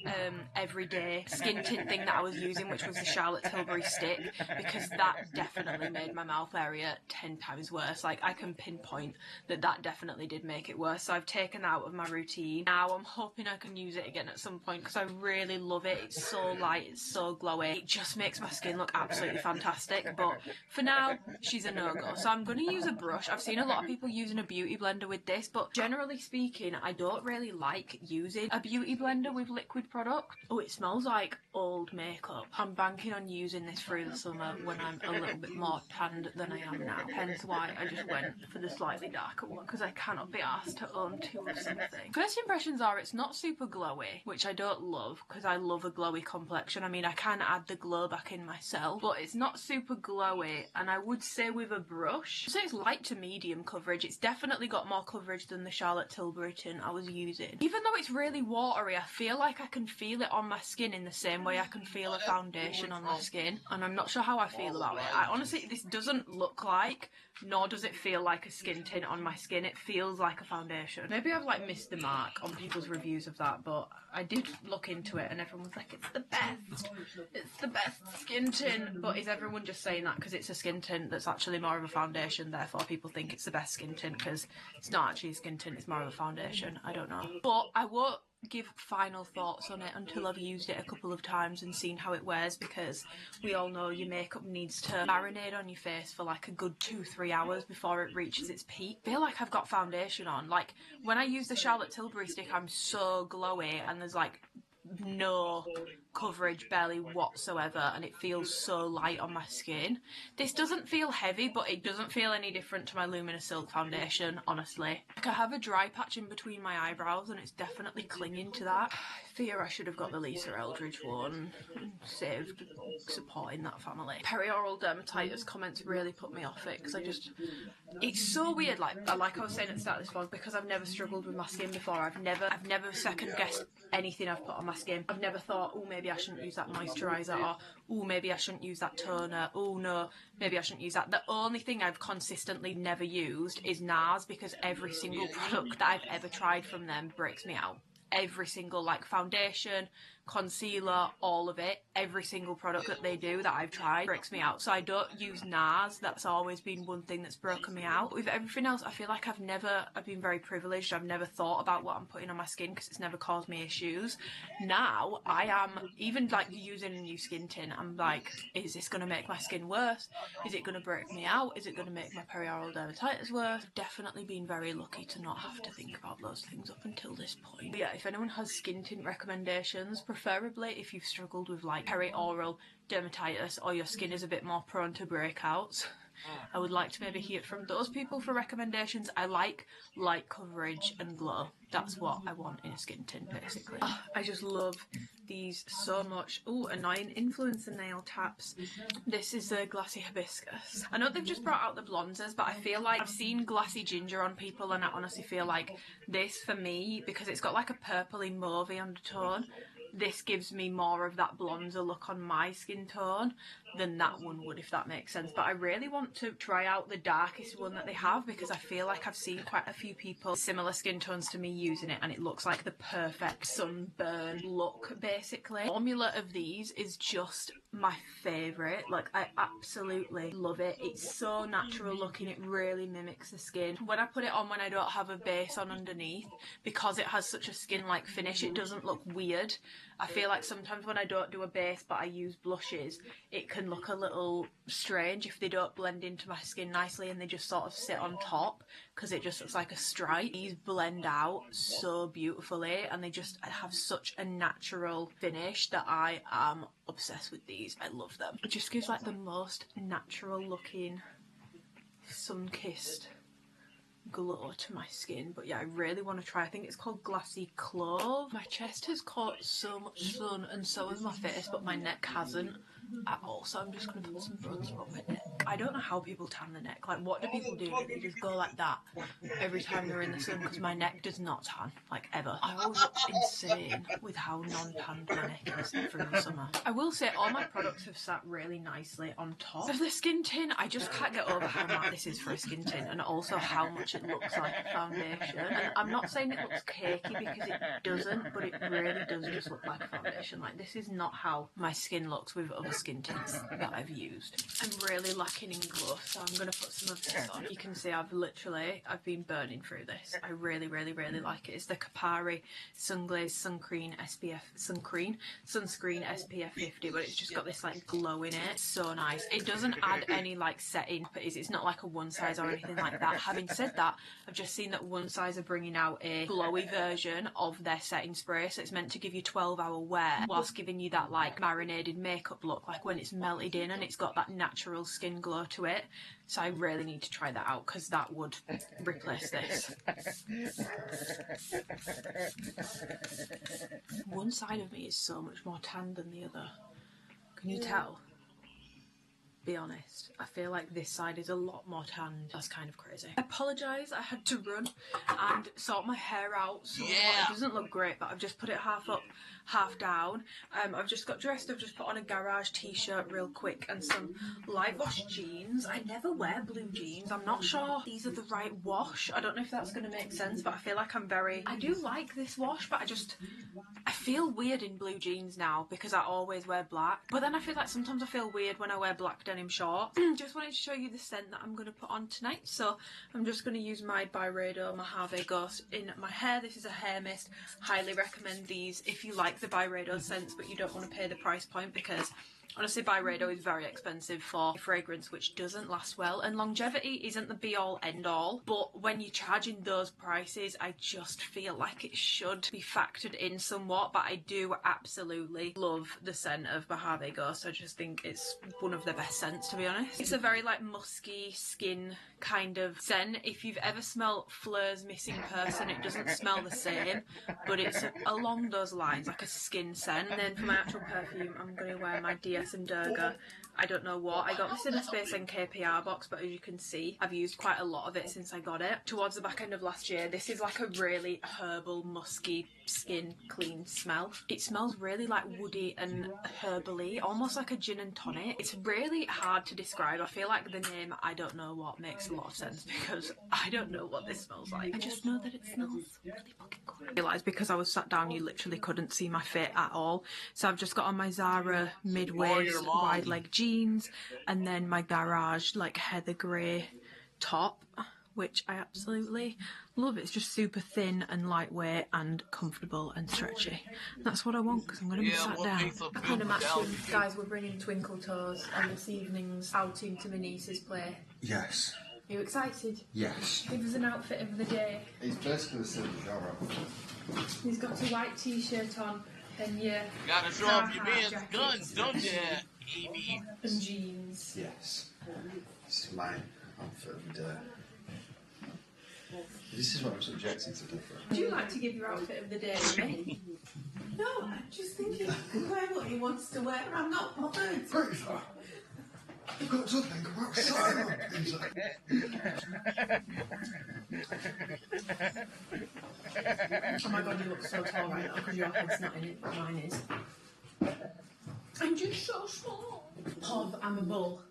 everyday skin tint thing that I was using, which was the Charlotte Tilbury stick, because that definitely made my mouth area 10 times worse. Like, I can pinpoint that definitely did make it worse, so I've taken that out of my routine. Now I'm hoping I can use it again at some point, because I really love it. It's so light, it's so glowy, it just makes my skin look absolutely fantastic. But for now, she's a no-go, so I'm going to use a brush. I've seen a lot of people using a beauty blender with this, but generally speaking, I don't really like using a beauty blender with liquid product. Oh, it smells like old makeup. I'm banking on using this through the summer when I'm a little bit more tanned than I am now, hence why I just went for the slightly darker one, because I cannot be asked to own two of something. First impressions are it's not super glowy, which I don't love, because I love a glowy complexion. I mean, I can add the glow back in myself, but it's not super glowy, and I would say with a brush, so it's light to medium coverage. It's definitely got more coverage than the Charlotte Tilbury tint I was using. Even though it's really watery, I feel like I can feel it on my skin in the same way I can feel a foundation on my skin, and I'm not sure how I feel about it. I honestly, this doesn't look like, nor does it feel like a skin tint on my skin. It feels like a foundation. Maybe I've like missed the mark on people's reviews of that, but I did look into it and everyone was like, it's the best. It's the best skin tint. But is everyone just saying that because it's a skin tint that's actually more of a foundation, therefore people think it's the best skin tint because it's not actually a skin tint, it's more of a foundation? I don't know. But I won't give final thoughts on it until I've used it a couple of times and seen how it wears, because we all know your makeup needs to marinate on your face for like a good 2-3 hours before it reaches its peak. I feel like I've got foundation on. Like when I use the Charlotte Tilbury stick, I'm so glowy and there's like no coverage barely whatsoever, and it feels so light on my skin. This doesn't feel heavy, but it doesn't feel any different to my Luminous Silk foundation, honestly. Like, I have a dry patch in between my eyebrows and it's definitely clinging to that. I fear I should have got the Lisa Eldridge one and saved supporting that family. Perioral dermatitis comments really put me off it, because it's so weird. Like I was saying at the start of this vlog, because I've never struggled with my skin before, I've never second guessed anything I've put on my skin. I've never thought, oh, maybe I shouldn't use that moisturiser, or oh, maybe I shouldn't use that toner, oh no, maybe I shouldn't use that. The only thing I've consistently never used is NARS, because every single product that I've ever tried from them breaks me out. Every single, like, foundation, concealer, all of it, every single product that they do that I've tried breaks me out. So I don't use NARS. That's always been one thing that's broken me out. With everything else, I feel like I've been very privileged. I've never thought about what I'm putting on my skin because it's never caused me issues. Now I am, even like using a new skin tint, I'm like, is this going to make my skin worse? Is it going to break me out? Is it going to make my perioral dermatitis worse? I've definitely been very lucky to not have to think about those things up until this point. But yeah, if anyone has skin tint recommendations, preferably if you've struggled with like perioral dermatitis or your skin is a bit more prone to breakouts, I would like to maybe hear from those people for recommendations. I like light coverage and glow. That's what I want in a skin tint, basically. I just love these so much. Oh, annoying influencer nail taps. This is the Glassy Hibiscus. I know they've just brought out the bronzers, but I feel like I've seen Glassy Ginger on people, and I honestly feel like this, for me, because it's got like a purpley mauvey undertone, this gives me more of that bronzer look on my skin tone. than that one would, if that makes sense. But I really want to try out the darkest one that they have, because I feel like I've seen quite a few people similar skin tones to me using it, and it looks like the perfect sunburn look basically. The formula of these is just my favourite. Like, I absolutely love it. It's so natural looking, it really mimics the skin. When I put it on when I don't have a base on underneath, because it has such a skin-like finish, it doesn't look weird. I feel like sometimes when I don't do a base but I use blushes, it can look a little strange if they don't blend into my skin nicely and they just sort of sit on top, because it just looks like a stripe. These blend out so beautifully and they just have such a natural finish that I am obsessed with these. I love them. It just gives like the most natural looking, sun-kissed glow to my skin. But yeah, I really want to try. I think it's called Glassy Clove. My chest has caught so much sun and so has my face, but my neck hasn't at all, so I'm just going to put some bronzer on my neck. I don't know how people tan the neck. Like, what do people do? They just go like that every time they're in the sun, because my neck does not tan, like, ever. I always look insane with how non-tanned my neck is through the summer. I will say all my products have sat really nicely on top of the skin tin. I just can't get over how matte this is for a skin tin, and also how much it looks like a foundation. And I'm not saying it looks cakey, because it doesn't, but it really does just look like a foundation. Like, this is not how my skin looks with other skin tints that I've used. I'm really lacking in glow, so I'm going to put some of this on. You can see I've been burning through this. I really like it. It's the Kapari Sunglaze Sunscreen SPF 50, but it's just got this like glow in it. It's so nice. It doesn't add any like setting, but it's not like a one size or anything like that. Having said that, I've just seen that One Size are bringing out a glowy version of their setting spray, so it's meant to give you 12-hour wear whilst giving you that like marinated makeup look, like when it's melted in and it's got that natural skin glow to it. So I really need to try that out, because that would replace this. One side of me is so much more tan than the other. Can you tell? Be honest, I feel like this side is a lot more tanned. That's kind of crazy. I apologise, I had to run and sort my hair out, so it doesn't look great, but I've just put it half up, half down. I've just got dressed. I've just put on a garage t-shirt real quick and some light wash jeans. I never wear blue jeans. I'm not sure these are the right wash. I don't know if that's going to make sense, but I feel like I do like this wash, but I feel weird in blue jeans now because I always wear black. But then I feel like sometimes I feel weird when I wear black denim shorts. Just wanted to show you the scent that I'm going to put on tonight. So I'm just going to use my Byredo Mojave Ghost in my hair. This is a hair mist. Highly recommend these if you like the Byredo scents but you don't want to pay the price point, because honestly, Byredo is very expensive for a fragrance which doesn't last well, and longevity isn't the be-all end-all, but when you're charging those prices, I just feel like it should be factored in somewhat. But I do absolutely love the scent of Mojave Ghost. I just think it's one of the best scents, to be honest. It's a very like musky skin kind of scent. If you've ever smelled Fleur's Missing Person, it doesn't smell the same, but it's along those lines, like a skin scent. And then for my actual perfume, I'm going to wear my DS and Durga. I don't know what. I got this in a Space NK PR box, but as you can see, I've used quite a lot of it since I got it. Towards the back end of last year, this is like a really herbal, musky, skin clean smell. It smells really like woody and herbally, almost like a gin and tonic. It's really hard to describe. I feel like the name I don't know what makes a lot of sense, because I don't know what this smells like. I just know that it smells really fucking good. I realised because I was sat down, you literally couldn't see my fit at all. So I've just got on my Zara mid-waist wide leg jeans, and then my Garage like heather grey top, which I absolutely love. It's just super thin and lightweight and comfortable and stretchy. That's what I want, because I'm going to be sat down. I kind of matching. Guys, we're bringing Twinkle Toes on this evening's outing to my niece's play. Yes. Are you excited? Yes. Give us an outfit of the day. It's basically the same as your outfit. He's got a white t-shirt on, and yeah. You gotta show off your man's guns, don't you, Amy? And jeans. Yes. This is my outfit of the day. This is what I'm subjected to different. Would you like to give your outfit of the day to me? No, I'm just thinking he can wear what he wants to wear. I'm not bothered. I've got to think about Simon. Oh my god, you look so tall right now because your head's not in it, but mine is. I'm just so small. Pov, I'm a bull.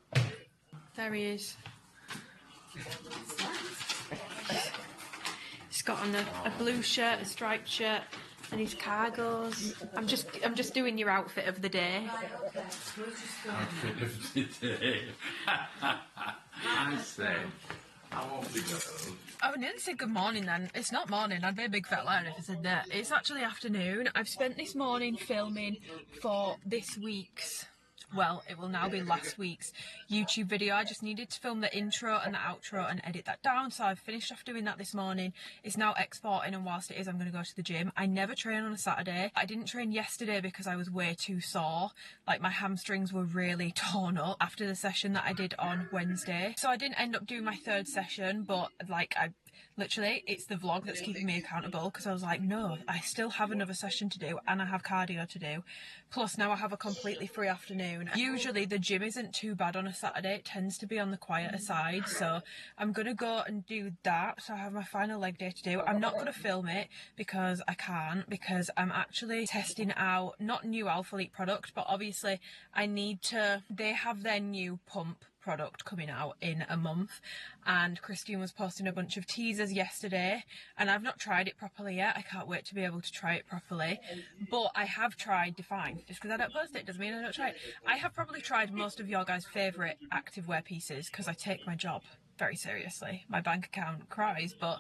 There he is. He's got on a blue shirt, a striped shirt, and his cargos. I'm just doing your outfit of the day. Outfit of the day. I say, how off the girls? Oh, I didn't say good morning then. It's not morning. I'd be a big fat liar if I said that. It's actually afternoon. I've spent this morning filming for this week's, well, it will now be last week's YouTube video. I just needed to film the intro and the outro and edit that down, so I've finished off doing that this morning. It's now exporting, and whilst it is, I'm going to go to the gym. I never train on a Saturday. I didn't train yesterday because I was way too sore. Like, my hamstrings were really torn up after the session that I did on Wednesday. So I didn't end up doing my third session, but like, literally, it's the vlog that's keeping me accountable, because I was like, no, I still have another session to do and I have cardio to do. Plus now I have a completely free afternoon. Usually the gym isn't too bad on a Saturday. It tends to be on the quieter side. So I'm going to go and do that. So I have my final leg day to do. I'm not going to film it because I can't, because I'm actually testing out, not new Alphalete product, but obviously I need to, they have their new pump product coming out in a month, and Christine was posting a bunch of teasers yesterday, and I've not tried it properly yet. I can't wait to be able to try it properly, but I have tried Define. Just because I don't post it doesn't mean I don't try it. I have probably tried most of your guys' favourite activewear pieces, because I take my job very seriously. My bank account cries, but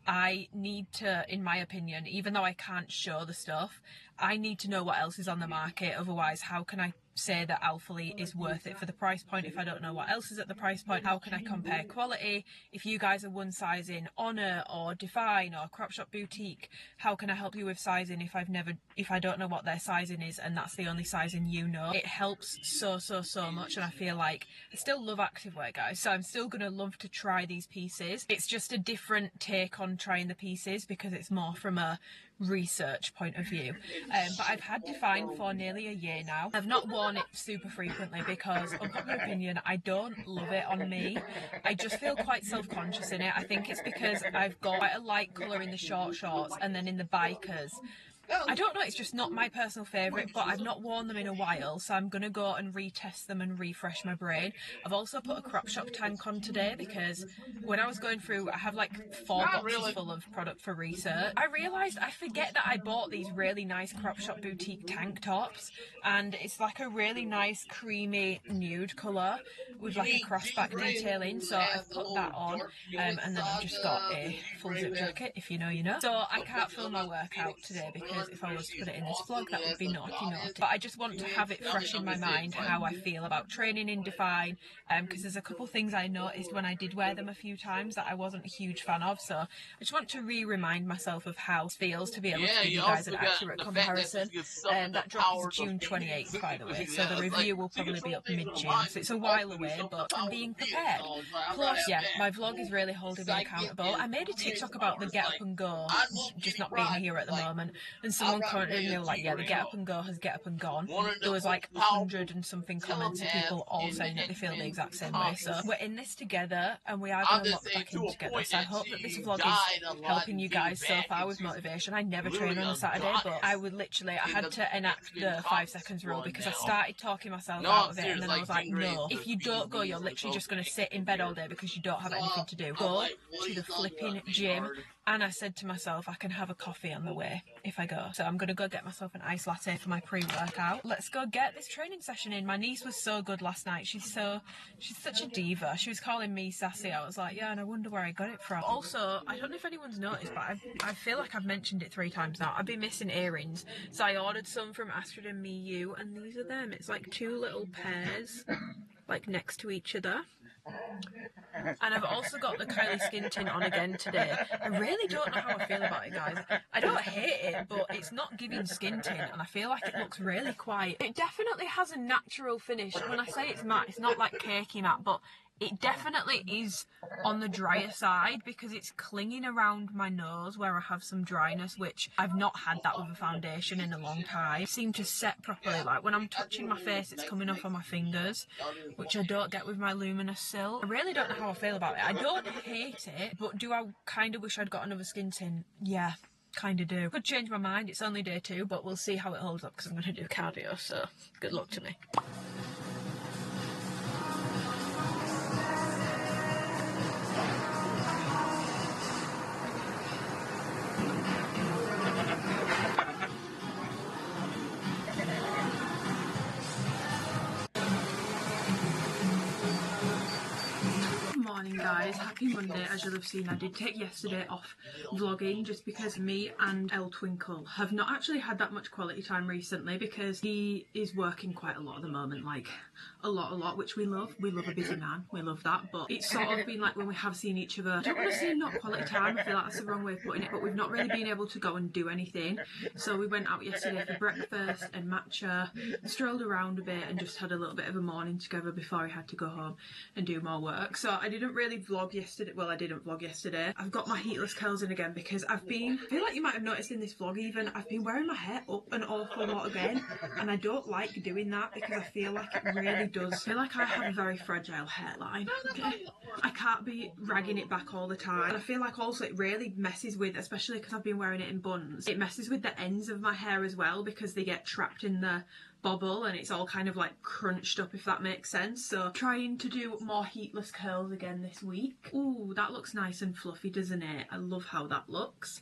I need to, in my opinion, even though I can't show the stuff, I need to know what else is on the market. Otherwise, how can I say that Alphalete is worth it for the price point if I don't know what else is at the price point? How can I compare quality? If you guys are one size in Honor or Define or Crop Shop Boutique, how can I help you with sizing if I don't know what their sizing is and that's the only sizing you know? It helps so much, and I feel like I still love activewear, guys, so I'm still gonna love to try these pieces. It's just a different take on trying the pieces because it's more from a research point of view, but I've had Define for nearly a year now. I've not worn it super frequently because, unpopular opinion, I don't love it on me. I just feel quite self-conscious in it. I think it's because I've got quite a light colour in the short shorts, and then in the bikers, I don't know, it's just not my personal favourite, but I've not worn them in a while, so I'm going to go and retest them and refresh my brain. I've also put a Crop Shop tank on today because when I was going through, I have like 4 boxes full of product for research. I realised I forget that I bought these really nice Crop Shop Boutique tank tops, and it's like a really nice creamy nude colour with like a crossback detailing, so I've put that on, and then I've just got a full zip jacket, if you know you know. So I can't film my workout today because if I was to put it in this vlog, that would be naughty. But I just want to have it fresh in my mind how I feel about training in Define, because there's a couple things I noticed when I did wear them a few times that I wasn't a huge fan of, so I just want to remind myself of how it feels to be able to give you guys an accurate comparison. That drops June 28th, by the way, so the review will probably be up mid-June, so it's a while away, but I'm being prepared. Plus, yeah, my vlog is really holding me accountable. I made a TikTok about the get up and go just not being here at the moment, and someone commented and they were like, yeah, the get up and go has get up and gone. There was like 100 and something comments of people all saying that they feel the exact same way, so we're in this together and we are going to lock back in together. So I hope that this vlog is helping you guys so far with motivation. I never train on a Saturday, but I had to enact the 5 seconds rule because I started talking myself out of it, and then I was like, no, if you don't go, you're literally just going to sit in bed all day because you don't have anything to do. Go to the flipping gym. And I said to myself, I can have a coffee on the way if I go. So I'm going to go get myself an iced latte for my pre-workout. Let's go get this training session in. My niece was so good last night. She's such a diva. She was calling me sassy. I was like, yeah, and I wonder where I got it from. Also, I don't know if anyone's noticed, but I feel like I've mentioned it 3 times now. I've been missing earrings. So I ordered some from Astrid and Miyu, and these are them. It's like 2 little pairs, like next to each other. And I've also got the Kylie skin tint on again today. I really don't know how I feel about it, guys. I don't hate it, but it's not giving skin tint, and I feel like it looks really quiet. It definitely has a natural finish. When I say it's matte, it's not like cakey matte, but it definitely is on the drier side because it's clinging around my nose where I have some dryness, which I've not had that with a foundation in a long time. It seemed to set properly. Like when I'm touching my face, it's coming off on my fingers, which I don't get with my Luminous Silk. I really don't know how I feel about it. I don't hate it, but do I kind of wish I'd got another skin tint? Yeah. Kind of do. Could change my mind. It's only day 2, but we'll see how it holds up because I'm going to do cardio, so good luck to me. morning, guys. Happy Monday. As you'll have seen, I did take yesterday off vlogging just because me and El Twinkle have not actually had that much quality time recently because he is working quite a lot at the moment, like a lot, which we love. We love a busy man. We love that. But it's sort of been like when we have seen each other, I don't want to say not quality time, I feel like that's the wrong way of putting it, but we've not really been able to go and do anything. So we went out yesterday for breakfast and matcha, strolled around a bit and just had a little bit of a morning together before he had to go home and do more work. So I didn't really vlog yesterday. Well, I didn't vlog yesterday. I've got my heatless curls in again because I feel like you might have noticed in this vlog even, I've been wearing my hair up an awful lot again, and I don't like doing that because I feel like it really does. I feel like I have a very fragile hairline, okay? I can't be ragging it back all the time. And I feel like also it really messes with, especially because I've been wearing it in buns, it messes with the ends of my hair as well because they get trapped in the bobble and it's all kind of like crunched up, if that makes sense. So trying to do more heatless curls again this week. Ooh, that looks nice and fluffy, doesn't it? I love how that looks.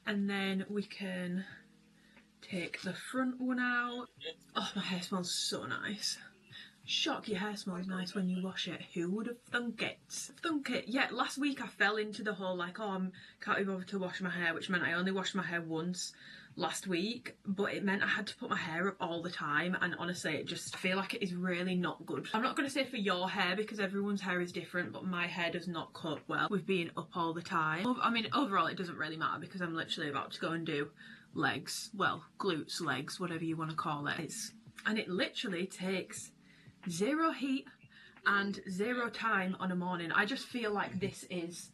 And then we can take the front one out. Oh, my hair smells so nice. Shock, your hair smells nice when you wash it. Who would have thunk it? Thunk it. Yeah, last week I fell into the whole like, oh, I can't be bothered to wash my hair, which meant I only washed my hair once last week, but it meant I had to put my hair up all the time, and honestly it just, I feel like it is really not good. I'm not going to say for your hair because everyone's hair is different, but my hair does not cope well with being up all the time. I mean, overall it doesn't really matter because I'm literally about to go and do legs, well, glutes, legs, whatever you want to call it. And it literally takes 0 heat and 0 time on a morning. I just feel like this is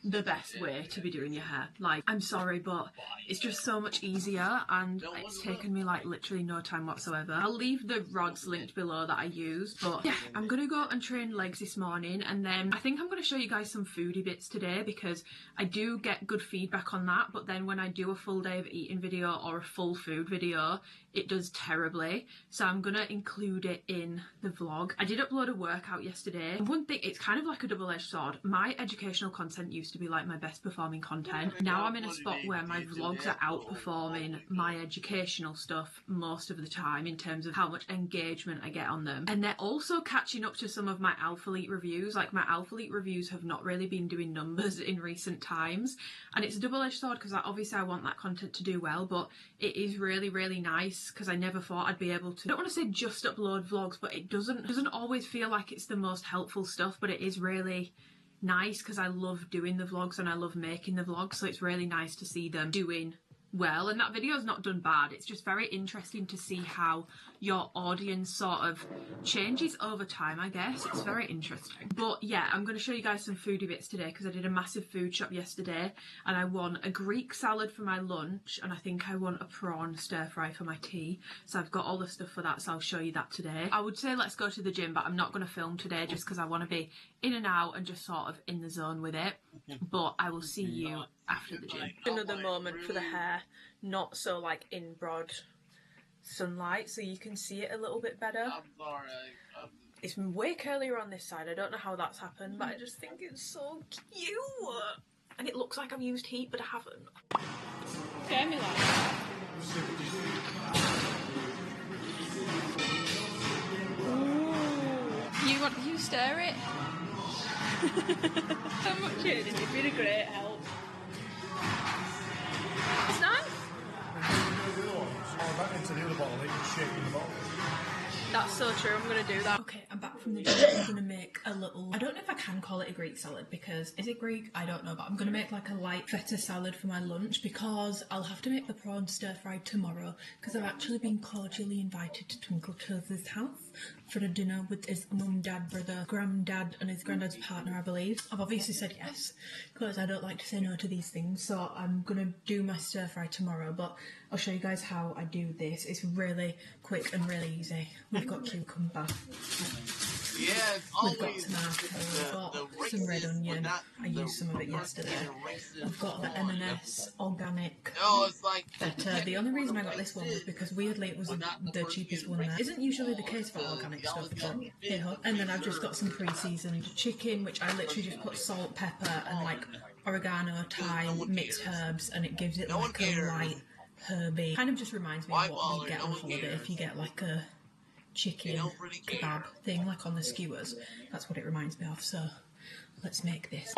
the best way to be doing your hair. Like, I'm sorry, but it's just so much easier and it's taken me like literally no time whatsoever. I'll leave the rods linked below that I used, but yeah, I'm gonna go and train legs this morning, and then I think I'm gonna show you guys some foodie bits today because I do get good feedback on that, but then when I do a full day of eating video or a full food video, it does terribly. So I'm gonna include it in the vlog. I did upload a workout yesterday, and one thing, it's kind of like a double-edged sword. My educational content used to be like my best performing content. Now I'm in a spot where my vlogs are outperforming my educational stuff most of the time in terms of how much engagement I get on them, and they're also catching up to some of my Alphalete reviews. Like, my Alphalete reviews have not really been doing numbers in recent times, and it's a double-edged sword because obviously I want that content to do well, but it is really nice because I never thought I'd be able to, I don't want to say just upload vlogs, but it doesn't always feel like it's the most helpful stuff, but it is really nice because I love doing the vlogs and I love making the vlogs, so it's really nice to see them doing well. And that video's not done bad, it's just very interesting to see how your audience sort of changes over time, I guess. It's very interesting. But yeah, I'm going to show you guys some foodie bits today because I did a massive food shop yesterday and I won a Greek salad for my lunch, and I think I won a prawn stir fry for my tea. So I've got all the stuff for that, so I'll show you that today. I would say let's go to the gym, but I'm not going to film today just because I want to be in and out and just sort of in the zone with it. But I will see you after the gym. Another moment for the hair, not so like in broad sunlight, so you can see it a little bit better. I'm sorry. It's way curlier on this side. I don't know how that's happened, but I just think it's so cute. And it looks like I've used heat, but I haven't. Okay, me like. Ooh. You stir it. So much in, it's been a great help. It's nice. Back into the other bottle, you can shake in the bottle. That's so true, I'm going to do that. Okay, I'm back from the gym. I'm going to make a little, I don't know if I can call it a Greek salad because, is it Greek? I don't know, but I'm going to make like a light feta salad for my lunch because I'll have to make the prawn stir fry tomorrow because I've actually been cordially invited to Twinkle Toes' house for a dinner with his mum, dad, brother, granddad and his granddad's partner, I believe. I've obviously said yes because I don't like to say no to these things, so I'm going to do my stir fry tomorrow, but I'll show you guys how I do this. It's really quick and really easy. We've got cucumber, Yeah, we've got tomato, we've got some red onion. I used some of it yesterday. I've got the M&S organic feta. The only reason I got this one was because weirdly it was the cheapest one there. Isn't usually the case for organic stuff, but hey ho. And then I've just got some pre-seasoned chicken, which I literally just put salt, pepper and like oregano, thyme, mixed herbs, and it gives it like a light herby. Kind of just reminds me of what you get on holiday if you get like a chicken kebab thing like on the skewers. That's what it reminds me of, so Let's make this.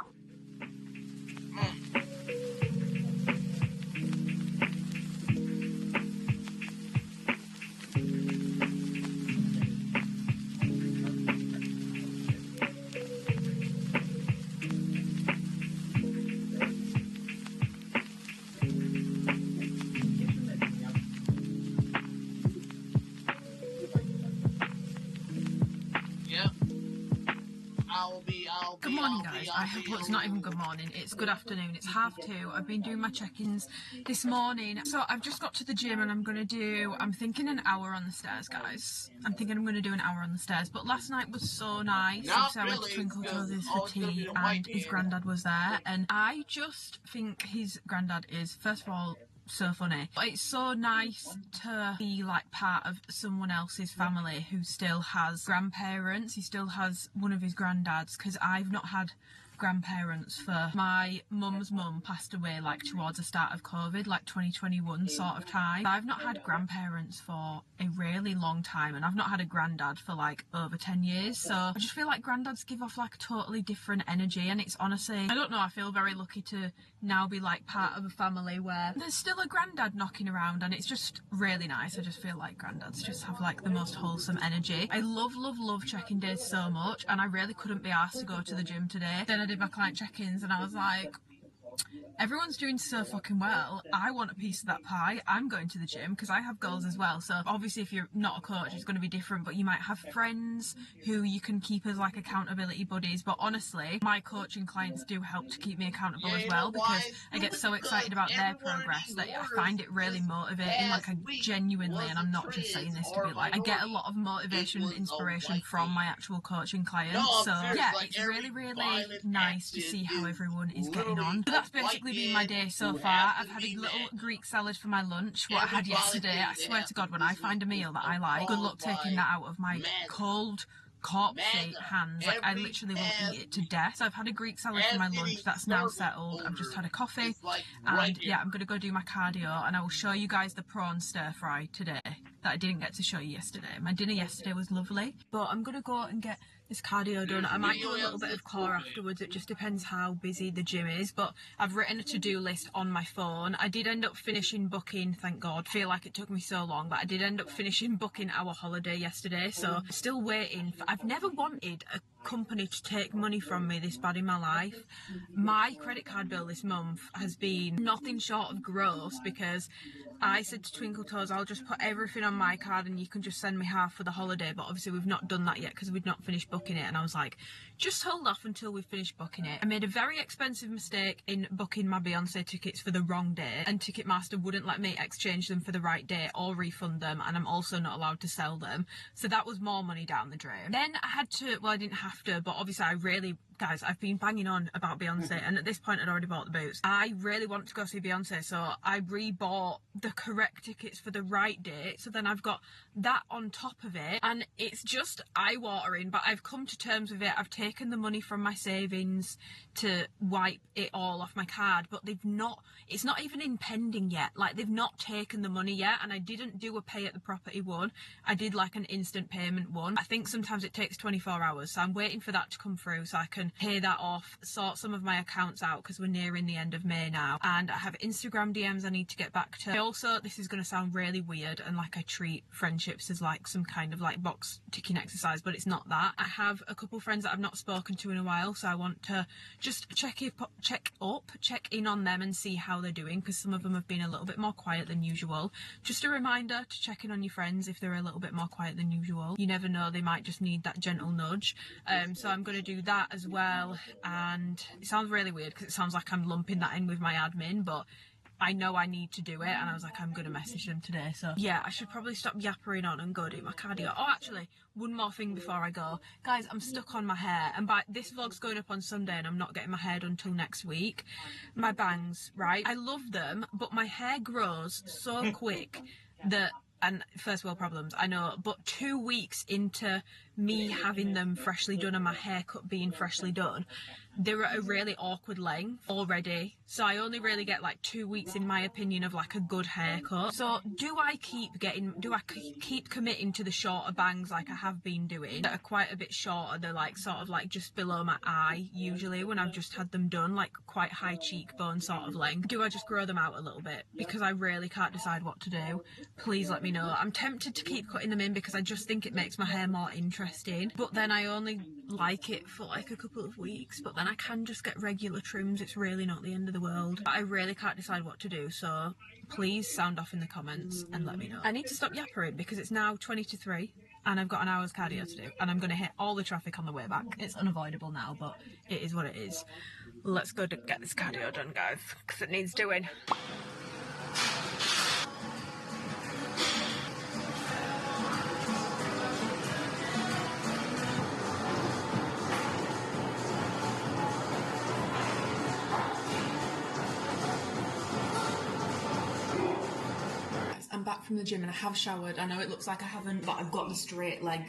Good morning, guys. Well, it's not even good morning, it's good afternoon. It's 2:30. I've been doing my check-ins this morning. So I've just got to the gym and I'm thinking an hour on the stairs, guys. I'm going to do an hour on the stairs. But last night was so nice. So I went to Twinkle Toes for tea and his granddad was there. And I just think his granddad is, first of all, so funny. But it's so nice to be like part of someone else's family who still has grandparents. He still has one of his granddads, because I've not had grandparents for my mum's mum passed away like towards the start of COVID, like 2021 sort of time. I've not had grandparents for a really long time, and I've not had a granddad for like over 10 years. So I just feel like granddads give off like a totally different energy, and it's honestly, I don't know, I feel very lucky to now be like part of a family where there's still a granddad knocking around, and it's just really nice. I just feel like granddads just have like the most wholesome energy. I love check-in days so much, and I really couldn't be asked to go to the gym today. Then I did my client check-ins and I was like, everyone's doing so fucking well. I want a piece of that pie. I'm going to the gym because I have goals as well. So obviously if you're not a coach, it's going to be different, but you might have friends who you can keep as like accountability buddies. But honestly, my coaching clients do help to keep me accountable as well, because I get so excited about their progress that I find it really motivating. Like I genuinely, and I'm not just saying this to be like, I get a lot of motivation and inspiration from my actual coaching clients. So yeah, it's really, really nice to see how everyone is getting on. So that's basically been my day so far. I've had a little Greek salad for my lunch, what I had yesterday. I swear to God, when I find a meal that I like, good luck taking that out of my cold corpsey hands. Like I literally will eat it to death. So I've had a Greek salad for my lunch, that's now settled. I've just had a coffee, and yeah, I'm gonna go do my cardio, and I will show you guys the prawn stir fry today that I didn't get to show you yesterday. My dinner yesterday was lovely, but I'm gonna go and get this cardio done. I might do a little bit of core afterwards, it just depends how busy the gym is, but I've written a to-do list on my phone. I did end up finishing booking, thank God. I feel like it took me so long, but I did end up finishing booking our holiday yesterday, so still waiting for, I've never wanted a company to take money from me this bad in my life. My credit card bill this month has been nothing short of gross, because I said to Twinkle Toes, I'll just put everything on my card and you can just send me half for the holiday, but obviously we've not done that yet because we've not finished booking it, and I was like, just hold off until we've finished booking it. I made a very expensive mistake in booking my Beyonce tickets for the wrong day, and Ticketmaster wouldn't let me exchange them for the right day or refund them, and I'm also not allowed to sell them, so that was more money down the drain. Then I had to, well, I didn't have to, but obviously I really, guys, I've been banging on about Beyonce, and at this point I'd already bought the boots. I really want to go see Beyonce, so I rebought the correct tickets for the right date, so then I've got that on top of it, and it's just eye-watering, but I've come to terms with it. I've taken the money from my savings to wipe it all off my card, but they've not, it's not even in pending yet, like they've not taken the money yet, and I didn't do a pay at the property one, I did like an instant payment one. I think sometimes it takes 24 hours, so I'm waiting for that to come through so I can pay that off, sort some of my accounts out because we're nearing the end of May now, and I have Instagram DMs I need to get back to. Also, this is going to sound really weird and like I treat friendships as like some kind of like box ticking exercise, but it's not that. I have a couple friends that I've not spoken to in a while, so I want to just check in on them and see how they're doing, because some of them have been a little bit more quiet than usual. Just a reminder to check in on your friends if they're a little bit more quiet than usual. You never know, they might just need that gentle nudge. So I'm going to do that as well, and it sounds really weird because it sounds like I'm lumping that in with my admin, but I know I need to do it, and I was like, I'm going to message them today. So yeah, I should probably stop yappering on and go do my cardio. Oh, actually, one more thing before I go. Guys, I'm stuck on my hair, and this vlog's going up on Sunday and I'm not getting my hair done until next week. My bangs, right? I love them, but my hair grows so quick that, and first world problems, I know, but 2 weeks into me having them freshly done and my haircut being freshly done, they're at a really awkward length already. So I only really get like 2 weeks, in my opinion, of like a good haircut. So do I keep committing to the shorter bangs like I have been doing, that are quite a bit shorter? They're like sort of like just below my eye usually when I've just had them done, like quite high cheekbone sort of length. Do I just grow them out a little bit? Because I really can't decide what to do. Please let me know. I'm tempted to keep cutting them in because I just think it makes my hair more interesting, but then I only like it for like a couple of weeks, but then I can just get regular trims. It's really not the end of the world, but I really can't decide what to do. So please sound off in the comments and let me know. I need to stop yappering because it's now 20 to 3 and I've got an hour's cardio to do, and I'm going to hit all the traffic on the way back. It's unavoidable now, but it is what it is. Let's go get this cardio done, guys, because it needs doing. I'm back from the gym and I have showered. I know it looks like I haven't, but I've got the straight leg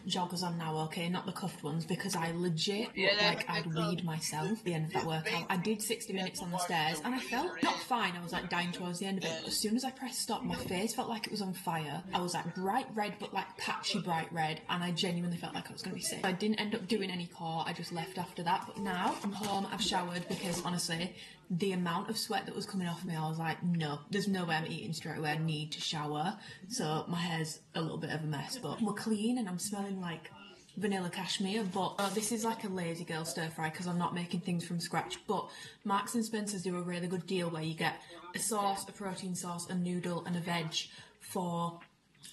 joggers on now, okay, not the cuffed ones, because I legit looked like I'd weed myself at the end of that workout. I did 60 minutes on the stairs and I felt not fine. I was like dying towards the end of it, but as soon as I pressed stop, my face felt like it was on fire. I was like bright red, but like patchy bright red, and I genuinely felt like I was going to be sick. I didn't end up doing any core, I just left after that. But now I'm home, I've showered, because honestly the amount of sweat that was coming off me, I was like, no, there's no way I'm eating straight away, I need to shower. So my hair's a little bit of a mess, but we're clean and I'm smelling like vanilla cashmere. But this is like a lazy girl stir fry because I'm not making things from scratch. But Marks and Spencer's do a really good deal where you get a sauce, a protein sauce, a noodle and a veg for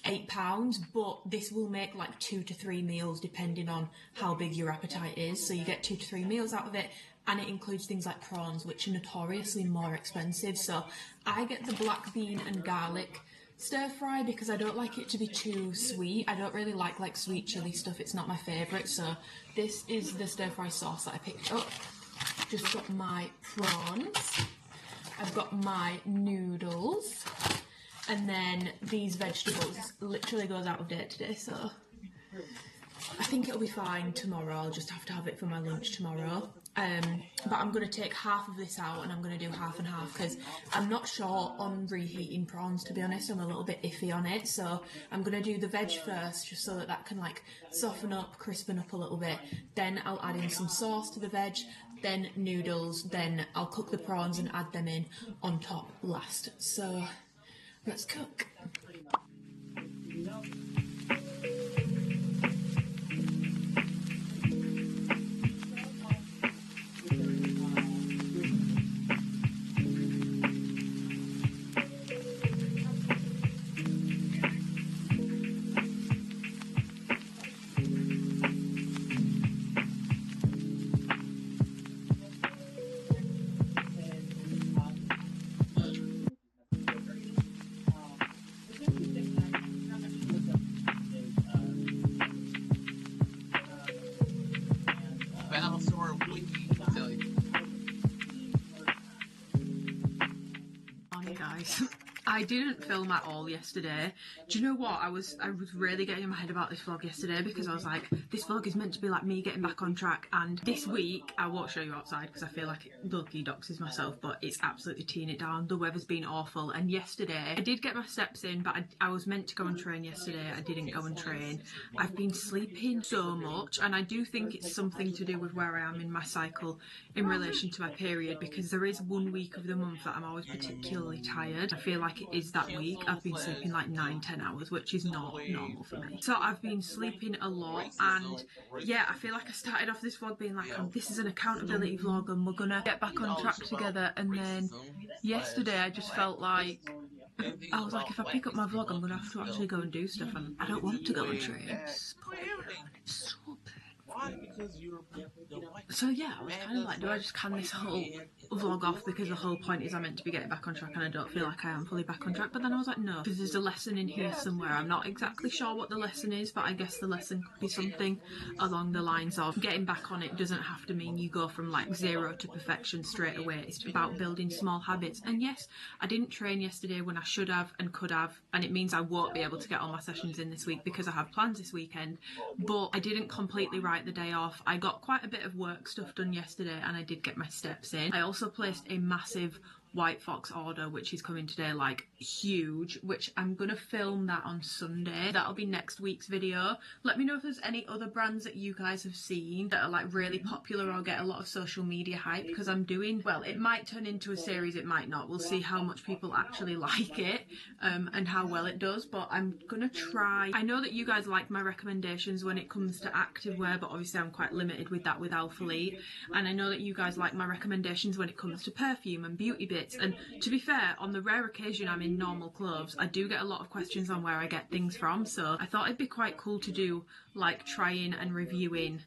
£8, but this will make like 2 to 3 meals depending on how big your appetite is. So you get 2 to 3 meals out of it, and it includes things like prawns, which are notoriously more expensive. So I get the black bean and garlic stir fry because I don't like it to be too sweet. I don't really like sweet chili stuff, it's not my favourite. So this is the stir fry sauce that I picked up. Just got my prawns, I've got my noodles, and then these vegetables. Literally goes out of date today, so I think it'll be fine tomorrow. I'll just have to have it for my lunch tomorrow. But I'm going to take half of this out and I'm going to do half and half because I'm not sure on reheating prawns, to be honest. I'm a little bit iffy on it, so I'm going to do the veg first just so that that can like soften up, crispen up a little bit. Then I'll add in some sauce to the veg, then noodles, then I'll cook the prawns and add them in on top last. So let's cook. I didn't film at all yesterday. Do you know what? I was really getting in my head about this vlog yesterday because I was like, this vlog is meant to be like me getting back on track, and this week I won't show you outside because I feel like it low-key doxes myself, but it's absolutely teeing it down. The weather's been awful, and yesterday I did get my steps in, but I was meant to go and train yesterday. I didn't go and train. I've been sleeping so much, and I do think it's something to do with where I am in my cycle in relation to my period, because there is 1 week of the month that I'm always particularly tired. I feel like it is that week. I've been sleeping like 9-10 hours, which is not normal for me. So I've been sleeping a lot, and yeah, I feel like I started off this vlog being like, oh, this is an accountability vlog and we're gonna get back on track together, and then yesterday I just felt like, I was like, if I pick up my vlog I'm gonna have to actually go and do stuff, and I don't want to go and train. So yeah, I was kind of like, do I just can this whole vlog off because the whole point is I'm meant to be getting back on track, and I don't feel like I am fully back on track. But then I was like, no, because there's a lesson in here somewhere. I'm not exactly sure what the lesson is, but I guess the lesson could be something along the lines of getting back on it doesn't have to mean you go from like 0 to perfection straight away. It's about building small habits. And yes, I didn't train yesterday when I should have and could have, and it means I won't be able to get all my sessions in this week because I have plans this weekend. But I didn't completely write the day off. I got quite a bit of work stuff done yesterday, and I did get my steps in. I also placed a massive White Fox order, which is coming today, like huge, which I'm gonna film that on Sunday. That'll be next week's video. Let me know if there's any other brands that you guys have seen that are like really popular or get a lot of social media hype, because I'm doing, well, it might turn into a series, it might not. We'll see how much people actually like it and how well it does, but I'm gonna try. I know that you guys like my recommendations when it comes to activewear, but obviously I'm quite limited with that with Alphalete, and I know that you guys like my recommendations when it comes to perfume and beauty bits. And to be fair, on the rare occasion I'm in normal clothes, I do get a lot of questions on where I get things from, so I thought it'd be quite cool to do like trying and reviewing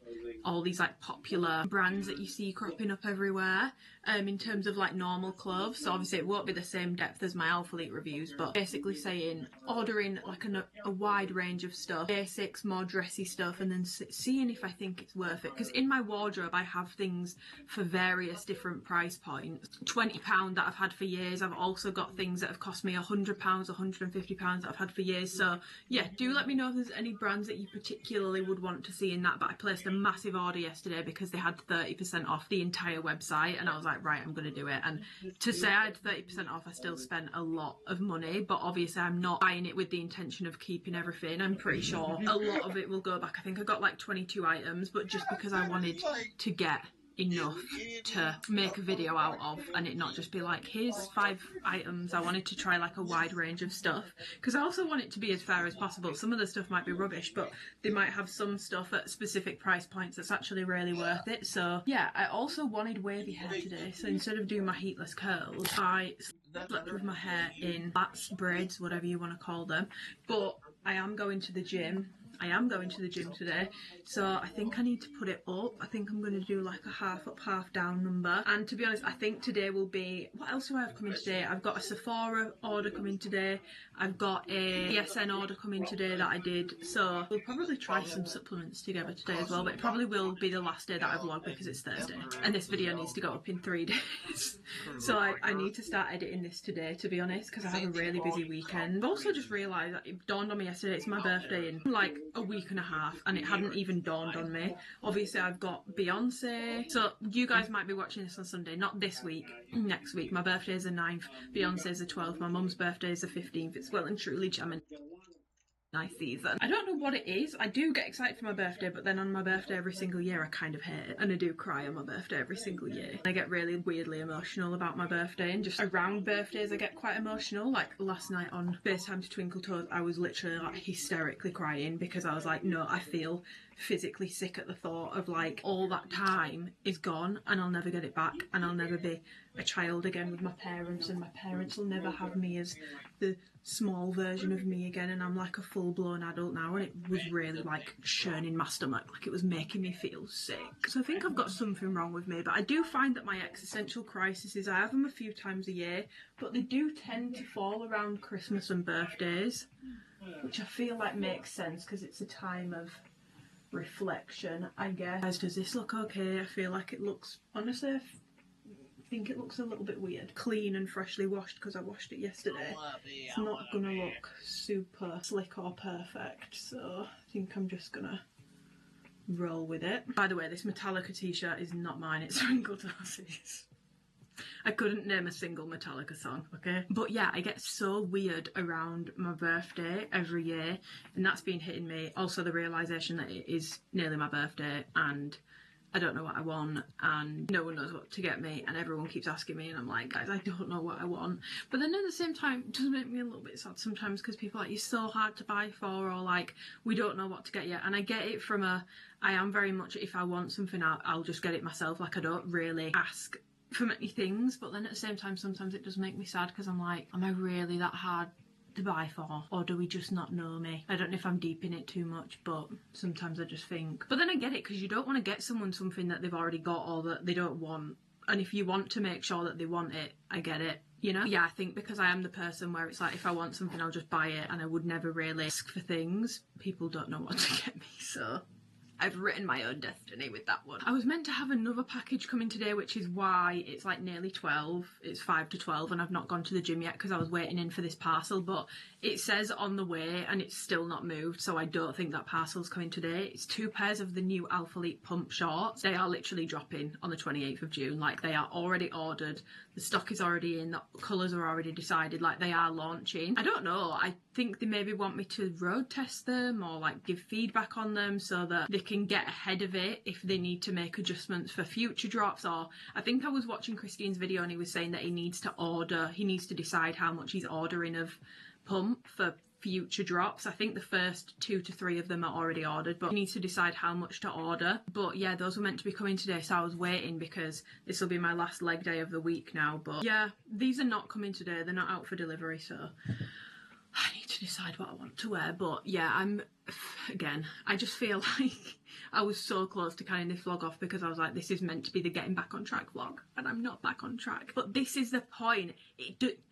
all these like popular brands that you see cropping up everywhere in terms of like normal clothes. So obviously it won't be the same depth as my Alphalete reviews, but basically saying ordering like a wide range of stuff, basics, more dressy stuff, and then seeing if I think it's worth it. Because in my wardrobe I have things for various different price points. £20 that I've had for years. I've also got things that have cost me £100, £150 that I've had for years. So yeah, do let me know if there's any brands that you particularly would want to see in that. But I placed a massive order yesterday because they had 30% off the entire website, and I was like, right, I'm gonna do it. And to say I had 30% off, I still spent a lot of money, but obviously I'm not buying it with the intention of keeping everything. I'm pretty sure a lot of it will go back. I think I got like 22 items, but just because I wanted to get enough to make a video out of and it not just be like, here's 5 items. I wanted to try like a wide range of stuff, because I also want it to be as fair as possible. Some of the stuff might be rubbish, but they might have some stuff at specific price points that's actually really worth it. So yeah, I also wanted wavy hair today, so instead of doing my heatless curls, I slept with my hair in plaits, braids, whatever you want to call them. But I am going to the gym. Today, so I think I need to put it up. I think I'm going to do like a half up, half down number. And to be honest, I think today will be, what else do I have coming today? I've got a Sephora order coming today. I've got a PSN order coming today that I did. So we'll probably try some supplements together today as well, but it probably will be the last day that I vlog because it's Thursday. And this video needs to go up in 3 days. So I need to start editing this today, to be honest, because I have a really busy weekend. I've also just realised that it dawned on me yesterday, it's my birthday in like a week and a half, and it hadn't even dawned on me. Obviously I've got Beyonce, so you guys might be watching this on Sunday, not this week, next week. My birthday is the 9th, Beyonce's the 12th, my mum's birthday is the 15th. It's well and truly jamming nice season. I don't know what it is. I do get excited for my birthday, but then on my birthday every single year I kind of hate it, and I do cry on my birthday every single year. I get really weirdly emotional about my birthday, and just around birthdays I get quite emotional. Like last night on FaceTime to Twinkle Toes, I was literally like hysterically crying because I was like, no, I feel physically sick at the thought of like all that time is gone and I'll never get it back, and I'll never be a child again with my parents, and my parents will never have me as the small version of me again, and I'm like a full-blown adult now, and it was really like churning my stomach, like it was making me feel sick. So I think I've got something wrong with me, but I do find that my existential crises, I have them a few times a year, but they do tend to fall around Christmas and birthdays, which I feel like makes sense because it's a time of reflection, I guess. Guys, does this look okay? I feel like it looks, honestly, I think it looks a little bit weird. Clean and freshly washed because I washed it yesterday. It's not gonna look super slick or perfect, so I think I'm just gonna roll with it. By the way, this Metallica t-shirt is not mine, it's Twinkle Toes'. I couldn't name a single Metallica song, okay? But yeah, I get so weird around my birthday every year, and that's been hitting me. Also the realisation that it is nearly my birthday and I don't know what I want, and no one knows what to get me, and everyone keeps asking me, and I'm like, guys, I don't know what I want. But then at the same time, it does make me a little bit sad sometimes because people are like, you're so hard to buy for, or like, we don't know what to get you. And I get it from I am very much, if I want something, I'll just get it myself. Like, I don't really ask for many things, but then at the same time, sometimes it does make me sad because I'm like, am I really that hard to buy for, or do we just not know me? I don't know if I'm deep in it too much, but sometimes I just think, but then I get it because you don't want to get someone something that they've already got or that they don't want And if you want to make sure that they want it, I get it, you know? Yeah, I think because I am the person where it's like, if I want something, I'll just buy it, and I would never really ask for things. People don't know what to get me, so I've written my own destiny with that one. I was meant to have another package coming today, which is why it's like nearly 12. It's 5 to 12 and I've not gone to the gym yet because I was waiting in for this parcel, but it says on the way and it's still not moved, so I don't think that parcel's coming today. It's 2 pairs of the new Alphalete pump shorts. They are literally dropping on the 28th of June. Like, they are already ordered. The stock is already in. The colours are already decided. Like, they are launching. I don't know. I think they maybe want me to road test them or like give feedback on them so that they can get ahead of it if they need to make adjustments for future drops. Or I think I was watching Christine's video and he was saying that he needs to decide how much he's ordering of pump for future drops. I think the first 2 to 3 of them are already ordered, but he needs to decide how much to order. But yeah, those were meant to be coming today, so I was waiting because this will be my last leg day of the week now. But yeah, these are not coming today. They're not out for delivery, so I need to decide what I want to wear. But yeah, I just feel like I was so close to cutting this vlog off because I was like, this is meant to be the getting back on track vlog, and I'm not back on track. But this is the point.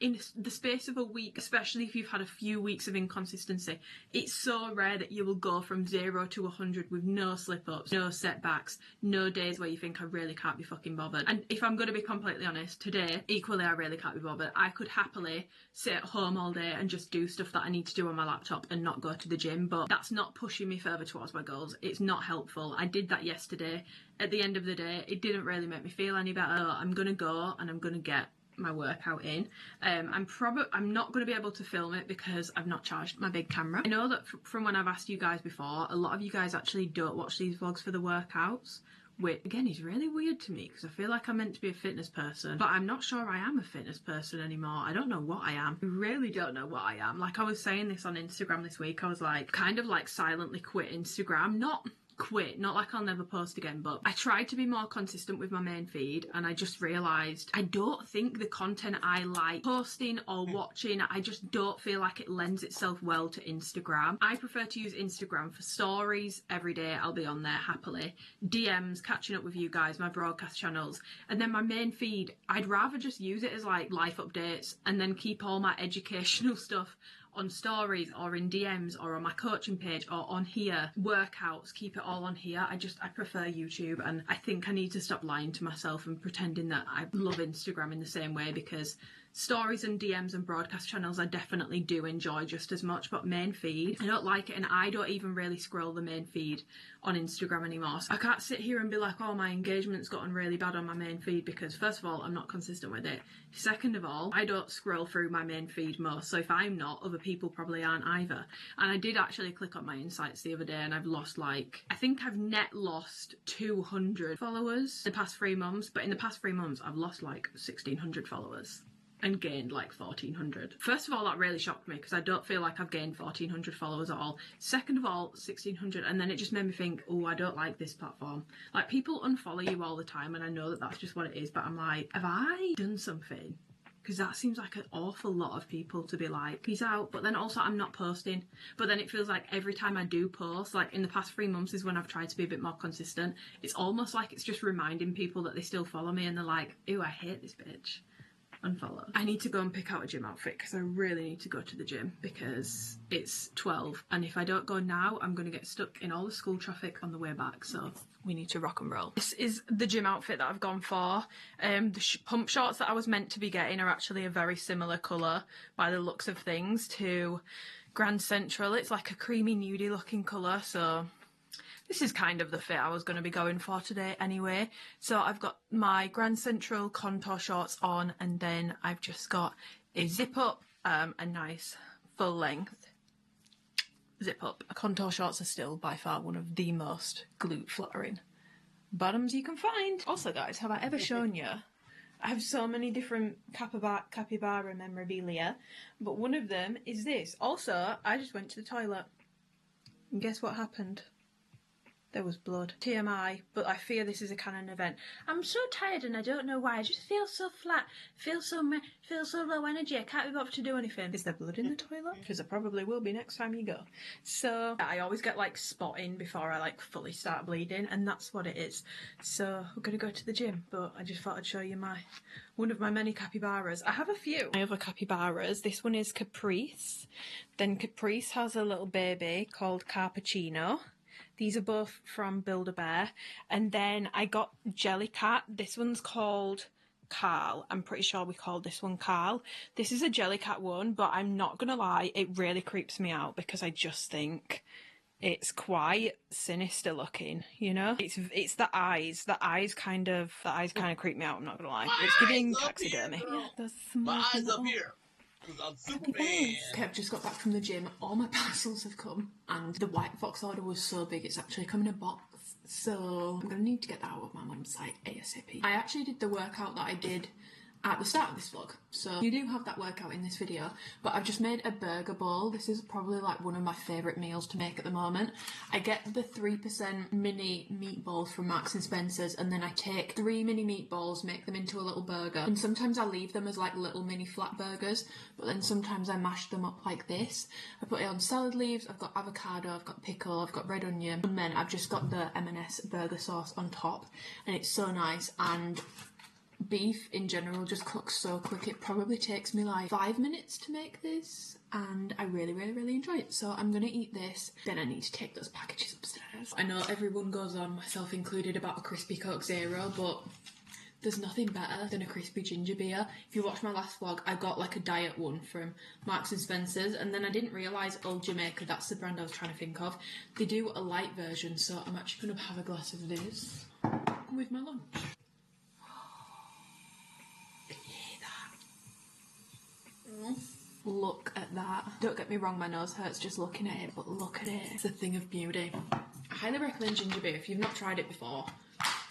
In the space of a week, especially if you've had a few weeks of inconsistency, it's so rare that you will go from 0 to 100 with no slip-ups, no setbacks, no days where you think I really can't be fucking bothered. And if I'm going to be completely honest, today, equally I really can't be bothered. I could happily sit at home all day and just do stuff that I need to do on my laptop and not go to the gym, but that's not pushing me further towards my goals. It's not helpful. I did that yesterday. At the end of the day, it didn't really make me feel any better. I'm gonna go and I'm gonna get my workout in. I'm not going to be able to film it because I've not charged my big camera. I know that from when I've asked you guys before, a lot of you guys actually don't watch these vlogs for the workouts, which again is really weird to me because I feel like I'm meant to be a fitness person, but I'm not sure I am a fitness person anymore. I don't know what I am. I really don't know what I am. Like, I was saying this on Instagram this week, I was like, kind of like silently quit Instagram. Not like I'll never post again, but I tried to be more consistent with my main feed, and I just realised I don't think the content I like posting or watching, I just don't feel like it lends itself well to Instagram. I prefer to use Instagram for stories every day. I'll be on there happily, DMs, catching up with you guys, my broadcast channels, and then my main feed, I'd rather just use it as like life updates and then keep all my educational stuff on stories or in DMs or on my coaching page or on here, workouts, keep it all on here. I prefer YouTube, and I think I need to stop lying to myself and pretending that I love Instagram in the same way, because stories and DMs and broadcast channels I definitely do enjoy just as much, but main feed, I don't like it, and I don't even really scroll the main feed on Instagram anymore. So I can't sit here and be like, oh, my engagement's gotten really bad on my main feed, because first of all, I'm not consistent with it. Second of all, I don't scroll through my main feed most, so if I'm not, other people probably aren't either. And I did actually click on my insights the other day, and I've lost like, I think I've net lost 200 followers in the past 3 months, but in the past 3 months I've lost like 1,600 followers and gained like 1,400. First of all, that really shocked me because I don't feel like I've gained 1,400 followers at all. Second of all, 1,600, and then it just made me think, oh, I don't like this platform. Like, people unfollow you all the time, and I know that that's just what it is, but I'm like, have I done something? Because that seems like an awful lot of people to be like, peace out. But then also I'm not posting. But then it feels like every time I do post, like in the past 3 months is when I've tried to be a bit more consistent. It's almost like it's just reminding people that they still follow me, and they're like, ew, I hate this bitch. Unfollow. I need to go and pick out a gym outfit because I really need to go to the gym because it's 12, and if I don't go now, I'm going to get stuck in all the school traffic on the way back, so we need to rock and roll. This is the gym outfit that I've gone for. The pump shorts that I was meant to be getting are actually a very similar colour by the looks of things to Grand Central. It's like a creamy nudie looking colour, so this is kind of the fit I was going to be going for today anyway. So I've got my Grand Central contour shorts on, and then I've just got a zip up, a nice full length zip up. Contour shorts are still by far one of the most glute flattering bottoms you can find. Also guys, have I ever shown you? I have so many different capybara memorabilia, but one of them is this. Also, I just went to the toilet, and guess what happened? There was blood. TMI, but I fear this is a canon event. I'm so tired and I don't know why. I just feel so flat, feel so low energy. I can't be bothered to do anything. Is there blood in the toilet? Because there probably will be next time you go. So I always get like spotting before I like fully start bleeding, and that's what it is. So we're gonna go to the gym, but I just thought I'd show you one of my many capybaras. I have a few. My other capybaras. This one is Caprice. Then Caprice has a little baby called Carpuccino. These are both from Build-A-Bear. And then I got Jellycat. This one's called Carl. I'm pretty sure we called this one Carl. This is a Jellycat one, but I'm not going to lie, it really creeps me out because I just think it's quite sinister looking, you know? It's the eyes. The eyes kind of creep me out, I'm not going to lie. It's giving taxidermy. Yeah, there's some my eyes up here. I'm Superman. Okay, I've just got back from the gym. All my parcels have come, and the White Fox order was so big it's actually come in a box. So I'm gonna need to get that out of my mum's site ASAP. I actually did the workout that I did at the start of this vlog, so you do have that workout in this video, but I've just made a burger bowl. This is probably like one of my favourite meals to make at the moment. I get the 3% mini meatballs from Marks and Spencer's, and then I take 3 mini meatballs, make them into a little burger, and sometimes I leave them as like little mini flat burgers, but then sometimes I mash them up like this. I put it on salad leaves, I've got avocado, I've got pickle, I've got red onion, and then I've just got the M&S burger sauce on top, and it's so nice. And beef in general just cooks so quick. It probably takes me like 5 minutes to make this, and I really enjoy it. So I'm gonna eat this, then I need to take those packages upstairs. I know everyone goes on, myself included, about a crispy Coke Zero, but there's nothing better than a crispy ginger beer. If you watch my last vlog, I got like a diet one from Marks and Spencer's, and then I didn't realise Old Jamaica, that's the brand I was trying to think of, they do a light version, so I'm actually gonna have a glass of this with my lunch. Look at that. Don't get me wrong, my nose hurts just looking at it, but look at it. It's a thing of beauty. I highly recommend ginger beer if you've not tried it before.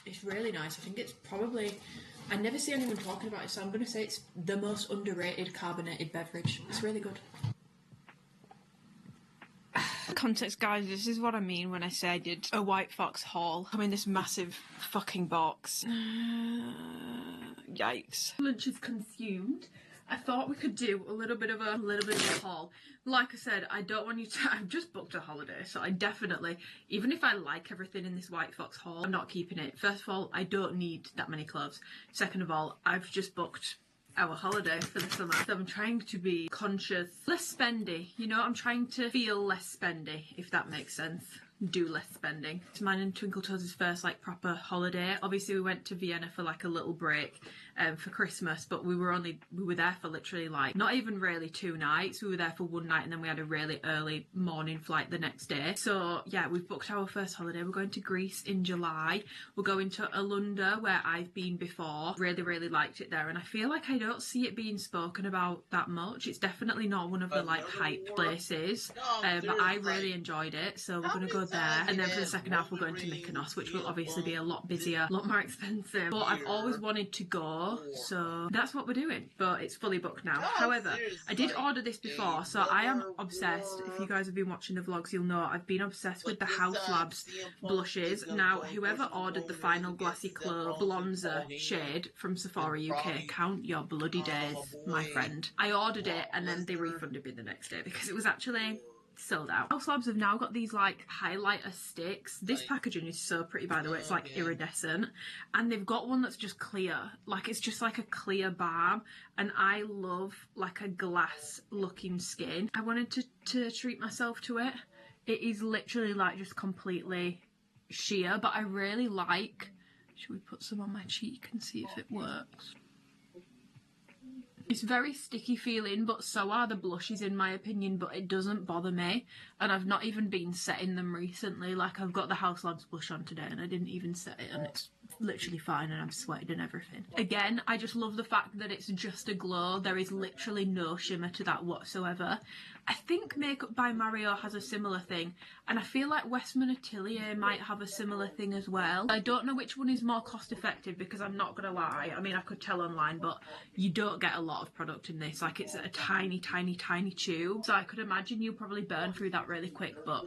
It's really nice. I think it's probably, I never see anyone talking about it, so I'm going to say it's the most underrated carbonated beverage. It's really good. Context, guys, this is what I mean when I say I did a White Fox haul. I'm in this massive fucking box. Yikes. Lunch is consumed. I thought we could do a little bit of a haul. Like I said, I don't want you to, I've just booked a holiday, so I definitely, even if I like everything in this White Fox haul, I'm not keeping it. First of all, I don't need that many clothes. Second of all, I've just booked our holiday for the summer, so I'm trying to be conscious, less spendy, you know, I'm trying to feel less spendy, if that makes sense. Do less spending. It's mine and Twinkle Toes' first like proper holiday. Obviously we went to Vienna for like a little break for Christmas, but we were there for literally like not even really 2 nights. We were there for 1 night, and then we had a really early morning flight the next day. So yeah, we've booked our first holiday. We're going to Greece in July. We're going to Alunda, where I've been before. Really liked it there, and I feel like I don't see it being spoken about that much. It's definitely not one of the like hyped places, but I really enjoyed it, so we're gonna go there. And then for the second half we're going to Mykonos, which will obviously be a lot busier, a lot more expensive, but I've always wanted to go, so that's what we're doing. But it's fully booked now. However, I did order this before, so I am obsessed. If you guys have been watching the vlogs, you'll know I've been obsessed with the House Labs blushes. Now, whoever ordered the Final Glassy Clove Bronzer shade from Sephora UK, count your bloody days, my friend. I ordered it and then they refunded me the next day because it was actually sold out. House Labs have now got these like highlighter sticks. This packaging is so pretty, by the way. It's like iridescent, and they've got one that's just clear, like it's just like a clear balm, and I love like a glass looking skin. I wanted to treat myself to it. It is literally like just completely sheer, but I really like, should we put some on my cheek and see if it works? It's very sticky feeling, but so are the blushes in my opinion, but it doesn't bother me, and I've not even been setting them recently. Like I've got the House Labs blush on today and I didn't even set it, and it's literally fine, and I'm sweating and everything. Again, I just love the fact that it's just a glow. There is literally no shimmer to that whatsoever. I think Makeup by Mario has a similar thing, and I feel like Westman Atelier might have a similar thing as well. I don't know which one is more cost effective, because I'm not gonna lie, I mean I could tell online, but you don't get a lot of product in this. Like it's a tiny tube, so I could imagine you'll probably burn through that really quick, but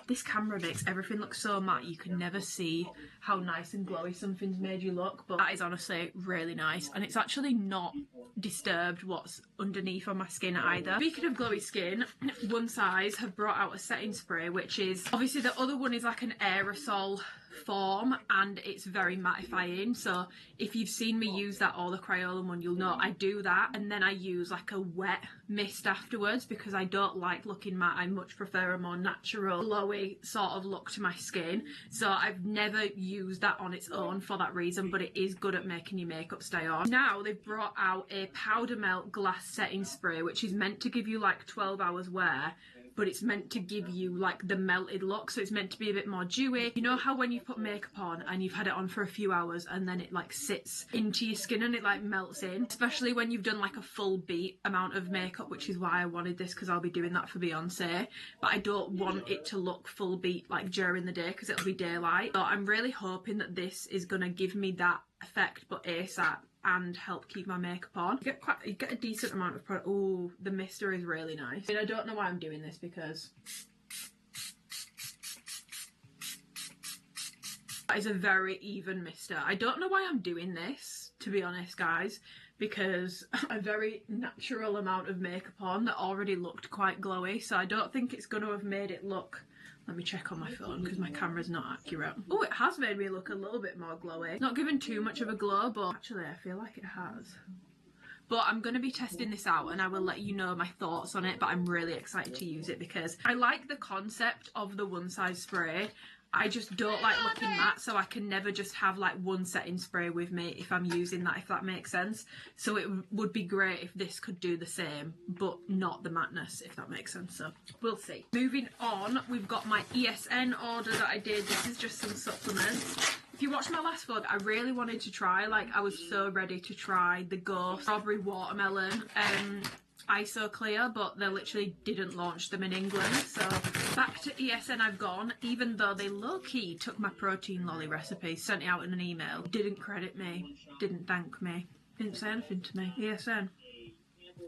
This camera makes everything look so matte you can never see how nice and glowy something's made you look, but that is honestly really nice, and it's actually not disturbed what's underneath on my skin either. Speaking of glowy skin, One Size have brought out a setting spray, which is obviously the other one is like an aerosol form and it's very mattifying, so if you've seen me use that or the Crayola one, you'll know I do that and then I use like a wet mist afterwards because I don't like looking matte. I much prefer a more natural glowy sort of look to my skin, so I've never used that on its own for that reason, but it is good at making your makeup stay on. Now they've brought out a powder melt glass setting spray which is meant to give you like 12 hours wear, but it's meant to give you like the melted look, so it's meant to be a bit more dewy. You know how when you put makeup on and you've had it on for a few hours and then it like sits into your skin and it like melts in, especially when you've done like a full beat amount of makeup, which is why I wanted this because I'll be doing that for Beyonce, but I don't want it to look full beat like during the day because it'll be daylight. So I'm really hoping that this is gonna give me that effect but ASAP and help keep my makeup on. You get a decent amount of product. Oh, the mister is really nice. I mean, I don't know why I'm doing this because that is a very even mister. I don't know why I'm doing this, to be honest, guys, because a very natural amount of makeup on that already looked quite glowy, so I don't think it's going to have made it look. Let me check on my phone because my camera's not accurate. Oh, it has made me look a little bit more glowy. Not given too much of a glow, but actually I feel like it has. But I'm going to be testing this out and I will let you know my thoughts on it, but I'm really excited to use it because I like the concept of the One Size spray. I just don't like looking matte, so I can never just have like one setting spray with me if I'm using that, if that makes sense. So it would be great if this could do the same, but not the matteness, if that makes sense. So we'll see. Moving on, we've got my ESN order that I did. This is just some supplements. If you watched my last vlog, I really wanted to try, like I was so ready to try the Ghost Strawberry Watermelon ISO Clear, but they literally didn't launch them in England, so back to ESN I've gone, even though they low-key took my protein lolly recipe, sent it out in an email, didn't credit me, didn't thank me, didn't say anything to me. ESN,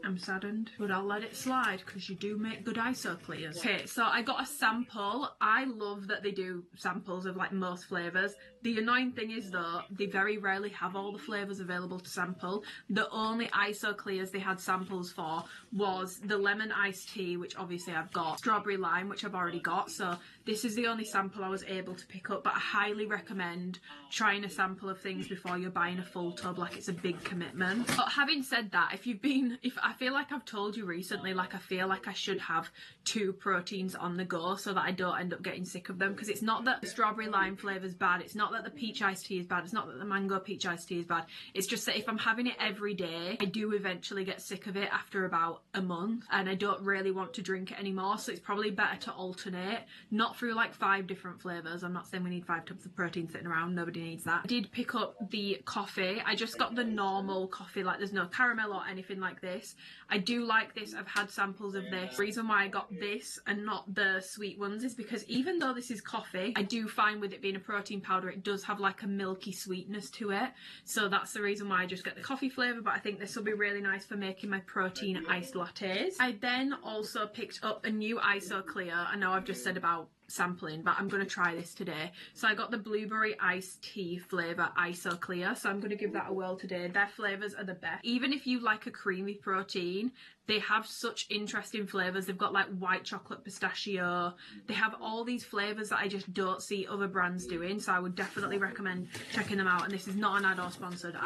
I'm saddened, but I'll let it slide because you do make good ISO clears. Okay, so I got a sample. I love that they do samples of like most flavours. The annoying thing is though, they very rarely have all the flavours available to sample. The only ISO clears they had samples for was the lemon iced tea, which obviously I've got, strawberry lime, which I've already got, so this is the only sample I was able to pick up, but I highly recommend trying a sample of things before you're buying a full tub, like it's a big commitment. But having said that, if I feel like I've told you recently, like I feel like I should have 2 proteins on the go so that I don't end up getting sick of them, because it's not that the strawberry lime flavour is bad, it's not that the peach iced tea is bad, it's not that the mango peach iced tea is bad, it's just that if I'm having it every day, I do eventually get sick of it after about a month and I don't really want to drink it anymore, so it's probably better to alternate, not through like 5 different flavours. I'm not saying we need 5 tubs of protein sitting around, nobody needs that. I did pick up the coffee. I just got the normal coffee, like there's no caramel or anything like this. I do like this, I've had samples of this. The reason why I got this and not the sweet ones is because even though this is coffee, I do find with it being a protein powder, it does have like a milky sweetness to it. So that's the reason why I just get the coffee flavour, but I think this will be really nice for making my protein iced lattes. I then also picked up a new ISO Clear. I know I've just said about sampling, but I'm going to try this today. So I got the blueberry iced tea flavour ISO Clear, so I'm going to give that a whirl today. Their flavours are the best. Even if you like a creamy protein, they have such interesting flavours. They've got like white chocolate pistachio. They have all these flavours that I just don't see other brands doing, so I would definitely recommend checking them out. And this is not an ad or sponsored.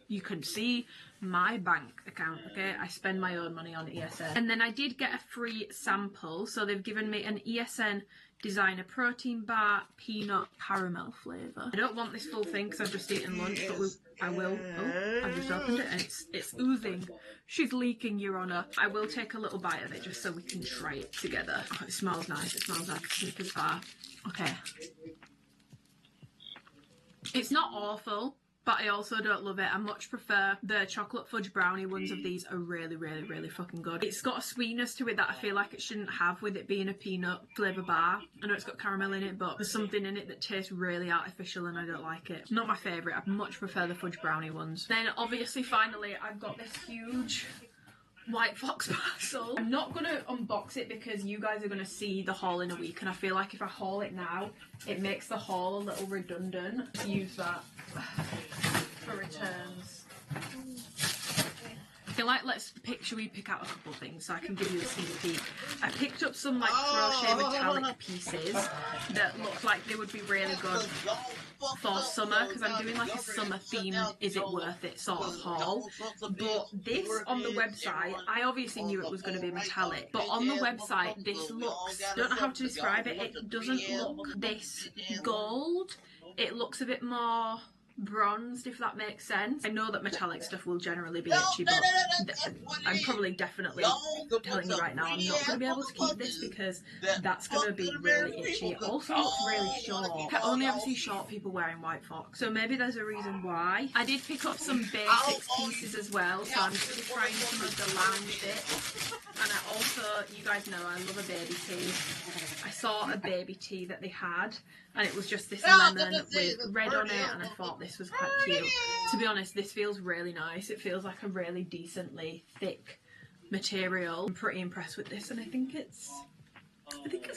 You can see my bank account, okay? I spend my own money on ESN. And then I did get a free sample, so they've given me an ESN designer protein bar peanut caramel flavour. I don't want this full thing because I've just eaten lunch, but I will. Oh, I've just opened it and it's oozing. She's leaking, Your Honour. I will take a little bite of it just so we can try it together. Oh, it smells nice. It smells like a Snickers bar. Okay. It's not awful, but I also don't love it. I much prefer the chocolate fudge brownie ones of these. Are really, really, really fucking good. It's got a sweetness to it that I feel like it shouldn't have with it being a peanut flavour bar. I know it's got caramel in it, but there's something in it that tastes really artificial and I don't like it. Not my favourite. I much prefer the fudge brownie ones. Then obviously finally I've got this huge White Fox parcel. I'm not going to unbox it because you guys are going to see the haul in a week, and I feel like if I haul it now, it makes the haul a little redundant. Use that for returns. I feel like should we pick out a couple things so I can give you a sneak peek? I picked up some like crochet metallic pieces that look like they would be really good for summer, because I'm doing like a summer themed is it worth it sort of haul. But this on the website, I obviously knew it was going to be metallic, but on the website this looks, I don't know how to describe it, it doesn't look this gold, it looks a bit more bronzed, if that makes sense. I know that metallic stuff will generally be itchy, but I'm probably definitely telling you right now I'm not going to be able to keep this because that's going to be really itchy. It also looks really short. I only ever see short people wearing White Fox, so maybe there's a reason why. I did pick up some basics pieces as well, so I'm just trying some of the lounge bits. And I also, you guys know I love a baby tea. I saw a baby tea that they had, and it was just this lemon with red on it, and I thought this was quite cute. To be honest, this feels really nice. It feels like a really decently thick material. I'm pretty impressed with this, and I think it's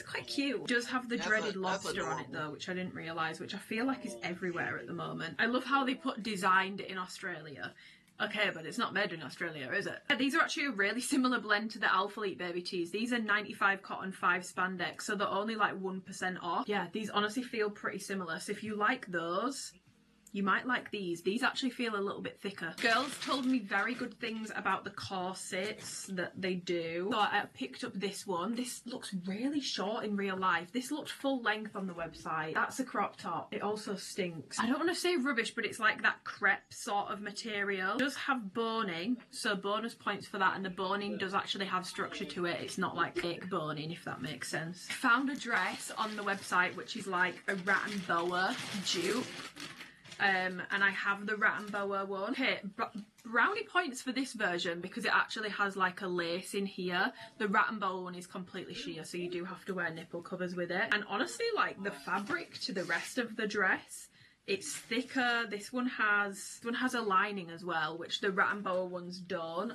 quite cute. It does have the dreaded lobster on it though, which I didn't realise, which I feel like is everywhere at the moment. I love how they put designed in Australia. Okay, but it's not made in Australia, is it? These are actually a really similar blend to the Alphalete baby tees. These are 95 cotton, 5 spandex, so they're only like 1% off. Yeah, these honestly feel pretty similar. So if you like those, you might like these. These actually feel a little bit thicker. Girls told me very good things about the corsets that they do. So I picked up this one. This looks really short in real life. This looked full length on the website. That's a crop top. It also stinks. I don't want to say rubbish, but it's like that crepe sort of material. It does have boning, so bonus points for that, and the boning does actually have structure to it. It's not like fake boning, if that makes sense. I found a dress on the website which is like a rat and boa dupe. And I have the rat and boa one. Okay, brownie points for this version because it actually has like a lace in here. The rat and boa one is completely sheer, so you do have to wear nipple covers with it. And honestly, like the fabric to the rest of the dress, it's thicker. This one has a lining as well, which the rat and boa ones don't.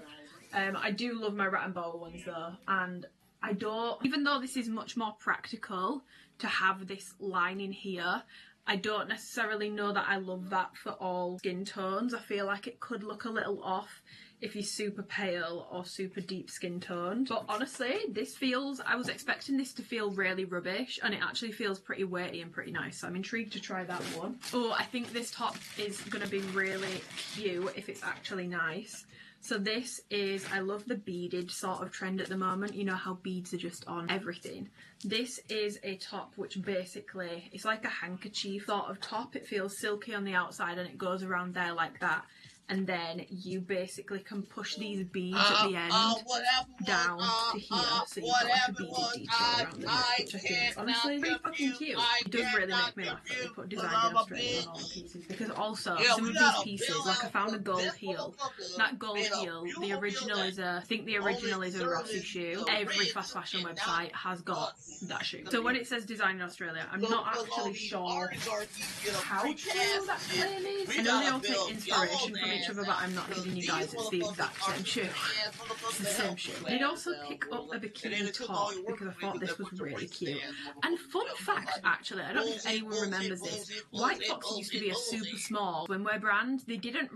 I do love my rat and boa ones though, and I don't, even though this is much more practical to have this lining here, I don't necessarily know that I love that for all skin tones. I feel like it could look a little off if you're super pale or super deep skin toned. But honestly, this feels, I was expecting this to feel really rubbish, and it actually feels pretty weighty and pretty nice. So I'm intrigued to try that one. Oh, I think this top is going to be really cute if it's actually nice. So this is, I love the beaded sort of trend at the moment. You know how beads are just on everything. This is a top which basically, it's like a handkerchief sort of top. It feels silky on the outside and it goes around there like that. And then you basically can push these beads at the end down to here, so you've got like a beaded detail around the neck, which I think is honestly pretty fucking cute. It does really make me laugh that they put designed in Australia on all the pieces, because also some of these pieces, like I found a gold heel. That gold heel, the original is a, I think the original is a Rossi shoe. Every fast fashion website has got that shoe. So when it says designed in Australia, I'm not actually sure how true that claim is. I know they all take inspiration from each other, but I'm not kidding you guys, it's the exact same shoe. It's the same shoe. I did also pick up a bikini top because I thought this was really cute. And fun fact, actually, I don't know if anyone remembers this, White Fox used to be a super small swimwear brand. They did a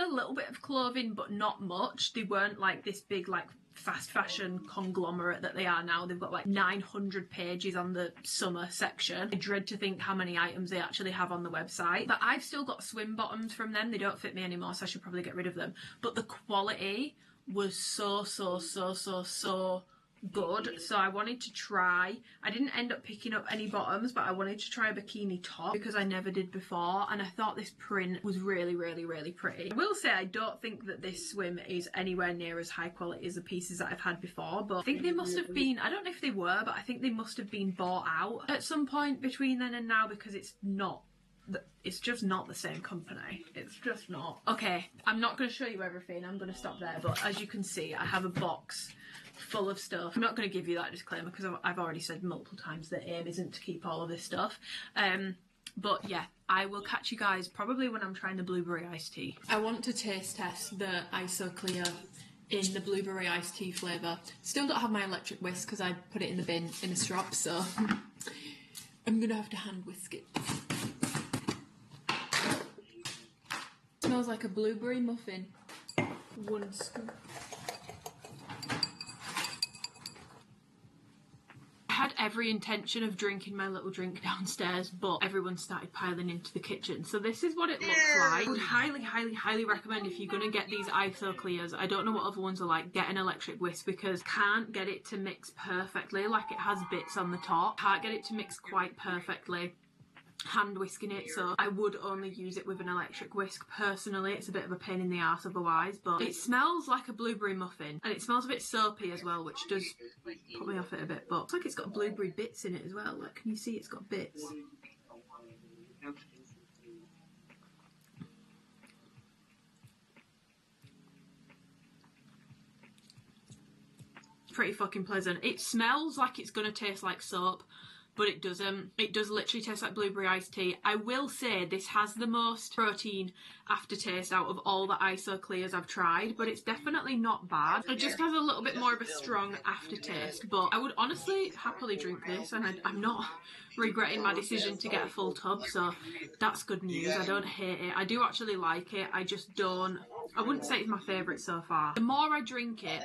little bit of clothing, but not much. They weren't like this big, like, fast fashion conglomerate that they are now. They've got like 900 pages on the summer section. I dread to think how many items they actually have on the website. But I've still got swim bottoms from them. They don't fit me anymore, so I should probably get rid of them. But the quality was so good, so I wanted to try. I didn't end up picking up any bottoms, but I wanted to try a bikini top because I never did before, and I thought this print was really pretty. I will say I don't think that this swim is anywhere near as high quality as the pieces that I've had before, but I think they must have been, I don't know if they were, but I think they must have been bought out at some point between then and now, because it's just not the same company. It's just not. Okay, I'm not going to show you everything, I'm going to stop there, but as you can see, I have a box full of stuff. I'm not going to give you that disclaimer because I've already said multiple times that aim isn't to keep all of this stuff. But yeah, I will catch you guys probably when I'm trying the blueberry iced tea. I want to taste test the ISO Clear in the blueberry iced tea flavour. Still don't have my electric whisk because I put it in the bin in a strop, so I'm gonna have to hand whisk it. Smells like a blueberry muffin. 1 scoop. I had every intention of drinking my little drink downstairs, but everyone started piling into the kitchen. So this is what it looks like. I would highly recommend, if you're going to get these ISO clears, I don't know what other ones are like, get an electric whisk, because can't get it to mix perfectly. Like, it has bits on the top. Can't get it to mix quite perfectly. Hand whisking it, so I would only use it with an electric whisk personally. It's a bit of a pain in the arse otherwise, but it smells like a blueberry muffin, and it smells a bit soapy as well, which does put me off it a bit, but it's like it's got blueberry bits in it as well. Like, can you see it's got bits? Pretty fucking pleasant. It smells like it's gonna taste like soap, but it doesn't. It does literally taste like blueberry iced tea. I will say this has the most protein aftertaste out of all the ISO clears I've tried, but it's definitely not bad. It just has a little bit more of a strong aftertaste, but I would honestly happily drink this, and I'm not regretting my decision to get a full tub, so that's good news. I don't hate it. I do actually like it. I just don't... I wouldn't say it's my favourite so far. The more I drink it,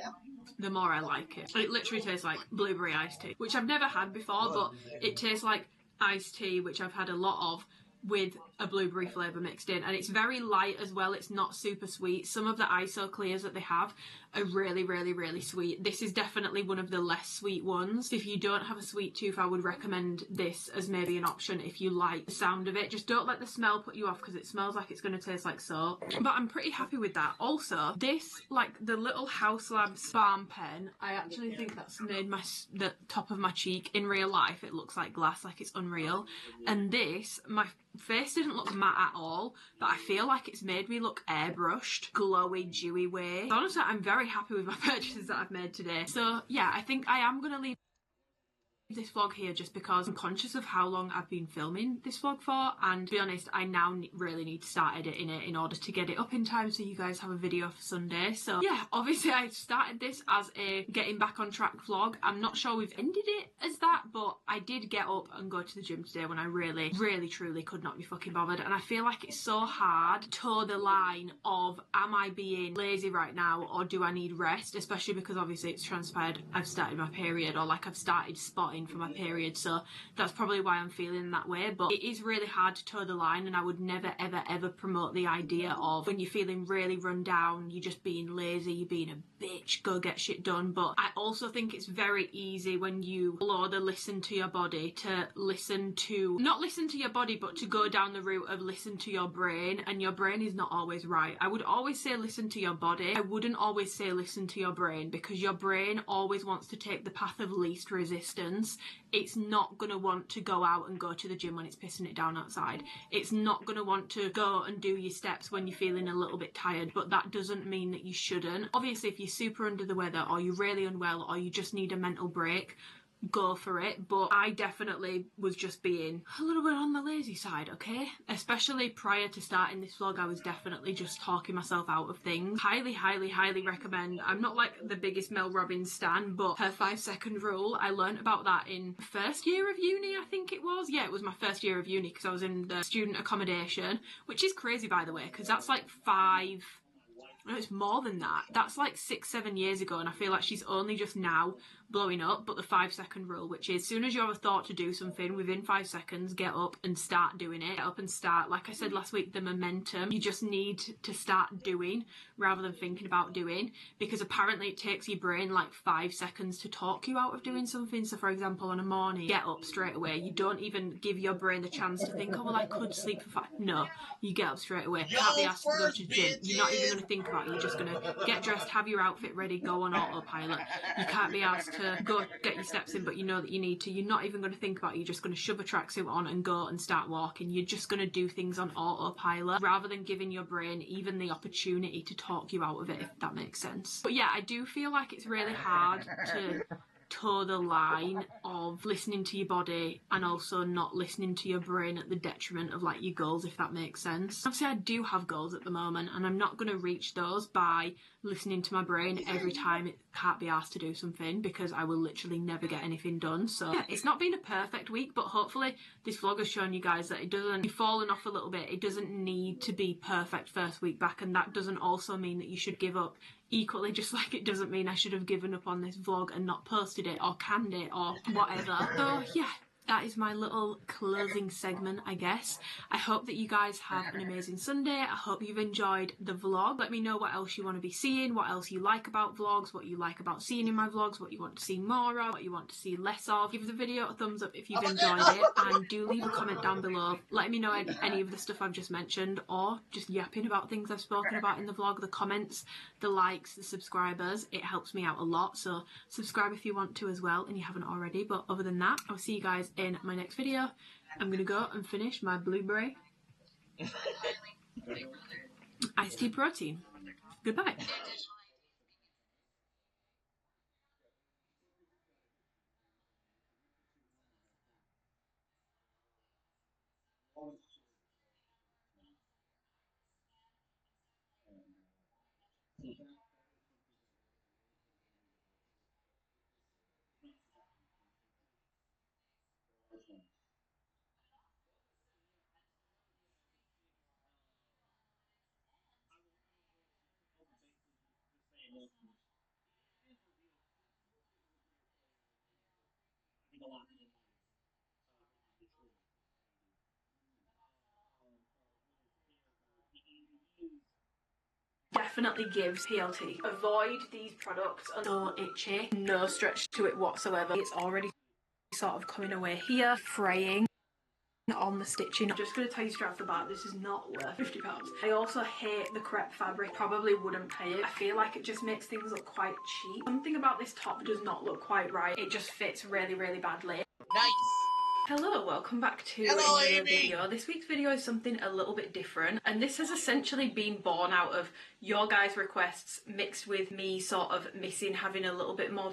the more I like it. It literally tastes like blueberry iced tea, which I've never had before, but it tastes like iced tea, which I've had a lot of, with a blueberry flavour mixed in, and it's very light as well. It's not super sweet. Some of the ISO clears that they have are really sweet. This is definitely one of the less sweet ones. If you don't have a sweet tooth, I would recommend this as maybe an option if you like the sound of it. Just don't let the smell put you off, because it smells like it's going to taste like soap. But I'm pretty happy with that. Also, this, like the little House Labs Balm pen, I actually think that's made the top of my cheek. In real life, it looks like glass, like it's unreal. And this, my face didn't look matte at all, but I feel like it's made me look airbrushed, glowy, dewy way. So honestly, I'm very happy with my purchases that I've made today. So yeah, I think I am going to leave this vlog here just because I'm conscious of how long I've been filming this vlog for, and to be honest, I now really need to start editing it in order to get it up in time so you guys have a video for Sunday. So yeah, obviously I started this as a getting back on track vlog. I'm not sure we've ended it as that, but I did get up and go to the gym today when I really truly could not be fucking bothered, and I feel like it's so hard to toe the line of, am I being lazy right now or do I need rest, especially because obviously it's transpired I've started my period, or like I've started spotting for my period, so that's probably why I'm feeling that way. But it is really hard to toe the line, and I would never ever promote the idea of, when you're feeling really run down, you're just being lazy, you're being a bitch, go get shit done. But I also think it's very easy when you follow the listen to your body to not listen to your body, but to go down the route of listen to your brain, and your brain is not always right. I would always say listen to your body. I wouldn't always say listen to your brain, because your brain always wants to take the path of least resistance. It's not going to want to go out and go to the gym when it's pissing it down outside. It's not going to want to go and do your steps when you're feeling a little bit tired, but that doesn't mean that you shouldn't. Obviously, if you're super under the weather, or you're really unwell, or you just need a mental break, go for it. But I definitely was just being a little bit on the lazy side, okay? Especially prior to starting this vlog, I was definitely just talking myself out of things. Highly recommend. I'm not like the biggest Mel Robbins stan, but her 5-second rule, I learned about that in first year of uni, I think it was. Yeah, it was my first year of uni, because I was in the student accommodation, which is crazy, by the way, because that's like no, it's more than that. That's like 6-7 years ago, and I feel like she's only just now blowing up. But the 5-second rule, which is, as soon as you have a thought to do something, within 5 seconds, get up and start doing it. Get up and start. Like I said last week, the momentum, you just need to start doing rather than thinking about doing, because apparently it takes your brain like 5 seconds to talk you out of doing something. So for example, on a morning, get up straight away. You don't even give your brain the chance to think, oh well, I could sleep for 5. No, you get up straight away. Can't be asked to go to the gym. You're not even going to think about it. You're just going to get dressed, have your outfit ready, go on autopilot. You can't be asked to go get your steps in, but you know that you need to. You're not even going to think about it. You're just going to shove a tracksuit on and go and start walking. You're just going to do things on autopilot rather than giving your brain even the opportunity to talk you out of it, if that makes sense. But yeah, I do feel like it's really hard to toe the line of listening to your body and also not listening to your brain at the detriment of like your goals, if that makes sense. Obviously I do have goals at the moment and I'm not going to reach those by listening to my brain every time it can't be asked to do something, because I will literally never get anything done. So yeah, it's not been a perfect week, but hopefully this vlog has shown you guys that it doesn't, you've fallen off a little bit, it doesn't need to be perfect first week back, and that doesn't also mean that you should give up. Equally, just like it doesn't mean I should have given up on this vlog and not posted it or canned it or whatever. So yeah, that is my little closing segment, I guess. I hope that you guys have an amazing Sunday. I hope you've enjoyed the vlog. Let me know what else you want to be seeing, what else you like about vlogs, what you like about seeing in my vlogs, what you want to see more of, what you want to see less of. Give the video a thumbs up if you've enjoyed it, and do leave a comment down below. Let me know any of the stuff I've just mentioned, or just yapping about things I've spoken about in the vlog. The comments, the likes, the subscribers, it helps me out a lot. So subscribe if you want to as well and you haven't already. But other than that, I'll see you guys in my next video. I'm gonna go and finish my blueberry iced tea protein. Goodbye. Definitely gives PLT. Avoid these products, are so itchy, no stretch to it whatsoever. It's already sort of coming away here, fraying on the stitching. I'm just going to tell you straight off the bat, this is not worth £50. I also hate the crepe fabric, probably wouldn't pay it. I feel like it just makes things look quite cheap. Something about this top does not look quite right. It just fits really, really badly. Nice. Hello, welcome back to another video. This week's video is something a little bit different, and this has essentially been born out of your guys' requests mixed with me sort of missing having a little bit more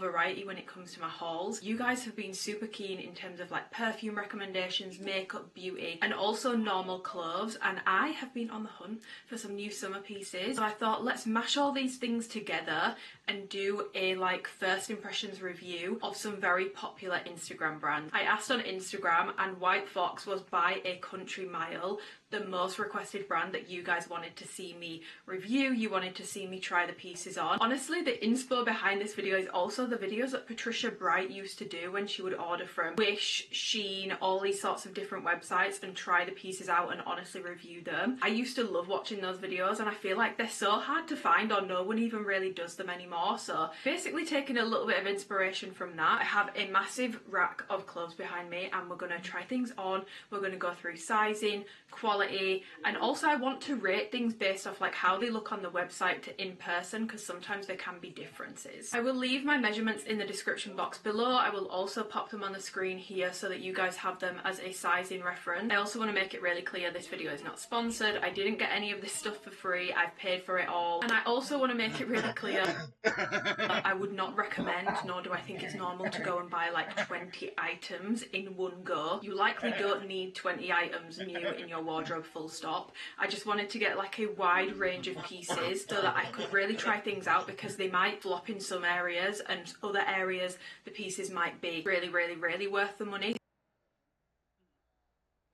variety when it comes to my hauls. You guys have been super keen in terms of like perfume recommendations, makeup, beauty, and also normal clothes, and I have been on the hunt for some new summer pieces. So I thought, let's mash all these things together and do a like first impressions review of some very popular Instagram brands. I asked on Instagram and White Fox was by a country mile the most requested brand that you guys wanted to see me review. You wanted to see me try the pieces on. Honestly, the inspo behind this video is also the videos that Patricia Bright used to do when she would order from Wish, Shein, all these sorts of different websites and try the pieces out and honestly review them. I used to love watching those videos, and I feel like they're so hard to find, or no one even really does them anymore. So basically taking a little bit of inspiration from that, I have a massive rack of clothes behind me and we're going to try things on. We're going to go through sizing, quality, and also I want to rate things based off like how they look on the website to in person, because sometimes there can be differences. I will leave my measurements in the description box below. I will also pop them on the screen here so that you guys have them as a sizing reference. I also want to make it really clear this video is not sponsored. I didn't get any of this stuff for free. I've paid for it all. And I also want to make it really clear that I would not recommend, nor do I think it's normal, to go and buy like 20 items in one go. You likely don't need 20 items new in your wardrobe, full stop. I just wanted to get like a wide range of pieces so that I could really try things out, because they might flop in some areas and other areas the pieces might be really, really, really worth the money.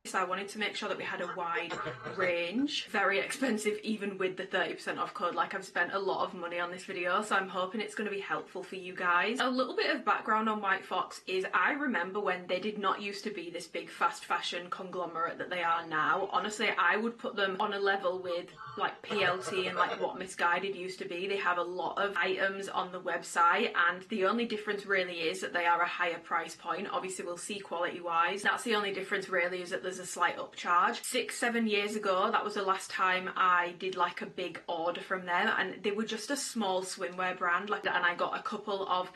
So I wanted to make sure that we had a wide range. Very expensive even with the 30% off code. Like, I've spent a lot of money on this video, so I'm hoping it's going to be helpful for you guys. A little bit of background on White Fox is I remember when they did not used to be this big fast fashion conglomerate that they are now. Honestly, I would put them on a level with like PLT and like what Missguided used to be. They have a lot of items on the website, and the only difference really is that they are a higher price point. Obviously we'll see quality wise. That's the only difference really, is that there's a slight upcharge. 6-7 years ago, that was the last time I did like a big order from them, and they were just a small swimwear brand, like, and I got a couple of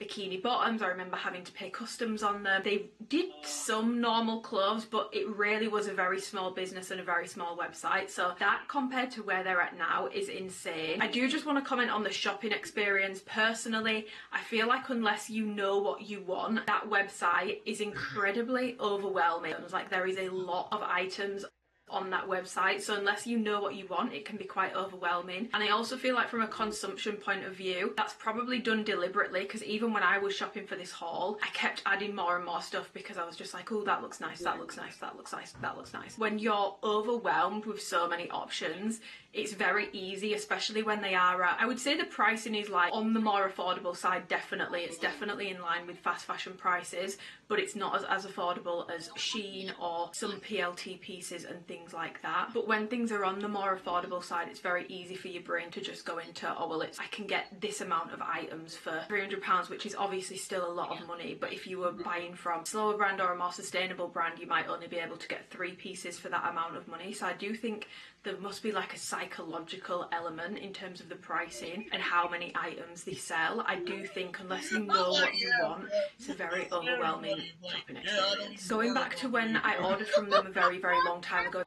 bikini bottoms. I remember having to pay customs on them. They did some normal clothes, but it really was a very small business and a very small website. So that compared to where they're at now is insane. I do just want to comment on the shopping experience. Personally, I feel like unless you know what you want, that website is incredibly overwhelming. Like, there is a lot of items on that website, so unless you know what you want, it can be quite overwhelming. And I also feel like from a consumption point of view, that's probably done deliberately, because even when I was shopping for this haul, I kept adding more and more stuff because I was just like, oh, that looks nice, that looks nice, that looks nice, that looks nice. When you're overwhelmed with so many options, it's very easy, especially when they are I would say the pricing is like on the more affordable side. Definitely, it's definitely in line with fast fashion prices, but it's not as affordable as Shein or some PLT pieces and things like that. But when things are on the more affordable side, it's very easy for your brain to just go into, oh well, I can get this amount of items for £300, which is obviously still a lot of money, but if you were buying from a slower brand or a more sustainable brand, you might only be able to get 3 pieces for that amount of money. So I do think there must be like a psychological element in terms of the pricing and how many items they sell. I do think unless you know what you want, it's a very overwhelming shopping experience. Going back to when I ordered from them a very, very long time ago,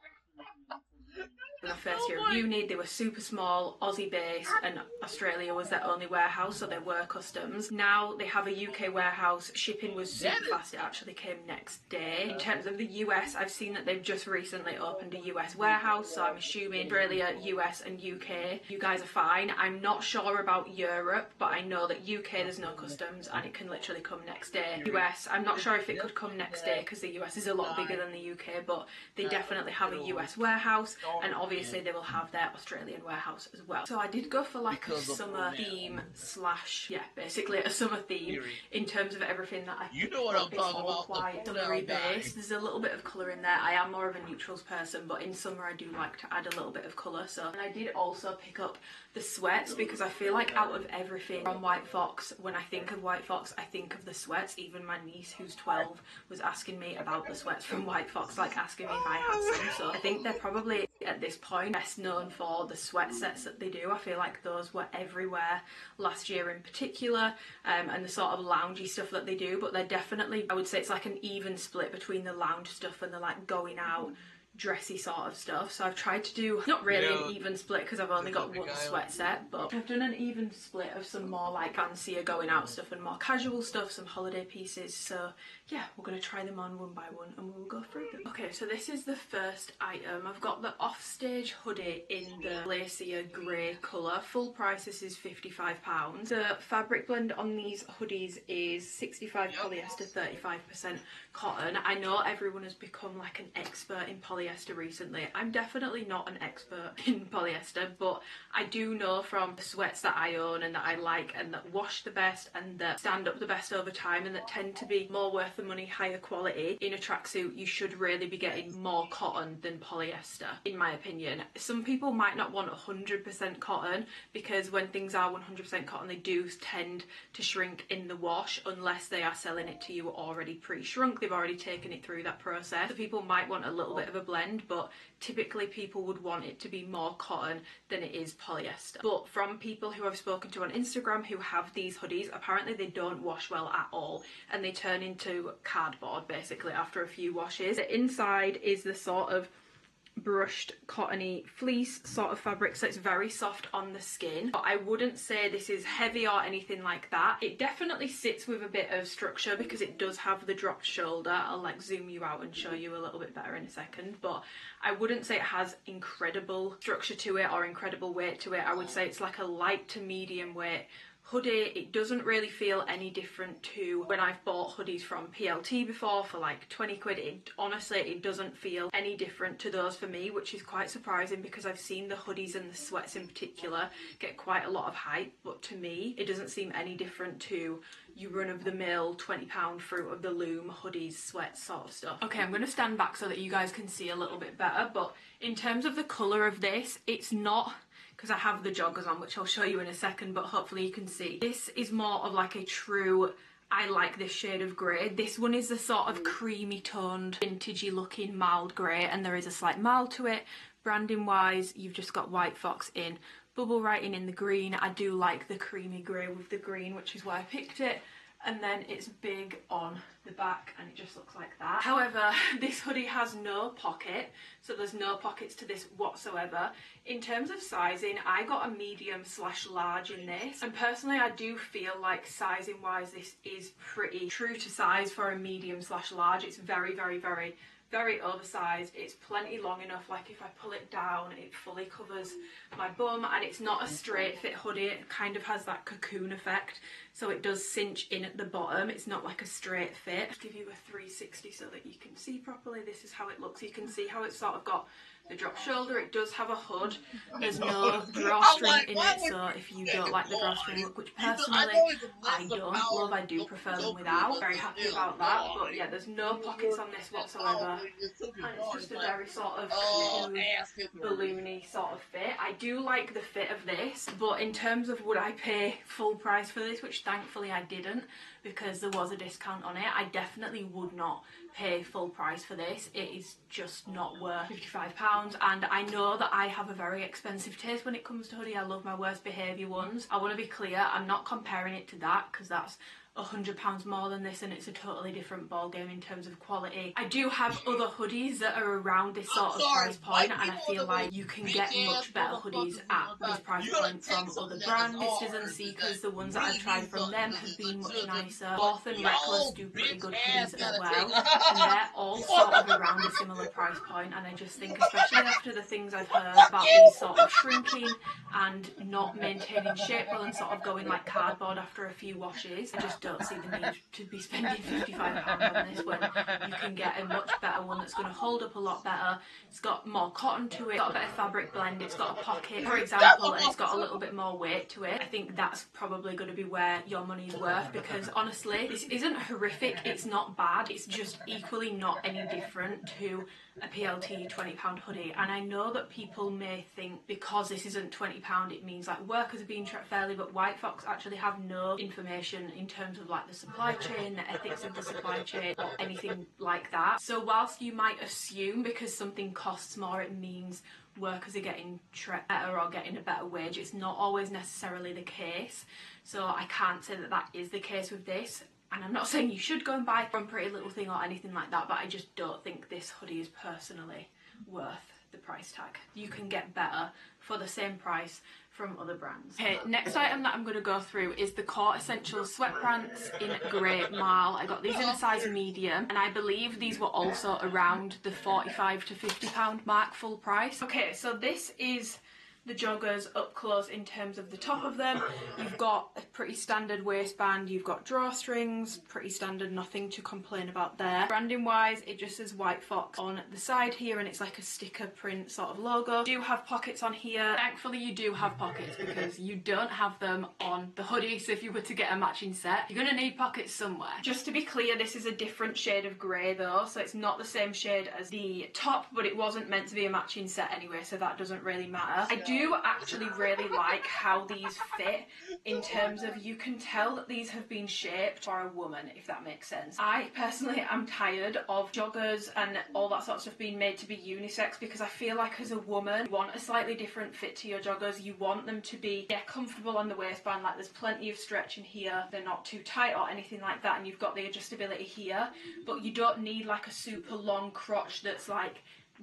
in my first year of uni, they were super small, Aussie based, and Australia was their only warehouse, so they were customs. Now they have a UK warehouse. Shipping was super fast, it actually came next day. In terms of the US, I've seen that they've just recently opened a US warehouse, so I'm assuming Australia, US and UK, you guys are fine. I'm not sure about Europe, but I know that UK there's no customs and it can literally come next day. US, I'm not sure if it could come next day because the US is a lot bigger than the UK, but they definitely have a US warehouse, and obviously they will have their Australian warehouse as well. So I did go for like a summer theme slash, yeah, basically a summer theme in terms of everything that I You know what I'm talking about. quite summery based. There's a little bit of colour in there. I am more of a neutrals person, but in summer I do like to add a little bit of colour. So, and I did also pick up the sweats because I feel like out of everything from White Fox, when I think of White Fox, I think of the sweats. Even my niece, who's 12, was asking me about the sweats from White Fox, like asking me if I had some. So I think they're probably at this point best known for the sweat sets that they do. I feel like those were everywhere last year in particular, and the sort of loungy stuff that they do, but they're definitely, I would say it's like an even split between the lounge stuff and the like going out dressy sort of stuff. So I've tried to do not really an even split because I've only got one sweat set, but I've done an even split of some more like fancier going out stuff and more casual stuff, some holiday pieces. So yeah, we're going to try them on one by one and we'll go through them. Okay, so this is the first item. I've got the Offstage hoodie in the glacier grey colour. Full price, this is £55. The fabric blend on these hoodies is 65 polyester, 35% cotton. I know everyone has become like an expert in polyester recently. I'm definitely not an expert in polyester, but I do know from the sweats that I own and that I like and that wash the best and that stand up the best over time and that tend to be more worth the money, higher quality. In a tracksuit, you should really be getting more cotton than polyester, in my opinion. Some people might not want 100% cotton because when things are 100% cotton, they do tend to shrink in the wash unless they are selling it to you already pre-shrunk. They've already taken it through that process. So people might want a little bit of a blend, but typically people would want it to be more cotton than it is polyester. But from people who I've spoken to on Instagram who have these hoodies, apparently they don't wash well at all and they turn into cardboard basically after a few washes. The inside is the sort of brushed cottony fleece sort of fabric, so it's very soft on the skin, but I wouldn't say this is heavy or anything like that. It definitely sits with a bit of structure because it does have the dropped shoulder. I'll like zoom you out and show you a little bit better in a second, but I wouldn't say it has incredible structure to it or incredible weight to it. I would say it's like a light to medium weight hoodie. It doesn't really feel any different to when I've bought hoodies from PLT before for like 20 quid. Honestly, it doesn't feel any different to those for me, which is quite surprising because I've seen the hoodies and the sweats in particular get quite a lot of hype, but to me it doesn't seem any different to your run-of-the-mill £20 Fruit of the Loom hoodies, sweats sort of stuff. Okay, I'm going to stand back so that you guys can see a little bit better, but in terms of the colour of this, it's not, because I have the joggers on, which I'll show you in a second, but hopefully you can see. This is more of like a true, I like this shade of grey. This one is the sort of creamy toned, vintagey looking mild grey, and there is a slight mild to it. Branding wise, you've just got White Fox in bubble writing in the green. I do like the creamy grey with the green, which is why I picked it. and then it's big on the back and it just looks like that. However, this hoodie has no pocket, so there's no pockets to this whatsoever. In terms of sizing, I got a medium/large in this, and personally I do feel like sizing wise this is pretty true to size for a medium/large. It's very, very, very, very oversized. It's plenty long enough, like if I pull it down it fully covers my bum, and it's not a straight fit hoodie. It kind of has that cocoon effect, so it does cinch in at the bottom. It's not like a straight fit. I'll give you a 360 so that you can see properly. This is how it looks. You can see how it's sort of got the drop shoulder. It does have a hood. There's no drawstring in it, so if you don't like the drawstring look, which personally I don't love, I do prefer them without. Very happy about that. But yeah, there's no pockets on this whatsoever, and it's just a very sort of balloony sort of fit. I do like the fit of this, but in terms of would I pay full price for this, which thankfully I didn't because there was a discount on it, I definitely would not pay full price for this. It is just not worth £55, and I know that I have a very expensive taste when it comes to hoodie. I love my worst behaviour ones. I want to be clear, I'm not comparing it to that because that's £100 more than this and it's a totally different ball game in terms of quality. I do have other hoodies that are around this sort of price point, and I feel like you can get much better hoodies at this price point from other brands. Sisters and Seekers, the ones that I've tried from them have been much nicer. Both and Reckless do pretty good hoodies as well, and they're all sort of around a similar price point, and I just think, especially after the things I've heard about these sort of shrinking and not maintaining shape well and sort of going like cardboard after a few washes, I just don't see the need to be spending £55 on this when you can get a much better one that's going to hold up a lot better. It's got more cotton to it, it's got a better fabric blend, it's got a pocket, for example, and it's got a little bit more weight to it. I think that's probably going to be where your money's worth, because honestly, this isn't horrific, it's not bad, it's just equally not any different to a PLT £20 hoodie. And I know that people may think because this isn't £20 it means like workers are being treated fairly, but White Fox actually have no information in terms of like the supply chain, the ethics of the supply chain, or anything like that. So whilst you might assume because something costs more it means workers are getting better or getting a better wage, it's not always necessarily the case. So I can't say that that is the case with this. And I'm not saying you should go and buy from Pretty Little Thing or anything like that, but I just don't think this hoodie is personally worth the price tag. You can get better for the same price from other brands. Okay, next item that I'm going to go through is the Core Essentials sweatpants in grey marl. I got these in a size medium, and I believe these were also around the £45 to £50 mark full price. Okay, so this is the joggers up close in terms of the top of them. You've got a pretty standard waistband, you've got drawstrings, pretty standard, nothing to complain about there. Branding wise, it just says White Fox on the side here, and it's like a sticker print sort of logo. You do have pockets on here. Thankfully you do have pockets because you don't have them on the hoodie, so if you were to get a matching set, you're gonna need pockets somewhere. Just to be clear, this is a different shade of grey though, so it's not the same shade as the top, but it wasn't meant to be a matching set anyway, so that doesn't really matter. I do actually really like how these fit in terms of, you can tell that these have been shaped for a woman, if that makes sense. I personally am tired of joggers and all that sort of stuff being made to be unisex, because I feel like as a woman you want a slightly different fit to your joggers. You want them to be comfortable on the waistband, like there's plenty of stretch in here, they're not too tight or anything like that, and you've got the adjustability here, but you don't need like a super long crotch that's like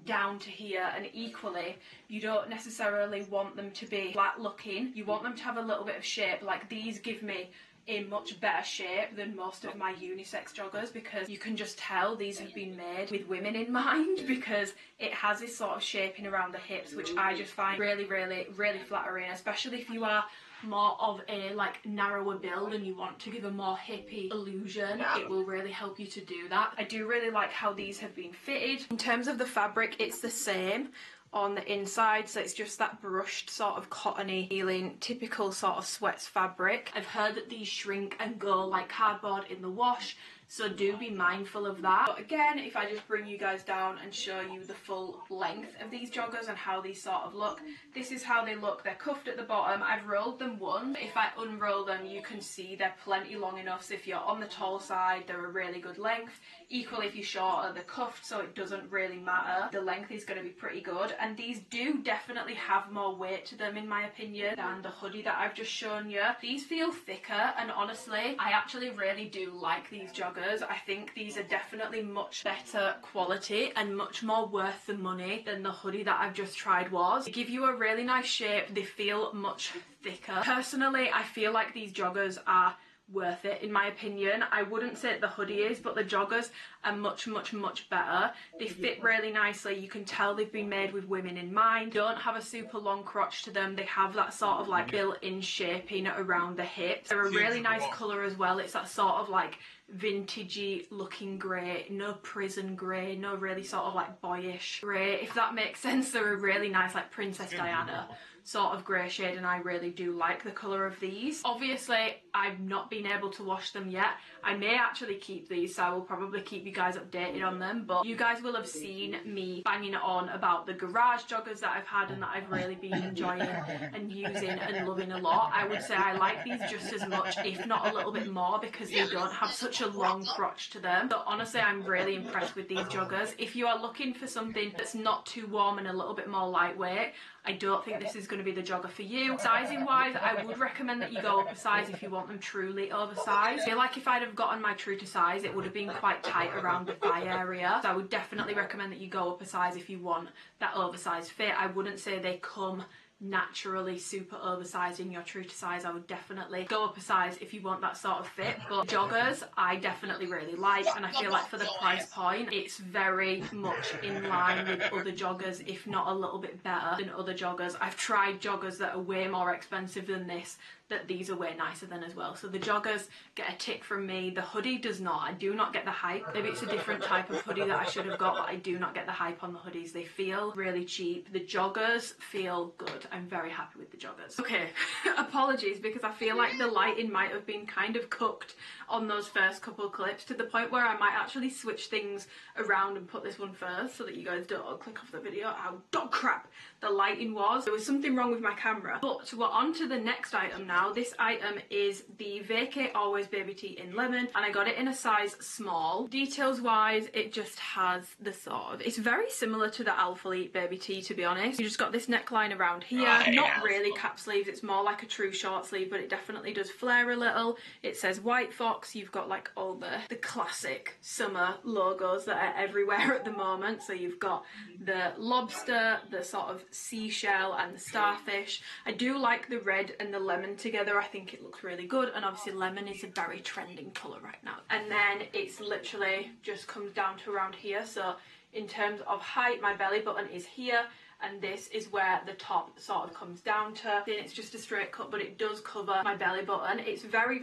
down to here. And equally, you don't necessarily want them to be flat looking, you want them to have a little bit of shape. Like these give me a much better shape than most of my unisex joggers, because you can just tell these have been made with women in mind, because it has this sort of shaping around the hips, which I just find really, really, really flattering, especially if you are more of a like narrower build and you want to give a more hippie illusion. It will really help you to do that. I do really like how these have been fitted. In terms of the fabric, it's the same on the inside, so it's just that brushed sort of cottony feeling, typical sort of sweats fabric. I've heard that these shrink and go like cardboard in the wash, so do be mindful of that. But again, if I just bring you guys down and show you the full length of these joggers and how these sort of look, this is how they look. They're cuffed at the bottom. I've rolled them once. If I unroll them, you can see they're plenty long enough, so if you're on the tall side, they're a really good length. Equally, if you're shorter, they're cuffed, so it doesn't really matter. The length is going to be pretty good, and these do definitely have more weight to them in my opinion than the hoodie that I've just shown you. These feel thicker, and honestly, I actually really do like these joggers. I think these are definitely much better quality and much more worth the money than the hoodie that I've just tried was. They give you a really nice shape. They feel much thicker. Personally, I feel like these joggers are worth it in my opinion. I wouldn't say the hoodie is, but the joggers are much better. They fit really nicely. You can tell they've been made with women in mind. Don't have a super long crotch to them. They have that sort of like built-in shaping around the hips. They're a really nice colour as well. It's that sort of like vintagey looking grey, no prison grey, no really sort of like boyish grey, if that makes sense. They're a really nice like Princess Diana sort of grey shade, and I really do like the colour of these. Obviously, I've not been able to wash them yet. I may actually keep these, so I will probably keep you guys updated on them, but you guys will have seen me banging it on about the garage joggers that I've had and that I've really been enjoying and using and loving a lot. I would say I like these just as much, if not a little bit more, because they don't have such a long crotch to them. So honestly, I'm really impressed with these joggers. If you are looking for something that's not too warm and a little bit more lightweight, I don't think this is going to be the jogger for you. Sizing wise, I would recommend that you go up a size if you want them truly oversized. I feel like if I'd have gotten my true to size, it would have been quite tight around the thigh area. So I would definitely recommend that you go up a size if you want that oversized fit. I wouldn't say they come naturally super oversized in your true to size. I would definitely go up a size if you want that sort of fit. But joggers I definitely really like, and I feel like for the price point it's very much in line with other joggers, if not a little bit better than other joggers. I've tried joggers that are way more expensive than this, that these are way nicer than as well. So the joggers get a tick from me. The hoodie does not. I do not get the hype. Maybe it's a different type of hoodie that I should have got, but I do not get the hype on the hoodies. They feel really cheap. The joggers feel good. I'm very happy with the joggers. Okay, apologies, because I feel like the lighting might have been kind of cooked on those first couple of clips, to the point where I might actually switch things around and put this one first so that you guys don't all click off the video. How dog crap the lighting was. There was something wrong with my camera. But we're on to the next item now. This item is the Vacay Always Baby Tee in lemon, and I got it in a size small. Details wise, it just has the sort of, it's very similar to the Alphalete Baby Tee, to be honest. You just got this neckline around here, not really cap sleeves, it's more like a true short sleeve, but it definitely does flare a little. It says White Fox. You've got like all the classic summer logos that are everywhere at the moment. So you've got the lobster, the sort of seashell, and the starfish. I do like the red and the lemon together. I think it looks really good, and obviously lemon is a very trending colour right now. And then it's literally just comes down to around here. So in terms of height, my belly button is here, and this is where the top sort of comes down to. Then it's just a straight cut, but it does cover my belly button. It's very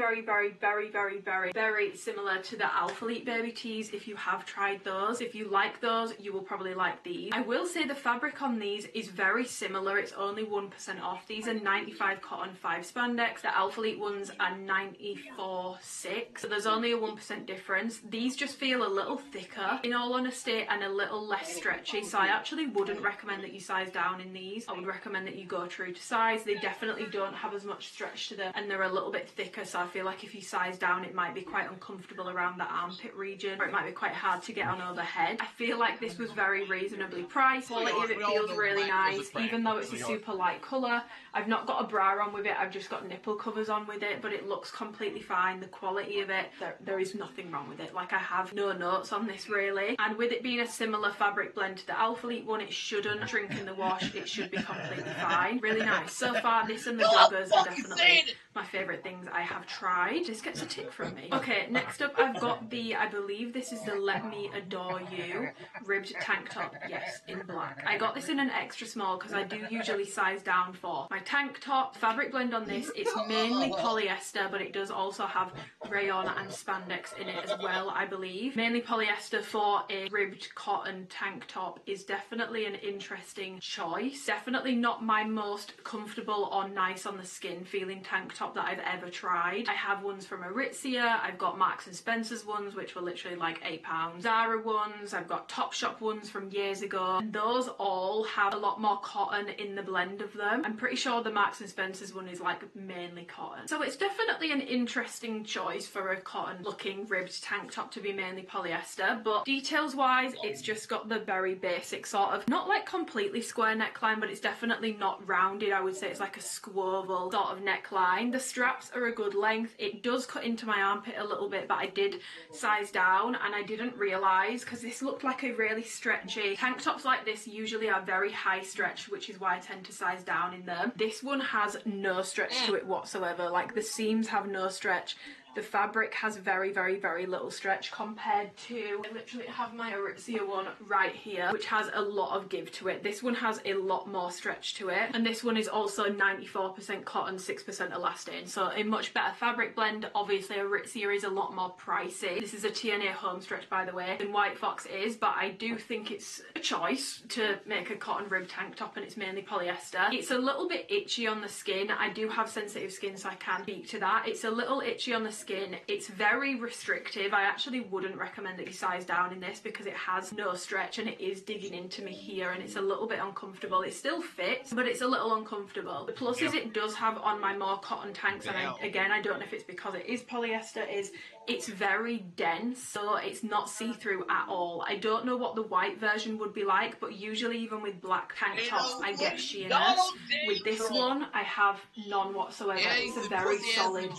similar to the Alphalete Baby Tees. If you have tried those, if you like those, you will probably like these. I will say the fabric on these is very similar. It's only 1% off. These are 95 cotton, 5 spandex. The Alphalete ones are 94.6, so there's only a 1% difference. These just feel a little thicker, in all honesty, and a little less stretchy, so I actually wouldn't recommend that you size down in these. I would recommend that you go true to size. They definitely don't have as much stretch to them, and they're a little bit thicker, so I feel like if you size down it might be quite uncomfortable around the armpit region, or it might be quite hard to get on overhead. I feel like this was very reasonably priced. Quality of it feels really nice, even though it's a super light colour. I've not got a bra on with it, I've just got nipple covers on with it, but it looks completely fine. The quality of it, there is nothing wrong with it. Like, I have no notes on this really, and with it being a similar fabric blend to the Alphalete one, it shouldn't shrink in the wash. It should be completely fine. Really nice. So far, this and the joggers are definitely my favourite things I have tried. This gets a tick from me. Okay, next up I've got the, I believe this is the Let Me Adore You ribbed tank top, yes, in black. I got this in an extra small because I do usually size down for my tank top. Fabric blend on this, it's mainly polyester, but it does also have rayon and spandex in it as well, I believe. Mainly polyester for a ribbed cotton tank top is definitely an interesting interesting choice. Definitely not my most comfortable or nice on the skin feeling tank top that I've ever tried. I have ones from Aritzia, I've got Marks and Spencer's ones which were literally like £8, Zara ones, I've got Topshop ones from years ago, and those all have a lot more cotton in the blend of them. I'm pretty sure the Marks and Spencer's one is like mainly cotton. So it's definitely an interesting choice for a cotton looking ribbed tank top to be mainly polyester, but details wise it's just got the very basic sort of, not like completely square neckline, but it's definitely not rounded. I would say it's like a squoval sort of neckline. The straps are a good length. It does cut into my armpit a little bit, but I did size down and I didn't realise, because this looked like a really stretchy tank tops like this usually are very high stretch, which is why I tend to size down in them. This one has no stretch to it whatsoever. Like the seams have no stretch. The fabric has very, very, very little stretch compared to, I literally have my Aritzia one right here, which has a lot of give to it. This one has a lot more stretch to it. And this one is also 94% cotton, 6% elastane. So a much better fabric blend. Obviously Aritzia is a lot more pricey. This is a TNA home stretch, by the way, than White Fox is, but I do think it's a choice to make a cotton rib tank top, and it's mainly polyester. It's a little bit itchy on the skin. I do have sensitive skin, so I can speak to that. It's a little itchy on the skin. It's very restrictive. I actually wouldn't recommend that you size down in this because it has no stretch and it is digging into me here and it's a little bit uncomfortable. It still fits, but it's a little uncomfortable. The pluses it does have on my more cotton tanks, and I don't know if it's because it is polyester, is it's very dense, so it's not see-through at all. I don't know what the white version would be like, but usually even with black tank tops I get sheerness. With this one I have none whatsoever. It's a very solid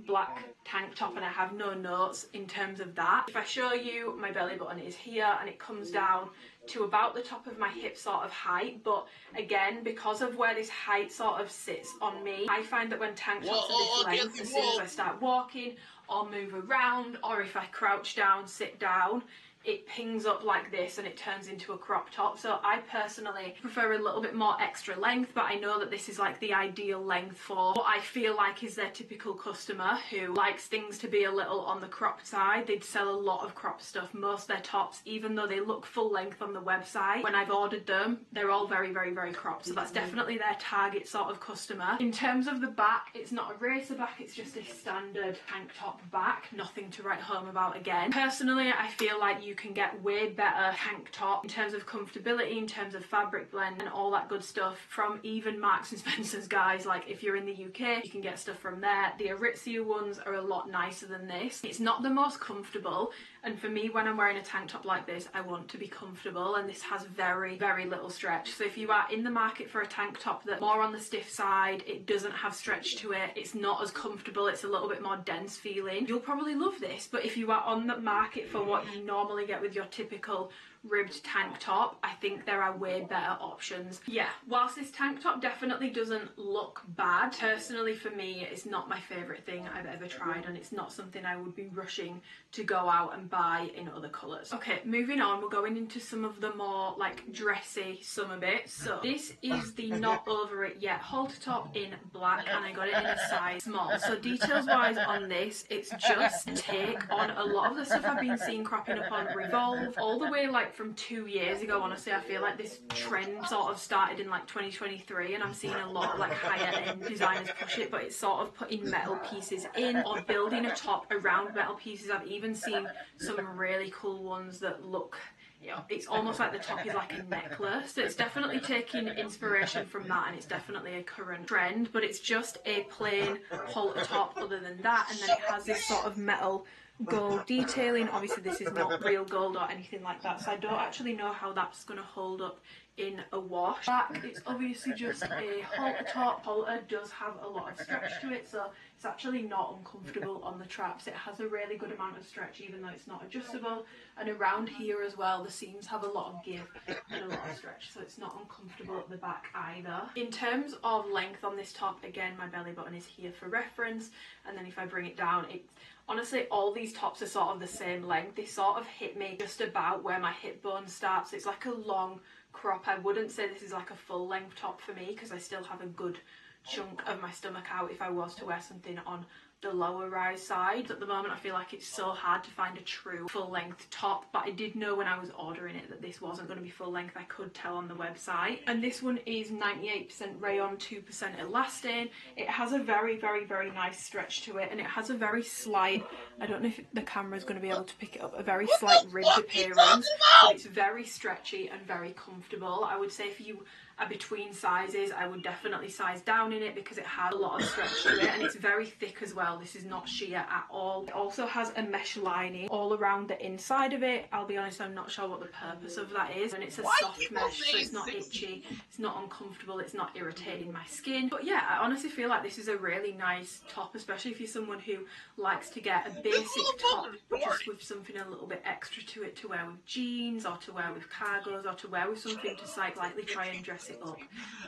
black tank top and I have no notes in terms of that. If I show you, my belly button is here and it comes down to about the top of my hip sort of height, but again, because of where this height sort of sits on me, I find that when tank tops are this length, as soon as I start walking or move around, or if I crouch down, sit down, it pings up like this and it turns into a crop top. So I personally prefer a little bit more extra length, but I know that this is like the ideal length for what I feel like is their typical customer who likes things to be a little on the cropped side. They'd sell a lot of cropped stuff. Most of their tops, even though they look full length on the website, when I've ordered them, they're all very, very, very cropped. So that's definitely their target sort of customer. In terms of the back, it's not a racer back, it's just a standard tank top back. Nothing to write home about again. Personally, I feel like you can get way better tank top in terms of comfortability, in terms of fabric blend and all that good stuff from even Marks and Spencer's, guys. Like if you're in the UK, you can get stuff from there. The Aritzia ones are a lot nicer than this. It's not the most comfortable, and for me, when I'm wearing a tank top like this, I want to be comfortable, and this has very, very little stretch. So if you are in the market for a tank top that's more on the stiff side, it doesn't have stretch to it, it's not as comfortable, it's a little bit more dense feeling, you'll probably love this. But if you are on the market for what you normally get with your typical ribbed tank top, I think there are way better options. Yeah, whilst this tank top definitely doesn't look bad, personally for me it's not my favourite thing I've ever tried, and it's not something I would be rushing to go out and buy in other colours. Okay, moving on, we're going into some of the more like dressy summer bits. So this is the Not Over It Yet halter top in black, and I got it in a size small. So details wise on this, it's just take on a lot of the stuff I've been seeing cropping up on Revolve all the way like from 2 years ago. Honestly, I feel like this trend sort of started in like 2023, and I'm seeing a lot of like higher end designers push it, but it's sort of putting metal pieces in or building a top around metal pieces. I've even seen some really cool ones that look, you know, it's almost like the top is like a necklace. So it's definitely taking inspiration from that, and it's definitely a current trend, but it's just a plain halter top other than that, and then it has this sort of metal gold detailing. Obviously this is not real gold or anything like that, so I don't actually know how that's going to hold up in a wash. Back, it's obviously just a halter top. Halter does have a lot of stretch to it, so it's actually not uncomfortable on the traps. It has a really good amount of stretch even though it's not adjustable, and around here as well the seams have a lot of give and a lot of stretch, so it's not uncomfortable at the back either. In terms of length on this top, again my belly button is here for reference, and then if I bring it down, it's honestly all these tops are sort of the same length. They sort of hit me just about where my hip bone starts. It's like a long crop. I wouldn't say this is like a full length top for me because I still have a good chunk of my stomach out if I was to wear something on the lower rise side. At the moment I feel like it's so hard to find a true full length top, but I did know when I was ordering it that this wasn't going to be full length. I could tell on the website. And this one is 98% rayon, 2% elastane. It has a very, very, very nice stretch to it, and it has a very slight, I don't know if the camera is going to be able to pick it up, a very slight ribbed appearance, but it's very stretchy and very comfortable. I would say if you are between sizes, I would definitely size down in it because it has a lot of stretch to it, and it's very thick as well. This is not sheer at all. It also has a mesh lining all around the inside of it. I'll be honest, I'm not sure what the purpose of that is, and it's a soft mesh, so it's not itchy, it's not uncomfortable, it's not irritating my skin. But yeah, I honestly feel like this is a really nice top, especially if you're someone who likes to get a basic top just with something a little bit extra to it, to wear with jeans or to wear with cargos or to wear with something to slightly try and dress it up.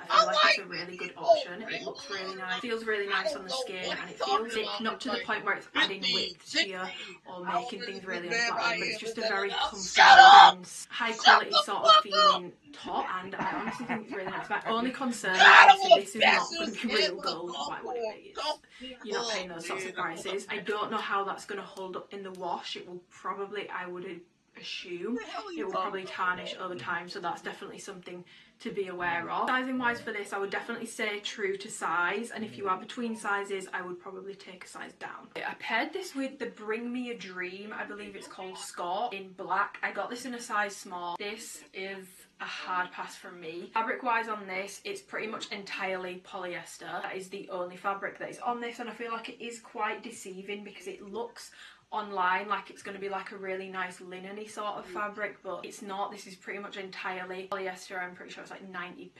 I feel like it's a really good option. It looks really nice, feels really nice on the skin, and it feels thick, not to the point where it's adding width to you or making things really unflattering, but it's just a very comfortable, dense, high quality sort of feeling top, and I honestly think it's really nice. My only concern is obviously this is not going to be real gold. Why would it be? You're not paying those sorts of prices. I don't know how that's going to hold up in the wash. It will probably, I would assume, it will probably tarnish over time, so that's definitely something to be aware of. Sizing wise for this, I would definitely say true to size, and if you are between sizes, I would probably take a size down. I paired this with the Bring Me a Dream, I believe it's called Skirt, in black. I got this in a size small. This is a hard pass from me. Fabric wise on this, it's pretty much entirely polyester. That is the only fabric that is on this, and I feel like it is quite deceiving because it looks online like it's going to be like a really nice linen-y sort of fabric, but it's not. This is pretty much entirely polyester. I'm pretty sure it's like 90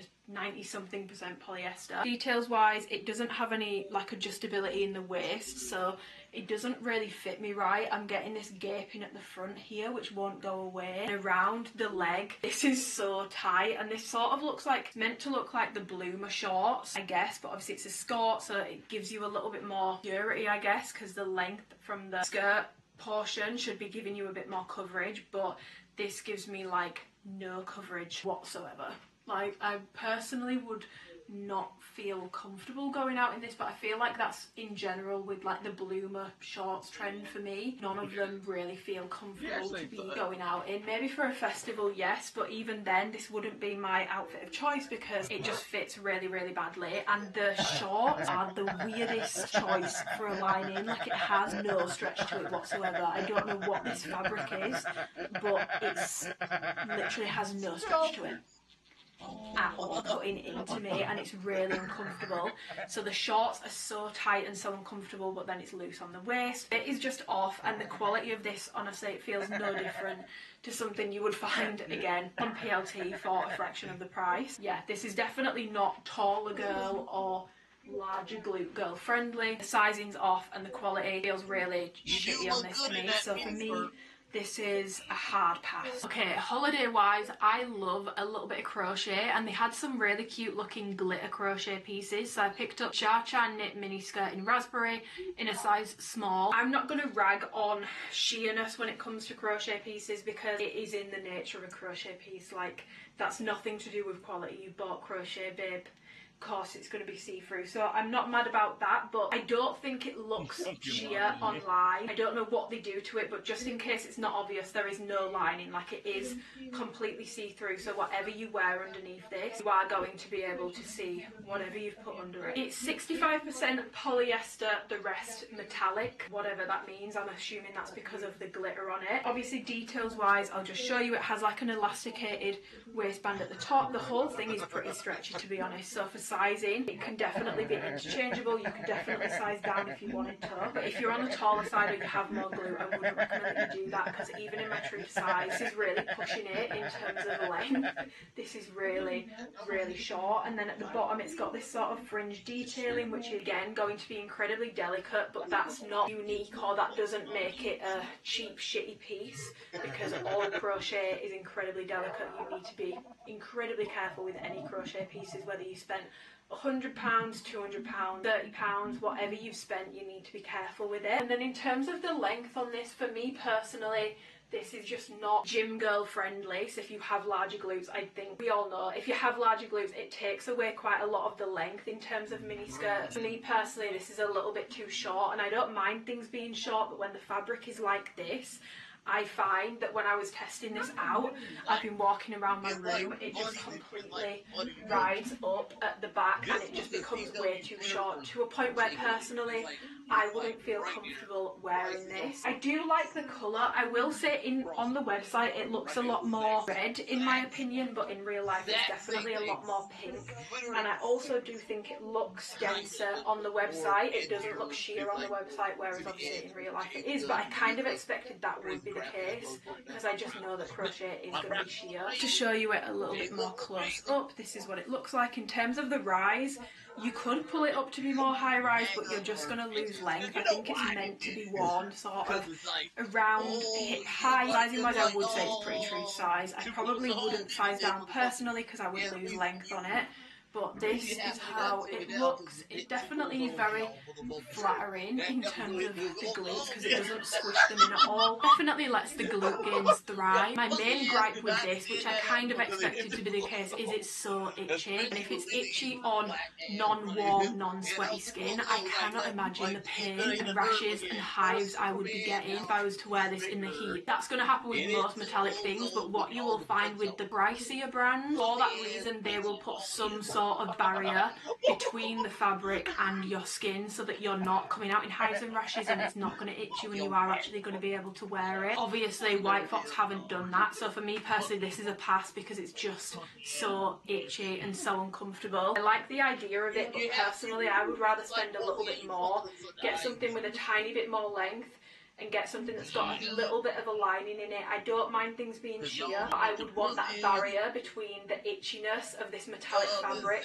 something percent polyester. Details wise, it doesn't have any like adjustability in the waist, so it doesn't really fit me right. I'm getting this gaping at the front here which won't go away, and around the leg this is so tight, and this sort of looks like, it's meant to look like the bloomer shorts I guess, but obviously it's a skirt, so it gives you a little bit more security I guess, because the length from the skirt portion should be giving you a bit more coverage, but this gives me like no coverage whatsoever. Like, I personally would not feel comfortable going out in this, but I feel like that's in general with like the bloomer shorts trend for me. None of them really feel comfortable to be going out in. Maybe for a festival, yes, but even then this wouldn't be my outfit of choice because it just fits really, really badly, and the shorts are the weirdest choice for a lining. Like, it has no stretch to it whatsoever. I don't know what this fabric is, but it's literally has no stretch to it at all cutting into me, and it's really uncomfortable. So the shorts are so tight and so uncomfortable, but then it's loose on the waist. It is just off, and the quality of this, honestly, it feels no different to something you would find again on PLT for a fraction of the price. Yeah, this is definitely not taller girl or larger glute girl friendly. The sizing's off and the quality feels really shitty on this to me, so for me this is a hard pass. Okay, holiday wise, I love a little bit of crochet, and they had some really cute looking glitter crochet pieces, so I picked up Cha Cha Knit mini skirt in raspberry in a size small. I'm not going to rag on sheerness when it comes to crochet pieces because it is in the nature of a crochet piece. Like, that's nothing to do with quality. You bought crochet, babe, of course it's going to be see-through, so I'm not mad about that, but I don't think it looks sheer online. I don't know what they do to it, but just in case it's not obvious, there is no lining. Like, it is completely see-through, so whatever you wear underneath this, you are going to be able to see whatever you've put under it. It's 65% polyester, the rest metallic, whatever that means. I'm assuming that's because of the glitter on it. Obviously, details wise, I'll just show you. It has like an elasticated waistband at the top. The whole thing is pretty stretchy, to be honest, so for sizing it can definitely be interchangeable. You can definitely size down if you wanted to, but if you're on the taller side or you have more glue, I wouldn't recommend that you do that, because even in my true size, this is really pushing it in terms of length. This is really, really short, and then at the bottom it's got this sort of fringe detailing, which is again going to be incredibly delicate, but that's not unique, or that doesn't make it a cheap shitty piece, because all crochet is incredibly delicate. You need to be incredibly careful with any crochet pieces, whether you spend £100, £200, £30, whatever you've spent, you need to be careful with it. And then in terms of the length on this, for me personally, This is just not gym girl friendly, so if you have larger glutes, I think we all know if you have larger glutes it takes away quite a lot of the length in terms of mini skirts. For me personally, this is a little bit too short, and I don't mind things being short, but when the fabric is like this, I find that when I was testing this out, I've been walking around my room, it just completely rides up at the back and it just becomes way too short, to a point where personally I wouldn't feel comfortable wearing this. I do like the colour. I will say on the website it looks a lot more red in my opinion, but in real life it's definitely a lot more pink. And I also do think it looks denser on the website. It doesn't look sheer on the website, whereas obviously in real life it is, but I kind of expected that would be the case because I just know that crochet is going to be sheer. To show you it a little bit more close up, this is what it looks like. In terms of the rise, you could pull it up to be more high rise, but you're just going to lose length. I think it's meant to be worn sort of around hip high. Sizing wise, I would say it's pretty true size. I probably wouldn't size down personally because I would lose length on it. But this is how it looks. It definitely is very flattering in terms of the glutes because it doesn't squish them in at all. Definitely lets the glute gains thrive. My main gripe with this, which I kind of expected to be the case, is it's so itchy. And if it's itchy on non-warm, non-sweaty skin, I cannot imagine the pain and rashes and hives I would be getting if I was to wear this in the heat. That's going to happen with most metallic things, but what you will find with the pricier brands, for that reason they will put some sort of barrier between the fabric and your skin so that you're not coming out in hives and rashes and it's not going to itch you and you are actually going to be able to wear it. Obviously White Fox haven't done that, so for me personally this is a pass because it's just so itchy and so uncomfortable. I like the idea of it, but personally I would rather spend a little bit more, get something with a tiny bit more length and get something that's got a little bit of a lining in it. I don't mind things being sheer, but I would want that barrier between the itchiness of this metallic fabric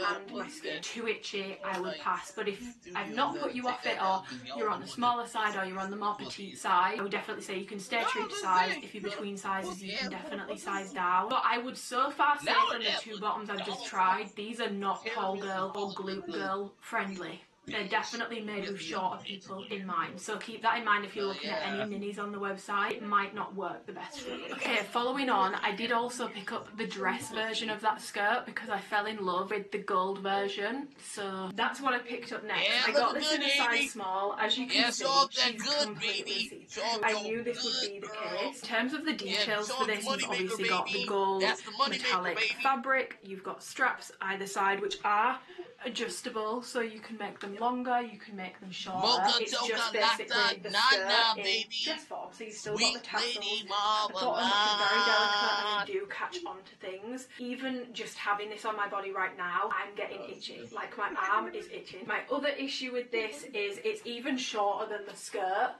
and my skin. Too itchy, I would pass. But if I've not put you off it, or you're on the smaller side or you're on the more petite side, I would definitely say you can stay true to size. If you're between sizes, you can definitely size down. But I would so far say from the two bottoms I've just tried, these are not tall girl or glute girl friendly. They're definitely made with shorter people in mind, so keep that in mind if you're looking at any minis on the website. It might not work the best for you. Okay, following on, I did also pick up the dress version of that skirt because I fell in love with the gold version, so that's what I picked up next. I got this in a size small. As you can see, she's completely see-through. I knew this would be the case. In terms of the details for this, you've obviously got the gold metallic fabric, you've got straps either side which are adjustable, so you can make them longer, you can make them shorter. It's just basically the skirt in dress form, so you've still got the tassels at the bottom, which are very delicate and they do catch onto things. Even just having this on my body right now, I'm getting itchy. Like my arm is itching. My other issue with this is it's even shorter than the skirt.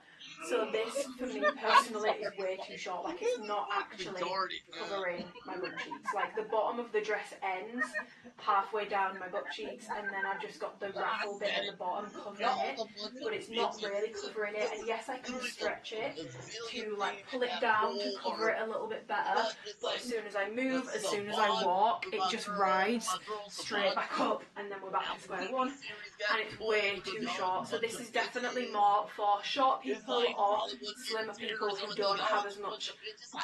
So this, for me personally, is way too short. Like, it's not actually covering my butt cheeks. Like, the bottom of the dress ends halfway down my butt cheeks, and then I've just got the raffle bit at the bottom covering it, but it's not really covering it. And yes, I can stretch it to, like, pull it down to cover it a little bit better, but as soon as I move, as soon as I walk, it just rides straight back up, and then we're back to square one, and it's way too short. So this is definitely more for short people or slimmer people who don't have as much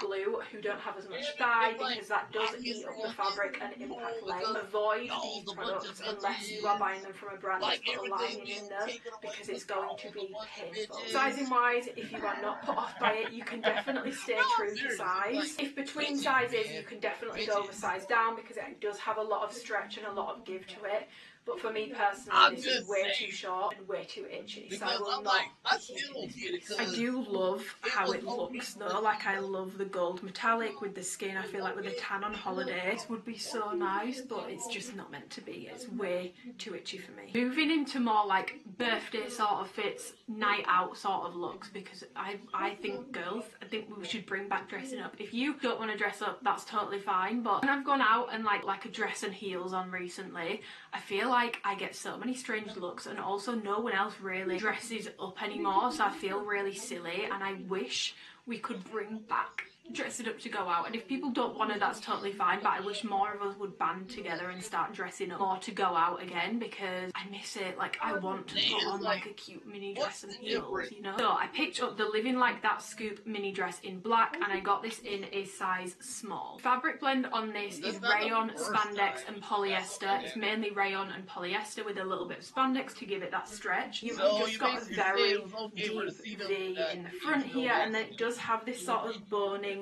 glue, who don't have as much thigh, because that does eat up the fabric and impact length. Avoid these products unless you are buying them from a brand that's put a lining in there, because it's going to be painful. Sizing wise, if you are not put off by it, you can definitely stay true to size. If between sizes, you can definitely go over size down because it does have a lot of stretch and a lot of give to it. But for me personally, this is way too short and way too itchy, so I will not be keeping this piece. I do love how it looks though. Like, I love the gold metallic with the skin. I feel like with a tan on holiday this would be so nice, but it's just not meant to be. It's way too itchy for me. Moving into more like birthday sort of fits, night out sort of looks, because I think girls, I think we should bring back dressing up. If you don't want to dress up, that's totally fine, but when I've gone out and like a dress and heels on recently, I feel like I get so many strange looks, and also no one else really dresses up anymore, so I feel really silly, and I wish we could bring back dressing up to go out, and if people don't want to, that's totally fine, but I wish more of us would band together and start dressing up more to go out again, because I miss it. Like, I want to put on like a cute mini dress and heels, you know. So I picked up the Living Like That Scoop mini dress in black, and I got this in a size small. Fabric blend on this is rayon, spandex and polyester. It's mainly rayon and polyester with a little bit of spandex to give it that stretch. You've just got a very deep V in the front here, and then it does have this sort of boning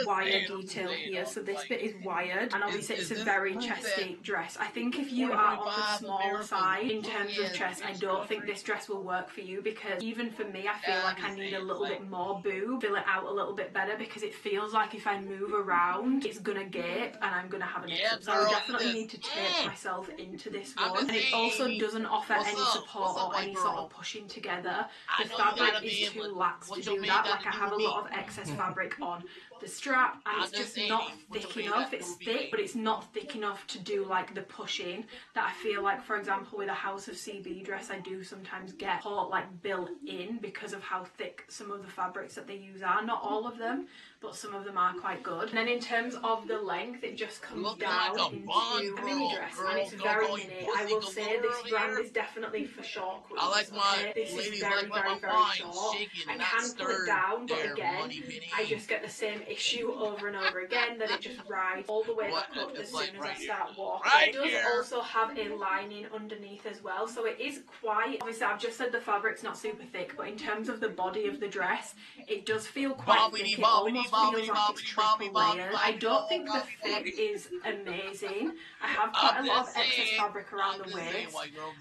wire detail here, so this bit is wired, and obviously it's a very chesty dress. I think if you are on the smaller side in terms of chest, I don't think this dress will work for you, because even for me, I feel like I need a little bit more boob, fill it out a little bit better, because it feels like if I move around, it's gonna gape and I'm gonna have an issue. So I definitely need to tape myself into this one, and it also doesn't offer any support or any sort of pushing together. The fabric is too lax to do that. Like, I have a lot of excess fabric on the strap, and it's just not thick enough. It's thick, but it's not thick enough to do like the pushing that I feel like, for example, with a House of CB dress, I do sometimes get caught like built in because of how thick some of the fabrics that they use are. Not all of them, but some of them are quite good. And then in terms of the length, it just comes down into a mini dress, and it's very mini. I will say this brand is definitely for short queens. I like my this is ladies very, like my very, very wine short. shaking I and not can pull it stirred. down, but There, again, money penny. I just get the same issue over and over again, that it just rides all the way back up as soon as I start walking. It does also have a lining underneath as well, so it is quite, obviously I've just said the fabric's not super thick, but in terms of the body of the dress, it does feel quite thick. It almost feels like it's triple layered. I don't think the fit is amazing. I have quite a lot of excess fabric around the waist,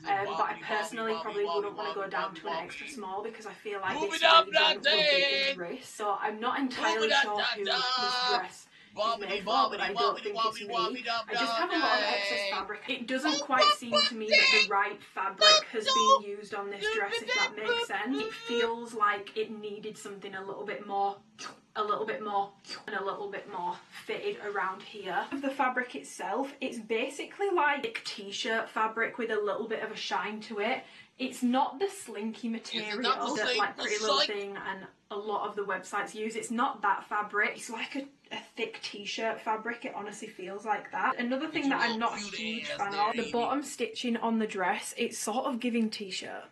but I personally probably wouldn't want to go down to an extra small, because I feel like this region would be in wrist. So I'm not entirely sure who this dress is made for, but I don't think it's me. I just have a lot of excess fabric. It doesn't quite seem to me that the right fabric has been used on this dress, if that makes sense. It feels like it needed something a little bit more and a little bit more fitted around here. The fabric itself, it's basically like t-shirt fabric with a little bit of a shine to it. It's not the slinky material that like Pretty Little Thing and a lot of the websites use. It's not that fabric. It's like a thick t-shirt fabric. It honestly feels like that. Another thing that I'm not a huge fan of, the bottom stitching on the dress, it's sort of giving t-shirt.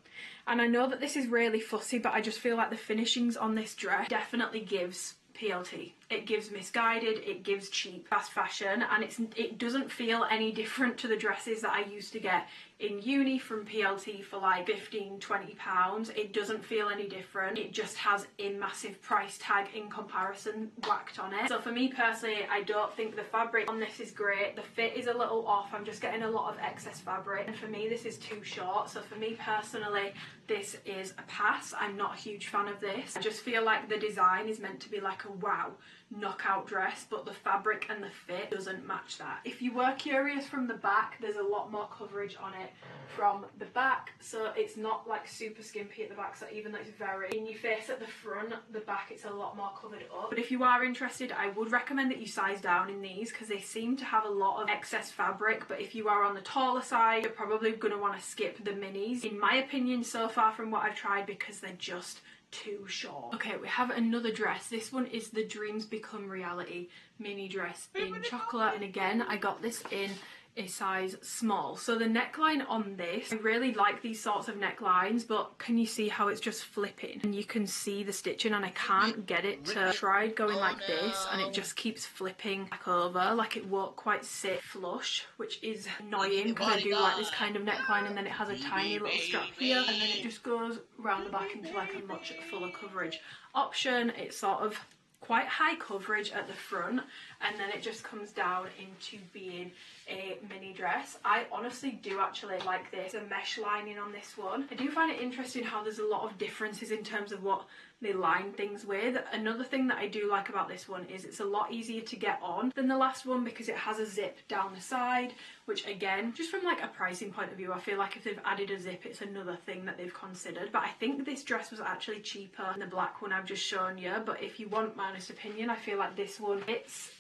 And I know that this is really fussy, but I just feel like the finishings on this dress definitely gives PLT. It gives misguided, it gives cheap fast fashion, and it doesn't feel any different to the dresses that I used to get in uni from PLT for like £15–20. It doesn't feel any different. It just has a massive price tag in comparison whacked on it. So for me personally, I don't think the fabric on this is great. The fit is a little off. I'm just getting a lot of excess fabric, and for me this is too short. So for me personally, this is a pass. I'm not a huge fan of this. I just feel like the design is meant to be like a wow knockout dress, but the fabric and the fit doesn't match that. If you were curious from the back, there's a lot more coverage on it from the back, so it's not like super skimpy at the back. So even though it's very in your face at the front, the back it's a lot more covered up. But if you are interested, I would recommend that you size down in these, because they seem to have a lot of excess fabric. But if you are on the taller side, you're probably going to want to skip the minis, in my opinion, so far from what I've tried, because they're just too short. Okay, we have another dress. This one is the Dreams Become Reality mini dress in chocolate, and again I got this in a size small. So the neckline on this, I really like these sorts of necklines, but can you see how it's just flipping? And you can see the stitching, and I can't get it to try going like this, and it just keeps flipping back over, like it won't quite sit flush, which is annoying because I do like this kind of neckline. And then it has a tiny little strap here, and then it just goes around the back into like a much fuller coverage option. It's sort of quite high coverage at the front, and then it just comes down into being a mini dress. I honestly do actually like this. A mesh lining on this one. I do find it interesting how there's a lot of differences in terms of what they line things with. Another thing that I do like about this one is it's a lot easier to get on than the last one, because it has a zip down the side, which again, just from like a pricing point of view, I feel like if they've added a zip, it's another thing that they've considered. But I think this dress was actually cheaper than the black one I've just shown you. But if you want my honest opinion, I feel like this one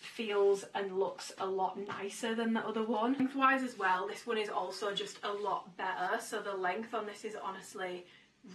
feels and looks a lot nicer than the other one. Lengthwise as well, this one is also just a lot better. So the length on this is honestly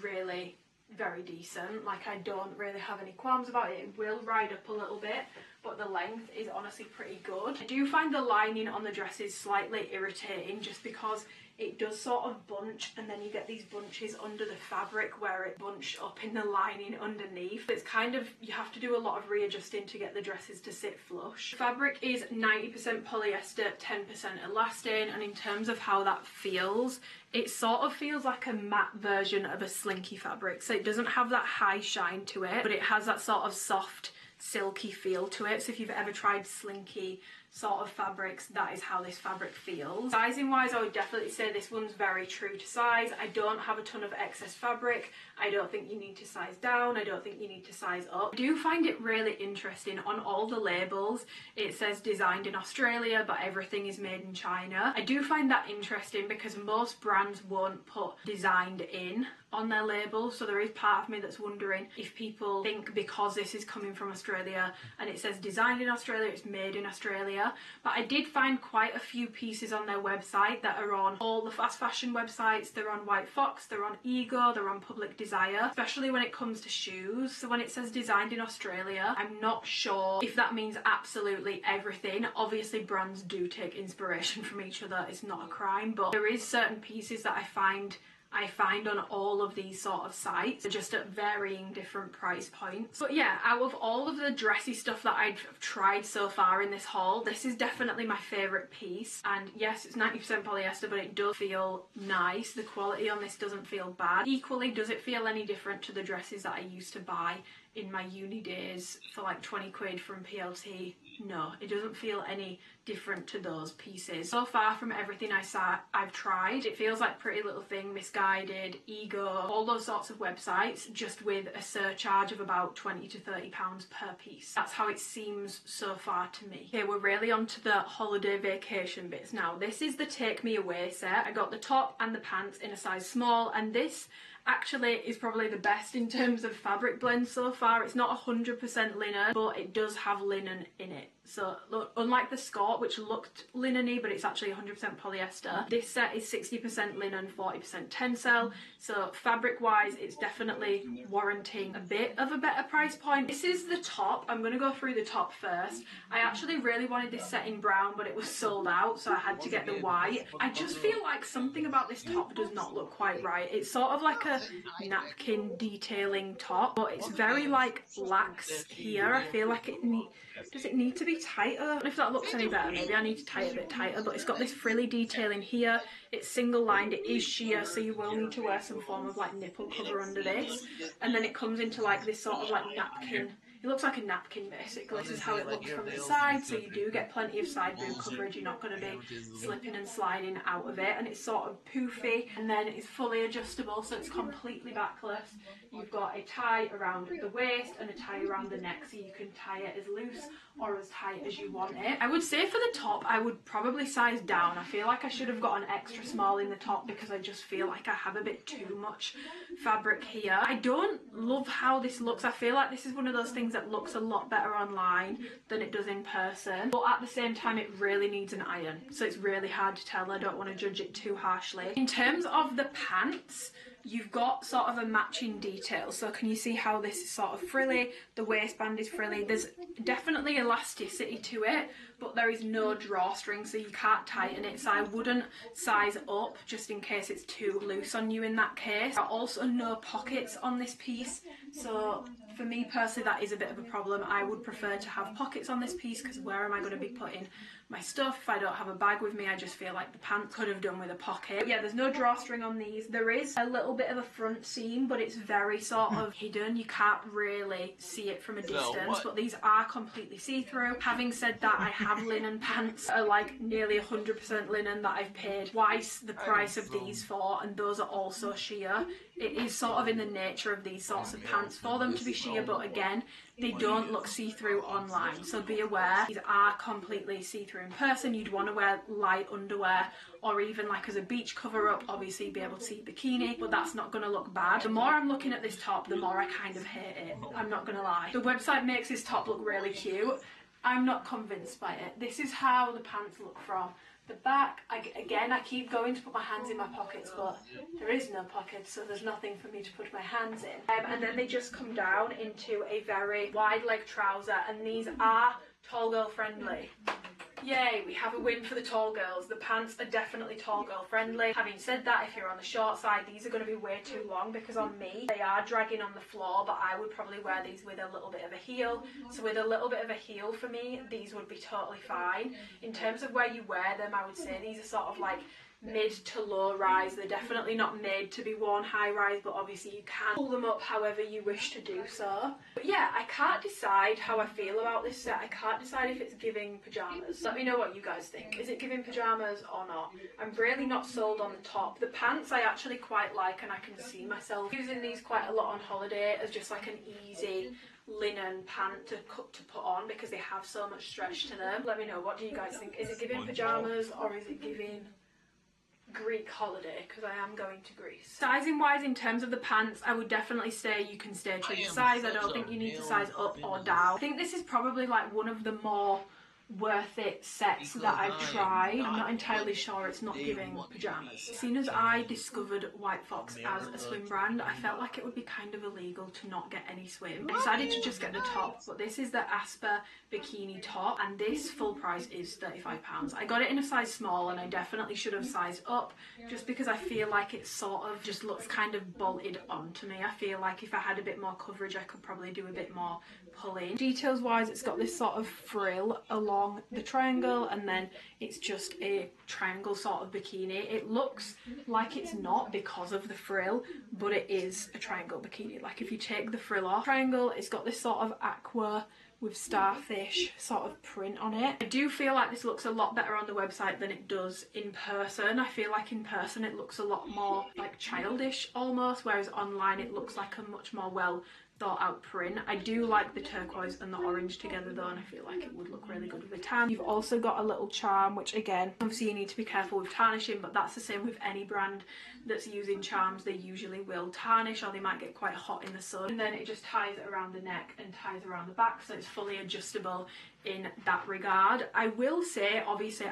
really very decent. Like, I don't really have any qualms about it. It will ride up a little bit, but the length is honestly pretty good. I do find the lining on the dresses slightly irritating just because it does sort of bunch, and then you get these bunches under the fabric where it bunched up in the lining underneath. It's kind of, you have to do a lot of readjusting to get the dresses to sit flush. The fabric is 90% polyester, 10% elastane, and in terms of how that feels, it sort of feels like a matte version of a slinky fabric. So it doesn't have that high shine to it, but it has that sort of soft, silky feel to it. So if you've ever tried slinky sort of fabrics, that is how this fabric feels. Sizing wise, I would definitely say this one's very true to size. I don't have a ton of excess fabric. I don't think you need to size down. I don't think you need to size up. I do find it really interesting. On all the labels it says designed in Australia, but everything is made in China. I do find that interesting because most brands won't put designed in on their labels, so there is part of me that's wondering if people think because this is coming from Australia and it says designed in Australia, it's made in Australia. But I did find quite a few pieces on their website that are on all the fast fashion websites. They're on White Fox, they're on Ego, they're on Public Desire, especially when it comes to shoes. So when it says designed in Australia, I'm not sure if that means absolutely everything. Obviously brands do take inspiration from each other, it's not a crime, but there is certain pieces that I find on all of these sort of sites, just at varying different price points. But yeah, out of all of the dressy stuff that I've tried so far in this haul, this is definitely my favourite piece. And yes, it's 90% polyester, but it does feel nice. The quality on this doesn't feel bad. Equally, does it feel any different to the dresses that I used to buy in my uni days for like 20 quid from PLT? No, it doesn't feel any different to those pieces. So far from everything I've tried, it feels like Pretty Little Thing, Misguided, Ego, all those sorts of websites, just with a surcharge of about £20 to £30 per piece. That's how it seems so far to me. Okay, we're really on to the holiday vacation bits now. This is the Take Me Away set. I got the top and the pants in a size small, and this actually is probably the best in terms of fabric blend so far. It's not 100% linen, but it does have linen in it. So look, unlike the skirt, which looked linen-y, but it's actually 100% polyester, this set is 60% linen, 40% tencel. So fabric-wise, it's definitely warranting a bit of a better price point. This is the top. I'm going to go through the top first. I actually really wanted this set in brown, but it was sold out, so I had to get the white. I just feel like something about this top does not look quite right. It's sort of like a napkin detailing top, but it's very like lax here. I feel like does it need to be tighter? I don't know if that looks any better. Maybe I need to tie it a bit tighter, but it's got this frilly detailing here. It's single lined, it is sheer, so you will need to wear some form of like nipple cover under this. And then it comes into like this sort of like napkin. It looks like a napkin basically. This is how it looks from the side, so you do get plenty of side boob coverage. You're not going to be slipping and sliding out of it, and it's sort of poofy, and then it's fully adjustable, so it's completely backless. You've got a tie around the waist and a tie around the neck, so you can tie it as loose or as tight as you want it. I would say for the top, I would probably size down. I feel like I should have got an extra small in the top because I just feel like I have a bit too much fabric here. I don't love how this looks. I feel like this is one of those things that looks a lot better online than it does in person, but at the same time it really needs an iron, so it's really hard to tell. I don't want to judge it too harshly. In terms of the pants, you've got sort of a matching detail, so can you see how this is sort of frilly? The waistband is frilly. There's definitely elasticity to it, but there is no drawstring, so you can't tighten it, so I wouldn't size up just in case it's too loose on you in that case. There are also no pockets on this piece, so for me personally that is a bit of a problem. I would prefer to have pockets on this piece because where am I going to be putting my stuff if I don't have a bag with me? I just feel like the pants could have done with a pocket. But yeah, there's no drawstring on these. There is a little bit of a front seam, but it's very sort of hidden. You can't really see it from a distance, but these are completely see-through. Having said that, I have linen pants that are like nearly 100% linen that I've paid twice the price of these for, and those are also sheer. It is sort of in the nature of these sorts of pants for them to be sheer, but again, they don't look see-through online, so be aware. These are completely see-through in person. You'd want to wear light underwear, or even like as a beach cover-up, obviously be able to see bikini, but that's not going to look bad. The more I'm looking at this top, the more I kind of hate it. I'm not going to lie. The website makes this top look really cute, I'm not convinced by it. This is how the pants look from the back. Again, I keep going to put my hands in my pockets, but there is no pocket, so there's nothing for me to put my hands in. And then they just come down into a very wide leg trouser, and these are tall girl friendly. Yay, we have a win for the tall girls. The pants are definitely tall girl friendly. Having said that, if you're on the short side, these are going to be way too long, because on me, they are dragging on the floor, but I would probably wear these with a little bit of a heel. So with a little bit of a heel for me, these would be totally fine. In terms of where you wear them, I would say these are sort of like mid to low rise. They're definitely not made to be worn high rise, but obviously you can pull them up however you wish to do so. But yeah, I can't decide how I feel about this set. I can't decide if it's giving pyjamas. Let me know what you guys think. Is it giving pyjamas or not? I'm really not sold on the top. The pants I actually quite like, and I can see myself using these quite a lot on holiday as just like an easy linen pant to put on, because they have so much stretch to them. Let me know, what do you guys think? Is it giving pyjamas or is it giving Greek holiday, because I am going to Greece. Sizing wise, in terms of the pants, I would definitely say you can stay true to size. I don't think you need to size up or down. I think this is probably like one of the more worth it sets that I've tried. I'm not entirely sure it's not giving pyjamas. As soon as I discovered White Fox as a swim brand, I felt like it would be kind of illegal to not get any swim. I decided to just get the top, but this is the Asper bikini top, and this full price is £35. I got it in a size small, and I definitely should have sized up, just because I feel like it sort of just looks kind of bolted onto me. I feel like if I had a bit more coverage, I could probably do a bit more pulling. Details wise, it's got this sort of frill along the triangle, and then it's just a triangle sort of bikini. It looks like it's not because of the frill, but it is a triangle bikini. Like if you take the frill off triangle, it's got this sort of aqua with starfish sort of print on it. I do feel like this looks a lot better on the website than it does in person. I feel like in person it looks a lot more like childish almost, whereas online it looks like a much more well thought out print. I do like the turquoise and the orange together though, and I feel like it would look really good with the tan. You've also got a little charm, which again, obviously you need to be careful with tarnishing, but that's the same with any brand that's using charms. They usually will tarnish, or they might get quite hot in the sun. And then it just ties around the neck and ties around the back, so it's fully adjustable in that regard. I will say, obviously,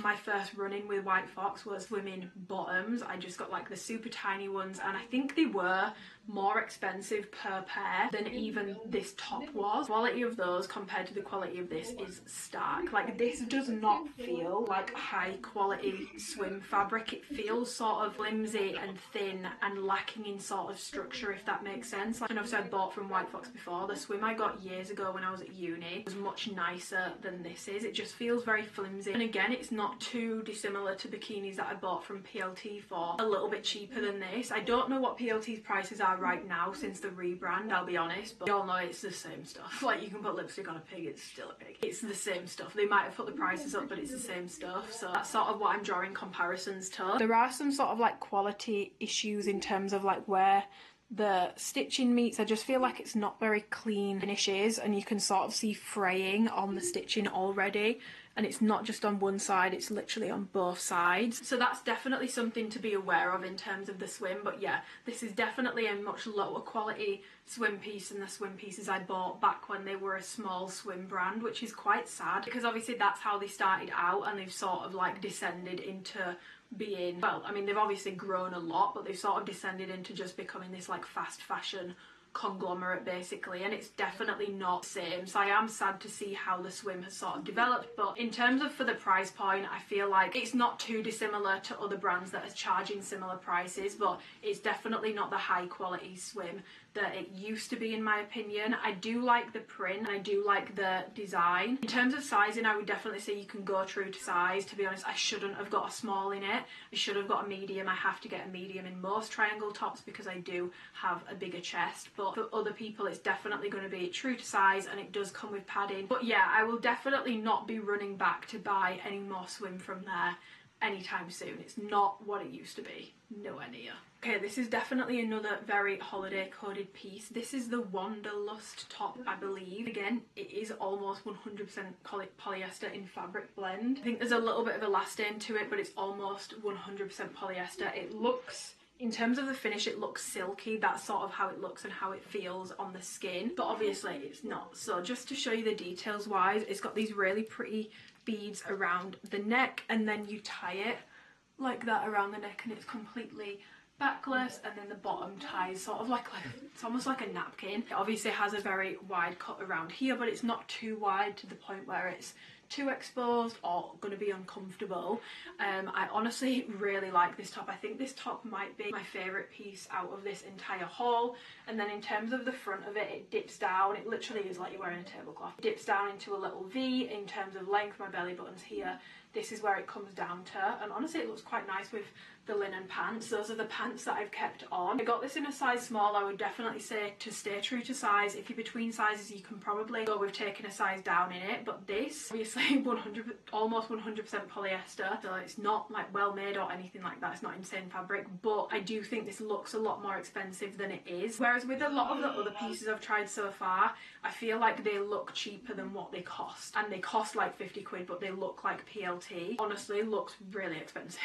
my first run-in with White Fox was swimming bottoms. I just got like the super tiny ones, and I think they were more expensive per pair than even this top was. The quality of those compared to the quality of this is stark. Like, this does not feel like high quality swim fabric. It feels sort of flimsy and thin and lacking in sort of structure, if that makes sense. Like, and obviously I bought from White Fox before. The swim I got years ago when I was at uni was much nicer than this is. It just feels very flimsy, and again, it's not too dissimilar to bikinis that I bought from PLT for a little bit cheaper than this. I don't know what PLT's prices are right now since the rebrand, I'll be honest, but you all know it's the same stuff. Like, you can put lipstick on a pig, it's still a pig. It's the same stuff. They might have put the prices up, but it's the same stuff. So that's sort of what I'm drawing comparisons to. There are some sort of like quality issues in terms of like where the stitching meets. I just feel like it's not very clean finishes, and you can sort of see fraying on the stitching already, and it's not just on one side, it's literally on both sides. So that's definitely something to be aware of in terms of the swim. But yeah, this is definitely a much lower quality swim piece than the swim pieces I bought back when they were a small swim brand, which is quite sad, because obviously that's how they started out, and they've sort of like descended into being, well, I mean, they've obviously grown a lot, but they've sort of descended into just becoming this like fast fashion conglomerate basically, and it's definitely not the same. So I am sad to see how the swim has sort of developed, but in terms of for the price point, I feel like it's not too dissimilar to other brands that are charging similar prices, but it's definitely not the high quality swim that it used to be, in my opinion. I do like the print and I do like the design. In terms of sizing, I would definitely say you can go true to size. To be honest, I shouldn't have got a small in it. I should have got a medium. I have to get a medium in most triangle tops because I do have a bigger chest, but for other people it's definitely going to be true to size, and it does come with padding. But yeah, I will definitely not be running back to buy any more swim from there anytime soon. It's not what it used to be, nowhere near. Okay, this is definitely another very holiday coded piece. This is the Wanderlust top, I believe. Again, it is almost 100% polyester in fabric blend. I think there's a little bit of elastane to it, but it's almost 100% polyester. It looks In terms of the finish, it looks silky. That's sort of how it looks and how it feels on the skin, but obviously it's not. So just to show you the details wise, it's got these really pretty beads around the neck, and then you tie it like that around the neck and it's completely backless, and then the bottom ties sort of like it's almost like a napkin. It obviously has a very wide cut around here, but it's not too wide to the point where it's too exposed or going to be uncomfortable. I honestly really like this top. I think this top might be my favourite piece out of this entire haul. And then in terms of the front of it, it dips down. It literally is like you're wearing a tablecloth. It dips down into a little V in terms of length. My belly button's here. This is where it comes down to, and honestly it looks quite nice with the linen pants. Those are the pants that I've kept on. I got this in a size small. I would definitely say to stay true to size. If you're between sizes, you can probably go with taking a size down in it, but this obviously almost 100% polyester, so it's not like well made or anything like that. It's not insane fabric, but I do think this looks a lot more expensive than it is. Whereas with a lot of the other pieces I've tried so far, I feel like they look cheaper than what they cost, and they cost like 50 quid, but they look like PLT. Honestly, looks really expensive.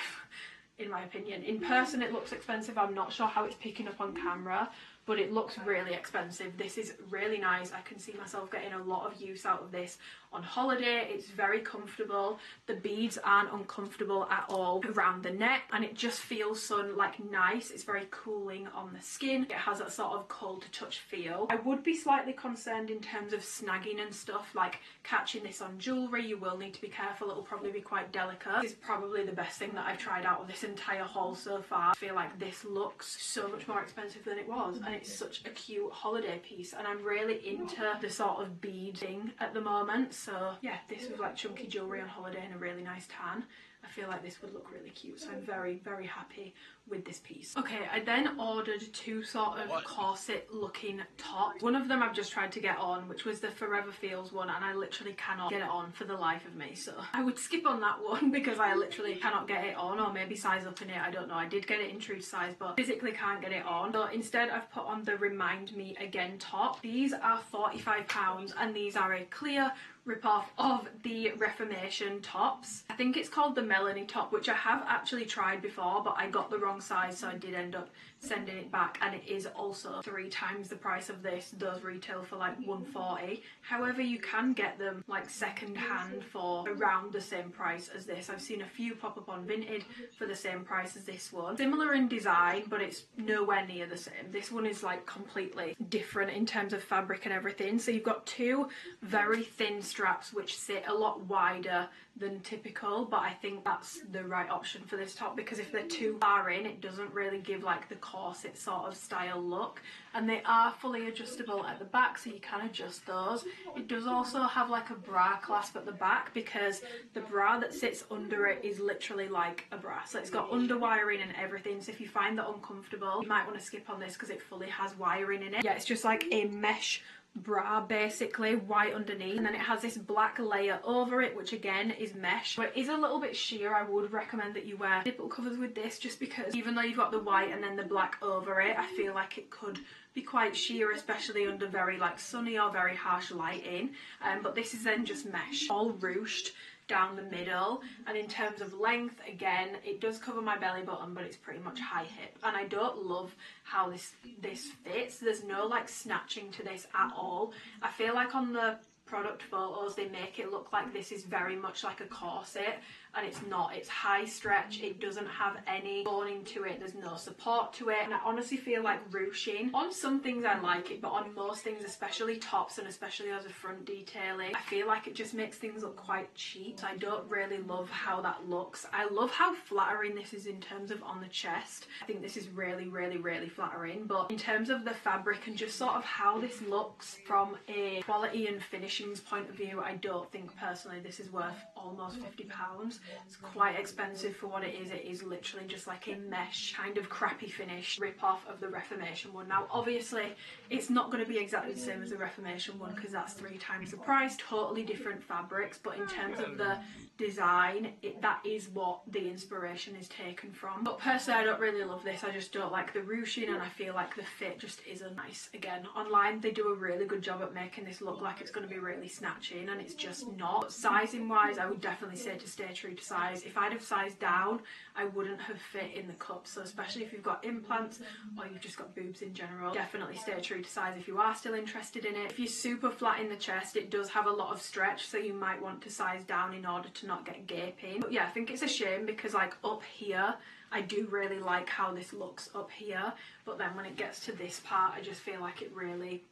In my opinion. In person it looks expensive. I'm not sure how it's picking up on camera, but it looks really expensive. This is really nice. I can see myself getting a lot of use out of this on holiday. It's very comfortable. The beads aren't uncomfortable at all around the neck, and it just feels so like nice. It's very cooling on the skin. It has that sort of cold to touch feel. I would be slightly concerned in terms of snagging and stuff, like catching this on jewellery. You will need to be careful. It'll probably be quite delicate. This is probably the best thing that I've tried out of this entire haul so far. I feel like this looks so much more expensive than it was, and it's such a cute holiday piece, and I'm really into the sort of bead thing at the moment. So yeah, this was like chunky jewellery on holiday in a really nice tan. I feel like this would look really cute, so I'm very, very happy with this piece. Okay, I then ordered two sort of corset looking tops. One of them I've just tried to get on, which was the Forever Feels one, and I literally cannot get it on for the life of me, so I would skip on that one because I literally cannot get it on, or maybe size up in it, I don't know. I did get it in true size, but physically can't get it on. So instead I've put on the Remind Me Again top. These are £45, and these are a clear rip-off of the Reformation tops. I think it's called the Melanie top, which I have actually tried before, but I got the wrong size, so I did end up sending it back, and it is also 3 times the price of this. Those retail for like £140. However, you can get them like second hand for around the same price as this. I've seen a few pop up on Vinted for the same price as this one. Similar in design, but it's nowhere near the same. This one is like completely different in terms of fabric and everything. So you've got two very thin straps which sit a lot wider than typical, but I think that's the right option for this top, because if they're too far in, it doesn't really give like the corset sort of style look. And they are fully adjustable at the back, so you can adjust those. It does also have like a bra clasp at the back, because the bra that sits under it is literally like a bra, so it's got underwiring and everything. So if you find that uncomfortable, you might want to skip on this because it fully has wiring in it. Yeah, it's just like a mesh bra basically, white underneath, and then it has this black layer over it, which again is mesh, but it is a little bit sheer. I would recommend that you wear nipple covers with this, just because even though you've got the white and then the black over it, I feel like it could be quite sheer, especially under very like sunny or very harsh lighting. But this is then just mesh, all ruched down the middle. And in terms of length, again, it does cover my belly button, but it's pretty much high hip, and I don't love how this fits. There's no like snatching to this at all. I feel like on the product photos they make it look like this is very much like a corset, and it's not. It's high stretch. It doesn't have any boning to it. There's no support to it, and I honestly feel like ruching. On some things I like it, but on most things, especially tops and especially as a front detailing, I feel like it just makes things look quite cheap. So I don't really love how that looks. I love how flattering this is in terms of on the chest. I think this is really, really, really flattering, but in terms of the fabric and just sort of how this looks from a quality and finishings point of view, I don't think personally this is worth almost £50. It's quite expensive for what it is. It is literally just like a mesh kind of crappy finish rip-off of the Reformation one. Now obviously it's not going to be exactly the same as the Reformation one because that's 3 times the price, totally different fabrics, but in terms of the design, that is what the inspiration is taken from. But personally, I don't really love this. I just don't like the ruching, and I feel like the fit just isn't nice. Again, online they do a really good job at making this look like it's going to be really snatching, and it's just not. But sizing wise, I would definitely say to stay true to size. If I'd have sized down, I wouldn't have fit in the cup. So especially if you've got implants or you've just got boobs in general, definitely stay true to size if you are still interested in it. If you're super flat in the chest, it does have a lot of stretch, so you might want to size down in order to not get gaping. But yeah, I think it's a shame because like up here, I do really like how this looks up here, but then when it gets to this part, I just feel like it really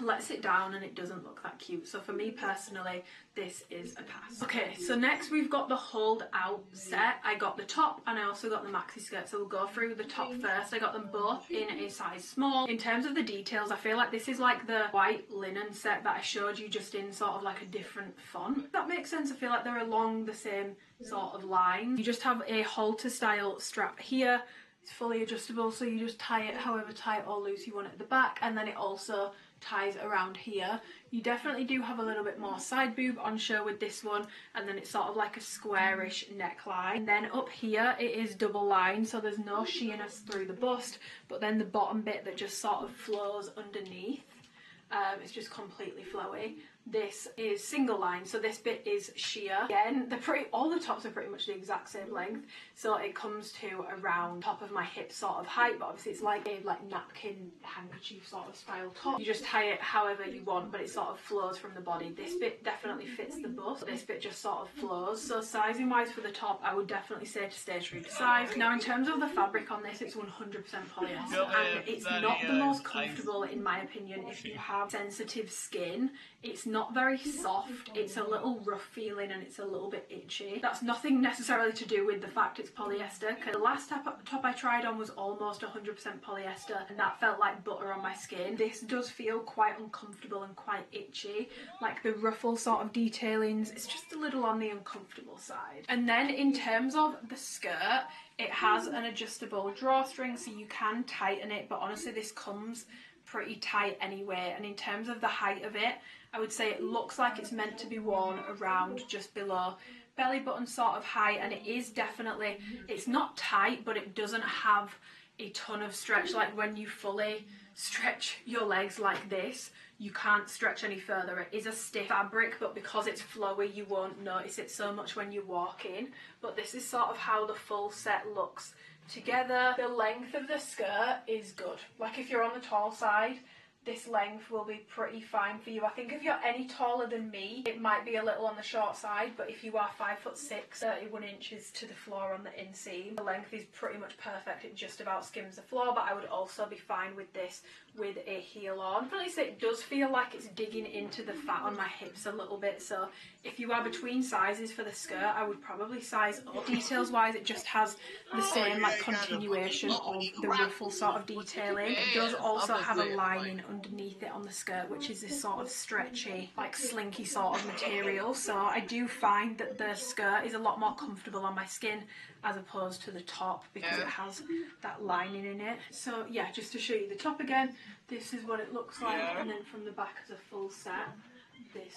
lets it down and it doesn't look that cute. So for me personally, this is a pass. Okay, so next we've got the hold out set. I got the top and I also got the maxi skirt, so we'll go through the top first. I got them both in a size small. In terms of the details, I feel like this is like the white linen set that I showed you, just in sort of like a different font. If that makes sense. I feel like they're along the same sort of line. You just have a halter style strap here. It's fully adjustable, so you just tie it however tight or loose you want it at the back, and then it also ties around here. You definitely do have a little bit more side boob on show with this one, and then it's sort of like a squarish neckline. And then up here it is double lined, so there's no sheerness through the bust, but then the bottom bit that just sort of flows underneath, it's just completely flowy. This is single line, so this bit is sheer. Again, all the tops are pretty much the exact same length, so it comes to around top of my hip sort of height, but obviously it's like a napkin handkerchief sort of style top. You just tie it however you want, but it sort of flows from the body. This bit definitely fits the bust, this bit just sort of flows. So sizing wise for the top, I would definitely say to stay true to size. Now in terms of the fabric on this, it's 100% polyester, and it's not the most comfortable in my opinion if you have sensitive skin. It's not very soft, it's a little rough feeling and it's a little bit itchy. That's nothing necessarily to do with the fact it's polyester, because the last top I tried on was almost 100% polyester and that felt like butter on my skin. This does feel quite uncomfortable and quite itchy, like the ruffle sort of detailings, it's just a little on the uncomfortable side. And then in terms of the skirt, it has an adjustable drawstring so you can tighten it, but honestly this comes pretty tight anyway. And in terms of the height of it, I would say it looks like it's meant to be worn around just below belly button sort of height, and it is definitely, it's not tight, but it doesn't have a ton of stretch. Like when you fully stretch your legs like this, you can't stretch any further. It is a stiff fabric, but because it's flowy, you won't notice it so much when you walk in. But this is sort of how the full set looks together. The length of the skirt is good. Like if you're on the tall side, this length will be pretty fine for you. I think if you're any taller than me, it might be a little on the short side, but if you are 5'6", 31 inches to the floor on the inseam, the length is pretty much perfect. It just about skims the floor, but I would also be fine with this with a heel on. At least it does feel like it's digging into the fat on my hips a little bit, so if you are between sizes for the skirt, I would probably size up. Details wise, it just has the same like continuation of the ruffle sort of detailing. It does also have a lining underneath it on the skirt, which is this sort of stretchy, like slinky sort of material. So I do find that the skirt is a lot more comfortable on my skin as opposed to the top because it has that lining in it. So yeah, just to show you the top again, this is what it looks like, and then from the back as a full set, this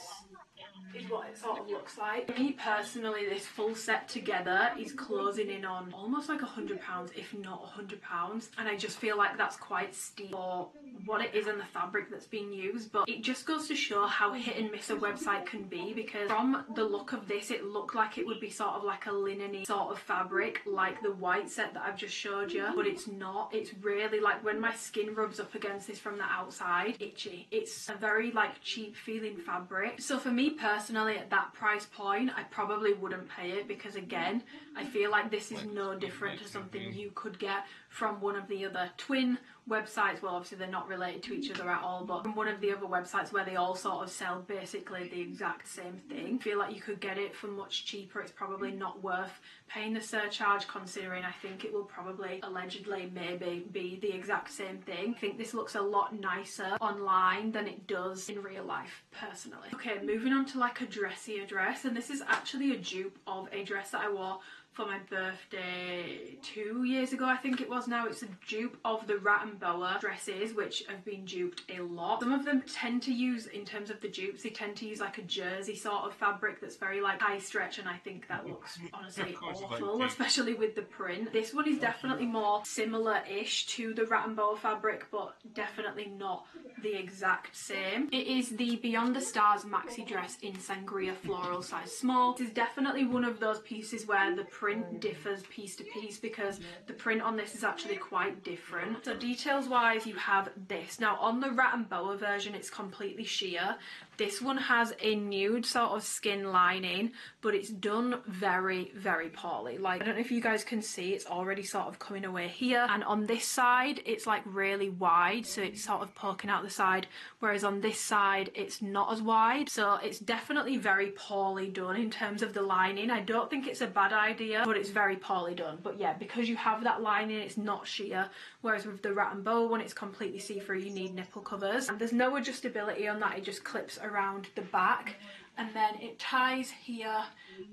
is what it sort of looks like. For me personally, this full set together is closing in on almost like £100, if not £100, and I just feel like that's quite steep for what it is and the fabric that's being used. But it just goes to show how hit and miss a website can be, because from the look of this, it looked like it would be sort of like a linen-y sort of fabric, like the white set that I've just showed you, but it's not. It's really like, when my skin rubs up against this from the outside, itchy. It's a very like cheap feeling fabric. So for me personally, at that price point, I probably wouldn't pay it, because again, I feel like this is no different to something you could get from one of the other twin websites. Well, obviously they're not related to each other at all, but from one of the other websites where they all sort of sell basically the exact same thing. I feel like you could get it for much cheaper. It's probably not worth paying the surcharge, considering I think it will probably allegedly maybe be the exact same thing. I think this looks a lot nicer online than it does in real life personally. Okay, moving on to like a dressier dress, and this is actually a dupe of a dress that I wore for my birthday 2 years ago, I think it was now. It's a dupe of the rat and boa dresses, which have been duped a lot. Some of them tend to use, in terms of the dupes, they tend to use like a jersey sort of fabric that's very like high stretch, and I think that looks honestly awful, especially with the print. This one is definitely more similar-ish to the rat and boa fabric, but definitely not the exact same. It is the Beyond the Stars maxi dress in Sangria floral size small. This is definitely one of those pieces where the print differs piece to piece, because the print on this is actually quite different. So details wise, you have this. Now on the rat and boa version, it's completely sheer. This one has a nude sort of skin lining, but it's done very, very poorly. Like, I don't know if you guys can see, it's already sort of coming away here. And on this side, it's like really wide, so it's sort of poking out the side. Whereas on this side, it's not as wide. So it's definitely very poorly done in terms of the lining. I don't think it's a bad idea, but it's very poorly done. But yeah, because you have that lining, it's not sheer. Whereas with the rat and boa one, it's completely see-through. You need nipple covers. And there's no adjustability on that. It just clips around the back, and then it ties here,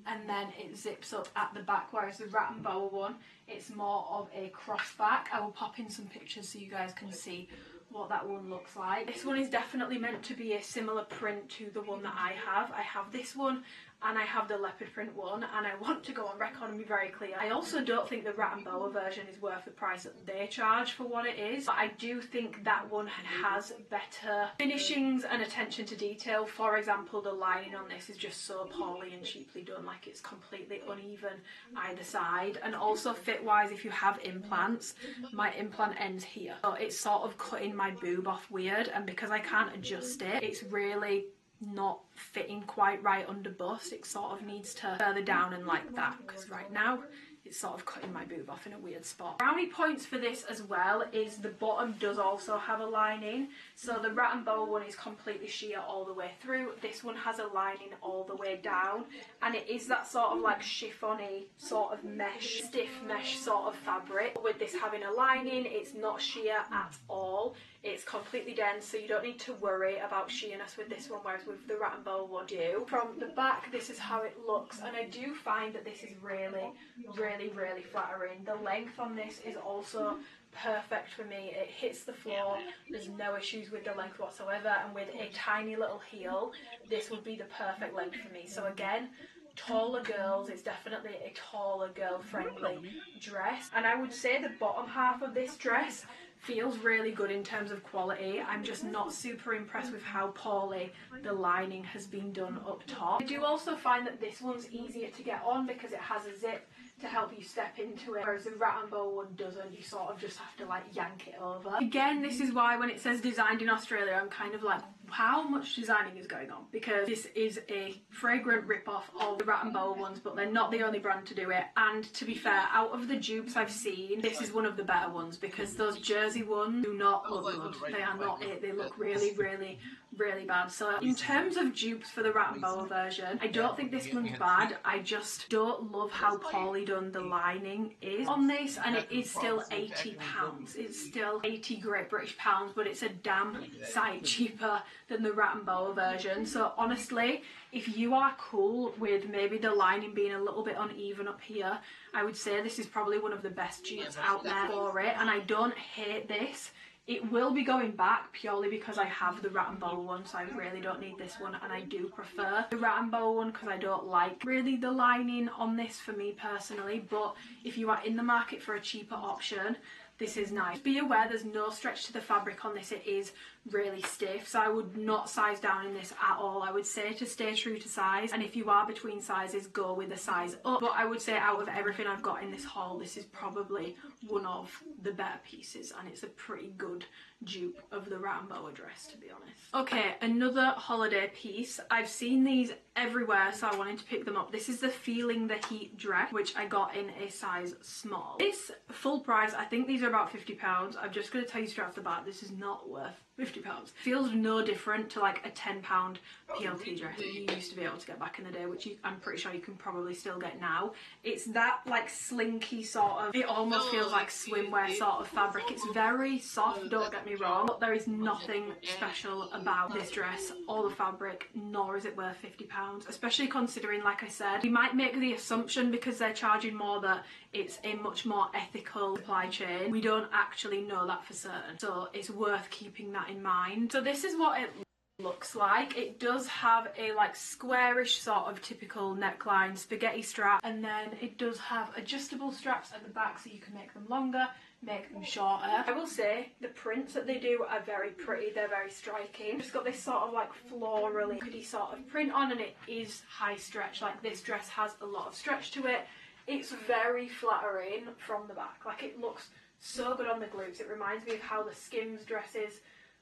and then it zips up at the back. Whereas the rat and boa one, it's more of a cross back. I will pop in some pictures so you guys can see what that one looks like. This one is definitely meant to be a similar print to the one that I have. I have this one and I have the leopard print one, and I want to go on record and be very clear. I also don't think the rat and boa version is worth the price that they charge for what it is, but I do think that one has better finishings and attention to detail. For example, the lining on this is just so poorly and cheaply done, like it's completely uneven either side. And also fit wise, if you have implants, my implant ends here, so it's sort of cutting my boob off weird, and because I can't adjust it, it's really not fitting quite right under bust. It sort of needs to further down and like that, because right now it's sort of cutting my boob off in a weird spot. Brownie points for this as well is the bottom does also have a lining. So the rat and boa one is completely sheer all the way through. This one has a lining all the way down, and it is that sort of like chiffony sort of mesh, stiff mesh sort of fabric. With this having a lining, it's not sheer at all. It's completely dense, so you don't need to worry about sheerness with this one, whereas with the rat and boa one do. From the back, this is how it looks, and I do find that this is really, really, really flattering. The length on this is also perfect for me. It hits the floor, there's no issues with the length whatsoever, and with a tiny little heel, this would be the perfect length for me. So again, taller girls, it's definitely a taller girl friendly dress. And I would say the bottom half of this dress feels really good in terms of quality. I'm just not super impressed with how poorly the lining has been done up top. I do also find that this one's easier to get on because it has a zip to help you step into it, whereas the rat and boa one doesn't. You sort of just have to like yank it over. Again, this is why when it says designed in Australia, I'm kind of like, how much designing is going on? Because this is a fragrant rip-off of the rat and boa ones, but they're not the only brand to do it. And to be fair, out of the dupes I've seen, this is one of the better ones, because those jersey ones do not look good. They are not it. They look really, really, really bad. So in terms of dupes for the rat and boa version, I don't think this one's bad. I just don't love how poorly done the lining is on this, and it is still £80. It's still 80 Great British pounds, but it's a damn sight cheaper than the rat and boa version. So honestly, if you are cool with maybe the lining being a little bit uneven up here, I would say this is probably one of the best dupes out there for it. And I don't hate this. It will be going back purely because I have the rat and boa one, so I really don't need this one, and I do prefer the rat and boa one because I don't like really the lining on this for me personally. But if you are in the market for a cheaper option, this is nice. Be aware there's no stretch to the fabric on this. It is really stiff, so I would not size down in this at all. I would say to stay true to size, and if you are between sizes, go with a size up. But I would say out of everything I've got in this haul, this is probably one of the better pieces, and it's a pretty good dupe of the rat and boa dress, to be honest. Okay, another holiday piece. I've seen these everywhere, so I wanted to pick them up. This is the Feeling the Heat dress, which I got in a size small. This full price, I think these are about £50. I'm just going to tell you straight off the bat, this is not worth £50. Feels no different to like a £10 PLT dress that you used to be able to get back in the day, which I'm pretty sure you can probably still get now. It's that like slinky sort of, it almost feels like swimwear sort of fabric. It's very soft, don't get me wrong, but there is nothing special about this dress or the fabric, nor is it worth £50, especially considering, like I said, you might make the assumption because they're charging more that it's a much more ethical supply chain. We don't actually know that for certain, so it's worth keeping that in mind. So this is what it looks like. It does have a like squarish sort of typical neckline, spaghetti strap, and then it does have adjustable straps at the back so you can make them longer, make them shorter. I will say the prints that they do are very pretty, they're very striking. It's got this sort of like florally sort of print on, and it is high stretch. Like this dress has a lot of stretch to it. It's very flattering from the back. Like it looks so good on the glutes. It reminds me of how the Skims dresses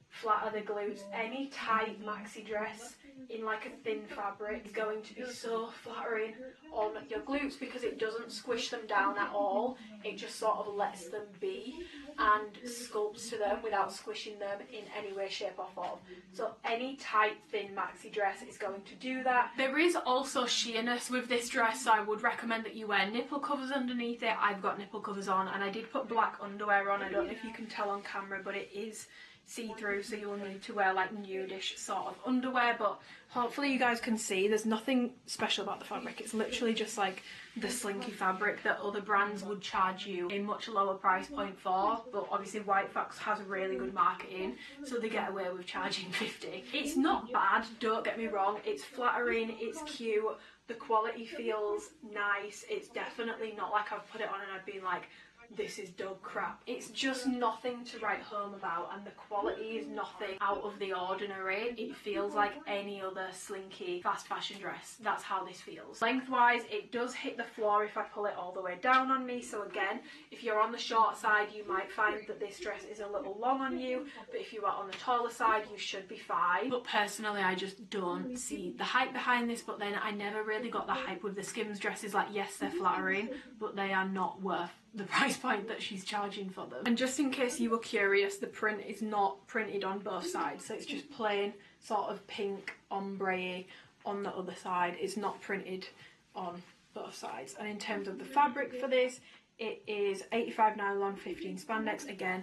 flatter the glutes. Any tight maxi dress in like a thin fabric is going to be so flattering on your glutes because it doesn't squish them down at all. It just sort of lets them be and sculpts to them without squishing them in any way, shape or form. So any tight thin maxi dress is going to do that. There is also sheerness with this dress, so I would recommend that you wear nipple covers underneath it. I've got nipple covers on and I did put black underwear on. I don't know if you can tell on camera, but it is see-through, so you'll need to wear like nudish sort of underwear, but hopefully you guys can see there's nothing special about the fabric. It's literally just like the slinky fabric that other brands would charge you a much lower price point for, but obviously White Fox has really good marketing, so they get away with charging 50. It's not bad, don't get me wrong, it's flattering, it's cute, the quality feels nice. It's definitely not like I've put it on and I've been like, this is dog crap. It's just nothing to write home about, and the quality is nothing out of the ordinary. It feels like any other slinky fast fashion dress. That's how this feels. Lengthwise, it does hit the floor if I pull it all the way down on me, so again, if you're on the short side you might find that this dress is a little long on you, but if you are on the taller side you should be fine. But personally I just don't see the hype behind this, but then I never really got the hype with the Skims dresses. Like yes, they're flattering, but they are not worth the price point that she's charging for them. And just in case you were curious, the print is not printed on both sides, so it's just plain sort of pink ombre on the other side. It's not printed on both sides. And in terms of the fabric for this, it is 85 nylon, 15 spandex. Again,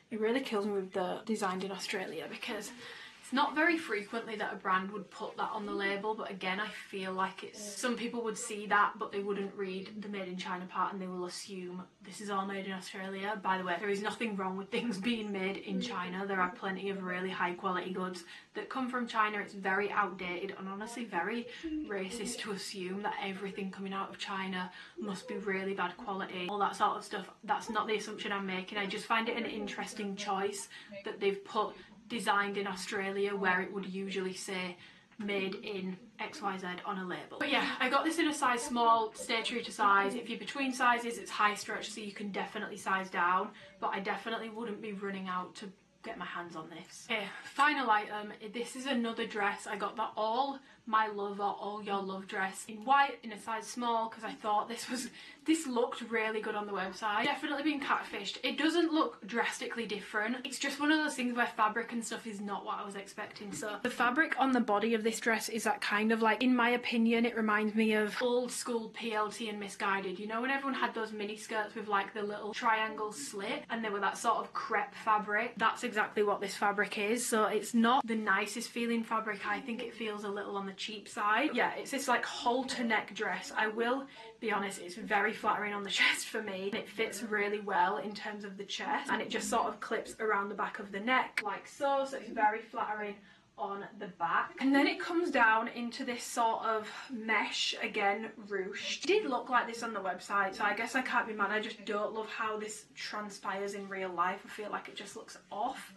it really kills me with the designed in Australia because it's not very frequently that a brand would put that on the label, but again I feel like it's, some people would see that but they wouldn't read the made in China part and they will assume this is all made in Australia. By the way, there is nothing wrong with things being made in China. There are plenty of really high quality goods that come from China. It's very outdated and honestly very racist to assume that everything coming out of China must be really bad quality, all that sort of stuff. That's not the assumption I'm making. I just find it an interesting choice that they've put designed in Australia where it would usually say made in XYZ on a label. But yeah, I got this in a size small. Stay true to size. If you're between sizes, it's high stretch, so you can definitely size down, but I definitely wouldn't be running out to get my hands on this. Okay, final item. This is another dress. I got that All My Love or All Your Love dress in white in a size small because I thought this looked really good on the website. Definitely been catfished. It doesn't look drastically different. It's just one of those things where fabric and stuff is not what I was expecting. So the fabric on the body of this dress is that kind of like, in my opinion, it reminds me of old school PLT and Misguided. You know when everyone had those mini skirts with like the little triangle slit and they were that sort of crepe fabric? That's exactly what this fabric is. So it's not the nicest feeling fabric. I think it feels a little on the cheap side. Yeah, it's this like halter neck dress. I will be honest, it's very flattering on the chest for me. It fits really well in terms of the chest and it just sort of clips around the back of the neck like so, so it's very flattering on the back. And then it comes down into this sort of mesh, again ruched. It did look like this on the website, so I guess I can't be mad. I just don't love how this transpires in real life. I feel like it just looks off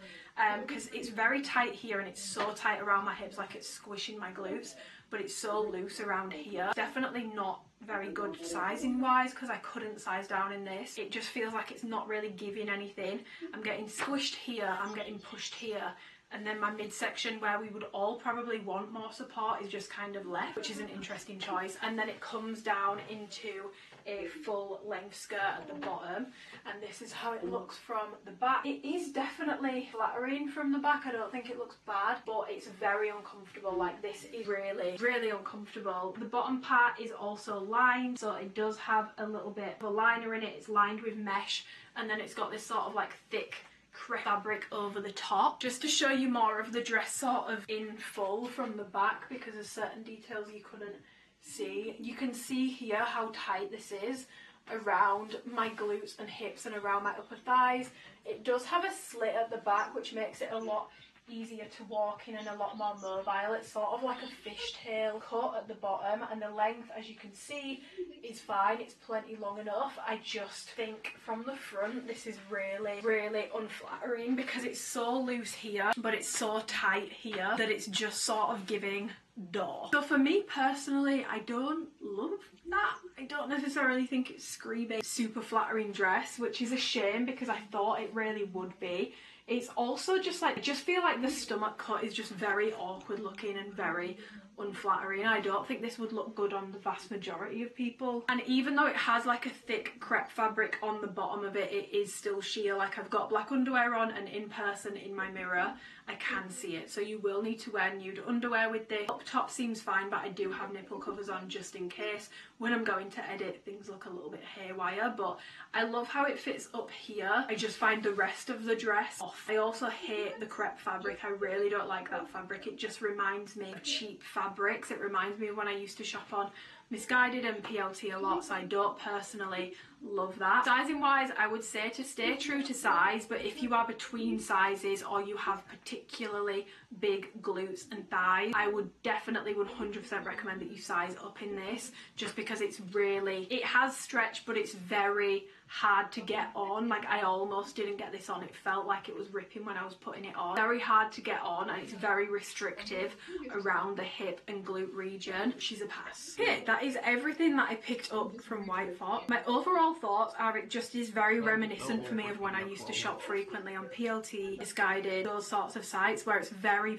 because it's very tight here and it's so tight around my hips, like it's squishing my glutes, but it's so loose around here. Definitely not very good sizing wise because I couldn't size down in this. It just feels like it's not really giving anything. I'm getting squished here, I'm getting pushed here, and then my midsection where we would all probably want more support is just kind of left, which is an interesting choice. And then it comes down into a full length skirt at the bottom, and this is how it looks from the back. It is definitely flattering from the back. I don't think it looks bad, but it's very uncomfortable. Like, this is really uncomfortable. The bottom part is also lined, so it does have a little bit of a liner in it. It's lined with mesh, and then it's got this sort of like thick crepe fabric over the top, just to show you more of the dress sort of in full from the back, because there's certain details you couldn't see. You can see here how tight this is around my glutes and hips and around my upper thighs. It does have a slit at the back, which makes it a lot easier to walk in and a lot more mobile. It's sort of like a fishtail cut at the bottom, and the length, as you can see, is fine. It's plenty long enough. I just think from the front this is really unflattering, because it's so loose here but it's so tight here that it's just sort of giving door. So for me personally, I don't love that. I don't necessarily think it's screaming super flattering dress, which is a shame because I thought it really would be. It's also just like, I just feel like the stomach cut is just very awkward looking and very unflattering. I don't think this would look good on the vast majority of people. And even though it has like a thick crepe fabric on the bottom of it, it is still sheer. Like, I've got black underwear on, and in person in my mirror I can see it, so you will need to wear nude underwear with this. Up top seems fine, but I do have nipple covers on just in case. When I'm going to edit, things look a little bit haywire, but I love how it fits up here. I just find the rest of the dress off. I also hate the crepe fabric. I really don't like that fabric. It just reminds me of cheap fabrics. It reminds me of when I used to shop on Misguided and PLT a lot, so I don't personally love that. Sizing wise, I would say to stay true to size, but if you are between sizes or you have particularly big glutes and thighs, I would definitely 100% recommend that you size up in this, just because it's really, it has stretch, but it's very hard to get on. Like, I almost didn't get this on. It felt like it was ripping when I was putting it on. Very hard to get on, and it's very restrictive around the hip and glute region. She's a pass. Okay, that is everything that I picked up from White Fox. My overall thoughts are, it just is very reminiscent for me of when I used to shop frequently on PLT, Misguided, those sorts of sites where it's very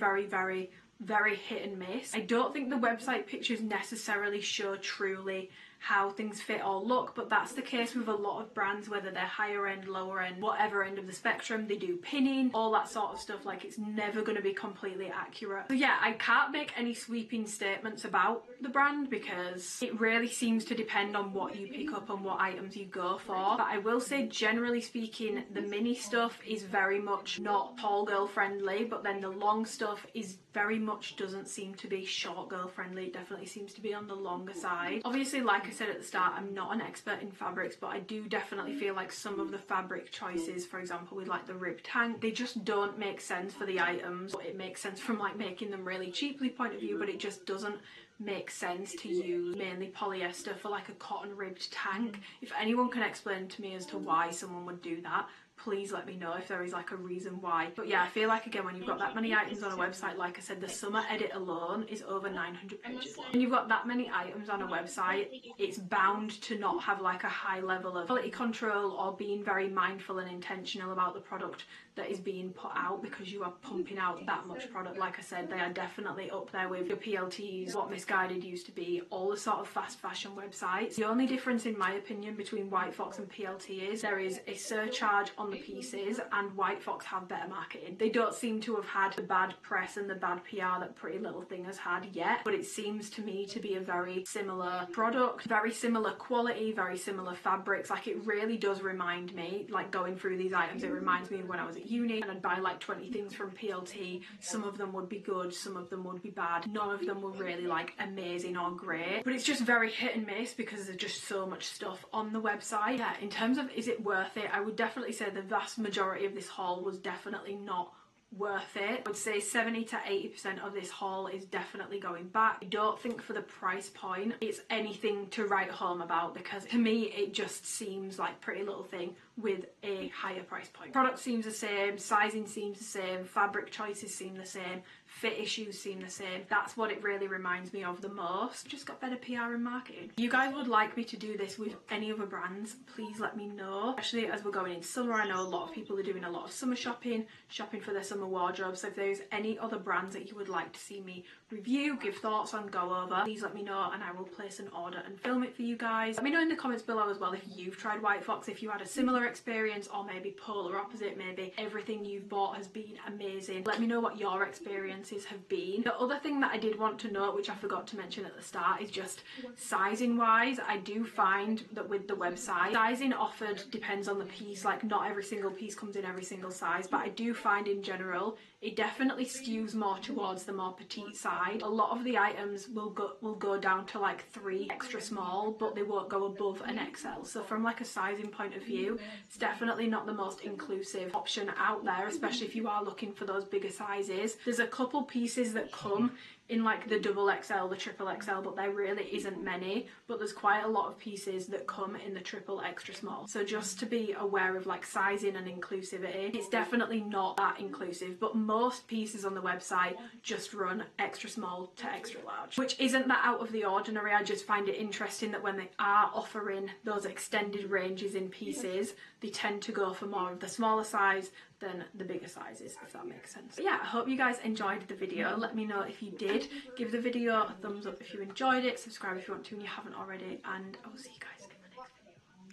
hit and miss. I don't think the website pictures necessarily show truly how things fit or look, but that's the case with a lot of brands, whether they're higher end, lower end, whatever end of the spectrum. They do pinning, all that sort of stuff. Like, it's never going to be completely accurate. So yeah, I can't make any sweeping statements about the brand because it really seems to depend on what you pick up and what items you go for. But I will say, generally speaking, the mini stuff is very much not tall girl friendly, but then the long stuff is very much doesn't seem to be short girl friendly. It definitely seems to be on the longer side. Obviously, like I said at the start, I'm not an expert in fabrics, but I do definitely feel like some of the fabric choices, for example with like the rib tank, they just don't make sense for the items. It makes sense from like making them really cheaply point of view, but it just doesn't make sense to use mainly polyester for like a cotton ribbed tank. If anyone can explain to me as to why someone would do that, please let me know if there is like a reason why. But yeah, I feel like, again, when you've got that many items on a website, like I said, the summer edit alone is over 900 pages long. When you've got that many items on a website, it's bound to not have like a high level of quality control or being very mindful and intentional about the product that is being put out, because you are pumping out that much product. Like I said, they are definitely up there with your PLTs, what Misguided used to be, all the sort of fast fashion websites. The only difference, in my opinion, between White Fox and PLT is there is a surcharge on the pieces, and White Fox have better marketing. They don't seem to have had the bad press and the bad PR that Pretty Little Thing has had yet, but it seems to me to be a very similar product, very similar quality, very similar fabrics. Like, it really does remind me, like going through these items, it reminds me of when I was at uni and I'd buy like 20 things from PLT. Some of them would be good, some of them would be bad. None of them were really like amazing or great, but it's just very hit and miss because there's just so much stuff on the website. Yeah, in terms of is it worth it, I would definitely say the vast majority of this haul was definitely not worth it. I would say 70 to 80% of this haul is definitely going back. I don't think for the price point it's anything to write home about, because to me it just seems like Pretty Little Thing with a higher price point. Product seems the same, sizing seems the same, fabric choices seem the same, fit issues seem the same. That's what it really reminds me of the most. Just got better PR and marketing. If you guys would like me to do this with any other brands, please let me know. Especially as we're going into summer, I know a lot of people are doing a lot of summer shopping for their summer wardrobe. So if there's any other brands that you would like to see me review, give thoughts on, go over, please let me know and I will place an order and film it for you guys. Let me know in the comments below as well if you've tried White Fox, if you had a similar experience, or maybe polar opposite, maybe everything you've bought has been amazing. Let me know what your experiences have been. The other thing that I did want to note, which I forgot to mention at the start, is just sizing wise. I do find that with the website, sizing offered depends on the piece. Like, not every single piece comes in every single size, but I do find in general it definitely skews more towards the more petite side. A lot of the items will go down to like 3 extra small, but they won't go above an XL. So from like a sizing point of view, it's definitely not the most inclusive option out there, especially if you are looking for those bigger sizes. There's a couple pieces that come in like the double XL, the triple XL, but there really isn't many. But there's quite a lot of pieces that come in the triple extra small. So just to be aware of like sizing and inclusivity, it's definitely not that inclusive, but most pieces on the website just run extra small to extra large, which isn't that out of the ordinary. I just find it interesting that when they are offering those extended ranges in pieces, they tend to go for more of the smaller size than the bigger sizes, if that makes sense. But yeah, I hope you guys enjoyed the video. Let me know if you did. Give the video a thumbs up if you enjoyed it, subscribe if you want to and you haven't already, and I will see you guys in the next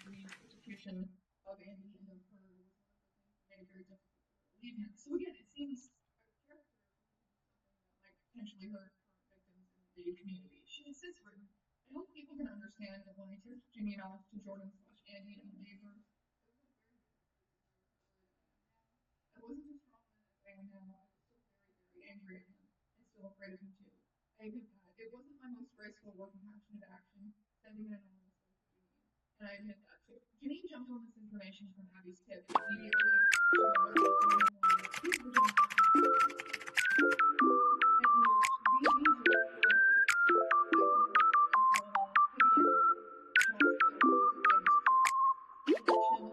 video. Execution of Andy and of her was one of the things that made it very difficult to believe him. So again, it seems a character something that might potentially hurt current victims in the gay community. She insists written, I hope people can understand that when I took Jimmy off to Jordan/Andy and the neighbors, I wasn't as strong as I am now. I was still very, very angry at him and still afraid of him too. I admit that. It wasn't my most graceful or compassionate action, sending an anonymous letter to Janine. And I admit that too. Janine jumped on this information from Abby's tip. Immediately, she alerted 911. These were Janine's I knew these were recorded tips. I took her as well. Maybe Andy Charles documents of Andy's compromised connection and the heart. Take care of her, son.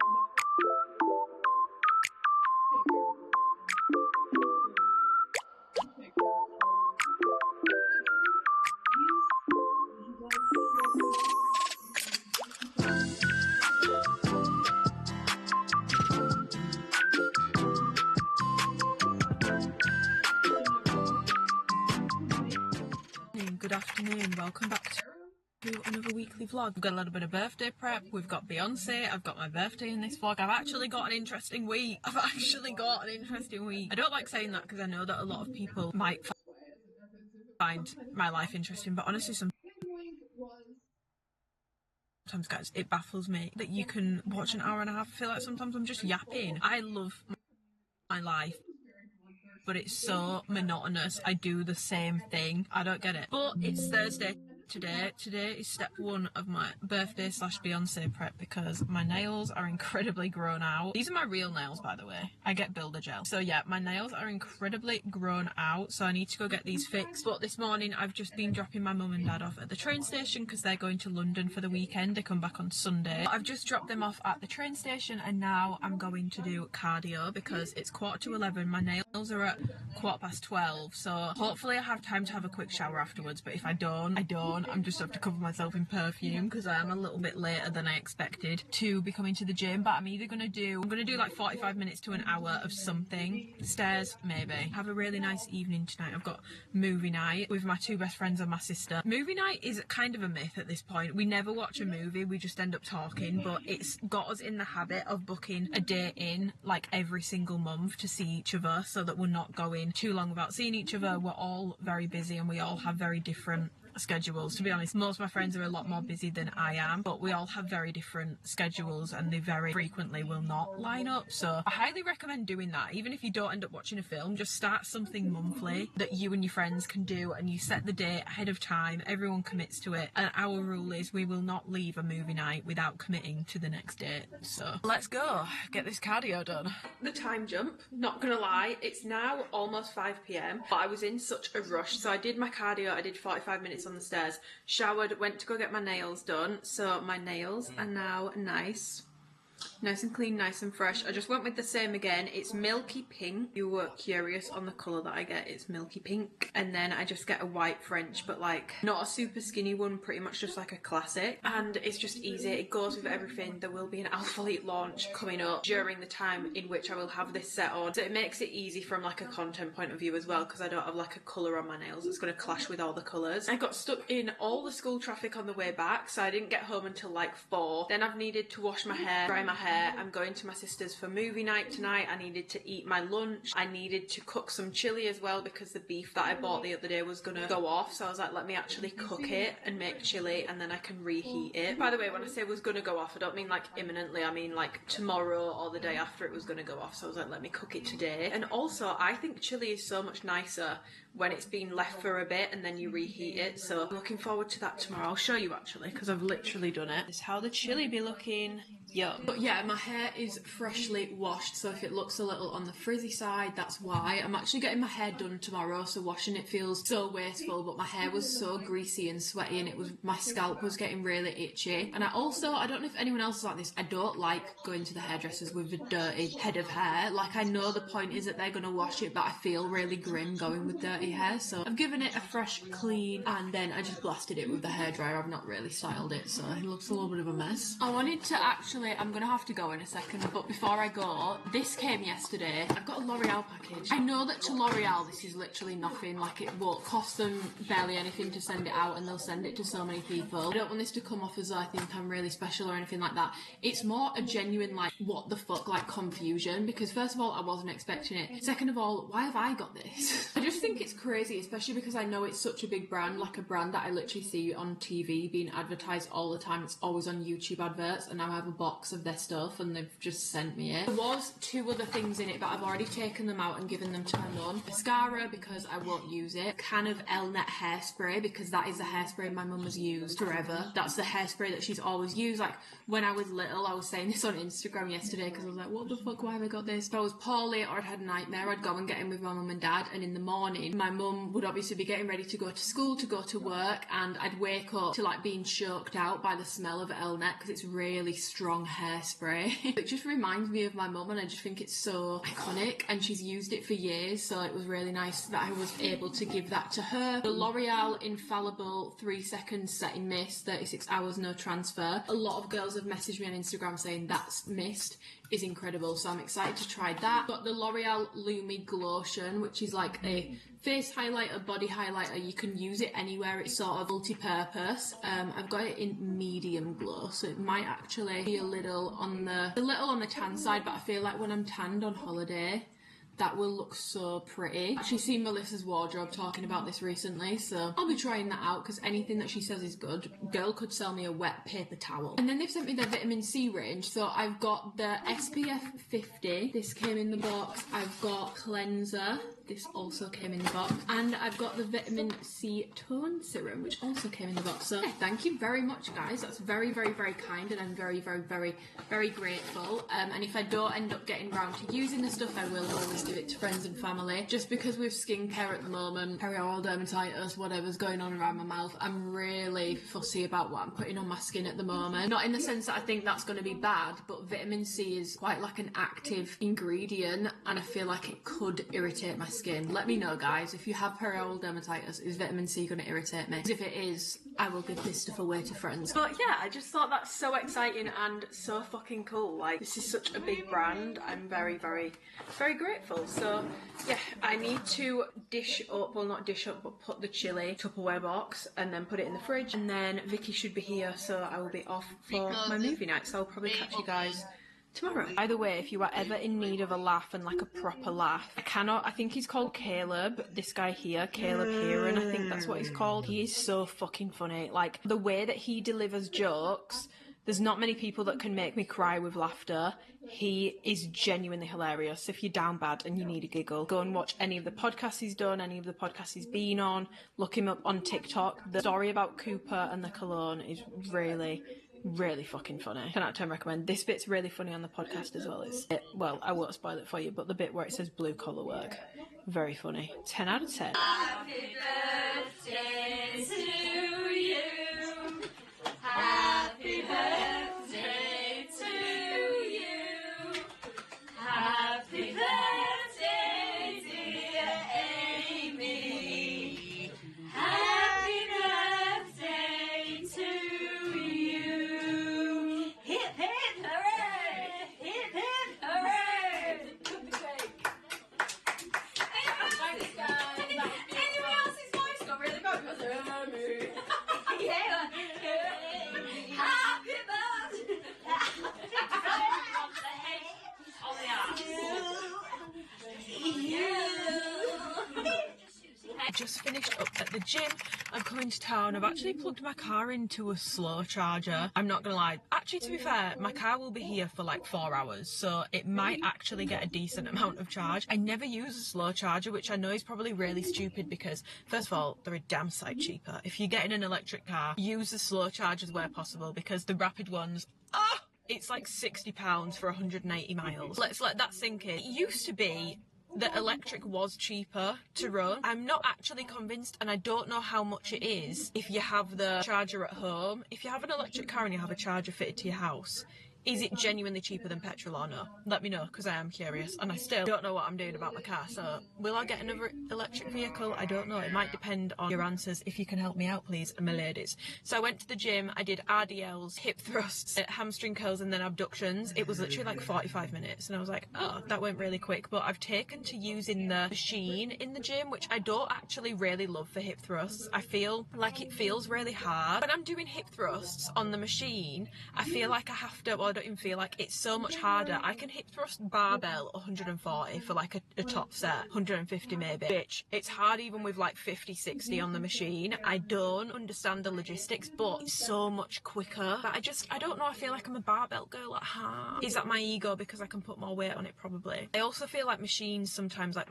Take care of her. That's please. Would you like Good afternoon, welcome back to another weekly vlog. We've got a little bit of birthday prep, we've got Beyonce, I've got my birthday in this vlog. I've actually got an interesting week. I don't like saying that because I know that a lot of people might find my life interesting, but honestly sometimes, guys, it baffles me that you can watch an hour and a half. I feel like sometimes I'm just yapping. I love my life, but it's so monotonous. I do the same thing. I don't get it. But it's Thursday today. Today is step 1 of my birthday / Beyonce prep because my nails are incredibly grown out. These are my real nails, by the way. I get builder gel. So yeah, my nails are incredibly grown out, so I need to go get these fixed. But this morning I've just been dropping my mum and dad off at the train station because they're going to London for the weekend. They come back on Sunday. I've just dropped them off at the train station and now I'm going to do cardio because it's 11:15. My nails are at 12:15, so hopefully I have time to have a quick shower afterwards, but if I don't, I'm just have to cover myself in perfume because I am a little bit later than I expected to be coming to the gym. But I'm gonna do like 45 minutes to an hour of something. Stairs, maybe. Have a really nice evening tonight. I've got movie night with my 2 best friends and my sister. Movie night is kind of a myth at this point. We never watch a movie, we just end up talking, but it's got us in the habit of booking a date in like every single month to see each other so that we're not going too long without seeing each other. We're all very busy and we all have very different schedules. To be honest, most of my friends are a lot more busy than I am, but we all have very different schedules and they very frequently will not line up. So I highly recommend doing that. Even if you don't end up watching a film, just start something monthly that you and your friends can do and you set the date ahead of time. Everyone commits to it, and our rule is we will not leave a movie night without committing to the next date. So let's go get this cardio done. The time jump, not gonna lie, it's now almost 5 p.m, but I was in such a rush, so I did my cardio. I did 45 minutes on the stairs, showered, went to go get my nails done, so my nails are now nice Nice and clean, nice and fresh. I just went with the same again. It's milky pink. If you were curious on the colour that I get, it's milky pink. And then I just get a white French, but like not a super skinny one, pretty much just like a classic. And it's just easy. It goes with everything. There will be an Alphalete launch coming up during the time in which I will have this set on. So it makes it easy from like a content point of view as well, because I don't have like a colour on my nails. It's going to clash with all the colours. I got stuck in all the school traffic on the way back, so I didn't get home until like 4. Then I've needed to wash my hair, dry my hair. I'm going to my sister's for movie night tonight. I needed to eat my lunch. I needed to cook some chili as well, because the beef that I bought the other day was going to go off. So I was like, let me actually cook it and make chili, and then I can reheat it. By the way, when I say was going to go off, I don't mean like imminently. I mean like tomorrow or the day after it was going to go off. So I was like, let me cook it today. And also, I think chili is so much nicer when it's been left for a bit and then you reheat it. So I'm looking forward to that tomorrow. I'll show you actually, because I've literally done it. This is how the chili be looking. Yum. But yeah, my hair is freshly washed, so if it looks a little on the frizzy side, that's why. I'm actually getting my hair done tomorrow, so washing it feels so wasteful, but my hair was so greasy and sweaty, and my scalp was getting really itchy. And I don't know if anyone else is like this, I don't like going to the hairdressers with a dirty head of hair. Like, I know the point is that they're gonna wash it, but I feel really grim going with dirty hair, so I've given it a fresh clean, and then I just blasted it with the hairdryer. I've not really styled it, so it looks a little bit of a mess. I wanted to actually, I'm gonna have to go in a second, but before I go, this came yesterday. I've got a L'Oreal package. I know that to L'Oreal this is literally nothing, like it won't cost them barely anything to send it out, and they'll send it to so many people. I don't want this to come off as though I think I'm really special or anything like that. It's more a genuine like what the fuck like confusion, because first of all, I wasn't expecting it. Second of all, why have I got this? I just think it's crazy, especially because I know it's such a big brand, like a brand that I literally see on TV being advertised all the time. It's always on YouTube adverts, and now I have a box of their stuff and they've just sent me it. There was 2 other things in it, but I've already taken them out and given them to my mum. Mascara, because I won't use it. A can of Elnet hairspray, because that is the hairspray my mum has used forever. That's the hairspray that she's always used. Like, when I was little, I was saying this on Instagram yesterday, because I was like, what the fuck, why have I got this? If I was poorly or I'd had a nightmare, I'd go and get in with my mum and dad, and in the morning, my mum would obviously be getting ready to go to school, to go to work, and I'd wake up to like being choked out by the smell of Elnet, because it's really strong hairspray. It just reminds me of my mum, and I just think it's so iconic, and she's used it for years, so it was really nice that I was able to give that to her. The L'Oreal Infallible 3-second setting mist, 36 hours no transfer. A lot of girls have messaged me on Instagram saying that's mist is incredible, so I'm excited to try that. Got the L'Oreal Lumi Glotion, which is like a face highlighter, body highlighter. You can use it anywhere. It's sort of multi-purpose. I've got it in medium glow, so it might actually be a little on the tan side, but I feel like when I'm tanned on holiday, that will look so pretty. Actually seen Melissa's wardrobe talking about this recently, so I'll be trying that out, because anything that she says is good. Girl could sell me a wet paper towel. And then they've sent me their vitamin C range, so I've got the SPF 50. This came in the box. I've got cleanser. This also came in the box. And I've got the vitamin C tone serum, which also came in the box. So thank you very much, guys. That's very, very, very kind, and I'm very, very, very, very grateful. And if I don't end up getting around to using the stuff, I will always give it to friends and family. Just because with skincare at the moment, perioral dermatitis, whatever's going on around my mouth, I'm really fussy about what I'm putting on my skin at the moment. Not in the sense that I think that's going to be bad, but vitamin C is quite like an active ingredient, and I feel like it could irritate my skin. Let me know, guys, if you have perioral dermatitis, is vitamin C going to irritate me? Because if it is, I will give this stuff away to friends. But yeah, I just thought that's so exciting and so fucking cool. Like, this is such a big brand. I'm very, very, very grateful. So yeah, I need to dish up, well, not dish up, but put the chili Tupperware box and then put it in the fridge, and then Vicky should be here, so I will be off for my movie night, so I'll probably catch you guys tomorrow. By the way, if you are ever in need of a laugh, and like a proper laugh, I think he's called Caleb, this guy here, Caleb Heron, I think that's what he's called. He is so fucking funny. Like, the way that he delivers jokes, there's not many people that can make me cry with laughter. He is genuinely hilarious. If you're down bad and you need a giggle, go and watch any of the podcasts he's done, any of the podcasts he's been on. Look him up on TikTok. The story about Cooper and the cologne is really, really fucking funny. 10 out of 10 recommend. This bit's really funny on the podcast as well. Well, I won't spoil it for you, but the bit where it says blue collar work, very funny. 10 out of 10. Happy birthday to you. Happy birthday to you. just finished up at the gym. I'm coming to town. I've actually plugged my car into a slow charger. I'm not gonna lie. Actually, to be fair, my car will be here for like 4 hours, so it might actually get a decent amount of charge. I never use a slow charger, which I know is probably really stupid because, first of all, they're a damn sight cheaper. If you're getting an electric car, use the slow chargers where possible because the rapid ones, it's like £60 for 180 miles. Let's let that sink in. It used to be that electric was cheaper to run. I'm not actually convinced, and I don't know how much it is if you have the charger at home. If you have an electric car and you have a charger fitted to your house, is it genuinely cheaper than petrol or no? Let me know, because I am curious, and I still don't know what I'm doing about my car. So will I get another electric vehicle? I don't know. It might depend on your answers. If you can help me out, please, my ladies. So I went to the gym. I did RDLs, hip thrusts, hamstring curls, and then abductions. It was literally like 45 minutes, and I was like, oh, that went really quick. But I've taken to using the machine in the gym, which I don't actually really love for hip thrusts. I feel like it feels really hard. When I'm doing hip thrusts on the machine, I feel like I have to, well, I don't even feel like it's so much harder. I can hip thrust barbell 140 for like a top set, 150 maybe. Bitch, it's hard even with like 50, 60 on the machine. I don't understand the logistics, but it's so much quicker. But I don't know, I feel like I'm a barbell girl at heart. Is that my ego because I can put more weight on it? Probably. I also feel like machines sometimes, like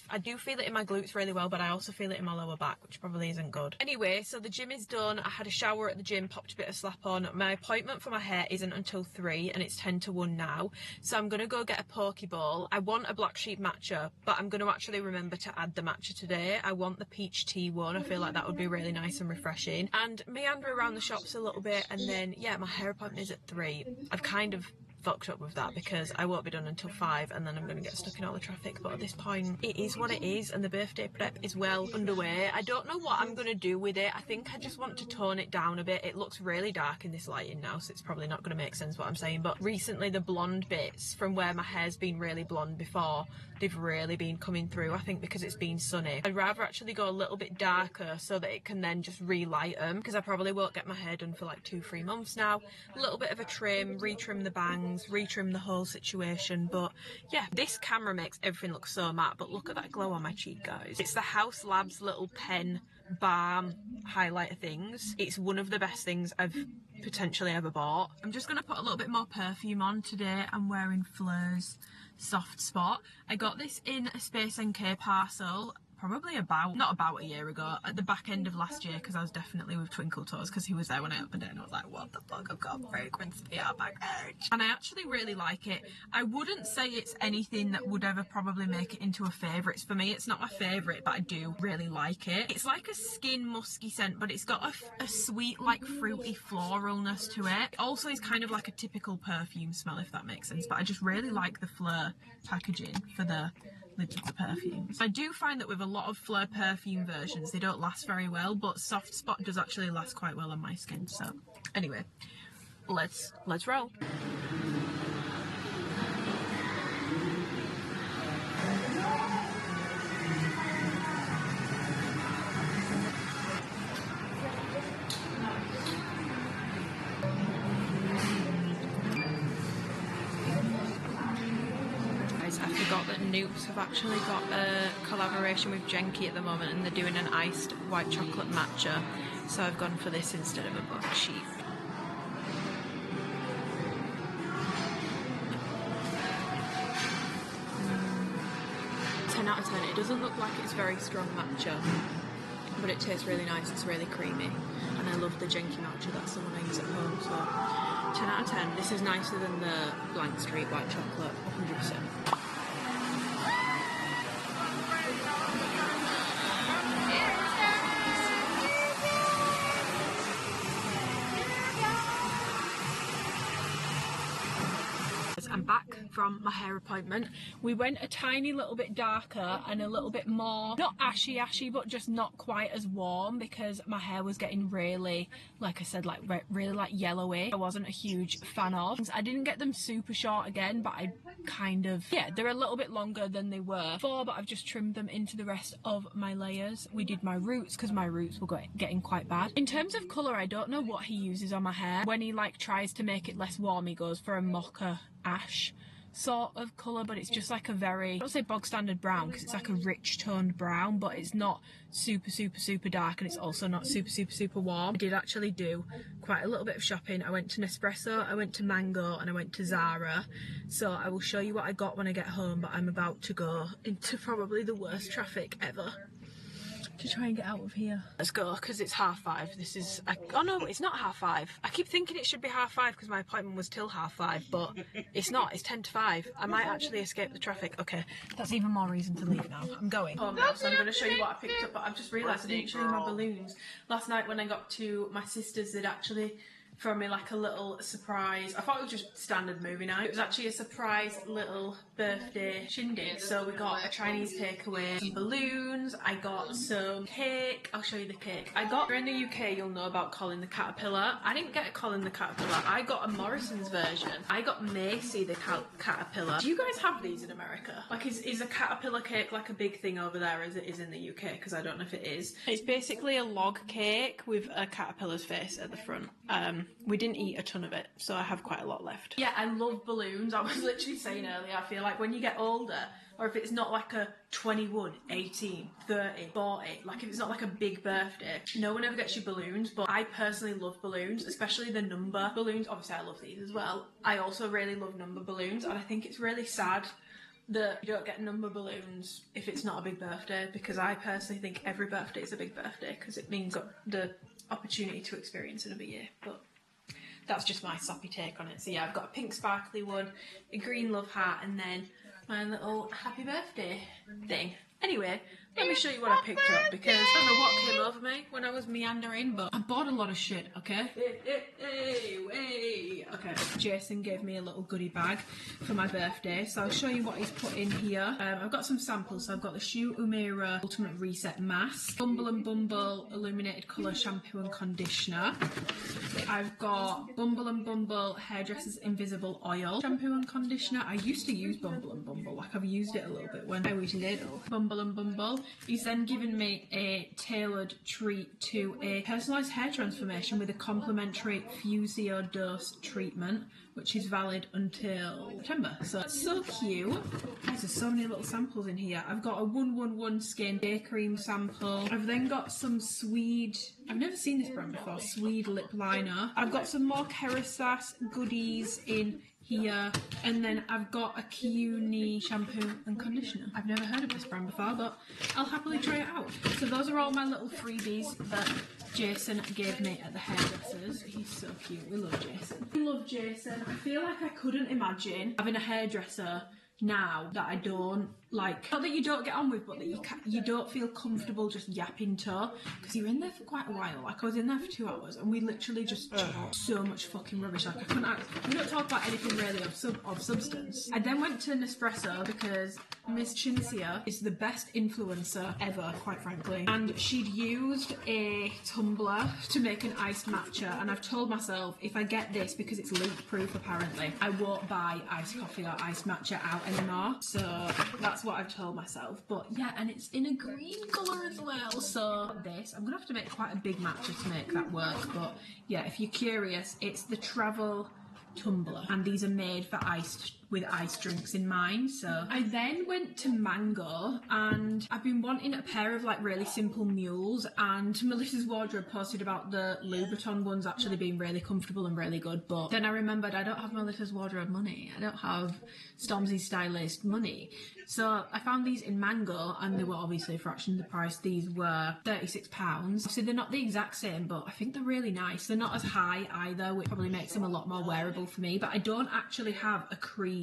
I do feel it in my glutes really well, but I also feel it in my lower back, which probably isn't good. Anyway, so the gym is done. I had a shower at the gym, popped a bit of slap on. My appointment for my hair isn't until 3 and it's 10 to 1 now, so I'm gonna go get a Pokeball. I want a black sheep matcha, but I'm gonna actually remember to add the matcha today. I want the peach tea one. I feel like that would be really nice and refreshing, and meander around the shops a little bit, and then yeah, my hair appointment is at 3. I've kind of fucked up with that because I won't be done until 5 and then I'm going to get stuck in all the traffic, but at this point it is what it is, and the birthday prep is well underway. I don't know what I'm going to do with it. I think I just want to tone it down a bit. It looks really dark in this lighting now, so it's probably not going to make sense what I'm saying, but recently the blonde bits from where my hair's been really blonde before, they've really been coming through, I think because it's been sunny. I'd rather actually go a little bit darker so that it can then just relight them, because I probably won't get my hair done for like 2-3 months now. A little bit of a trim, retrim the bangs, retrim the whole situation. But yeah, this camera makes everything look so matte, but look at that glow on my cheek, guys. It's the House Labs little pen balm highlighter things. It's one of the best things I've potentially ever bought. I'm just going to put a little bit more perfume on today. I'm wearing Fleur's Soft Spot. I got this in a Space NK parcel probably not about a year ago, at the back end of last year, because I was definitely with Twinkle Toes because he was there when I opened it, and I was like, what the fuck, I've got fragrance PR package. And I actually really like it. I wouldn't say it's anything that would ever probably make it into a favourites for me. It's not my favourite, but I do really like it. It's like a skin musky scent, but it's got a sweet, like fruity floralness to it. It also is kind of like a typical perfume smell, if that makes sense, but I just really like the Fleur packaging for the lids of the perfumes. I do find that with a lot of Fleur perfume versions, they don't last very well, but Soft Spot does actually last quite well on my skin. So anyway, let's roll. I forgot that Noops have actually got a collaboration with Genki at the moment, and they're doing an iced white chocolate matcha, so I've gone for this instead of a black sheep. 10 out of 10. It doesn't look like it's very strong matcha, but it tastes really nice. It's really creamy, and I love the Genki matcha. That's the one I use at home, so 10 out of 10. This is nicer than the Blank Street white chocolate, 100%. I'm back from my hair appointment. We went a tiny little bit darker and a little bit more, not ashy, but just not quite as warm, because my hair was getting really, like I said, like really like yellowy. I wasn't a huge fan of. I didn't get them super short again, but I kind of, yeah, they're a little bit longer than they were before, but I've just trimmed them into the rest of my layers. We did my roots because my roots were getting quite bad. In terms of colour, I don't know what he uses on my hair. When he like tries to make it less warm, he goes for a mocha ash sort of colour, but it's just like a very, I don't say bog standard brown because it's like a rich toned brown, but it's not super dark, and it's also not super warm. I did actually do quite a little bit of shopping. I went to Nespresso, I went to Mango, and I went to Zara, so I will show you what I got when I get home, but I'm about to go into probably the worst traffic ever to try and get out of here. Let's go, because it's 5:30. This is, oh no, it's not 5:30. I keep thinking it should be 5:30 because my appointment was till 5:30, but it's not, it's 10 to 5. I might actually escape the traffic. Okay, that's even more reason to leave now. I'm going home now, so I'm going to show you what I picked up, but I've just realised I didn't show you my balloons. Last night when I got to my sister's, they'd actually throw me like a little surprise. I thought it was just standard movie night. It was actually a surprise little birthday shindig. So we got a Chinese takeaway, some balloons, I got some cake. I'll show you the cake. I got, in the UK you'll know about Colin the Caterpillar. I didn't get a Colin the Caterpillar, I got a Morrison's version. I got Macy the Caterpillar. Do you guys have these in America? Like is a caterpillar cake like a big thing over there as it is in the UK? Because I don't know if it is. It's basically a log cake with a caterpillar's face at the front. We didn't eat a ton of it, so I have quite a lot left. Yeah, I love balloons. I was literally saying earlier, I feel like when you get older, or if it's not like a 21, 18, 30, 40, like if it's not like a big birthday, no one ever gets you balloons, but I personally love balloons, especially the number balloons. Obviously I love these as well. I also really love number balloons, and I think it's really sad that you don't get number balloons if it's not a big birthday, because I personally think every birthday is a big birthday because it means the opportunity to experience another year. But that's just my soppy take on it. So yeah, I've got a pink sparkly one, a green love heart, and then my little happy birthday thing. Anyway, let me show you what I picked up, because I don't know what came over me when I was meandering, but I bought a lot of shit, okay? Okay, Jason gave me a little goodie bag for my birthday, so I'll show you what he's put in here. I've got some samples, so I've got the Shu Umaira Ultimate Reset Mask, Bumble and Bumble Illuminated Colour Shampoo and Conditioner. I've got Bumble and Bumble Hairdresser's Invisible Oil Shampoo and Conditioner. I used to use Bumble and Bumble, like I've used it a little bit when I was little. Bumble and Bumble. He's then given me a tailored treat to a personalised hair transformation with a complimentary Fusio Dose treatment, which is valid until September. So it's so cute. Guys, there's so many little samples in here. I've got a 111 Skin Day Cream sample. I've then got some Swede, I've never seen this brand before, Swede lip liner. I've got some more Kerastase goodies in here, and then I've got a Kiuni shampoo and conditioner. I've never heard of this brand before, but I'll happily try it out. So those are all my little freebies that Jason gave me at the hairdressers. He's so cute. We love Jason. We love Jason. I feel like I couldn't imagine having a hairdresser now that I don't like, not that you don't get on with, but that you don't feel comfortable just yapping to, because you're in there for quite a while. Like I was in there for 2 hours and we literally just talked so much fucking rubbish. Like I couldn't we don't talk about anything really of substance. I then went to Nespresso because Miss Chinsia is the best influencer ever, quite frankly, and she'd used a tumbler to make an iced matcha, and I've told myself if I get this, because it's leak proof apparently, I won't buy iced coffee or iced matcha out anymore. So that's what I've told myself. But yeah, and it's in a green colour as well. So this, I'm gonna have to make quite a big matcha to make that work. But yeah, if you're curious, it's the travel tumbler, and these are made for with iced drinks in mind. So I then went to Mango, and I've been wanting a pair of like really simple mules, and Melissa's Wardrobe posted about the Louboutin ones actually being really comfortable and really good, but then I remembered I don't have Melissa's Wardrobe money, I don't have Stormzy's Stylist money, so I found these in Mango, and they were obviously a fraction of the price. These were £36. So they're not the exact same, but I think they're really nice. They're not as high either, which probably makes them a lot more wearable for me, but I don't actually have a cream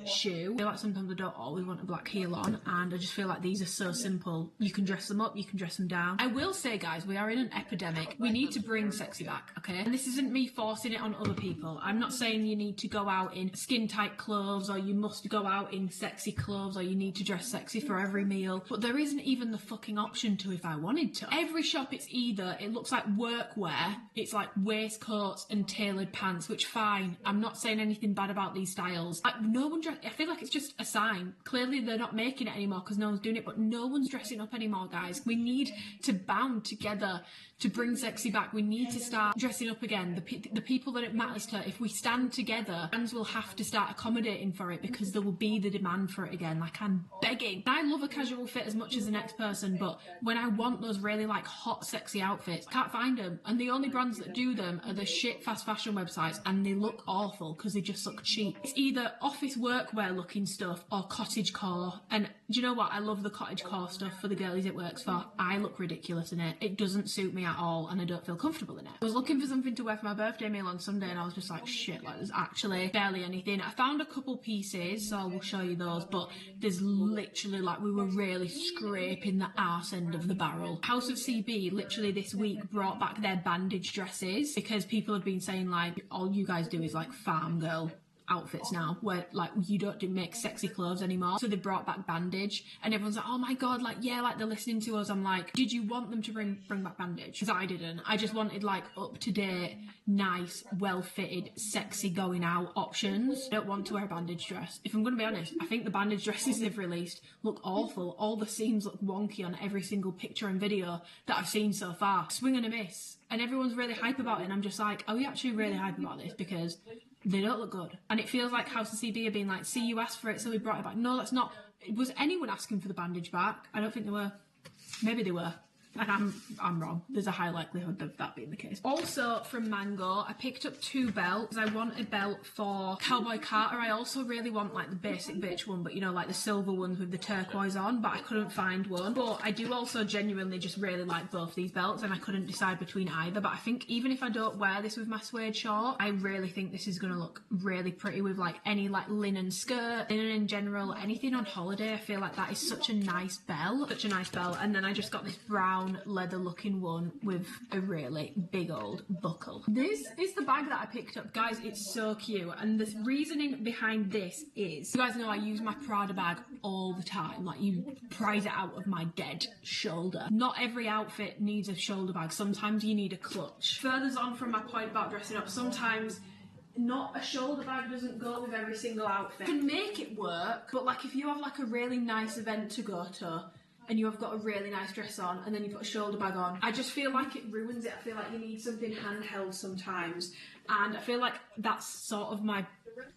shoe. I feel like sometimes I don't always want a black heel on, and I just feel like these are so simple. You can dress them up, you can dress them down. I will say, guys, we are in an epidemic. We need to bring sexy back, okay? And this isn't me forcing it on other people. I'm not saying you need to go out in skin-tight clothes, or you must go out in sexy clothes, or you need to dress sexy for every meal, but there isn't even the fucking option to if I wanted to. Every shop, it's either, it looks like workwear, it's like waistcoats and tailored pants, which fine, I'm not saying anything bad about these styles. Like, no one I feel like it's just a sign. Clearly they're not making it anymore because no one's doing it, but no one's dressing up anymore, guys. We need to band together to bring sexy back. We need to start dressing up again. The people that it matters to, if we stand together, brands will have to start accommodating for it because there will be the demand for it again. Like, I'm begging. I love a casual fit as much as the next person, but when I want those really like hot, sexy outfits, I can't find them. And the only brands that do them are the shit fast fashion websites, and they look awful because they just look cheap. It's either office workwear looking stuff or cottagecore. And do you know what? I love the cottagecore stuff for the girlies it works for. I look ridiculous in it. It doesn't suit me at all, and I don't feel comfortable in it. I was looking for something to wear for my birthday meal on Sunday, and I was just like, shit, like there's actually barely anything. I found a couple pieces, so I will show you those, but there's literally like, we were really scraping the arse end of the barrel. House of CB literally this week brought back their bandage dresses because people have been saying like, all you guys do is like farm girl outfits now, where like you don't make sexy clothes anymore. So they brought back bandage, and everyone's like, oh my god, like yeah, like they're listening to us. I'm like, did you want them to bring back bandage? Because I didn't. I just wanted like up to date, nice, well fitted, sexy going out options. I don't want to wear a bandage dress. If I'm gonna be honest, I think the bandage dresses they've released look awful. All the seams look wonky on every single picture and video that I've seen so far. Swing and a miss, and everyone's really hype about it, and I'm just like, are we actually really hype about this? Because they don't look good. And it feels like House of CB are being like, see, you asked for it, so we brought it back. No, that's not. Was anyone asking for the bandage back? I don't think they were. Maybe they were. And I'm wrong. There's a high likelihood of that being the case. Also from Mango, I picked up 2 belts. I want a belt for Cowboy Carter. I also really want like the basic bitch one, but you know, like the silver ones with the turquoise on, but I couldn't find one. But I do also genuinely just really like both these belts, and I couldn't decide between either. But I think even if I don't wear this with my suede short, I really think this is gonna look really pretty with like any like linen skirt, linen in general, anything on holiday. I feel like that is such a nice belt, And then I just got this brown leather looking one with a really big old buckle. This is the bag that I picked up, guys. It's so cute, and the reasoning behind this is, you guys know I use my Prada bag all the time. Like, you prize it out of my dead shoulder. Not every outfit needs a shoulder bag. Sometimes you need a clutch. Further on from my point about dressing up, sometimes not a shoulder bag doesn't go with every single outfit. You can make it work, but like if you have like a really nice event to go to and you have got a really nice dress on and then you put a shoulder bag on, I just feel like it ruins it. I feel like you need something handheld sometimes, and I feel like that's sort of my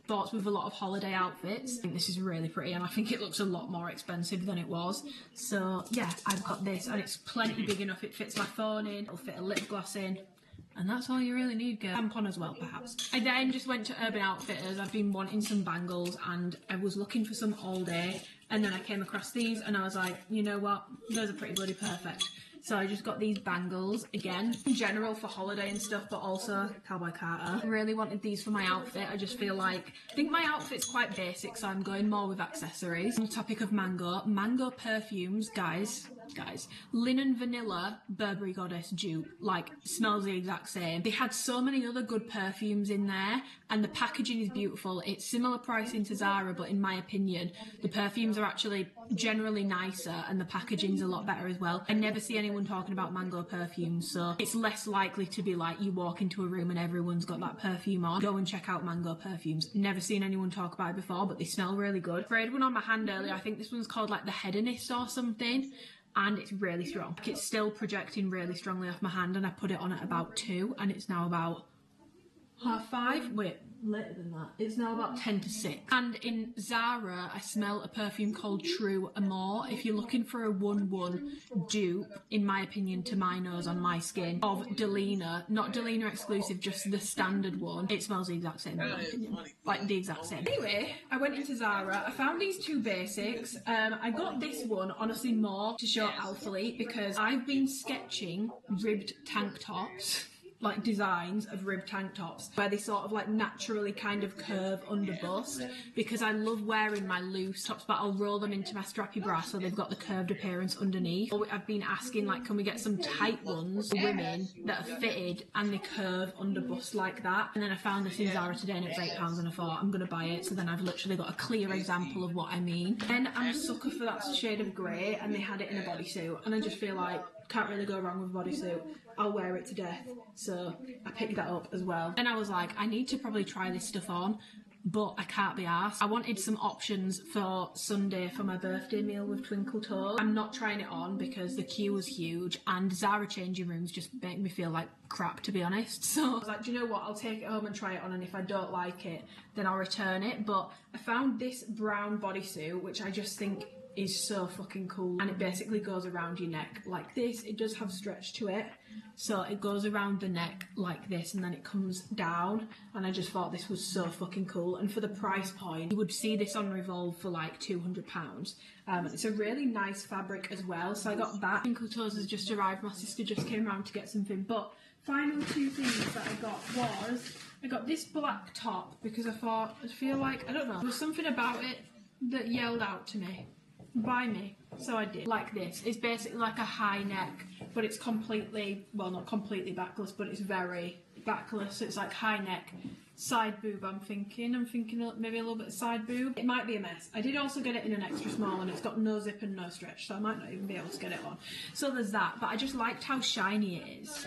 thoughts with a lot of holiday outfits. I think this is really pretty, and I think it looks a lot more expensive than it was. So yeah, I've got this, and it's plenty big enough. It fits my phone in, it'll fit a lip gloss in, and that's all you really need, girl. Tampon as well, perhaps. I then just went to Urban Outfitters. I've been wanting some bangles, and I was looking for some all day, and then I came across these, and I was like, you know what, those are pretty bloody perfect. So I just got these bangles, again, in general for holiday and stuff, but also Cowboy Carter. I really wanted these for my outfit. I just feel like, I think my outfit's quite basic, so I'm going more with accessories. On the topic of Mango perfumes, guys, linen vanilla Burberry Goddess dupe, like, smells the exact same. They had so many other good perfumes in there, and the packaging is beautiful. It's similar pricing to Zara, but in my opinion, the perfumes are actually generally nicer, and the packaging's a lot better as well. I never see anyone talking about Mango perfumes, so it's less likely to be like you walk into a room and everyone's got that perfume on. Go and check out Mango perfumes. Never seen anyone talk about it before, but they smell really good. Sprayed one on my hand earlier. I think this one's called like the Hedonist or something, and it's really strong. It's still projecting really strongly off my hand, and I put it on at about 2, and it's now about 5:30. Wait, later than that. It's now about 10 to 6. And in Zara, I smell a perfume called True Amour. If you're looking for a 1-1 dupe, in my opinion, to my nose on my skin, of Delina, not Delina exclusive, just the standard one, it smells the exact same in my opinion. Like, the exact same. Anyway, I went into Zara. I found these 2 basics. I got this one, honestly, more to show Alphalete, because I've been sketching ribbed tank tops, like designs of ribbed tank tops where they sort of like naturally kind of curve under bust, because I love wearing my loose tops, but I'll roll them into my strappy bra so they've got the curved appearance underneath. I've been asking, like, can we get some tight ones for women that are fitted and they curve under bust like that? And then I found this in Zara today, and it was £8, and I thought, I'm gonna buy it. So then I've literally got a clear example of what I mean. Then I'm a sucker for that shade of grey, and they had it in a bodysuit, and I just feel like can't really go wrong with a bodysuit. I'll wear it to death. So I picked that up as well. And I was like, I need to probably try this stuff on. but I can't be arsed. I wanted some options for Sunday for my birthday meal with Twinkle Toes. I'm not trying it on because the queue was huge and Zara changing rooms just make me feel like crap, to be honest. So I was like, do you know what, I'll take it home and try it on, and if I don't like it then I'll return it. But I found this brown bodysuit which I just think is so fucking cool, and it basically goes around your neck like this. It does have stretch to it, so it goes around the neck like this and then it comes down, and I just thought this was so fucking cool. And for the price point, you would see this on Revolve for like £200. It's a really nice fabric as well, so I got that. Twinkle Toes has just arrived, my sister just came around to get something. But final two things that I got was, I got this black top because I feel like, I don't know, there was something about it that yelled out to me, buy me, so I did. Like this, it's basically like a high neck, but it's completely, well, not completely backless, but it's very backless. So it's like high neck, side boob. I'm thinking maybe a little bit of side boob. It might be a mess. I did also get it in an extra small, and it's got no zip and no stretch, so I might not even be able to get it on. So there's that, but I just liked how shiny it is.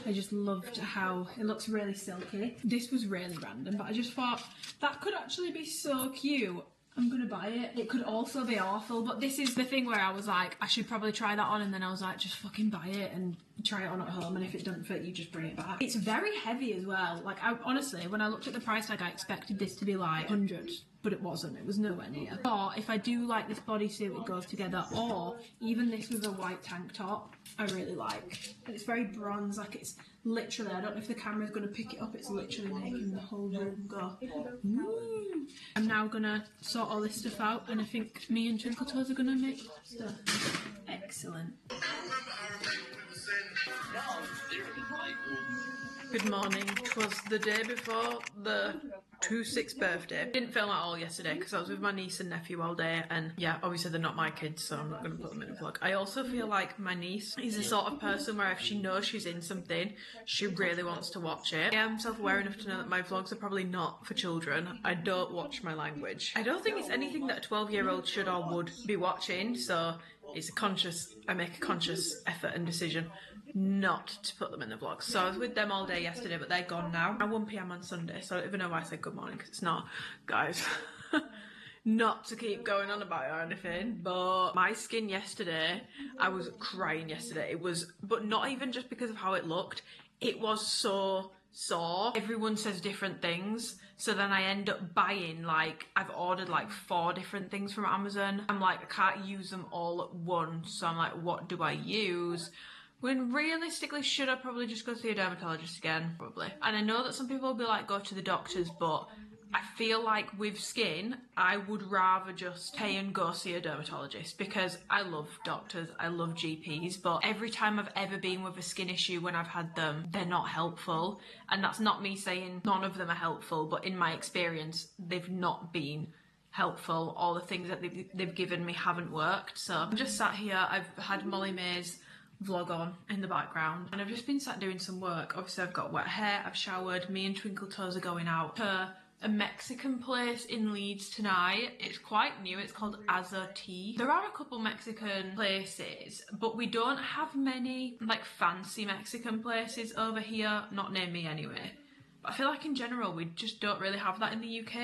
I just loved how it looks really silky. This was really random, but I just thought that could actually be so cute. I'm gonna buy it. It could also be awful, but this is the thing where I was like, I should probably try that on, and then I was like, just fucking buy it and try it on at home, and if it doesn't fit, you just bring it back. It's very heavy as well. Like, honestly, when I looked at the price tag, I expected this to be like 100, but it wasn't. It was nowhere near. Or if I do like this bodysuit, it goes together, or even this with a white tank top, I really like. And it's very bronze, like it's literally, I don't know if the camera's gonna pick it up, it's literally making the whole room go, ooh. I'm now gonna sort all this stuff out, and I think me and Twinkle Toes are gonna make pasta. Excellent. Good morning. 'Twas the day before the 26th birthday. Didn't film at all yesterday because I was with my niece and nephew all day, and yeah, obviously they're not my kids, so I'm not going to put them in a vlog. I also feel like my niece is the sort of person where if she knows she's in something, she really wants to watch it. I am self-aware enough to know that my vlogs are probably not for children. I don't watch my language. I don't think it's anything that a 12-year-old should or would be watching, so I make a conscious effort and decision not to put them in the vlog. So I was with them all day yesterday, but they're gone now. At 1 PM on Sunday, so I don't even know why I said good morning, because it's not, guys. Not to keep going on about it or anything, but my skin yesterday, I was crying yesterday. It was, but not even just because of how it looked, it was so sore. Everyone says different things, so then I end up buying, like, I've ordered like 4 different things from Amazon. I'm like, I can't use them all at once, so I'm like, what do I use? When realistically, should I probably just go to the dermatologist again? Probably. And I know that some people will be like, go to the doctors, but I feel like with skin, I would rather just pay and go see a dermatologist, because I love doctors, I love GPs, but every time I've ever been with a skin issue when I've had them, they're not helpful. And that's not me saying none of them are helpful, but in my experience, they've not been helpful. All the things that they've given me haven't worked. So I'm just sat here, I've had Molly May's vlog on in the background, and I've just been sat doing some work. Obviously I've got wet hair, I've showered, me and Twinkle Toes are going out to a Mexican place in Leeds tonight. It's quite new, it's called Tea. There are a couple Mexican places, but we don't have many like fancy Mexican places over here, not near me anyway. But I feel like in general we just don't really have that in the UK,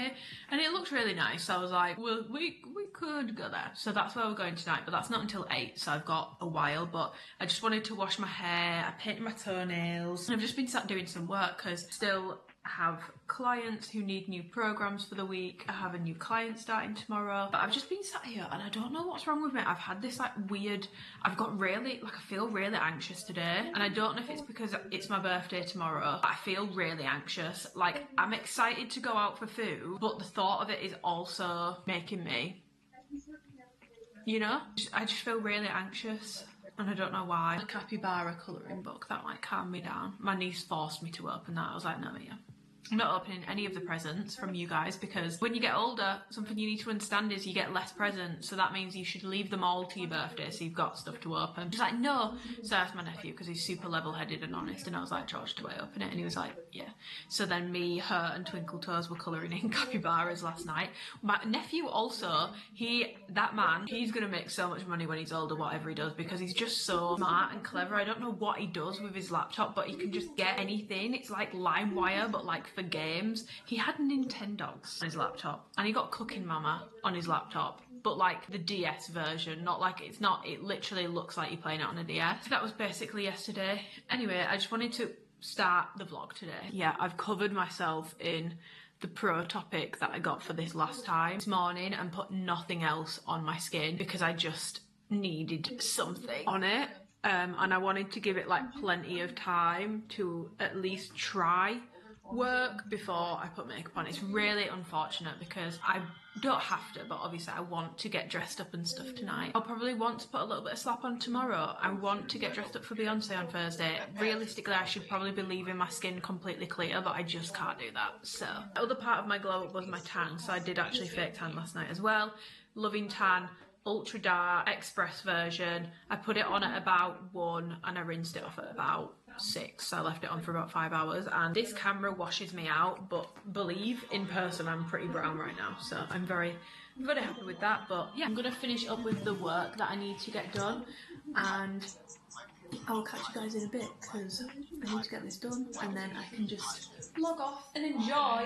and it looks really nice, so I was like, well, we could go there. So that's where we're going tonight, but that's not until 8, so I've got a while. But I just wanted to wash my hair, I painted my toenails, and I've just been sat doing some work because still have clients who need new programs for the week. I have a new client starting tomorrow, but I've just been sat here and I don't know what's wrong with me. I've had this like weird, I've got really, like I feel really anxious today, and I don't know if it's because it's my birthday tomorrow, but I feel really anxious. Like, I'm excited to go out for food, but the thought of it is also making me, you know, I just feel really anxious. And I don't know why. A capybara colouring book, that might calm me down. My niece forced me to open that. I was like, no, Mia, I'm not opening any of the presents from you guys, because when you get older, something you need to understand is you get less presents, so that means you should leave them all to your birthday so you've got stuff to open. She's like, no. So I asked my nephew, because he's super level-headed and honest, and I was like, George, do I open it? And he was like, yeah. So then me, her and Twinkle Toes were colouring in capybaras last night. My nephew also, that man, he's going to make so much money when he's older, whatever he does, because he's just so smart and clever. I don't know what he does with his laptop, but he can just get anything. It's like LimeWire, but like for games. He had Nintendogs on his laptop, and he got Cooking Mama on his laptop, but like the DS version, not like it's not, it literally looks like you're playing it on a DS. That was basically yesterday. Anyway, I just wanted to start the vlog today. Yeah, I've covered myself in the pro topic that I got for this last time this morning and put nothing else on my skin because I just needed something on it. And I wanted to give it like plenty of time to at least try work before I put makeup on. It's really unfortunate because I don't have to, but obviously I want to get dressed up and stuff tonight. I'll probably want to put a little bit of slap on tomorrow. I want to get dressed up for Beyonce on Thursday. Realistically, I should probably be leaving my skin completely clear, but I just can't do that. So the other part of my glow up was my tan, so I did actually fake tan last night as well. Loving Tan Ultra Dark Express version. I put it on at about 1 and I rinsed it off at about 6, so I left it on for about 5 hours, and this camera washes me out, but believe in person I'm pretty brown right now, so I'm very happy with that. But yeah, I'm gonna finish up with the work that I need to get done, and I will catch you guys in a bit because I need to get this done and then I can just log off and enjoy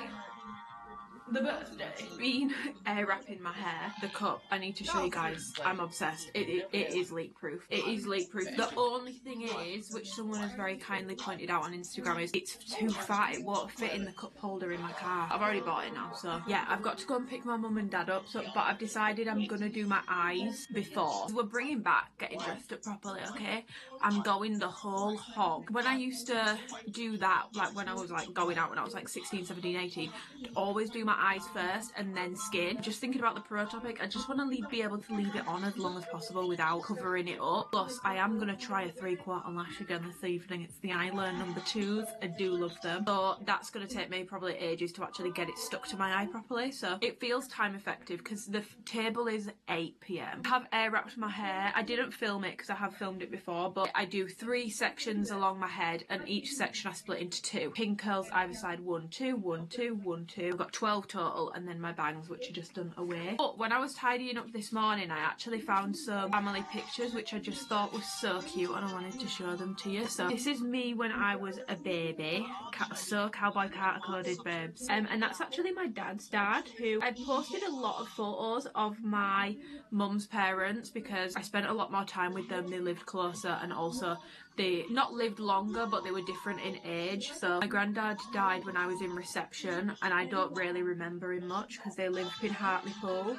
the birthday. Been air wrapping my hair, the cup, I need to show you guys, I'm obsessed. It is leak proof. It is leak proof. The only thing is, which someone has very kindly pointed out on Instagram, is it's too fat. It won't fit in the cup holder in my car. I've already bought it now, so yeah, I've got to go and pick my mum and dad up, so but I've decided I'm gonna do my eyes before. We're bringing back getting dressed up properly, okay? I'm going the whole hog. When I used to do that, like when I was like going out when I was like 16, 17, 18, I'd always do my eyes first and then skin. Just thinking about the pro topic, I just want to be able to leave it on as long as possible without covering it up. Plus, I am going to try a 3/4 lash again this evening. It's the Eyeliner number 2s. I do love them. So that's going to take me probably ages to actually get it stuck to my eye properly. So it feels time effective because the table is 8 PM. I have air wrapped my hair. I didn't film it because I have filmed it before, but I do 3 sections along my head and each section I split into 2. Pin curls either side, 1, 2, 1, 2, 1, 2. I've got 12 total, and then my bangs, which are just done away. But when I was tidying up this morning, I actually found some family pictures which I just thought was so cute and I wanted to show them to you. So this is me when I was a baby, so cowboy coded babes, and that's actually my dad's dad, who I posted a lot of photos of my mum's parents because I spent a lot more time with them. They lived closer and also they not lived longer, but they were different in age. So my granddad died when I was in reception and I don't really remember him much because they lived in Hartlepool.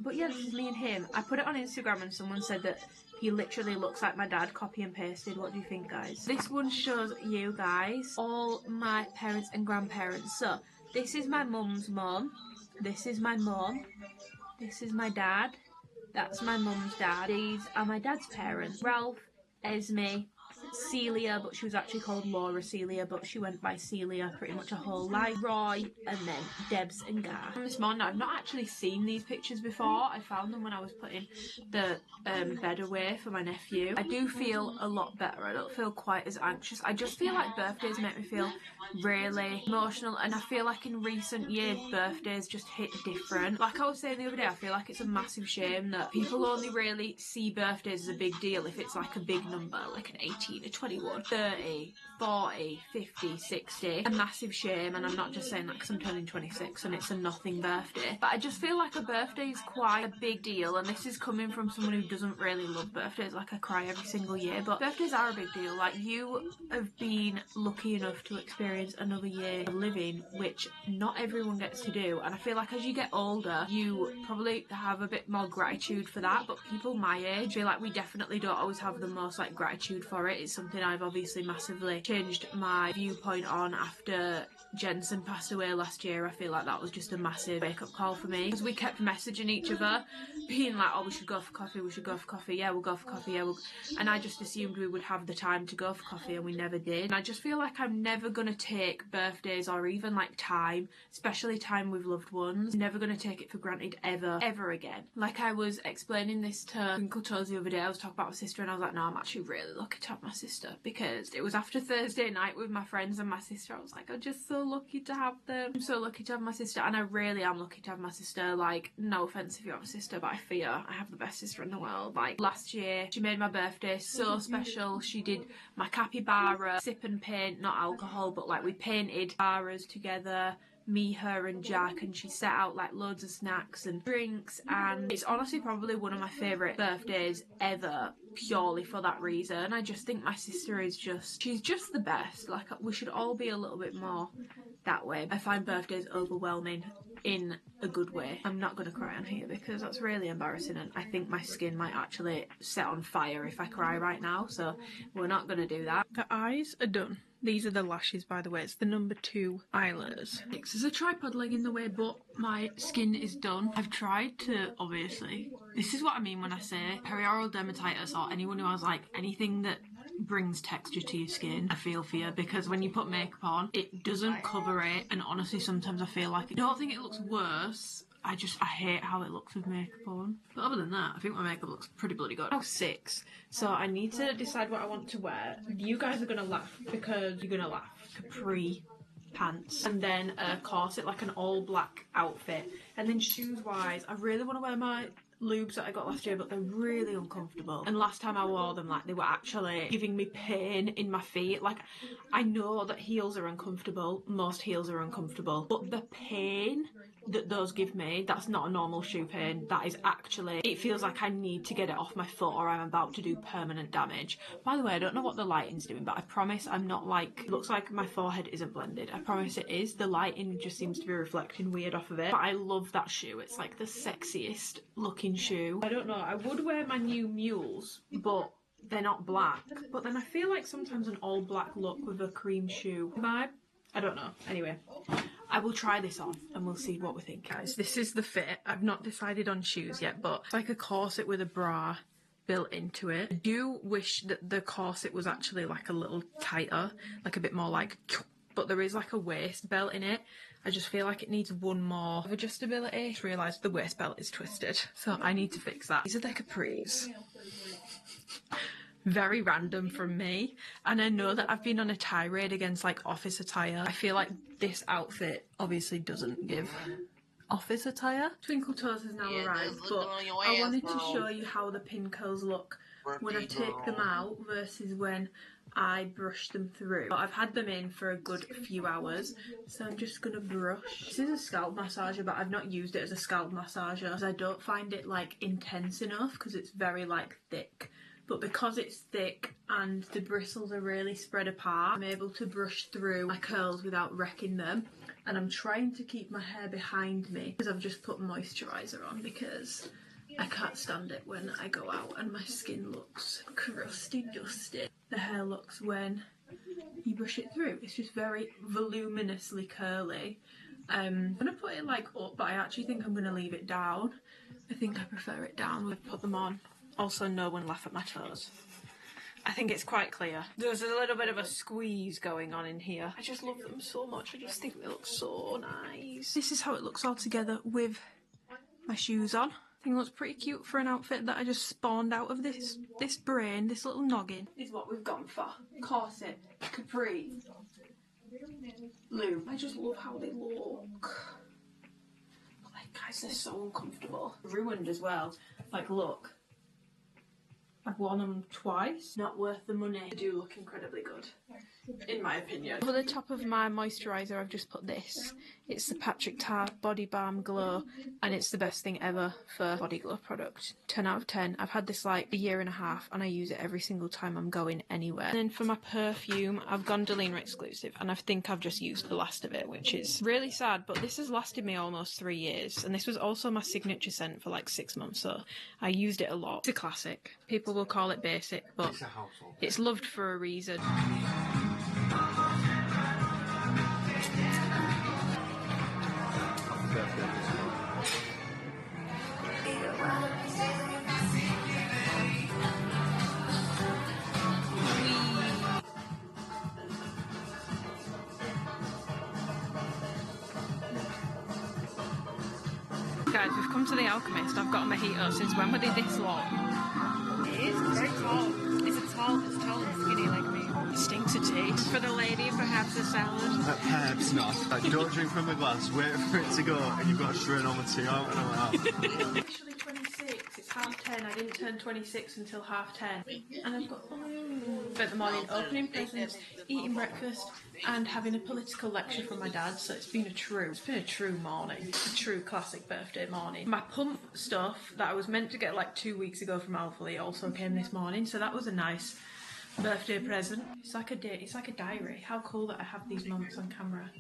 But yeah, this is me and him. I put it on Instagram and someone said that he literally looks like my dad, copy and pasted. What do you think, guys? This one shows you guys all my parents and grandparents. So this is my mum's mum. This is my mum. This is my dad. That's my mum's dad. These are my dad's parents. Ralph, Esme, Celia, but she was actually called Laura Celia, but she went by Celia pretty much her whole life. Roy, and then Debs and Gar. From this morning, I've not actually seen these pictures before. I found them when I was putting the bed away for my nephew. I do feel a lot better. I don't feel quite as anxious. I just feel like birthdays make me feel really emotional, and I feel like in recent years birthdays just hit different. Like I was saying the other day, I feel like it's a massive shame that people only really see birthdays as a big deal if it's like a big number, like an 18, a 21, 30, 40, 50, 60. A massive shame, and I'm not just saying that because I'm turning 26 and it's a nothing birthday, but I just feel like a birthday is quite a big deal, and this is coming from someone who doesn't really love birthdays. Like I cry every single year, but birthdays are a big deal. Like you have been lucky enough to experience another year of living, which not everyone gets to do, and I feel like as you get older you probably have a bit more gratitude for that, but people my age feel like we definitely don't always have the most like gratitude for it. It's something I've obviously massively changed my viewpoint on after Jensen passed away last year. I feel like that was just a massive wake-up call for me because we kept messaging each other being like, oh, we should go for coffee, we should go for coffee, yeah, we'll go for coffee, yeah, and I just assumed we would have the time to go for coffee and we never did. And I just feel like I'm never gonna take birthdays or even like time, especially time with loved ones, never gonna take it for granted ever again. Like I was explaining this to Uncle Toes the other day. I was talking about my sister and I was like, no, I'm actually really lucky to have my sister because it was after Thursday night with my friends and my sister. I was like, I'm just so lucky to have them. I'm so lucky to have my sister, and I really am lucky to have my sister. Like, no offense if you have a sister, but I fear I have the best sister in the world. Like, last year she made my birthday so special. She did my capybara, sip and paint, not alcohol, but like we painted baras together, me, her and Jack, and she set out like loads of snacks and drinks, and it's honestly probably one of my favourite birthdays ever, purely for that reason. I just think my sister is she's just the best. Like, we should all be a little bit more that way. I find birthdays overwhelming in a good way. I'm not going to cry on here because that's really embarrassing, and I think my skin might actually set on fire if I cry right now, so we're not going to do that. The eyes are done. These are the lashes, by the way. It's the number 2 eyelashes. There's a tripod leg in the way, but my skin is done. I've tried to, obviously, this is what I mean when I say perioral dermatitis, or anyone who has like anything that brings texture to your skin, I feel for you, because when you put makeup on, it doesn't cover it, and honestly sometimes I feel like I don't think it looks worse. I hate how it looks with makeup on. But other than that, I think my makeup looks pretty bloody good. I'm 6, so I need to decide what I want to wear. You guys are gonna laugh, because you're gonna laugh. Capri pants, and then a corset, like an all black outfit. And then shoes wise, I really want to wear my lubes that I got last year, but they're really uncomfortable, and last time I wore them, like, they were actually giving me pain in my feet. Like, I know that heels are uncomfortable, most heels are uncomfortable, but the pain that those give me, that's not a normal shoe pain. That is actually, it feels like I need to get it off my foot or I'm about to do permanent damage. By the way, I don't know what the lighting's doing, but I promise I'm not like, it looks like my forehead isn't blended. I promise it is. The lighting just seems to be reflecting weird off of it. But I love that shoe. It's like the sexiest looking shoe. I don't know, I would wear my new mules, but they're not black. But then I feel like sometimes an all black look with a cream shoe vibe, I don't know. Anyway, I will try this on and we'll see what we think, guys. This is the fit. I've not decided on shoes yet, but it's like a corset with a bra built into it. I do wish that the corset was actually like a little tighter, like a bit more like, but there is like a waist belt in it. I just feel like it needs one more adjustability. I just realised the waist belt is twisted, so I need to fix that. These are the capris. Very random from me, and I know that I've been on a tirade against like office attire. I feel like this outfit obviously doesn't give office attire. Twinkle Toes has now arrived, but I wanted to show you how the pin curls look when I take them out versus when I brush them through. But I've had them in for a good few hours, so I'm just gonna brush. This is a scalp massager, but I've not used it as a scalp massager because I don't find it like intense enough because it's very like thick. But because it's thick and the bristles are really spread apart, I'm able to brush through my curls without wrecking them. And I'm trying to keep my hair behind me because I've just put moisturiser on because I can't stand it when I go out and my skin looks crusty, dusty. The hair looks when you brush it through. It's just very voluminously curly. I'm going to put it like up, but I actually think I'm going to leave it down. I think I prefer it down. We've put them on. Also, no one laugh at my toes. I think it's quite clear. There's a little bit of a squeeze going on in here. I just love them so much. I just think they look so nice. This is how it looks all together with my shoes on. I think it looks pretty cute for an outfit that I just spawned out of this brain, this little noggin. Is what we've gone for. Corset, capri, lube. I just love how they look. Like, guys, they're so uncomfortable. Ruined as well. Like, look. I've worn them twice. Not worth the money. They do look incredibly good, in my opinion. Over the top of my moisturiser, I've just put this. It's the Patrick Tart Body Balm Glow, and it's the best thing ever for body glow product. 10 out of 10. I've had this like a year and a half, and I use it every single time I'm going anywhere. And then for my perfume, I've gone Delina exclusive, and I think I've just used the last of it, which is really sad, but this has lasted me almost 3 years, and this was also my signature scent for like 6 months, so I used it a lot. It's a classic. People will call it basic, but it's loved for a reason. Guys, we've come to the Alchemist. I've got a mojito. Since when were they this long? It is very tall. It's a tall and skinny like me. Stinks of tea. For the lady, perhaps a salad. Perhaps not. Don't drink from a glass, wait for it to go, and you've got to strain on the tea out and all that. Actually 26, it's 10:30. I didn't turn 26 until 10:30. And I've got spent the morning opening presents, eating breakfast, and having a political lecture from my dad. So it's been a true morning, a true classic birthday morning. My pump stuff that I was meant to get like 2 weeks ago from Alphalete also came this morning, so that was a nice birthday present. It's like a diary. How cool that I have these moments on camera.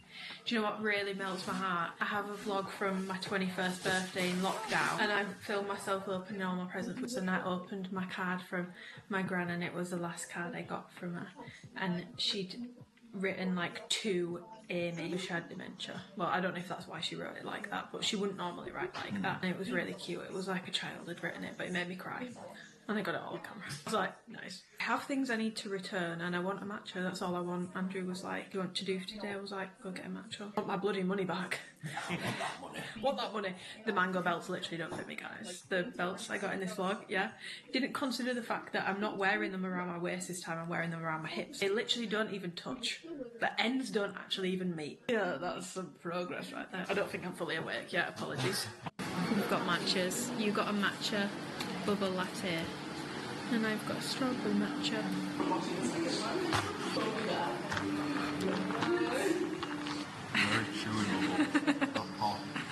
Do you know what really melts my heart? I have a vlog from my 21st birthday in lockdown, and I filmed myself opening all my presents, and I opened my card from my gran, and it was the last card I got from her, and she'd written like to Amy, who had dementia. Well, I don't know if that's why she wrote it like that, but she wouldn't normally write like that, and it was really cute. It was like a child had written it, but it made me cry. And I got it all on camera. I was like, nice. I have things I need to return, and I want a matcha. That's all I want. Andrew was like, "Do you want to do for today?" I was like, "Go get a matcha. I want my bloody money back." Want that money. The mango belts literally don't fit me, guys. The belts I got in this vlog, yeah. Didn't consider the fact that I'm not wearing them around my waist this time. I'm wearing them around my hips. They literally don't even touch. The ends don't actually even meet. Yeah, that's some progress right there. I don't think I'm fully awake yet. Apologies. We've got matchas. You got a matcha bubble latte, and I've got a strawberry matcha.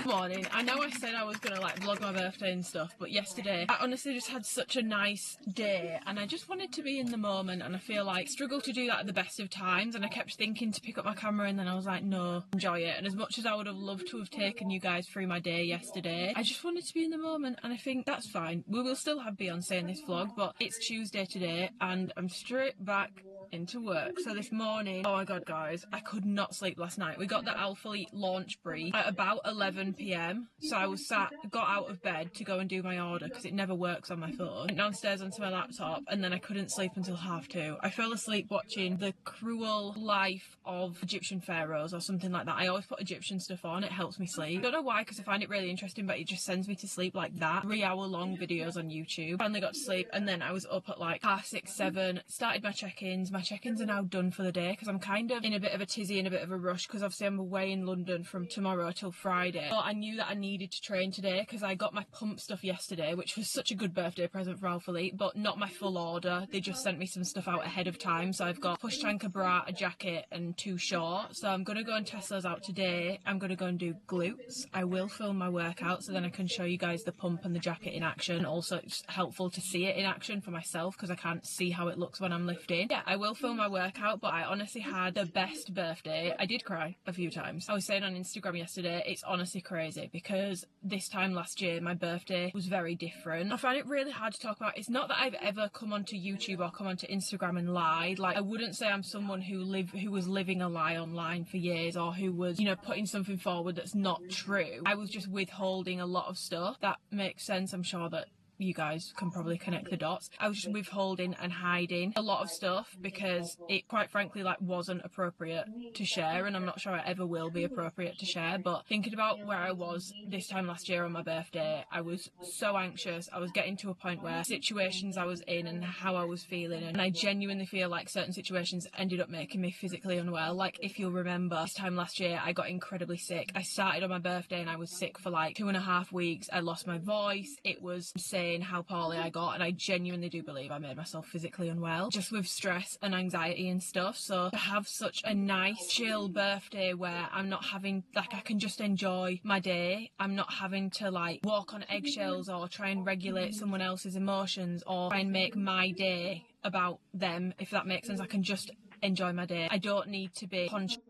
Morning. I know I said I was gonna like vlog my birthday and stuff, but yesterday I honestly just had such a nice day, and I just wanted to be in the moment, and I feel like I struggle to do that at the best of times, and I kept thinking to pick up my camera, and then I was like, no, enjoy it. And as much as I would have loved to have taken you guys through my day yesterday, I just wanted to be in the moment, and I think that's fine. We will still have Beyonce in this vlog, but it's Tuesday today, and I'm straight back into work. So this morning, oh my god guys, I could not sleep last night. We got the Alphalete launch brief at about 11 PM, so I was got out of bed to go and do my order because it never works on my phone. Went downstairs onto my laptop, and then I couldn't sleep until 2:30. I fell asleep watching The Cruel Life of Egyptian Pharaohs or something like that. I always put Egyptian stuff on, it helps me sleep. Don't know why, because I find it really interesting, but it just sends me to sleep like that. 3-hour-long videos on YouTube. Finally got to sleep, and then I was up at like 6:30, 7, started my check-ins. My check-ins are now done for the day because I'm kind of in a bit of a tizzy and a bit of a rush because obviously I'm away in London from tomorrow till Friday. But I knew that I needed to train today because I got my pump stuff yesterday, which was such a good birthday present for Alphalete, but not my full order. They just sent me some stuff out ahead of time, so I've got push tanker bra, a jacket and 2 shorts. So I'm going to go and test those out today. I'm going to go and do glutes. I will film my workout so then I can show you guys the pump and the jacket in action. Also, it's helpful to see it in action for myself because I can't see how it looks when I'm lifting. Yeah, I will film my workout, but I honestly had the best birthday. I did cry a few times. I was saying on Instagram yesterday, it's honestly crazy because this time last year my birthday was very different. I find it really hard to talk about. It's not that I've ever come onto YouTube or come onto Instagram and lied. Like, I wouldn't say I'm someone who was living a lie online for years, or who was, you know, putting something forward that's not true. I was just withholding a lot of stuff. That makes sense. I'm sure that you guys can probably connect the dots. I was just withholding and hiding a lot of stuff because it quite frankly like wasn't appropriate to share, and I'm not sure it ever will be appropriate to share. But thinking about where I was this time last year on my birthday, I was so anxious. I was getting to a point where situations I was in and how I was feeling, and I genuinely feel like certain situations ended up making me physically unwell. Like, if you'll remember, this time last year I got incredibly sick. I started on my birthday and I was sick for like 2.5 weeks. I lost my voice. It was insane how poorly I got, and I genuinely do believe I made myself physically unwell just with stress and anxiety and stuff. So to have such a nice chill birthday where I'm not having, like, I can just enjoy my day, I'm not having to like walk on eggshells or try and regulate someone else's emotions or try and make my day about them, if that makes sense. I can just enjoy my day. I don't need to be conscious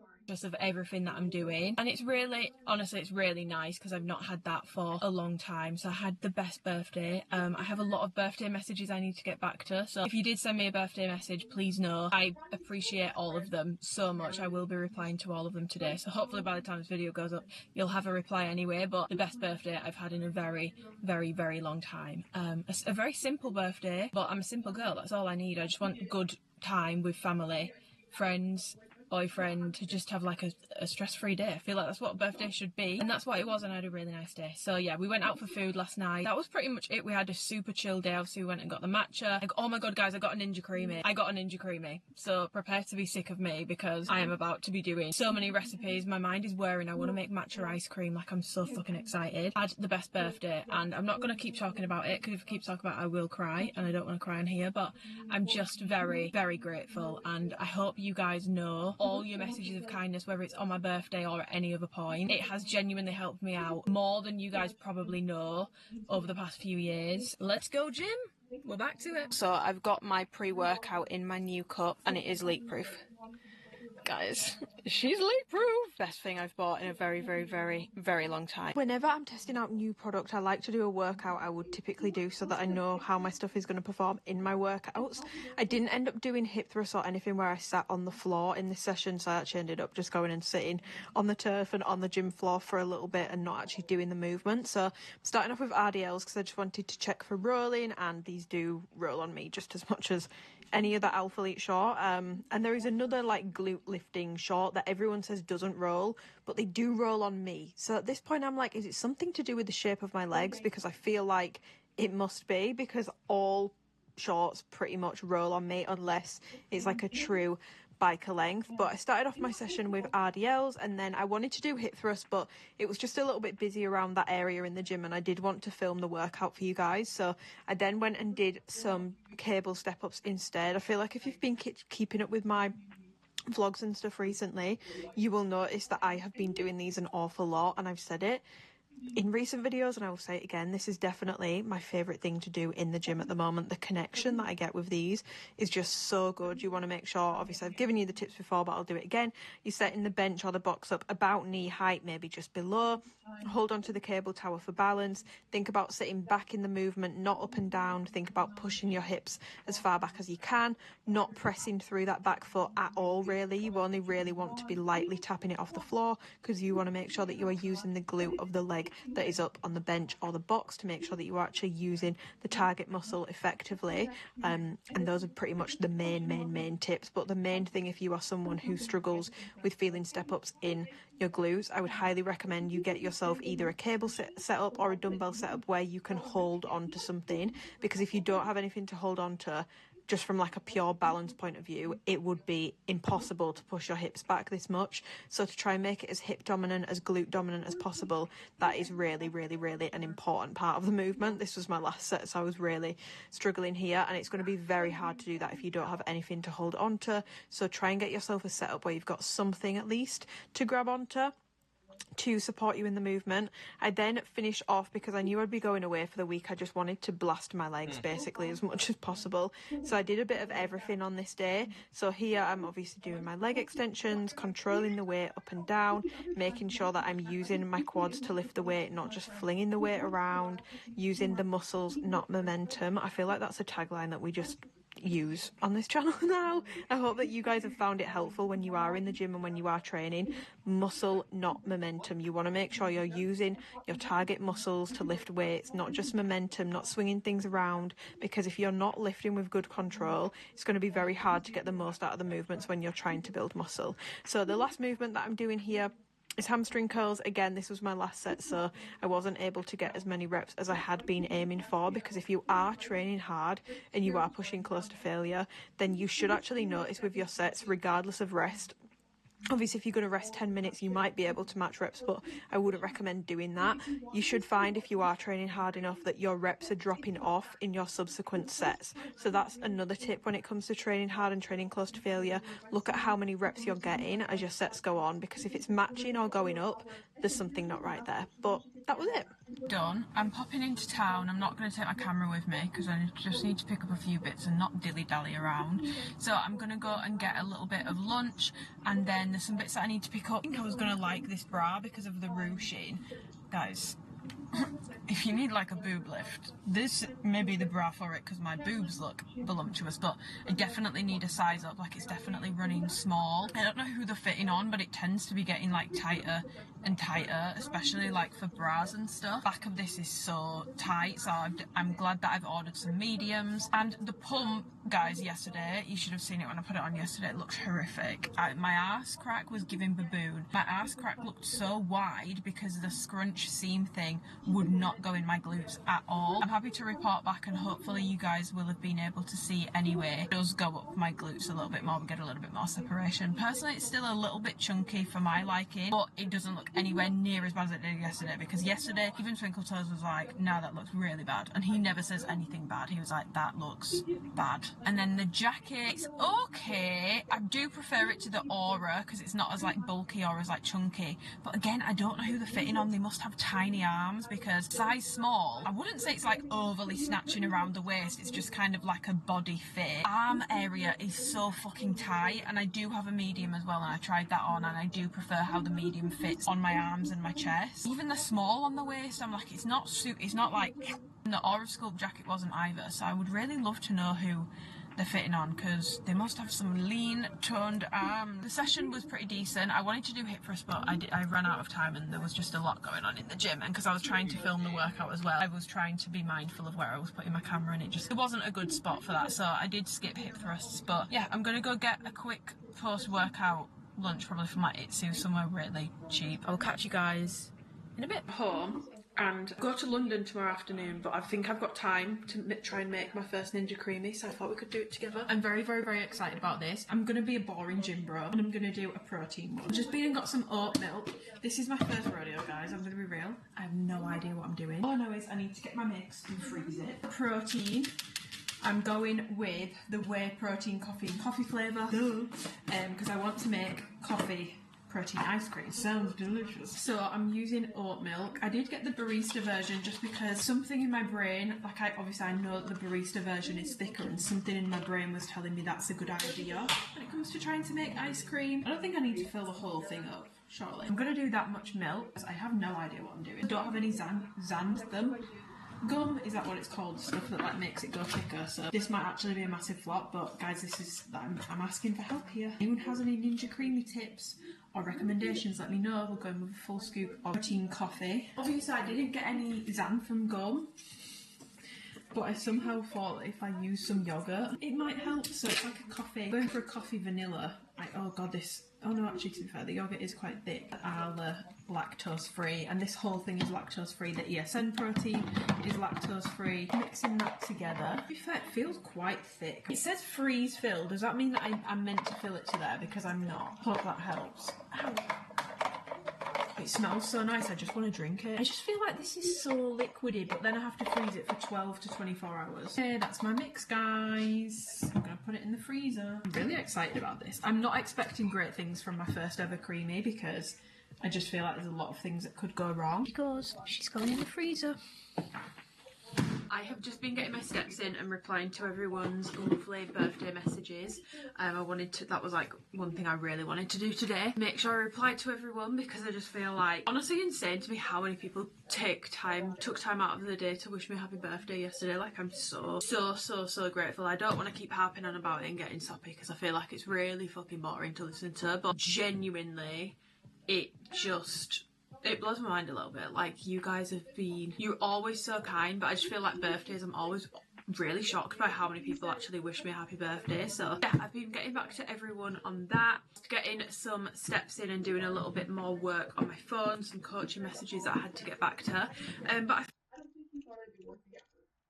of everything that I'm doing, and it's really, honestly, it's really nice because I've not had that for a long time. So I had the best birthday. I have a lot of birthday messages I need to get back to, so if you did send me a birthday message, please know I appreciate all of them so much. I will be replying to all of them today, so hopefully by the time this video goes up you'll have a reply anyway. But the best birthday I've had in a very, very, very long time. A very simple birthday, but I'm a simple girl. That's all I need. I just want good time with family, friends, boyfriend to just have like a stress-free day. I feel like that's what a birthday should be, and that's what it was, and I had a really nice day. So yeah, we went out for food last night. That was pretty much it. We had a super chill day. Obviously we went and got the matcha. Like, oh my god guys, I got a ninja creami. So prepare to be sick of me, because I am about to be doing so many recipes. My mind is whirring. I want to make matcha ice cream. Like, I'm so fucking excited. I had the best birthday, and I'm not going to keep talking about it, because if I keep talking about it I will cry, and I don't want to cry on here, but I'm just very, very grateful, and I hope you guys know all your messages of kindness, whether it's on my birthday or at any other point. It has genuinely helped me out more than you guys probably know over the past few years. Let's go gym. We're back to it. So I've got my pre-workout in my new cup, and it is leak proof. Guys, she's leak proof. Best thing I've bought in a very, very, very, very long time. Whenever I'm testing out new product, I like to do a workout I would typically do, so that I know how my stuff is going to perform in my workouts. I didn't end up doing hip thrusts or anything where I sat on the floor in this session, so I actually ended up just going and sitting on the turf and on the gym floor for a little bit and not actually doing the movement. So I'm starting off with RDLs because I just wanted to check for rolling, and these do roll on me just as much as any other Alphalete short. And there is another like glute lifting short that everyone says doesn't roll, but they do roll on me. So at this point I'm like, is it something to do with the shape of my legs? Because I feel like it must be, because all shorts pretty much roll on me unless it's like a true biker length. But I started off my session with RDLs, and then I wanted to do hip thrusts, but it was just a little bit busy around that area in the gym, and I did want to film the workout for you guys, so I then went and did some cable step ups instead. I feel like if you've been keeping up with my vlogs and stuff recently, you will notice that I have been doing these an awful lot, and I've said it in recent videos and I will say it again, this is definitely my favourite thing to do in the gym at the moment. The connection that I get with these is just so good. You want to make sure, obviously I've given you the tips before, but I'll do it again. You're setting the bench or the box up about knee height, maybe just below. Hold on to the cable tower for balance. Think about sitting back in the movement, not up and down. Think about pushing your hips as far back as you can, not pressing through that back foot at all really. You only really want to be lightly tapping it off the floor, because you want to make sure that you are using the glute of the leg that is up on the bench or the box to make sure that you are actually using the target muscle effectively. And those are pretty much the main tips. But the main thing, if you are someone who struggles with feeling step ups in your glutes, I would highly recommend you get yourself either a cable set up or a dumbbell setup where you can hold on to something, because if you don't have anything to hold on to, just from like a pure balance point of view, it would be impossible to push your hips back this much. So to try and make it as hip dominant, as glute dominant as possible, that is really an important part of the movement. This was my last set, so I was really struggling here, and it's going to be very hard to do that if you don't have anything to hold on to. So try and get yourself a setup where you've got something at least to grab onto to support you in the movement. I then finished off, because I knew I'd be going away for the week, I just wanted to blast my legs basically as much as possible. So I did a bit of everything on this day. So here I'm obviously doing my leg extensions, controlling the weight up and down, making sure that I'm using my quads to lift the weight, not just flinging the weight around, using the muscles, not momentum. I feel like that's a tagline that we just use on this channel now. I hope that you guys have found it helpful when you are in the gym and when you are training. Muscle, not momentum. You want to make sure you're using your target muscles to lift weights, not just momentum, not swinging things around, because if you're not lifting with good control, it's going to be very hard to get the most out of the movements when you're trying to build muscle. So the last movement that I'm doing here is hamstring curls. Again, this was my last set, so I wasn't able to get as many reps as I had been aiming for, because if you are training hard and you are pushing close to failure, then you should actually notice with your sets, regardless of rest. Obviously, if you're going to rest 10 minutes, you might be able to match reps, but I wouldn't recommend doing that. You should find, if you are training hard enough, that your reps are dropping off in your subsequent sets. So that's another tip when it comes to training hard and training close to failure. Look at how many reps you're getting as your sets go on, because if it's matching or going up, there's something not right there. But that was it. Done. I'm popping into town. I'm not going to take my camera with me because I just need to pick up a few bits and not dilly-dally around. So I'm going to go and get a little bit of lunch, and then there's some bits that I need to pick up. I think I was going to like this bra because of the ruching. Guys, if you need like a boob lift, this may be the bra for it, because my boobs look voluptuous, but I definitely need a size up. Like, it's definitely running small. I don't know who they're fitting on, but it tends to be getting like tighter and tighter, especially like for bras and stuff. Back of this is so tight, so I'm glad that I've ordered some mediums. And the pump, guys, yesterday, you should have seen it when I put it on yesterday, it looks horrific. My arse crack was giving baboon. My arse crack looked so wide because the scrunch seam thing would not go in my glutes at all. I'm happy to report back, and hopefully you guys will have been able to see anyway. It does go up my glutes a little bit more, we get a little bit more separation. Personally, it's still a little bit chunky for my liking, but it doesn't look anywhere near as bad as it did yesterday, because yesterday even Twinkle Toes was like, nah, that looks really bad, and he never says anything bad. He was like, that looks bad. And then the jacket, it's okay. I do prefer it to the Aura because it's not as like bulky or as like chunky, but again, I don't know who they're fitting on. They must have tiny arms, because size small, I wouldn't say it's like overly snatching around the waist, it's just kind of like a body fit. Arm area is so fucking tight, and I do have a medium as well, and I tried that on, and I do prefer how the medium fits on my arms and my chest. Even the small on the waist, I'm like, it's not like the Aura Sculpt jacket wasn't either, so I would really love to know who they're fitting on, because they must have some lean toned arms. The session was pretty decent. I wanted to do hip thrust, but I ran out of time, and there was just a lot going on in the gym, and because I was trying to film the workout as well, I was trying to be mindful of where I was putting my camera, and it wasn't a good spot for that, so I did skip hip thrusts. But yeah, I'm gonna go get a quick post-workout lunch, probably from my Itsu, somewhere really cheap. I'll catch you guys in a bit. Home and go to London tomorrow afternoon, but I think I've got time to try and make my first Ninja Creami, so I thought we could do it together. I'm very, very, very excited about this. I'm going to be a boring gym bro, and I'm going to do a protein one. I've just been and got some oat milk. This is my first rodeo, guys, I'm going to be real. I have no idea what I'm doing. All I know is I need to get my mix and freeze it. Protein. I'm going with the whey protein coffee flavour, because I want to make coffee protein ice cream. Sounds delicious. So I'm using oat milk. I did get the barista version just because something in my brain, like I know that the barista version is thicker, and something in my brain was telling me that's a good idea when it comes to trying to make ice cream. I don't think I need to fill the whole thing up, surely. I'm going to do that much milk because I have no idea what I'm doing. I don't have any xanthan gum, is that what it's called? Stuff that like makes it go thicker. So this might actually be a massive flop, but guys, this is I'm asking for help here. Anyone has any Ninja Creami tips or recommendations, let me know. We're going with a full scoop of protein coffee. Obviously I didn't get any xanthan gum, but I somehow thought that if I use some yogurt it might help. So it's like a coffee, I'm going for a coffee vanilla. Oh god, oh no, actually to be fair, the yogurt is quite thick. Lactose free, and this whole thing is lactose free. The ESN protein is lactose free. Mixing that together, to be fair, it feels quite thick. It says freeze fill. Does that mean that I'm meant to fill it to there? Because I'm not. Hope that helps. Ow. It smells so nice, I just want to drink it. I just feel like this is so liquidy, but then I have to freeze it for 12 to 24 hours. Okay, that's my mix, guys. I'm gonna put it in the freezer. I'm really excited about this. I'm not expecting great things from my first ever Creami, because I just feel like there's a lot of things that could go wrong. She goes, she's going in the freezer. I have just been getting my steps in and replying to everyone's lovely birthday messages. That was like one thing I really wanted to do today. Make sure I reply to everyone, because I just feel like, honestly insane to me how many people took time out of the day to wish me a happy birthday yesterday. Like, I'm so grateful. I don't want to keep harping on about it and getting soppy, because I feel like it's really fucking boring to listen to, but genuinely, it blows my mind a little bit. Like, you guys you're always so kind, but I just feel like birthdays, I'm always really shocked by how many people actually wish me a happy birthday. So yeah, I've been getting back to everyone on that, getting some steps in and doing a little bit more work on my phone, some coaching messages that I had to get back to. But I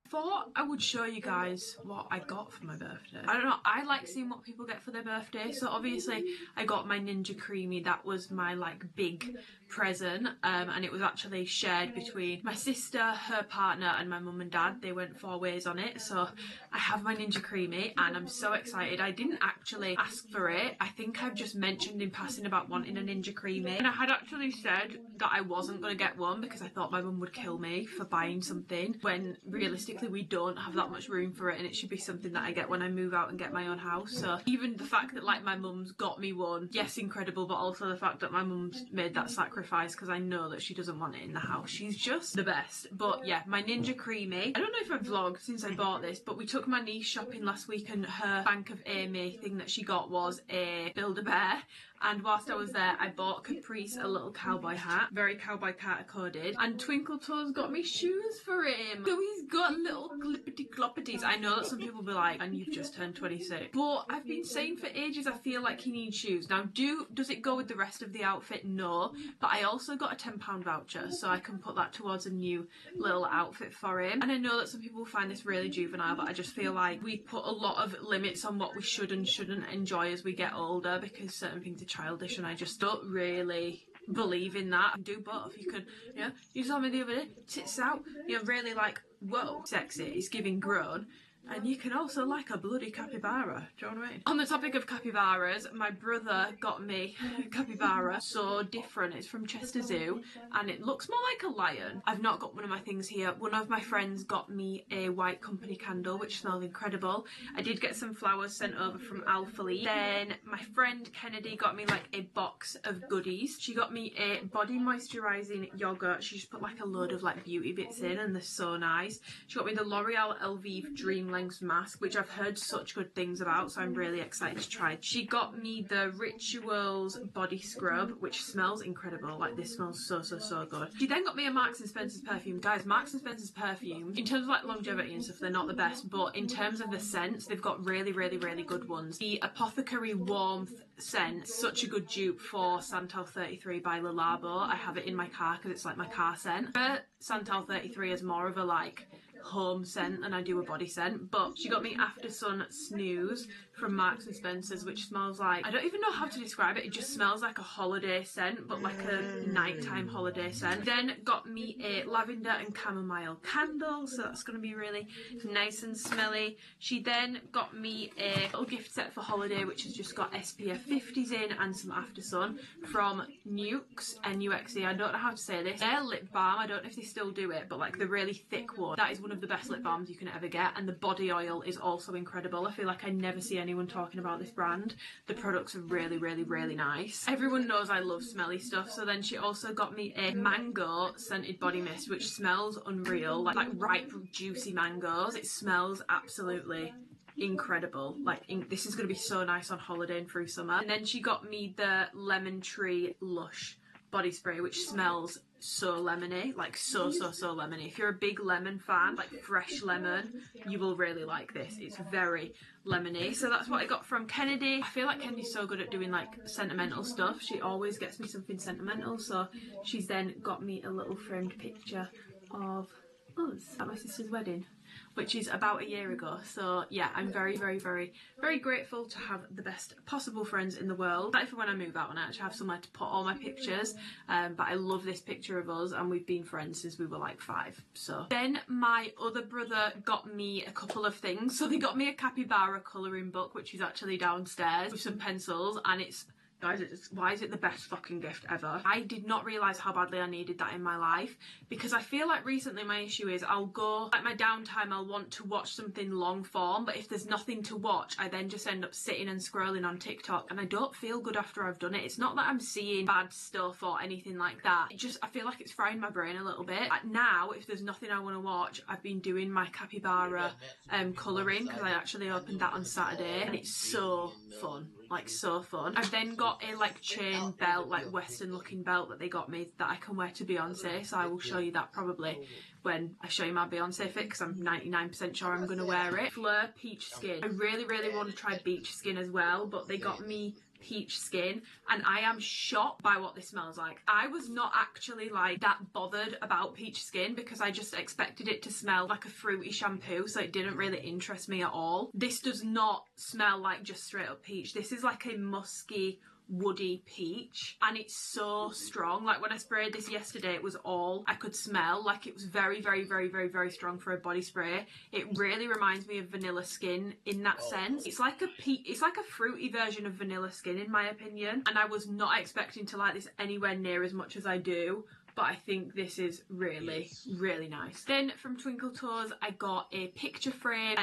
thought I would show you guys what I got for my birthday. I don't know, I like seeing what people get for their birthday. So obviously I got my Ninja Creami. That was my like big present, and it was actually shared between my sister, her partner, and my mum and dad. They went 4 ways on it. So I have my Ninja Creami, and I'm so excited. I didn't actually ask for it. I think I've just mentioned in passing about wanting a Ninja Creami, and I had actually said that I wasn't going to get one because I thought my mum would kill me for buying something when realistically we don't have that much room for it, and it should be something that I get when I move out and get my own house. So even the fact that like my mum's got me one, yes, incredible, but also the fact that my mum's made that sacrifice sacrifice because I know that she doesn't want it in the house. She's just the best. But yeah, my Ninja Creami. I don't know if I've vlogged since I bought this, but we took my niece shopping last week and her Bank of Amy thing that she got was a Build-A-Bear. And whilst I was there, I bought Caprice a little cowboy hat, very Cowboy Carter coded, and Twinkle Toes got me shoes for him. So he's got little clippity cloppities. I know that some people will be like, and you've just turned 26. But I've been saying for ages I feel like he needs shoes. Now, does it go with the rest of the outfit? No. But I also got a £10 voucher, so I can put that towards a new little outfit for him. And I know that some people find this really juvenile, but I just feel like we put a lot of limits on what we should and shouldn't enjoy as we get older, because certain things are childish, and I just don't really believe in that. And do both. You can, you know, you saw me the other day, tits out, you know, really like, whoa, sexy, it's giving grown. And you can also like a bloody capybara. Do you know what I mean? On the topic of capybaras, my brother got me a capybara. So different. It's from Chester Zoo and it looks more like a lion. I've not got one of my things here. One of my friends got me a white company candle, which smells incredible. I did get some flowers sent over from Alphalete. Then my friend Kennedy got me like a box of goodies. She got me a body moisturising yogurt. She just put like a load of like beauty bits in and they're so nice. She got me the L'Oreal Elvive Dream Lengths mask, which I've heard such good things about, so I'm really excited to try. She got me the Rituals body scrub, which smells incredible. Like, this smells so good. She then got me a Marks and Spencer's perfume. Guys, Marks and Spencer's perfume, in terms of like longevity and stuff, they're not the best, but in terms of the scents, they've got really good ones. The Apothecary Warmth scent, such a good dupe for Santal 33 by Le Labo. I have it in my car because it's like my car scent. But Santal 33 is more of a like home scent than I do a body scent. But she got me After Sun Snooze from Marks and Spencer's, which smells like, I don't even know how to describe it, it just smells like a holiday scent, but like a nighttime holiday scent. Then got me a lavender and chamomile candle, so that's going to be really nice and smelly. She then got me a little gift set for holiday, which has just got SPF 50s in and some After Sun from Nuxe, N-U-X-E, I don't know how to say this. Their lip balm, I don't know if they still do it, but like the really thick one, that is one of the best lip balms you can ever get. And the body oil is also incredible. I feel like I never see anyone talking about this brand. The products are really nice. Everyone knows I love smelly stuff. So then she also got me a mango scented body mist, which smells unreal, like ripe juicy mangoes. It smells absolutely incredible. Like, this is going to be so nice on holiday and through summer. And then she got me the Lemon Tree Lush body spray, which smells so lemony, like so lemony. If you're a big lemon fan, like fresh lemon, you will really like this. It's very lemony. So that's what I got from Kennedy. I feel like Kennedy's so good at doing like sentimental stuff. She always gets me something sentimental. So she's then got me a little framed picture of us at my sister's wedding, which is about a year ago. So yeah, I'm very grateful to have the best possible friends in the world. That for when I move out and I actually have somewhere to put all my pictures. But I love this picture of us and we've been friends since we were like 5. So then my other brother got me a couple of things. So they got me a capybara colouring book, which is actually downstairs, with some pencils, and it's, guys, why is it the best fucking gift ever? I did not realise how badly I needed that in my life, because I feel like recently my issue is I'll go, like my downtime, I'll want to watch something long form, but if there's nothing to watch, I then just end up sitting and scrolling on TikTok, and I don't feel good after I've done it. It's not that I'm seeing bad stuff or anything like that. It just, I feel like it's frying my brain a little bit. Now, if there's nothing I want to watch, I've been doing my capybara colouring, because I actually opened that on Saturday, and it's so fun. Like, so fun. I've then got a like chain belt, like western looking belt that they got me that I can wear to Beyonce, so I will show you that probably when I show you my Beyonce fit, because I'm 99% sure I'm going to wear it. Fleur Peach Skin. I really want to try Beach Skin as well, but they got me Peach Skin, and I am shocked by what this smells like. I was not actually like that bothered about Peach Skin because I just expected it to smell like a fruity shampoo, so it didn't really interest me at all. This does not smell like just straight up peach. This is like a musky, woody peach, and it's so strong. Like when I sprayed this yesterday, it was all I could smell. Like, it was very strong for a body spray. It really reminds me of Vanilla Skin in that sense. It's like a fruity version of Vanilla Skin in my opinion, and I was not expecting to like this anywhere near as much as I do. but I think this is really, really nice. Then from Twinkle Toes, I got a picture frame.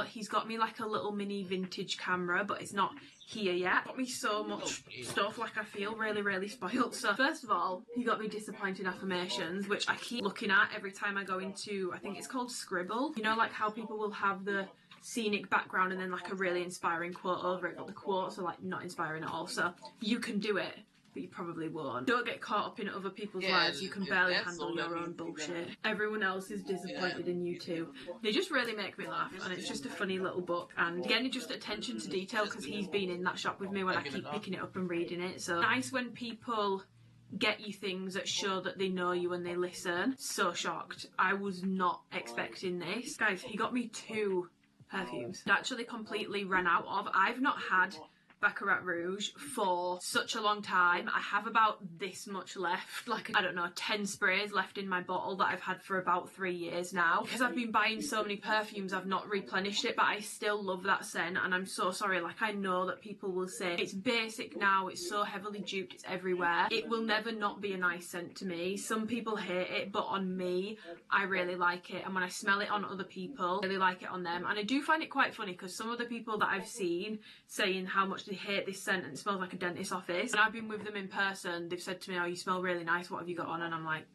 He's got me like a little mini vintage camera, but it's not here yet. Got me so much stuff, like I feel really, really spoiled. So first of all, he got me disappointing affirmations, which I keep looking at every time I go into, I think it's called Scribble. You know, like how people will have the scenic background and then like a really inspiring quote over it, but the quotes are like not inspiring at all. So you can do it, but you probably won't. Don't get caught up in other people's lives. You can barely handle your own bullshit. Everyone else is disappointed in you too. They just really make me laugh, and it's just a funny little book. And again, just attention to detail, because he's been in that shop with me when I keep picking it up and reading it. So nice when people get you things that show that they know you and they listen. So shocked. I was not expecting this. Guys, he got me 2 perfumes. It actually completely ran out of. I've not had Baccarat Rouge for such a long time. I have about this much left, like, I don't know, 10 sprays left in my bottle that I've had for about 3 years now. Because I've been buying so many perfumes, I've not replenished it, but I still love that scent, and I'm so sorry. Like, I know that people will say it's basic now, it's so heavily duped, it's everywhere. It will never not be a nice scent to me. Some people hate it, but on me, I really like it, and when I smell it on other people, I really like it on them. And I do find it quite funny, because some of the people that I've seen saying how much they hate this scent and it smells like a dentist's office, and I've been with them in person, they've said to me, oh, you smell really nice, what have you got on? And I'm like,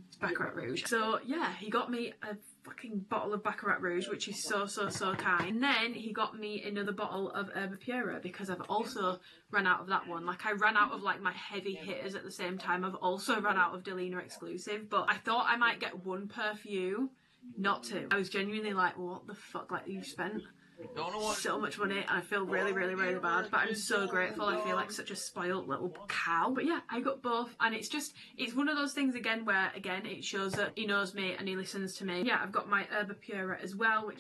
it's Baccarat Rouge. So yeah, he got me a fucking bottle of Baccarat Rouge, which is so kind. And then he got me another bottle of Herba Pura, because I've also ran out of that one. Like, I ran out of like my heavy hitters at the same time. I've also run out of Delina exclusive, but I thought I might get 1 perfume, not 2. I was genuinely like, what the fuck, like, you spent so much money, and I feel really bad, but I'm so grateful. I feel like such a spoiled little cow. But yeah, I got both, and it's one of those things again where, again, it shows that he knows me and he listens to me. Yeah, I've got my Herba Pura as well,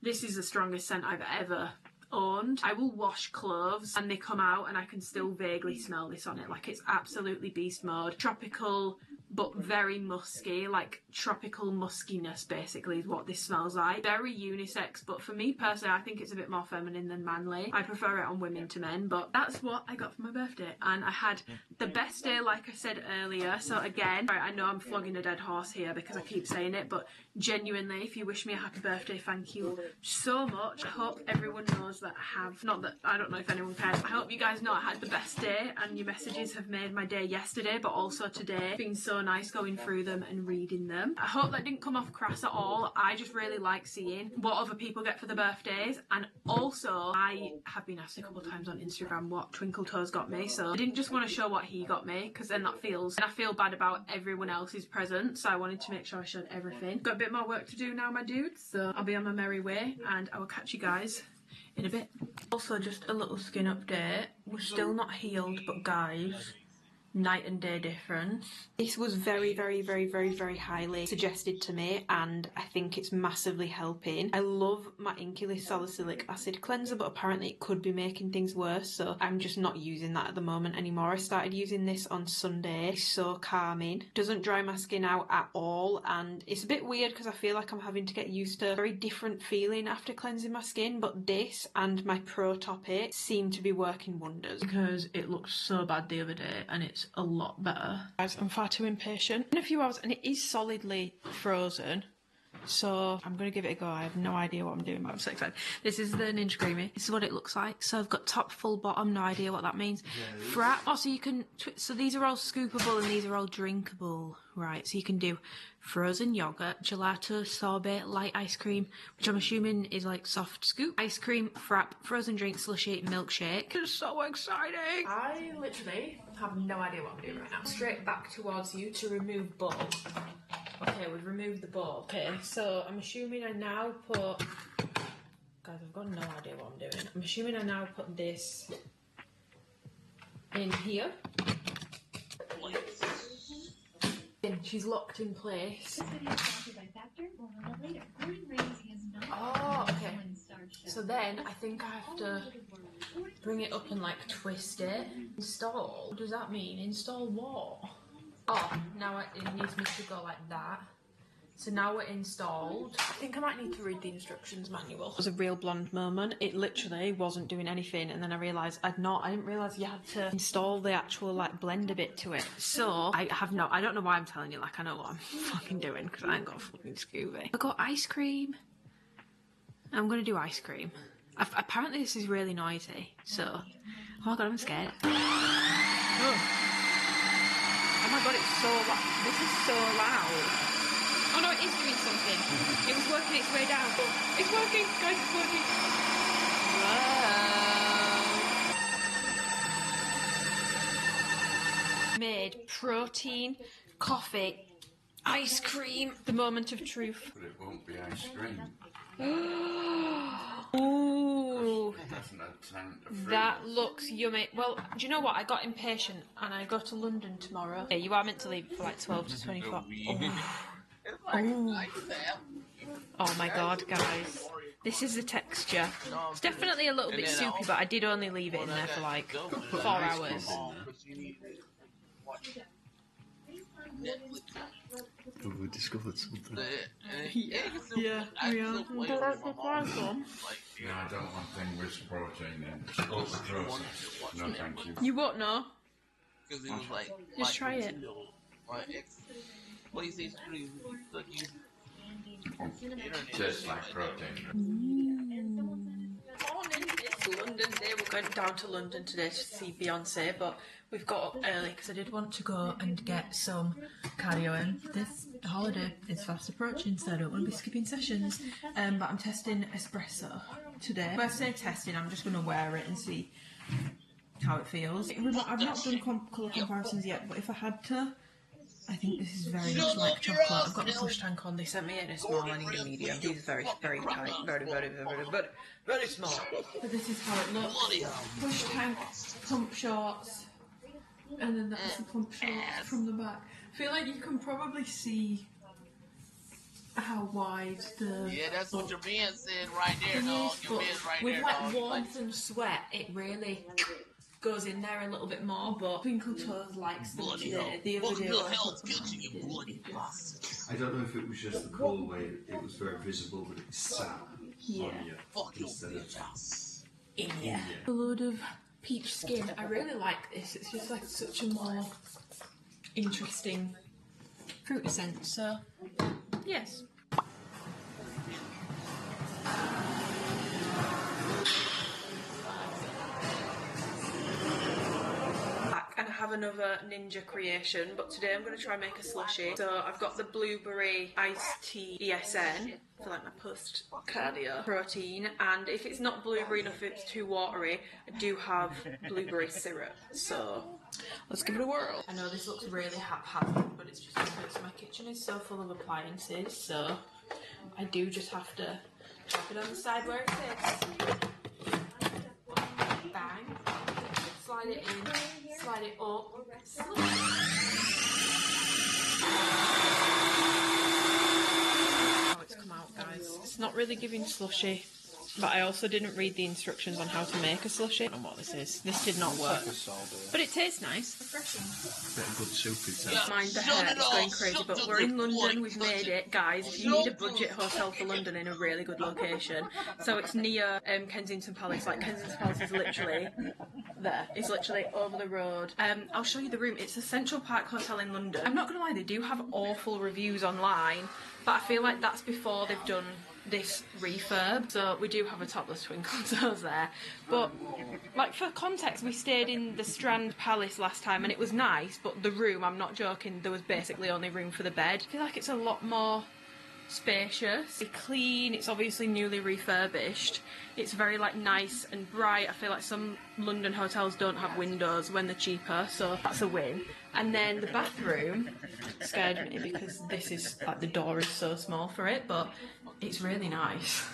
this is the strongest scent I've ever owned. I will wash clothes and they come out and I can still vaguely smell this on it. Like, it's absolutely beast mode. Tropical, but very musky, like tropical muskiness basically is what this smells like. Very unisex, but for me personally, I think it's a bit more feminine than manly. I prefer it on women to men, but that's what I got for my birthday. And I had the best day, like I said earlier. So again, I know I'm flogging a dead horse here because I keep saying it, but genuinely, if you wish me a happy birthday, thank you so much. I hope everyone knows that I have, not that, I don't know if anyone cares, I hope you guys know I had the best day, and your messages have made my day yesterday, but also today. It's been so nice going through them and reading them. I hope that didn't come off crass at all. I just really like seeing what other people get for their birthdays, and also I have been asked a couple of times on Instagram what Twinkle Toes got me, so I didn't just want to show what he got me, because then that feels, and I feel bad about everyone else's presents, so I wanted to make sure I showed everything. Got a bit more work to do now, my dudes, so I'll be on my merry way, and I will catch you guys in a bit. Also, just a little skin update. We're still not healed, but guys, night and day difference. This was very highly suggested to me, and I think it's massively helping. I love my Inculus salicylic acid cleanser, but apparently it could be making things worse, so I'm just not using that at the moment anymore. I started using this on Sunday. It's so calming, doesn't dry my skin out at all, and it's a bit weird because I feel like I'm having to get used to a very different feeling after cleansing my skin, but this and my Pro Top It seem to be working wonders, because it looked so bad the other day and it's a lot better. Guys, I'm far too impatient. In a few hours, and it is solidly frozen, so I'm gonna give it a go. I have no idea what I'm doing, but I'm so excited. This is the Ninja Creami. This is what it looks like. So I've got top, full, bottom, no idea what that means. Frap. Oh, so you can, so these are all scoopable and these are all drinkable, right? So you can do frozen yogurt, gelato, sorbet, light ice cream, which I'm assuming is like soft scoop, ice cream, frap, frozen drink, slushy, milkshake. It's so exciting. I literally have no idea what I'm doing right now. Straight back towards you to remove bowl. Okay, we've removed the bowl. Okay, so I'm assuming I now put, guys, I've got no idea what I'm doing. I'm assuming I now put this in here. She's locked in place. Oh, okay. So then I think I have to bring it up and like twist it. Install? What does that mean? Install what? Oh, now it needs me to go like that. So now we're installed. I think I might need to read the instructions manual. It was a real blonde moment. It literally wasn't doing anything, and then I realised I didn't realise you had to install the actual like blender bit to it. So I don't know why I'm telling you, like I know what I'm fucking doing because I ain't got a fucking Scooby. I got ice cream. I'm gonna do ice cream. Apparently this is really noisy, so oh my god, I'm scared. Oh my god, it's so loud. This is so loud. Oh no, it is doing something. It was working its way down. It's working, guys, it's working. Whoa. Made protein, coffee, ice cream. The moment of truth. But it won't be ice cream. Ooh. It doesn't have time to freeze. That looks yummy. Well, do you know what? I got impatient and I go to London tomorrow. Yeah, you are meant to leave for like 12 to 24. Oh my god, guys. This is the texture. It's definitely a little bit soupy, but I did only leave it in there for like 4 hours. We discovered something. Yeah, we are. Would you like to try some? No, I don't want thing with protein in. Ultra processed. No, thank you. You won't know. Just try it. Tastes like protein. Morning, it's London Day. We're going down to London today to see Beyonce, but we've got up early because I did want to go and get some cardio in. This holiday is fast approaching, so I don't want to be skipping sessions. But I'm testing espresso today. When I say testing, I'm just going to wear it and see how it feels. I've not done colour comparisons yet, but if I had to, I think this is very much like chocolate. I've got the push tank on. They sent me in a small. I need a medium. These are very, very tight. Very small. But this is how it looks. Push tank, pump shorts, and then that's the pump shorts from the back. I feel like you can probably see how wide the... Yeah, that's what your man said right there, dog. Your man's right with there, like dog. warmth and sweat, it really goes in there a little bit more, but Twinkle Toes likes them today. The other day, I don't know if it was just the colourway, it was very visible, but it sat on you instead of in you. A load of peach skin. I really like this. It's just like such a more interesting fruity scent. So, yes. And I have another ninja creation, but today I'm going to try and make a slushie. So I've got the blueberry iced tea ESN for like my post cardio protein, and if it's not blueberry enough, if it's too watery, I do have blueberry syrup. So let's give it a whirl. I know this looks really haphazard, but it's just because my kitchen is so full of appliances, so I do just have to chop it on the side where it sits. Bang. Slide it in, slide it up, slide it. How it's come out, guys. It's not really giving slushy, but I also didn't read the instructions on how to make a slushy. I don't know what this is. This did not work. But it tastes nice. Bit of good soup inside. Mind the hair, it's going crazy, but we're in London, we've made it. Guys, if you need a budget hotel for London in a really good location, so it's near Kensington Palace. Like, Kensington Palace is literally there. It's literally over the road. I'll show you the room. It's a Central Park Hotel in London. I'm not gonna lie, they do have awful reviews online, but I feel like that's before they've done this refurb, so we do have a topless Twinkle Toes there. But like, for context, we stayed in the Strand Palace last time and it was nice, but the room, I'm not joking, there was basically only room for the bed. I feel like it's a lot more spacious, it's clean, it's obviously newly refurbished, it's very like nice and bright. I feel like some London hotels don't have windows when they're cheaper, so that's a win. And then the bathroom scared me because this is like, the door is so small for it, but it's really nice.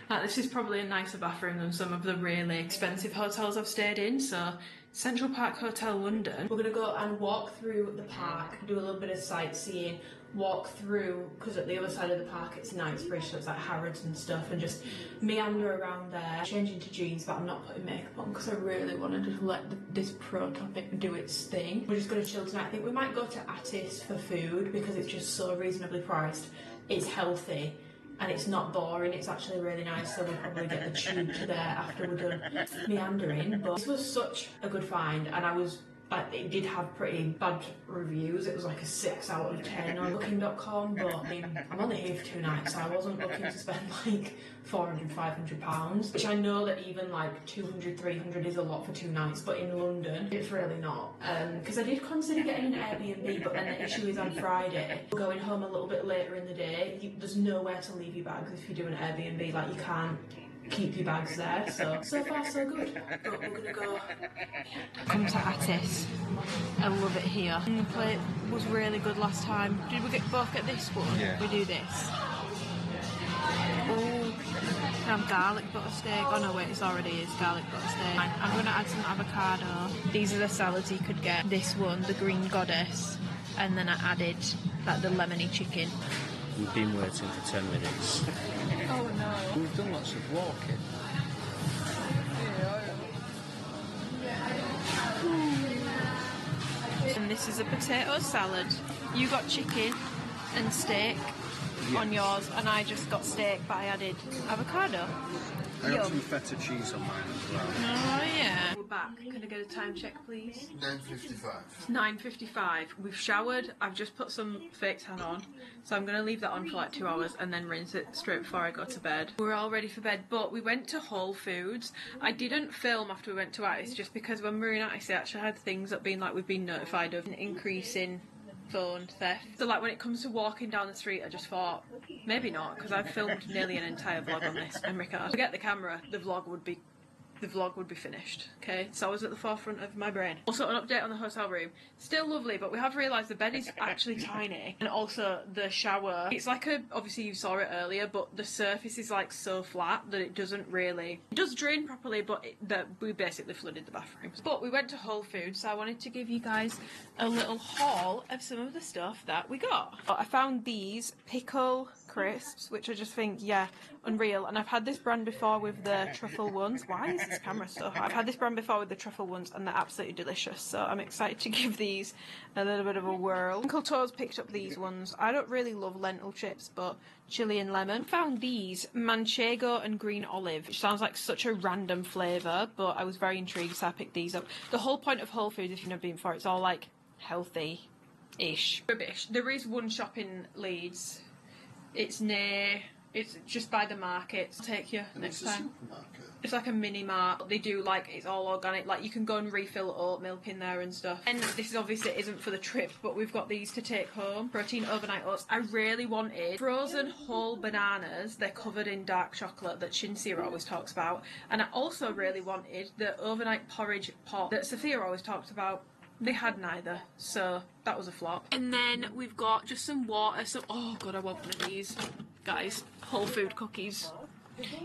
Like, this is probably a nicer bathroom than some of the really expensive hotels I've stayed in. So Central Park Hotel London. We're gonna go and walk through the park, do a little bit of sightseeing, walk through, because at the other side of the park it's Knightsbridge, so it's like Harrods and stuff, and just meander around there, change into jeans, but I'm not putting makeup on because I really want to just let this pro topic do its thing. We're just going to chill tonight. I think we might go to Attis for food because it's just so reasonably priced. It's healthy and it's not boring, it's actually really nice, so we'll probably get the tube to there after we're done meandering. But this was such a good find, and I was like, it did have pretty bad reviews. It was like a 6 out of 10 on booking.com, but I mean, I'm only here for 2 nights, so I wasn't looking to spend like £400–500, which I know that even like 200–300 is a lot for 2 nights, but in London it's really not. Because I did consider getting an Airbnb, but then the issue is on Friday we're going home a little bit later in the day. There's nowhere to leave your bags if you do an Airbnb, like you can't keep your bags there, so far so good. But we're gonna go. Come to Attis. I love it here. And the plate was really good last time. Did we both get this one? Yeah. We do this. Oh, have garlic butter steak. Oh no, wait, it's already garlic butter steak. I'm gonna add some avocado. These are the salads you could get. This one, the green goddess, and then I added like the lemony chicken. We've been waiting for 10 minutes. Oh no. We've done lots of walking. And this is a potato salad. You got chicken and steak on yours, and I just got steak, but I added avocado. I got some feta cheese on mine as well. Oh yeah. We're back. Can I get a time check, please? 9:55. It's 9:55. We've showered. I've just put some fake tan on, so I'm going to leave that on for like 2 hours and then rinse it straight before I go to bed. We're all ready for bed, but we went to Whole Foods. I didn't film after we went to Attis just because when we were in Attis, they actually had things up being like we've been notified of an increase in phone theft. So like when it comes to walking down the street, I just thought maybe not, because I've filmed nearly an entire vlog on this memory card. Forget the camera, the vlog would be finished. Okay, so I was at the forefront of my brain. Also, an update on the hotel room. Still lovely, but we have realised the bed is actually tiny, and also the shower. It's like obviously you saw it earlier, but the surface is like so flat that it doesn't really. It does drain properly, but we basically flooded the bathrooms. But we went to Whole Foods, so I wanted to give you guys a little haul of some of the stuff that we got. I found these pickle crisps, which I just think, yeah, unreal. And I've had this brand before with the truffle ones. Why is this camera so high? I've had this brand before with the truffle ones, and they're absolutely delicious, so I'm excited to give these a little bit of a whirl. Uncle Toes picked up these ones. I don't really love lentil chips, but chili and lemon. Found these manchego and green olive, which sounds like such a random flavour, but I was very intrigued, so I picked these up. The whole point of Whole Foods, if you've never been before, it's all like healthy-ish. Rubbish. There is one shop in Leeds. It's just by the market. I'll take you next time. It's like a mini mart. They do like, it's all organic, like you can go and refill oat milk in there and stuff. And this is obviously isn't for the trip, but we've got these to take home. Protein overnight oats. I really wanted frozen whole bananas. They're covered in dark chocolate that Shinsia always talks about. And I also really wanted the overnight porridge pot that Sophia always talked about. They had neither, so that was a flop. And then we've got just some water. So, oh god, I want one of these, guys. Whole food cookies.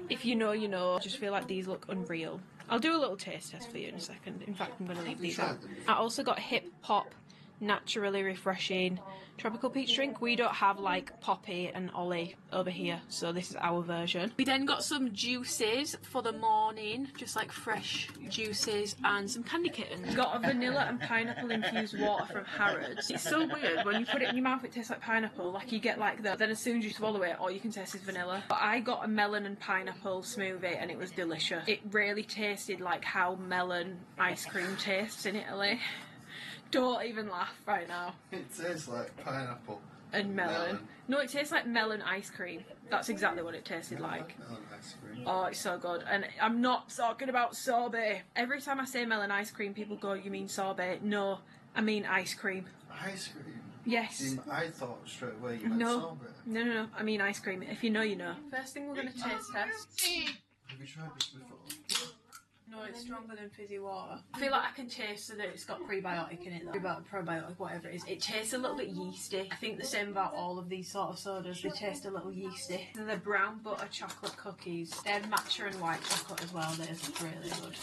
If you know, you know. I just feel like these look unreal. I'll do a little taste test for you in a second. In fact, I'm going to leave these out. I also got Hip Pop naturally refreshing tropical peach drink. We don't have like Poppy and Ollie over here, so this is our version. We then got some juices for the morning, just like fresh juices, and some candy kittens. Got a vanilla and pineapple infused water from Harrods. It's so weird, when you put it in your mouth it tastes like pineapple, like you get like that, then as soon as you swallow it all you can taste is vanilla. But I got a melon and pineapple smoothie and it was delicious. It really tasted like how melon ice cream tastes in Italy. Don't even laugh right now. It tastes like pineapple. And melon. No, it tastes like melon ice cream. That's exactly what it tasted like. Melon ice cream. Oh, it's so good. And I'm not talking about sorbet. Every time I say melon ice cream, people go, you mean sorbet? No, I mean ice cream. Ice cream? Yes. I thought straight away you meant sorbet. No, I mean ice cream. If you know, you know. First thing we're going to taste test. Have you tried this before? No, No, it's stronger than fizzy water. I feel like I can taste that it's got prebiotic in it though. Probiotic, whatever it is. It tastes a little bit yeasty. I think the same about all of these sort of sodas. They taste a little yeasty. And the brown butter chocolate cookies. They have matcha and white chocolate as well. Theirs look really good.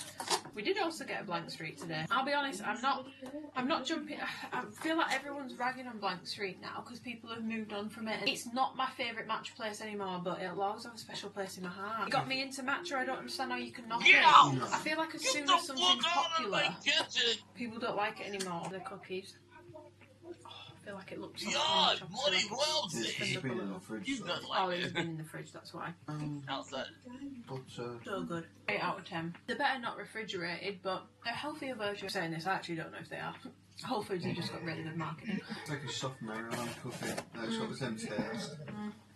We did also get a Blank Street today. I'll be honest, I'm not jumping. I feel like everyone's ragging on Blank Street now because people have moved on from it. It's not my favourite matcha place anymore, but it'll always have a special place in my heart. It got me into matcha. I don't understand how you can knock it. I feel like as soon as something's popular, people don't like it anymore. The cookies. I feel like it looks so God, bloody well. It's been in the fridge. Oh, it's been in the fridge, that's why. Outside. But, so good. 8 out of 10. They're better not refrigerated, but they're a healthier version. Saying this, I actually don't know if they are. Whole Foods have just got really good marketing. It's like a soft Maryland cookie. It's got the same taste.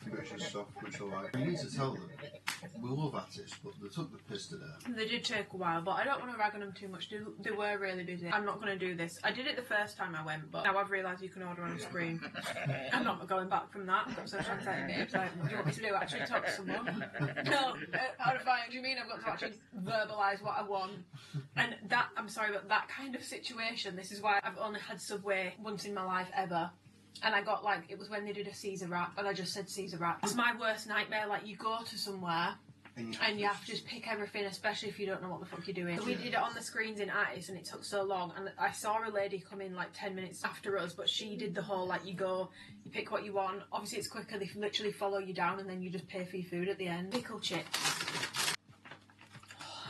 Which is soft, which I like. You need to tell them. We love artists, but they took the piss today. They did take a while, but I don't want to rag on them too much. They were really busy. I'm not going to do this. I did it the first time I went, but now I've realised you can order on a screen. I'm not going back from that. I've got social anxiety, babes. Like, what do you want me to do? Actually talk to someone? No, how do you mean I've got to actually verbalise what I want? And that, I'm sorry, but that kind of situation, this is why I've only had Subway once in my life ever. And I got like, it was when they did a Caesar wrap, and I just said Caesar wrap. It's my worst nightmare. Like, you go to somewhere and you have to just pick everything, especially if you don't know what the fuck you're doing. So we did it on the screens in Ice, and it took so long. And I saw a lady come in like 10 minutes after us, but she did the whole like, you go, you pick what you want. Obviously, it's quicker. They literally follow you down, and then you just pay for your food at the end. Pickle chips.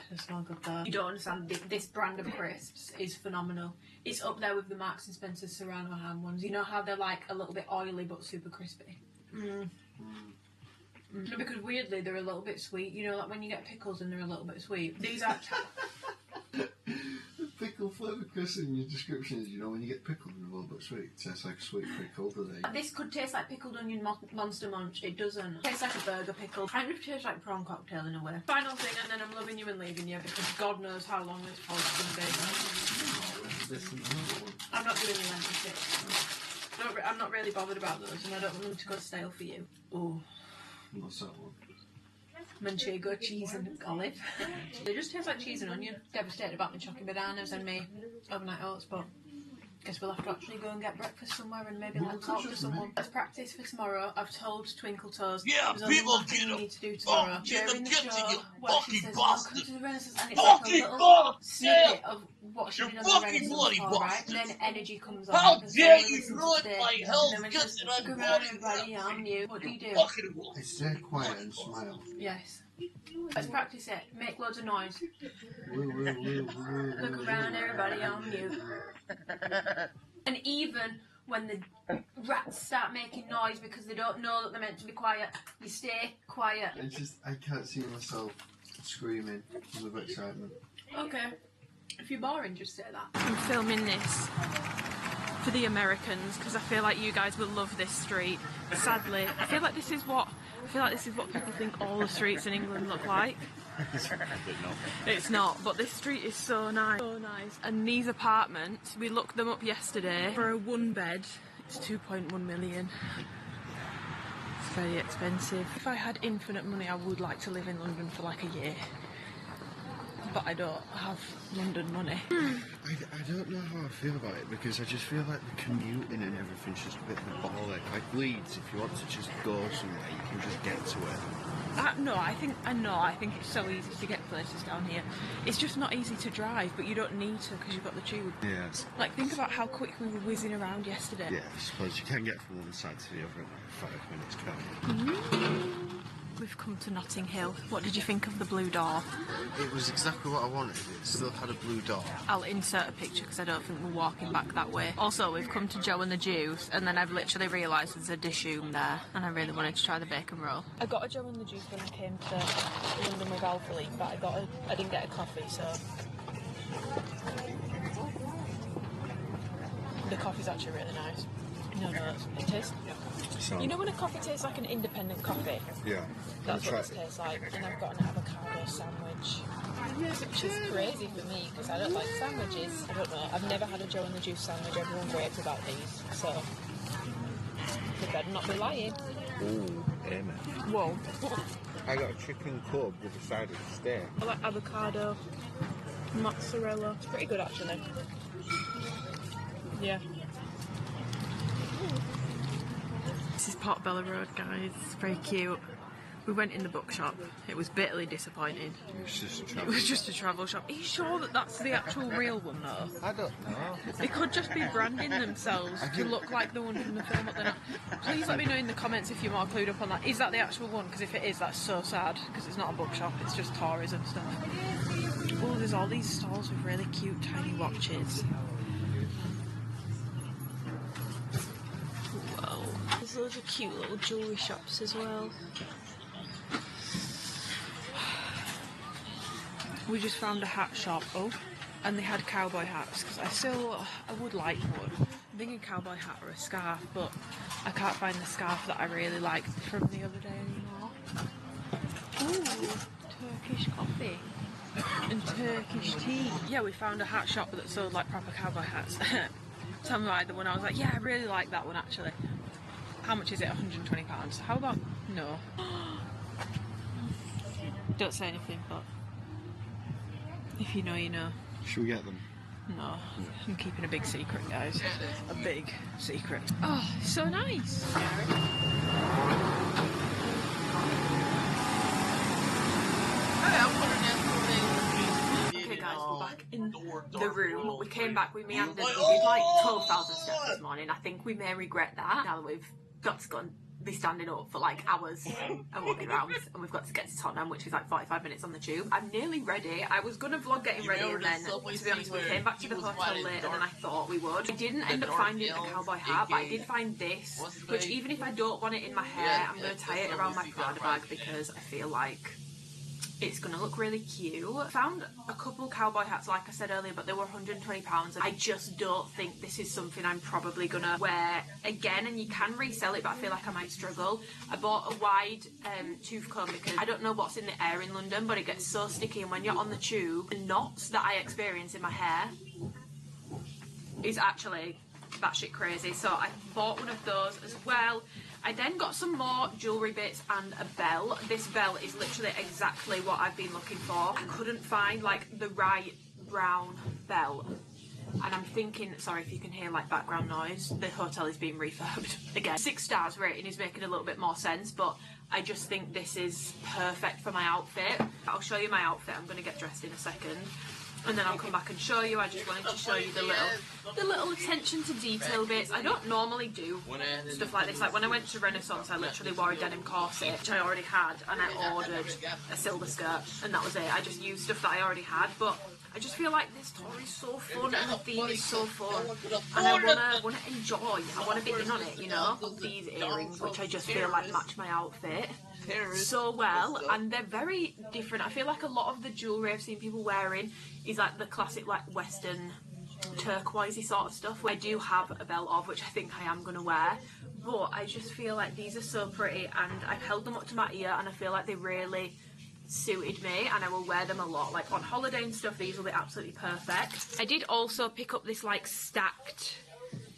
They smell good though. You don't understand, this brand of crisps is phenomenal. It's up there with the Marks and Spencer Serrano ham ones. You know how they're like a little bit oily but super crispy? Because weirdly they're a little bit sweet. You know, like when you get pickles and they're a little bit sweet. These are... Pickle flavour crisp in your description is, you know, when you get pickled and a little bit sweet, it tastes like a sweet pickle, doesn't it? This could taste like pickled onion Monster Munch. It doesn't. It tastes like a burger pickle. Kind of tastes like prawn cocktail in a way. Final thing, and then I'm loving you and leaving you because God knows how long this pod's going to be. I'm not doing the lentil chips. I'm not really bothered about those, and I don't want them to go stale for you. Oh. What's that one? Manchego, cheese and olive. They just taste like cheese and onion. Devastated about me chucking bananas and me overnight oats, but guess we'll have to actually go and get breakfast somewhere and maybe like talk to someone. Let's practice for tomorrow. I've told Twinkle Toes there's only one thing we need to do tomorrow. During the show, where she says, welcome to the Renaissance, and it's like a little snippet of what she did on the Renaissance before, right? And then energy comes on. How dare you ruin my health? And then when she says, look around everybody, I'm you. What do you do? I stay quiet and smile. Yes. Let's practice it. Make loads of noise. Look around everybody, I'm you. And even when the rats start making noise because they don't know that they're meant to be quiet, you stay quiet. I can't see myself screaming with excitement. Okay. If you're boring, just say that. I'm filming this for the Americans because I feel like you guys will love this street. Sadly, I feel like this is what people think all the streets in England look like. It's not, but this street is so nice. So nice. And these apartments, we looked them up yesterday. For a one bed, it's 2.1 million. It's very expensive. If I had infinite money, I would like to live in London for like a year. But I don't have London money. I don't know how I feel about it because I just feel like the commuting and everything's just a bit of a ball ache. Like Leeds, if you want to just go somewhere, you can just get to it. I think it's so easy to get places down here. It's just not easy to drive, but you don't need to because you've got the tube. Yes. Like, think about how quick we were whizzing around yesterday. Yeah, I suppose you can get from one side to the other in like 5 minutes, can't you? We've come to Notting Hill. What did you think of the blue door? It was exactly what I wanted. It still had a blue door. I'll insert a picture because I don't think we're walking back that way. Also, we've come to Joe and the Juice, and then I've literally realised there's a dishoom there, and I really wanted to try the bacon roll. I got a Joe and the Juice when I came to London with Alphalete, but I didn't get a coffee, so... The coffee's actually really nice. No, it tastes... So, you know when a coffee tastes like an independent coffee? Yeah. That's what it tastes like. And I've got an avocado sandwich. Which is crazy for me because I don't like sandwiches. I don't know. I've never had a Joe and the Juice sandwich. Everyone raves about these. So, they better not be lying. ooh, amen. Whoa. I got a chicken cub with a side of steak. I like avocado. mozzarella. It's pretty good actually. Yeah. This is Portobello Road, guys. It's very cute. We went in the bookshop. It was bitterly disappointing. It was just a travel shop. Are you sure that that's the actual real one though? I don't know. They could just be branding themselves to look like the one from the film, but they're not. Please let me know in the comments if you're more clued up on that. Is that the actual one? Because if it is, that's so sad. Because it's not a bookshop, it's just tourism stuff. Oh, there's all these stalls with really cute tiny watches. Whoa. There's loads of cute little jewellery shops as well. We just found a hat shop, and they had cowboy hats, because I would like one. I'm thinking cowboy hat or a scarf, but I can't find the scarf that I really liked from the other day anymore. Ooh, Turkish coffee and Turkish tea. Yeah, we found a hat shop that sold like proper cowboy hats. Tell me why the one I was like, yeah, I really like that one actually. How much is it? £120. How about no? Don't say anything, but if you know, you know. Should we get them? No, I'm keeping a big secret, guys. A big secret. Oh, so nice. Okay guys, we're back in the room. We came back, we meandered, we did like 12,000 steps this morning. I think we may regret that now that we've got to go and be standing up for like hours and walking around, and we've got to get to Tottenham, which is like 45 minutes on the tube. I'm nearly ready. I was gonna vlog getting ready, and then to be honest, we came back to the hotel later than I thought we would. I didn't end up finding a cowboy hat, but I did find this, which even if I don't want it in my hair, I'm gonna tie it around my Prada bag because I feel like it's gonna look really cute. Found a couple cowboy hats, like I said earlier, but they were £120, and I just don't think this is something I'm probably gonna wear again. And you can resell it, but I feel like I might struggle. I bought a wide tooth comb because I don't know what's in the air in London, but it gets so sticky, and when you're on the tube, the knots that I experience in my hair is actually batshit crazy. So I bought one of those as well. I then got some more jewellery bits and a bell. This bell is literally exactly what I've been looking for. I couldn't find like the right brown bell. And I'm thinking, sorry if you can hear like background noise, the hotel is being refurbed again. 6 stars rating is making a little bit more sense, but I just think this is perfect for my outfit. I'll show you my outfit. I'm going to get dressed in a second, and then I'll come back and show you. I just wanted to show you the little attention to detail bits. I don't normally do stuff like this. Like when I went to Renaissance, I literally wore a denim corset, which I already had, and I ordered a silver skirt, and that was it. I just used stuff that I already had, but I just feel like this tour is so fun, and the theme is so fun, and I wanna enjoy. I wanna be in on it, you know. These earrings, which I just feel like match my outfit so well, and they're very different. I feel like a lot of the jewellery I've seen people wearing is like the classic like Western turquoisey sort of stuff. I do have a belt of, which I think I am gonna wear, but I just feel like these are so pretty, and I've held them up to my ear, and I feel like they really suited me, and I will wear them a lot. Like on holiday and stuff, these will be absolutely perfect. I did also pick up this like stacked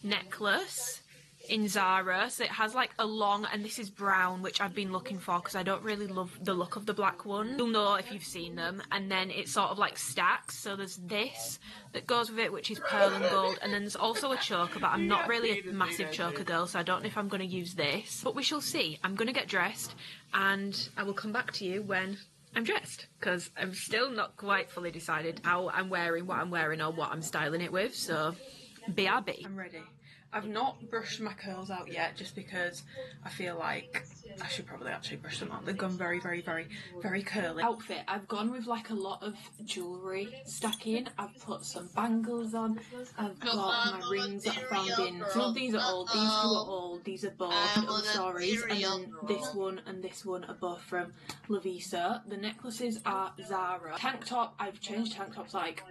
necklace in Zara, so it has like a long, and this is brown, which I've been looking for because I don't really love the look of the black one. You'll know if you've seen them. And then it sort of like stacks, so there's this that goes with it, which is pearl and gold, and then there's also a choker, but I'm not really a massive choker girl, so I don't know if I'm going to use this, but we shall see. I'm going to get dressed, and I will come back to you when I'm dressed, because I'm still not quite fully decided how I'm wearing, what I'm wearing, or what I'm styling it with, so BRB. I'm ready. I've not brushed my curls out yet, just because I feel like I should probably actually brush them out. They've gone very, very, very, very curly. Outfit, I've gone with like a lot of jewellery stacking. I've put some bangles on. I've got my rings that I found in. Some of these are old, these two are old, these are both little stories, and then this one and this one are both from Lavisa. The necklaces are Zara. Tank top, I've changed tank tops like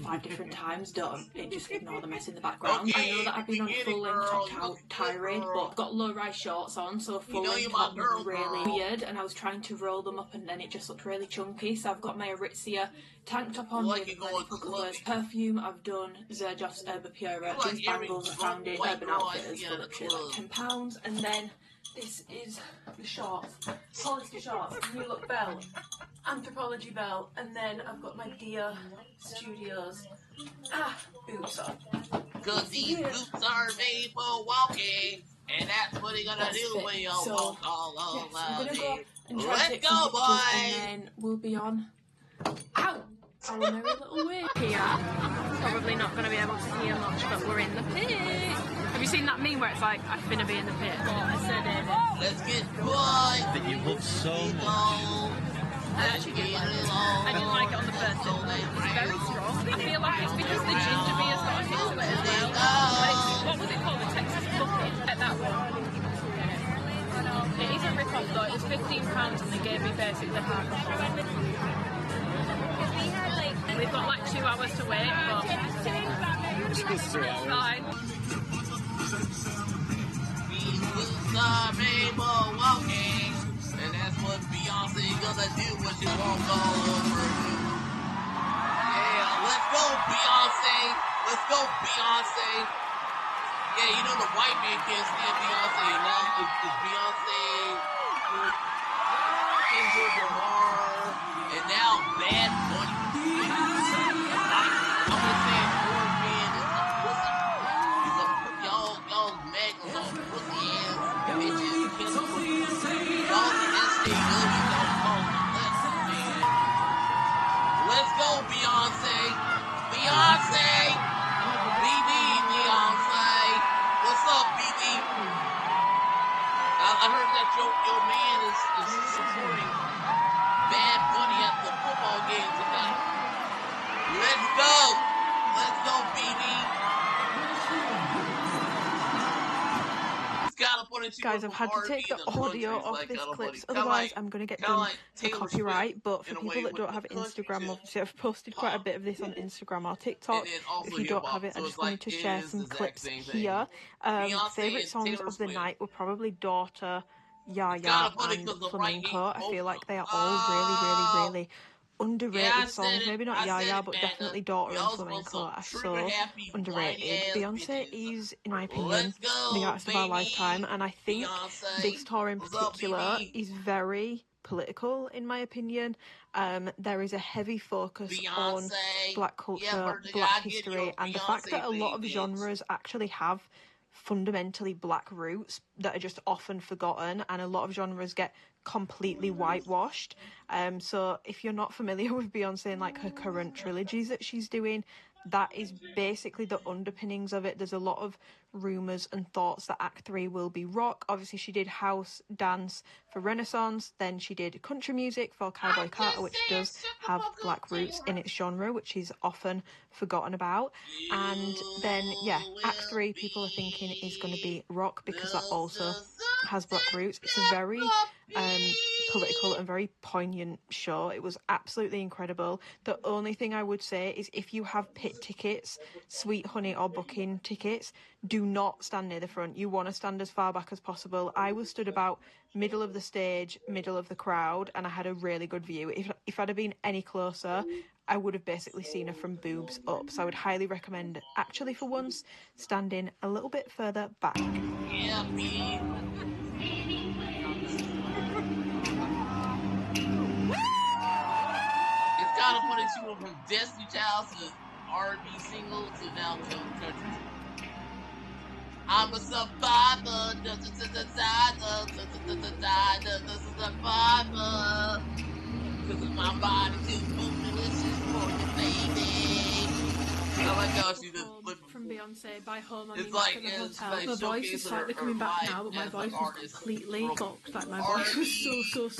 5 different times. Don't just ignore the mess in the background. I know that I've been on full length top tirade, but I've got low rise shorts on, so full length top was really weird, and I was trying to roll them up, and then it just looked really chunky. So I've got my Aritzia tank top on with medical colours. Perfume, I've done Xerjoff's Herba Pura. These bangles I found in Urban Outfitters for literally like £10, and then This is the shorts, Hollister shorts, New Look belt, Anthropology belt, and then I've got my Dia Studios boots on. Cause these boots are made for walking, and that's what they're gonna do when you walk all over I'm gonna go and try Let's to take go, some pictures, boys! and then we'll be on our merry little way. Here, probably not gonna be able to hear much, but we're in the pit. Have you seen that meme where it's like, I'm gonna be in the pit? Let's get boys! That you love so much. I actually did like it. I didn't like it on the first sip. It's very strong. I feel like it's because the ginger beer's got a hit to it as well. But it's, what was it called? The Texas Pumpkin. At that one. It is a rip-off though. It was £15 and they gave me basically half a whole. We've got like 2 hours to wait, but Just 2 hours. fine. These boots are made for walking, and that's what Beyonce gonna do when she walks all over you. Yeah, let's go Beyonce! Let's go Beyonce! Yeah, you know the white man can't stand Beyonce. Now it's Beyonce, Kendrick Lamar, and now Bad Bunny. I'm gonna say poor man is a pussy. He's a y'all maggots on pussy ass bitches. Y'all the SJW don't call them less, man. Let's go Beyonce. Beyonce. BB Beyonce. What's up, BB? I heard that your man is supporting Bad Bunny at the football game tonight. Let's go! Let's go, BB! Guys, I've had to take the audio off this clip, otherwise I'm going to get done for copyright. But for people that don't have Instagram, obviously I've posted quite a bit of this on Instagram or TikTok. If you don't have it, I just wanted to share some clips here. Favourite songs of the night were probably Daughter, Yaya and Flamenco. I feel like they are all really underrated songs. Maybe not Yaya, but definitely Daughter and Flamenco are so underrated. Beyonce is, in my opinion, the artist of our lifetime, and I think this tour in particular is very political, in my opinion. There is a heavy focus on black culture, black history, and the fact that a lot of genres actually have fundamentally black roots that are just often forgotten, and a lot of genres get completely whitewashed. So if you're not familiar with Beyonce and like her current trilogies that she's doing, that is basically the underpinnings of it. There's a lot of rumours and thoughts that Act 3 will be rock. Obviously she did house dance for Renaissance, then she did country music for Cowboy Carter, which does have black roots in its genre, which is often forgotten about. And then Act 3 people are thinking is going to be rock because that also has black roots. It's a very political and very poignant show. It was absolutely incredible. The only thing I would say is if you have pit tickets, Sweet Honey or booking tickets, do not stand near the front. You want to stand as far back as possible. I was stood about middle of the stage, middle of the crowd, and I had a really good view. If I'd have been any closer, I would have basically seen her from boobs up. So I would highly recommend, actually for once, standing a little bit further back. Yeah, me. It's kind of funny she went from Destiny Child to R&B single to now country. I'm a survivor, survivor, cause my body too delicious for you, baby. I like how she just from Beyonce by Home on the like, Hotel. Like my voice is slightly coming back now, but my voice was completely fucked. Like my voice was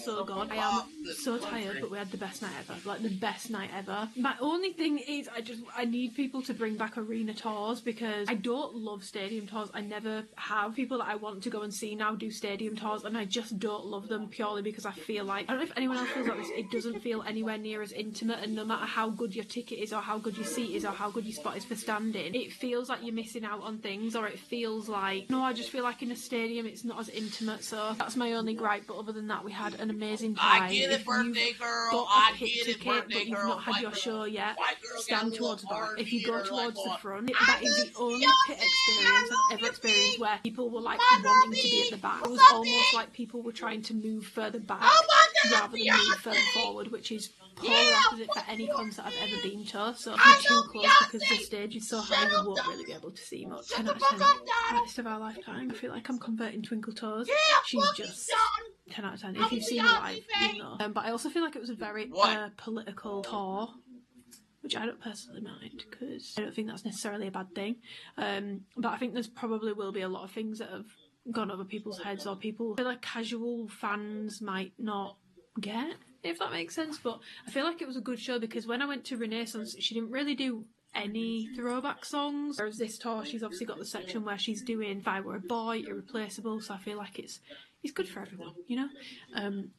so gone. I am so tired, but we had the best night ever. Like the best night ever. My only thing is I need people to bring back arena tours because I don't love stadium tours. I never have. People that I want to go and see now do stadium tours, and I just don't love them purely because I feel like, I don't know if anyone else feels like this, it doesn't feel anywhere near as intimate, and no matter how good your ticket is or how good your seat is or how good your spot is for standing, in, it feels like you're missing out on things, or it feels like, no, I just feel like in a stadium it's not as intimate, so that's my only gripe. But other than that, we had an amazing time. I get it, if birthday you've girl. got I a pit get it, ticket birthday but you've girl. not had your show yet, stand towards the back. If you go towards the front, I that is the love only Beyonce, pit experience I've ever experienced where people were like wanting to be at the back. It was almost like people were trying to move further back rather than move further forward, which is polar opposite for any concert I've ever been to. So if you're too close because the stage is so high, you won't really be able to see much. 10 out of 10. Artist of our lifetime. I feel like I'm converting Twinkle Toes. She's just 10 out of 10. If you've seen her live, you know. But I also feel like it was a very political tour, which I don't personally mind because I don't think that's necessarily a bad thing. But I think there's probably will be a lot of things that have gone over people's heads, or people I feel like casual fans might not get, if that makes sense. But I feel like it was a good show because when I went to Renaissance, she didn't really do any throwback songs, whereas this tour she's obviously got the section where she's doing If I Were a Boy, Irreplaceable, so I feel like it's good for everyone, you know.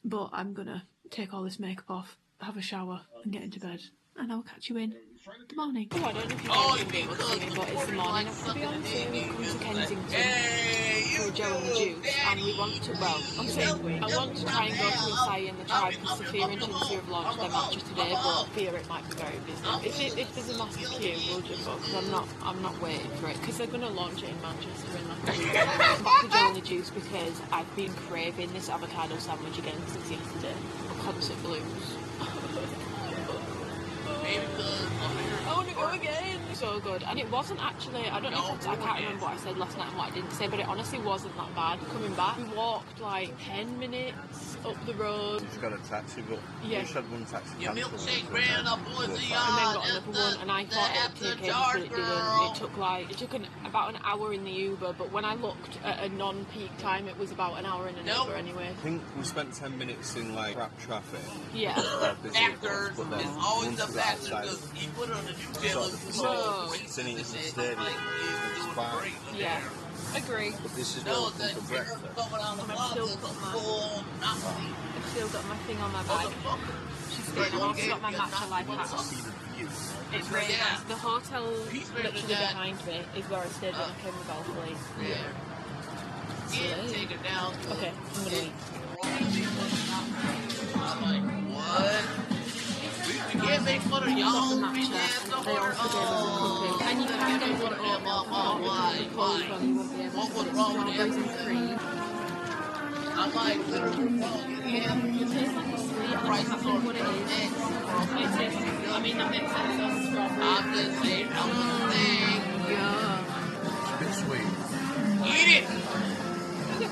But I'm gonna take all this makeup off, have a shower and get into bed, and I'll catch you in the morning. Oh, I don't know if you guys can be able to see me, but it's the morning after Beyonce. We've come to Kensington for Joe and the Juice, and we want to, well, I'm saying we, I want to try and go to Inside and the Tribe because Sophia and Chincy have launched their matcha today, but fear it might be very busy. If there's a massive queue, we'll just go, because I'm not waiting for it, because they're going to launch it in Manchester in like a week. I'm back to Joe and the Juice because I've been craving this avocado sandwich again since yesterday. Concert blues. I want to go again. So good. And it wasn't actually, I don't know if I can't remember what I said last night and what I didn't say, but it honestly wasn't that bad. Coming back, we walked like 10 minutes up the road. We've got a taxi, but we just had one taxi cancel. And then got another one, and I thought it would take ages, but it didn't. It took about an hour in the Uber, but when I looked at a non-peak time, it was about an hour in an Uber anyway. I think we spent 10 minutes in like crap traffic. Yeah. Factors is always the factor because you put on the details. Sitting in the stadium, it's fine. Yeah. Agree. But this is what we for breakfast. I've still got my thing on my bag. I've also got my matcha life pack. It's really nice. The hotel literally behind me is where I stayed when I came with Alphalete. Yeah, take it down. Okay, I'm gonna eat. I'm like, what? We can't make fun of y'all. They also gave us a cookie. And you can get one what was wrong with strawberries and cream. I'm like, literally wrong. It tastes like a sweet, and I can't think what it is. I mean, that makes sense as strawberry. I'm just saying, Yeah. It's sweet. Eat it!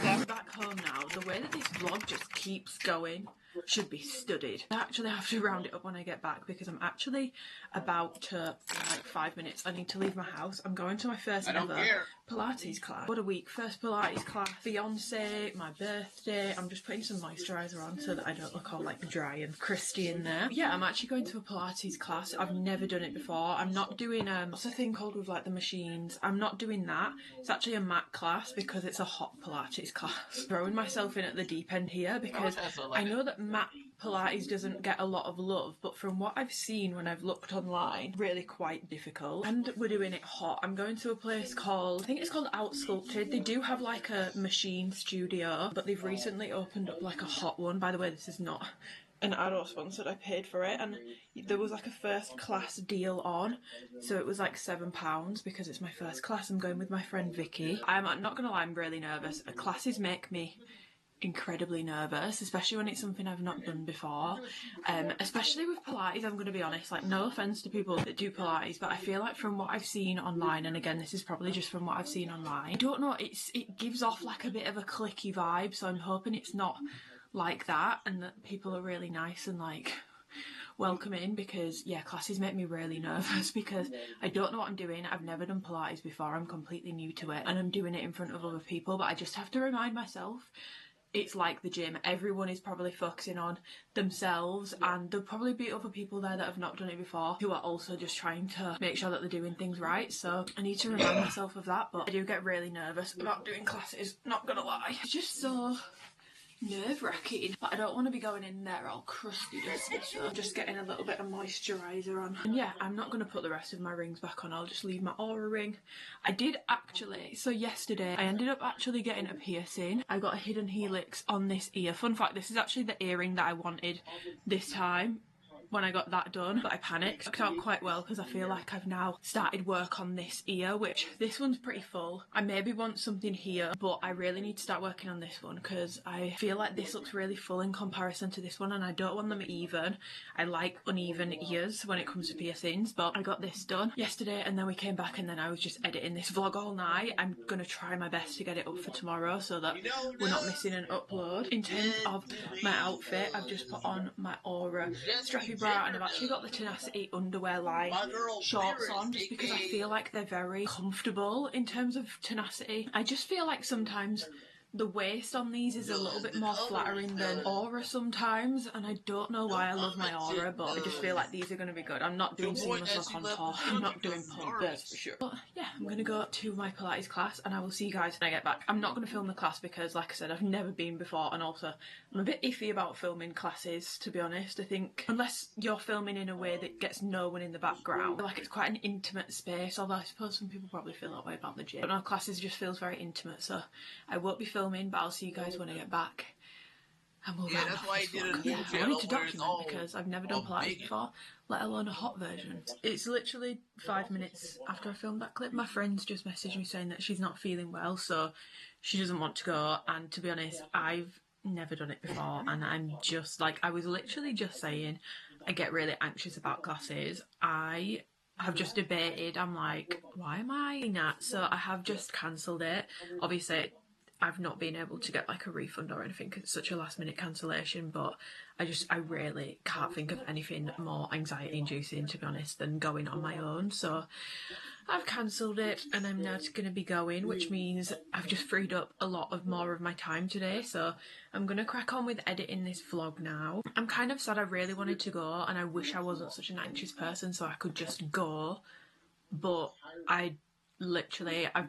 I'm back home now. The way that this vlog just keeps going should be studied. I actually have to round it up when I get back because I'm actually about to, in like 5 minutes, I need to leave my house. I'm going to my first ever Pilates class. What a week. First Pilates class, Beyonce, my birthday. I'm just putting some moisturiser on so that I don't look all like dry and crusty in there. Yeah, I'm actually going to a Pilates class. I've never done it before. I'm not doing, what's the thing called with like the machines? I'm not doing that. It's actually a mat class because it's a hot Pilates class. Throwing myself in at the deep end here because I know that mat Pilates doesn't get a lot of love, but from what I've seen when I've looked online, really quite difficult. And we're doing it hot. I'm going to a place called, I think it's called Outsculpted. They do have like a machine studio, but they've recently opened up like a hot one. By the way, this is not an Arrow sponsored. I paid for it, and there was like a first class deal on, so it was like £7 because it's my first class. I'm going with my friend Vicky. I'm not gonna lie, I'm really nervous. Classes make me incredibly nervous, especially when it's something I've not done before, especially with Pilates. I'm going to be honest, like, no offense to people that do Pilates, but I feel like from what I've seen online, and again this is probably just from what I've seen online, I don't know, it gives off like a bit of a cliquey vibe, so I'm hoping it's not like that and that people are really nice and like welcoming, because yeah, classes make me really nervous because I don't know what I'm doing. I've never done Pilates before, I'm completely new to it, and I'm doing it in front of other people, but I just have to remind myself it's like the gym. Everyone is probably focusing on themselves, and there'll probably be other people there that have not done it before who are also just trying to make sure that they're doing things right. So I need to remind myself of that, but I do get really nervous about doing classes, not gonna lie. It's just so nerve-wracking, but I don't want to be going in there all crusty dusty, so just getting a little bit of moisturiser on. And yeah, I'm not going to put the rest of my rings back on, I'll just leave my aura ring. I did actually, so yesterday I ended up actually getting a piercing. I got a hidden helix on this ear. Fun fact, this is actually the earring that I wanted this time. When I got that done, but I panicked. It worked out quite well because I feel like I've now started work on this ear, which this one's pretty full. I maybe want something here, but I really need to start working on this one because I feel like this looks really full in comparison to this one and I don't want them even. I like uneven ears when it comes to piercings, but I got this done yesterday and then we came back and then I was just editing this vlog all night. I'm gonna try my best to get it up for tomorrow so that we're not missing an upload. In terms of my outfit, I've just put on my aura strappy bra and I've actually got the Tenacity underwear line shorts on just because I feel like they're very comfortable in terms of Tenacity. I just feel like sometimes the waist on these is a little bit more flattering than Aura sometimes, and I don't know why I love my Aura, but I just feel like these are going to be good. I'm not doing seamless or contour, I'm not doing plump, that's for sure. But yeah, I'm going to go to my Pilates class and I will see you guys when I get back. I'm not going to film the class because, like I said, I've never been before, and also I'm a bit iffy about filming classes, to be honest. I think unless you're filming in a way that gets no one in the background, I feel like it's quite an intimate space, although I suppose some people probably feel that way about the gym. But no, classes just feels very intimate, so I won't be filming, but I'll see you guys when I get back. And we'll that's why I did a new I channel wanted to where it's document all because I've never done Pilates before, let alone a hot version. It's literally 5 minutes after I filmed that clip. My friend's just messaged me saying that she's not feeling well, so she doesn't want to go, and to be honest, I've never done it before, and I'm just like, I was literally just saying I get really anxious about classes. I have just debated, I'm like, why am I doing that? So I have just cancelled it. Obviously I've not been able to get like a refund or anything because it's such a last minute cancellation, but I really can't think of anything more anxiety inducing, to be honest, than going on my own. So I've cancelled it and I'm now going to be going, which means I've just freed up a lot of more of my time today. So I'm going to crack on with editing this vlog now. I'm kind of sad, I really wanted to go and I wish I wasn't such an anxious person so I could just go, but I've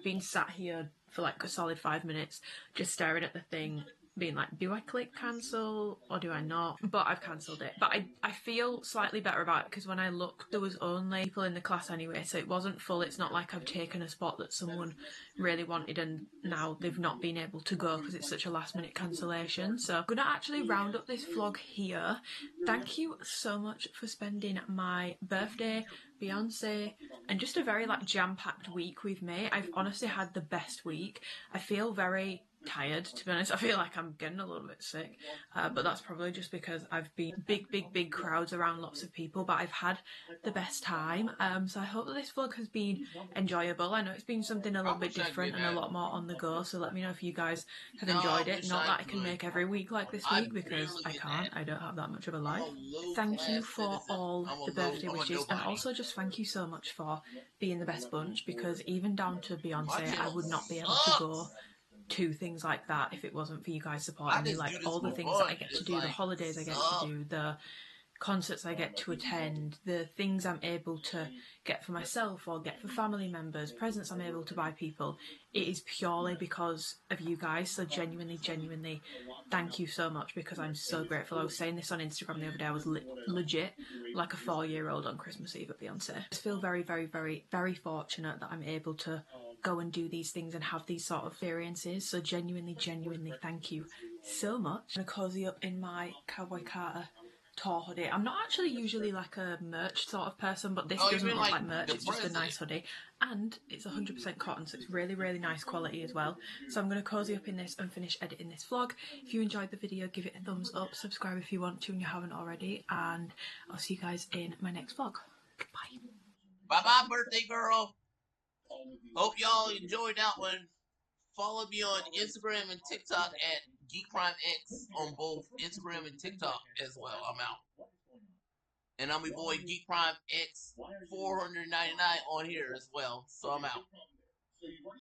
been sat here for like a solid 5 minutes just staring at the thing being like, do I click cancel or do I not? But I've cancelled it. But I feel slightly better about it because when I looked there was only people in the class anyway, so it wasn't full. It's not like I've taken a spot that someone really wanted and now they've not been able to go because it's such a last minute cancellation. So I'm gonna actually round up this vlog here. Thank you so much for spending my birthday, Beyonce, and just a very like jam-packed week with me. I've honestly had the best week. I feel very tired, to be honest. I feel like I'm getting a little bit sick, but that's probably just because I've been big crowds around lots of people, but I've had the best time. So I hope that this vlog has been enjoyable. I know it's been something a little bit different and a lot more on the go, so let me know if you guys have enjoyed it. Not that I can make every week like this week because I can't, I don't have that much of a life. Thank you for all the birthday wishes, and also just thank you so much for being the best bunch, because even down to Beyonce, I would not be able to go to things like that if it wasn't for you guys supporting me. Like all the things that I get to do, the holidays I get to do, the concerts I get to attend, the things I'm able to get for myself or get for family members, presents I'm able to buy people, it is purely because of you guys. So genuinely thank you so much, because I'm so grateful. I was saying this on Instagram the other day, I was legit like a 4-year-old on Christmas Eve at Beyonce. I just feel very fortunate that I'm able to go and do these things and have these sort of experiences. So genuinely thank you so much. I'm gonna cozy up in my Cowboy Carter tour hoodie. I'm not actually usually like a merch sort of person, but this doesn't look like merch, it's just a nice hoodie, and it's 100% cotton, so it's really nice quality as well. So I'm going to cozy up in this and finish editing this vlog. If you enjoyed the video, give it a thumbs up, subscribe if you want to and you haven't already, and I'll see you guys in my next vlog. Bye birthday girl. Hope y'all enjoyed that one. Follow me on Instagram and TikTok at GeekPrimeX on both Instagram and TikTok as well. I'm out. And I'm your boy GeekPrimeX 499 on here as well. So I'm out.